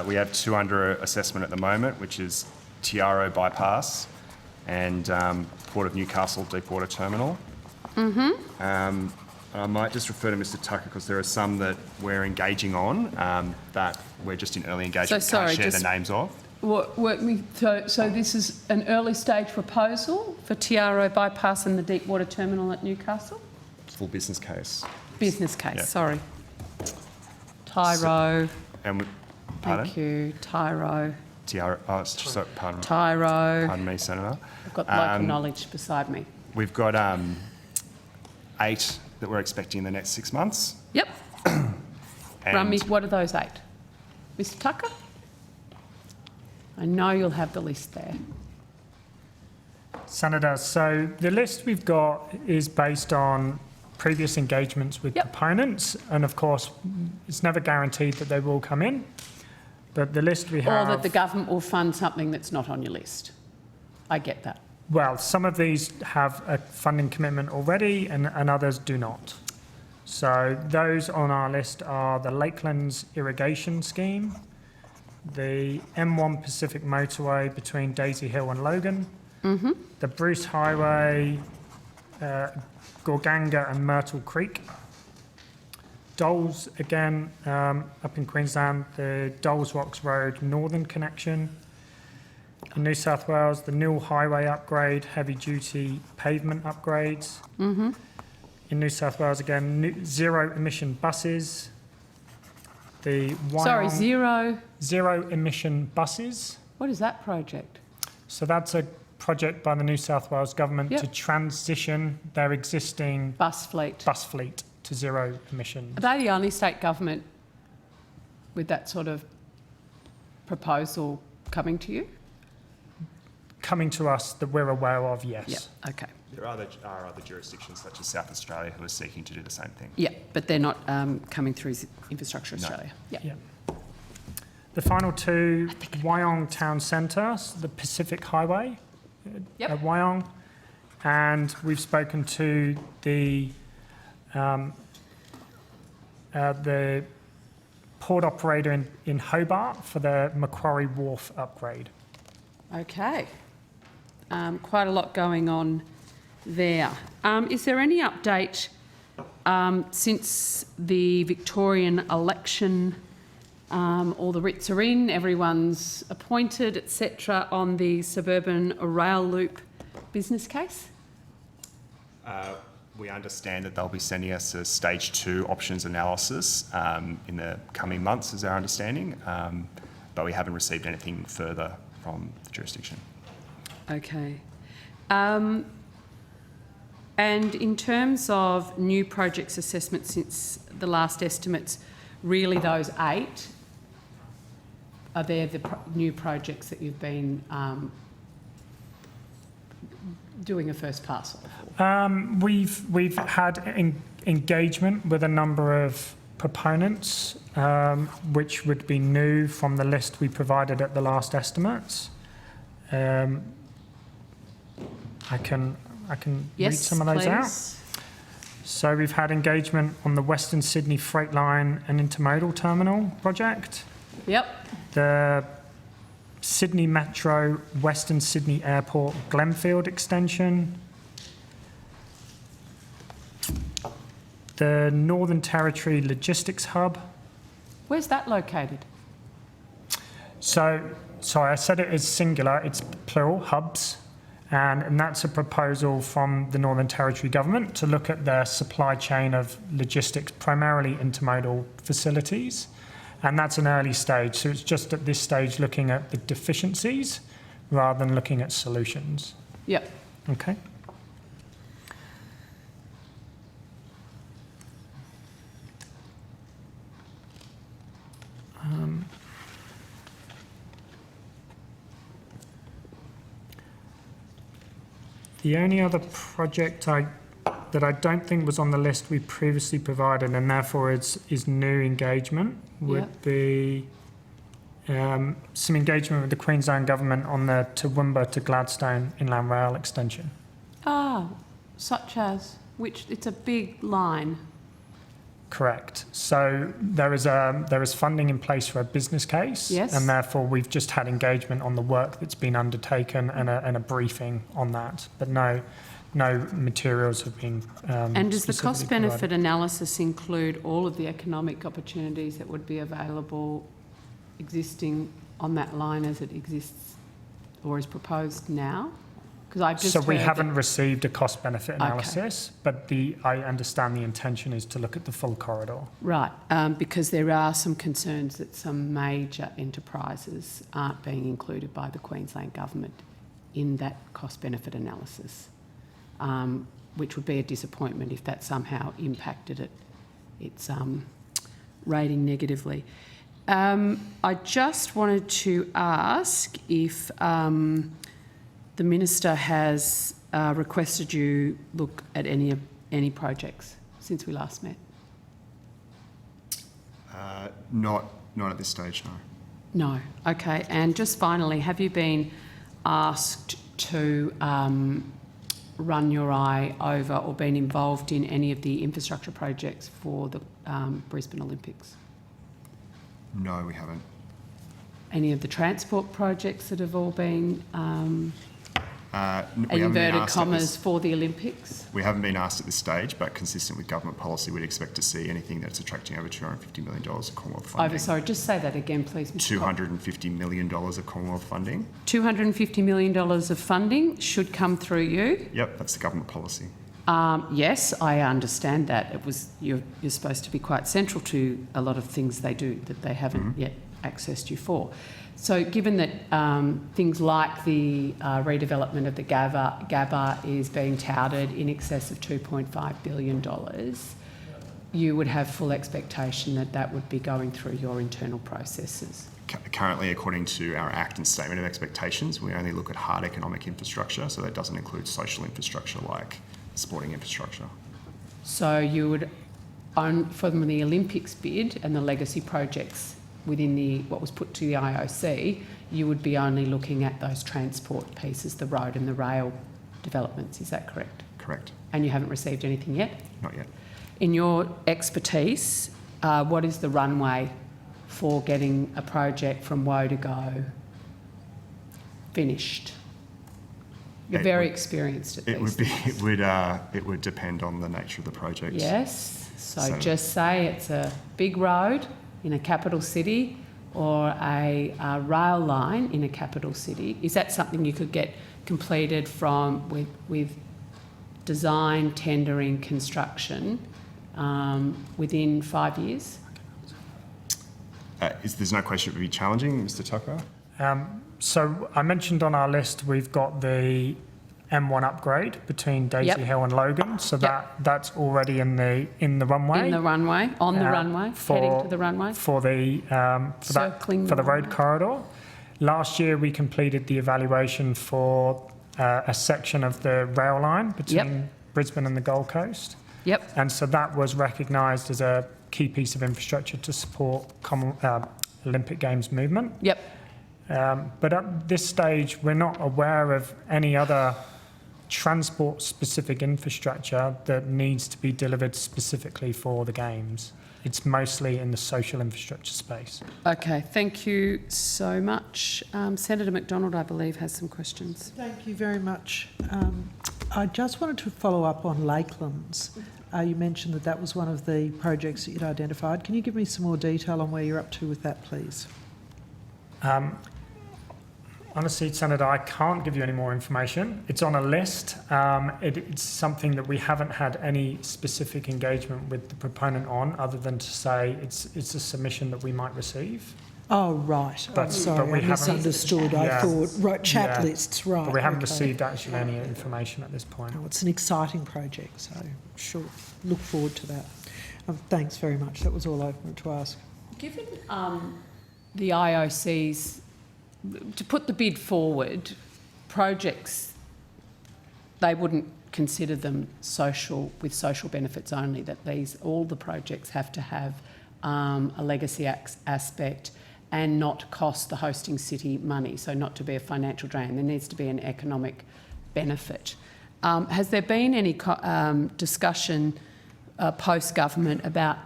we have 2 under assessment at the moment, which is Tiaro Bypass and Port of Newcastle Deepwater Terminal. I might just refer to Mr. Tucker because there are some that we're engaging on that we're just in early engagement. So sorry, can't share the names of. So this is an early stage proposal for Tiaro Bypass and the Deepwater Terminal at Newcastle? Full business case. Business case, Yeah. sorry. Tyro. Pardon? Thank you. Tyro. Tiaro. Oh, sorry, pardon. Tyro. Pardon me, Senator. I've got local knowledge beside me. We've got 8 that we're expecting in the next 6 months. Yep. And Run me, what are those 8? Mr. Tucker? I know you'll have the list there. Senator, so the list we've got is based on previous engagements with proponents, and of course, it's never guaranteed that they will come in. But the list we have... Or that the government will fund something that's not on your list. I get that. Well, some of these have a funding commitment already and others do not. So those on our list are the Lakelands Irrigation Scheme, the M1 Pacific Motorway between Daisy Hill and Logan, the Bruce Highway, Gorganga and Myrtle Creek, Doles, again, up in Queensland, the Doles Rocks Road Northern Connection. In New South Wales, the Newell Highway upgrade, heavy-duty pavement upgrades. In New South Wales, again, zero-emission buses. The Wyong zero-emission buses. What is that project? So that's a project by the New South Wales government to transition their existing bus fleet to zero emissions. Are they the only state government with that sort of proposal coming to you? Coming to us that we're aware of, yes. Yeah, okay. There are other jurisdictions such as South Australia who are seeking to do the same thing. Yeah, but they're not coming through Infrastructure Australia. Yeah. The final two, Wyong Town Centre, the Pacific Highway at Wyong, and we've spoken to the port operator in Hobart for the Macquarie Wharf upgrade. Okay. Quite a lot going on there. Is there any update since the Victorian election? All the writs are in, everyone's appointed, etc., on the suburban rail loop business case? We understand that they'll be sending us a stage 2 options analysis in the coming months, is our understanding, but we haven't received anything further from the jurisdiction. Okay. And in terms of new projects assessment since the last estimates, really those 8, are there the new projects that you've been doing a first pass of? We've had engagement with a number of proponents, which would be new from the list we provided at the last estimates. I can read some of those out. So we've had engagement on the Western Sydney Freight Line and Intermodal Terminal project. Yep. The Sydney Metro, Western Sydney Airport, Glenfield extension. The Northern Territory Logistics Hub. Where's that located? So, sorry, I said it is singular, it's plural, hubs. And that's a proposal from the Northern Territory government to look at their supply chain of logistics, primarily intermodal facilities. And that's an early stage. So it's just at this stage looking at the deficiencies rather than looking at solutions. Yep. Okay. The only other project that I don't think was on the list we previously provided, and therefore is new engagement, would be some engagement with the Queensland Government on the Toowoomba to Gladstone Inland Rail extension. Ah, such as which? It's a big line. Correct. So there is funding in place for a business case, and therefore we've just had engagement on the work that's been undertaken and a briefing on that. But no materials have been. And does the cost-benefit analysis include all of the economic opportunities that would be available, existing on that line as it exists, or is proposed now? Because I've just so we haven't received a cost-benefit analysis, but I understand the intention is to look at the full corridor. Right, because there are some concerns that some major enterprises aren't being included by the Queensland Government in that cost-benefit analysis, which would be a disappointment if that somehow impacted its rating negatively. I just wanted to ask if the Minister has requested you look at any projects since we last met? Not at this stage, no. No. Okay. And just finally, have you been asked to run your eye over or been involved in any of the infrastructure projects for the Brisbane Olympics? No, we haven't. Any of the transport projects that have all been We haven't been inverted asked at commas this- for the Olympics? We haven't been asked at this stage, but consistent with government policy, we'd expect to see anything that's attracting over $250 million of Commonwealth funding. Sorry, just say that again, please, Mr. Cox. $250 million of Commonwealth funding. $250 million of funding should come through you. Yep, that's the government policy. Yes, I understand that. You're supposed to be quite central to a lot of things they do that they haven't yet accessed you for. So given that things like the redevelopment of the Gabba is being touted in excess of $2.5 billion, you would have full expectation that that would be going through your internal processes. Currently, according to our Act and Statement of Expectations, we only look at hard economic infrastructure, so that doesn't include social infrastructure like sporting infrastructure. So you would own, from the Olympics bid and the legacy projects within what was put to the IOC, you would be only looking at those transport pieces, the road and the rail developments. Is that correct? Correct. And you haven't received anything yet? Not yet. In your expertise, what is the runway for getting a project from woe to go finished? You're very experienced at these. It would depend on the nature of the project. Yes. So just say it's a big road in a capital city or a rail line in a capital city. Is that something you could get completed with design, tendering, construction within 5 years? There's no question it would be challenging, Mr. Tucker. So I mentioned on our list we've got the M1 upgrade between Daisy Hill and Logan. So that's already in the runway. In the runway, on the runway, heading to the runway. For the road corridor. Last year we completed the evaluation for a section of the rail line between Brisbane and the Gold Coast. Yep. And so that was recognised as a key piece of infrastructure to support Olympic Games movement. Yep. But at this stage, we're not aware of any other transport-specific infrastructure that needs to be delivered specifically for the Games. It's mostly in the social infrastructure space. Okay, thank you so much. Senator McDonald, I believe, has some questions. Thank you very much. I just wanted to follow up on Lakelands. You mentioned that was one of the projects that you'd identified. Can you give me some more detail on where you're up to with that, please? Honestly, Senator, I can't give you any more information. It's on a list. It's something that we haven't had any specific engagement with the proponent on, other than to say it's a submission that we might receive. Oh, right. Sorry, I misunderstood. I thought chat lists, right. But we haven't received actually any information at this point. Oh, it's an exciting project, so sure, look forward to that. Thanks very much. That was all I wanted to ask. Given the IOC's, to put the bid forward, projects, they wouldn't consider them with social benefits only, that all the projects have to have a legacy aspect and not cost the hosting city money, so not to be a financial drain. There needs to be an economic benefit. Has there been any discussion post-government about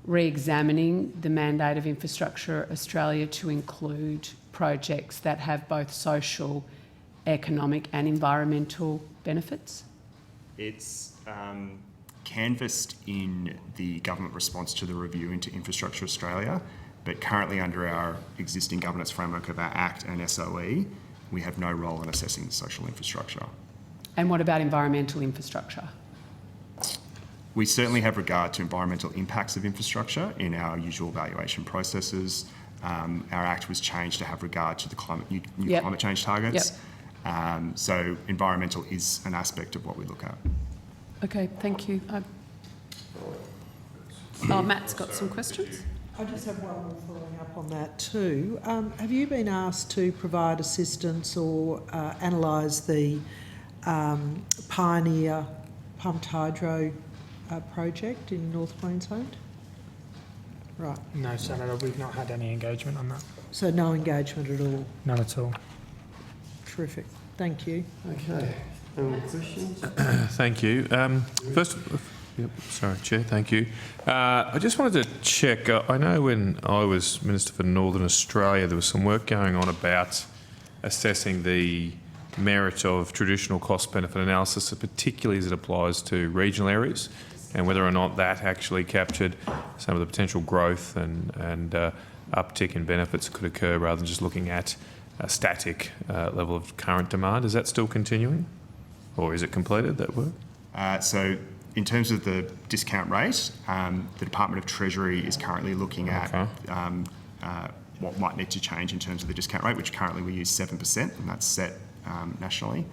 re-examining the mandate of Infrastructure Australia to include projects that have both social, economic and environmental benefits? It's canvassed in the government response to the review into Infrastructure Australia, but currently under our existing governance framework of our Act and SOE, we have no role in assessing the social infrastructure. And what about environmental infrastructure? We certainly have regard to environmental impacts of infrastructure in our usual valuation processes. Our Act was changed to have regard to the climate change targets. So environmental is an aspect of what we look at. Okay, thank you. Matt's got some questions. I just have one more following up on that too. Have you been asked to provide assistance or analyse the Pioneer pumped hydro project in North Queensland? Right. No, Senator, we've not had any engagement on that. So no engagement at all? None at all. Terrific. Thank you. Okay. Any more questions? Thank you. First, sorry, Chair, thank you. I just wanted to check, I know when I was Minister for Northern Australia, there was some work going on about assessing the merit of traditional cost-benefit analysis, particularly as it applies to regional areas, and whether or not that actually captured some of the potential growth and uptick in benefits that could occur rather than just looking at a static level of current demand. Is that still continuing? Or is it completed, that work? So in terms of the discount rate, the Department of Treasury is currently looking at what might need to change in terms of the discount rate, which currently we use 7%, and that's set nationally.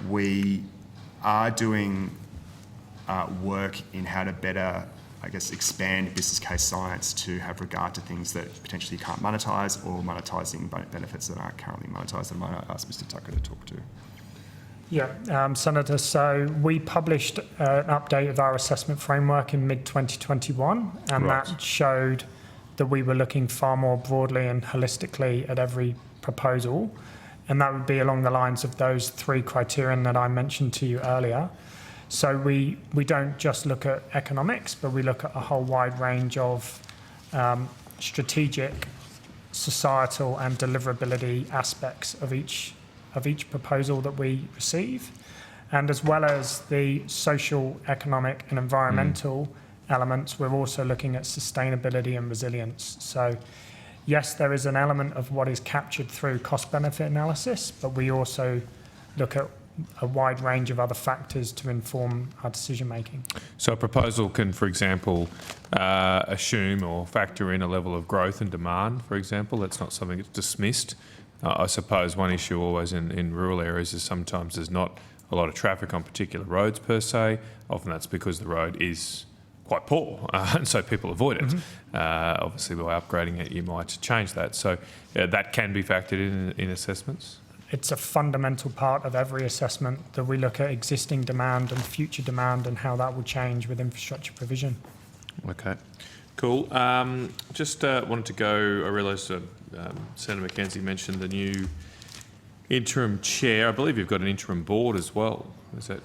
We are doing work in how to better, I guess, expand business case science to have regard to things that potentially can't monetise or monetising benefits that aren't currently monetised. And I might ask Mr Tucker to talk to. Yeah, Senator, so we published an update of our assessment framework in mid-2021, and that showed that we were looking far more broadly and holistically at every proposal, and that would be along the lines of those 3 criterion that I mentioned to you earlier. So we don't just look at economics, but we look at a whole wide range of strategic, societal and deliverability aspects of each proposal that we receive, and as well as the social, economic and environmental elements, we're also looking at sustainability and resilience. So yes, there is an element of what is captured through cost-benefit analysis, but we also look at a wide range of other factors to inform our decision making. So a proposal can, for example, assume or factor in a level of growth and demand, for example. That's not something that's dismissed. I suppose one issue always in rural areas is sometimes there's not a lot of traffic on particular roads per se. Often that's because the road is quite poor, and so people avoid it. Obviously, by upgrading it, you might change that. So that can be factored in assessments. It's a fundamental part of every assessment that we look at existing demand and future demand and how that will change with infrastructure provision. Okay, cool. Just wanted to go, I realised Senator McKenzie mentioned the new interim chair. I believe you've got an interim board as well.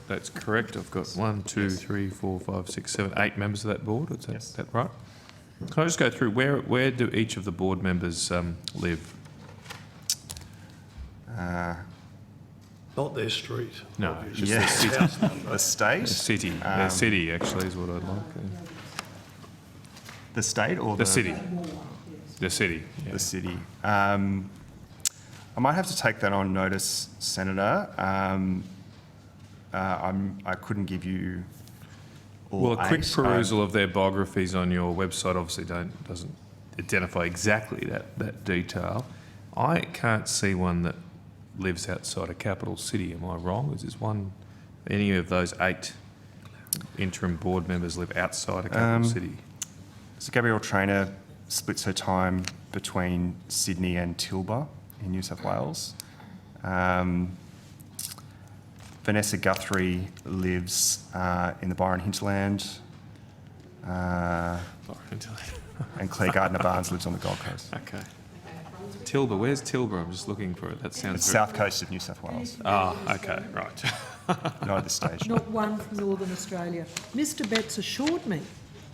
That's correct? I've got 1, 2, 3, 4, 5, 6, 7, 8 members of that board. Is that right? Can I just go through where do each of the board members live? Not their street. No, just yeah. the city. The state? The city. The city, actually, is what I'd like. The state or the city? The city. Yeah. The city. I might have to take that on notice, Senator. I couldn't give you all Well, a quick 8. perusal of their biographies on your website obviously doesn't identify exactly that detail. I can't see one that lives outside a capital city. Am I wrong? Is this one? Any of those 8 interim board members live outside a capital city? So Gabrielle Traynor splits her time between Sydney and Tilba in New South Wales. Vanessa Guthrie lives in the Byron hinterland. And Claire Gardner-Barnes lives on the Gold Coast. Okay. Tilba, where's Tilba? I'm just looking for it. That sounds... It's south coast of New South Wales. Ah, okay, right. Not at this stage. Not one from Northern Australia. Mr Betts assured me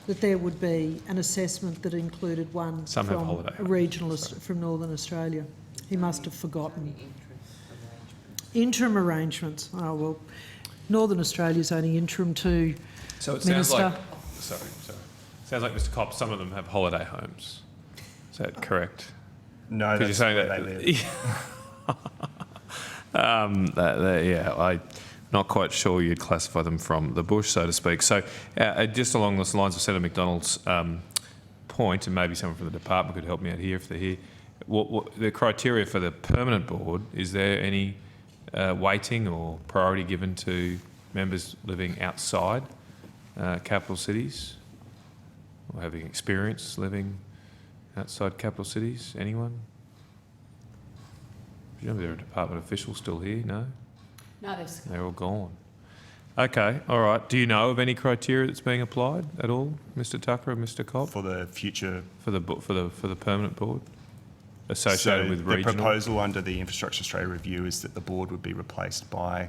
that there would be an assessment that included one Some have from holiday. a regional from Northern Australia. He must have forgotten. Interim arrangements. Oh, well, Northern Australia's only interim too, So it Minister. sounds like... Sorry. Sounds like, Mr Copp, some of them have holiday homes. Is that correct? No, that's where they live. Yeah, I'm not quite sure you'd classify them from the bush, so to speak. So just along the lines of Senator McDonald's point, and maybe someone from the department could help me out here if they're here, what the criteria for the permanent board, is there any weighting or priority given to members living outside capital cities or having experience living outside capital cities? Anyone? Presumably there are department officials still here, no? No, They're all gone. Okay, all right. Do you know of any criteria that's being applied at all, Mr. Tucker or Mr. Cobb? For the future... For the permanent board? Associated with regional? The proposal under the Infrastructure Australia review is that the board would be replaced by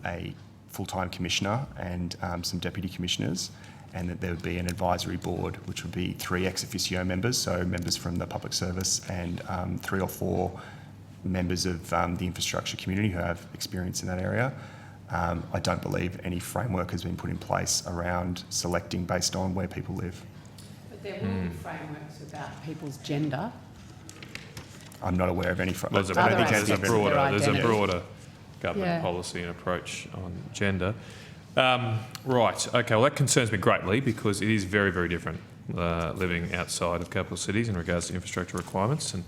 a full-time commissioner and some deputy commissioners, and that there would be an advisory board, which would be 3 ex officio members, so members from the public service, and 3 or 4 members of the infrastructure community who have experience in that area. I don't believe any framework has been put in place around selecting based on where people live. But there will be frameworks about people's gender. I'm not aware of any framework. There's a broader government policy and approach on gender. Right, okay, well that concerns me greatly because it is very, very different living outside of capital cities in regards to infrastructure requirements. And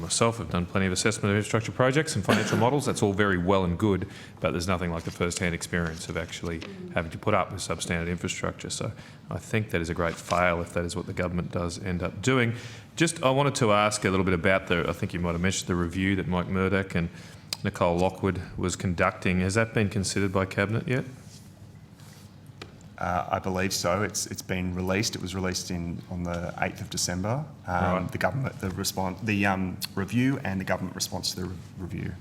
myself have done plenty of assessment of infrastructure projects and financial models. That's all very well and good, but there's nothing like the first-hand experience of actually having to put up with substandard infrastructure. So I think that is a great fail if that is what the government does end up doing. Just, I wanted to ask a little bit about I think you might have mentioned the review that Mike Murdoch and Nicole Lockwood was conducting. Has that been considered by Cabinet yet? I believe so. It's been released. It was released on the 8th of December. Right. The review and the government response to the review.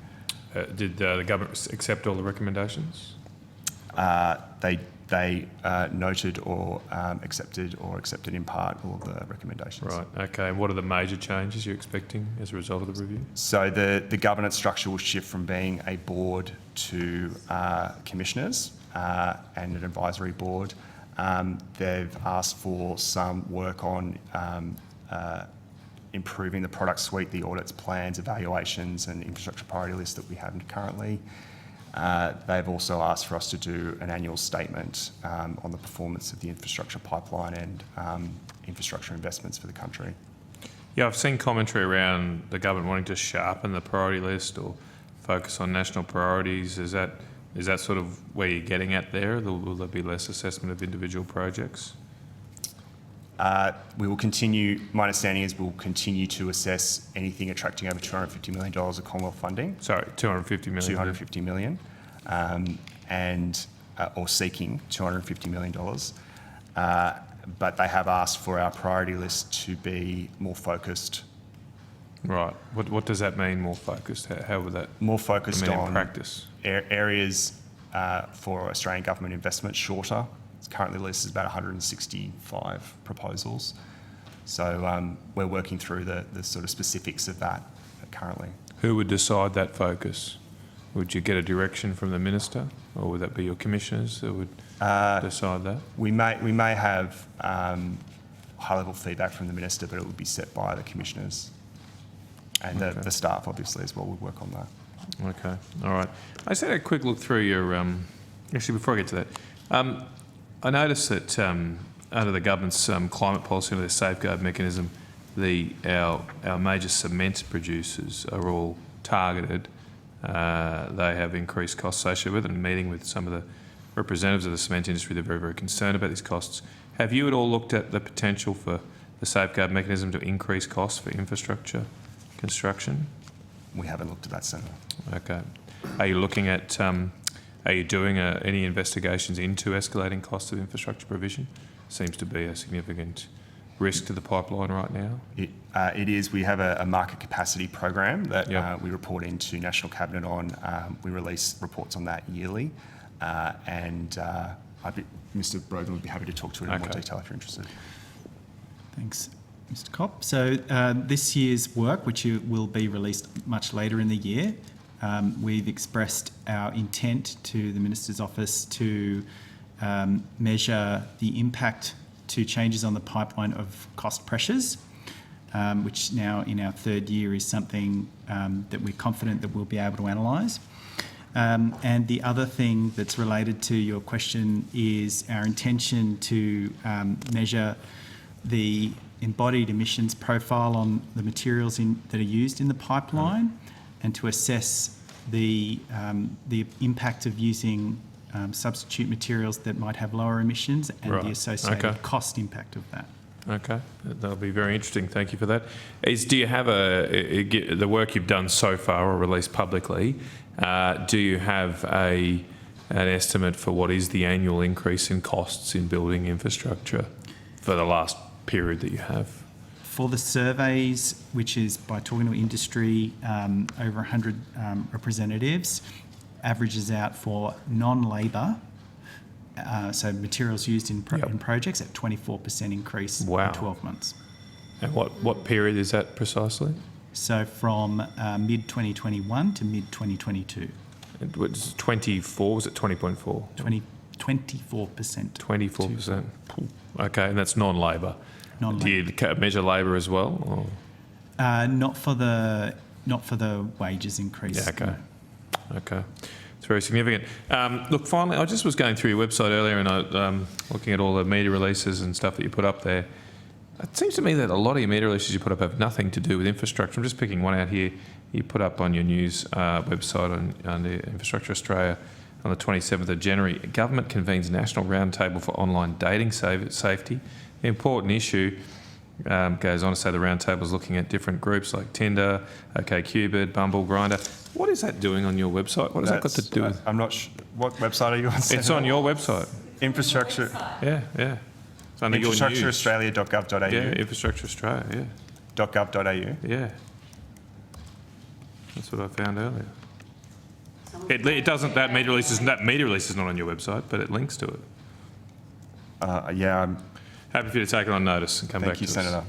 Did the government accept all the recommendations? They noted or accepted in part all of the recommendations. Right. Okay. And what are the major changes you're expecting as a result of the review? So the governance structure will shift from being a board to commissioners. And an advisory board. They've asked for some work on improving the product suite, the audits, plans, evaluations and infrastructure priority list that we have currently. They've also asked for us to do an annual statement on the performance of the infrastructure pipeline and infrastructure investments for the country. Yeah, I've seen commentary around the government wanting to sharpen the priority list or focus on national priorities. Is that sort of where you're getting at there? Will there be less assessment of individual projects? We will continue, my understanding is we'll continue to assess anything attracting over $250 million of Commonwealth funding. Sorry, 250 million. 250 million, or seeking $250 million. But they have asked for our priority list to be more focused. Right. What does that mean, more focused? How would that more focused on in practice? Areas for Australian government investment shorter. It's currently listed as about 165 proposals. So we're working through the sort of specifics of that currently. Who would decide that focus? Would you get a direction from the minister, or would that be your commissioners that would decide that? We may have high-level feedback from the minister, but it would be set by the commissioners and the staff, obviously, as well. Would work on that. Okay, all right. I just had a quick look through your. Actually, before I get to that, I noticed that under the government's climate policy, under the safeguard mechanism, our major cement producers are all targeted. They have increased costs associated with it, and meeting with some of the representatives of the cement industry, they're very, very concerned about these costs. Have you at all looked at the potential for the safeguard mechanism to increase costs for infrastructure construction? We haven't looked at that, Senator. Okay. Are you looking at, are you doing any investigations into escalating costs of infrastructure provision? Seems to be a significant risk to the pipeline right now. It is. We have a market capacity program that we report into National Cabinet on. We release reports on that yearly. Mr. Brogan would be happy to talk to it in more detail if you're interested. Thanks, Mr. Cobb. So this year's work, which will be released much later in the year, we've expressed our intent to the Minister's Office to measure the impact to changes on the pipeline of cost pressures, which now in our third year is something that we're confident that we'll be able to analyse. And the other thing that's related to your question is our intention to measure the embodied emissions profile on the materials that are used in the pipeline, and to assess the impact of using substitute materials that might have lower emissions and the associated cost impact of that. Okay, that'll be very interesting. Thank you for that. Do you have the work you've done so far or released publicly, do you have a an estimate for what is the annual increase in costs in building infrastructure for the last period that you have? For the surveys, which is by talking to industry, over 100 representatives, averages out for non-labour, so materials used in projects, at 24% increase in 12 months. And what period is that precisely? So from mid-2021 to mid-2022. It was 24, was it 20.4? 24%. 24%. Okay, and that's non-labour. Non-labour. Do you measure labour as well? Or? Not for the wages increase. Yeah, okay. No. Okay. It's very significant. Look, finally, I just was going through your website earlier and I looking at all the media releases and stuff that you put up there. It seems to me that a lot of your media releases you put up have nothing to do with infrastructure. I'm just picking one out here. You put up on your news website on the Infrastructure Australia on the 27th of January. Government convenes National Roundtable for Online Dating Safety. The important issue goes on to say the roundtable is looking at different groups like Tinder, OkCupid, Bumble, Grindr. What is that doing on your website? What has that got to do with? I'm not sure. What website are you on? It's on your website. Infrastructure. Yeah. It's under your news. Infrastructureaustralia.gov.au. Yeah, Infrastructure Australia, yeah. .gov.au. Yeah. That's what I found earlier. It doesn't, that media release is not on your website, but it links to it. Yeah, I'm happy for you to take it on notice and come back to us. Thank you, Senator.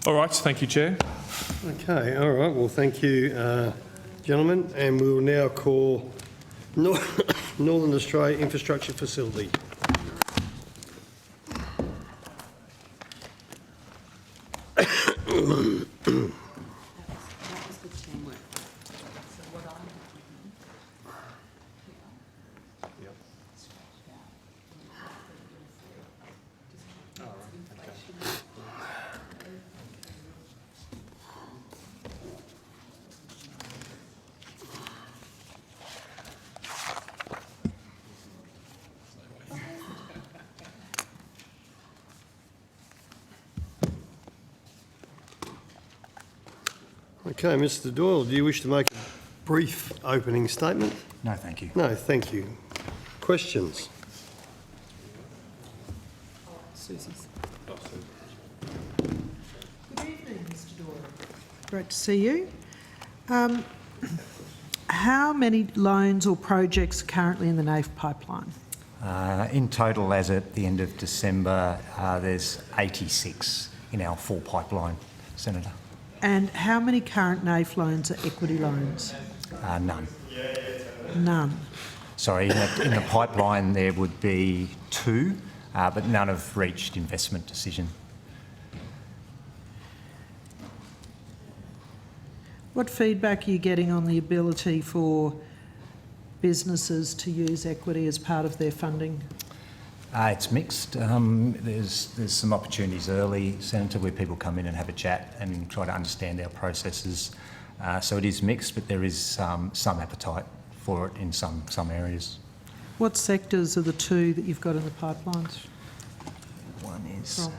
All right, thank you, Chair. Okay, all right. Well, thank you, gentlemen. And we will now call Northern Australia Infrastructure Facility. Okay, Mr. Doyle, do you wish to make a brief opening statement? No, thank you. No, thank you. Questions? Susie's. Good evening, Mr. Doyle. Great to see you. How many loans or projects are currently in the NAIF pipeline? In total, as at the end of December, there's 86 in our full pipeline, Senator. And how many current NAIF loans are equity loans? None. None. Sorry, in the pipeline there would be 2, but none have reached investment decision. What feedback are you getting on the ability for businesses to use equity as part of their funding? It's mixed. There's some opportunities early, Senator, where people come in and have a chat and try to understand our processes. So it is mixed, but there is some appetite for it in some areas. What sectors are the 2 that you've got in the pipelines? One is...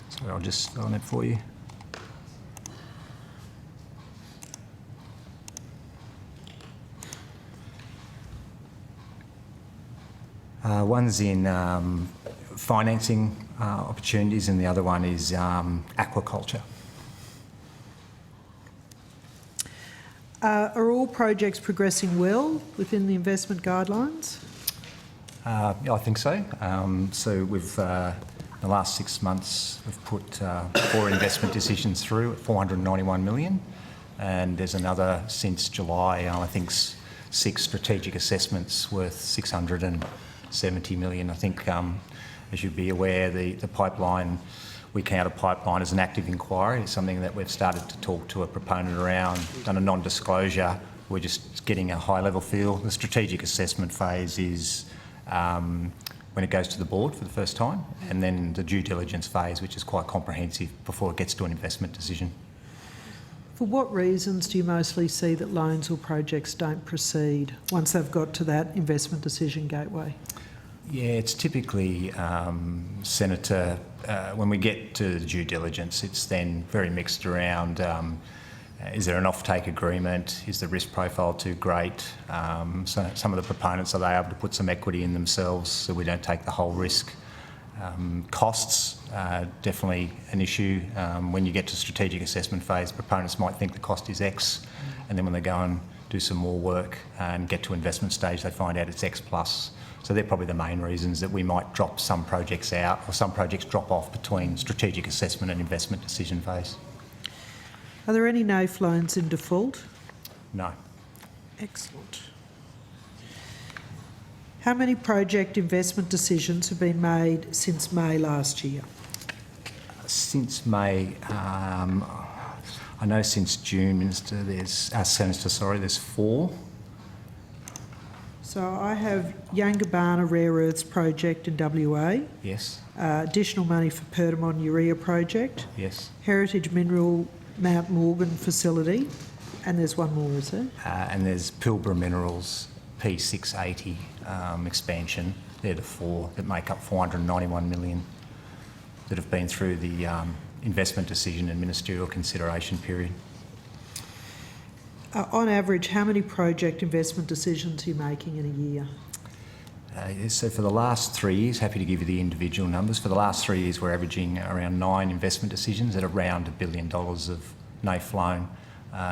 Sorry, I'll just on it for you. One's in financing opportunities and the other one is aquaculture. Are all projects progressing well within the investment guidelines? Yeah, I think so. So we've, in the last 6 months, we've put 4 investment decisions through at $491 million. And there's another since July, I think 6 strategic assessments worth $670 million. I think, as you'd be aware, the pipeline, we count a pipeline as an active inquiry. It's something that we've started to talk to a proponent around, done a non-disclosure. We're just getting a high-level feel. The strategic assessment phase is when it goes to the board for the first time, and then the due diligence phase, which is quite comprehensive before it gets to an investment decision. For what reasons do you mostly see that loans or projects don't proceed once they've got to that investment decision gateway? Yeah, it's typically, Senator, when we get to the due diligence, it's then very mixed around Is there an offtake agreement? Is the risk profile too great? So some of the proponents, are they able to put some equity in themselves so we don't take the whole risk? Costs, definitely an issue. When you get to strategic assessment phase, proponents might think the cost is X, and then when they go and do some more work and get to investment stage, they find out it's X plus. So they're probably the main reasons that we might drop some projects out, or some projects drop off between strategic assessment and investment decision phase. Are there any NAIF loans in default? No. Excellent. How many project investment decisions have been made since May last year? Since May, I know since June, Minister, Senator, there's 4. So I have Yangibana Rare Earths project in WA. Yes. Additional money for Perdaman Urea project. Yes. Heritage Mineral Mount Morgan facility. And there's one more, is there? And there's Pilbara Minerals P680 expansion. They're the 4 that make up 491 million that have been through the investment decision and ministerial consideration period. On average, how many project investment decisions are you making in a year? So for the last 3 years, happy to give you the individual numbers. For the last 3 years, we're averaging around 9 investment decisions at around $1 billion of NAIF loan.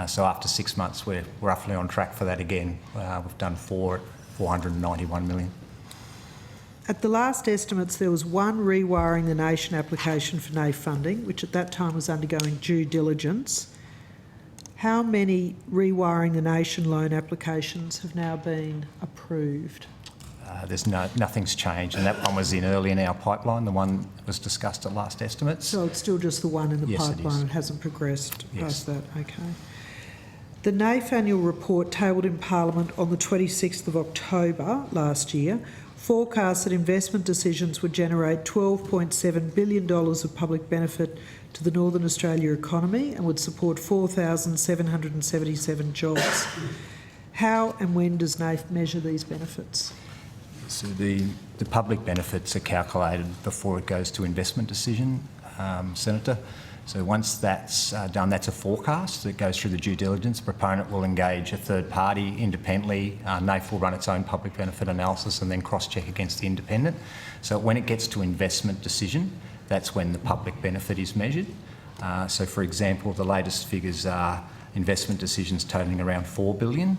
So after 6 months, we're roughly on track for that again. We've done 4 at 491 million. At the last estimates, there was one Rewiring the Nation application for NAIF funding, which at that time was undergoing due diligence. How many Rewiring the Nation loan applications have now been approved? Nothing's changed, and that one was in early in our pipeline, the one that was discussed at last estimates. So it's still just the one in the Yes, pipeline, it it hasn't progressed Yes. past that, okay. The NAIF annual report tabled in Parliament on the 26th of October last year forecast that investment decisions would generate $12.7 billion of public benefit to the Northern Australia economy and would support 4,777 jobs. How and when does NAIF measure these benefits? So the public benefits are calculated before it goes to investment decision, Senator. So once that's done, that's a forecast that goes through the due diligence. The proponent will engage a third party independently. NAIF will run its own public benefit analysis and then cross-check against the independent. So when it gets to investment decision, that's when the public benefit is measured. So for example, the latest figures are investment decisions totalling around $4 billion,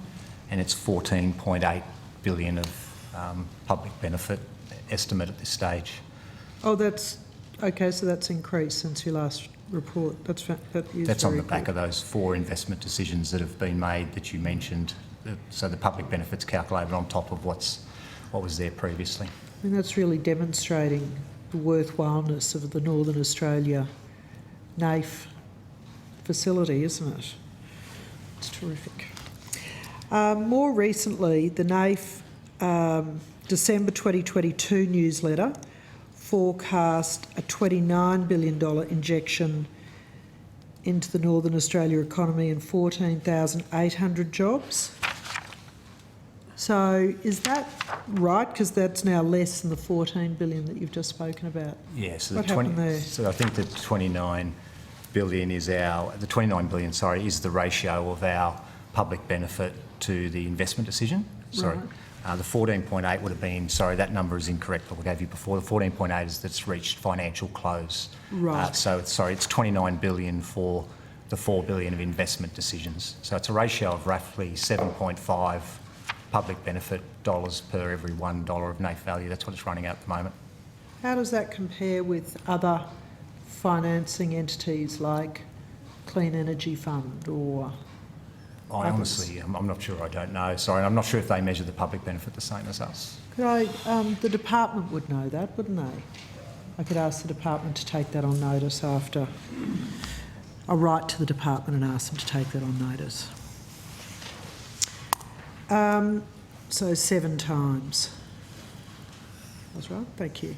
and it's $14.8 billion of public benefit estimate at this stage. Oh, that's, okay, so that's increased since your last report. That's on the back of those 4 investment decisions that have been made that you mentioned. So the public benefit's calculated on top of what was there previously. I mean, that's really demonstrating the worthwhileness of the Northern Australia NAIF facility, isn't it? It's terrific. More recently, the NAIF December 2022 newsletter forecast a $29 billion injection into the Northern Australia economy and 14,800 jobs. So is that right? Because that's now less than the 14 billion that you've just spoken about. Yeah, so what happened there? So I think the 29 billion is the 29 billion, sorry, is the ratio of our public benefit to the investment decision. Sorry. Right. The 14.8 would have been, sorry, that number is incorrect, what I gave you before. The 14.8 is that's reached financial close. Right. It's 29 billion for the 4 billion of investment decisions. So it's a ratio of roughly 7.5 public benefit dollars per every $1 of NAIF value. That's what it's running at the moment. How does that compare with other financing entities like Clean Energy Fund or I honestly, I'm not sure, I don't know. Sorry, I'm not sure if they measure the public benefit the same as us. Could the department would know that, wouldn't they? I could ask the department to take that on notice after. I'll write to the department and ask them to take that on notice. So 7 times. That's right, thank you.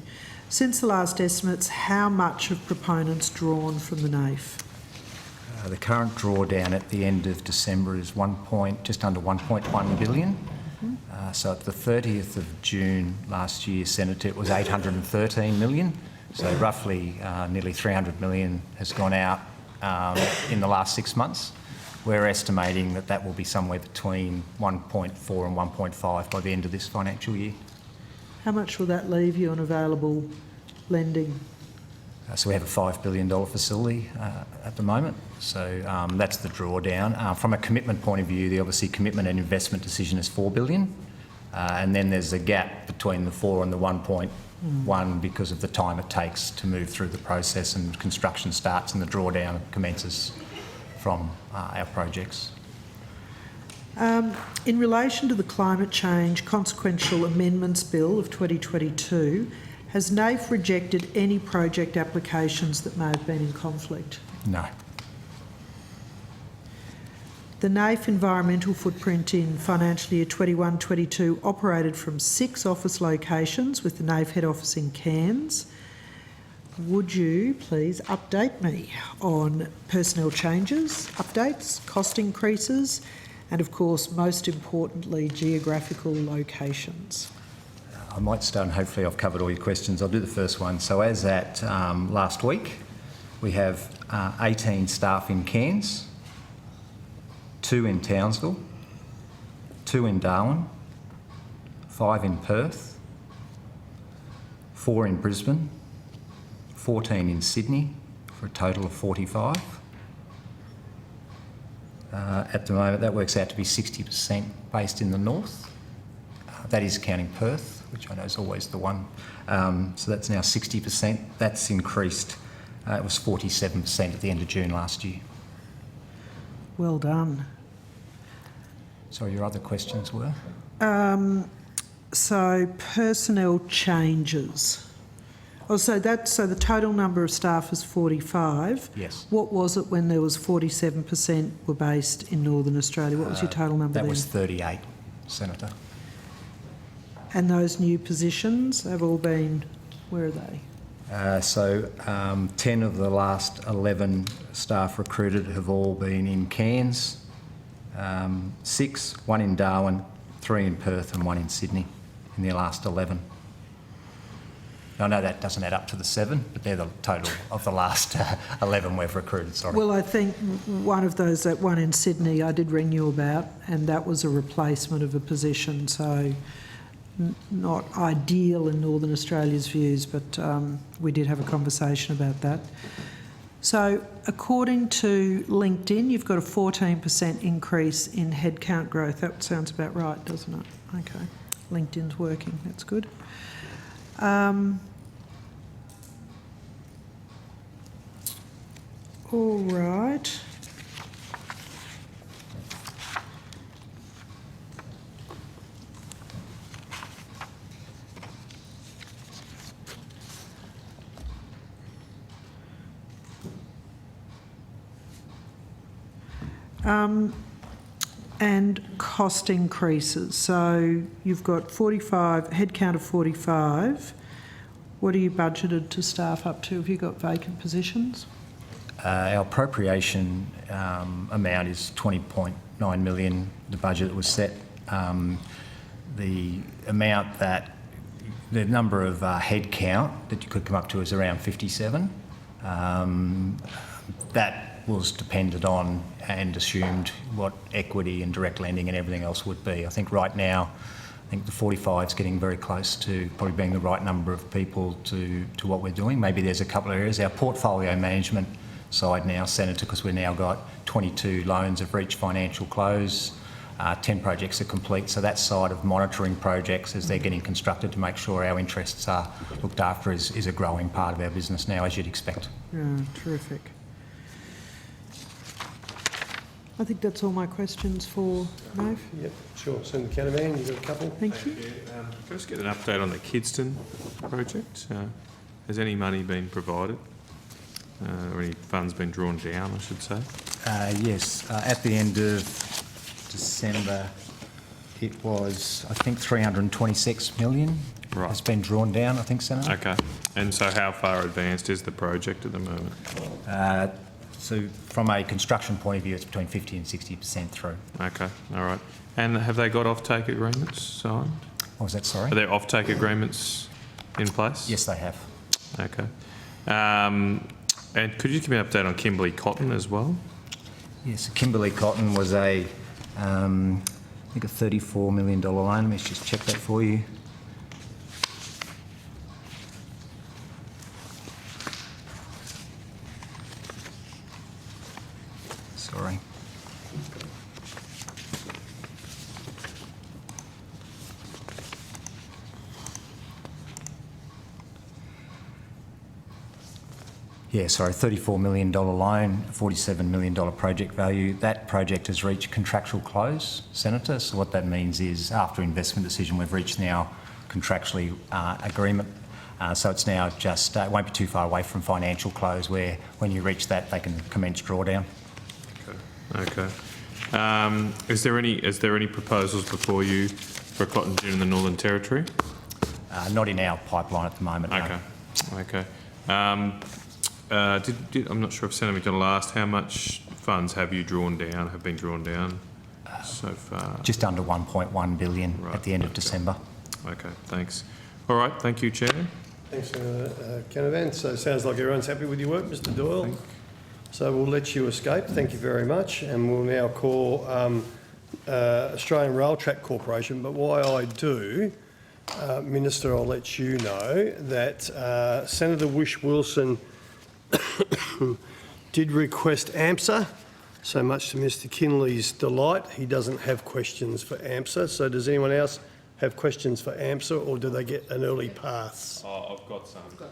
Since the last estimates, how much have proponents drawn from the NAIF? The current drawdown at the end of December is just under 1.1 billion. So at the 30th of June last year, Senator, it was 813 million. So roughly nearly 300 million has gone out in the last 6 months. we're estimating that that will be somewhere between 1.4 and 1.5 by the end of this financial year. How much will that leave you on available lending? So we have a $5 billion facility at the moment. So that's the drawdown. From a commitment point of view, the obviously commitment and investment decision is $4 billion. And then there's a gap between the 4 and the 1.1 because of the time it takes to move through the process, and construction starts and the drawdown commences from our projects. In relation to the Climate Change Consequential Amendments Bill of 2022, has NAIF rejected any project applications that may have been in conflict? No. The NAIF environmental footprint in financial year 21-22 operated from 6 office locations, with the NAIF head office in Cairns. Would you please update me on personnel changes, updates, cost increases, and of course, most importantly, geographical locations? I might start, and hopefully I've covered all your questions. I'll do the first one. So as at last week, we have 18 staff in Cairns, 2 in Townsville, 2 in Darwin, 5 in Perth, 4 in Brisbane, 14 in Sydney, for a total of 45. At the moment, that works out to be 60% based in the north. That is counting Perth, which I know is always the one. So that's now 60%. That's increased. It was 47% at the end of June last year. Well done. So your other questions were? So personnel changes. Oh, so the total number of staff is 45. Yes. What was it when there was 47% were based in Northern Australia? What was your total number That then? was 38, Senator. And those new positions have all been, where are they? 10 of the last 11 staff recruited have all been in Cairns, 6, 1 in Darwin, 3 in Perth and 1 in Sydney in the last 11. I know that doesn't add up to the 7, but they're the total of the last 11 we've recruited, sorry. Well, I think one of those, that one in Sydney, I did ring you about, and that was a replacement of a position, so not ideal in Northern Australia's views, but we did have a conversation about that. So according to LinkedIn, you've got a 14% increase in headcount growth. That sounds about right, doesn't it? Okay. LinkedIn's working. That's good. All right. And cost increases. So you've got 45, headcount of 45. What are you budgeted to staff up to? Have you got vacant positions? Our appropriation amount is 20.9 million, the budget that was set. The amount that, the number of headcount that you could come up to is around 57. That was dependent on and assumed what equity and direct lending and everything else would be. I think right now, I think the 45 is getting very close to probably being the right number of people to what we're doing. Maybe there's a couple of areas. Our portfolio management side now, Senator, because we've now got 22 loans have reached financial close, 10 projects are complete. So that side of monitoring projects as they're getting constructed to make sure our interests are looked after is a growing part of our business now, as you'd expect. Yeah, terrific. I think that's all my questions for Naif. Yep, sure. Senator Canavan, you've got a couple. Thank you. Can I just get an update on the Kidston project? Has any money been provided? Or any funds been drawn down, I should say? Yes, at the end of December, it was, I think, 326 million has been drawn down, I think, Senator. Okay. And so how far advanced is the project at the moment? So from a construction point of view, it's between 50 and 60% through. Okay, all right. And have they got off-take agreements signed? What was that, sorry? Are there off-take agreements in place? Yes, they have. Okay. And could you give me an update on Kimberley Cotton as well? Yes, Kimberley Cotton was I think a $34 million loan. Let's just check that for you. Sorry. Yeah, sorry, $34 million loan, $47 million project value. That project has reached contractual close, Senator. So what that means is after investment decision, we've reached now contractually agreement. So it's now just, it won't be too far away from financial close where when you reach that, they can commence drawdown. Okay. Is there any proposals before you for a cotton gin in the Northern Territory? Not in our pipeline at the moment, no. Okay. I'm not sure if Senator McDonald asked, how much funds have been drawn down so far? Just under 1.1 billion at the end of December. Okay, thanks. All right, thank you, Chair. Thanks, Canavan. So it sounds like everyone's happy with your work, Mr Doyle. So we'll let you escape. Thank you very much. And we'll now call Australian Rail Track Corporation. But while I do, Minister, I'll let you know that Senator Whish-Wilson did request AMSA, so much to Mr Kinley's delight. He doesn't have questions for AMSA. So does anyone else have questions for AMSA, or do they get an early pass? Oh, I've got some. Yeah.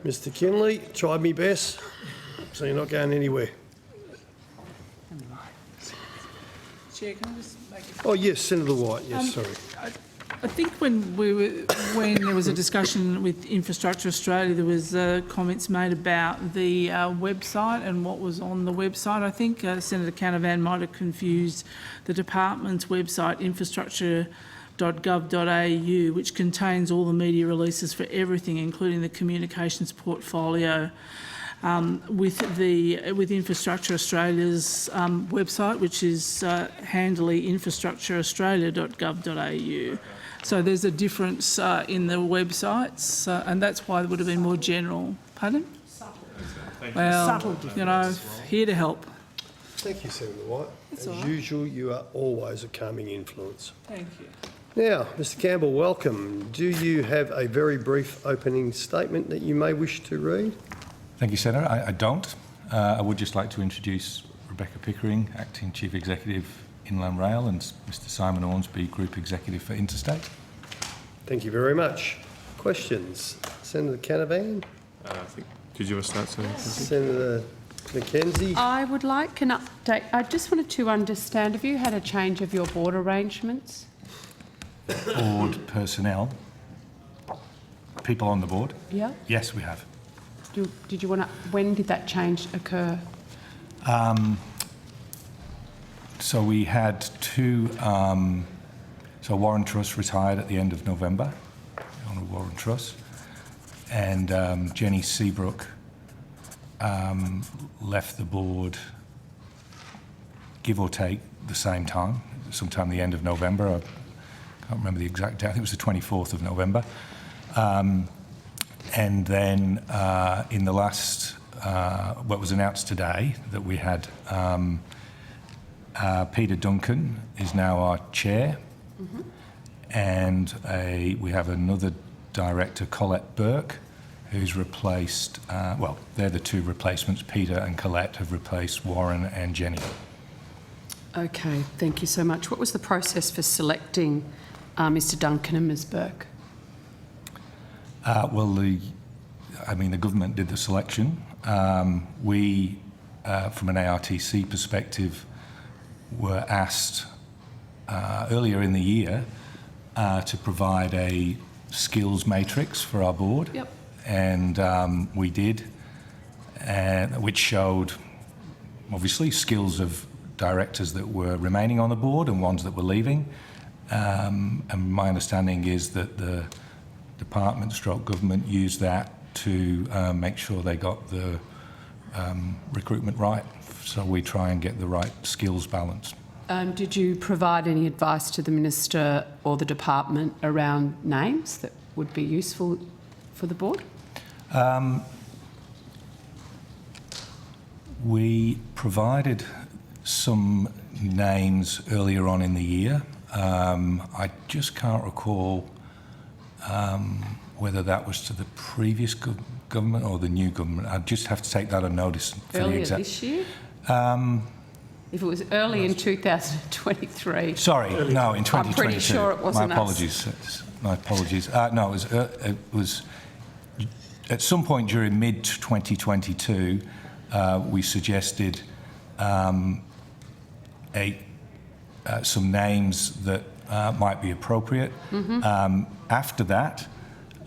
Mr Kinley, tried me best, so you're not going anywhere. Chair, can I just make Oh yes, Senator White, yes, sorry. I think when there was a discussion with Infrastructure Australia, there was comments made about the website and what was on the website. I think Senator Canavan might have confused the department's website, infrastructure.gov.au, which contains all the media releases for everything, including the communications portfolio, with Infrastructure Australia's website, which is handily infrastructureaustralia.gov.au. So there's a difference in the websites, and that's why it would have been more general. Pardon? Well, you know, here to help. Thank you, Senator White. That's As all right. usual, you are always a calming influence. Thank you. Now, Mr Campbell, welcome. Do you have a very brief opening statement that you may wish to read? Thank you, Senator. I don't. I would just like to introduce Rebecca Pickering, Acting Chief Executive, Inland Rail, and Mr Simon Ormsby, Group Executive for Interstate. Thank you very much. Questions? Senator Canavan? Did you want to start, Senator? Senator McKenzie? I would like an update. I just wanted to understand, have you had a change of your board arrangements? Board personnel, people on the board? Yeah. Yes, we have. Did you want to? When did that change occur? So we had two. So Warren Truss retired at the end of November, Honourable Warren Truss, and Jenny Seabrook left the board, give or take, the same time, sometime the end of November. I can't remember the exact date. I think it was the 24th of November. And then in the last, what was announced today, that we had Peter Duncan is now our chair, and we have another director, Colette Burke, who's replaced, well, they're the two replacements. Peter and Colette have replaced Warren and Jenny. Okay, thank you so much. What was the process for selecting Mr Duncan and Ms Burke? Well, the government did the selection. We, from an ARTC perspective, were asked earlier in the year to provide a skills matrix for our board. Yep. And we did, which showed, obviously, skills of directors that were remaining on the board and ones that were leaving. And my understanding is that the department / government used that to make sure they got the recruitment right. So we try and get the right skills balance. Did you provide any advice to the Minister or the department around names that would be useful for the board? We provided some names earlier on in the year. I just can't recall whether that was to the previous government or the new government. I just have to take that on notice. For Earlier the exact, this year? If it was early in 2023. Sorry, no, in 2022. I'm pretty sure it wasn't My apologies. My apologies. No, it was at some point during mid-2022, we suggested some names that might be appropriate. After that,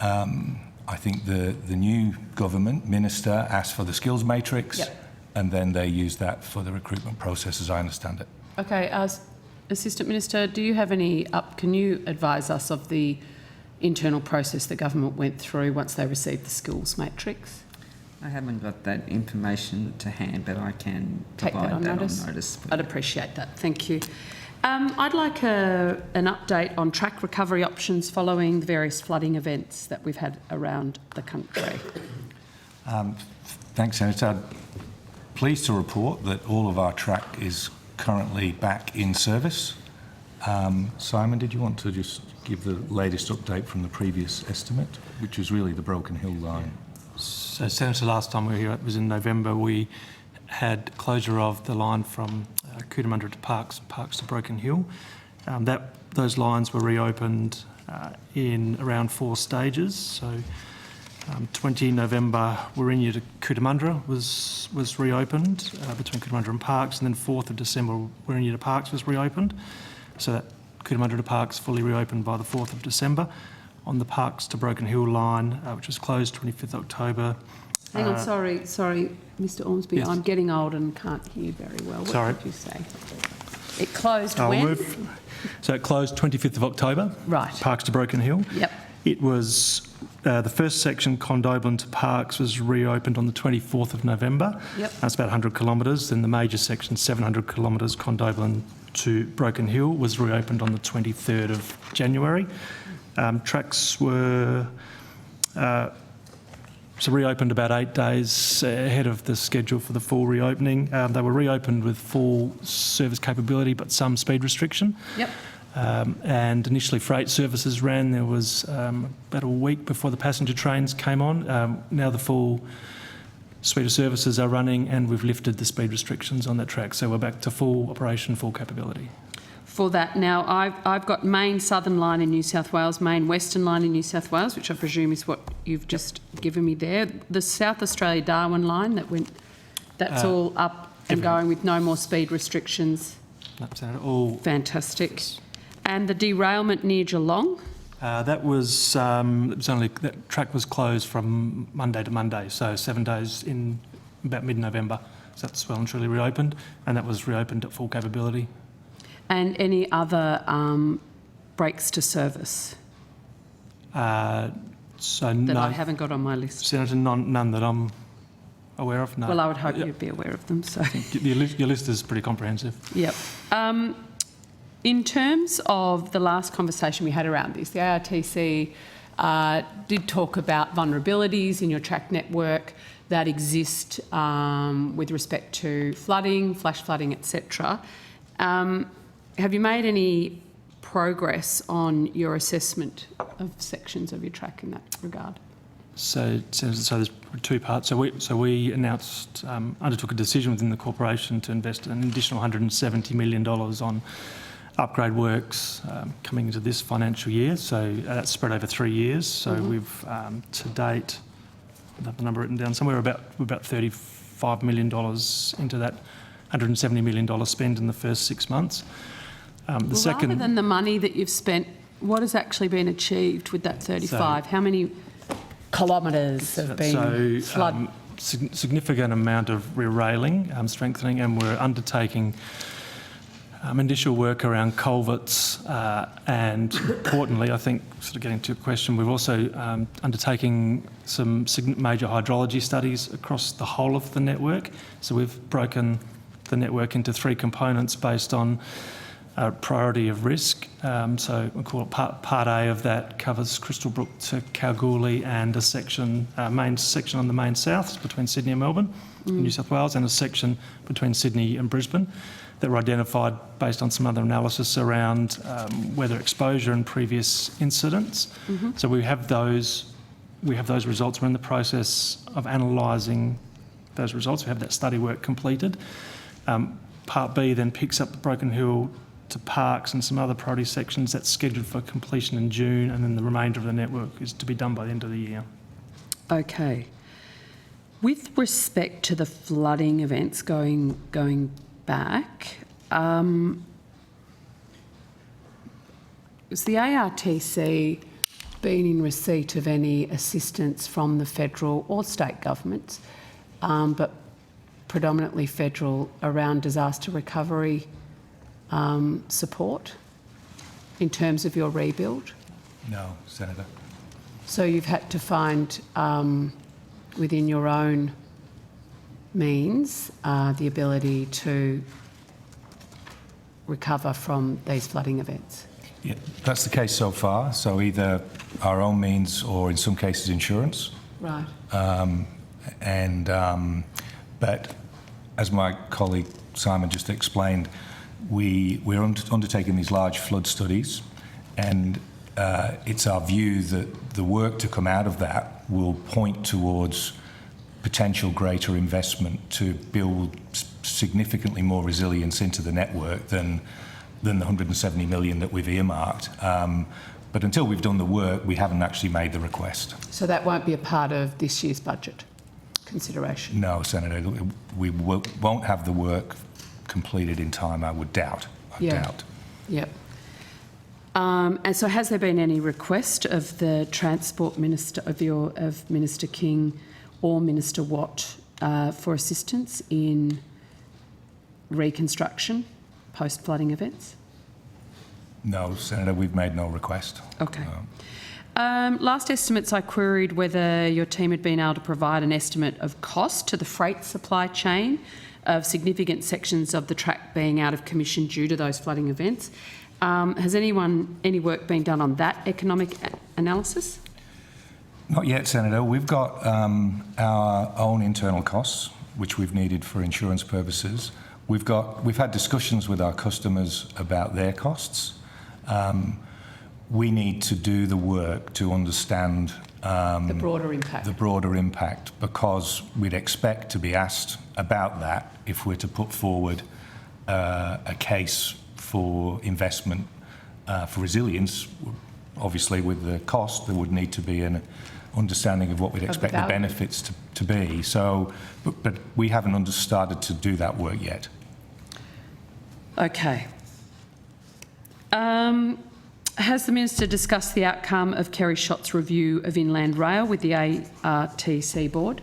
I think the new government minister asked for the skills matrix, and then they used that for the recruitment process, as I understand it. Okay, Assistant Minister, do you have can you advise us of the internal process the government went through once they received the skills matrix? I haven't got that information to hand, but I can Take provide that on notice. I'd you. appreciate that. Thank you. I'd like an update on track recovery options following the various flooding events that we've had around the country. Thanks, Senator. I'm pleased to report that all of our track is currently back in service. Simon, did you want to just give the latest update from the previous estimate, which was really the Broken Hill line? So, Senator, last time we were here, it was in November, we had closure of the line from Cootamundra to Parkes to Broken Hill. Those lines were reopened in around 4 stages. So 20 November, Warringah to Cootamundra was reopened between Cootamundra and Parkes, and then 4th of December, Warringah to Parkes was reopened. So that Cootamundra to Parkes fully reopened by the 4th of December. On the Parkes to Broken Hill line, which was closed 25th October. Hang on, sorry, Mr Ormsby. Yes. I'm getting old and can't hear very well. What did you say? It closed when? So it closed 25th of October. Right. Parkes to Broken Hill. Yep. It was the first section, Condobolin to Parkes, was reopened on the 24th of November. Yep. That's about 100 kilometres. Then the major section, 700 kilometres, Condobolin to Broken Hill, was reopened on the 23rd of January. Tracks were reopened about 8 days ahead of the schedule for the full reopening. They were reopened with full service capability, but some speed restriction. Yep. And initially freight services ran. There was about a week before the passenger trains came on. Now the full suite of services are running, and we've lifted the speed restrictions on that track. So we're back to full operation, full capability. For that now, I've got Main Southern Line in New South Wales, Main Western Line in New South Wales, which I presume is what you've just given me there. The South Australia Darwin line that's all up and going with no more speed restrictions. That's all fantastic. And the derailment near Geelong? That track was closed from Monday to Monday, so 7 days in about mid-November. So that's well and truly reopened, and that was reopened at full capability. And any other breaks to service? No. I haven't got on my list. Senator, none that I'm aware of, no. Well, I would hope you'd be aware of them. So your list is pretty comprehensive. Yep. In terms of the last conversation we had around this, the ARTC did talk about vulnerabilities in your track network that exist with respect to flooding, flash flooding, etc. Have you made any progress on your assessment of sections of your track in that regard? So there's 2 parts. So we announced, undertook a decision within the corporation to invest an additional $170 million on upgrade works coming into this financial year. So that's spread over 3 years. So we've to date, I have the number written down somewhere, about $35 million into that $170 million spend in the first 6 months. Rather than the money that you've spent, what has actually been achieved with that 35? How many kilometres have been flooded? Significant amount of re-railing, strengthening, and we're undertaking initial work around culverts, and importantly, I think, sort of getting to your question, we've also undertaking some major hydrology studies across the whole of the network. So we've broken the network into 3 components based on priority of risk. So we call it part A of that covers Crystal Brook to Kalgoorlie, and a main section on the main south between Sydney and Melbourne, in New South Wales, and a section between Sydney and Brisbane. that were identified based on some other analysis around weather exposure and previous incidents. So we have those results. We're in the process of analysing those results. We have that study work completed. Part B then picks up the Broken Hill to Parks and some other priority sections. That's scheduled for completion in June, and then the remainder of the network is to be done by the end of the year. Okay. With respect to the flooding events going back, has the ARTC been in receipt of any assistance from the federal or state governments, but predominantly federal, around disaster recovery support in terms of your rebuild? No, Senator. So you've had to find within your own means the ability to recover from these flooding events? Yeah, that's the case so far. So either our own means or in some cases insurance. Right. But as my colleague Simon just explained, we're undertaking these large flood studies, and it's our view that the work to come out of that will point towards potential greater investment to build significantly more resilience into the network than the 170 million that we've earmarked. But until we've done the work, we haven't actually made the request. So that won't be a part of this year's budget consideration? No, Senator. We won't have the work completed in time, I would doubt. I doubt. Yep. And so has there been any request of the Transport Minister, of Minister King or Minister Watt for assistance in reconstruction post-flooding events? No, Senator, we've made no request. Okay. Last estimates, I queried whether your team had been able to provide an estimate of cost to the freight supply chain of significant sections of the track being out of commission due to those flooding events. Has any work been done on that economic analysis? Not yet, Senator. We've got our own internal costs, which we've needed for insurance purposes. We've had discussions with our customers about their costs. We need to do the work to understand the broader impact. The broader impact, because we'd expect to be asked about that if we're to put forward a case for investment for resilience. Obviously, with the cost, there would need to be an understanding of what we'd expect the benefits to be. So, but we haven't started to do that work yet. Okay. Has the Minister discussed the outcome of Kerry Schott's review of Inland Rail with the ARTC board?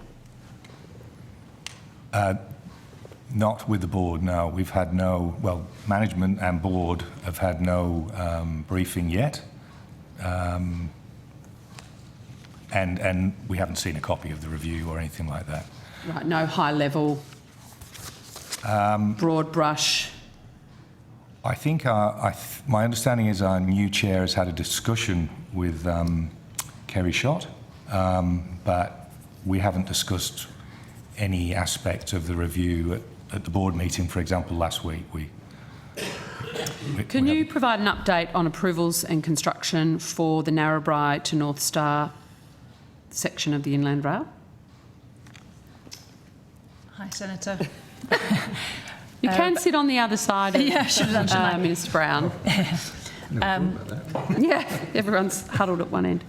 Not with the board, no. We've had management and board have had no briefing yet. And we haven't seen a copy of the review or anything like that. Right, no high level, broad brush. I think my understanding is our new chair has had a discussion with Kerry Schott, but we haven't discussed any aspect of the review at the board meeting, for example, last week. Can you provide an update on approvals and construction for the Narrabri to North Star section of the Inland Rail? Hi, Senator. You can sit on the other side of Minister Brown. Yeah, everyone's huddled at one end.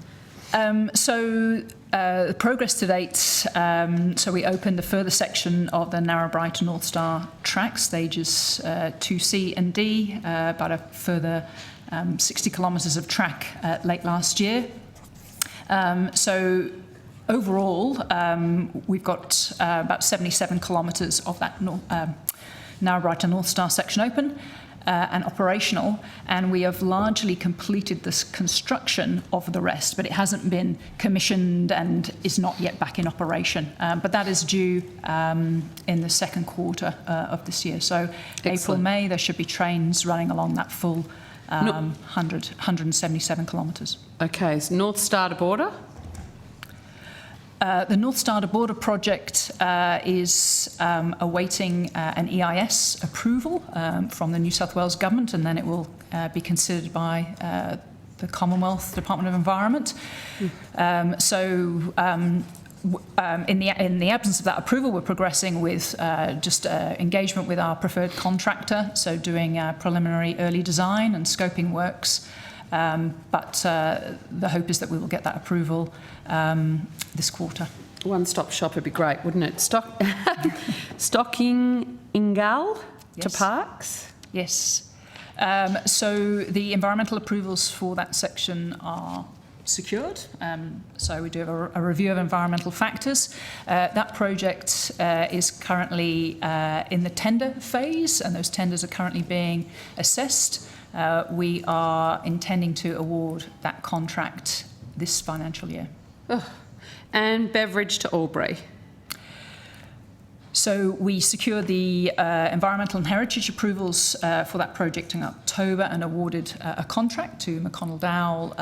Progress to date, so we opened a further section of the Narrabri to North Star track, stages 2C and D, about a further 60 kilometres of track late last year. So overall, we've got about 77 kilometres of that Narrabri to North Star section open and operational, and we have largely completed this construction of the rest, but it hasn't been commissioned and is not yet back in operation. But that is due in the second quarter of this year. So April, May, there should be trains running along that full 177 kilometres. Okay, so North Star to border? The North Star to Border project is awaiting an EIS approval from the New South Wales Government, and then it will be considered by the Commonwealth Department of Environment. In the absence of that approval, we're progressing with just engagement with our preferred contractor, so doing preliminary early design and scoping works. But the hope is that we will get that approval this quarter. One-stop shop would be great, wouldn't it? Stocking Ingal to Parks? Yes. So the environmental approvals for that section are secured. So we do have a review of environmental factors. That project is currently in the tender phase, and those tenders are currently being assessed. We are intending to award that contract this financial year. And Beveridge to Albury? So we secured the environmental and heritage approvals for that project in October and awarded a contract to McConnell Dowell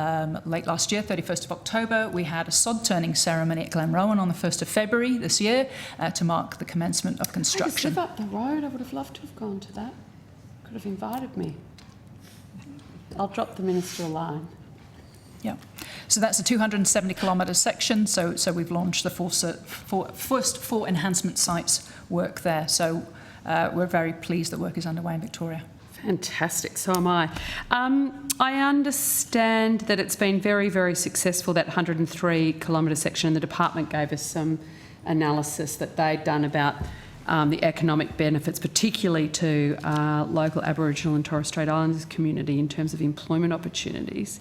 late last year, 31st of October. We had a sod turning ceremony at Glenrowan on the 1st of February this year to mark the commencement of construction. I just live up the road. I would have loved to have gone to that. Could have invited me. I'll drop the Minister a line. Yeah, so that's a 270 kilometre section. So we've launched the first four enhancement sites work there. So we're very pleased that work is underway in Victoria. Fantastic, so am I. I understand that it's been very, very successful, that 103 kilometre section, and the department gave us some analysis that they'd done about the economic benefits, particularly to local Aboriginal and Torres Strait Islanders community in terms of employment opportunities.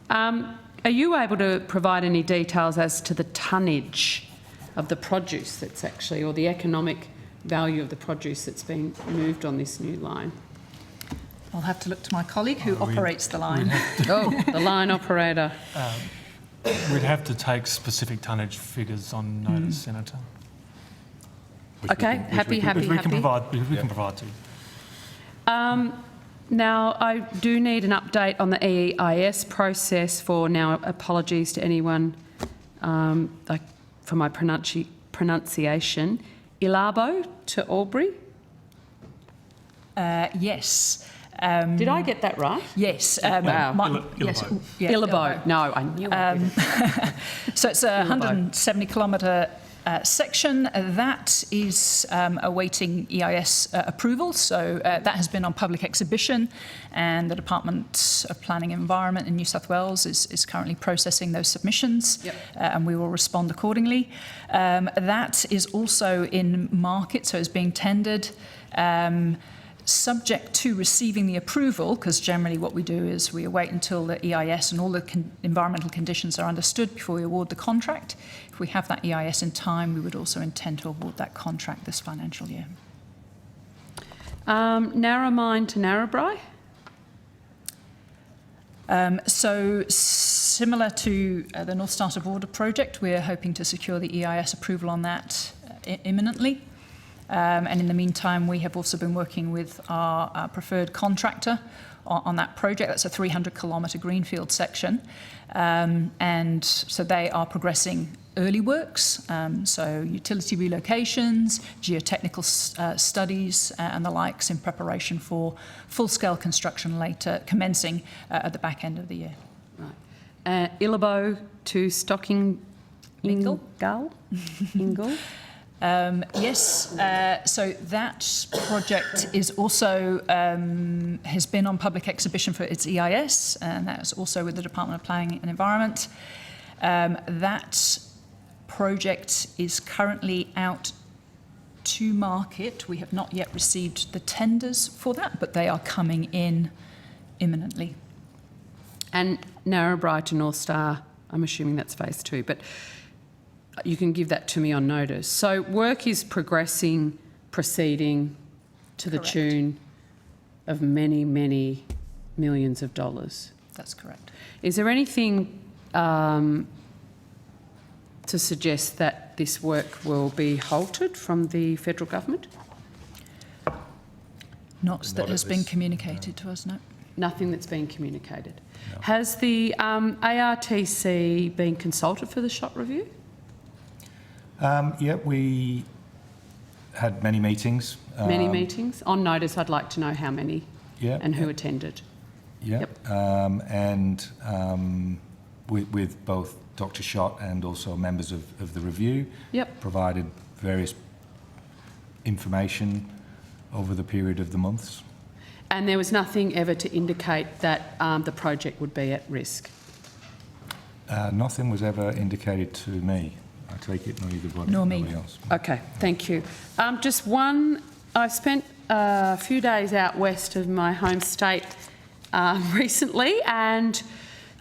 Are you able to provide any details as to the tonnage of the produce that's actually, or the economic value of the produce that's being moved on this new line? I'll have to look to my colleague who operates the line. The line operator. We'd have to take specific tonnage figures on notice, Senator. Okay, happy. We can provide to you. Now, I do need an update on the EIS process for, now apologies to anyone for my pronunciation, Ilabo to Albury? Yes. Did I get that right? Yes. Wow. Yes. Yeah, Ilabo. No, I knew it. So it's a 170 kilometre section that is awaiting EIS approval. So that has been on public exhibition, and the Department of Planning and Environment in New South Wales is currently processing those submissions. And we will respond accordingly. That is also in market, so it's being tendered. Subject to receiving the approval, because generally what we do is we await until the EIS and all the environmental conditions are understood before we award the contract. If we have that EIS in time, we would also intend to award that contract this financial year. Narromine to Narrabri? So similar to the North Star to Border project, we're hoping to secure the EIS approval on that imminently. And in the meantime, we have also been working with our preferred contractor on that project. That's a 300 kilometre greenfield section. And so they are progressing early works, so utility relocations, geotechnical studies and the likes in preparation for full-scale construction later, commencing at the back end of the year. Right. Ilabo to Stocking Ingal? Ingal? Yes, so that project is also has been on public exhibition for its EIS, and that's also with the Department of Planning and Environment. That project is currently out to market. We have not yet received the tenders for that, but they are coming in imminently. And Narrabri to North Star, I'm assuming that's phase 2, but you can give that to me on notice. So work is proceeding to the tune of many, many millions of dollars. That's correct. Is there anything to suggest that this work will be halted from the federal government? Not that has been communicated to us, no. Nothing that's been communicated. No. Has the ARTC been consulted for the SHOT review? Yeah, we had many meetings. Many meetings? On notice, I'd like to know how many Yeah. and who attended. Yeah. With both Dr. Schott and also members of the review. Yep. Provided various information over the period of the months. And there was nothing ever to indicate that the project would be at risk? Nothing was ever indicated to me. I take it nobody else. Okay, thank you. Just one, I've spent a few days out west of my home state recently, and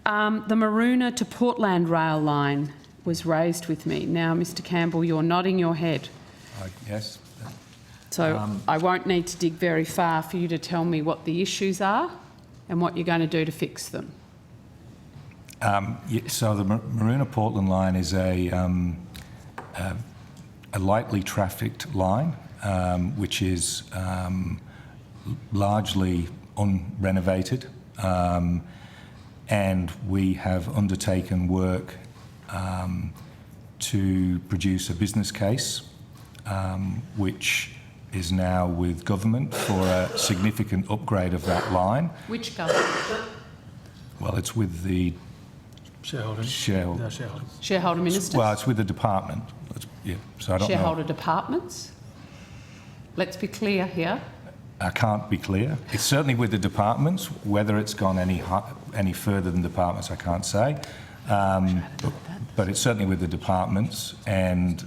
the Maroona to Portland rail line was raised with me. Now, Mr Campbell, you're nodding your head. Yes. So I won't need to dig very far for you to tell me what the issues are and what you're going to do to fix them. So the Maroona Portland line is a lightly trafficked line, which is largely unrenovated, and we have undertaken work to produce a business case, which is now with government for a significant upgrade of that line. Which government? Well, it's with the shareholder ministers. Well, it's with the department. Yeah, so I don't Shareholder know. departments? Let's be clear here. I can't be clear. It's certainly with the departments. Whether it's gone any further than departments, I can't say. But it's certainly with the departments, and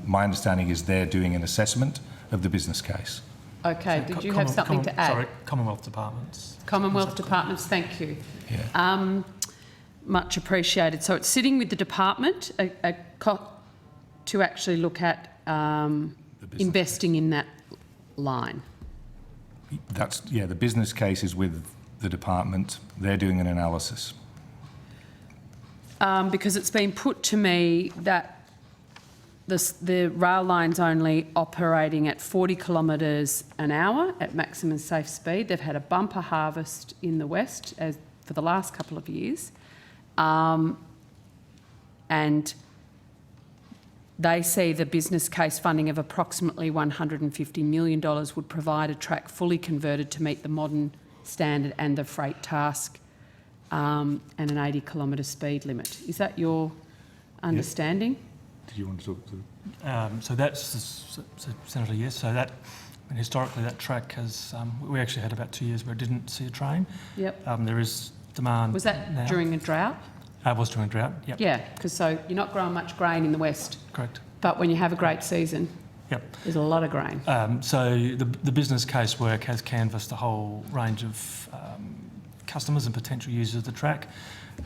my understanding is they're doing an assessment of the business case. Okay, did you have something to add? Sorry, Commonwealth departments. Commonwealth departments, thank you. Yeah. Much appreciated. So it's sitting with the department to actually look at investing in that line. The business case is with the department. They're doing an analysis. Because it's been put to me that the rail line's only operating at 40 kilometres an hour at maximum safe speed. They've had a bumper harvest in the west for the last couple of years. And they see the business case funding of approximately $150 million would provide a track fully converted to meet the modern standard and the freight task, and an 80-kilometre speed limit. Is that your understanding? Did you want to talk to? So that's, Senator, yes. So that, historically, that track has, we actually had about 2 years where it didn't see a train. Yep. There is demand. Was that now. during a drought? It was during a drought, yep. Yeah, because so you're not growing much grain in the west. Correct. But when you have a great season, yep, there's a lot of grain. So the business case work has canvassed a whole range of customers and potential users of the track.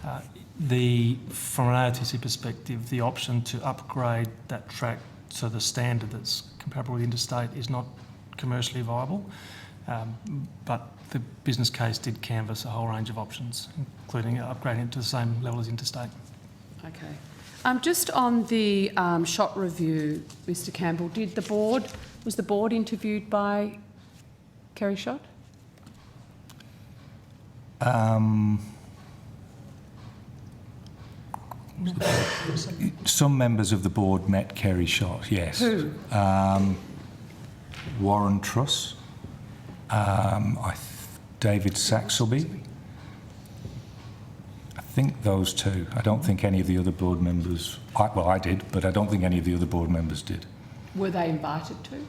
From an ARTC perspective, the option to upgrade that track to the standard that's comparable with interstate is not commercially viable, but the business case did canvass a whole range of options, including upgrading it to the same level as interstate. Okay. Just on the shot review, Mr Campbell, was the board interviewed by Kerry Schott? Some members of the board met Kerry Schott, yes. Who? Warren Truss, David Saxelby. I think those two. I don't think any of the other board members, I did, but I don't think any of the other board members did. Were they invited to?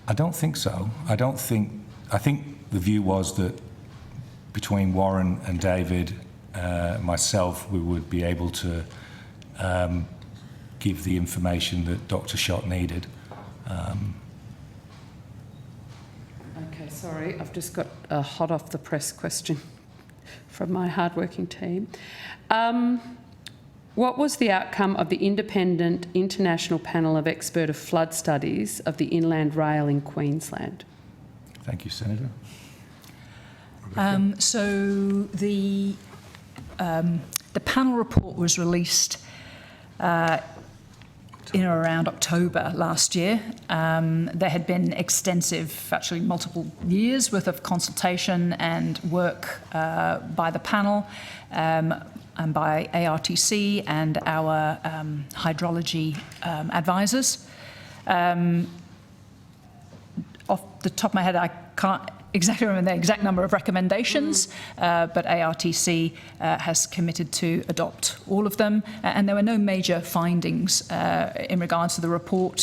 I don't think so. I think the view was that between Warren and David, myself, we would be able to give the information that Dr. Schott needed. Okay, sorry, I've just got a hot off the press question from my hardworking team. What was the outcome of the independent international panel of expert of flood studies of the Inland Rail in Queensland? Thank you, Senator. So the panel report was released in or around October last year. There had been extensive, actually multiple years worth of consultation and work by the panel. and by ARTC and our hydrology advisors. Off the top of my head, I can't exactly remember the exact number of recommendations, but ARTC has committed to adopt all of them, and there were no major findings in regards to the report.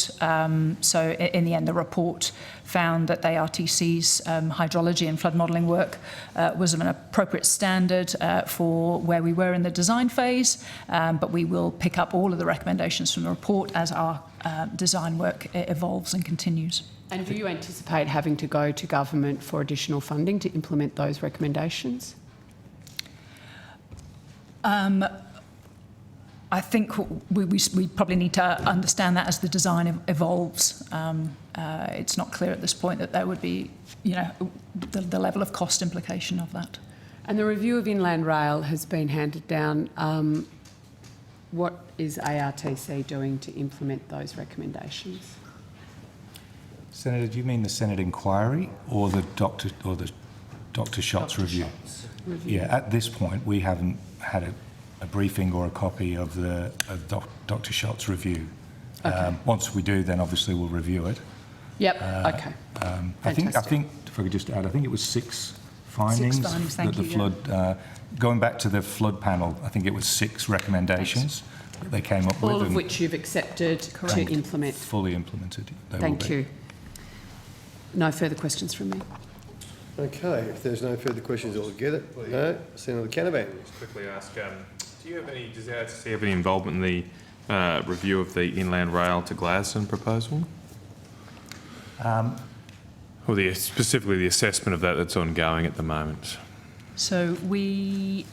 So in the end, the report found that ARTC's hydrology and flood modelling work was of an appropriate standard for where we were in the design phase, but we will pick up all of the recommendations from the report as our design work evolves and continues. And do you anticipate having to go to government for additional funding to implement those recommendations? I think we probably need to understand that as the design evolves. It's not clear at this point that there would be, the level of cost implication of that. And the review of Inland Rail has been handed down. What is ARTC doing to implement those recommendations? Senator, do you mean the Senate inquiry or the Dr. Schott's review? Yeah, at this point, we haven't had a briefing or a copy of Dr. Schott's review. Okay. Once we do, then obviously we'll review it. Yep. Okay. I think if I could just add, I think it was 6 findings. 6 findings, thank that the flood. Going back to the flood panel, I think it was 6 recommendations that they came up with. All of which you've accepted to implement. Fully implemented. Thank you. No further questions from me. Okay, if there's no further questions altogether, no. Senator Canavan. Just quickly ask, does ARTC have any involvement in the review of the Inland Rail to Gladstone proposal? Or specifically the assessment of that's ongoing at the moment? So we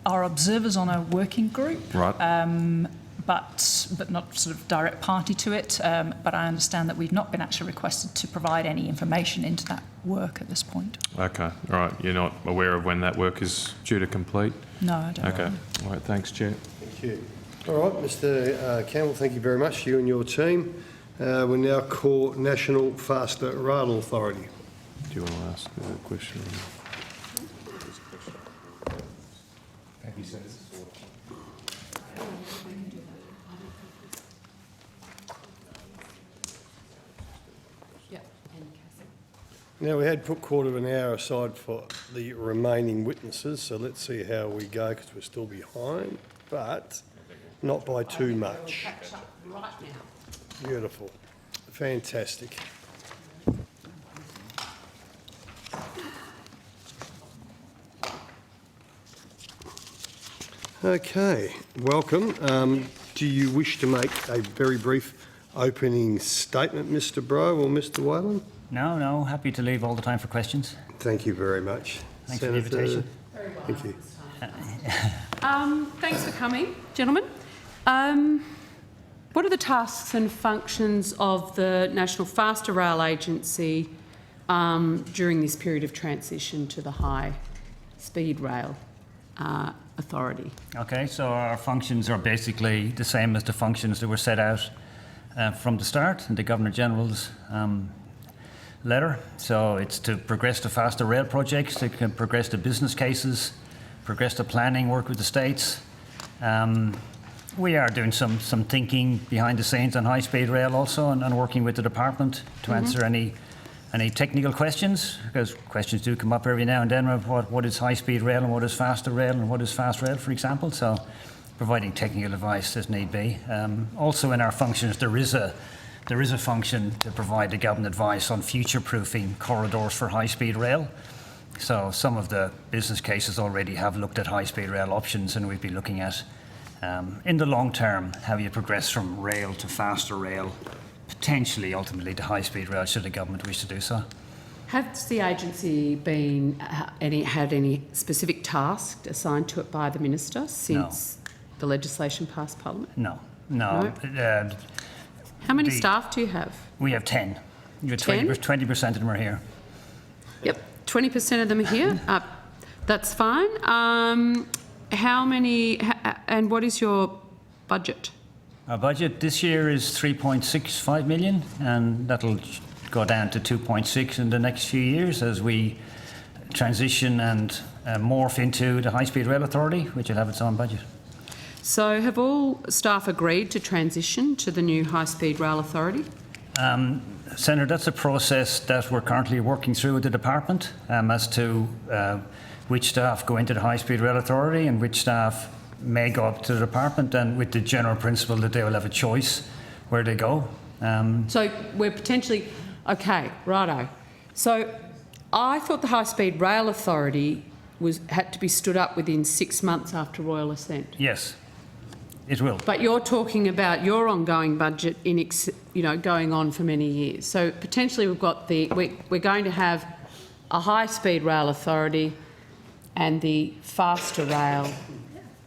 are observers on a working group. Right. But not sort of direct party to it. But I understand that we've not been actually requested to provide any information into that work at this point. Okay, all right. You're not aware of when that work is due to complete? No, I don't. Okay, all right. Thanks, Chair. Thank you. All right, Mr. Campbell, thank you very much, you and your team. We now call National Faster Rail Authority. Do you want to ask a question? Thank you, Senator. Now, we had put quarter of an hour aside for the remaining witnesses, so let's see how we go because we're still behind, but not by too much. Catch up right now. Beautiful. Fantastic. Okay, welcome. Do you wish to make a very brief opening statement, Mr. Bro or Mr. Whalen? No, happy to leave all the time for questions. Thank you very much. Thanks for the invitation. Very well. Thank you. Thanks for coming, gentlemen. What are the tasks and functions of the National Faster Rail Agency during this period of transition to the High Speed Rail Authority? Okay, so our functions are basically the same as the functions that were set out from the start in the Governor-General's letter. So it's to progress the faster rail projects, to progress the business cases, progress the planning, work with the states. We are doing some thinking behind the scenes on high-speed rail also, and working with the department to answer any technical questions, because questions do come up every now and then about what is high-speed rail and what is faster rail and what is fast rail, for example. So providing technical advice as need be. Also in our functions, there is a function to provide the government advice on future-proofing corridors for high-speed rail. So some of the business cases already have looked at high-speed rail options, and we'd be looking at, in the long term, how you progress from rail to faster rail, potentially ultimately to high-speed rail, should the government wish to do so. Has the agency had any specific task assigned to it by the Minister since the legislation passed Parliament? No. How many staff do you have? We have 10. You have 20% of them are here. Yep, 20% of them are here. That's fine. How many, and what is your budget? Our budget this year is 3.65 million, and that'll go down to 2.6 in the next few years as we transition and morph into the High Speed Rail Authority, which will have its own budget. So have all staff agreed to transition to the new High Speed Rail Authority? Senator, that's a process that we're currently working through with the department as to which staff go into the High Speed Rail Authority and which staff may go up to the department, and with the general principle that they will have a choice where they go. So we're potentially... Okay, righto. So I thought the High Speed Rail Authority had to be stood up within 6 months after Royal Assent. Yes, it will. But you're talking about your ongoing budget going on for many years. So potentially we've got we're going to have a High Speed Rail Authority and the Faster Rail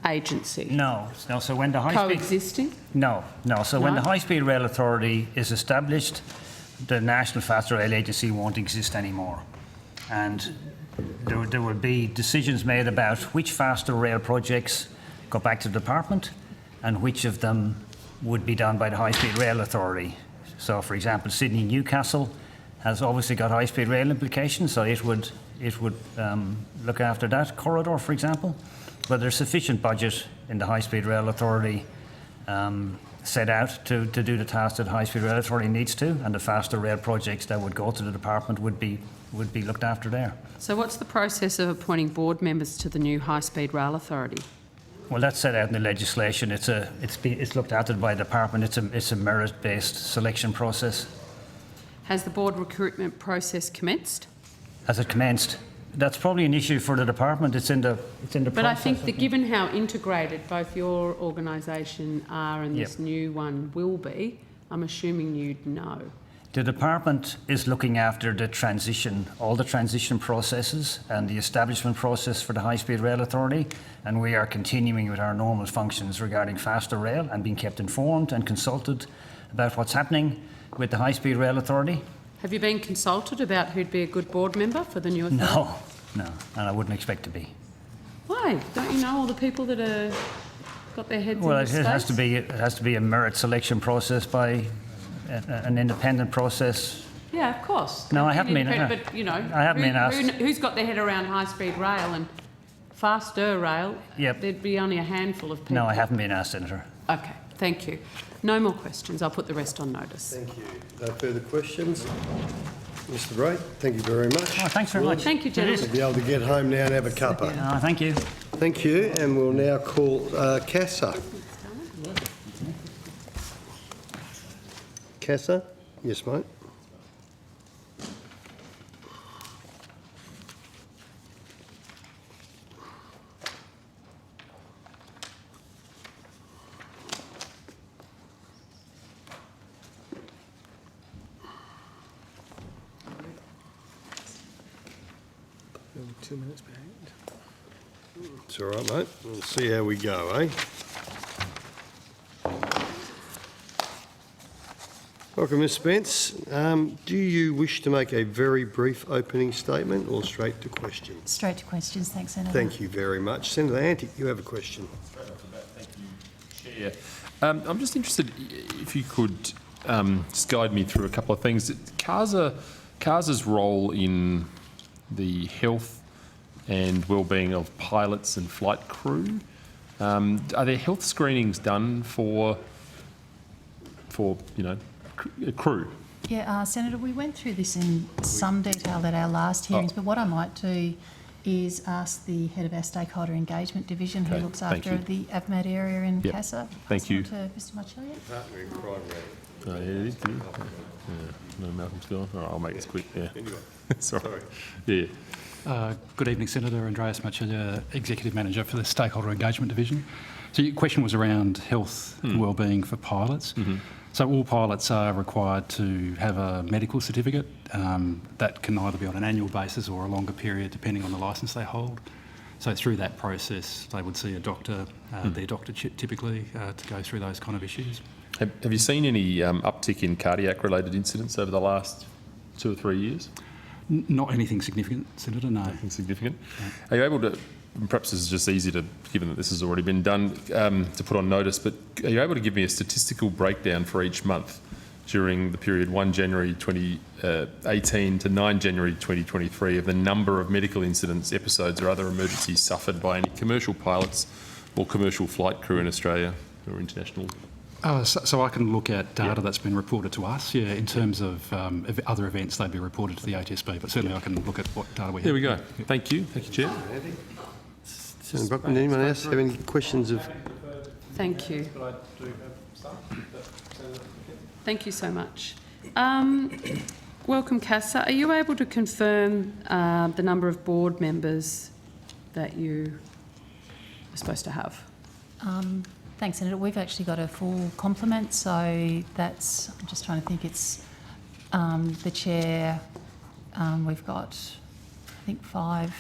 Agency. No. So when the High Coexisting? No. So when the High Speed Rail Authority is established, the National Faster Rail Agency won't exist anymore. And there will be decisions made about which faster rail projects go back to the department and which of them would be done by the High Speed Rail Authority. So, for example, Sydney-Newcastle has obviously got high speed rail implications, so it would look after that corridor, for example. But there's sufficient budget in the High Speed Rail Authority set out to do the tasks that the High Speed Rail Authority needs to, and the faster rail projects that would go to the department would be looked after there. So what's the process of appointing board members to the new High Speed Rail Authority? Well, that's set out in the legislation. It's looked after by the department. It's a merit-based selection process. Has the board recruitment process commenced? Has it commenced? That's probably an issue for the department. It's in the process. But I think that given how integrated both your organisation are and this new one will be, I'm assuming you'd know. The department is looking after the transition, all the transition processes and the establishment process for the High Speed Rail Authority, and we are continuing with our normal functions regarding faster rail and being kept informed and consulted about what's happening with the High Speed Rail Authority. Have you been consulted about who'd be a good board member for the new authority? No, and I wouldn't expect to be. Why? Don't you know all the people that are got their heads in the It has to be a merit selection process by an independent process. Yeah, of course. No, I haven't been. But I haven't been asked. Who's got their head around high speed rail and faster rail? Yep. There'd be only a handful of people. No, I haven't been asked, Senator. Okay, thank you. No more questions. I'll put the rest on notice. Thank you. No further questions. Mr. Wright, thank you very much. Oh, thanks very much. Thank you, gentlemen. You'll be able to get home now and have a cuppa. Oh, thank you. Thank you, and we'll now call Casa. Casa? Yes, mate. It's all right, mate. We'll see how we go, eh? Welcome, Ms Spence. Do you wish to make a very brief opening statement or straight to questions? Straight to questions, thanks, Senator. Thank you very much. Senator Antic, you have a question. Thank you, Chair. I'm just interested if you could just guide me through a couple of things. CASA's role in the health and well-being of pilots and flight crew. Are there health screenings done for crew? Yeah, Senator, we went through this in some detail at our last hearings, but what I might do is ask the head of our stakeholder engagement division, who looks after the AVMAD area in CASA. Thank you. To Mr. Marcellier. Oh, yeah, it is, do you? Yeah. No, Malcolm's gone. All right, I'll make this quick. Yeah. Anyway. Sorry. Yeah. Good evening, Senator. Andreas Marcellier, Executive Manager for the Stakeholder Engagement Division. So your question was around health and wellbeing for pilots. Mm-hmm. So all pilots are required to have a medical certificate that can either be on an annual basis or a longer period, depending on the licence they hold. So through that process, they would see a doctor, their doctor typically, to go through those kind of issues. Have you seen any uptick in cardiac-related incidents over the last 2 or 3 years? Not anything significant, Senator, no. Nothing significant. Are you able to, perhaps this is just easy to, given that this has already been done, to put on notice, but are you able to give me a statistical breakdown for each month during the period 1 January 2018 to 9 January 2023 of the number of medical incidents, episodes or other emergencies suffered by any commercial pilots or commercial flight crew in Australia or international? So I can look at data that's been reported to us, in terms of other events, they'd be reported to the ATSB, but certainly I can look at what data we have. There we go. Thank you, Chair. Senator Brockman, anyone else have any questions of? Thank you. Thank you so much. Welcome, Casa. Are you able to confirm the number of board members that you are supposed to have? Thanks, Senator. We've actually got a full complement, so that's, I'm just trying to think, it's the chair, we've got, I think, five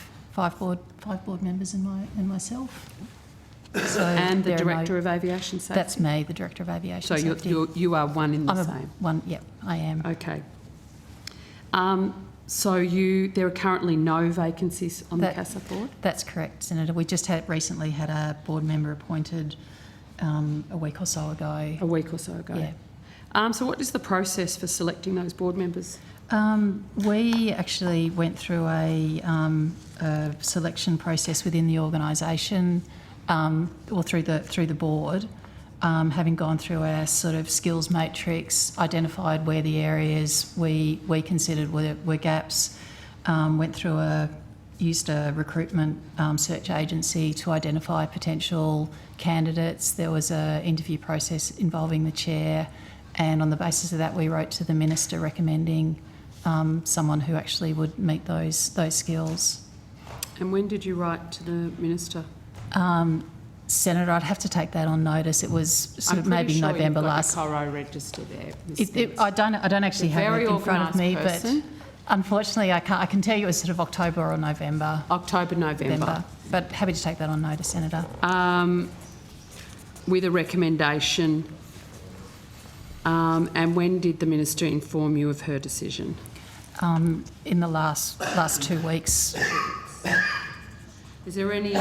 board members and myself. So and the there are Director of Aviation Safety? That's me, the Director of Aviation Safety. So you are one in the same? One, yep, I am. Okay. So there are currently no vacancies on the CASA board? That's correct, Senator. We just recently had a board member appointed a week or so ago. A week or so ago? Yeah. So what is the process for selecting those board members? We actually went through a selection process within the organisation, or through the board, having gone through our sort of skills matrix, identified where the areas we considered were gaps, used a recruitment search agency to identify potential candidates. There was an interview process involving the chair, and on the basis of that we wrote to the Minister recommending someone who actually would meet those skills. And when did you write to the Minister? Senator, I'd have to take that on notice. It was sort of maybe sure November you've got last. your Coro register there. I don't actually have it in front of me, but unfortunately I can tell you it was sort of October or November. October, November. But happy to take that on notice, Senator. With a recommendation. And when did the Minister inform you of her decision? In the last 2 weeks. Is there any?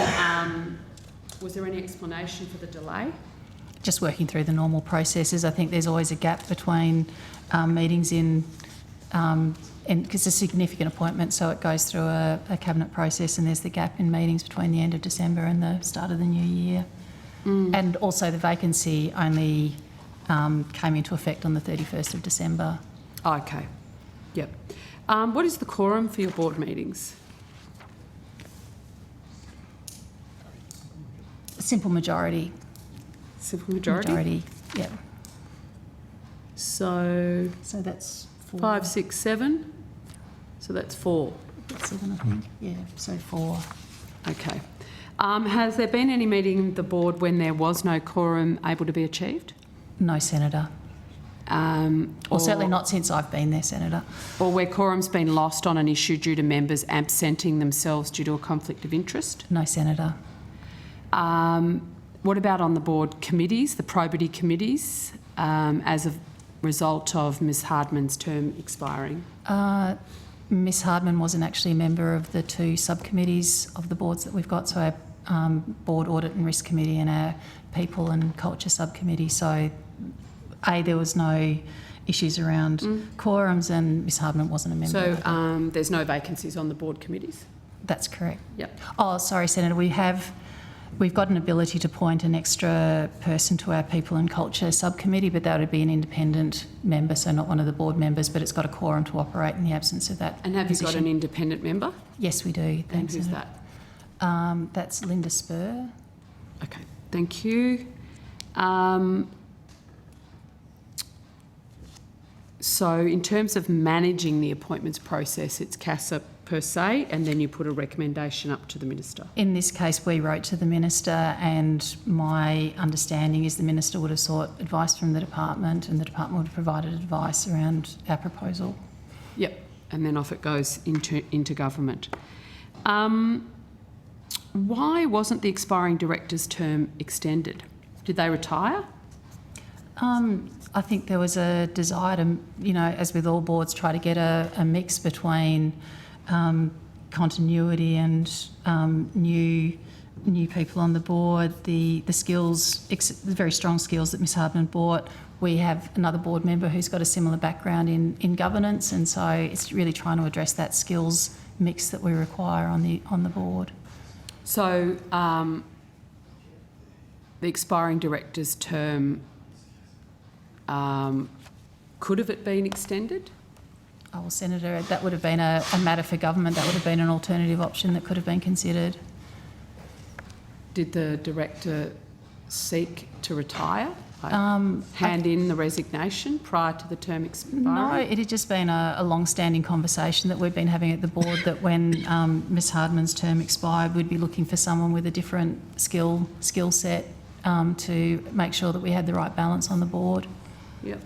Was there any explanation for the delay? Just working through the normal processes. I think there's always a gap between meetings and because it's a significant appointment, so it goes through a cabinet process, and there's the gap in meetings between the end of December and the start of the new year. And also the vacancy only came into effect on the 31st of December. Oh, okay. Yep. What is the quorum for your board meetings? A simple majority. Simple majority? Majority, yeah. So that's 4. 5, 6, 7. So that's 4. 7, I think. Yeah, so 4. Okay. Has there been any meeting of the board when there was no quorum able to be achieved? No, Senator. Or certainly not since I've been there, Senator. Or where quorum's been lost on an issue due to members absenting themselves due to a conflict of interest? No, Senator. What about on the board committees, the probity committees, as a result of Ms Hardman's term expiring? Ms Hardman wasn't actually a member of the 2 subcommittees of the boards that we've got, so our Board Audit and Risk Committee and our People and Culture Subcommittee. So, there was no issues around quorums, and Ms Hardman wasn't a member. So there's no vacancies on the board committees? That's correct. Yep. Oh, sorry, Senator. We've got an ability to appoint an extra person to our People and Culture Subcommittee, but that would be an independent member, so not one of the board members, but it's got a quorum to operate in the absence of that. And have you got an independent member? Yes, we do. Thanks. And who's Senator. that? That's Linda Spur. Okay, thank you. So in terms of managing the appointments process, it's CASA per se, and then you put a recommendation up to the Minister? In this case, we wrote to the Minister, and my understanding is the Minister would have sought advice from the department, and the department would have provided advice around our proposal. Yep, and then off it goes into government. Why wasn't the expiring director's term extended? Did they retire? I think there was a desire to, as with all boards, try to get a mix between continuity and new new people on the board, the skills, the very strong skills that Ms Hardman brought. We have another board member who's got a similar background in governance, and so it's really trying to address that skills mix that we require on the board. So the expiring director's term, could have it been extended? Oh, well, Senator, that would have been a matter for government. That would have been an alternative option that could have been considered. Did the director seek to retire? Hand in the resignation prior to the term expiring? No, it had just been a long-standing conversation that we've been having at the board that when Ms Hardman's term expired, we'd be looking for someone with a different skill set to make sure that we had the right balance on the board. Yep.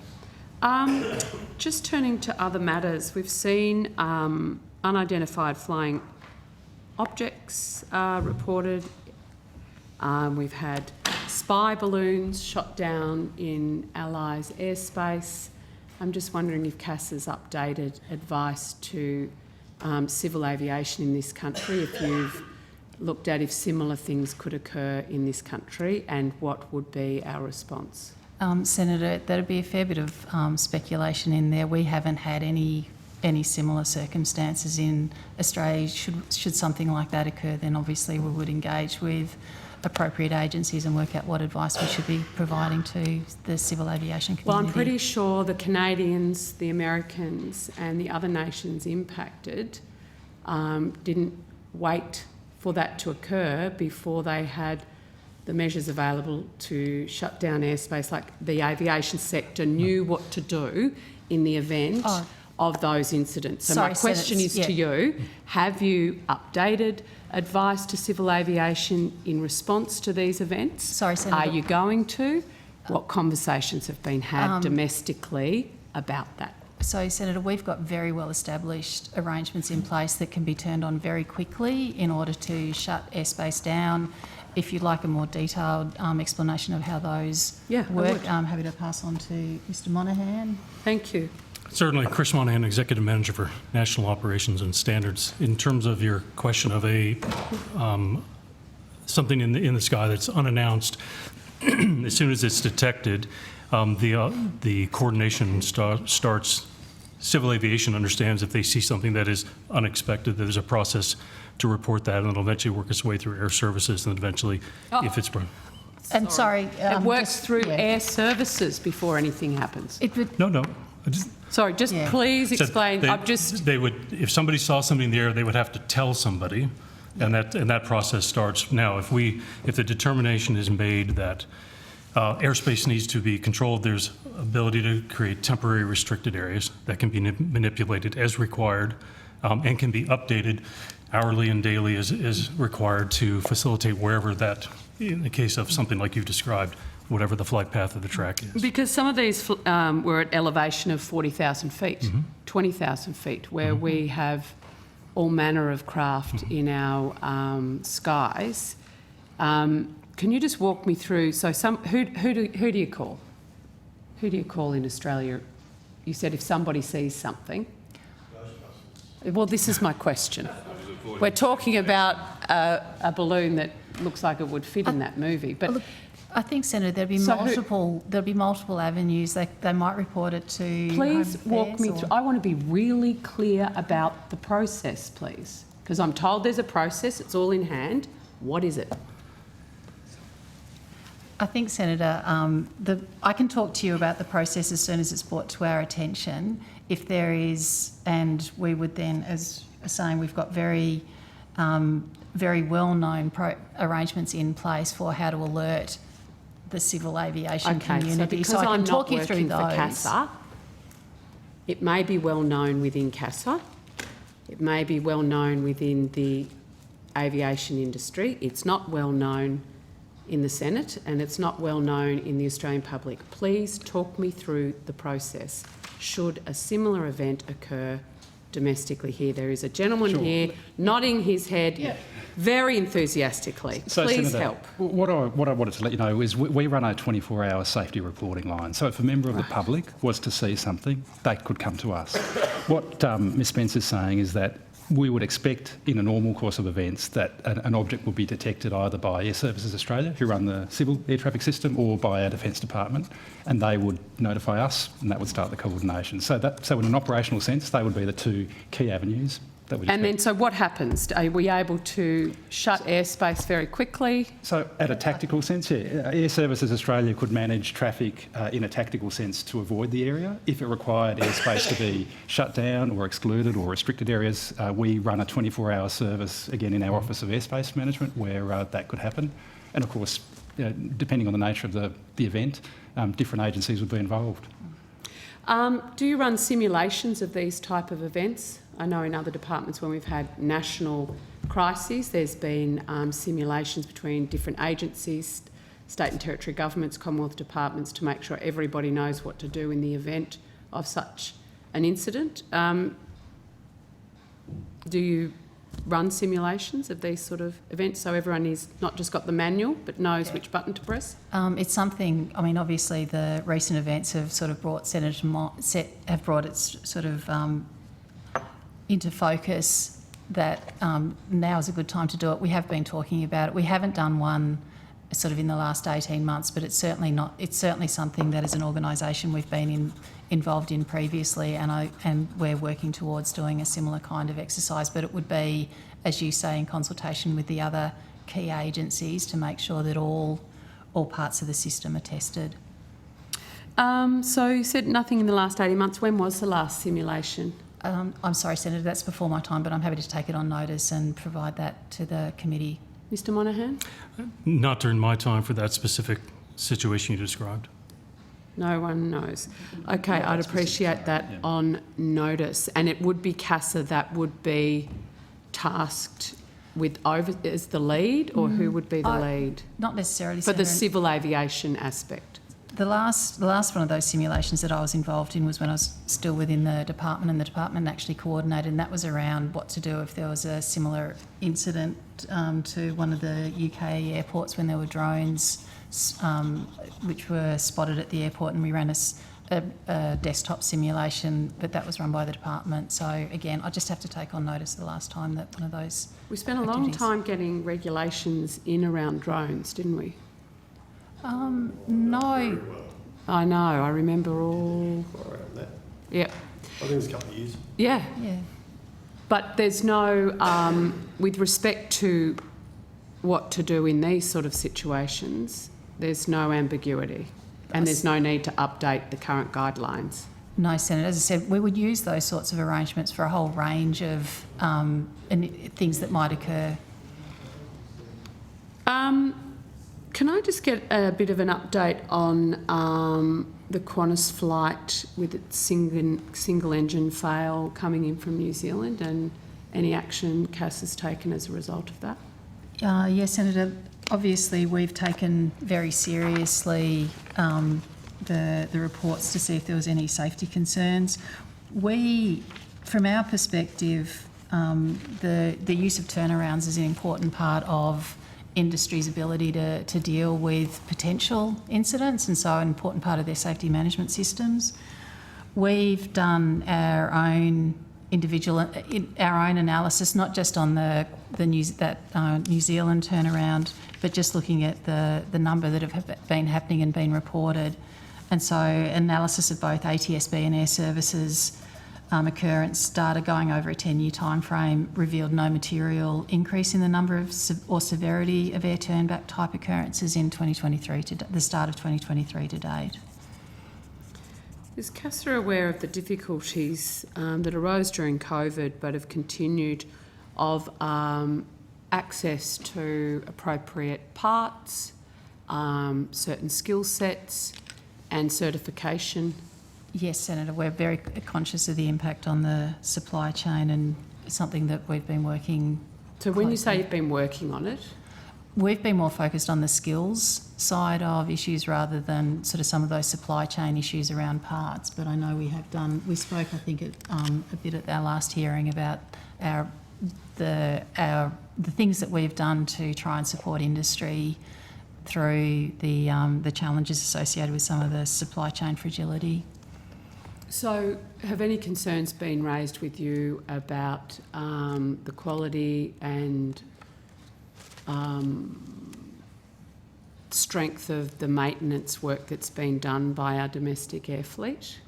Just turning to other matters, we've seen unidentified flying objects reported. We've had spy balloons shot down in Allies airspace. I'm just wondering if CAS has updated advice to civil aviation in this country, if you've looked at if similar things could occur in this country, and what would be our response? Senator, there'd be a fair bit of speculation in there. We haven't had any similar circumstances in Australia. Should something like that occur, then obviously we would engage with appropriate agencies and work out what advice we should be providing to the civil aviation community. Well, I'm pretty sure the Canadians, the Americans and the other nations impacted didn't wait for that to occur before they had the measures available to shut down airspace. Like the aviation sector knew what to do in the event of those incidents. So my question is to you, have you updated advice to civil aviation in response to these events? Sorry, Senator. Are you going to? What conversations have been had domestically about that? So, Senator, we've got very well established arrangements in place that can be turned on very quickly in order to shut airspace down. If you'd like a more detailed explanation of how those work, I'm happy to pass on to Mr Monaghan. Thank you. Certainly. Chris Monaghan, Executive Manager for National Operations and Standards. In terms of your question of something in the sky that's unannounced, as soon as it's detected, the coordination starts. Civil aviation understands if they see something that is unexpected, there's a process to report that, and it'll eventually work its way through air services, and eventually, if it's... And sorry... it works through air services before anything happens. No. Please explain. They would, if somebody saw something in the air, they would have to tell somebody, and that process starts. Now, if the determination is made that airspace needs to be controlled, there's ability to create temporary restricted areas that can be manipulated as required and can be updated hourly and daily as required to facilitate wherever that, in the case of something like you've described, whatever the flight path of the track is. Because some of these were at elevation of 40,000 feet, 20,000 feet, where we have all manner of craft in our skies. Can you just walk me through? So, who do you call? Who do you call in Australia? You said if somebody sees something. Well, this is my question. We're talking about a balloon that looks like it would fit in that movie, but. I think, Senator, there'll be multiple avenues. They might report it to. Please walk me through. I want to be really clear about the process, please, because I'm told there's a process. It's all in hand. What is it? I think, Senator, I can talk to you about the process as soon as it's brought to our attention. If there is, and we would then, as saying, we've got very well-known arrangements in place for how to alert the civil aviation community. So I can I'm talk not you through working for those. CASA, it may be well known within CASA, it may be well known within the aviation industry. It's not well known in the Senate, and it's not well known in the Australian public. Please talk me through the process. Should a similar event occur domestically here? There is a gentleman here nodding his head very enthusiastically. So, please Senator, help. What I wanted to let you know is we run a 24-hour safety reporting line. So if a member of the public was to see something, they could come to us. What Ms Spence is saying is that we would expect in a normal course of events that an object will be detected either by Air Services Australia, who run the civil air traffic system, or by our Defence Department, and they would notify us, and that would start the coordination. So in an operational sense, they would be the two key avenues that we. And then, so what happens? Are we able to shut airspace very quickly? So, at a tactical sense, yeah, Air Services Australia could manage traffic in a tactical sense to avoid the area. If it required airspace to be shut down or excluded or restricted areas, we run a 24-hour service, again, in our Office of Airspace Management, where that could happen. And of course, depending on the nature of the event, different agencies would be involved. Do you run simulations of these type of events? I know in other departments when we've had national crises, there's been simulations between different agencies, state and territory governments, Commonwealth departments, to make sure everybody knows what to do in the event of such an incident. Do you run simulations of these sort of events so everyone is not just got the manual but knows which button to press? It's something, I mean, obviously the recent events have sort of brought have brought it sort of into focus that now is a good time to do it. We have been talking about it. We haven't done one sort of in the last 18 months, but it's certainly something that as an organisation we've been involved in previously, and we're working towards doing a similar kind of exercise, but it would be, as you say, in consultation with the other key agencies to make sure that all parts of the system are tested. So you said nothing in the last 18 months. When was the last simulation? I'm sorry, Senator, that's before my time, but I'm happy to take it on notice and provide that to the committee. Mr Monaghan? Not during my time for that specific situation you described. No one knows. Okay, I'd appreciate that on notice. And it would be CASA that would be tasked with as the lead, or who would be the lead? Not necessarily, for the Senator. civil aviation aspect. The last one of those simulations that I was involved in was when I was still within the department, and the department actually coordinated, and that was around what to do if there was a similar incident to one of the UK airports when there were drones which were spotted at the airport, and we ran a desktop simulation, but that was run by the department. So again, I just have to take on notice the last time that one of those We spent a long time getting regulations in around drones, didn't we? No. I know, I remember all... Around that. Yeah. I think it was a couple of years. Yeah. Yeah. But there's no, with respect to what to do in these sort of situations, there's no ambiguity, and there's no need to update the current guidelines. No, Senator. As I said, we would use those sorts of arrangements for a whole range of things that might occur. Can I just get a bit of an update on the Qantas flight with its single engine fail coming in from New Zealand, and any action CAS has taken as a result of that? Yes, Senator. Obviously, we've taken very seriously the reports to see if there was any safety concerns. From our perspective, the use of turnarounds is an important part of industry's ability to deal with potential incidents, and so an important part of their safety management systems. We've done our own analysis, not just on the New Zealand turnaround, but just looking at the number that have been happening and been reported. And so analysis of both ATSB and Air Services occurrence data going over a 10-year time frame revealed no material increase in the number of or severity of air turnback type occurrences in 2023 to the start of 2023 to date. Is CASA aware of the difficulties that arose during COVID but have continued of access to appropriate parts, certain skill sets and certification? Yes, Senator, we're very conscious of the impact on the supply chain, and something that we've been working So when you say you've been working on it? We've been more focused on the skills side of issues rather than sort of some of those supply chain issues around parts. But I know we spoke, I think, a bit at our last hearing about the things that we've done to try and support industry through the challenges associated with some of the supply chain fragility. So, have any concerns been raised with you about the quality and strength of the maintenance work that's been done by our domestic air fleet?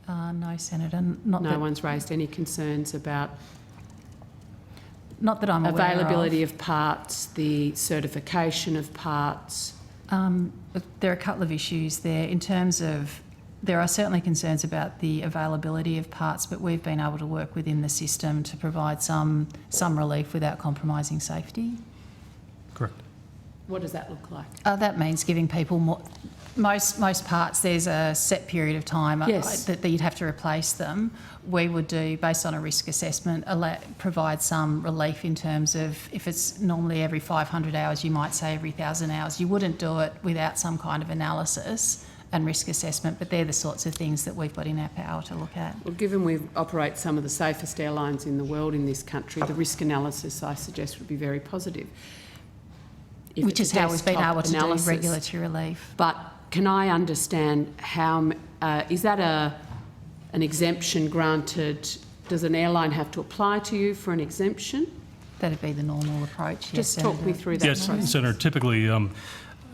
No, Senator. Not no that, one's raised any concerns about not that I'm aware availability of parts, the certification of parts? There are a couple of issues there in terms of there are certainly concerns about the availability of parts, but we've been able to work within the system to provide some relief without compromising safety. Correct. What does that look like? That means giving people more. Most parts, there's a set period of time that you'd have to replace them. We would do, based on a risk assessment, provide some relief in terms of if it's normally every 500 hours, you might say every 1,000 hours. You wouldn't do it without some kind of analysis and risk assessment, but they're the sorts of things that we've got in our power to look at. Well, given we operate some of the safest airlines in the world in this country, the risk analysis, I suggest, would be very positive. Which is how we've been able to do regulatory relief. But can I understand how, is that an exemption granted? Does an airline have to apply to you for an exemption? That'd be the normal approach, yes. Just talk me through that. Yes, process. Senator, typically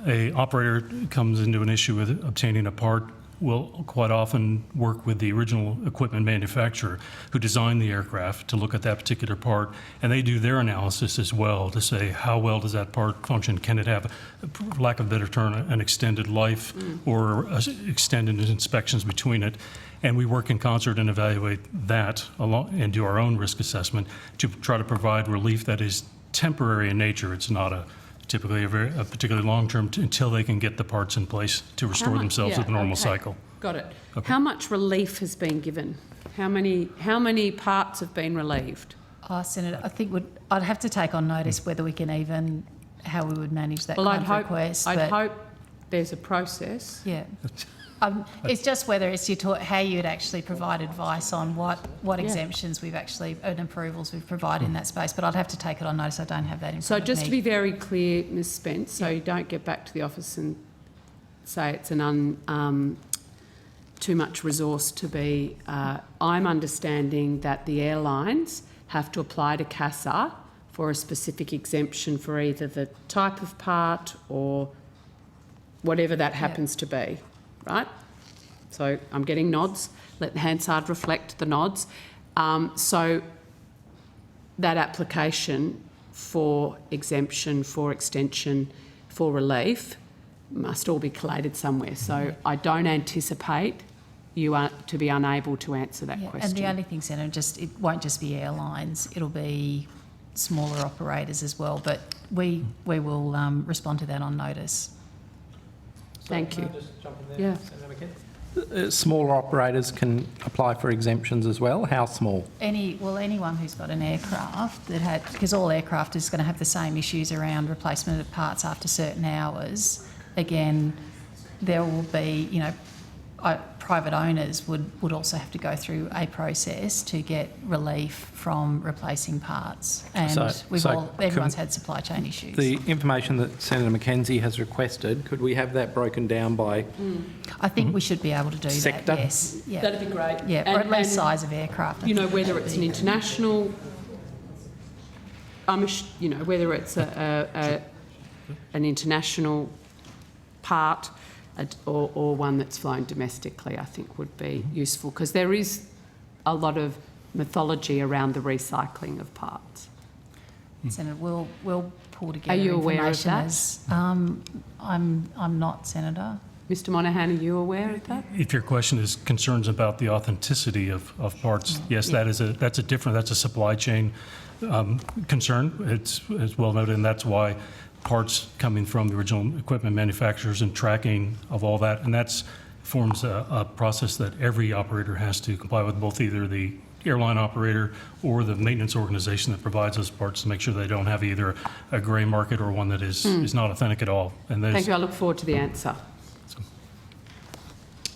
a operator comes into an issue with obtaining a part will quite often work with the original equipment manufacturer who designed the aircraft to look at that particular part, and they do their analysis as well to say how well does that part function. Can it have, for lack of a better term, an extended life or extended inspections between it? And we work in concert and evaluate that along, and do our own risk assessment to try to provide relief that is temporary in nature. It's not typically a particularly long-term until they can get the parts in place to restore themselves to the normal cycle. Got it. Okay. How much relief has been given? How many parts have been relieved? Senator, I think I'd have to take on notice whether we can even, how we would manage that kind of request. I'd hope there's a process. Yeah. It's just whether it's how you'd actually provide advice on what exemptions we've actually, and approvals we've provided in that space. But I'd have to take it on notice. I don't have that in front of me. So just to be very clear, Ms Spence, so you don't get back to the office and say it's too much resource to be. I'm understanding that the airlines have to apply to CASA for a specific exemption for either the type of part or whatever that happens to be. Right? So I'm getting nods. Let Hansard reflect the nods. So that application for exemption, for extension, for relief must all be collated somewhere. So I don't anticipate you are to be unable to answer that question. And the only thing, Senator, it won't just be airlines. It'll be smaller operators as well. But we will respond to that on notice. Thank you. Yeah. Smaller operators can apply for exemptions as well. How small? Anyone who's got an aircraft because all aircraft is going to have the same issues around replacement of parts after certain hours. Again, there will be, private owners would also have to go through a process to get relief from replacing parts. And everyone's had supply chain issues. The information that Senator Mackenzie has requested, could we have that broken down by I think we should be able to do sector? that, yes. Yeah. That'd be great. Yeah, or at least size of aircraft. Whether it's an international, whether it's an international part or one that's flown domestically, I think would be useful, because there is a lot of mythology around the recycling of parts. Senator, we'll pull together. Are you aware of information that? I'm not, Senator. Mr Monaghan, are you aware of that? If your question is concerns about the authenticity of parts, yes, that's a supply chain concern. It's well noted, and that's why parts coming from the original equipment manufacturers and tracking of all that, and that forms a process that every operator has to comply with, both either the airline operator or the maintenance organization that provides those parts, to make sure they don't have either a grey market or one that is not authentic at all. And thank you. I look forward to the answer.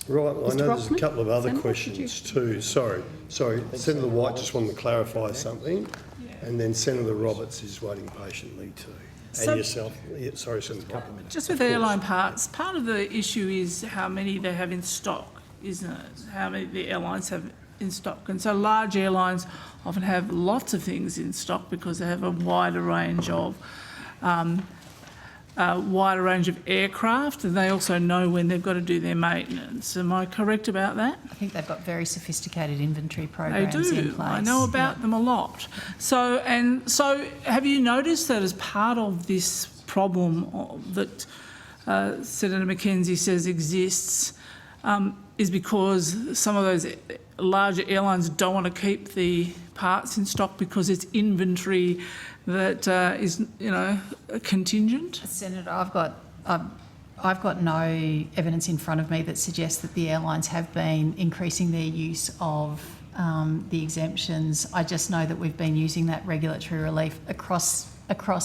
Right, I know there's a Brockman? couple of other Senator, questions too. Sorry. Senator White just wanted to clarify something, and then Senator Roberts is waiting patiently too. And yourself. Yeah, sorry, Senator Brockman. Just with airline parts, part of the issue is how many they have in stock. isn't it? How many the airlines have in stock. And so large airlines often have lots of things in stock because they have a wider range of aircraft, and they also know when they've got to do their maintenance. Am I correct about that? I think they've got very sophisticated inventory They programs in do. place. I know about them a lot. So have you noticed that as part of this problem that Senator McKenzie says exists, is because some of those larger airlines don't want to keep the parts in stock because it's inventory that is, contingent? Senator, I've got no evidence in front of me that suggests that the airlines have been increasing their use of the exemptions. I just know that we've been using that regulatory relief across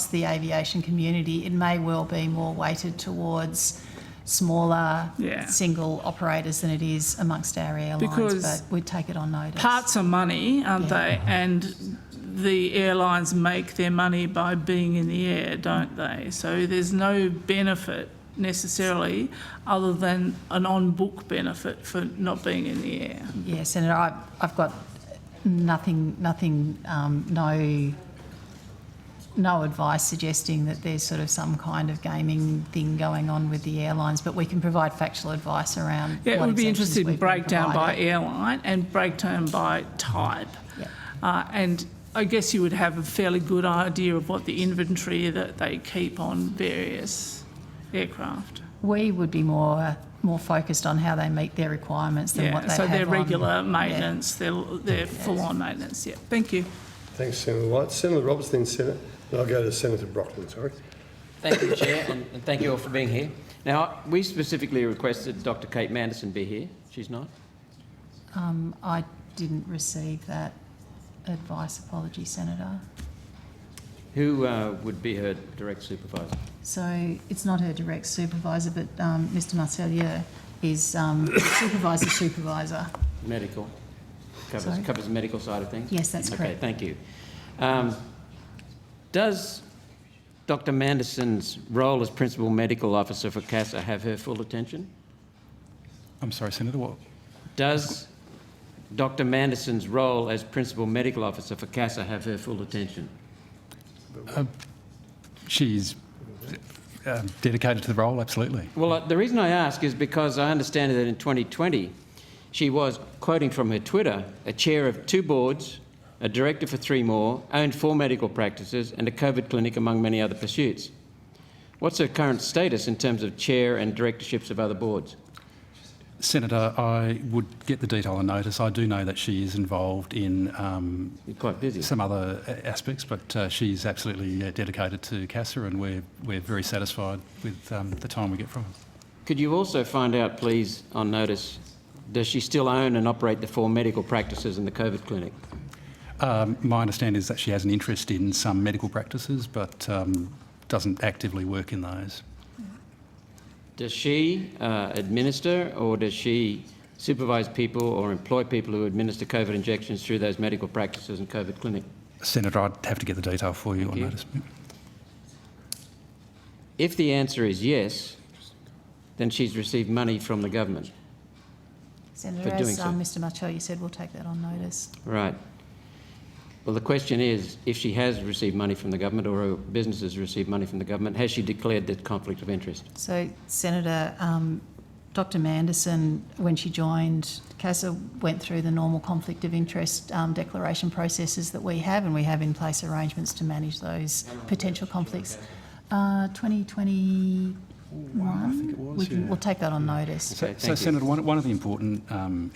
the aviation community. It may well be more weighted towards smaller single operators than it is amongst our airlines, Because but we'd take it on notice. Parts are money, aren't they? And the airlines make their money by being in the air, don't they? So there's no benefit necessarily other than an on-book benefit for not being in the air. Yeah, Senator, I've got nothing, no advice suggesting that there's sort of some kind of gaming thing going on with the airlines, but we can provide factual advice around. Yeah, it what would be exemptions interesting we've breakdown been by provided. airline and breakdown by type. And I guess you would have a fairly good idea of what the inventory that they keep on various aircraft. We would be more focused on how they meet their requirements than what they so have their on. regular maintenance, their full-on maintenance. Yeah, thank you. Thanks, Senator White. Senator Roberts, then Senator. I'll go to Senator Brockman, sorry. Thank you, Chair, and thank you all for being here. Now, we specifically requested Dr. Kate Manderson be here. She's not. I didn't receive that advice. Apology, Senator. Who would be her direct supervisor? So it's not her direct supervisor, but Mr. Marcellier is supervisor. Medical. Sorry? Covers the medical side of things? Yes, that's okay, correct. Thank you. Does Dr. Manderson's role as Principal Medical Officer for CASA have her full attention? I'm sorry, Senator, what? Does Dr. Manderson's role as Principal Medical Officer for CASA have her full attention? She's dedicated to the role, absolutely. Well, the reason I ask is because I understand that in 2020 she was, quoting from her Twitter, a chair of 2 boards, a director for 3 more, owned 4 medical practices and a COVID clinic, among many other pursuits. What's her current status in terms of chair and directorships of other boards? Senator, I would get the detail on notice. I do know that she is involved in quite busy. Some other aspects, but she's absolutely dedicated to CASA, and we're very satisfied with the time we get from her. Could you also find out, please, on notice, does she still own and operate the 4 medical practices and the COVID clinic? My understanding is that she has an interest in some medical practices, but doesn't actively work in those. Does she administer, or does she supervise people or employ people who administer COVID injections through those medical practices and COVID clinic? Senator, I'd have to get the detail for you on notice. If the answer is yes, then she's received money from the government. Senator, for as doing so. Mr. Marcellier said, we'll take that on notice. Right. Well, the question is, if she has received money from the government or her businesses received money from the government, has she declared that conflict of interest? So, Senator, Dr. Manderson, when she joined CASA, went through the normal conflict of interest declaration processes that we have, and we have in place arrangements to manage those potential conflicts. 2021, I think it was, we'll take that on notice. So Senator, one of the important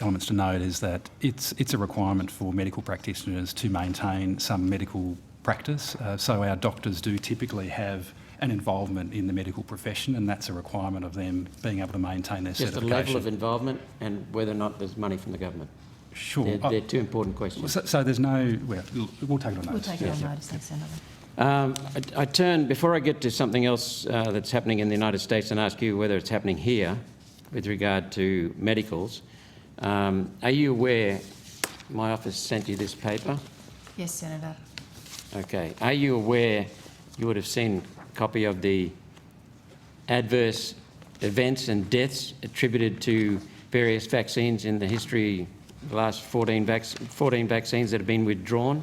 elements to note is that it's a requirement for medical practitioners to maintain some medical practice. So our doctors do typically have an involvement in the medical profession, and that's a requirement of them being able to maintain their Just the certification. level of involvement and whether or not there's money from the government. Sure. They're 2 important questions. So there's no... Well, we'll take it on notice. We'll take it on notice, thanks, Senator. I turn, before I get to something else that's happening in the United States, and ask you whether it's happening here with regard to medicals. Are you aware, my office sent you this paper? Yes, Senator. Okay. Are you aware, you would have seen a copy of the adverse events and deaths attributed to various vaccines in the history, the last 14 vaccines that have been withdrawn?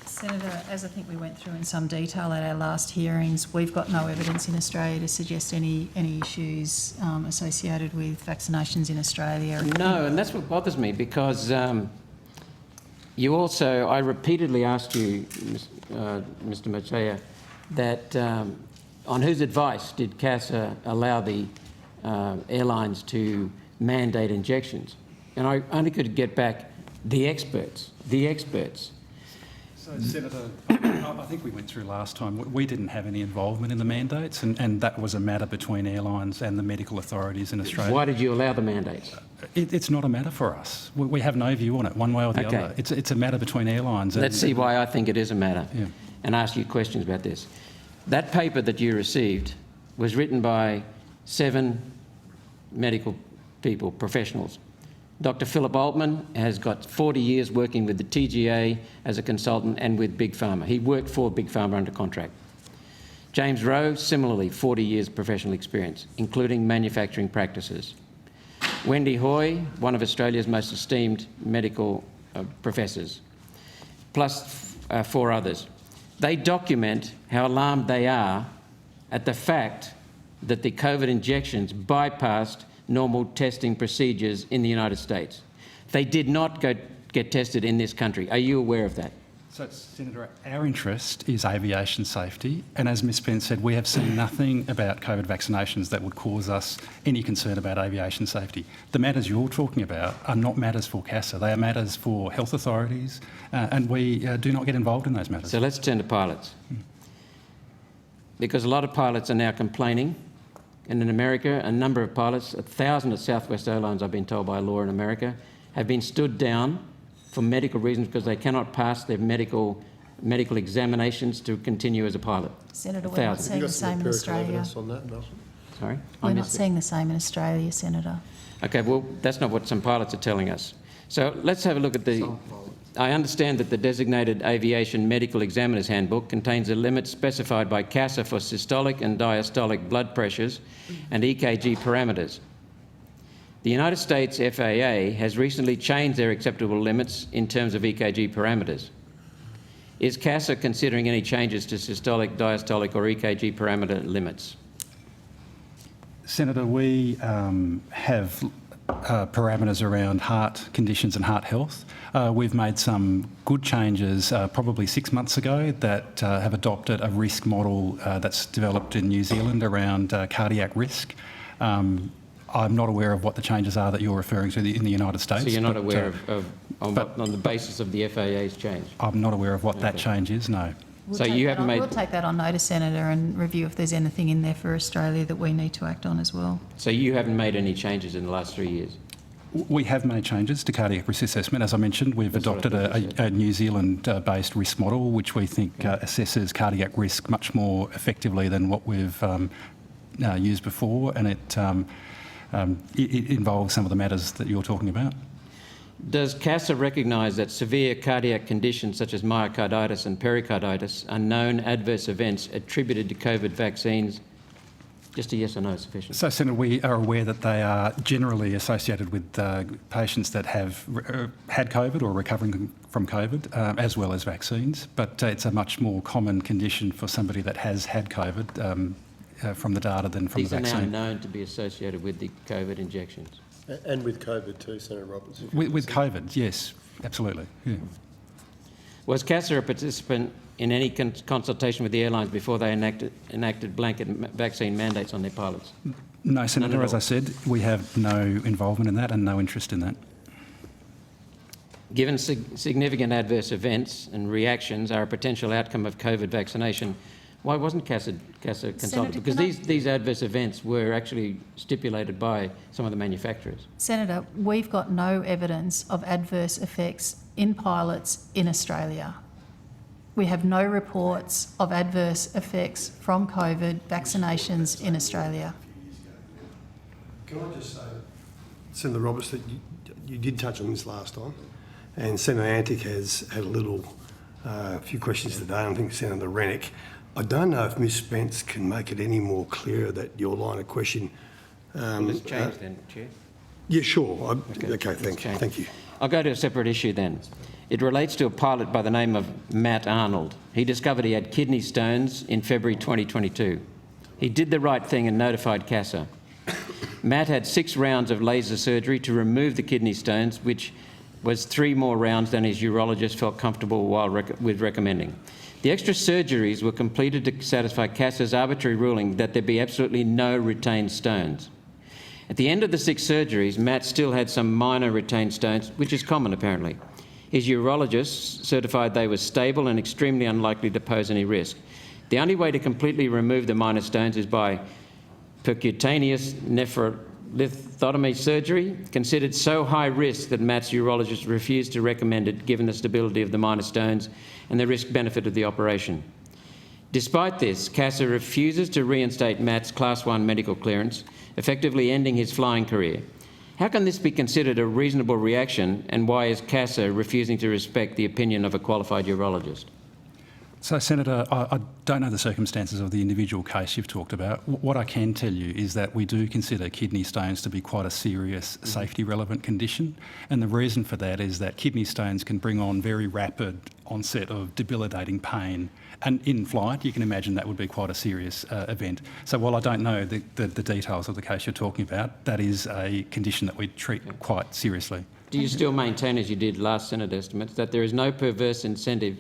Senator, as I think we went through in some detail at our last hearings, we've got no evidence in Australia to suggest any issues associated with vaccinations in Australia. No, and that's what bothers me, because you also, I repeatedly asked you, Mr Machaya, that on whose advice did CASA allow the airlines to mandate injections? And I only could get back the experts. So, Senator, I think we went through last time, we didn't have any involvement in the mandates, and that was a matter between airlines and the medical authorities in Australia. Why did you allow the mandates? It's not a matter for us. We have no view on it, one way or the other. It's a matter between airlines. Let's see why I think it is a matter, and ask you questions about this. That paper that you received was written by 7 medical people, professionals. Dr. Philip Altman has got 40 years working with the TGA as a consultant and with Big Pharma. He worked for Big Pharma under contract. James Rowe, similarly, 40 years professional experience, including manufacturing practices. Wendy Hoy, one of Australia's most esteemed medical professors, plus 4 others. They document how alarmed they are at the fact that the COVID injections bypassed normal testing procedures in the United States. They did not get tested in this country. Are you aware of that? So, Senator, our interest is aviation safety, and as Ms Spence said, we have seen nothing about COVID vaccinations that would cause us any concern about aviation safety. The matters you're talking about are not matters for CASA. They are matters for health authorities, and we do not get involved in those matters. So let's turn to pilots. Because a lot of pilots are now complaining. And in America, a number of pilots, 1,000 at Southwest Airlines, I've been told by law in America, have been stood down for medical reasons because they cannot pass their medical examinations to continue as a pilot. Senator, we're not seeing the same in Australia. Sorry? We're not seeing the same in Australia, Senator. Okay, well, that's not what some pilots are telling us. So let's have a look at the... I understand that the Designated Aviation Medical Examiner's Handbook contains a limit specified by CASA for systolic and diastolic blood pressures and EKG parameters. The United States FAA has recently changed their acceptable limits in terms of EKG parameters. Is CASA considering any changes to systolic, diastolic or EKG parameter limits? Senator, we have parameters around heart conditions and heart health. We've made some good changes probably 6 months ago that have adopted a risk model that's developed in New Zealand around cardiac risk. I'm not aware of what the changes are that you're referring to in the United States. So you're not aware on the basis of the FAA's change? I'm not aware of what that change is, no. We'll take that on notice, Senator, and review if there's anything in there for Australia that we need to act on as well. So you haven't made any changes in the last 3 years? We have made changes to cardiac risk assessment. As I mentioned, we've adopted a New Zealand-based risk model, which we think assesses cardiac risk much more effectively than what we've used before, and it involves some of the matters that you're talking about. Does CASA recognise that severe cardiac conditions such as myocarditis and pericarditis are known adverse events attributed to COVID vaccines? Just a yes or no is sufficient. So, Senator, we are aware that they are generally associated with patients that have had COVID or recovering from COVID, as well as vaccines, but it's a much more common condition for somebody that has had COVID from the data than from the vaccine. These are now known to be associated with the COVID injections. And with COVID too, Senator Roberts. With COVID, yes, absolutely. Yeah. Was CASA a participant in any consultation with the airlines before they enacted blanket vaccine mandates on their pilots? No, Senator, as I said, we have no involvement in that and no interest in that. Given significant adverse events and reactions are a potential outcome of COVID vaccination, why wasn't CASA consulted? Because these adverse events were actually stipulated by some of the manufacturers. Senator, we've got no evidence of adverse effects in pilots in Australia. We have no reports of adverse effects from COVID vaccinations in Australia. Can I just say, Senator Roberts, that you did touch on this last time, and Senator Antic has had a few questions today, and I think Senator Rennick. I don't know if Ms Spence can make it any more clear that your line of question... Well, let's change then, Chair. Yeah, sure. Okay, thank you. I'll go to a separate issue then. It relates to a pilot by the name of Matt Arnold. He discovered he had kidney stones in February 2022. He did the right thing and notified CASA. Matt had 6 rounds of laser surgery to remove the kidney stones, which was 3 more rounds than his urologist felt comfortable with recommending. The extra surgeries were completed to satisfy CASA's arbitrary ruling that there be absolutely no retained stones. At the end of the 6 surgeries, Matt still had some minor retained stones, which is common apparently. His urologist certified they were stable and extremely unlikely to pose any risk. The only way to completely remove the minor stones is by percutaneous nephrolithotomy surgery, considered so high risk that Matt's urologist refused to recommend it given the stability of the minor stones and the risk-benefit of the operation. Despite this, CASA refuses to reinstate Matt's Class 1 medical clearance, effectively ending his flying career. How can this be considered a reasonable reaction, and why is CASA refusing to respect the opinion of a qualified urologist? So, Senator, I don't know the circumstances of the individual case you've talked about. What I can tell you is that we do consider kidney stones to be quite a serious safety-relevant condition, and the reason for that is that kidney stones can bring on very rapid onset of debilitating pain, and in flight you can imagine that would be quite a serious event. So while I don't know the details of the case you're talking about, that is a condition that we treat quite seriously. Do you still maintain, as you did last Senate estimates, that there is no perverse incentive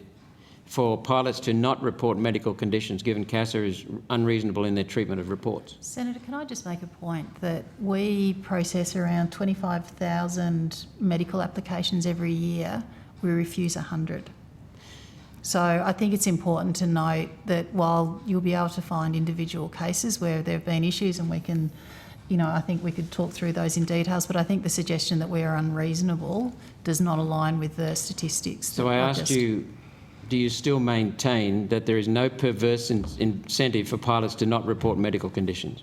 for pilots to not report medical conditions given CASA is unreasonable in their treatment of reports? Senator, can I just make a point that we process around 25,000 medical applications every year. We refuse 100. So I think it's important to note that while you'll be able to find individual cases where there have been issues, and we can, I think we could talk through those in details, but I think the suggestion that we are unreasonable does not align with the statistics. So I asked you, do you still maintain that there is no perverse incentive for pilots to not report medical conditions?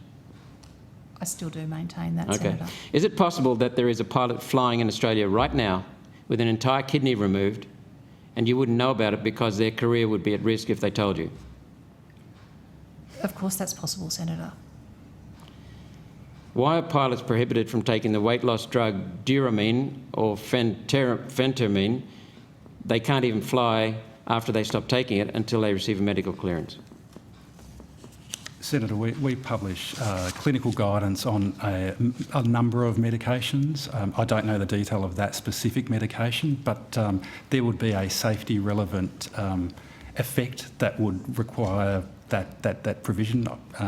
I still do maintain that, Okay. Senator. Is it possible that there is a pilot flying in Australia right now with an entire kidney removed and you wouldn't know about it because their career would be at risk if they told you? Of course that's possible, Senator. Why are pilots prohibited from taking the weight loss drug Duramine or phentermine? They can't even fly after they stop taking it until they receive a medical clearance. Senator, we publish clinical guidance on a number of medications. I don't know the detail of that specific medication, but there would be a safety-relevant effect that would require that provision.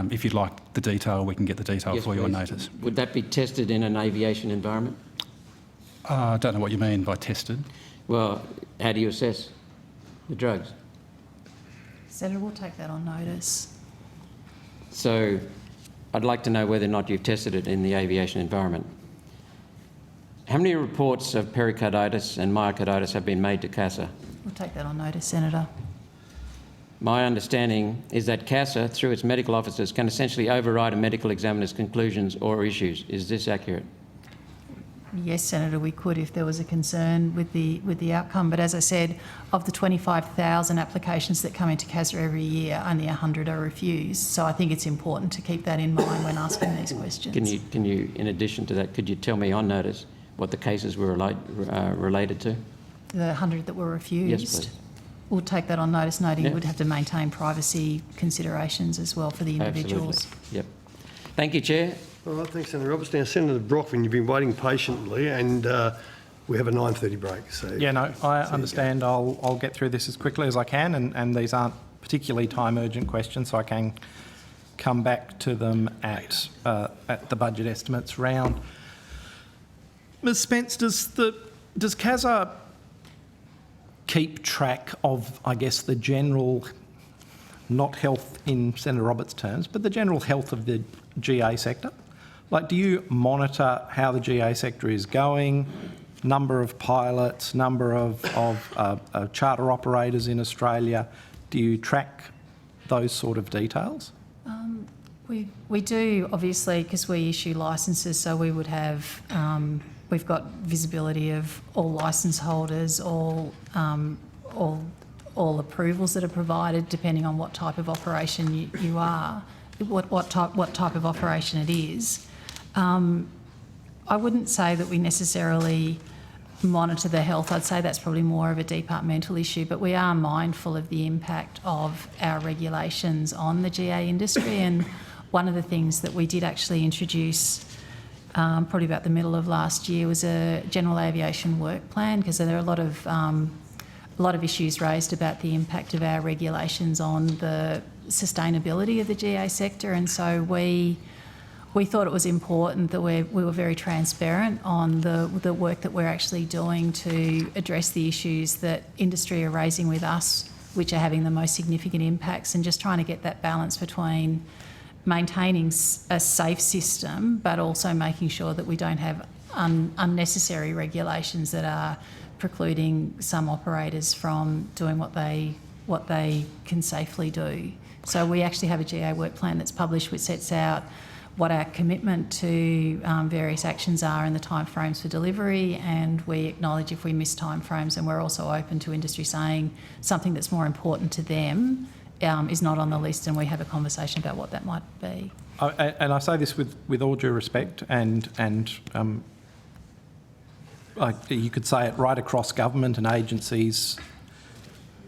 If you'd like the detail, we can get the detail Yes, for you on please. notice. Would that be tested in an aviation environment? I don't know what you mean by tested. Well, how do you assess the drugs? Senator, we'll take that on notice. So I'd like to know whether or not you've tested it in the aviation environment. How many reports of pericarditis and myocarditis have been made to CASA? We'll take that on notice, Senator. My understanding is that CASA, through its medical officers, can essentially override a medical examiner's conclusions or issues. Is this accurate? Yes, Senator, we could if there was a concern with the outcome. But as I said, of the 25,000 applications that come into CASA every year, only 100 are refused. So I think it's important to keep that in mind when asking these questions. Can you, in addition to that, could you tell me on notice what the cases were related to? The 100 that were refused? Yes, please. We'll take that on notice, noting Yeah. we'd have to maintain privacy considerations as well for the individuals. Absolutely. Yep. Thank you, Chair. All right, thanks, Senator Roberts. Now, Senator Brockman, you've been waiting patiently, and we have a 9:30 break. So Yeah, no, I understand. I'll get through this as quickly as I can, and these aren't particularly time-urgent questions, so I can come back to them at the budget estimates round. Ms Spence, does CASA keep track of, I guess, the general, not health in Senator Roberts' terms, but the general health of the GA sector? Like, do you monitor how the GA sector is going, number of pilots, number of charter operators in Australia? Do you track those sort of details? We do, obviously, because we issue licences, so we would have, we've got visibility of all licence holders, all approvals that are provided, depending on what type of operation you are, what type of operation it is. I wouldn't say that we necessarily monitor the health. I'd say that's probably more of a departmental issue, but we are mindful of the impact of our regulations on the GA industry. And one of the things that we did actually introduce probably about the middle of last year was a general aviation work plan, because there are a lot of issues raised about the impact of our regulations on the sustainability of the GA sector. And so we thought it was important that we were very transparent on the work that we're actually doing to address the issues that industry are raising with us, which are having the most significant impacts, and just trying to get that balance between maintaining a safe system but also making sure that we don't have unnecessary regulations that are precluding some operators from doing what they can safely do. So we actually have a GA work plan that's published, which sets out what our commitment to various actions are and the timeframes for delivery, and we acknowledge if we miss timeframes, and we're also open to industry saying something that's more important to them is not on the list, and we have a conversation about what that might be. And I say this with all due respect, and you could say it right across government and agencies.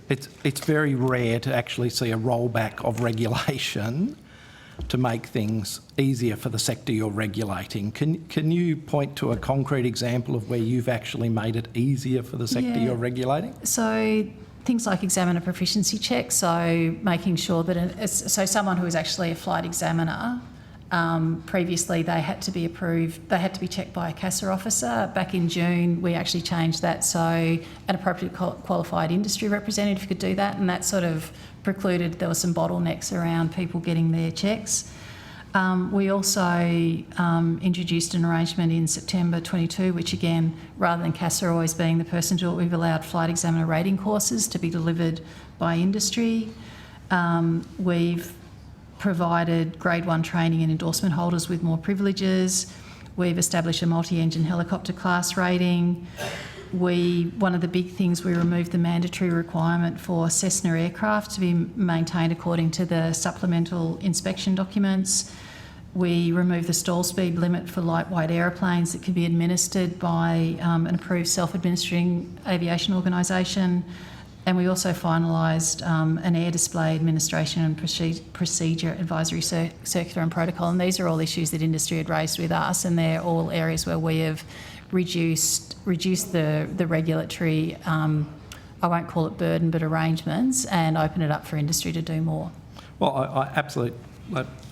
It's very rare to actually see a rollback of regulation to make things easier for the sector you're regulating. Can you point to a concrete example of where you've actually made it easier for the sector you're regulating? So things like examiner proficiency checks, so making sure that someone who is actually a flight examiner, previously they had to be approved, they had to be checked by a CASA officer. Back in June we actually changed that, so an appropriate qualified industry representative could do that, and that sort of precluded, there were some bottlenecks around people getting their checks. We also introduced an arrangement in September 22, which again, rather than CASA always being the person to do it, we've allowed flight examiner rating courses to be delivered by industry. We've provided grade 1 training and endorsement holders with more privileges. We've established a multi-engine helicopter class rating. One of the big things, we removed the mandatory requirement for Cessna aircraft to be maintained according to the supplemental inspection documents. We removed the stall speed limit for lightweight aeroplanes that can be administered by an approved self-administering aviation organisation. And we also finalised an air display administration and procedure advisory circular and protocol. And these are all issues that industry had raised with us, and they're all areas where we have reduced the regulatory, I won't call it burden, but arrangements, and open it up for industry to do more. Well, I absolutely,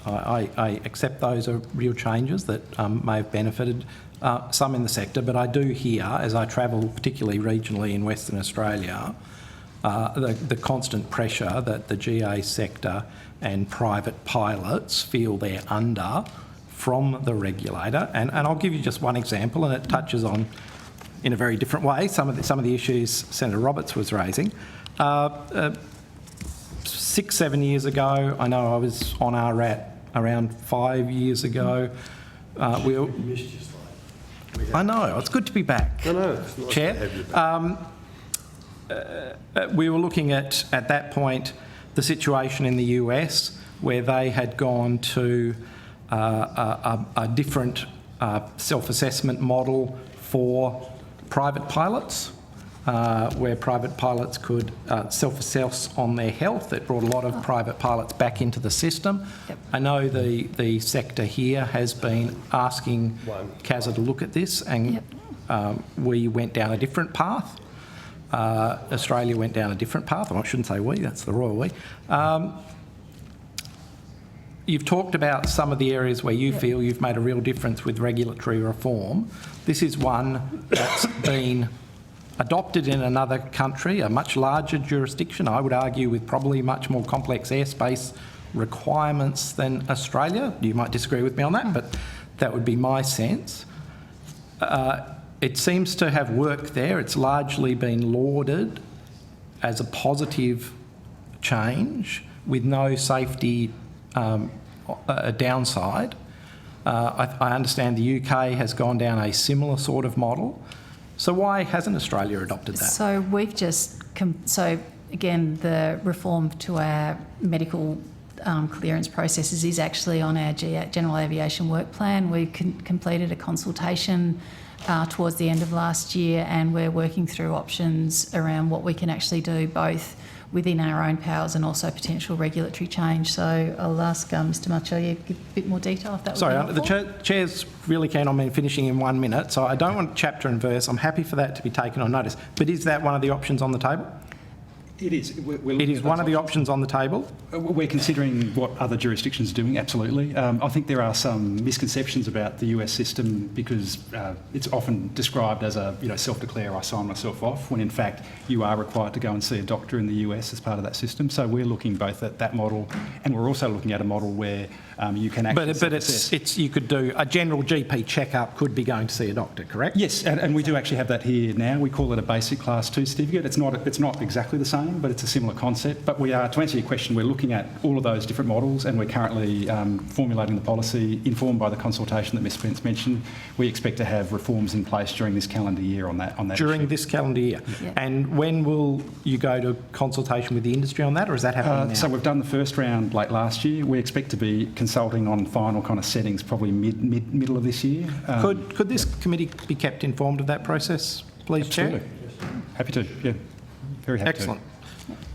I accept those are real changes that may have benefited some in the sector, but I do hear, as I travel particularly regionally in Western Australia, the constant pressure that the GA sector and private pilots feel they're under from the regulator. And I'll give you just one example, and it touches on, in a very different way, some of the issues Senator Roberts was raising. 6-7 years ago, I know I was on RRAT around 5 years ago. I know, it's good to be back. No, it's nice Chair. to have you back. We were looking at that point, the situation in the US, where they had gone to a different self-assessment model for private pilots, where private pilots could self-assess on their health. It brought a lot of private pilots back into the system. Yep. I know the sector here has been asking CASA to look at this, and we went down a different path. Australia went down a different path. I shouldn't say we, that's the royal we. You've talked about some of the areas where you feel you've made a real difference with regulatory reform. This is one that's been adopted in another country, a much larger jurisdiction, I would argue, with probably much more complex airspace requirements than Australia. You might disagree with me on that, but that would be my sense. It seems to have worked there. It's largely been lauded as a positive change with no safety downside. I understand the UK has gone down a similar sort of model. So why hasn't Australia adopted that? So we've just, so again, the reform to our medical clearance processes is actually on our General Aviation Work Plan. We completed a consultation towards the end of last year, and we're working through options around what we can actually do, both within our own powers and also potential regulatory change. So I'll ask Mr Marcelli to give a bit more detail if that would be helpful. The Chair's really keen on me finishing in 1 minute, so I don't want chapter and verse. I'm happy for that to be taken on notice. But is that one of the options on the table? It is. It is one of the options on the table? We're considering what other jurisdictions are doing, absolutely. I think there are some misconceptions about the US system because it's often described as a self-declare, I sign myself off, when in fact you are required to go and see a doctor in the US as part of that system. So we're looking both at that model, and we're also looking at a model where you can actually... But it's you could do a general GP checkup, could be going to see a doctor, correct? Yes, and we do actually have that here now. We call it a basic Class 2 certificate. It's not exactly the same, but it's a similar concept. But we are, to answer your question, we're looking at all of those different models, and we're currently formulating the policy informed by the consultation that Ms Spence mentioned. We expect to have reforms in place during this calendar year on that During issue. this calendar year? Yeah. And when will you go to consultation with the industry on that, or is that happening now? So we've done the first round late last year. We expect to be consulting on final kind of settings probably middle of this year. Could this committee be kept informed of that process, please, Absolutely. Chair? Happy to, yeah. Very happy Excellent.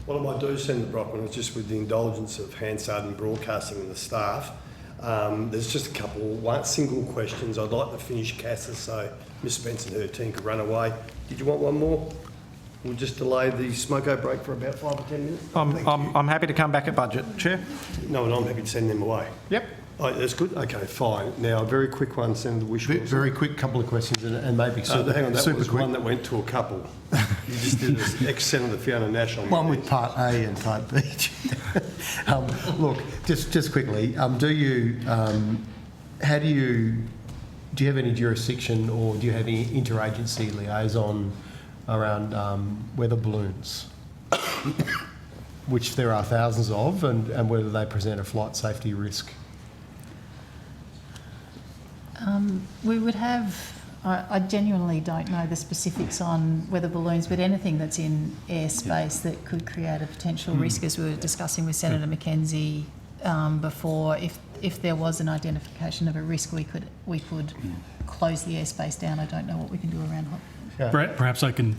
What I might do, Senator Brockman, is just with the indulgence of Hansard and Broadcasting and the staff, there's just one single questions. I'd like to finish CASA so Ms Spence and her team could run away. Did you want one more? We'll just delay the smoko break for about 5 or 10 minutes. I'm happy to come back at budget, Chair. No, and I'm happy to send them away. Yep. Oh, that's good. Okay, fine. Now, a very quick one, Senator Wishwater. Very quick couple of questions and maybe Hang on, that super was quick. one that went to a couple. You just did this ex-Senator Fiona Nash on One with Part A and Part B. Look, just quickly, do you have any jurisdiction or do you have any interagency liaison around weather balloons, which there are thousands of, and whether they present a flight safety risk? We would have, I genuinely don't know the specifics on weather balloons, but anything that's in airspace that could create a potential risk, as we were discussing with Senator McKenzie before, if there was an identification of a risk, we could close the airspace down. I don't know what we can do around Perhaps I can,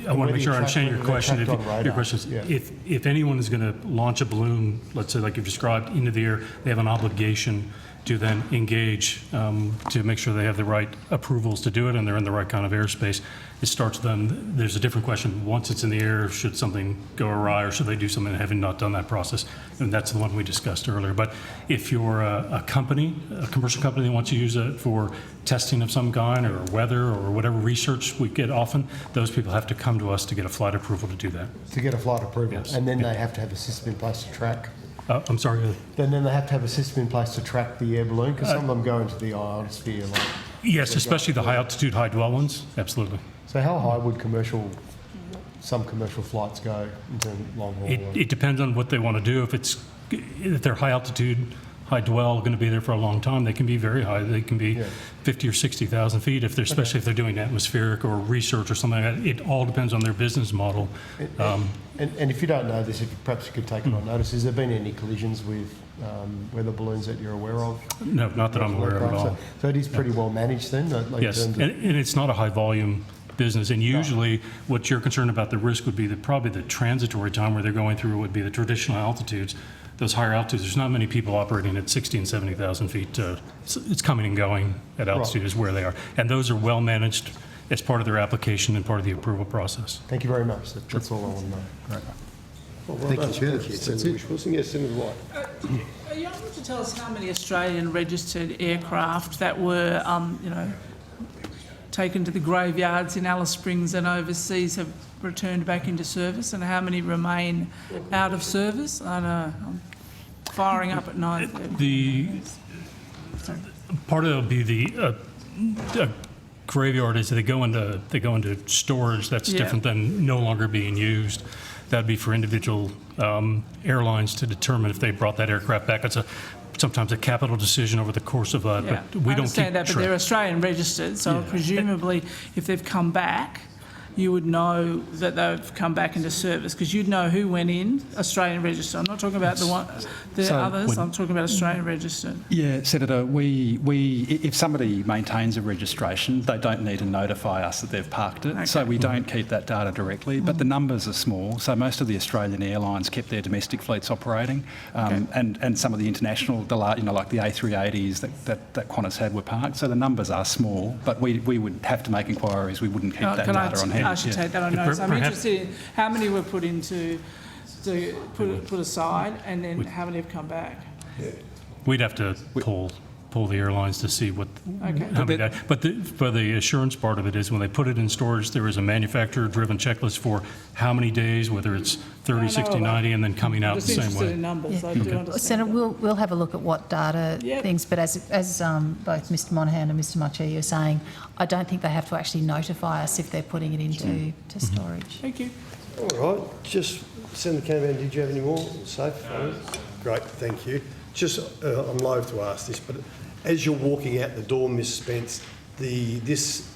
I want to make sure I understand your question. Your question is, if anyone is going to launch a balloon, let's say like you've described, into the air, they have an obligation to then engage to make sure they have the right approvals to do it and they're in the right kind of airspace. It starts then, there's a different question. Once it's in the air, should something go awry or should they do something having not done that process? And that's the one we discussed earlier. But if you're a company, a commercial company that wants to use it for testing of some kind or weather or whatever research we get often, those people have to come to us to get a flight approval to do that. To get a flight approval, Yes. and then they have to have a system in place to track. I'm sorry. Then they have to have a system in place to track the air balloon, because some of them go into the ionosphere. Yes, especially the high altitude, high dwell ones. Absolutely. So how high would some commercial flights go into long haul? It depends on what they want to do. If they're high altitude, high dwell, going to be there for a long time, they can be very high. They can be 50 or 60,000 feet, especially if they're doing atmospheric or research or something like that. It all depends on their business model. And if you don't know this, perhaps you could take it on notice. Has there been any collisions with weather balloons that you're aware of? No, not that I'm aware of at all. So it is pretty well managed then? Yes, and it's not a high volume business. And usually what you're concerned about, the risk would be probably the transitory time where they're going through would be the traditional altitudes. Those higher altitudes, there's not many people operating at 60 and 70,000 feet. It's coming and going at altitude is where they are. And those are well managed as part of their application and part of the approval process. Thank you very much. That's all I want to know. Well, Thank done, you, Chair. Thank you, Senator Wishwater. Yes, Senator White. Are you able to tell us how many Australian registered aircraft that were, taken to the graveyards in Alice Springs and overseas have returned back into service, and how many remain out of service? I know, I'm firing up at 9:30. Part of it will be the graveyard is they go into storage that's different than no longer being used. That'd be for individual airlines to determine if they brought that aircraft back. It's sometimes a capital decision over the course of that, but we don't keep I understand that, but track. they're Australian registered, so presumably if they've come back, you would know that they've come back into service, because you'd know who went in, Australian registered. I'm not talking about the others, I'm talking about Australian registered. Yeah, Senator, if somebody maintains a registration, they don't need to notify us that they've parked it. So we don't keep that data directly, but the numbers are small. So most of the Australian airlines kept their domestic fleets operating, and some of the international, like the A380s that Qantas had were parked. So the numbers are small, but we would have to make inquiries. We wouldn't keep that data on hand. I should take that on notice. I'm interested in how many were put put aside, and then how many have come back. We'd have to pull the airlines to see what. How many days. But for the assurance part of it is when they put it in storage, there is a manufacturer-driven checklist for how many days, whether it's 30, 60, 90, and then coming out the same way. I'm just interested in numbers. I do understand. Senator, we'll have a look at what data things, but as both Mr Monahan and Mr Marchia are saying, I don't think they have to actually notify us if they're putting it into storage. Thank you. All right, just Senator Canavan, did you have any more? Safe? Great, thank you. Just, I'm loath to ask this, but as you're walking out the door, Ms Spence, this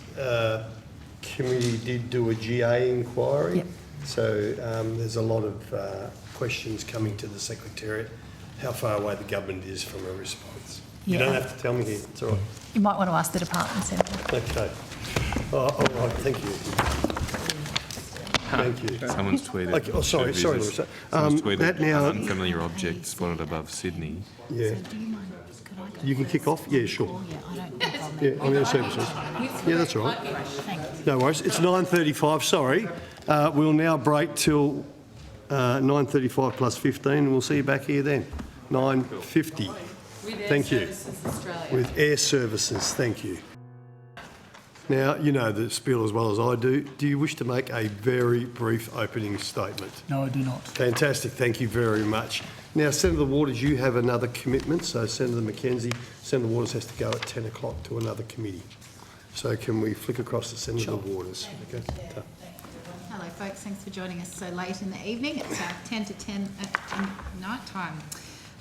committee did do a GA inquiry. Yep. So there's a lot of questions coming to the Secretariat, how far away the government is from a response. You don't have to tell me here, it's all right. You might want to ask the department, Senator. Okay. All right, thank you. Thank you. Someone's tweeted. Okay, oh, sorry, Larissa. Someone's tweeted that now, unfamiliar objects spotted above Sydney. Yeah. You can kick off? Yeah, sure. Yeah, I'm going to services. Yeah, that's all right. No worries. It's 9:35, sorry. We'll now break till 9:35 plus 15, and we'll see you back here then. 9:50. Thank you. With Air Services, thank you. Now, you know the spiel as well as I do. Do you wish to make a very brief opening statement? No, I do not. Fantastic, thank you very much. Now, Senator Waters, you have another commitment, so Senator McKenzie, Senator Waters has to go at 10 o'clock to another committee. So can we flick across to Senator Waters? Okay. Hello folks, thanks for joining us so late in the evening. It's 10 to 10 at night time.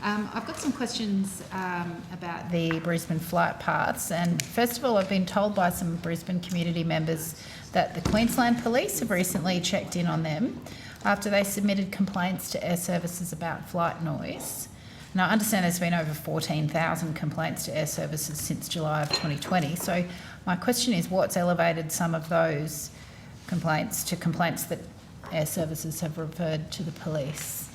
I've got some questions about the Brisbane flight paths, and first of all, I've been told by some Brisbane community members that the Queensland Police have recently checked in on them after they submitted complaints to Air Services about flight noise. Now, I understand there's been over 14,000 complaints to Air Services since July of 2020, so my question is, what's elevated some of those complaints to complaints that Air Services have referred to the police?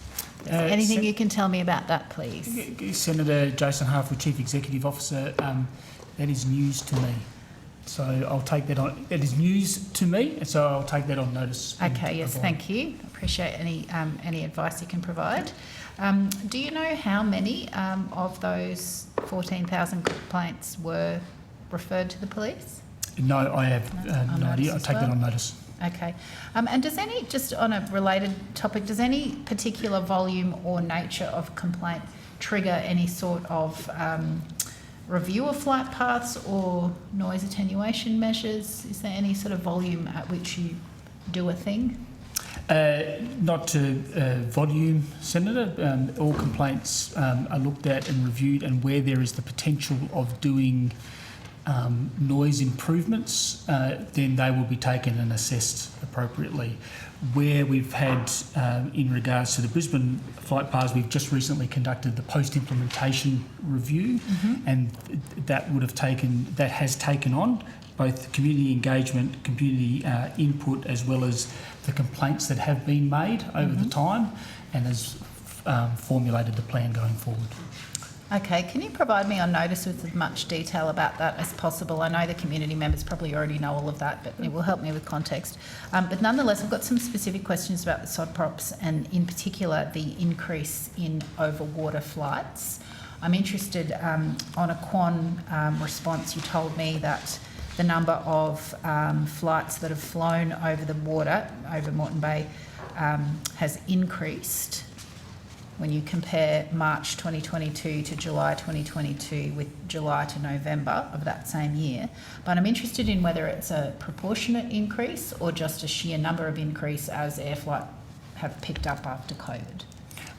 Anything you can tell me about that, please? Senator Jason Harfield, Chief Executive Officer, that is news to me. So I'll take that on. It is news to me, so I'll take that on notice. Okay, yes, thank you. Appreciate any advice you can provide. Do you know how many of those 14,000 complaints were referred to the police? No, I have no idea. I'll take that on notice. Okay. And does any, just on a related topic, does any particular volume or nature of complaint trigger any sort of review of flight paths or noise attenuation measures? Is there any sort of volume at which you do a thing? Not to volume, Senator. All complaints are looked at and reviewed, and where there is the potential of doing noise improvements, then they will be taken and assessed appropriately. Where we've had, in regards to the Brisbane flight paths, we've just recently conducted the post-implementation review, and that has taken on both community engagement, community input, as well as the complaints that have been made over the time, and has formulated the plan going forward. Okay, can you provide me on notice with as much detail about that as possible? I know the community members probably already know all of that, but it will help me with context. But nonetheless, I've got some specific questions about the SOD props, and in particular the increase in overwater flights. I'm interested, on a Quan response, you told me that the number of flights that have flown over the water, over Moreton Bay, has increased when you compare March 2022 to July 2022 with July to November of that same year. But I'm interested in whether it's a proportionate increase or just a sheer number of increase as air flight have picked up after COVID.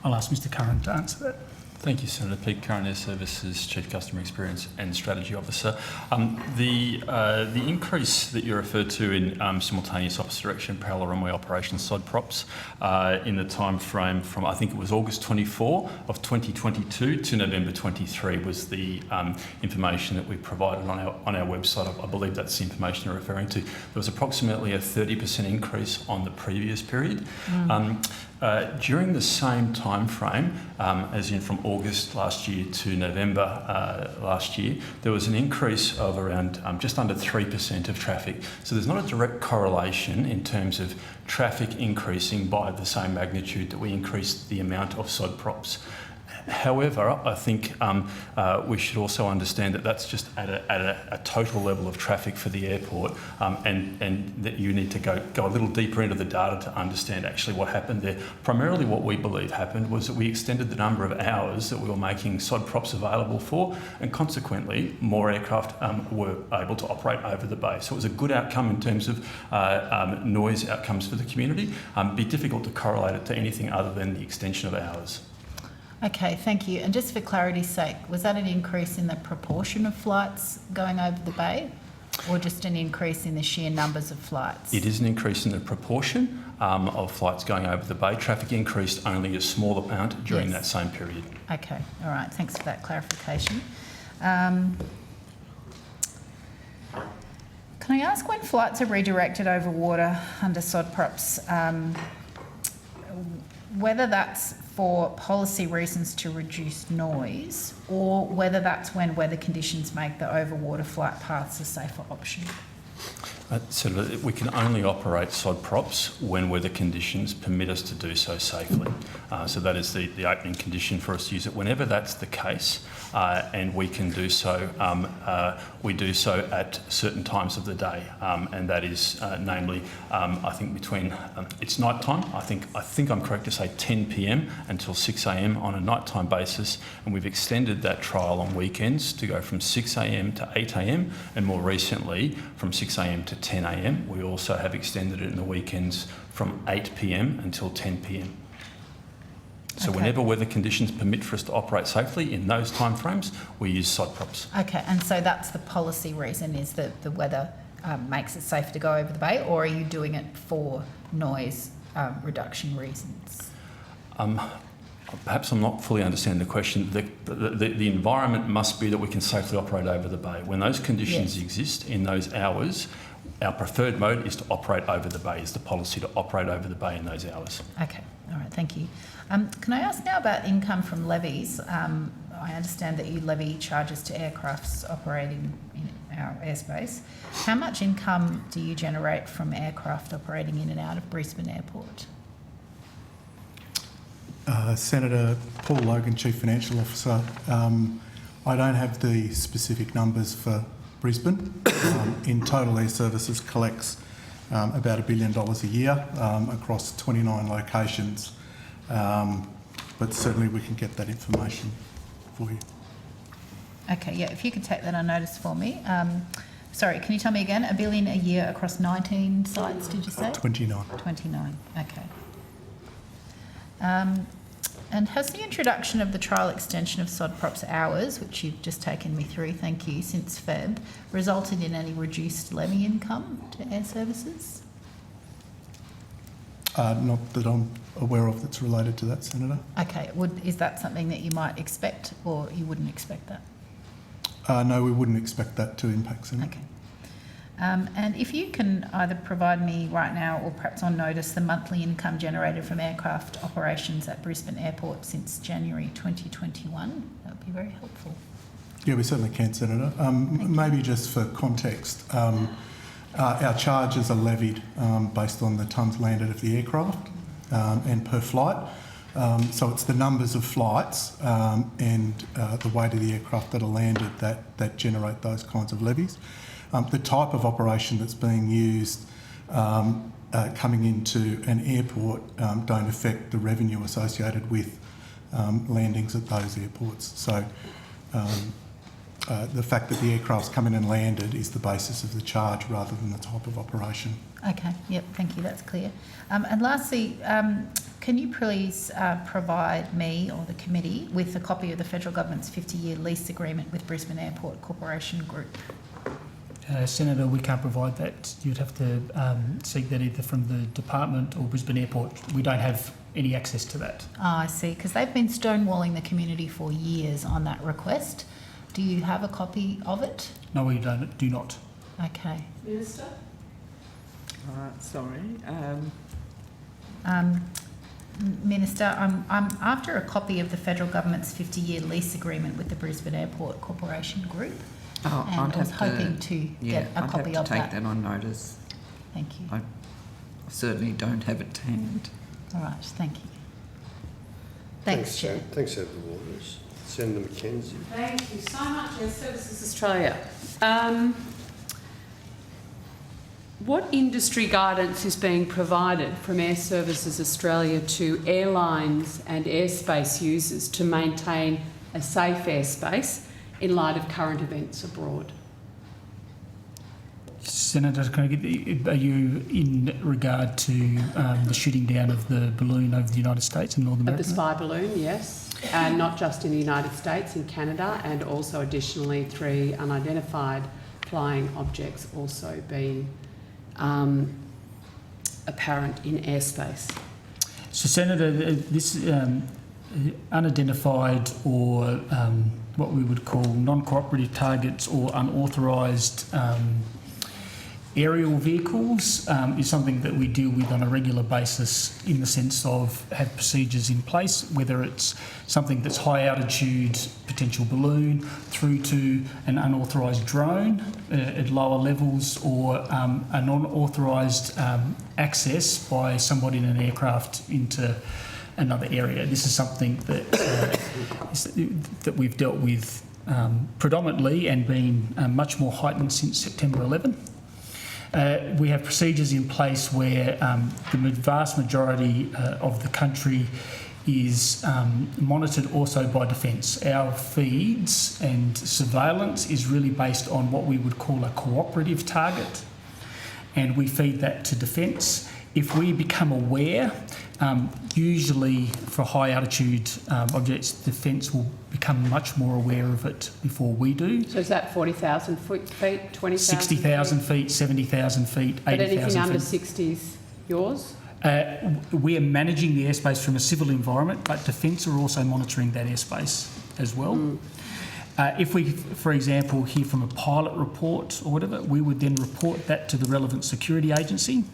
I'll ask Mr Curran to answer that. Thank you, Senator Peake, Current Air Services Chief Customer Experience and Strategy Officer. The increase that you referred to in simultaneous opposite direction parallel runway operations SOD props in the time frame from, I think it was August 24 of 2022 to November 23 was the information that we provided on our website. I believe that's the information you're referring to. There was approximately a 30% increase on the previous period. During the same time frame, as in from August last year to November last year, there was an increase of around just under 3% of traffic. So there's not a direct correlation in terms of traffic increasing by the same magnitude that we increased the amount of SOD props. However, I think we should also understand that that's just at a total level of traffic for the airport, and that you need to go a little deeper into the data to understand actually what happened there. Primarily what we believe happened was that we extended the number of hours that we were making SOD props available for, and consequently more aircraft were able to operate over the bay. So it was a good outcome in terms of noise outcomes for the community. It'd be difficult to correlate it to anything other than the extension of hours. Okay, thank you. And just for clarity's sake, was that an increase in the proportion of flights going over the bay, or just an increase in the sheer numbers of flights? It is an increase in the proportion of flights going over the bay. Traffic increased only a small amount during that same period. Okay, all right. Thanks for that clarification. Can I ask, when flights are redirected over water under SOD props, whether that's for policy reasons to reduce noise, or whether that's when weather conditions make the over-water flight paths a safer option? So we can only operate SOD props when weather conditions permit us to do so safely. So that is the opening condition for us to use it. Whenever that's the case, and we can do so, we do so at certain times of the day, and that is namely, I think between it's night time. I think I'm correct to say 10 p.m. until 6 a.m. on a nighttime basis, and we've extended that trial on weekends to go from 6 a.m. to 8 a.m. and more recently from 6 a.m. to 10 a.m. We also have extended it in the weekends from 8 p.m. until 10 p.m. So whenever weather conditions permit for us to operate safely in those timeframes, we use SOD props. Okay, and so that's the policy reason, is that the weather makes it safe to go over the bay, or are you doing it for noise reduction reasons? Perhaps I'm not fully understanding the question. The environment must be that we can safely operate over the bay. When those conditions exist in those hours, our preferred mode is to operate over the bay, is the policy to operate over the bay in those hours. Okay, all right, thank you. Can I ask now about income from levies? I understand that you levy charges to aircrafts operating in our airspace. How much income do you generate from aircraft operating in and out of Brisbane Airport? Senator Paul Logan, Chief Financial Officer. I don't have the specific numbers for Brisbane. In total, Air Services collects about $1 billion a year across 29 locations. But certainly we can get that information for you. Okay, yeah, if you could take that on notice for me. Sorry, can you tell me again? $1 billion a year across 19 sites, did you say? 29. 29, okay. And has the introduction of the trial extension of SOD props hours, which you've just taken me through, thank you, since Feb, resulted in any reduced levy income to Air Services? Not that I'm aware of that's related to that, Senator. Okay, is that something that you might expect, or you wouldn't expect that? No, we wouldn't expect that to impact, Senator. Okay. And if you can either provide me right now or perhaps on notice the monthly income generated from aircraft operations at Brisbane Airport since January 2021, that would be very helpful. Yeah, we certainly can, Senator. Maybe just for context, our charges are levied based on the tonnes landed of the aircraft and per flight. So it's the numbers of flights and the weight of the aircraft that are landed that generate those kinds of levies. The type of operation that's being used coming into an airport don't affect the revenue associated with landings at those airports. So the fact that the aircraft's come in and landed is the basis of the charge rather than the type of operation. Okay, yep, thank you, that's clear. And lastly, can you please provide me or the committee with a copy of the federal government's 50-year lease agreement with Brisbane Airport Corporation Group? Senator, we can't provide that. You'd have to seek that either from the department or Brisbane Airport. We don't have any access to that. Oh, I see, because they've been stonewalling the community for years on that request. Do you have a copy of it? No, we do not. Okay. Minister? All right, sorry. Minister, I'm after a copy of the federal government's 50-year lease agreement with the Brisbane Airport Corporation Group. Oh, And I was hoping to get a I'd copy have of to take that. that on notice. Thank you. I certainly don't have it to hand. All right, thank you. Thanks, Chair. Thanks, Senator Waters. Senator McKenzie. Thank you so much, Air Services Australia. What industry guidance is being provided from Air Services Australia to airlines and airspace users to maintain a safe airspace in light of current events abroad? Senator, can I get are you in regard to the shooting down of the balloon over the United States and North America? Of the spy balloon, yes. And not just in the United States, in Canada, and also additionally 3 unidentified flying objects also being apparent in airspace. So, Senator, this unidentified or what we would call non-cooperative targets or unauthorised aerial vehicles is something that we deal with on a regular basis in the sense of have procedures in place, whether it's something that's high altitude, potential balloon, through to an unauthorised drone at lower levels, or a non-authorised access by somebody in an aircraft into another area. This is something that that we've dealt with predominantly and been much more heightened since September 11. We have procedures in place where the vast majority of the country is monitored also by Defence. Our feeds and surveillance is really based on what we would call a cooperative target, and we feed that to Defence. If we become aware, usually for high altitude objects, Defence will become much more aware of it before we do. So is that 40,000 feet, 20,000 60,000 feet, 70,000 feet, 80,000 feet. But anything under 60 is yours? We are managing the airspace from a civil environment, but Defence are also monitoring that airspace as well. If we, for example, hear from a pilot report or whatever, we would then report that to the relevant security agency,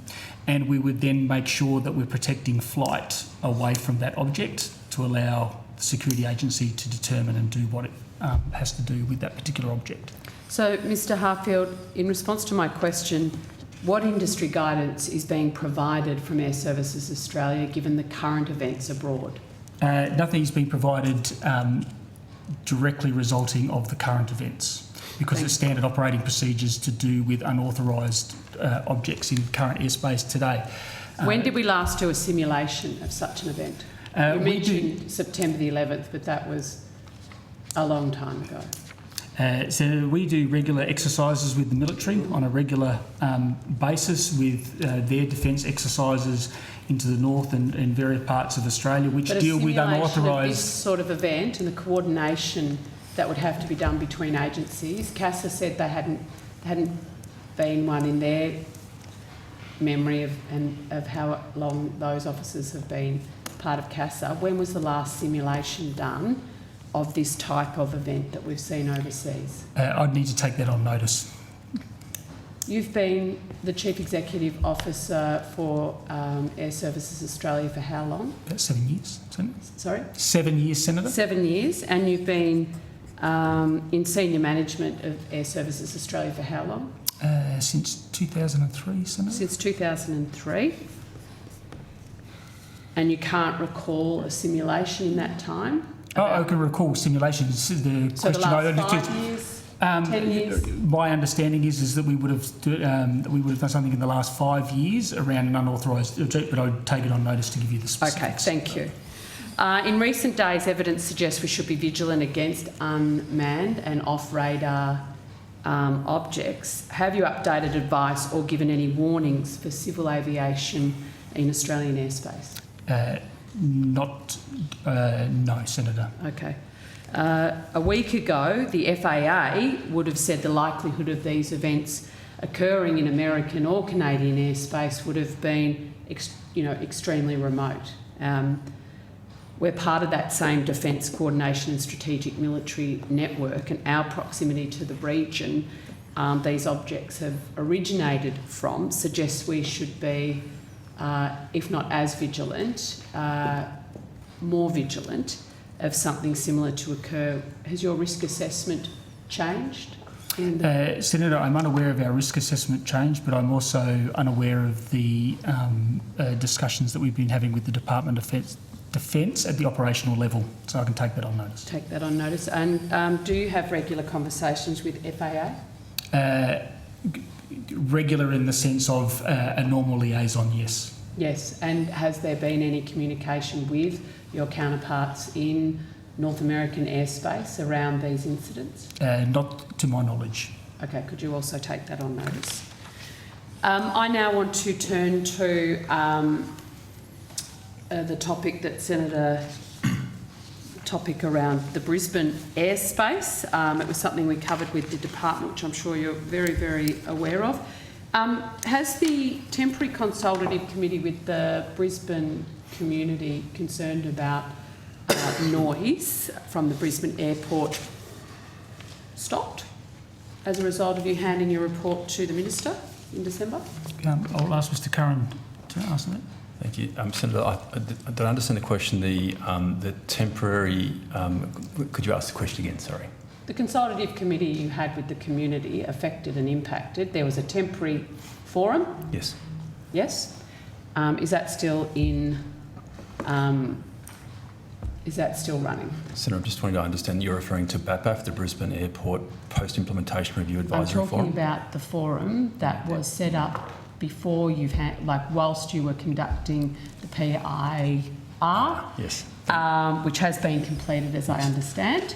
and we would then make sure that we're protecting flight away from that object to allow the security agency to determine and do what it has to do with that particular object. So, Mr Harfield, in response to my question, what industry guidance is being provided from Air Services Australia given the current events abroad? Nothing's been provided directly resulting of the current events, because it's standard operating procedures to do with unauthorised objects in current airspace today. When did we last do a simulation of such an event? You mentioned September the 11th, but that was a long time ago. So we do regular exercises with the military on a regular basis with their defence exercises into the north and various parts of Australia, which deal with unauthorised. This sort of event and the coordination that would have to be done between agencies. CASA said they hadn't been one in their memory of how long those officers have been part of CASA. When was the last simulation done of this type of event that we've seen overseas? I'd need to take that on notice. You've been the Chief Executive Officer for Air Services Australia for how long? About 7 years, Senator. Sorry? 7 years, Senator. 7 years, and you've been in senior management of Air Services Australia for how long? Since 2003, Senator. Since 2003. And you can't recall a simulation in that time? I can recall simulations. The So the question last 5 years, 10 years? My understanding is that we would have done something in the last 5 years around an unauthorised object, but I'd take it on notice to give you the specifics. Okay, thank you. In recent days, evidence suggests we should be vigilant against unmanned and off-radar objects. Have you updated advice or given any warnings for civil aviation in Australian airspace? No, Senator. Okay. A week ago, the FAA would have said the likelihood of these events occurring in American or Canadian airspace would have been, extremely remote. We're part of that same Defence Coordination and Strategic Military Network, and our proximity to the region these objects have originated from suggests we should be, if not as vigilant, more vigilant of something similar to occur. Has your risk assessment changed? Senator, I'm unaware of our risk assessment change, but I'm also unaware of the discussions that we've been having with the Department of Defence at the operational level, so I can take that on notice. Take that on notice. And do you have regular conversations with FAA? Regular in the sense of a normal liaison, yes. Yes, and has there been any communication with your counterparts in North American airspace around these incidents? Not to my knowledge. Okay, could you also take that on notice? I now want to turn to the topic that topic around the Brisbane airspace. It was something we covered with the department, which I'm sure you're very, very aware of. Has the temporary consultative committee with the Brisbane community concerned about noise from the Brisbane airport stopped as a result of you handing your report to the Minister in December? I'll ask Mr Curran to answer that. Thank you. Senator, I don't understand the question. The temporary... could you ask the question again? Sorry. The consultative committee you had with the community affected and impacted. There was a temporary forum? Yes. Yes? Is that still in... is that still running? Senator, I'm just wanting to understand, you're referring to BAPAF, the Brisbane Airport Post-Implementation Review Advisory Forum? I'm talking about the forum that was set up before you've had, whilst you were conducting the PIR, yes, which has been completed, as I understand.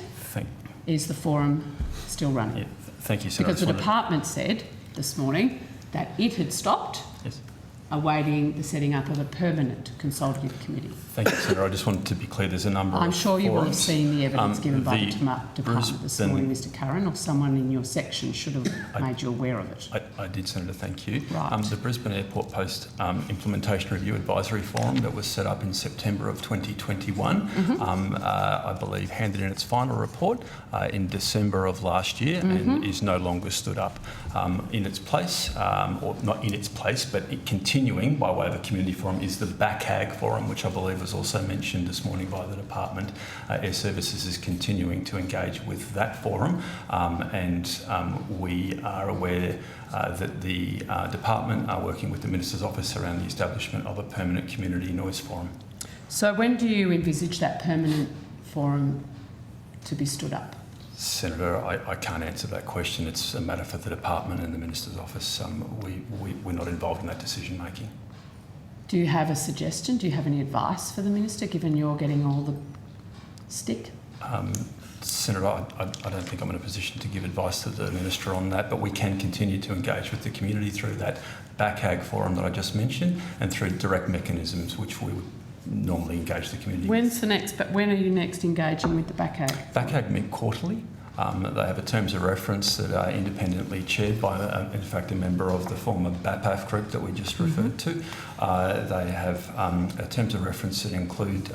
Is the forum still running? Yeah, thank you, Senator. Because the department said this morning that it had stopped, awaiting the setting up of a permanent consultative committee. Thank you, Senator. I just wanted to be clear, there's a number I'm of sure you will have forums. seen the evidence given by the department this Brisbane- morning, Mr Curran, or someone in your section should have made you aware of it. I did, Senator, thank you. Right. The Brisbane Airport Post Implementation Review Advisory Forum that was set up in September of 2021, I believe handed in its final report in December of last year and is no longer stood up in its place, or not in its place, but continuing by way of a community forum is the BACAG forum, which I believe was also mentioned this morning by the department. Air Services is continuing to engage with that forum, and we are aware that the department are working with the Minister's Office around the establishment of a permanent community noise forum. So when do you envisage that permanent forum to be stood up? Senator, I can't answer that question. It's a matter for the department and the Minister's Office. We're not involved in that decision making. Do you have a suggestion? Do you have any advice for the Minister, given you're getting all the stick? Senator, I don't think I'm in a position to give advice to the Minister on that, but we can continue to engage with the community through that BACAG forum that I just mentioned and through direct mechanisms which we would normally engage the community with. When are you next engaging with the BACAG? BACAG meet quarterly. They have a terms of reference that are independently chaired by, in fact, a member of the former BAPAF group that we just referred to. They have terms of reference that include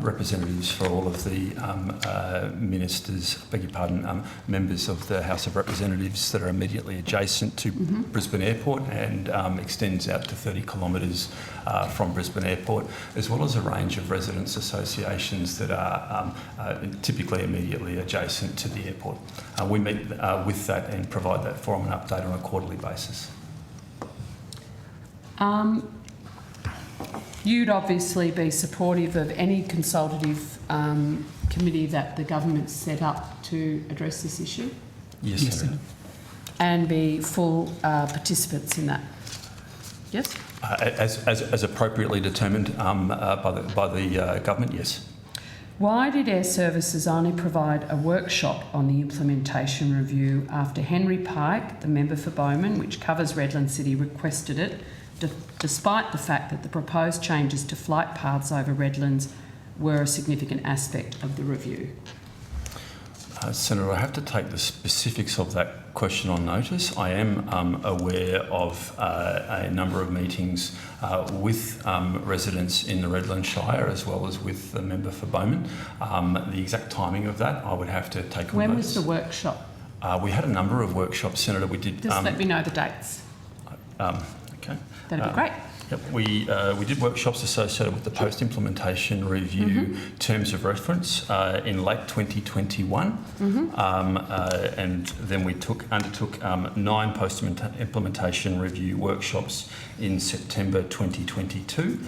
representatives for all of the ministers, members of the House of Representatives that are immediately adjacent to Brisbane Airport and extends out to 30 kilometres from Brisbane Airport, as well as a range of residents' associations that are typically immediately adjacent to the airport. We meet with that and provide that forum and update on a quarterly basis. You'd obviously be supportive of any consultative committee that the government set up to address this issue? Yes, Senator. And be full participants in that? Yes? As appropriately determined by the government, yes. Why did Air Services only provide a workshop on the implementation review after Henry Pike, the member for Bowman, which covers Redland City, requested it despite the fact that the proposed changes to flight paths over Redlands were a significant aspect of the review? Senator, I have to take the specifics of that question on notice. I am aware of a number of meetings with residents in the Redlands Shire as well as with the member for Bowman. The exact timing of that I would have to take on When notice. was the workshop? We had a number of workshops, Senator. We did. Just let me know the dates. Okay. That'd be great. Yep, we did workshops associated with the post-implementation review terms of reference in late 2021, and then we undertook 9 post-implementation review workshops in September 2022.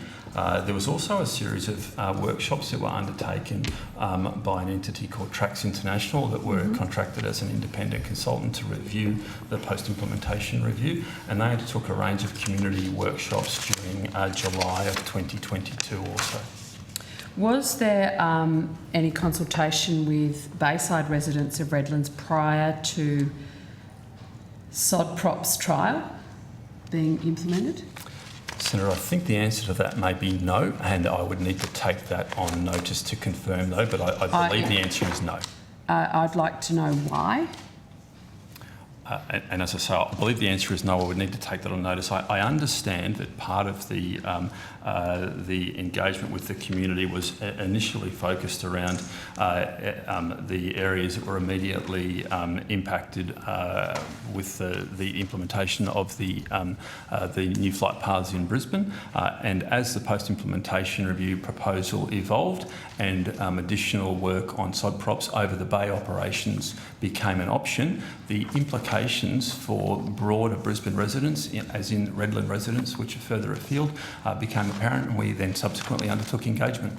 There was also a series of workshops that were undertaken by an entity called Trax International that were contracted as an independent consultant to review the post-implementation review, and they undertook a range of community workshops during July of 2022 also. Was there any consultation with Bayside residents of Redlands prior to SODPROP's trial being implemented? Senator, I think the answer to that may be no, and I would need to take that on notice to confirm though, but I believe the answer is no. I'd like to know why. And as I say, I believe the answer is no. I would need to take that on notice. I understand that part of the engagement with the community was initially focused around the areas that were immediately impacted with the implementation of the new flight paths in Brisbane. And as the post-implementation review proposal evolved and additional work on SODPROPs over the Bay operations became an option, the implications for broader Brisbane residents, as in Redland residents, which are further afield, became apparent, and we then subsequently undertook engagement.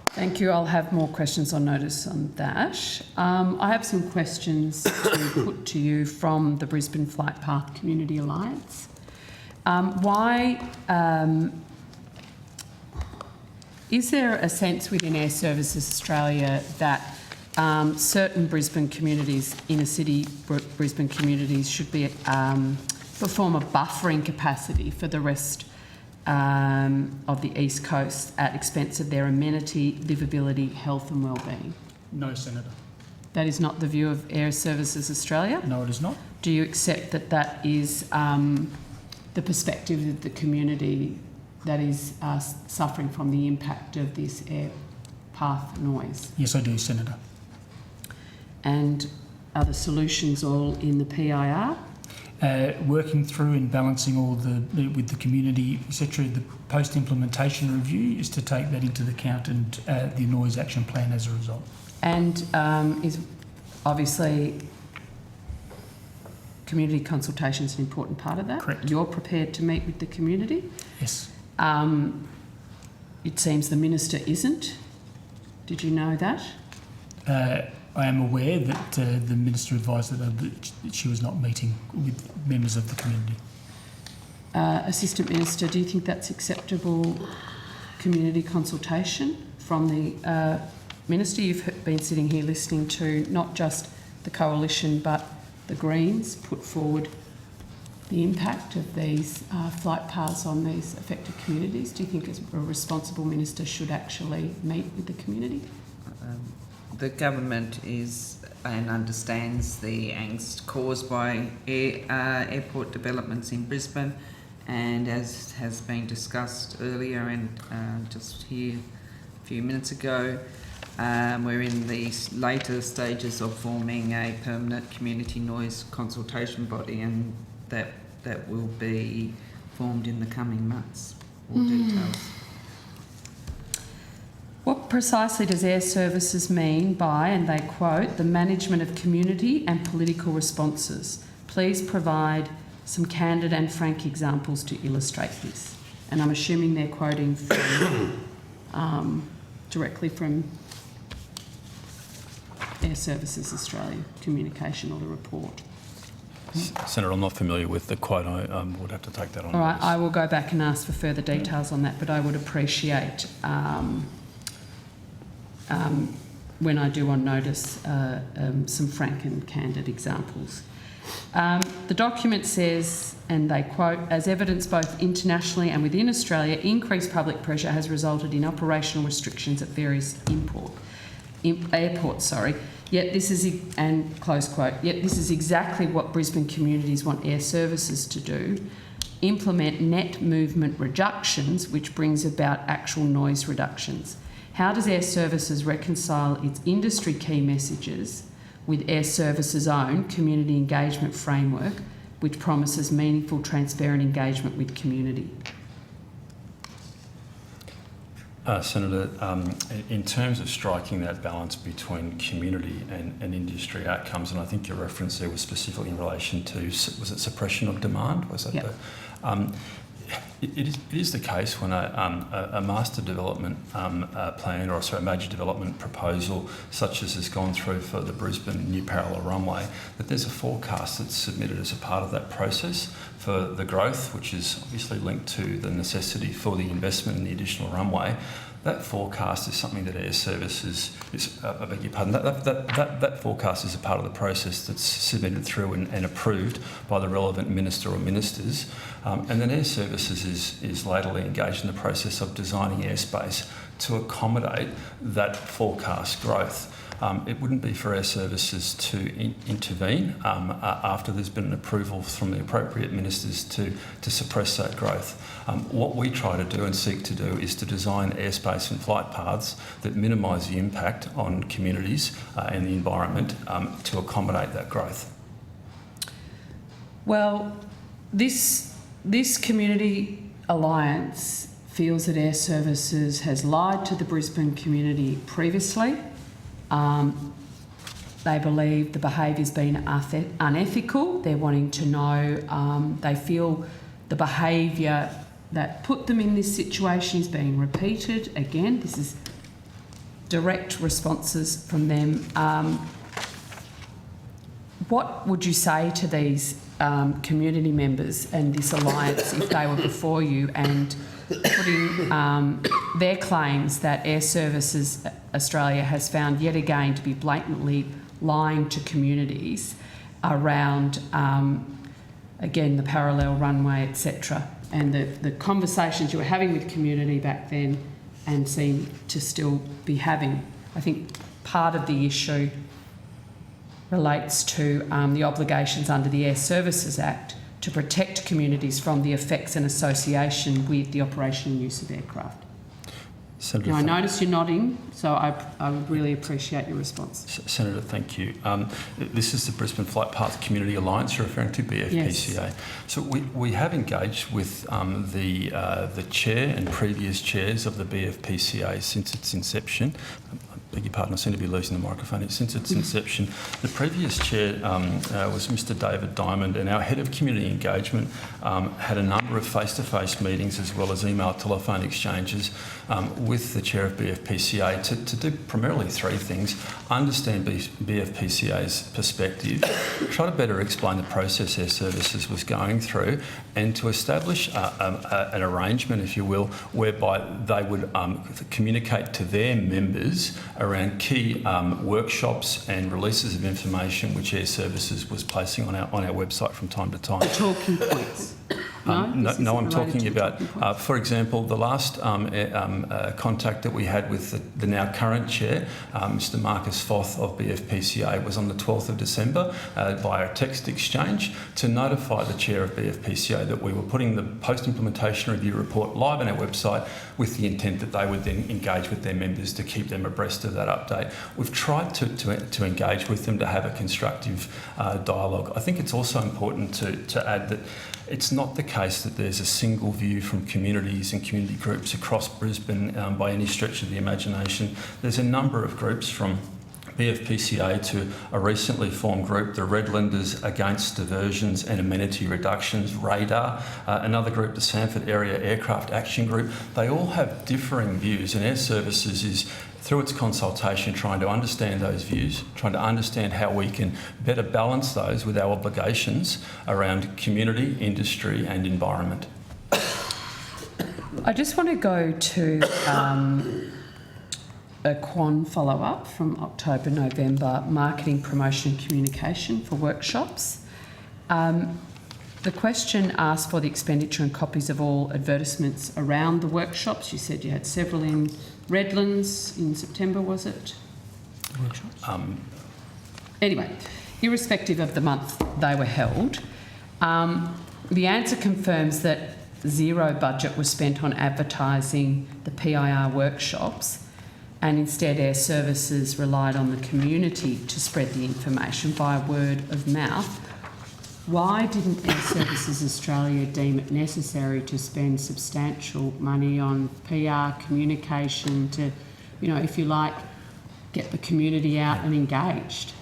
Thank you. I'll have more questions on notice on that. I have some questions to put to you from the Brisbane Flight Path Community Alliance. Is there a sense within Air Services Australia that certain Brisbane communities, inner city Brisbane communities, should be perform a buffering capacity for the rest of the East Coast at expense of their amenity, livability, health and wellbeing? No, Senator. That is not the view of Air Services Australia? No, it is not. Do you accept that that is the perspective of the community that is suffering from the impact of this air path noise? Yes, I do, Senator. And are the solutions all in the PIR? Working through and balancing all with the community, etc. The post-implementation review is to take that into account and the noise action plan as a result. And is obviously community consultation is an important part of that. Correct. You're prepared to meet with the community? Yes. It seems the Minister isn't. Did you know that? I am aware that the Minister advised that she was not meeting with members of the community. Assistant Minister, do you think that's acceptable community consultation from the Minister? You've been sitting here listening to not just the Coalition but the Greens put forward the impact of these flight paths on these affected communities. Do you think a responsible Minister should actually meet with the community? The government is and understands the angst caused by airport developments in Brisbane, and as has been discussed earlier and just here a few minutes ago, we're in the later stages of forming a permanent community noise consultation body, and that will be formed in the coming months. All details. What precisely does Air Services mean by, and they quote, the management of community and political responses? Please provide some candid and frank examples to illustrate this. And I'm assuming they're quoting from, directly from Air Services Australia communication or the report. Senator, I'm not familiar with the quote. I would have to take that on. All right, I will go back and ask for further details on that, but I would appreciate when I do on notice some frank and candid examples. The document says, and they quote, "As evidence both internationally and within Australia, increased public pressure has resulted in operational restrictions at various airports. Yet this is," and close quote, "yet this is exactly what Brisbane communities want air services to do, implement net movement reductions, which brings about actual noise reductions. How does Air Services reconcile its industry key messages with Air Services' own community engagement framework, which promises meaningful, transparent engagement with community?" Senator, in terms of striking that balance between community and industry outcomes, and I think your reference there was specifically in relation to, was it suppression of demand? Was that It is the case when a master development plan, or a major development proposal such as has gone through for the Brisbane new parallel runway, that there's a forecast that's submitted as a part of that process for the growth, which is obviously linked to the necessity for the investment in the additional runway. That forecast is something that Air Services is, I beg your pardon, that forecast is a part of the process that's submitted through and approved by the relevant minister or ministers. And then Air Services is latterly engaged in the process of designing airspace to accommodate that forecast growth. It wouldn't be for Air Services to intervene after there's been an approval from the appropriate ministers to suppress that growth. What we try to do and seek to do is to design airspace and flight paths that minimise the impact on communities and the environment to accommodate that growth. Well, this community alliance feels that Air Services has lied to the Brisbane community previously. They believe the behaviour's been unethical. They're wanting to know, they feel the behaviour that put them in this situation is being repeated again. This is direct responses from them. What would you say to these community members and this alliance if they were before you and putting their claims that Air Services Australia has found yet again to be blatantly lying to communities around, again, the parallel runway, etc., and the conversations you were having with community back then and seem to still be having? I think part of the issue relates to the obligations under the Air Services Act to protect communities from the effects and association with the operation and use of aircraft. Now, I notice you're nodding, so I would really appreciate your response. Senator, thank you. This is the Brisbane Flight Path Community Alliance you're referring to, BFPCA. Yes. So we have engaged with the chair and previous chairs of the BFPCA since its inception. I beg your pardon, I seem to be losing the microphone. Since its inception, the previous chair was Mr David Diamond, and our head of community engagement had a number of face-to-face meetings as well as email telephone exchanges with the chair of BFPCA to do primarily three things: understand BFPCA's perspective, try to better explain the process Air Services was going through, and to establish an arrangement, if you will, whereby they would communicate to their members around key workshops and releases of information which Air Services was placing on our website from time to time. The talking points. No, I'm talking about, for example, the last contact that we had with the now current chair, Mr Marcus Foth of BFPCA, was on the 12th of December via a text exchange to notify the chair of BFPCA that we were putting the post-implementation review report live on our website with the intent that they would then engage with their members to keep them abreast of that update. We've tried to engage with them to have a constructive dialogue. I think it's also important to add that it's not the case that there's a single view from communities and community groups across Brisbane by any stretch of the imagination. There's a number of groups, from BFPCA to a recently formed group, the Redlanders Against Diversions and Amenity Reductions, RADAR, another group, the Sanford Area Aircraft Action Group. They all have differing views, and Air Services is, through its consultation, trying to understand those views, trying to understand how we can better balance those with our obligations around community, industry and environment. I just want to go to a Quan follow-up from October, November, marketing, promotion and communication for workshops. The question asked for the expenditure and copies of all advertisements around the workshops. You said you had several in Redlands in September, was it? Workshops? Anyway, irrespective of the month they were held, the answer confirms that zero budget was spent on advertising the PIR workshops, and instead Air Services relied on the community to spread the information via word of mouth. Why didn't Air Services Australia deem it necessary to spend substantial money on PR communication to, you know, if you like, get the community out and engaged?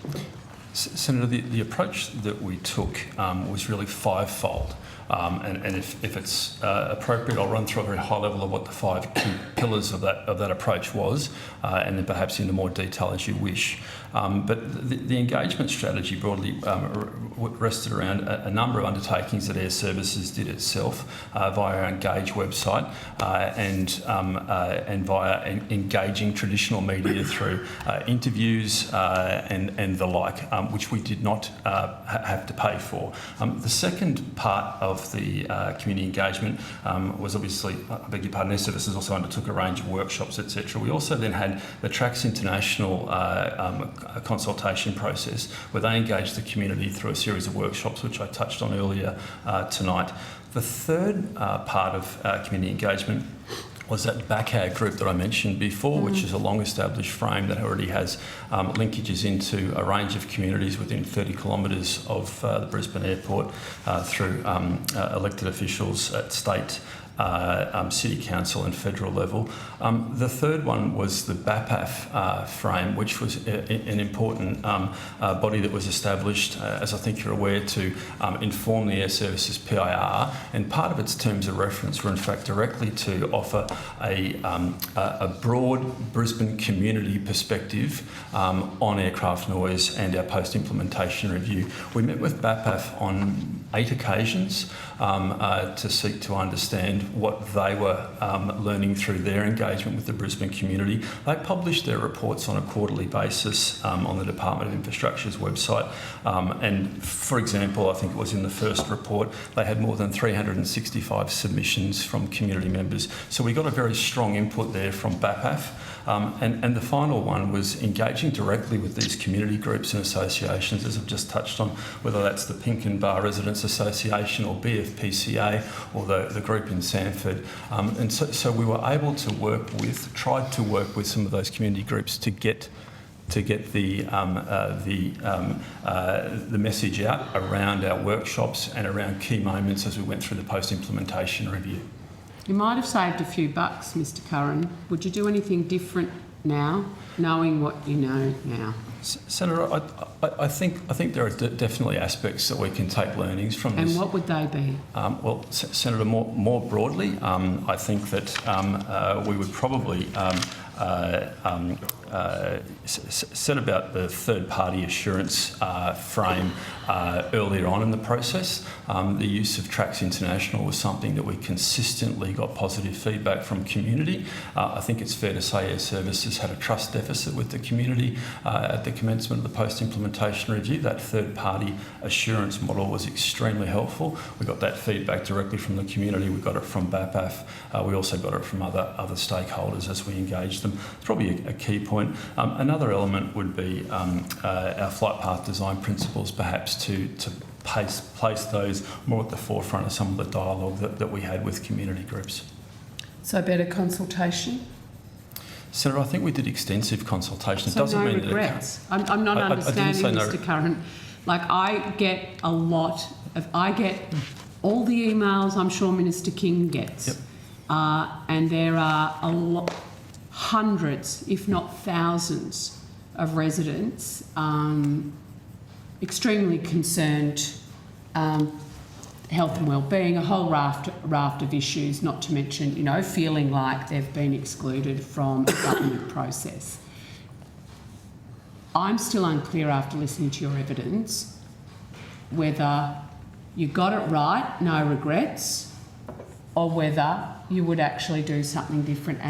Senator, the approach that we took was really fivefold. And if it's appropriate, I'll run through a very high level of what the 5 key pillars of that approach was, and then perhaps into more detail as you wish. But the engagement strategy broadly rested around a number of undertakings that Air Services did itself via our Engage website and via engaging traditional media through interviews and the like, which we did not have to pay for. The second part of the community engagement was obviously, I beg your pardon, Air Services also undertook a range of workshops, etc. We also then had the Tracks International consultation process, where they engaged the community through a series of workshops, which I touched on earlier tonight. The third part of community engagement was that BACAG group that I mentioned before, which is a long-established frame that already has linkages into a range of communities within 30 kilometres of the Brisbane airport through elected officials at state, City Council and federal level. The third one was the BAPAF frame, which was an important body that was established, as I think you're aware, to inform the Air Services PIR, and part of its terms of reference were in fact directly to offer a broad Brisbane community perspective on aircraft noise and our post-implementation review. We met with BAPAF on 8 occasions to seek to understand what they were learning through their engagement with the Brisbane community. They published their reports on a quarterly basis on the Department of Infrastructure's website. And for example, I think it was in the first report, they had more than 365 submissions from community members. So we got a very strong input there from BAPAF. And the final one was engaging directly with these community groups and associations, as I've just touched on, whether that's the Pinken Bar Residents Association or BFPCA or the group in Sanford. And so we were able to tried to work with some of those community groups to get the message out around our workshops and around key moments as we went through the post-implementation review. You might have saved a few bucks, Mr. Curran. Would you do anything different now, knowing what you know now? Senator, I think there are definitely aspects that we can take learnings from this. And what would they be? Well, Senator, more broadly, I think that we would probably said about the third-party assurance frame earlier on in the process. The use of Tracks International was something that we consistently got positive feedback from community. I think it's fair to say Air Services had a trust deficit with the community at the commencement of the post-implementation review. That third-party assurance model was extremely helpful. We got that feedback directly from the community. We got it from BAPAF. We also got it from other stakeholders as we engaged them. It's probably a key point. Another element would be our flight path design principles, perhaps to place those more at the forefront of some of the dialogue that we had with community groups. So better consultation? Senator, I think we did extensive consultation. So no regrets? I'm not understanding, Mr. Curran. Like, I get all the emails I'm sure Minister King gets. Yep. And there are hundreds, if not thousands, of residents extremely concerned, health and wellbeing, a whole raft of issues, not to mention, feeling like they've been excluded from a government process. I'm still unclear after listening to your evidence whether you got it right, no regrets, or whether you would actually do something different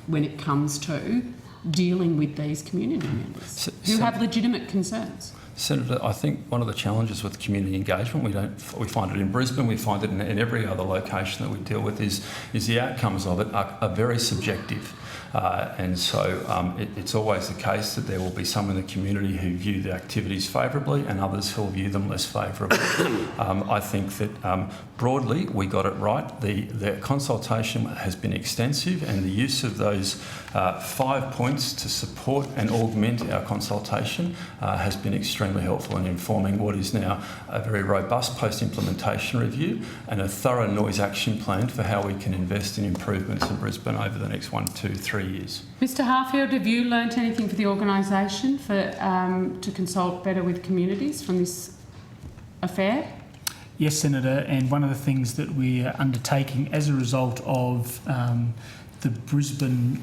when it comes to dealing with these community members who have legitimate concerns. Senator, I think one of the challenges with community engagement, we find it in Brisbane, we find it in every other location that we deal with, is the outcomes of it are very subjective. And so it's always the case that there will be some in the community who view the activities favourably and others who will view them less favourably. I think that broadly we got it right. The consultation has been extensive, and the use of those 5 points to support and augment our consultation has been extremely helpful in informing what is now a very robust post-implementation review and a thorough noise action plan for how we can invest in improvements in Brisbane over the next 1, 2, 3 years. Mr Harfield, have you learnt anything for the organisation to consult better with communities from this affair? Yes, Senator, and one of the things that we are undertaking as a result of the Brisbane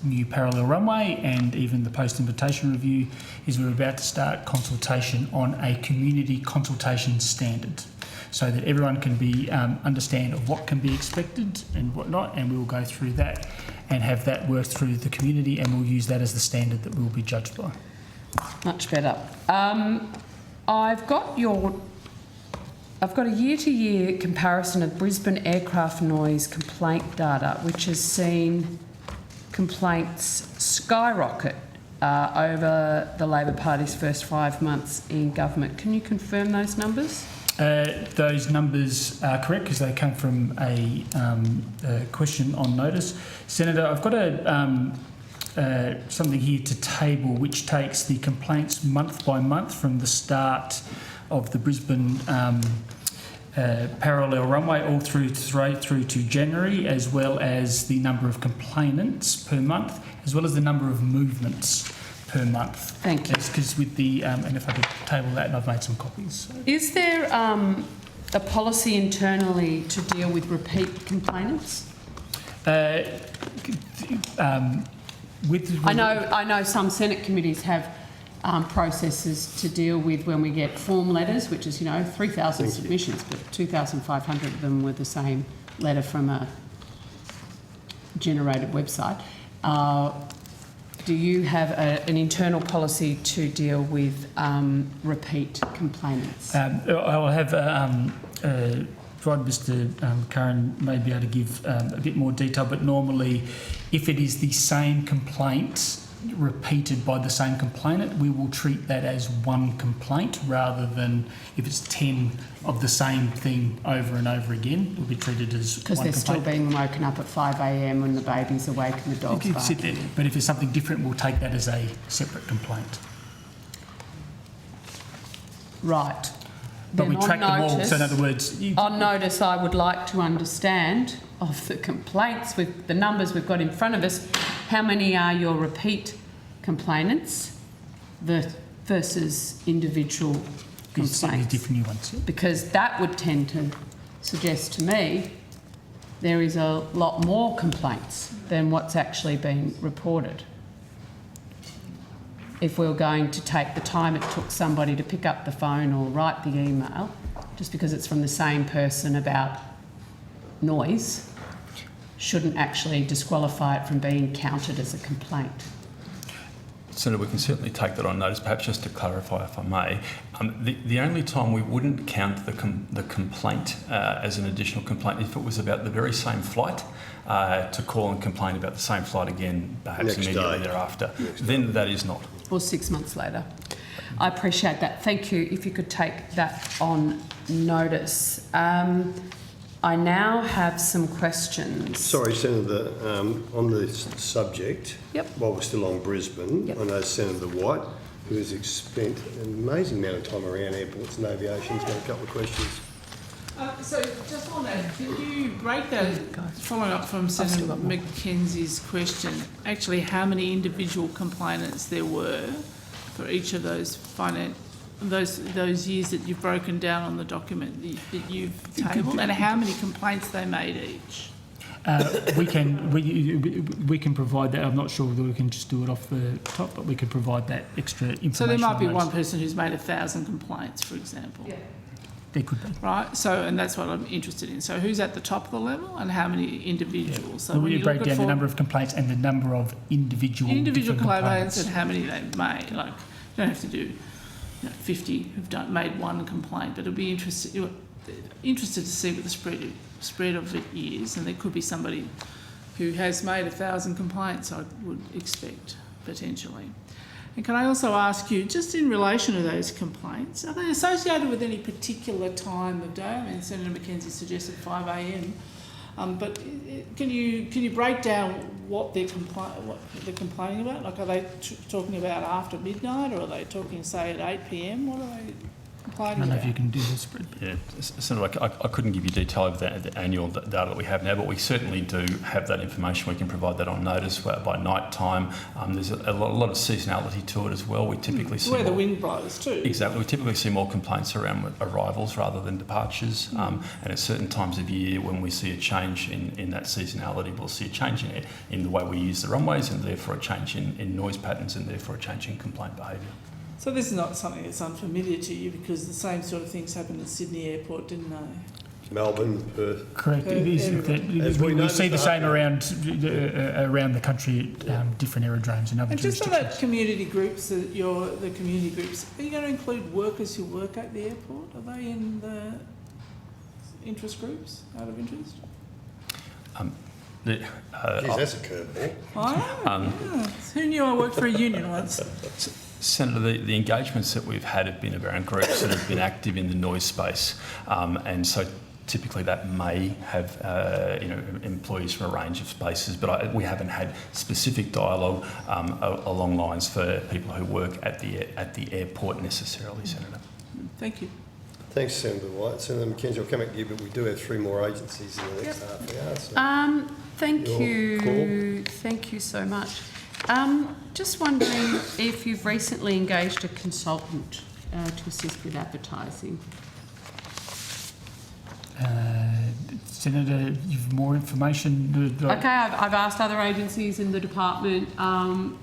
new parallel runway and even the post-implementation review is we're about to start consultation on a community consultation standard, so that everyone can be understand of what can be expected and what not, and we will go through that and have that worked through the community, and we'll use that as the standard that we'll be judged by. Much better. I've got a year-to-year comparison of Brisbane aircraft noise complaint data, which has seen complaints skyrocket over the Labor Party's first 5 months in government. Can you confirm those numbers? Those numbers are correct because they come from a question on notice. Senator, I've got something here to table which takes the complaints month by month from the start of the Brisbane parallel runway all through to January, as well as the number of complainants per month, as well as the number of movements per month. Thank you. Because with the, and if I could table that, and I've made some copies. Is there a policy internally to deal with repeat complainants? I know some Senate committees have processes to deal with when we get form letters, which is 3,000 submissions, but 2,500 of them were the same letter from a generated website. Do you have an internal policy to deal with repeat complainants? I'll have Mr Curran may be able to give a bit more detail, but normally if it is the same complaint repeated by the same complainant, we will treat that as one complaint rather than if it's 10 of the same thing over and over again, it will be treated as one complaint. Because they're still being woken up at 5 a.m. when the baby's awake and the dog's barking. But if it's something different, we'll take that as a separate complaint. Right. But we track them all, so in other words... On notice, I would like to understand of the complaints, with the numbers we've got in front of us, how many are your repeat complainants versus individual complaints? Different ones. Because that would tend to suggest to me there is a lot more complaints than what's actually been reported. If we're going to take the time it took somebody to pick up the phone or write the email, just because it's from the same person about noise, shouldn't actually disqualify it from being counted as a complaint. Senator, we can certainly take that on notice. Perhaps just to clarify, if I may, the only time we wouldn't count the complaint as an additional complaint if it was about the very same flight, to call and complain about the same flight again, perhaps immediately thereafter. Then that is not. Or 6 months later. I appreciate that. Thank you. If you could take that on notice. I now have some questions. Sorry, Senator, on this subject, while we're still on Brisbane, I know Senator White, who has spent an amazing amount of time around airports and aviation, has got a couple of questions. So just on that, can you break that, following up from Senator Mackenzie's question, actually how many individual complainants there were for each of those those years that you've broken down on the document that you've tabled, and how many complaints they made each? We can provide that. I'm not sure whether we can just do it off the top, but we could provide that extra information. So there might be on one those. person who's made 1,000 complaints, for example. Yeah. There could be. Right, so, and that's what I'm interested in. So who's at the top of the level and how many individuals? So when you break down the number of complaints and the number of individual complaints complaints and how many they made, like, you don't have to do 50 who've made one complaint, but it'll be interested to see what the spread of it is, and there could be somebody who has made 1,000 complaints, I would expect, potentially. And can I also ask you, just in relation to those complaints, are they associated with any particular time of day? I mean, Senator Mackenzie suggested 5 a.m, but can you break down what they're complaining about? Like, are they talking about after midnight, or are they talking, say, at 8 p.m? What are they complaining I don't know about? if you can do the spread. Yeah, Senator, I couldn't give you detail of the annual data that we have now, but we certainly do have that information. We can provide that on notice by night time. There's a lot of seasonality to it as well. We typically see where the more, wind blows too. exactly. We typically see more complaints around arrivals rather than departures. And at certain times of year, when we see a change in that seasonality, we'll see a change in the way we use the runways, and therefore a change in noise patterns, and therefore a change in complaint behaviour. So this is not something that's unfamiliar to you, because the same sort of things happened at Sydney Airport, didn't they? Melbourne, Perth. Correct. It is. As we We see noticed the same that- around the country, different aerodromes in other And just on jurisdictions. that community groups, the community groups, are you going to include workers who work at the airport? Are they in the interest groups, out of interest? Geez, that's a curveball. I know. Yeah. Who knew I worked for a union once? Senator, the engagements that we've had have been around groups that have been active in the noise space, and so typically that may have employees from a range of spaces, but we haven't had specific dialogue along lines for people who work at the airport necessarily, Senator. Thank you. Thanks, Senator White. Senator Mackenzie, I'll come back to you, but we do have 3 more agencies in the next half hour. So Thank your you. call. Thank you so much. Just wondering if you've recently engaged a consultant to assist with advertising. Senator, you've more information? Okay, I've asked other agencies in the department,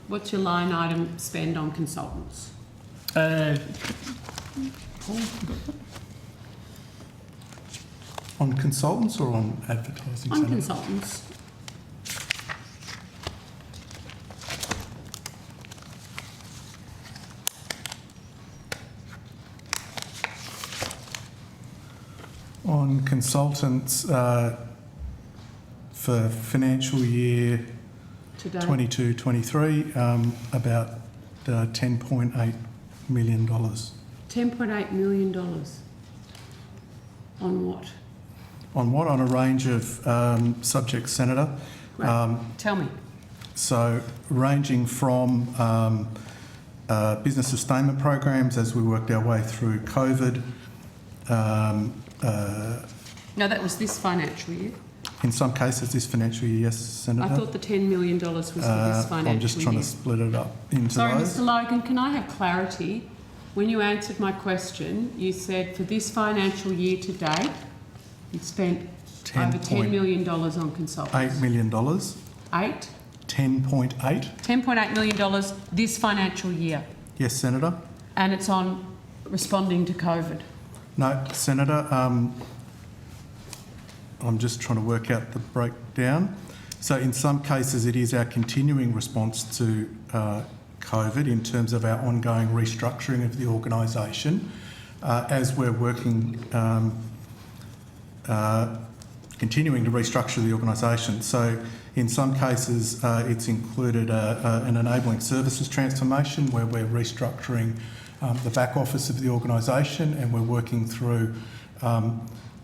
what's your line item spend on consultants? Paul, On consultants or on advertising? On Senator? consultants. On consultants for financial year Today. 22-23, about $10.8 million. $10.8 million. On what? On what? On a range of subjects, Senator. Right. Tell me. So ranging from business sustainment programs as we worked our way through COVID. No, that was this financial year. In some cases this financial year, yes, Senator. I thought the $10 million was for this financial year. I'm just trying to split it up into Sorry, those. Mr. Logan, can I have clarity? When you answered my question, you said for this financial year to date, you spent over $10 million on consultants. $8 million. 8? 10.8. $10.8 million this financial year. Yes, Senator. And it's on responding to COVID. No, Senator, I'm just trying to work out the breakdown. So in some cases it is our continuing response to COVID in terms of our ongoing restructuring of the organisation as we're working, continuing to restructure the organisation. So in some cases it's included an enabling services transformation where we're restructuring the back office of the organisation, and we're working through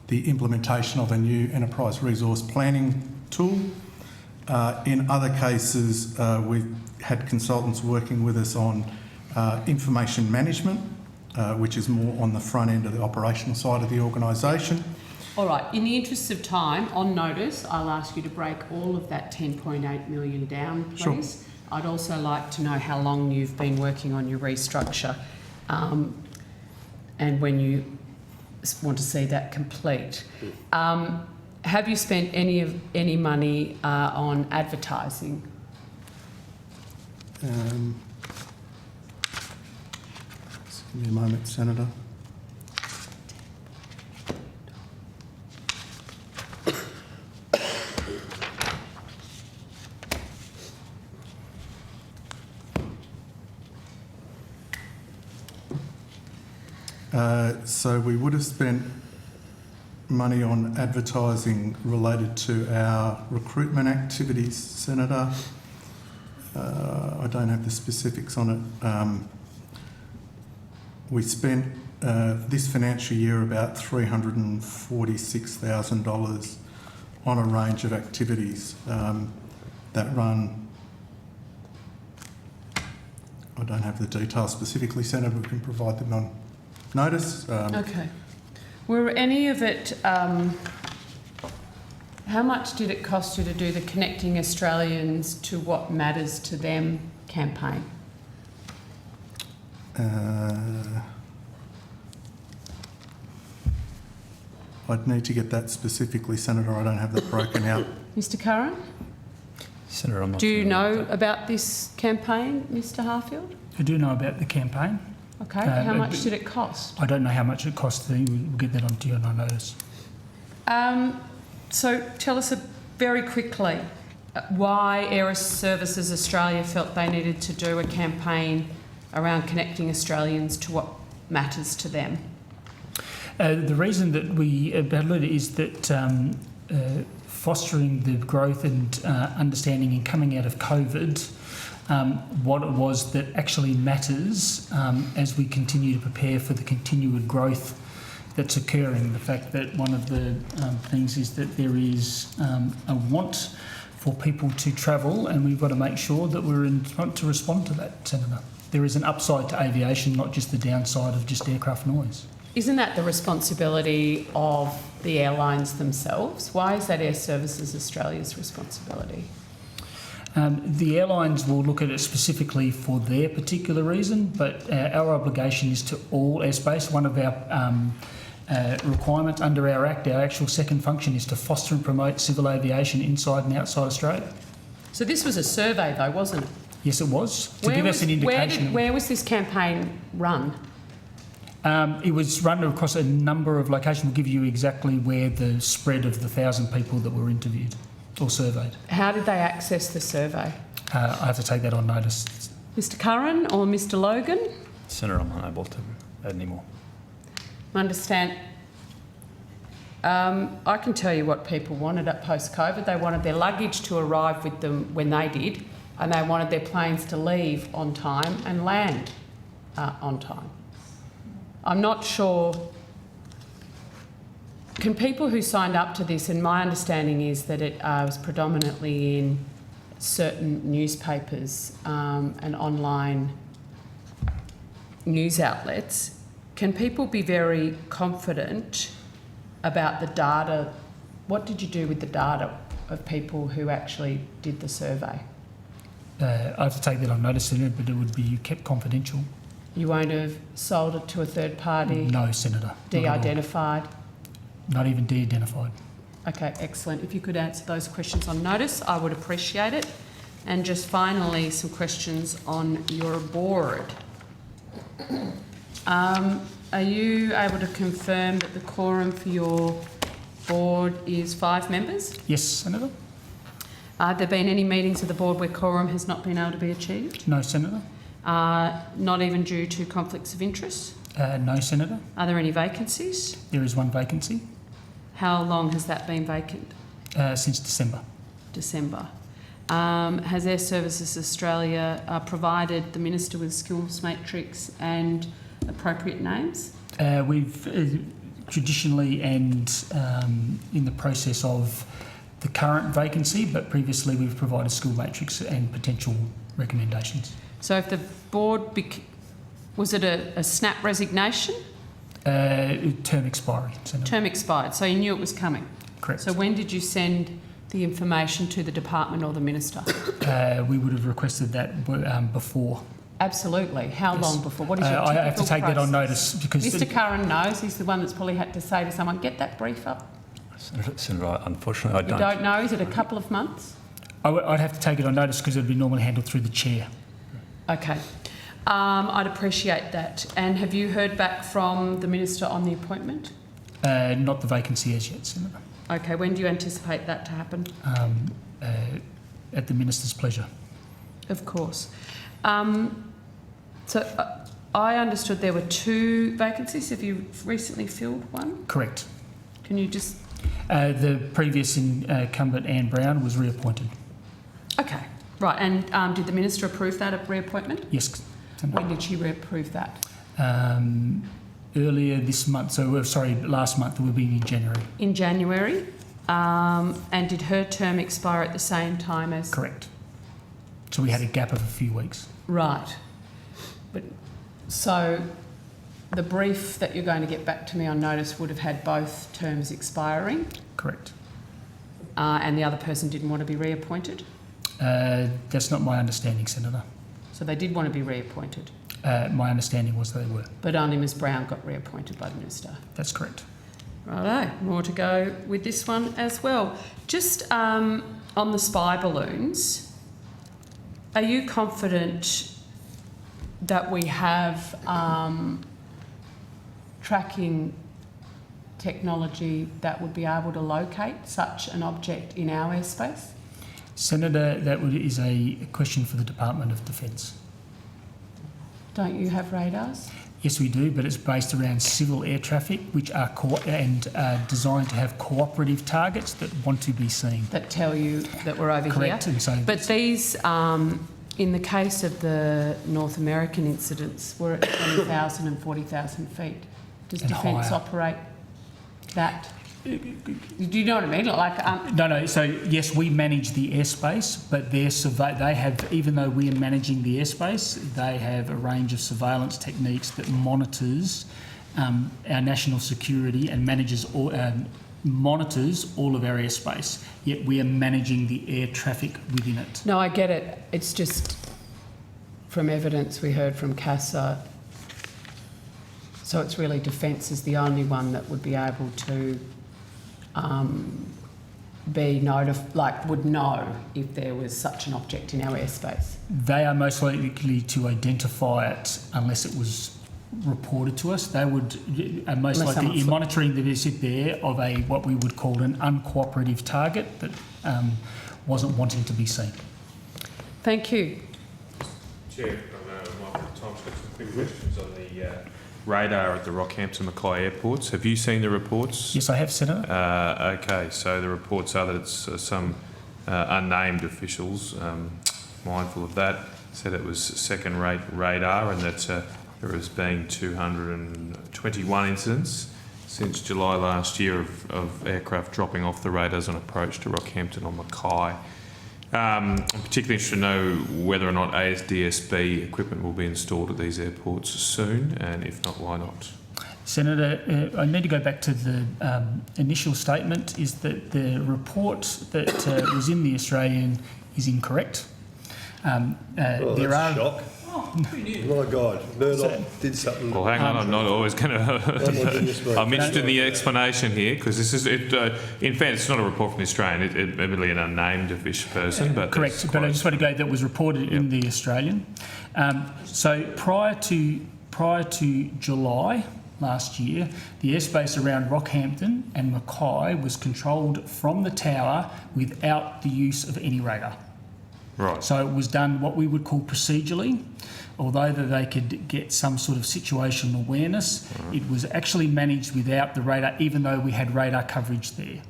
the implementation of a new enterprise resource planning tool. In other cases, we've had consultants working with us on information management, which is more on the front end of the operational side of the organisation. All right, in the interests of time, on notice, I'll ask you to break all of that $10.8 million down, please. Sure. I'd also like to know how long you've been working on your restructure and when you want to see that complete. Have you spent any money on advertising? Just give me a moment, Senator. So we would have spent money on advertising related to our recruitment activities, Senator. I don't have the specifics on it. We spent this financial year about $346,000 on a range of activities that run. I don't have the details specifically, Senator. We can provide them on notice. Okay. Were any of it, how much did it cost you to do the Connecting Australians to What Matters to Them campaign? I'd need to get that specifically, Senator. I don't have that broken out. Mr Curran? Senator, I'm not Do you familiar know about this campaign, Mr Harfield? I do know about the campaign. Okay, how much did it cost? I don't know how much it cost. We'll get that onto you on notice. So tell us very quickly why Air Services Australia felt they needed to do a campaign around connecting Australians to what matters to them. The reason that we battled it is that fostering the growth and understanding and coming out of COVID, what it was that actually matters as we continue to prepare for the continued growth that's occurring. The fact that one of the things is that there is a want for people to travel, and we've got to make sure that we're in front to respond to that, Senator. There is an upside to aviation, not just the downside of just aircraft noise. Isn't that the responsibility of the airlines themselves? Why is that Air Services Australia's responsibility? The airlines will look at it specifically for their particular reason, but our obligation is to all airspace. One of our requirements under our Act, our actual second function, is to foster and promote civil aviation inside and outside Australia. So this was a survey though, wasn't it? Yes, it was. To give us an indication. Where was this campaign run? It was run across a number of locations. We'll give you exactly where the spread of the 1,000 people that were interviewed or surveyed. How did they access the survey? I have to take that on notice. Mr Curran or Mr Logan? Senator, I'm unable to add any more. I understand. I can tell you what people wanted at post-COVID. They wanted their luggage to arrive with them when they did, and they wanted their planes to leave on time and land on time. I'm not sure. Can people who signed up to this, and my understanding is that it was predominantly in certain newspapers and online news outlets, can people be very confident about the data? What did you do with the data of people who actually did the survey? I have to take that on notice, Senator, but it would be kept confidential. You won't have sold it to a third party? No, Senator. De-identified? Not even de-identified. Okay, excellent. If you could answer those questions on notice, I would appreciate it. And just finally, some questions on your board. Are you able to confirm that the quorum for your board is 5 members? Yes, Senator. Have there been any meetings of the board where quorum has not been able to be achieved? No, Senator. Not even due to conflicts of interest? No, Senator. Are there any vacancies? There is one vacancy. How long has that been vacant? Since December. December. Has Air Services Australia provided the Minister with skills matrix and appropriate names? We've traditionally and in the process of the current vacancy, but previously we've provided skill matrix and potential recommendations. So if the board, was it a snap resignation? Term expiry, Senator. Term expired, so you knew it was coming? Correct. So when did you send the information to the department or the minister? We would have requested that before. Absolutely. How long before? What is your I typical have to take that on process? notice because Mr Curran knows. He's the one that's probably had to say to someone, get that brief up. Senator, unfortunately, I don't. You don't know? Is it a couple of months? I'd have to take it on notice because it would be normally handled through the chair. Okay. I'd appreciate that. And have you heard back from the minister on the appointment? Not the vacancy as yet, Senator. Okay. When do you anticipate that to happen? At the minister's pleasure. Of course. So I understood there were 2 vacancies. Have you recently filled one? Correct. Can you just... The previous incumbent, Anne Brown, was reappointed. Okay, right. And did the Minister approve that reappointment? Yes. When did she reapprove that? Earlier this month, last month, we'll be in January. In January. And did her term expire at the same time as... Correct. So we had a gap of a few weeks. Right. But so the brief that you're going to get back to me on notice would have had both terms expiring? Correct. And the other person didn't want to be reappointed? That's not my understanding, Senator. So they did want to be reappointed? My understanding was they were. But only Ms Brown got reappointed by the Minister? That's correct. Righto, more to go with this one as well. Just on the spy balloons, are you confident that we have tracking technology that would be able to locate such an object in our airspace? Senator, is a question for the Department of Defence. Don't you have radars? Yes, we do, but it's based around civil air traffic, which are designed to have cooperative targets that want to be seen. That tell you that we're over Correct. here? And so but these, in the case of the North American incidents, we're at 20,000 and 40,000 feet. Does And Defence higher. operate that? Do you know what I mean? No. So yes, we manage the airspace, but they have, even though we are managing the airspace, they have a range of surveillance techniques that monitors our national security and monitors all of our airspace. Yet we are managing the air traffic within it. No, I get it. It's just from evidence we heard from CASA. So it's really Defence is the only one that would be able to would know if there was such an object in our airspace. They are most likely to identify it unless it was reported to us. They would most likely, in monitoring the visit there of what we would call an uncooperative target that wasn't wanting to be seen. Thank you. Chair, I know Michael Tom's got some quick questions on the radar at the Rockhampton Mackay airports. Have you seen the reports? Yes, I have, Senator. Okay, so the reports are that it's some unnamed officials, mindful of that, said it was second-rate radar and that there has been 221 incidents since July last year of aircraft dropping off the radars on approach to Rockhampton on Mackay. I'm particularly interested to know whether or not ASDSB equipment will be installed at these airports soon, and if not, why not? Senator, I need to go back to the initial statement, is that the report that was in the Australian is incorrect. There are... Shock. My God, Murdoch did something. Well, hang on, I'm not always going to... I'm interested in the explanation here, because this is... in fact, it's not a report from the Australian, it's admittedly an unnamed official person, but... Correct, but I just want to go, that was reported in the Australian. So prior to July last year, the airspace around Rockhampton and Mackay was controlled from the tower without the use of any radar. Right. So it was done what we would call procedurally, although that they could get some sort of situational awareness. Right. It was actually managed without the radar, even though we had radar coverage there.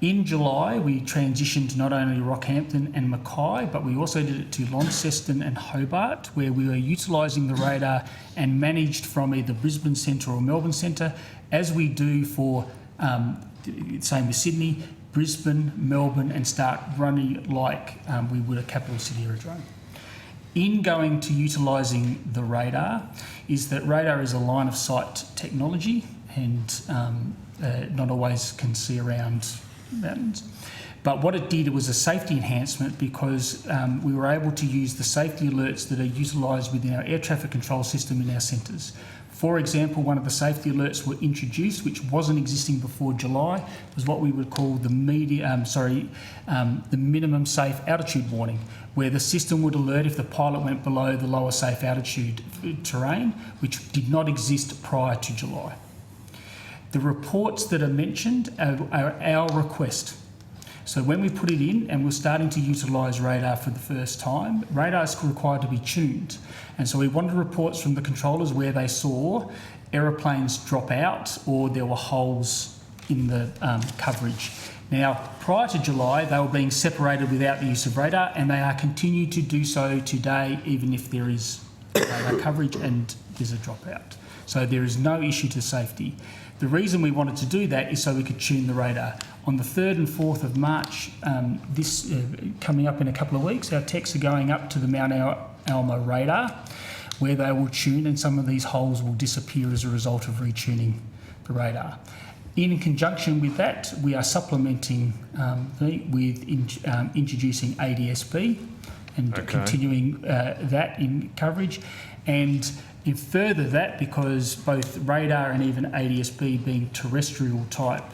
In July, we transitioned not only Rockhampton and Mackay, but we also did it to Launceston and Hobart, where we were utilising the radar and managed from either Brisbane Centre or Melbourne Centre, as we do for, same with Sydney, Brisbane, Melbourne, and start running like we would a capital city aerodrome. In going to utilising the radar is that radar is a line of sight technology and not always can see around mountains. But what it did, it was a safety enhancement because we were able to use the safety alerts that are utilised within our air traffic control system in our centres. For example, one of the safety alerts were introduced, which wasn't existing before July, was what we would call the minimum safe altitude warning, where the system would alert if the pilot went below the lower safe altitude terrain, which did not exist prior to July. The reports that are mentioned are our request. So when we put it in and we're starting to utilise radar for the first time, radar is required to be tuned. And so we wanted reports from the controllers where they saw aeroplanes drop out or there were holes in the coverage. Now, prior to July, they were being separated without the use of radar, and they are continuing to do so today, even if there is radar coverage and there's a dropout. So there is no issue to safety. The reason we wanted to do that is so we could tune the radar. On the 3rd and 4th of March, coming up in a couple of weeks, our techs are going up to the Mount Almo radar, where they will tune, and some of these holes will disappear as a result of retuning the radar. In conjunction with that, we are supplementing with introducing ADSB and continuing that in coverage. And in further that, because both radar and even ADSB being terrestrial type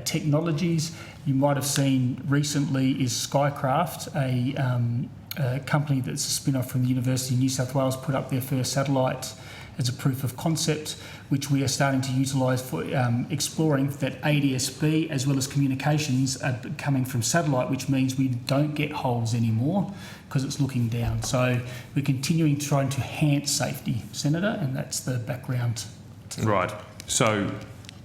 technologies, you might have seen recently is Skycraft, a company that's a spin-off from the University of New South Wales, put up their first satellite as a proof of concept, which we are starting to utilise for exploring that ADSB as well as communications are coming from satellite, which means we don't get holes anymore because it's looking down. So we're continuing trying to enhance safety, Senator, and that's the background. Right. So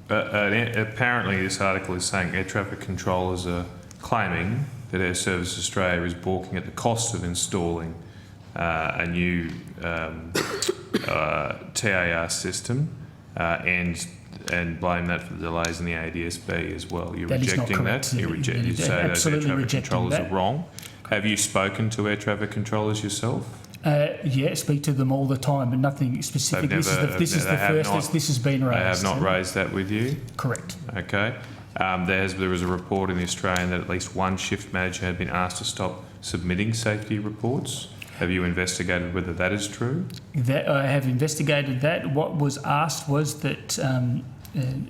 apparently this article is saying air traffic controllers are claiming that Air Services Australia is balking at the cost of installing a new TAR system and blame that for the delays in the ADSB as well. You're rejecting that? You say those air traffic controllers are wrong. Have you spoken to air traffic controllers yourself? Yeah, speak to them all the time, but nothing specific. This is the first this has been raised. They have not raised that with you? Correct. Okay. There was a report in the Australian that at least one shift manager had been asked to stop submitting safety reports. Have you investigated whether that is true? That I have investigated that. What was asked was that,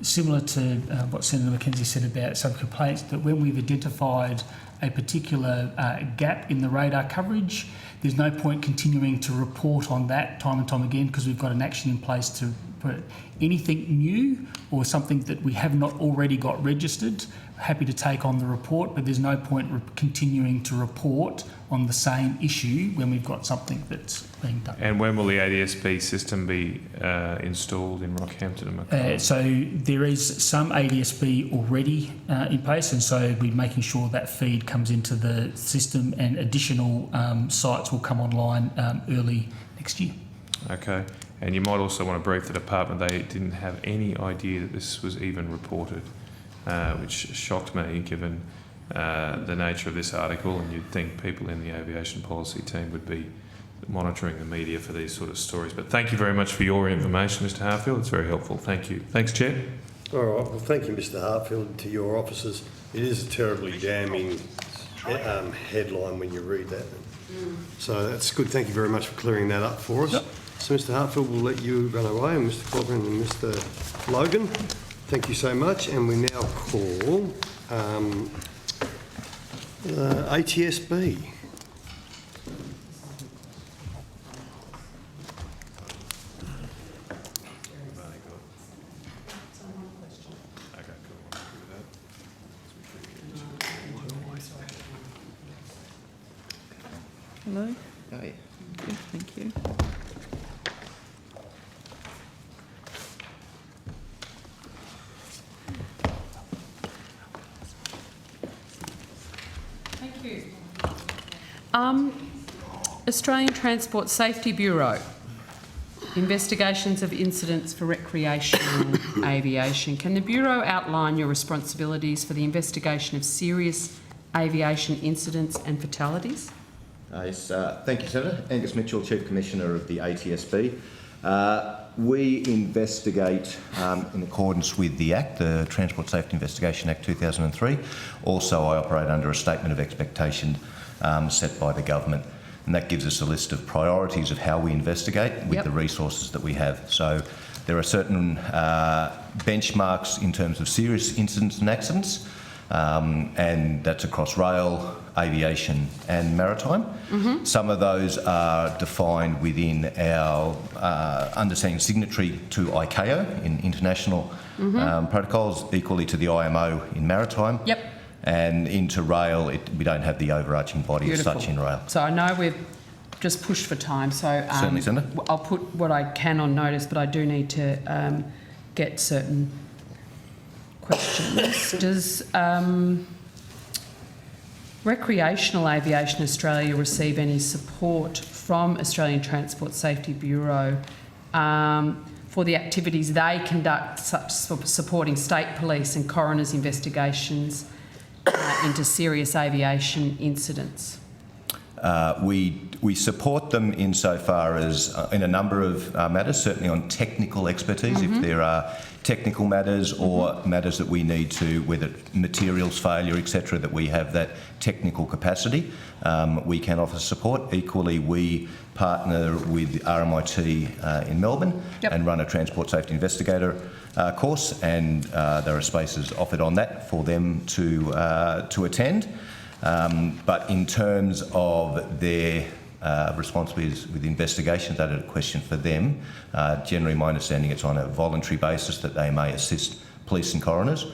similar to what Senator Mackenzie said about sub-complaints, that when we've identified a particular gap in the radar coverage, there's no point continuing to report on that time and time again because we've got an action in place to put anything new or something that we have not already got registered. Happy to take on the report, but there's no point continuing to report on the same issue when we've got something that's being done. And when will the ADSB system be installed in Rockhampton and Macquarie? So there is some ADSB already in place, and so we're making sure that feed comes into the system, and additional sites will come online early next year. Okay. And you might also want to brief the department they didn't have any idea that this was even reported, which shocked me given the nature of this article, and you'd think people in the aviation policy team would be monitoring the media for these sort of stories. But thank you very much for your information, Mr Hartfield. It's very helpful. Thank you. Thanks, Chair. All right. Well, thank you, Mr Hartfield, and to your officers. It is a terribly damning headline when you read that. So that's good. Thank you very much for clearing that up for us. Yep. So, Mr Hartfield, we'll let you run away, and Mr Cochrane and Mr Logan. Thank you so much. And we now call ATSB. Hello? Oh, yeah. Good, thank you. Thank you. Australian Transport Safety Bureau. Investigations of incidents for recreational aviation. Can the Bureau outline your responsibilities for the investigation of serious aviation incidents and fatalities? Yes, thank you, Senator. Angus Mitchell, Chief Commissioner of the ATSB. We investigate in accordance with the Act, the Transport Safety Investigation Act 2003. Also, I operate under a statement of expectation set by the government, and that gives us a list of priorities of how we investigate with the resources that we have. So there are certain benchmarks in terms of serious incidents and accidents. and that's across rail, aviation and maritime. Some of those are defined within our understanding signatory to ICAO in international protocols, equally to the IMO in maritime. Yep. And into rail, we don't have the overarching body as such in rail. So I know we've just pushed for time, so Certainly, Senator. I'll put what I can on notice, but I do need to get certain questions. Does Recreational Aviation Australia receive any support from Australian Transport Safety Bureau for the activities they conduct, such as supporting state police and coroners' investigations into serious aviation incidents? We support them insofar as in a number of matters, certainly on technical expertise. If there are technical matters or matters that we need to, whether materials failure, etc., that we have that technical capacity, we can offer support. Equally, we partner with RMIT in Melbourne and run a Transport Safety Investigator course, and there are spaces offered on that for them to attend. But in terms of their responsibilities with investigations, that is a question for them. Generally, my understanding it's on a voluntary basis that they may assist police and coroners.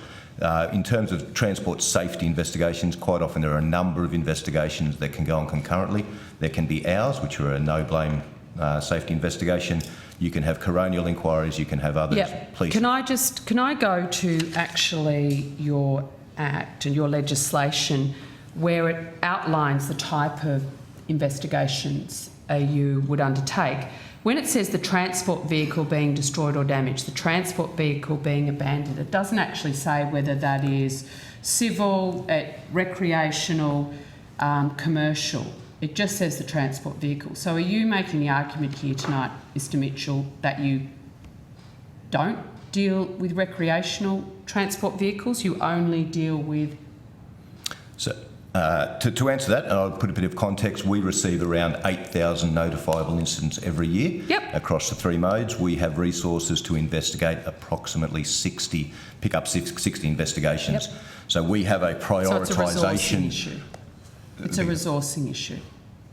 In terms of transport safety investigations, quite often there are a number of investigations that can go on concurrently. There can be ours, which are a no-blame safety investigation. You can have coronial inquiries, you can have others. Please. Can I go to actually your Act and your legislation where it outlines the type of investigations you would undertake? When it says the transport vehicle being destroyed or damaged, the transport vehicle being abandoned, it doesn't actually say whether that is civil, recreational, commercial. It just says the transport vehicle. So are you making the argument here tonight, Mr Mitchell, that you don't deal with recreational transport vehicles, you only deal with... So, to answer that, and I'll put a bit of context, we receive around 8,000 notifiable incidents every year across the three modes. We have resources to investigate approximately 60 investigations. So we have a prioritisation... It's a resourcing issue.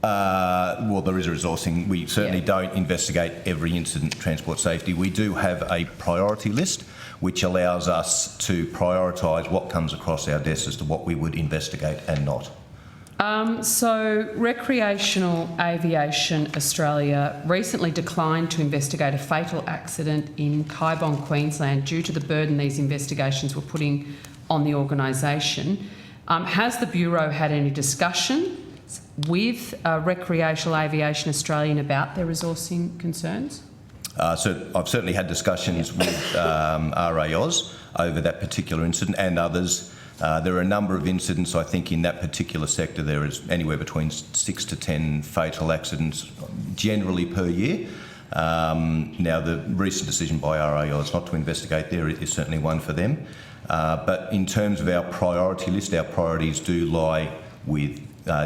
Well, there is a resourcing. We certainly don't investigate every incident in transport safety. We do have a priority list which allows us to prioritise what comes across our desks as to what we would investigate and not. So Recreational Aviation Australia recently declined to investigate a fatal accident in Kaibong, Queensland, due to the burden these investigations were putting on the organisation. Has the Bureau had any discussion with Recreational Aviation Australia about their resourcing concerns? So I've certainly had discussions with RAOZ over that particular incident and others. There are a number of incidents. I think in that particular sector there is anywhere between 6 to 10 fatal accidents generally per year. Now, the recent decision by RAOZ not to investigate there is certainly one for them. But in terms of our priority list, our priorities do lie with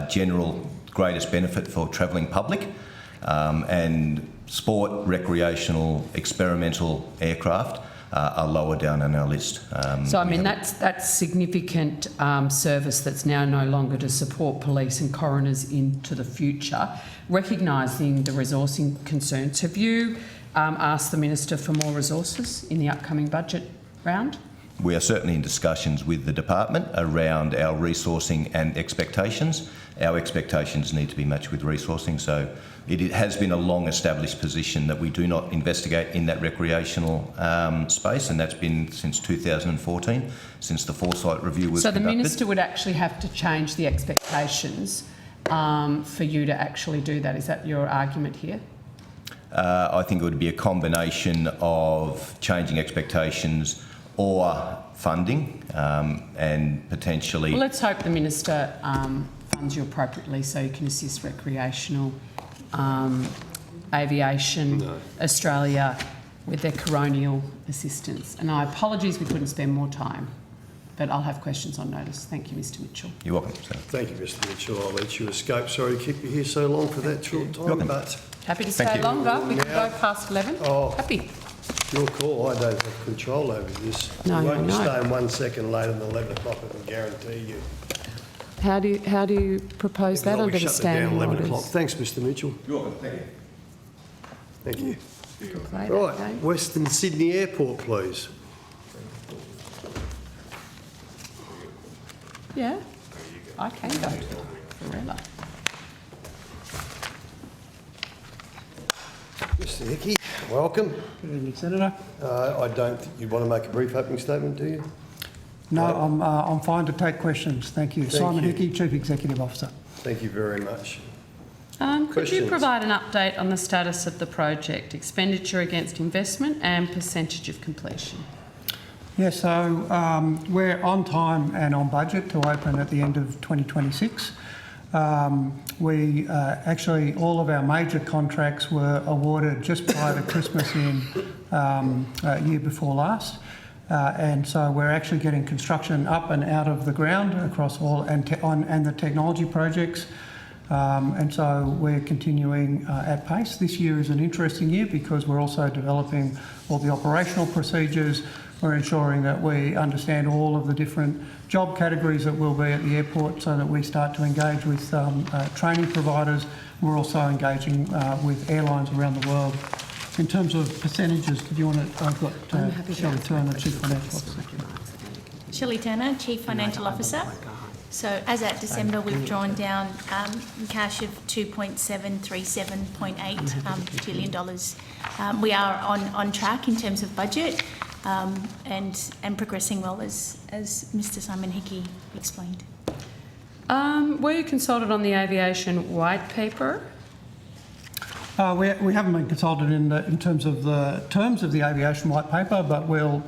general greatest benefit for travelling public and sport, recreational, experimental aircraft are lower down on our list. So, I mean, that's significant service that's now no longer to support police and coroners into the future. Recognising the resourcing concerns, have you asked the Minister for more resources in the upcoming budget round? We are certainly in discussions with the department around our resourcing and expectations. Our expectations need to be matched with resourcing, so it has been a long established position that we do not investigate in that recreational space, and that's been since 2014, since the Foresight Review was conducted. So the Minister would actually have to change the expectations for you to actually do that. Is that your argument here? I think it would be a combination of changing expectations or funding and potentially... Well, let's hope the Minister funds you appropriately so you can assist Recreational Aviation Australia with their coronial assistance. And I apologise we couldn't spend more time, but I'll have questions on notice. Thank you, Mr Mitchell. You're welcome, Senator. Thank you, Mr Mitchell. I'll let you escape. Sorry to keep you here so long for that short time, but... Happy to stay longer. We can go past 11. Oh. Happy. Your call. I don't have control over this. No, You won't no. stay 1 second later than 11 o'clock, I can guarantee you. How do you propose that Because I'll under be the shutting it down standing 11 orders? o'clock. Thanks, Mr Mitchell. You're welcome. Thank you. Thank you. Later, Right, okay. Western Sydney Airport, please. Yeah, I can go forever. Mr Hickey, welcome. Good evening, Senator. I don't think you want to make a brief opening statement, do you? No, I'm fine to take questions. Thank you. Thank Simon you. Hickey, Chief Executive Officer. Thank you very much. Could you Questions? provide an update on the status of the project, expenditure against investment and percentage of completion? Yeah, so we're on time and on budget to open at the end of 2026. We actually, all of our major contracts were awarded just prior to Christmas in year before last. And so we're actually getting construction up and out of the ground across all and the technology projects. And so we're continuing at pace. This year is an interesting year because we're also developing all the operational procedures. We're ensuring that we understand all of the different job categories that will be at the airport so that we start to engage with training providers. We're also engaging with airlines around the world. In terms of percentages, did you want to? I've got Shelley Turner, Chief Financial Officer. Shelley Turner, Chief Financial Officer. So as at December, we've drawn down cash of $2.737.8 billion. We are on track in terms of budget and progressing well, as Mr. Simon Hickey explained. Were you consulted on the aviation white paper? We haven't been consulted in terms of the terms of the aviation white paper, but we'll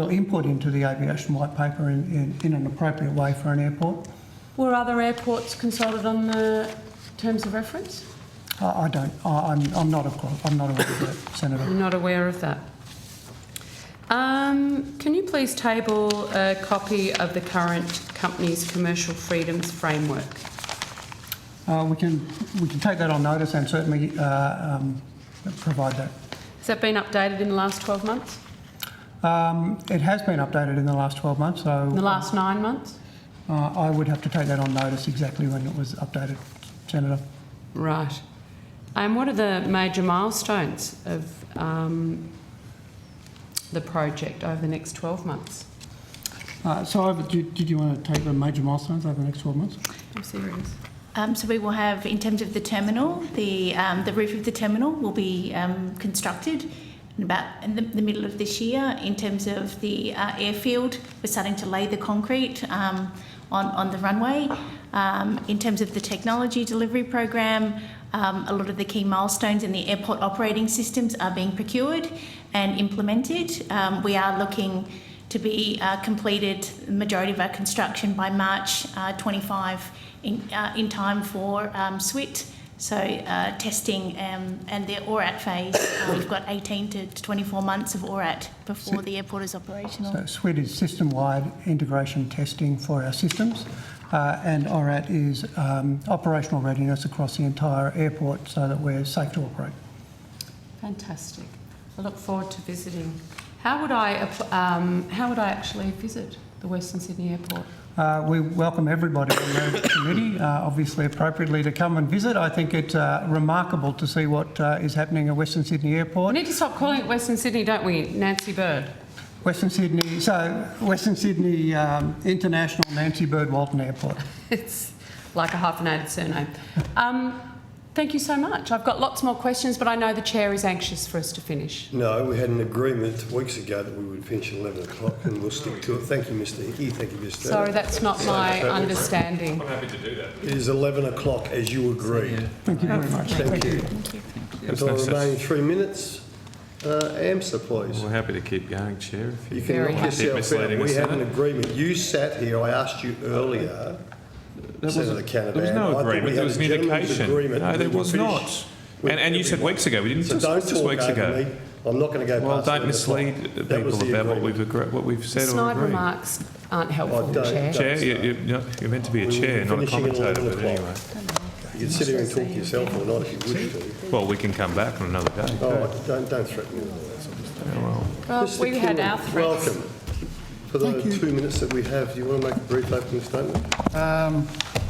input into the aviation white paper in an appropriate way for an airport. Were other airports consulted on the terms of reference? I don't. I'm not aware of that, Senator. I'm not aware of that. Can you please table a copy of the current company's commercial freedoms framework? We can take that on notice and certainly provide that. Has that been updated in the last 12 months? It has been updated in the last 12 months. So In the last 9 months? I would have to take that on notice exactly when it was updated, Senator. Right. And what are the major milestones of the project over the next 12 months? Did you want to take the major milestones over the next 12 months? I'm serious. So we will have, in terms of the terminal, the roof of the terminal will be constructed in the middle of this year. In terms of the airfield, we're starting to lay the concrete on the runway. In terms of the technology delivery program, a lot of the key milestones in the airport operating systems are being procured and implemented. We are looking to be completed the majority of our construction by March 25 in time for SWIT. So testing and the ORAT phase, we've got 18 to 24 months of ORAT before the airport is operational. So SWIT is system-wide integration testing for our systems, and ORAT is operational readiness across the entire airport so that we're safe to operate. Fantastic. I look forward to visiting. How would I actually visit the Western Sydney Airport? We welcome everybody on the committee, obviously appropriately, to come and visit. I think it's remarkable to see what is happening at Western Sydney Airport. We need to stop calling it Western Sydney, don't we? Nancy Bird. Western Sydney International Nancy Bird Walton Airport. It's like a hyphenated surname. Thank you so much. I've got lots more questions, but I know the Chair is anxious for us to finish. No, we had an agreement weeks ago that we would finish at 11 o'clock and we'll stick to it. Thank you, Mr Hickey. Thank you, Mr. Sorry, that's not my understanding. I'm happy to do that. It is 11 o'clock as you agreed. Thank you very much. Thank you. Thank you. And for the remaining 3 minutes, AMSA, please. We're happy to keep going, Chair. If You can knock yourself out. We had an agreement. You sat here, I asked you earlier, Senator Canavan. There was no agreement, there was an indication. No, there was not. And you said weeks ago, we didn't just weeks ago. I'm not going to go past. Well, don't mislead people about what we've said or Snide agreed. remarks aren't helpful, Chair. Chair, you're meant to be a chair, not a commentator, but anyway. You can sit here and talk to yourself or not if you wish to. Well, we can come back on another day. Oh, don't threaten me with all that sort of stuff. Well, Mr. we had our Kinley, threats. welcome. For the 2 minutes that we have, do you want to make a brief opening statement?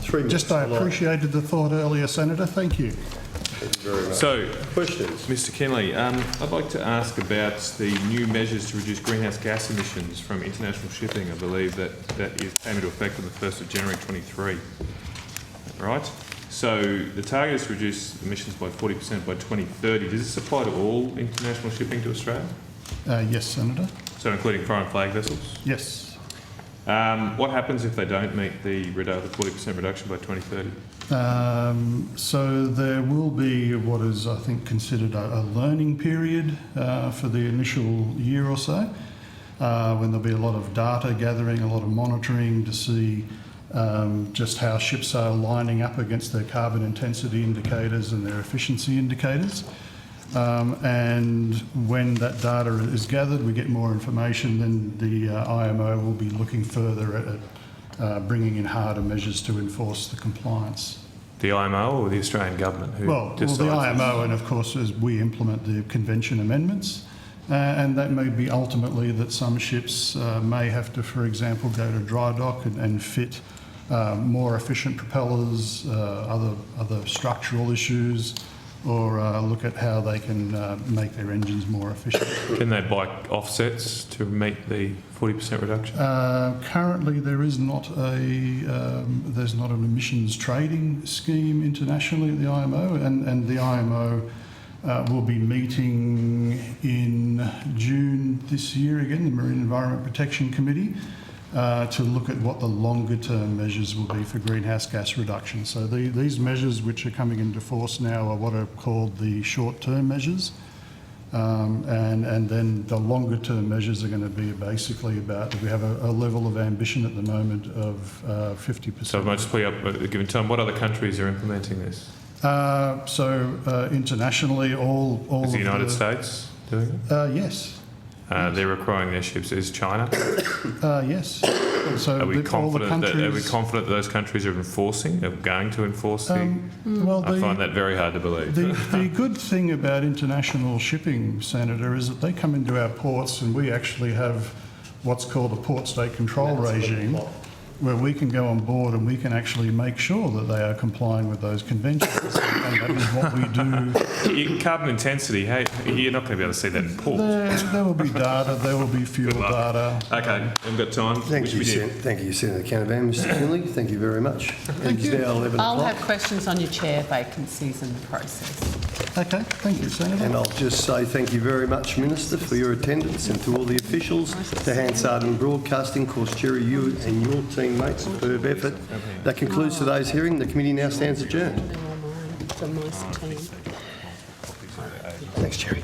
3 minutes. Just I appreciated the thought earlier, Senator. Thank you. Thank you very much. So, questions? Mr. Kinley, I'd like to ask about the new measures to reduce greenhouse gas emissions from international shipping. I believe that came into effect on the 1st of January 23. Right? So the target is to reduce emissions by 40% by 2030. Does this apply to all international shipping to Australia? Yes, Senator. So including foreign flag vessels? Yes. What happens if they don't meet the 40% reduction by 2030? So there will be what is, I think, considered a learning period for the initial year or so, when there'll be a lot of data gathering, a lot of monitoring to see just how ships are lining up against their carbon intensity indicators and their efficiency indicators. And when that data is gathered, we get more information, then the IMO will be looking further at bringing in harder measures to enforce the compliance. The IMO or the Australian government? Well, the IMO, and of course as we implement the convention amendments, and that may be ultimately that some ships may have to, for example, go to dry dock and fit more efficient propellers, other structural issues, or look at how they can make their engines more efficient. Can they buy offsets to meet the 40% reduction? Currently, there is not there's not an emissions trading scheme internationally at the IMO, and the IMO will be meeting in June this year again, the Marine Environment Protection Committee, to look at what the longer term measures will be for greenhouse gas reduction. So these measures which are coming into force now are what are called the short term measures, and then the longer term measures are going to be basically about, we have a level of ambition at the moment of 50%. So much clear up at a given time. What other countries are implementing this? Internationally, all Is the of United States doing it? Yes. They're requiring their ships. Is China? Yes. So Are we confident countries, that those countries are enforcing, are going to enforce the? well, I find that very hard to believe. the good thing about international shipping, Senator, is that they come into our ports and we actually have what's called a port state control regime, where we can go on board and we can actually make sure that they are complying with those conventions. And that is what we do. Carbon intensity, hey, you're not going to be able to see that in port. There will be data, there will be fuel data. Okay, we've got time. Thank you, Senator Canavan. Mr. Kinley, thank you very much. Thank It's you. now 11 I'll o'clock. have questions on your chair vacancies and the process. Okay, thank you, Senator. And I'll just say thank you very much, Minister, for your attendance, and to all the officials, to Hansard and Broadcasting, of course, Jerry, you and your teammates, superb effort. That concludes today's hearing. The committee now stands adjourned. Thanks, Jerry.